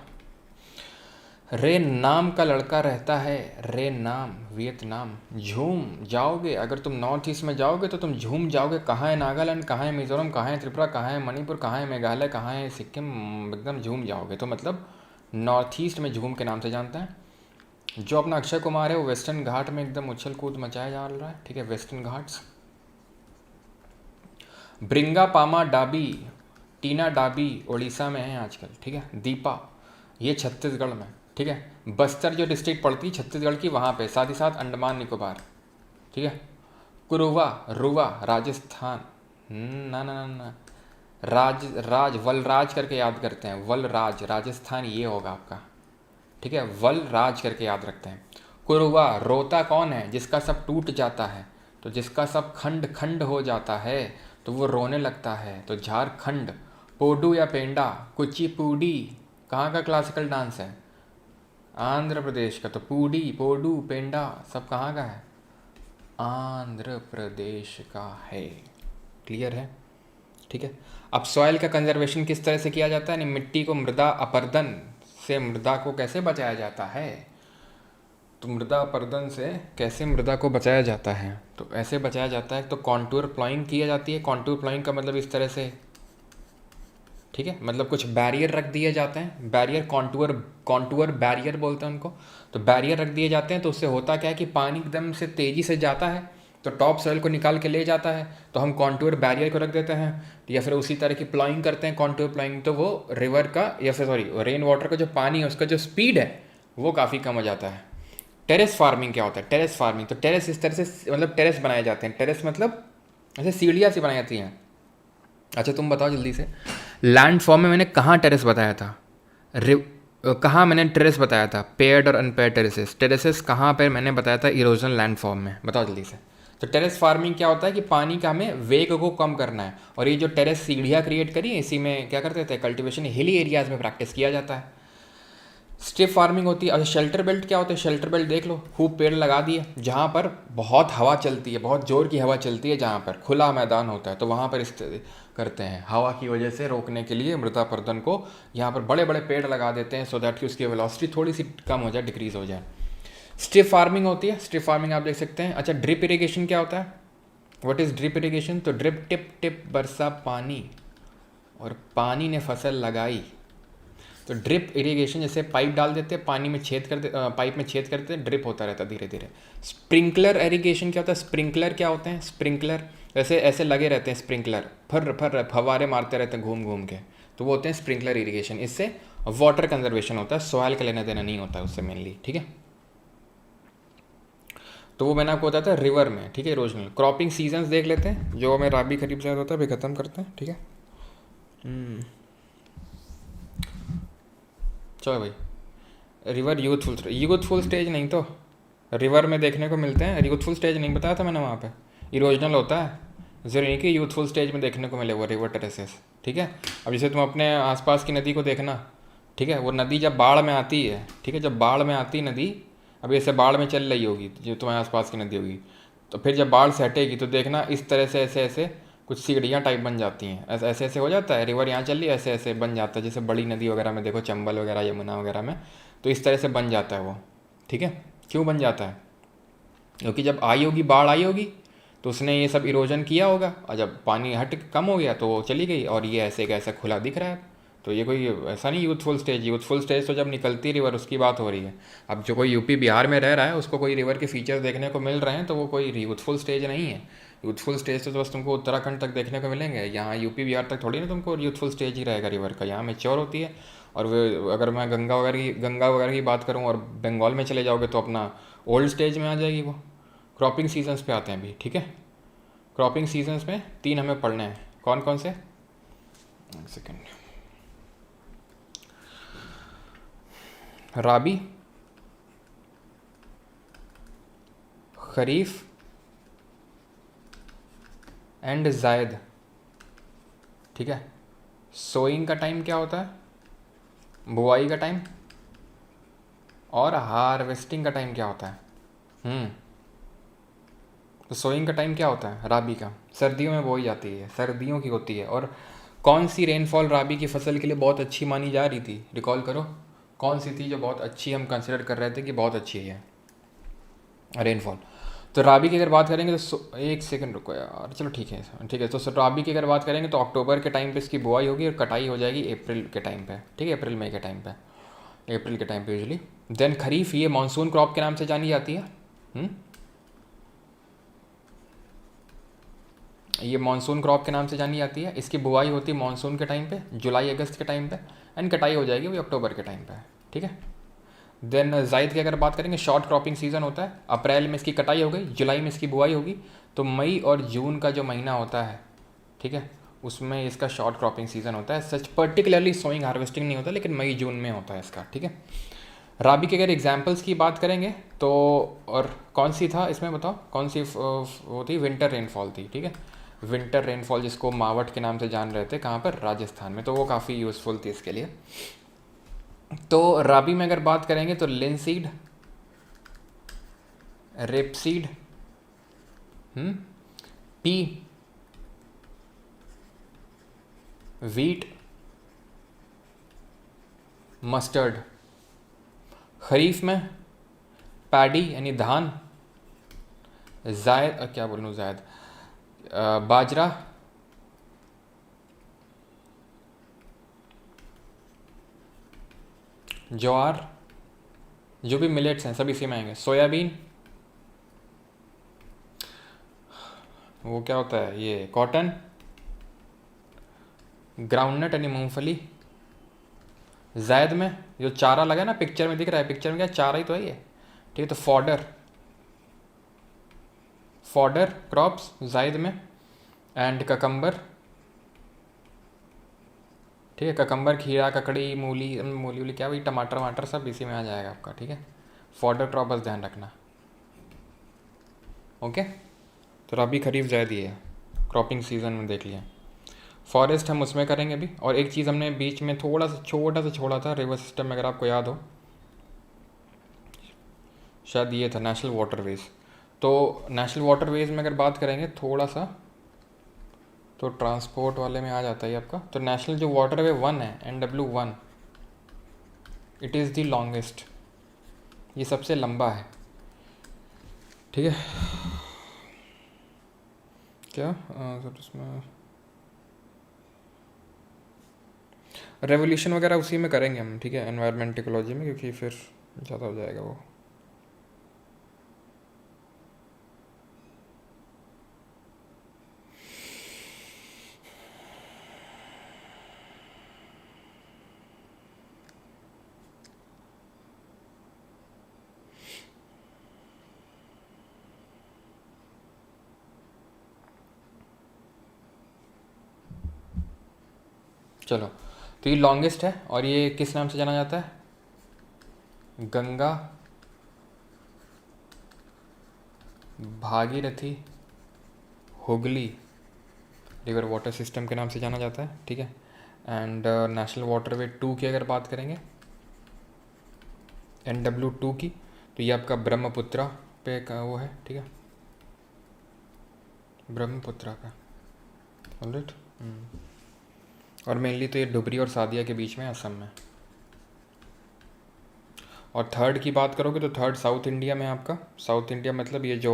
रे नाम का लड़का रहता है, रे नाम, वियतनाम। झूम जाओगे, अगर तुम नॉर्थ ईस्ट में जाओगे तो तुम झूम जाओगे। कहाँ है नागालैंड, कहाँ है मिजोरम, कहाँ है त्रिपुरा, कहाँ है मणिपुर, कहाँ है मेघालय, कहाँ है सिक्किम, एकदम झूम जाओगे। तो मतलब नॉर्थ ईस्ट में झूम के नाम से जानते हैं। जो अपना अक्षय कुमार है वो वेस्टर्न घाट में एकदम उछल कूद मचाया जा रहा है, ठीक है, वेस्टर्न घाट्स। ब्रिंगा पामा डाबी, टीना डाबी उड़ीसा में है आजकल, ठीक है। दीपा, ये छत्तीसगढ़ में, ठीक है। बस्तर जो डिस्ट्रिक्ट पड़ती है छत्तीसगढ़ की, वहाँ पे, साथ ही साथ अंडमान निकोबार, ठीक है। कुरुवा, रुवा, राजस्थान। ना ना ना ना, राज वलराज करके याद करते हैं, वलराज, राजस्थान ये होगा आपका, ठीक है। वलराज करके याद रखते हैं। कुरुवा, रोता कौन है? जिसका सब टूट जाता है, तो जिसका सब खंड खंड हो जाता है तो वो रोने लगता है, तो झारखंड। पोडू या पेंडा, कुचिपुडी कहाँ का क्लासिकल डांस है? आंध्र प्रदेश का। तो पूडी, पोडू, पेंडा सब कहाँ का है? आंध्र प्रदेश का है। क्लियर है, ठीक है। अब सॉइल का कंजर्वेशन किस तरह से किया जाता है, यानी मिट्टी को मृदा अपरदन से मृदा को कैसे बचाया जाता है? तो मृदा अपरदन से कैसे मृदा को बचाया जाता है? तो ऐसे बचाया जाता है, तो कॉन्टूर प्लॉइंग की जाती है। कॉन्टूर प्लॉइंग का मतलब इस तरह से, ठीक है, मतलब कुछ बैरियर रख दिए जाते हैं। बैरियर, कॉन्टूर बैरियर बोलते हैं उनको। तो बैरियर रख दिए जाते हैं, तो उससे होता क्या है कि पानी एकदम से तेज़ी से जाता है तो टॉप सॉइल को निकाल के ले जाता है, तो हम कॉन्टूर बैरियर को रख देते हैं। या फिर उसी तरह की प्लॉइंग करते हैं, कॉन्टूर प्लॉइंग, तो वो रिवर का या फिर सॉरी रेन वाटर का जो पानी है उसका जो स्पीड है वो काफ़ी कम हो जाता है। टेरेस फार्मिंग क्या होता है? टेरेस फार्मिंग, तो टेरेस इस तरह से, मतलब टेरेस बनाए जाते हैं। टेरेस मतलब ऐसे सीढ़ियाँ सी बनाई जाती हैं। अच्छा तुम बताओ जल्दी से, लैंड फॉर्म में मैंने कहाँ टेरेस बताया था? कहाँ मैंने टेरेस बताया था? पेयर्ड और अनपेयर्ड टेरेसेस। टेरेसेस कहाँ पर मैंने बताया था? इरोजन लैंड फॉर्म में। बताओ जल्दी से। तो टेरेस फार्मिंग क्या होता है कि पानी का हमें वेग को कम करना है, और ये जो टेरेस सीढ़ियाँ क्रिएट करी इसी में क्या करते थे? कल्टीवेशन हिली एरियाज़ में प्रैक्टिस किया जाता है। स्ट्रिप फार्मिंग होती है। अच्छा शेल्टर बेल्ट क्या होता है? शेल्टर बेल्ट देख लो, खूब पेड़ लगा दिए जहाँ पर बहुत हवा चलती है, बहुत ज़ोर की हवा चलती है, जहाँ पर खुला मैदान होता है, तो वहाँ पर करते हैं हवा की वजह से रोकने के लिए मृदा अपरदन को। यहाँ पर बड़े बड़े पेड़ लगा देते हैं सो दैट कि उसकी वेलोसिटी थोड़ी सी कम हो जाए, डिक्रीज़ हो जाए। स्ट्रिप फार्मिंग होती है। स्ट्रिप फार्मिंग आप देख सकते हैं। अच्छा ड्रिप इरिगेशन क्या होता है? What is drip irrigation? तो ड्रिप, टिप टिप बरसा पानी, और पानी ने फसल लगाई। तो ड्रिप इरिगेशन, जैसे पाइप डाल देते हैं, पानी में छेद कर दे, पाइप में छेद करते हैं, ड्रिप होता रहता है धीरे धीरे। स्प्रिंकलर इरिगेशन क्या होता है? स्प्रिंकलर क्या होते हैं? स्प्रिंकलर ऐसे ऐसे लगे रहते हैं, स्प्रिंकलर फर फर फवारे मारते रहते हैं घूम घूम के, तो वो होते हैं स्प्रिंकलर इरिगेशन। इससे वाटर कंजर्वेशन होता है, सॉइल का लेना देना नहीं होता है उससे मेनली, ठीक है। तो वो मैंने आपको बताया था रिवर में, ठीक है, इरोजनल। क्रॉपिंग सीजन्स देख लेते हैं, जो हमें राबी खरीफ ज़्यादा होता है, अभी ख़त्म करते हैं, ठीक है। चलो भाई, रिवर यूथफुल स्टेज नहीं, तो रिवर में देखने को मिलते हैं। यूथफुल स्टेज नहीं बताया था मैंने, वहाँ पे इरोजनल होता है, ज़रूरी नहीं कि यूथफुल स्टेज में देखने को मिले वो रिवर टेरेसेस, ठीक है। अब जैसे तुम अपने आसपास की नदी को देखना, ठीक है, वो नदी जब बाढ़ में आती है, ठीक है, जब बाढ़ में आती नदी, अब ऐसे बाढ़ में चल रही होगी जो तुम्हारे आसपास की नदी होगी, तो फिर जब बाढ़ से हटेगी तो देखना इस तरह से ऐसे ऐसे कुछ सीढ़ियाँ टाइप बन जाती हैं, ऐसे ऐसे ऐसे हो जाता है। रिवर यहाँ चल रही है, ऐसे ऐसे बन जाता है, जैसे बड़ी नदी वगैरह में देखो, चंबल वगैरह, यमुना वगैरह में, तो इस तरह से बन जाता है वो, ठीक है। क्यों बन जाता है? क्योंकि जब आई होगी, बाढ़ आई होगी, तो उसने ये सब इरोजन किया होगा, और जब पानी हट कम हो गया तो वो चली गई, और ये ऐसे कैसा खुला दिख रहा है। तो ये कोई ऐसा नहीं यूथफुल स्टेज तो जब निकलती रिवर उसकी बात हो रही है। अब जो कोई यूपी बिहार में रह रहा है उसको कोई रिवर के फीचर देखने को मिल रहे हैं, तो वो कोई यूथफुल स्टेज नहीं है। यूथफुल स्टेज तो बस तुमको उत्तराखंड तक देखने को मिलेंगे, यहाँ यूपी बिहार तक थोड़ी ना तुमको यूथफुल स्टेज ही रहेगा रिवर का, यहाँ मेच्योर होती है। और वो अगर मैं गंगा वगैरह की बात करूँ और बंगाल में चले जाओगे तो अपना ओल्ड स्टेज में आ जाएगी वो। क्रॉपिंग सीजन्स पे आते हैं अभी, ठीक है। क्रॉपिंग सीजन्स में 3 हमें पढ़ने हैं, कौन कौन से, एक सेकेंड। राबी, खरीफ एंड जायद, ठीक है। सोइंग का टाइम क्या होता है, बुआई का टाइम, और हार्वेस्टिंग का टाइम क्या होता है। तो सोइंग का टाइम क्या होता है राबी का, सर्दियों में बोई जाती है, सर्दियों की होती है। और कौन सी रेनफॉल राबी की फसल के लिए बहुत अच्छी मानी जा रही थी, रिकॉल करो, कौन सी थी जो बहुत अच्छी हम कंसिडर कर रहे थे कि बहुत अच्छी है रेनफॉल। तो राबी की अगर बात करेंगे तो एक सेकंड रुको यार, चलो ठीक है ठीक है। तो राबी की अगर बात करेंगे तो अक्टूबर के टाइम पे इसकी बुआई होगी और कटाई हो जाएगी अप्रैल के टाइम पे, ठीक है, अप्रैल मई के टाइम पे, अप्रैल के टाइम पे यूजली। देन खरीफ, ये मानसून क्रॉप के नाम से जानी जाती है। ये मानसून क्रॉप के नाम से जानी जाती है। इसकी बुआई होती है मानसून के टाइम पे, जुलाई अगस्त के टाइम पे, एंड कटाई हो जाएगी वही अक्टूबर के टाइम पे, ठीक है। देन जायद की अगर बात करेंगे, शॉर्ट क्रॉपिंग सीजन होता है, अप्रैल में इसकी कटाई हो गई, जुलाई में इसकी बुआई होगी, तो मई और जून का जो महीना होता है, ठीक है, उसमें इसका शॉर्ट क्रॉपिंग सीजन होता है। सच पर्टिकुलरली सोइंग हार्वेस्टिंग नहीं होता, लेकिन मई जून में होता है इसका, ठीक है। राबी के अगर एग्जाम्पल्स की बात करेंगे तो, और कौन सी था इसमें बताओ, कौन सी वो थी, विंटर रेनफॉल थी, ठीक है। विंटर रेनफॉल जिसको मावट के नाम से जान रहे थे, कहाँ पर, राजस्थान में, तो वो काफ़ी यूज़फुल थी इसके लिए। तो राबी में अगर बात करेंगे तो linseed, rapeseed, pea, wheat, mustard. Kharif में पैडी यानी धान, जायद क्या बोलूँ, जायद बाजरा, ज्वार, जो भी मिलेट्स हैं सभी इसी में आएंगे, सोयाबीन, वो क्या होता है ये, कॉटन, ग्राउंडनट यानी मूंगफली। जायद में जो चारा लगा ना, पिक्चर में दिख रहा है, पिक्चर में क्या चारा ही तो है ये, ठीक है। तो फॉडर क्रॉप्स जायद में, एंड ककम्बर, ठीक है। ककम्बर, खीरा, ककड़ी, मूली क्या, वही टमाटर वमाटर सब इसी में आ जाएगा आपका, ठीक है। फॉडर क्रॉप बस ध्यान रखना, ओके। तो रबी खरीफ जायद ये है, क्रॉपिंग सीजन में देख लिया। फॉरेस्ट हम उसमें करेंगे अभी। और एक चीज़ हमने बीच में थोड़ा सा छोटा सा छोड़ा था रिवर सिस्टम में, अगर आपको याद हो, शायद ये था नेशनल वाटरवेज। तो नेशनल वाटरवेज में अगर बात करेंगे थोड़ा सा, तो ट्रांसपोर्ट वाले में आ जाता है आपका। तो नेशनल जो वाटरवे 1 है, NW1, it is the longest, ये सबसे लंबा है, ठीक है। क्या सब इसमें रेवोल्यूशन वगैरह उसी में करेंगे हम, ठीक है, एनवायरमेंट इकोलॉजी में, क्योंकि फिर ज़्यादा हो जाएगा वो। चलो, तो ये लॉन्गेस्ट है और ये किस नाम से जाना जाता है, Ganga, Bhagirathi, Hooghly river water system के नाम से जाना जाता है, ठीक है। एंड नेशनल वाटरवे 2 की अगर बात करेंगे, NW2 की, तो ये आपका ब्रह्मपुत्रा पे का वो है, ठीक है, ब्रह्मपुत्रा का, ऑलराइट। और मेनली तो ये डुबरी और सादिया के बीच में, असम में। और थर्ड की बात करोगे तो थर्ड साउथ इंडिया में आपका, साउथ इंडिया मतलब ये जो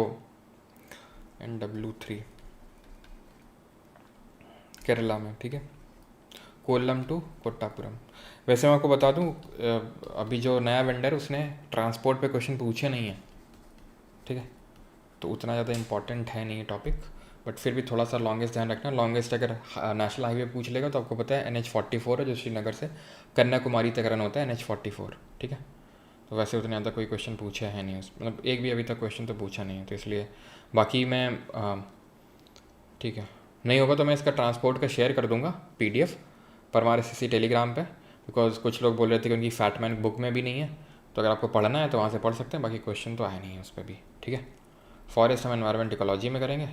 NW3 केरला में, ठीक है, कोल्लम टू कोट्टापुरम। वैसे मैं आपको बता दूं, अभी जो नया वेंडर उसने ट्रांसपोर्ट पे क्वेश्चन पूछे नहीं है, ठीक है, तो उतना ज़्यादा इम्पोर्टेंट है नहीं टॉपिक। बट फिर भी थोड़ा सा लॉन्गेस्ट ध्यान रखना। लॉन्गेस्ट अगर नेशनल हाईवे पूछ लेगा तो आपको पता है NH44 है, जो श्रीनगर से कन्याकुमारी तक रन होता है, NH44, ठीक है। तो वैसे उतने ज़्यादा कोई क्वेश्चन पूछा है नहीं, उस मतलब एक भी अभी तक क्वेश्चन तो पूछा नहीं है, तो इसलिए बाकी मैं ठीक है, नहीं होगा तो मैं इसका ट्रांसपोर्ट का शेयर कर दूंगा PDF पर हमारे CC टेलीग्राम पे, बिकॉज कुछ लोग बोल रहे थे कि उनकी फैटमैन बुक में भी नहीं है, तो अगर आपको पढ़ना है तो वहाँ से पढ़ सकते हैं, बाकी क्वेश्चन तो आया नहीं है उस पर भी, ठीक है। फॉरेस्ट हम एनवायरमेंट इकोलॉजी में करेंगे,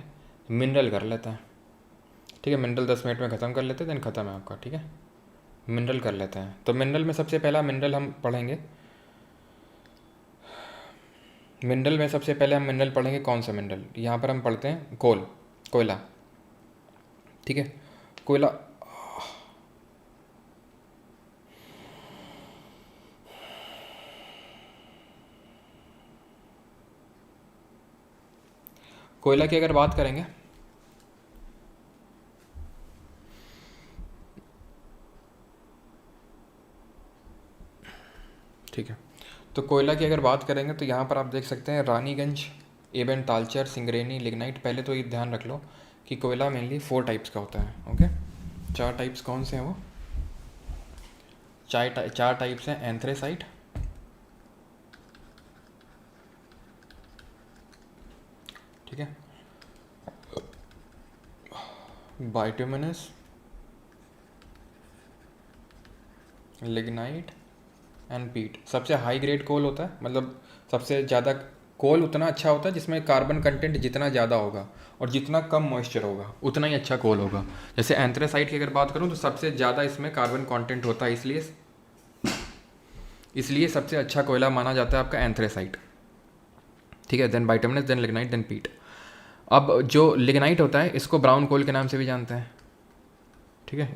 मिनरल कर लेते हैं, ठीक है। मिनरल 10 मिनट में ख़त्म कर लेते हैं, देन ख़त्म है आपका, ठीक है। मिनरल कर लेते हैं, तो मिनरल में सबसे पहला मिनरल हम पढ़ेंगे, मिनरल में सबसे पहले हम मिनरल पढ़ेंगे कौन सा मिनरल, यहाँ पर हम पढ़ते हैं कोयला, ठीक है। कोयला कोयला की अगर बात करेंगे ठीक है, तो कोयला की अगर बात करेंगे तो यहाँ पर आप देख सकते हैं रानीगंज, एबन तालचर, सिंगरेनी, लिग्नाइट। पहले तो ये ध्यान रख लो कि कोयला मेनली 4 टाइप्स का होता है, ओके। 4 टाइप्स कौन से हैं वो, 4 टाइप्स हैं, एंथ्रेसाइट, ठीक है, बाइटुमिनस, लिग्नाइट एंड पीट। सबसे हाई ग्रेड कोल होता है, मतलब सबसे ज़्यादा कोल उतना अच्छा होता है जिसमें कार्बन कंटेंट जितना ज़्यादा होगा और जितना कम मॉइस्चर होगा उतना ही अच्छा कोल होगा। जैसे एंथ्रेसाइट की अगर बात करूँ तो सबसे ज़्यादा इसमें कार्बन कंटेंट होता है, इसलिए सबसे अच्छा कोयला माना जाता है आपका एंथ्रेसाइट, ठीक है। देन बाइटुमिनस, देन लिग्नाइट, देन पीट। अब जो लिग्नाइट होता है इसको ब्राउन कोल के नाम से भी जानते हैं, ठीक है।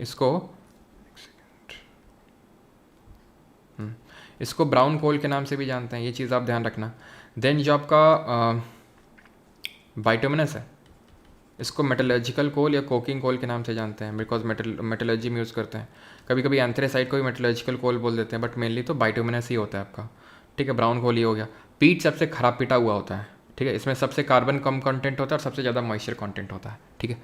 इसको ब्राउन कोल के नाम से भी जानते हैं, ये चीज़ आप ध्यान रखना। देन जो आपका बाइटुमिनस है इसको मेटलर्जिकल कोल या कोकिंग कोल के नाम से जानते हैं, बिकॉज मेटलर्जी में यूज़ करते हैं। कभी कभी एंथ्रेसाइट को भी मेटलर्जिकल कोल बोल देते हैं, बट मेनली तो बाइटुमिनस ही होता है आपका, ठीक है। ब्राउन कोल ही हो गया। पीट सबसे खराब पिटा हुआ होता है, ठीक है। इसमें सबसे कार्बन कम कंटेंट होता है और सबसे ज़्यादा मॉइस्चर कंटेंट होता है, ठीक है।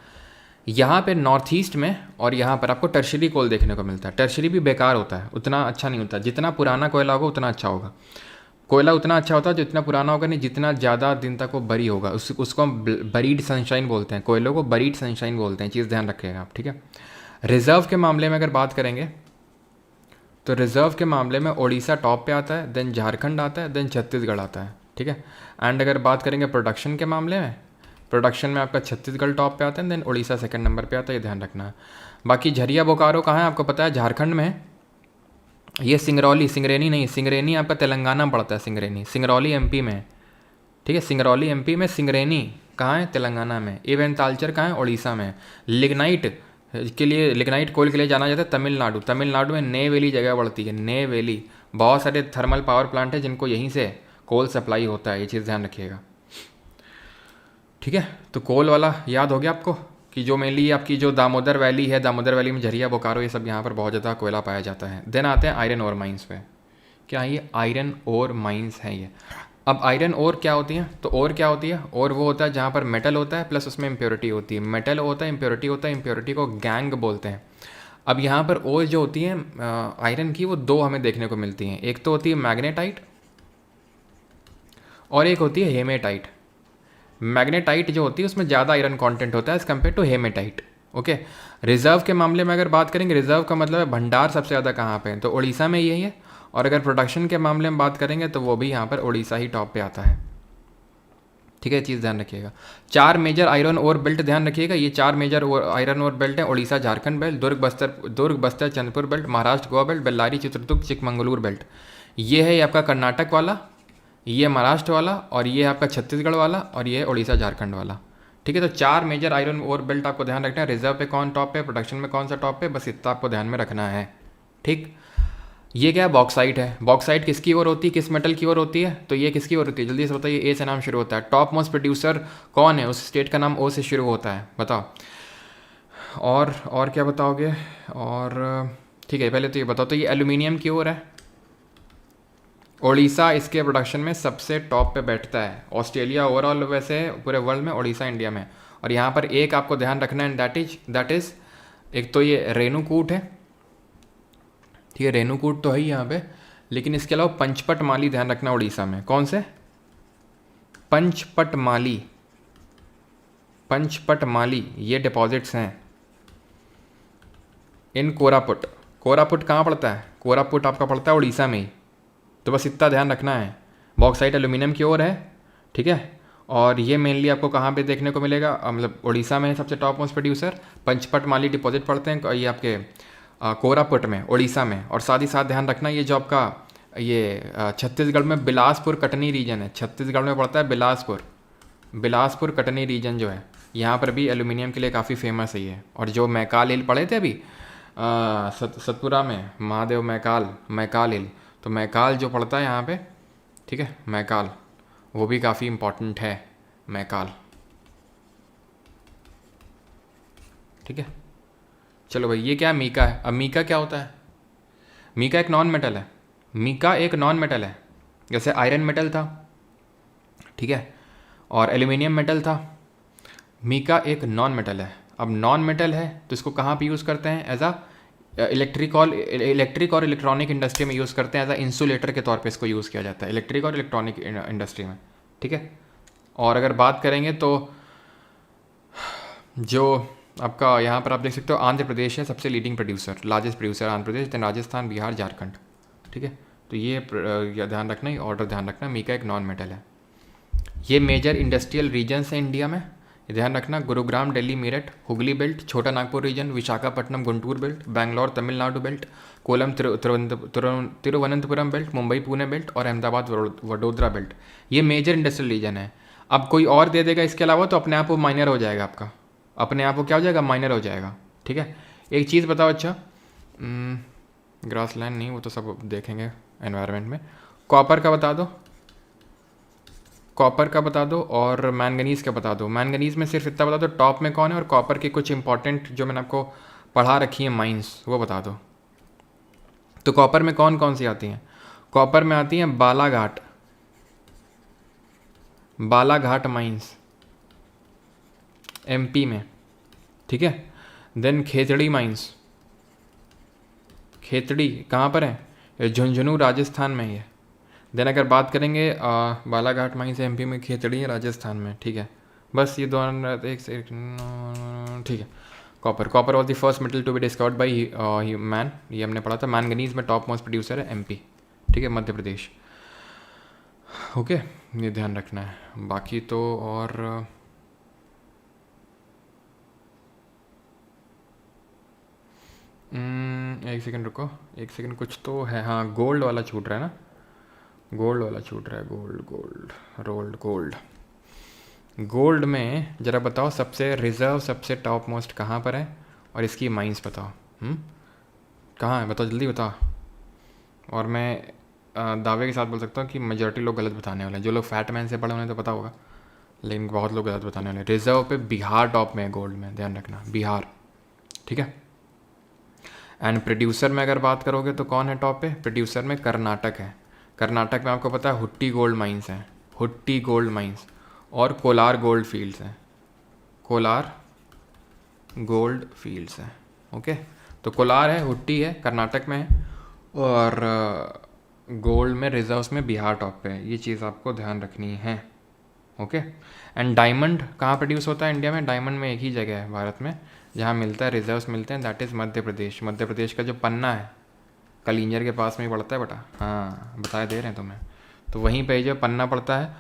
यहाँ पे नॉर्थ ईस्ट में और यहाँ पर आपको टर्शरी कोल देखने को मिलता है। टर्शरी भी बेकार होता है, उतना अच्छा नहीं होता। जितना पुराना कोयला होगा उतना अच्छा होगा, कोयला उतना अच्छा होता है जितना पुराना होगा नहीं, जितना ज़्यादा दिन तक वो बरी होगा। उसको हम बरीड सनशाइन बोलते हैं, कोयलों को बरीड सनशाइन बोलते हैं, चीज़ ध्यान रखिएगा आप, ठीक है। रिजर्व के मामले में अगर बात करेंगे तो रिजर्व के मामले में उड़ीसा टॉप पे आता है, देन झारखंड आता है, देन छत्तीसगढ़ आता है, ठीक है। एंड अगर बात करेंगे प्रोडक्शन के मामले में, प्रोडक्शन में आपका छत्तीसगढ़ टॉप पे आता है, देन उड़ीसा सेकंड नंबर पे आता है, ये ध्यान रखना है। बाकी झरिया बोकारो कहाँ है आपको पता है, झारखंड में। ये सिंगरौली नहीं, सिंगरेनी आपका तेलंगाना पड़ता है, सिंगरौली MP में, ठीक है। सिंगरौली MP में, सिंगरेनी कहाँ है, तेलंगाना में। एवन तालचर कहाँ है, उड़ीसा में। लिग्नाइट कोल के लिए जाना जाता है तमिलनाडु में नेवेली जगह पड़ती है, नेवेली। बहुत सारे थर्मल पावर प्लांट है जिनको यहीं से कोल सप्लाई होता है, ये चीज़ ध्यान रखिएगा, ठीक है। तो कोल वाला याद हो गया आपको कि जो मेनली आपकी जो दामोदर वैली है, दामोदर वैली में झरिया बोकारो ये सब यहाँ पर बहुत ज़्यादा कोयला पाया जाता है। देन आते हैं आयरन ओर माइंस पे। क्या ये आयरन ओर माइंस हैं ये। अब आयरन ओर क्या होती है, तो ओर क्या होती है, और वो होता है जहाँ पर मेटल होता है प्लस उसमें इम्प्योरिटी होती है। मेटल होता है, इम्प्योरिटी होता है, इम्प्योरिटी को गैंग बोलते हैं। अब यहाँ पर ओर जो होती है आयरन की, वो 2 हमें देखने को मिलती हैं। एक तो होती है मैग्नेटाइट और एक होती है हेमेटाइट। मैग्नेटाइट जो होती है उसमें ज़्यादा आयरन कंटेंट होता है as compare to haematite, okay. Reserve के मामले में अगर बात करेंगे, रिजर्व का मतलब है भंडार सबसे ज़्यादा कहाँ पे है, तो उड़ीसा में यही है। और अगर प्रोडक्शन के मामले में बात करेंगे तो वो भी यहाँ पर उड़ीसा ही टॉप पे आता है, ठीक है। चीज़ ध्यान रखिएगा। 4 मेजर आयरन ओर बेल्ट ध्यान रखिएगा। ये 4 मेजर आयरन ओर बेल्ट है, Orissa Jharkhand belt, Durg Bastar Chandrapur belt, Maharashtra Goa belt, Bellary Chitradurga Chikmagalur belt. ये है आपका कर्नाटक वाला, ये महाराष्ट्र वाला, और ये आपका छत्तीसगढ़ वाला, और ये उड़ीसा झारखंड वाला, ठीक है। तो 4 मेजर आयरन ओर बेल्ट आपको ध्यान रखना है। रिजर्व पे कौन टॉप पे, प्रोडक्शन में कौन सा टॉप पे, बस इतना आपको ध्यान में रखना है, ठीक। ये क्या है, बॉक्साइट है। बॉक्साइट किसकी ओर होती है, किस मेटल की ओर होती है, तो ये किसकी ओर होती है, जल्दी से बताइए। ए से नाम शुरू होता है। टॉप मोस्ट प्रोड्यूसर कौन है, उस स्टेट का नाम ओ से शुरू होता है, बताओ। और क्या बताओगे, और ठीक है पहले तो ये बताओ, तो ये एल्यूमिनियम की ओर है। उड़ीसा इसके प्रोडक्शन में सबसे टॉप पे बैठता है। ऑस्ट्रेलिया ओवरऑल वैसे पूरे वर्ल्ड में, उड़ीसा इंडिया में। और यहाँ पर एक आपको ध्यान रखना है, दैट इज़ एक तो ये रेणुकूट है, ठीक है, रेणुकूट तो है ही यहाँ पे, लेकिन इसके अलावा पंचपटमाली ध्यान रखना उड़ीसा में। कौन से? पंचपटमाली, पंचपटमाली ये डिपॉजिट्स हैं इन कोरापुट। कोरापुट कहाँ पड़ता है? कोरापुट आपका पड़ता है उड़ीसा में ही, तो बस इतना ध्यान रखना है। बॉक्साइट एल्यूमिनियम की ओर है, ठीक है, और ये मेनली आपको कहाँ पे देखने को मिलेगा, मतलब उड़ीसा में है सबसे टॉप मोस्ट प्रोड्यूसर। पंचपटमाली डिपॉजिट पड़ते हैं ये आपके कोरापुट में, उड़ीसा में। और साथ ही साथ ध्यान रखना ये जो आपका ये छत्तीसगढ़ में बिलासपुर कटनी रीजन है, छत्तीसगढ़ में पड़ता है बिलासपुर, बिलासपुर कटनी रीजन जो है, यहाँ पर भी एल्यूमिनियम के लिए काफ़ी फेमस है ये। और जो मैकाल हिल पढ़े थे अभी सतपुरा में, महादेव मैकाल हिल, तो मैकाल जो पड़ता है यहाँ पे, ठीक है, मैकाल, वो भी काफ़ी इम्पोर्टेंट है मैकाल, ठीक है। चलो भाई, ये क्या है? मीका है। अब मीका क्या होता है? मीका एक नॉन मेटल है, मीका एक नॉन मेटल है। जैसे आयरन मेटल था, ठीक है, और एल्यूमिनियम मेटल था, मीका एक नॉन मेटल है। अब नॉन मेटल है तो इसको कहाँ पे यूज़ करते हैं? एज आ इलेक्ट्रिक और इलेक्ट्रॉनिक इंडस्ट्री में यूज़ करते हैं, एज आ इंसुलेटर के तौर पे इसको यूज़ किया जाता है इलेक्ट्रिक और इलेक्ट्रॉनिक इंडस्ट्री में, ठीक है। और अगर बात करेंगे तो जो आपका यहाँ पर आप देख सकते हो आंध्र प्रदेश है सबसे leading producer, largest producer Andhra Pradesh, then Rajasthan, Bihar, Jharkhand, ठीक है। तो ये ध्यान रखना, ये ऑर्डर ध्यान रखना। मीका एक नॉन मेटल है। ये मेजर इंडस्ट्रियल रीजन्स हैं इंडिया में, ध्यान रखना। Gurugram, Delhi, Meerut, Hooghly belt, Chota Nagpur region, Visakhapatnam, Guntur belt, Bangalore, Tamil Nadu belt, Kollam, Thiruvananthapuram belt, Mumbai, Pune belt और अहमदाबाद, वडोदरा बेल्ट, ये मेजर इंडस्ट्रियल रीजन है। अब कोई और दे देगा इसके अलावा तो अपने आप वो माइनर हो जाएगा, आपका अपने आप वो क्या हो जाएगा? माइनर हो जाएगा, ठीक है। एक चीज़ बताओ, अच्छा ग्रास लैंड नहीं, वो तो सब देखेंगे एनवायरनमेंट में। कॉपर का बता दो, कॉपर का बता दो, और मैंगनीज़ का बता दो। मैंगनीज़ में सिर्फ इतना बता दो टॉप में कौन है, और कॉपर की कुछ इंपॉर्टेंट जो मैंने आपको पढ़ा रखी है माइंस, वो बता दो। तो कॉपर में कौन कौन सी आती हैं? कॉपर में आती हैं बालाघाट, बालाघाट माइंस एमपी में, ठीक है। देन खेतड़ी माइंस, खेतड़ी कहाँ पर है? ये झुंझुनू राजस्थान में ही है। देन अगर बात करेंगे बालाघाट माइंस एमपी में, खेतड़ी है राजस्थान में, ठीक है। बस ये दोनों एक से, ठीक है। Copper was the first metal to be discovered by man, ये हमने पढ़ा था। मैंगनीज में टॉप मोस्ट प्रोड्यूसर है एमपी, ठीक है, मध्य प्रदेश। ओके, ये ध्यान रखना है। बाकी तो और एक सेकंड रुको, एक सेकंड, कुछ तो है, हाँ गोल्ड वाला छूट रहा है ना, गोल्ड वाला छूट रहा है, गोल्ड गोल्ड में ज़रा बताओ सबसे रिजर्व, सबसे टॉप मोस्ट कहाँ पर है, और इसकी माइंस बताओ। कहाँ है बताओ, जल्दी बताओ। और मैं दावे के साथ बोल सकता हूँ कि मेजॉरिटी लोग गलत बताने वाले हैं। जो लोग फैट मैन से पढ़े उन्हें तो पता होगा, लेकिन बहुत लोग गलत बताने वाले हैं। रिजर्व पे बिहार टॉप में है गोल्ड में, ध्यान रखना, बिहार, ठीक है। एंड प्रोड्यूसर में अगर बात करोगे तो कौन है टॉप पे? प्रोड्यूसर में कर्नाटक है। कर्नाटक में आपको पता है हुट्टी गोल्ड माइंस हैं, हुट्टी गोल्ड माइंस, और कोलार गोल्ड फील्ड्स हैं, कोलार गोल्ड फील्ड्स हैं, ओके। तो कोलार है, हुट्टी है, कर्नाटक में है, और गोल्ड में रिजर्व्स में बिहार टॉप पे है। ये चीज़ आपको ध्यान रखनी है, ओके। एंड डायमंड कहाँ प्रोड्यूस होता है इंडिया में? डायमंड में एक ही जगह है भारत में जहाँ मिलता है, रिजर्व्स मिलते हैं, दैट इज़ मध्य प्रदेश। मध्य प्रदेश का जो पन्ना है कलिंजर के पास में ही पड़ता है बेटा, हाँ बताए दे रहे हैं तुम्हें, तो वहीं पे जो पन्ना पड़ता है।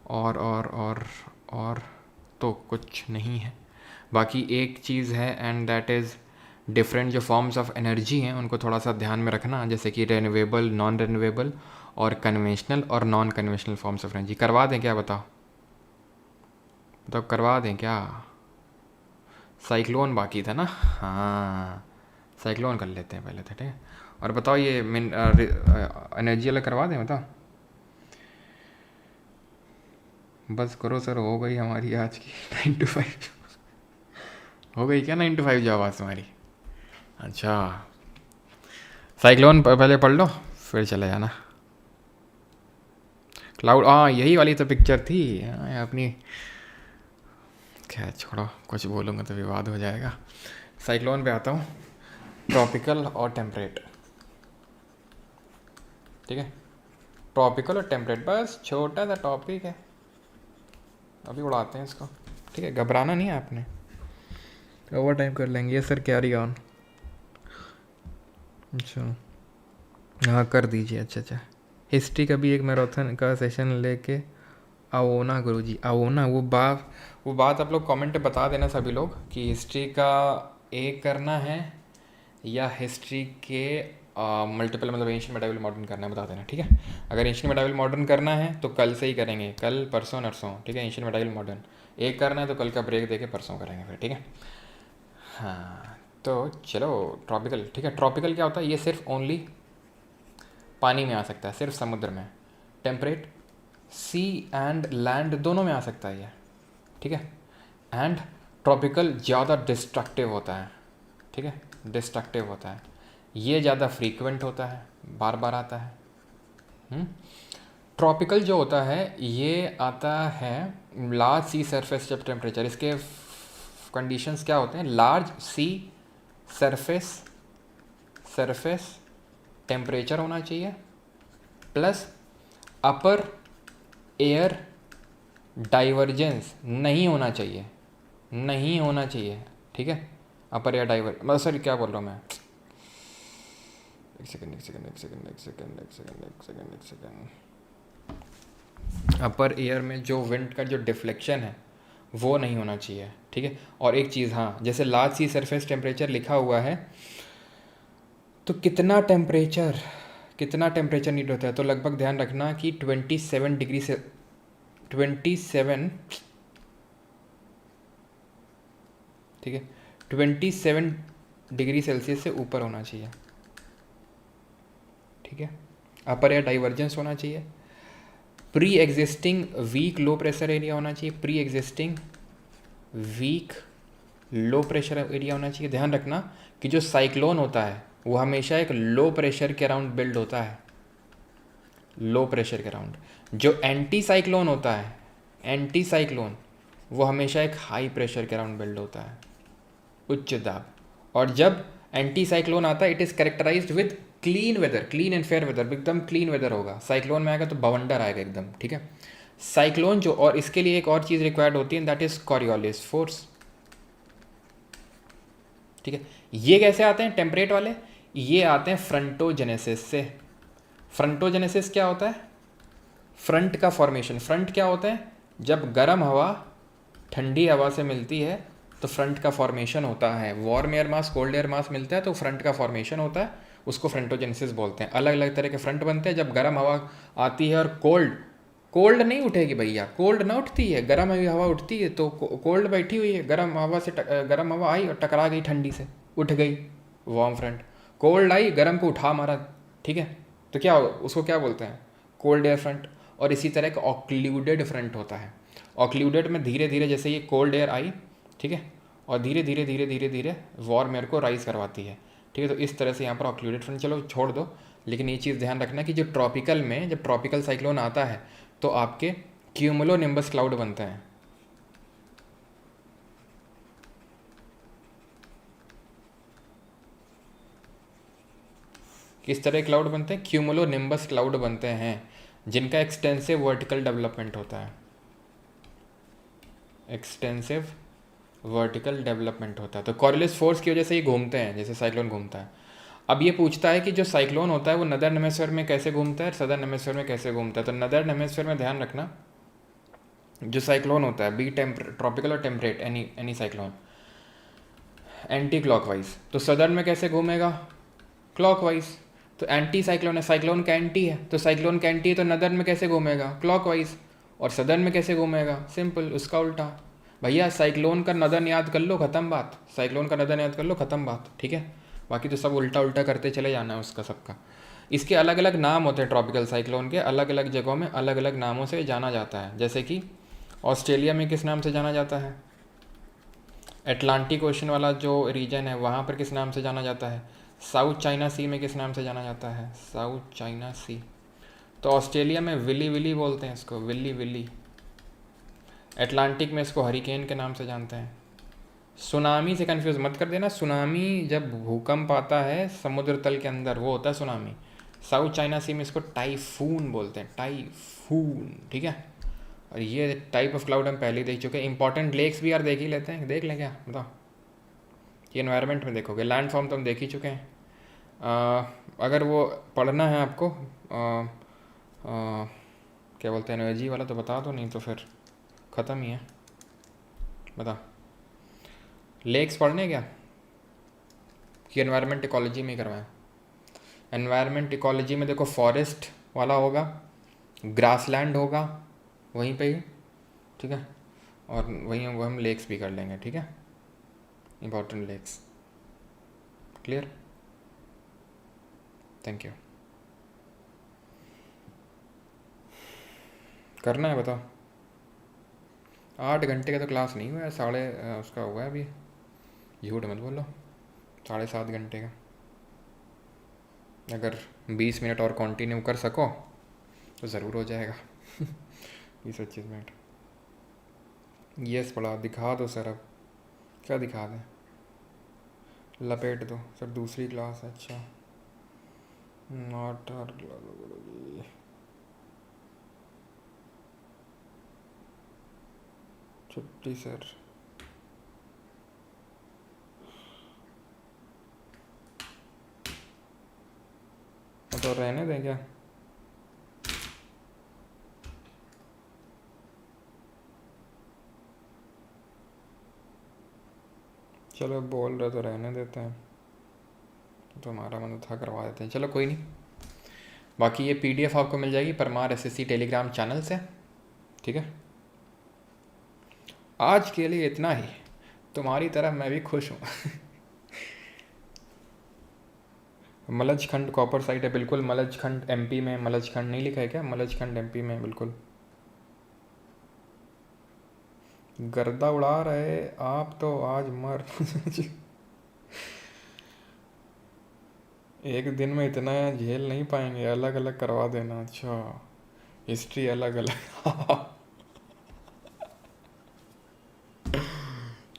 और तो कुछ नहीं है। बाकी एक चीज़ है, एंड दैट इज़ डिफरेंट जो फॉर्म्स ऑफ एनर्जी हैं उनको थोड़ा सा ध्यान में रखना, जैसे कि रेन्यूएबल, नॉन रेन्यूएबल, और कन्वेंशनल और non conventional forms of energy. करवा दें क्या? बताओ करवा दें क्या? साइक्लोन बाकी था ना, हाँ साइक्लोन कर लेते हैं पहले, ठीक है। और बताओ ये एनर्जी वाला करवा दें, बताओ। बस करो सर, हो गई हमारी आज की 9 to 5 हो गई क्या 9 to 5 जॉब आज तुम्हारी? अच्छा, साइक्लोन पहले पढ़ लो फिर चले जाना। क्लाउड, हाँ यही वाली तो पिक्चर थी। हाँ, अपनी, खैर छोड़ो, कुछ बोलूँगा तो विवाद हो जाएगा। साइक्लोन पे आता हूँ, ट्रॉपिकल और टेम्परेट, ठीक है। ट्रॉपिकल और टेम्परेट, बस छोटा सा टॉपिक है, अभी उड़ाते हैं इसको, ठीक है। घबराना नहीं है आपने, ओवर टाइम कर लेंगे। ये सर कैरी ऑन, अच्छा हाँ कर दीजिए। अच्छा अच्छा, हिस्ट्री का भी एक मैराथन का सेशन लेके आओ ना गुरुजी, आओ ना। वो बात आप लोग कमेंट पे बता देना सभी लोग कि हिस्ट्री का एक करना है या हिस्ट्री के मल्टीपल, मतलब एंशिएंट मेडिवल मॉडर्न करना है, बता देना, ठीक है। अगर एंशिएंट मेडिवल मॉडर्न करना है तो कल से ही करेंगे, कल परसों नरसों, ठीक है। एंशिएंट मेडिवल मॉडर्न एक करना है तो कल का ब्रेक देके परसों करेंगे फिर, ठीक है। हाँ तो चलो, ट्रॉपिकल, ठीक है। ट्रॉपिकल क्या होता है, ये सिर्फ ओनली पानी में आ सकता है, सिर्फ समुद्र में। टेम्परेट सी एंड लैंड दोनों में आ सकता है ये, ठीक है। एंड ट्रॉपिकल ज़्यादा डिस्ट्रक्टिव होता है, ठीक है, डिस्ट्रक्टिव होता है। ये ज़्यादा फ्रीक्वेंट होता है, बार बार आता है। ट्रॉपिकल जो होता है ये आता है लार्ज सी सरफेस जब टेम्परेचर, इसके कंडीशंस क्या होते हैं, लार्ज सी सरफेस टेम्परेचर होना चाहिए, प्लस अपर एयर डाइवर्जेंस नहीं होना चाहिए, नहीं होना चाहिए, ठीक है। अपर एयर मतलब सर क्या बोल रहा हूँ मैं, एक सेकेंड। अपर एयर में जो विंड का जो डिफ्लेक्शन है वो नहीं होना चाहिए, ठीक है। और एक चीज़, हाँ, जैसे लार्ज सी सरफेस टेम्परेचर लिखा हुआ है तो कितना टेम्परेचर नीड होता है, तो लगभग ध्यान रखना कि 27 डिग्री से 27, ठीक है, 27 डिग्री सेल्सियस से ऊपर होना चाहिए, ठीक है। अपर एयर डाइवर्जेंस होना चाहिए, pre existing weak low pressure area होना चाहिए, pre existing weak low pressure area होना चाहिए। ध्यान रखना कि जो साइक्लोन होता है वो हमेशा एक लो प्रेशर के अराउंड बिल्ड होता है, लो प्रेशर के अराउंड। जो एंटी साइक्लोन होता है, एंटी साइक्लोन, वो हमेशा एक हाई प्रेशर के अराउंड बिल्ड होता है, उच्च दाब। और जब एंटी साइक्लोन आता है it is characterised with clean weather, clean and fair weather, एकदम क्लीन वेदर होगा। साइक्लोन में आएगा तो बवंडर आएगा एकदम, ठीक है। साइक्लोन जो, और इसके लिए एक और चीज़ रिक्वायर्ड होती है, दैट इज कॉरियोलिस फोर्स, ठीक है। ये कैसे आते हैं टेम्परेट वाले, ये आते हैं फ्रंटोजेनेसिस से। फ्रंटोजेनेसिस क्या होता है, फ्रंट का फॉर्मेशन। फ्रंट क्या होता है, जब गर्म हवा ठंडी हवा से मिलती है तो फ्रंट का फॉर्मेशन होता है। Warm air mass, cold air mass मिलता है तो फ्रंट का फॉर्मेशन होता है, उसको फ्रंटोजेनेसिस बोलते हैं। अलग अलग तरह के फ्रंट बनते हैं। जब गर्म हवा आती है और कोल्ड नहीं उठेगी भैया, कोल्ड ना उठती है, गर्म हवा उठती है। तो कोल्ड बैठी हुई है, गर्म हवा से गर्म हवा आई और टकरा गई ठंडी से, उठ गई वार्म फ्रंट। कोल्ड आई, गर्म को उठा मारा, ठीक है। तो क्या उसको क्या बोलते हैं, कोल्ड एयर फ्रंट। और इसी तरह का ऑक्लूडेड फ्रंट होता है। ऑक्लूडेड में धीरे धीरे जैसे ये कोल्ड एयर आई, ठीक है, और धीरे धीरे धीरे धीरे धीरे वार्म एयर को राइज करवाती है, ठीक है। तो इस तरह से यहाँ पर ऑक्लूडेड फ्रंट, चलो छोड़ दो। लेकिन ये चीज़ ध्यान रखना कि जो ट्रॉपिकल में, जब ट्रॉपिकल साइक्लोन आता है तो आपके क्यूमुलोनिम्बस क्लाउड बनते हैं। किस तरह क्लाउड बनते हैं, क्यूमुलोनिम्बस क्लाउड बनते हैं, जिनका एक्सटेंसिव वर्टिकल डेवलपमेंट होता है, एक्सटेंसिव वर्टिकल डेवलपमेंट होता है। तो कॉरियोलिस फोर्स की वजह से ये घूमते हैं जैसे साइक्लोन घूमता है। अब ये पूछता है कि जो साइक्लोन होता है वो नदर्न हेमिस्फीयर में कैसे घूमता है, सदर्न हेमिस्फीयर में कैसे घूमता है। तो नदर्न हेमिस्फीयर में ध्यान रखना, जो साइक्लोन होता है, बी ट्रॉपिकल और temperate, any cyclone, anti clockwise. तो सदर्न में कैसे घूमेगा, क्लॉकवाइज। तो एंटी साइक्लोन है, साइक्लोन का एंटी है, तो साइक्लोन का एंटी है तो नदर्न में कैसे घूमेगा, क्लॉकवाइज। और सदर्न में कैसे घूमेगा, सिंपल, उसका उल्टा। भैया साइक्लोन का नदर्न याद कर लो, ख़त्म बात। साइक्लोन का नदर्न याद कर लो, ख़त्म बात, ठीक है। बाकी तो सब उल्टा उल्टा करते चले जाना है उसका सबका। इसके अलग अलग नाम होते हैं, ट्रॉपिकल साइक्लोन के अलग अलग जगहों में अलग अलग नामों से जाना जाता है। जैसे कि ऑस्ट्रेलिया में किस नाम से जाना जाता है, अटलांटिक ओशन वाला जो रीजन है वहाँ पर किस नाम से जाना जाता है, साउथ चाइना सी में किस नाम से जाना जाता है, साउथ चाइना सी। तो तो ऑस्ट्रेलिया में विली विली बोलते हैं इसको, विली विली। अटलांटिक में इसको हरिकेन के नाम से जानते हैं। सुनामी से कंफ्यूज मत कर देना, सुनामी जब भूकंप आता है समुद्र तल के अंदर वो होता है सुनामी। साउथ चाइना सी में इसको टाइफून बोलते हैं, टाइफून, ठीक है। और ये टाइप ऑफ क्लाउड हम पहले ही देख चुके हैं। इंपॉर्टेंट लेक्स भी यार देख ही लेते हैं, देख लें क्या बताओ। ये एनवायरनमेंट में देखोगे, लैंड फॉर्म तो हम देख ही चुके हैं। अगर वो पढ़ना है आपको क्या बोलते हैं एनर्जी वाला तो बता दो, नहीं तो फिर ख़त्म ही है। बता, लेक्स पढ़ने क्या कि एनवायरनमेंट इकोलॉजी में ही करवाएं। एनवायरनमेंट इकोलॉजी में देखो फॉरेस्ट वाला होगा, ग्रासलैंड होगा वहीं पे ही, ठीक है। और वहीं वो हम लेक्स भी कर लेंगे, ठीक है। Important lakes, clear, thank you. करना है बताओ। 8 घंटे का तो क्लास नहीं हुआ है, साढ़े उसका हुआ है अभी, झूठ मत बोलो, 7.5 घंटे का। अगर 20 मिनट और कंटिन्यू कर सको तो ज़रूर हो जाएगा। 20-25 मिनट। यस पढ़ा, दिखा दो सर। अब क्या दिखा दें, लपेट दो सर, दूसरी क्लास है। अच्छा, नॉट आर क्लास, छुट्टी सर। तो रहने दें क्या? चलो बोल रहे तो रहने देते हैं, तो हमारा मन था करवा देते हैं, चलो कोई नहीं। बाकी ये पीडीएफ आपको मिल जाएगी परमार एसएससी टेलीग्राम चैनल से, ठीक है। आज के लिए इतना ही, तुम्हारी तरह मैं भी खुश हूँ। मलजखंड कॉपर साइट है, बिल्कुल। मलजखंड एमपी में, मलजखंड नहीं लिखा है क्या? मलजखंड एमपी में, बिल्कुल। गर्दा उड़ा रहे आप तो आज मर। एक दिन में इतना झेल नहीं पाएंगे, अलग अलग करवा देना। अच्छा, हिस्ट्री अलग अलग।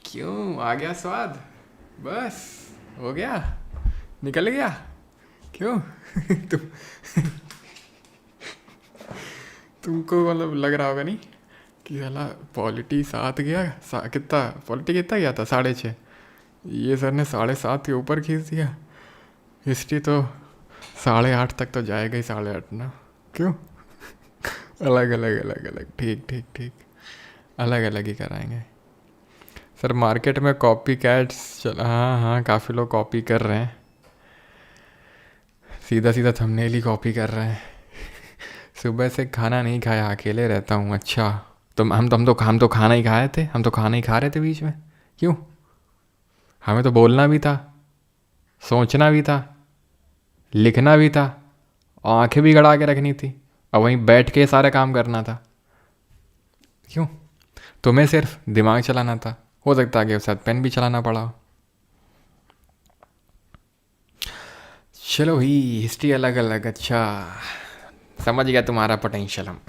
क्यों आ गया स्वाद? बस हो गया, निकल गया। क्यों? तुमको मतलब लग रहा होगा नहीं कि साला पॉलिटी 7 गया, कितना पॉलिटी कितना गया था? 6.5। ये सर ने 7.5 के ऊपर खींच दिया। हिस्ट्री तो 8.5 तक तो जाएगा ही, 8.5 ना। क्यों? अलग अलग अलग अलग, ठीक ठीक ठीक, अलग अलग ही कराएंगे सर। मार्केट में कॉपी कैट्स चल, हाँ हाँ, काफ़ी लोग कॉपी कर रहे हैं, सीधा सीधा थंबनेल ही कॉपी कर रहे हैं। सुबह से खाना नहीं खाया, अकेले रहता हूँ। अच्छा, तो हम तो खाना ही खाए थे, हम तो खाना ही खा रहे थे बीच में। क्यों? हमें तो बोलना भी था, सोचना भी था, लिखना भी था, आंखें भी गड़ा के रखनी थी, और वहीं बैठ के सारा काम करना था। क्यों? तुम्हें सिर्फ दिमाग चलाना था, हो सकता है कि साथ पेन भी चलाना पड़ा। चलो भाई, हिस्ट्री अलग अलग। अच्छा, समझ गया तुम्हारा पोटेंशियल हम।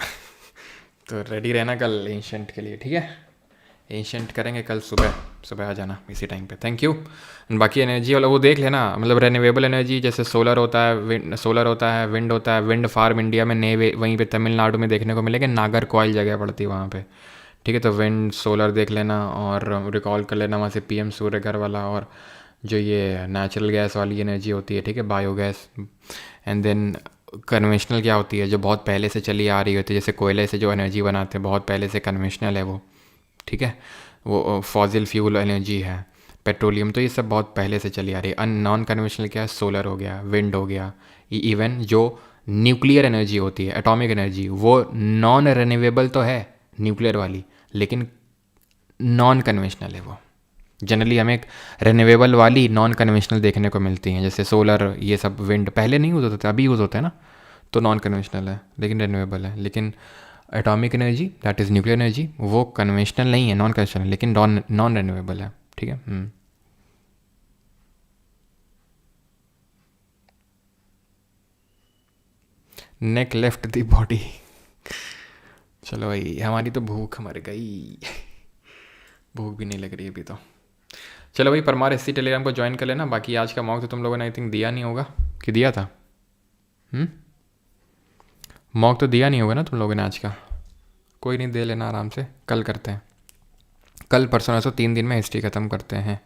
तो रेडी रहना कल एंशंट के लिए, ठीक है। एंशंट करेंगे कल सुबह, सुबह आ जाना इसी टाइम पे। Thank you. बाकी एनर्जी वाला वो देख लेना, मतलब रेन्यूएबल एनर्जी जैसे सोलर होता है, विंड होता है। विंड फार्म इंडिया में नए वहीं पे तमिलनाडु में देखने को मिलेगा, नागरकोइल जगह पड़ती है वहाँ पे, ठीक है। तो विंड सोलर देख लेना और रिकॉल कर लेना वहाँ से पीएम सूर्यघर वाला, और जो ये नेचुरल गैस वाली एनर्जी होती है, ठीक है, बायोगैस। एंड देन कन्वेंशनल क्या होती है, जो बहुत पहले से चली आ रही होती है, जैसे कोयले से जो एनर्जी बनाते हैं, बहुत पहले से कन्वेंशनल है वो, ठीक है। वो फॉसिल फ्यूल एनर्जी है, पेट्रोलियम, तो ये सब बहुत पहले से चली आ रही है। नॉन कन्वेंशनल क्या है? सोलर हो गया, विंड हो गया, इवन जो न्यूक्लियर एनर्जी होती है, एटॉमिक एनर्जी, वो नॉन रिन्यूएबल तो है न्यूक्लियर वाली, लेकिन नॉन कन्वेंशनल है वो। जनरली हमें रिन्यूएबल वाली नॉन कन्वेंशनल देखने को मिलती हैं, जैसे सोलर, ये सब। विंड पहले नहीं यूज़ होते थे, अभी यूज़ होते हैं ना, तो नॉन कन्वेंशनल है लेकिन रिन्यूएबल है। लेकिन atomic energy, that is nuclear energy, वो कन्वेंशनल नहीं है, नॉन कन्वेंशनल, लेकिन नॉन रिन्यूएबल है, ठीक है। नेक लेफ्ट दी बॉडी। चलो भाई, हमारी तो भूख मर गई। भूख भी नहीं लग रही अभी तो। चलो भाई, परमार एससी टेलीग्राम को ज्वाइन कर लेना। बाकी आज का मॉक तो तुम लोगों ने आई थिंक दिया नहीं होगा, कि दिया था? मॉक तो दिया नहीं होगा ना तुम लोगों ने आज का? कोई नहीं, दे लेना आराम से, कल करते हैं। कल परसों ऐसा 3 दिन में हिस्ट्री ख़त्म करते हैं।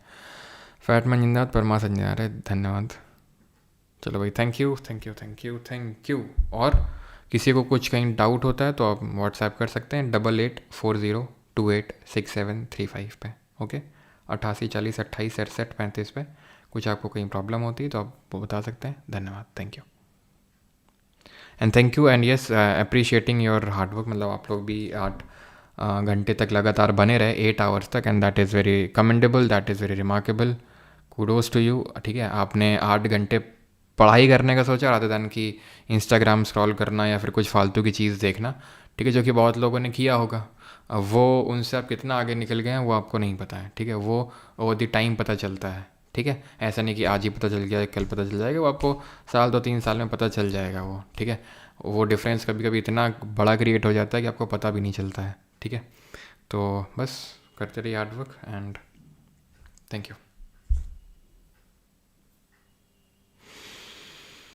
फैटमैन जिंदाबाद, परमा संजय, अरे धन्यवाद। चलो भाई, thank you thank you thank you thank you. और किसी को कुछ कहीं डाउट होता है तो आप व्हाट्सएप कर सकते हैं 8840286735 पे। ओके, 8840286735 पे। कुछ आपको कहीं प्रॉब्लम होती है तो आप वो बता सकते हैं। धन्यवाद, thank you and thank you and yes, appreciating your hard work. मतलब आप लोग भी 8 घंटे तक लगातार बने रहे, 8 आवर्स तक, and that is very commendable, that is very remarkable. Kudos to you. ठीक है, आपने 8 घंटे पढ़ाई करने का सोचा रादर दैन कि इंस्टाग्राम स्क्रॉल करना या फिर कुछ फालतू की चीज़ देखना। ठीक है, जो कि बहुत लोगों ने किया होगा। अब वो उनसे आप कितना आगे निकल गए हैं वो आपको नहीं पता है। ठीक है, वो ओवर द टाइम पता चलता है। ठीक है, ऐसा नहीं कि आज ही पता चल गया कल पता चल जाएगा, वो आपको साल 2-3 साल में पता चल जाएगा वो। ठीक है, वो डिफरेंस कभी कभी इतना बड़ा क्रिएट हो जाता है कि आपको पता भी नहीं चलता है। ठीक है, तो बस करते रहिए हार्डवर्क एंड थैंक यू।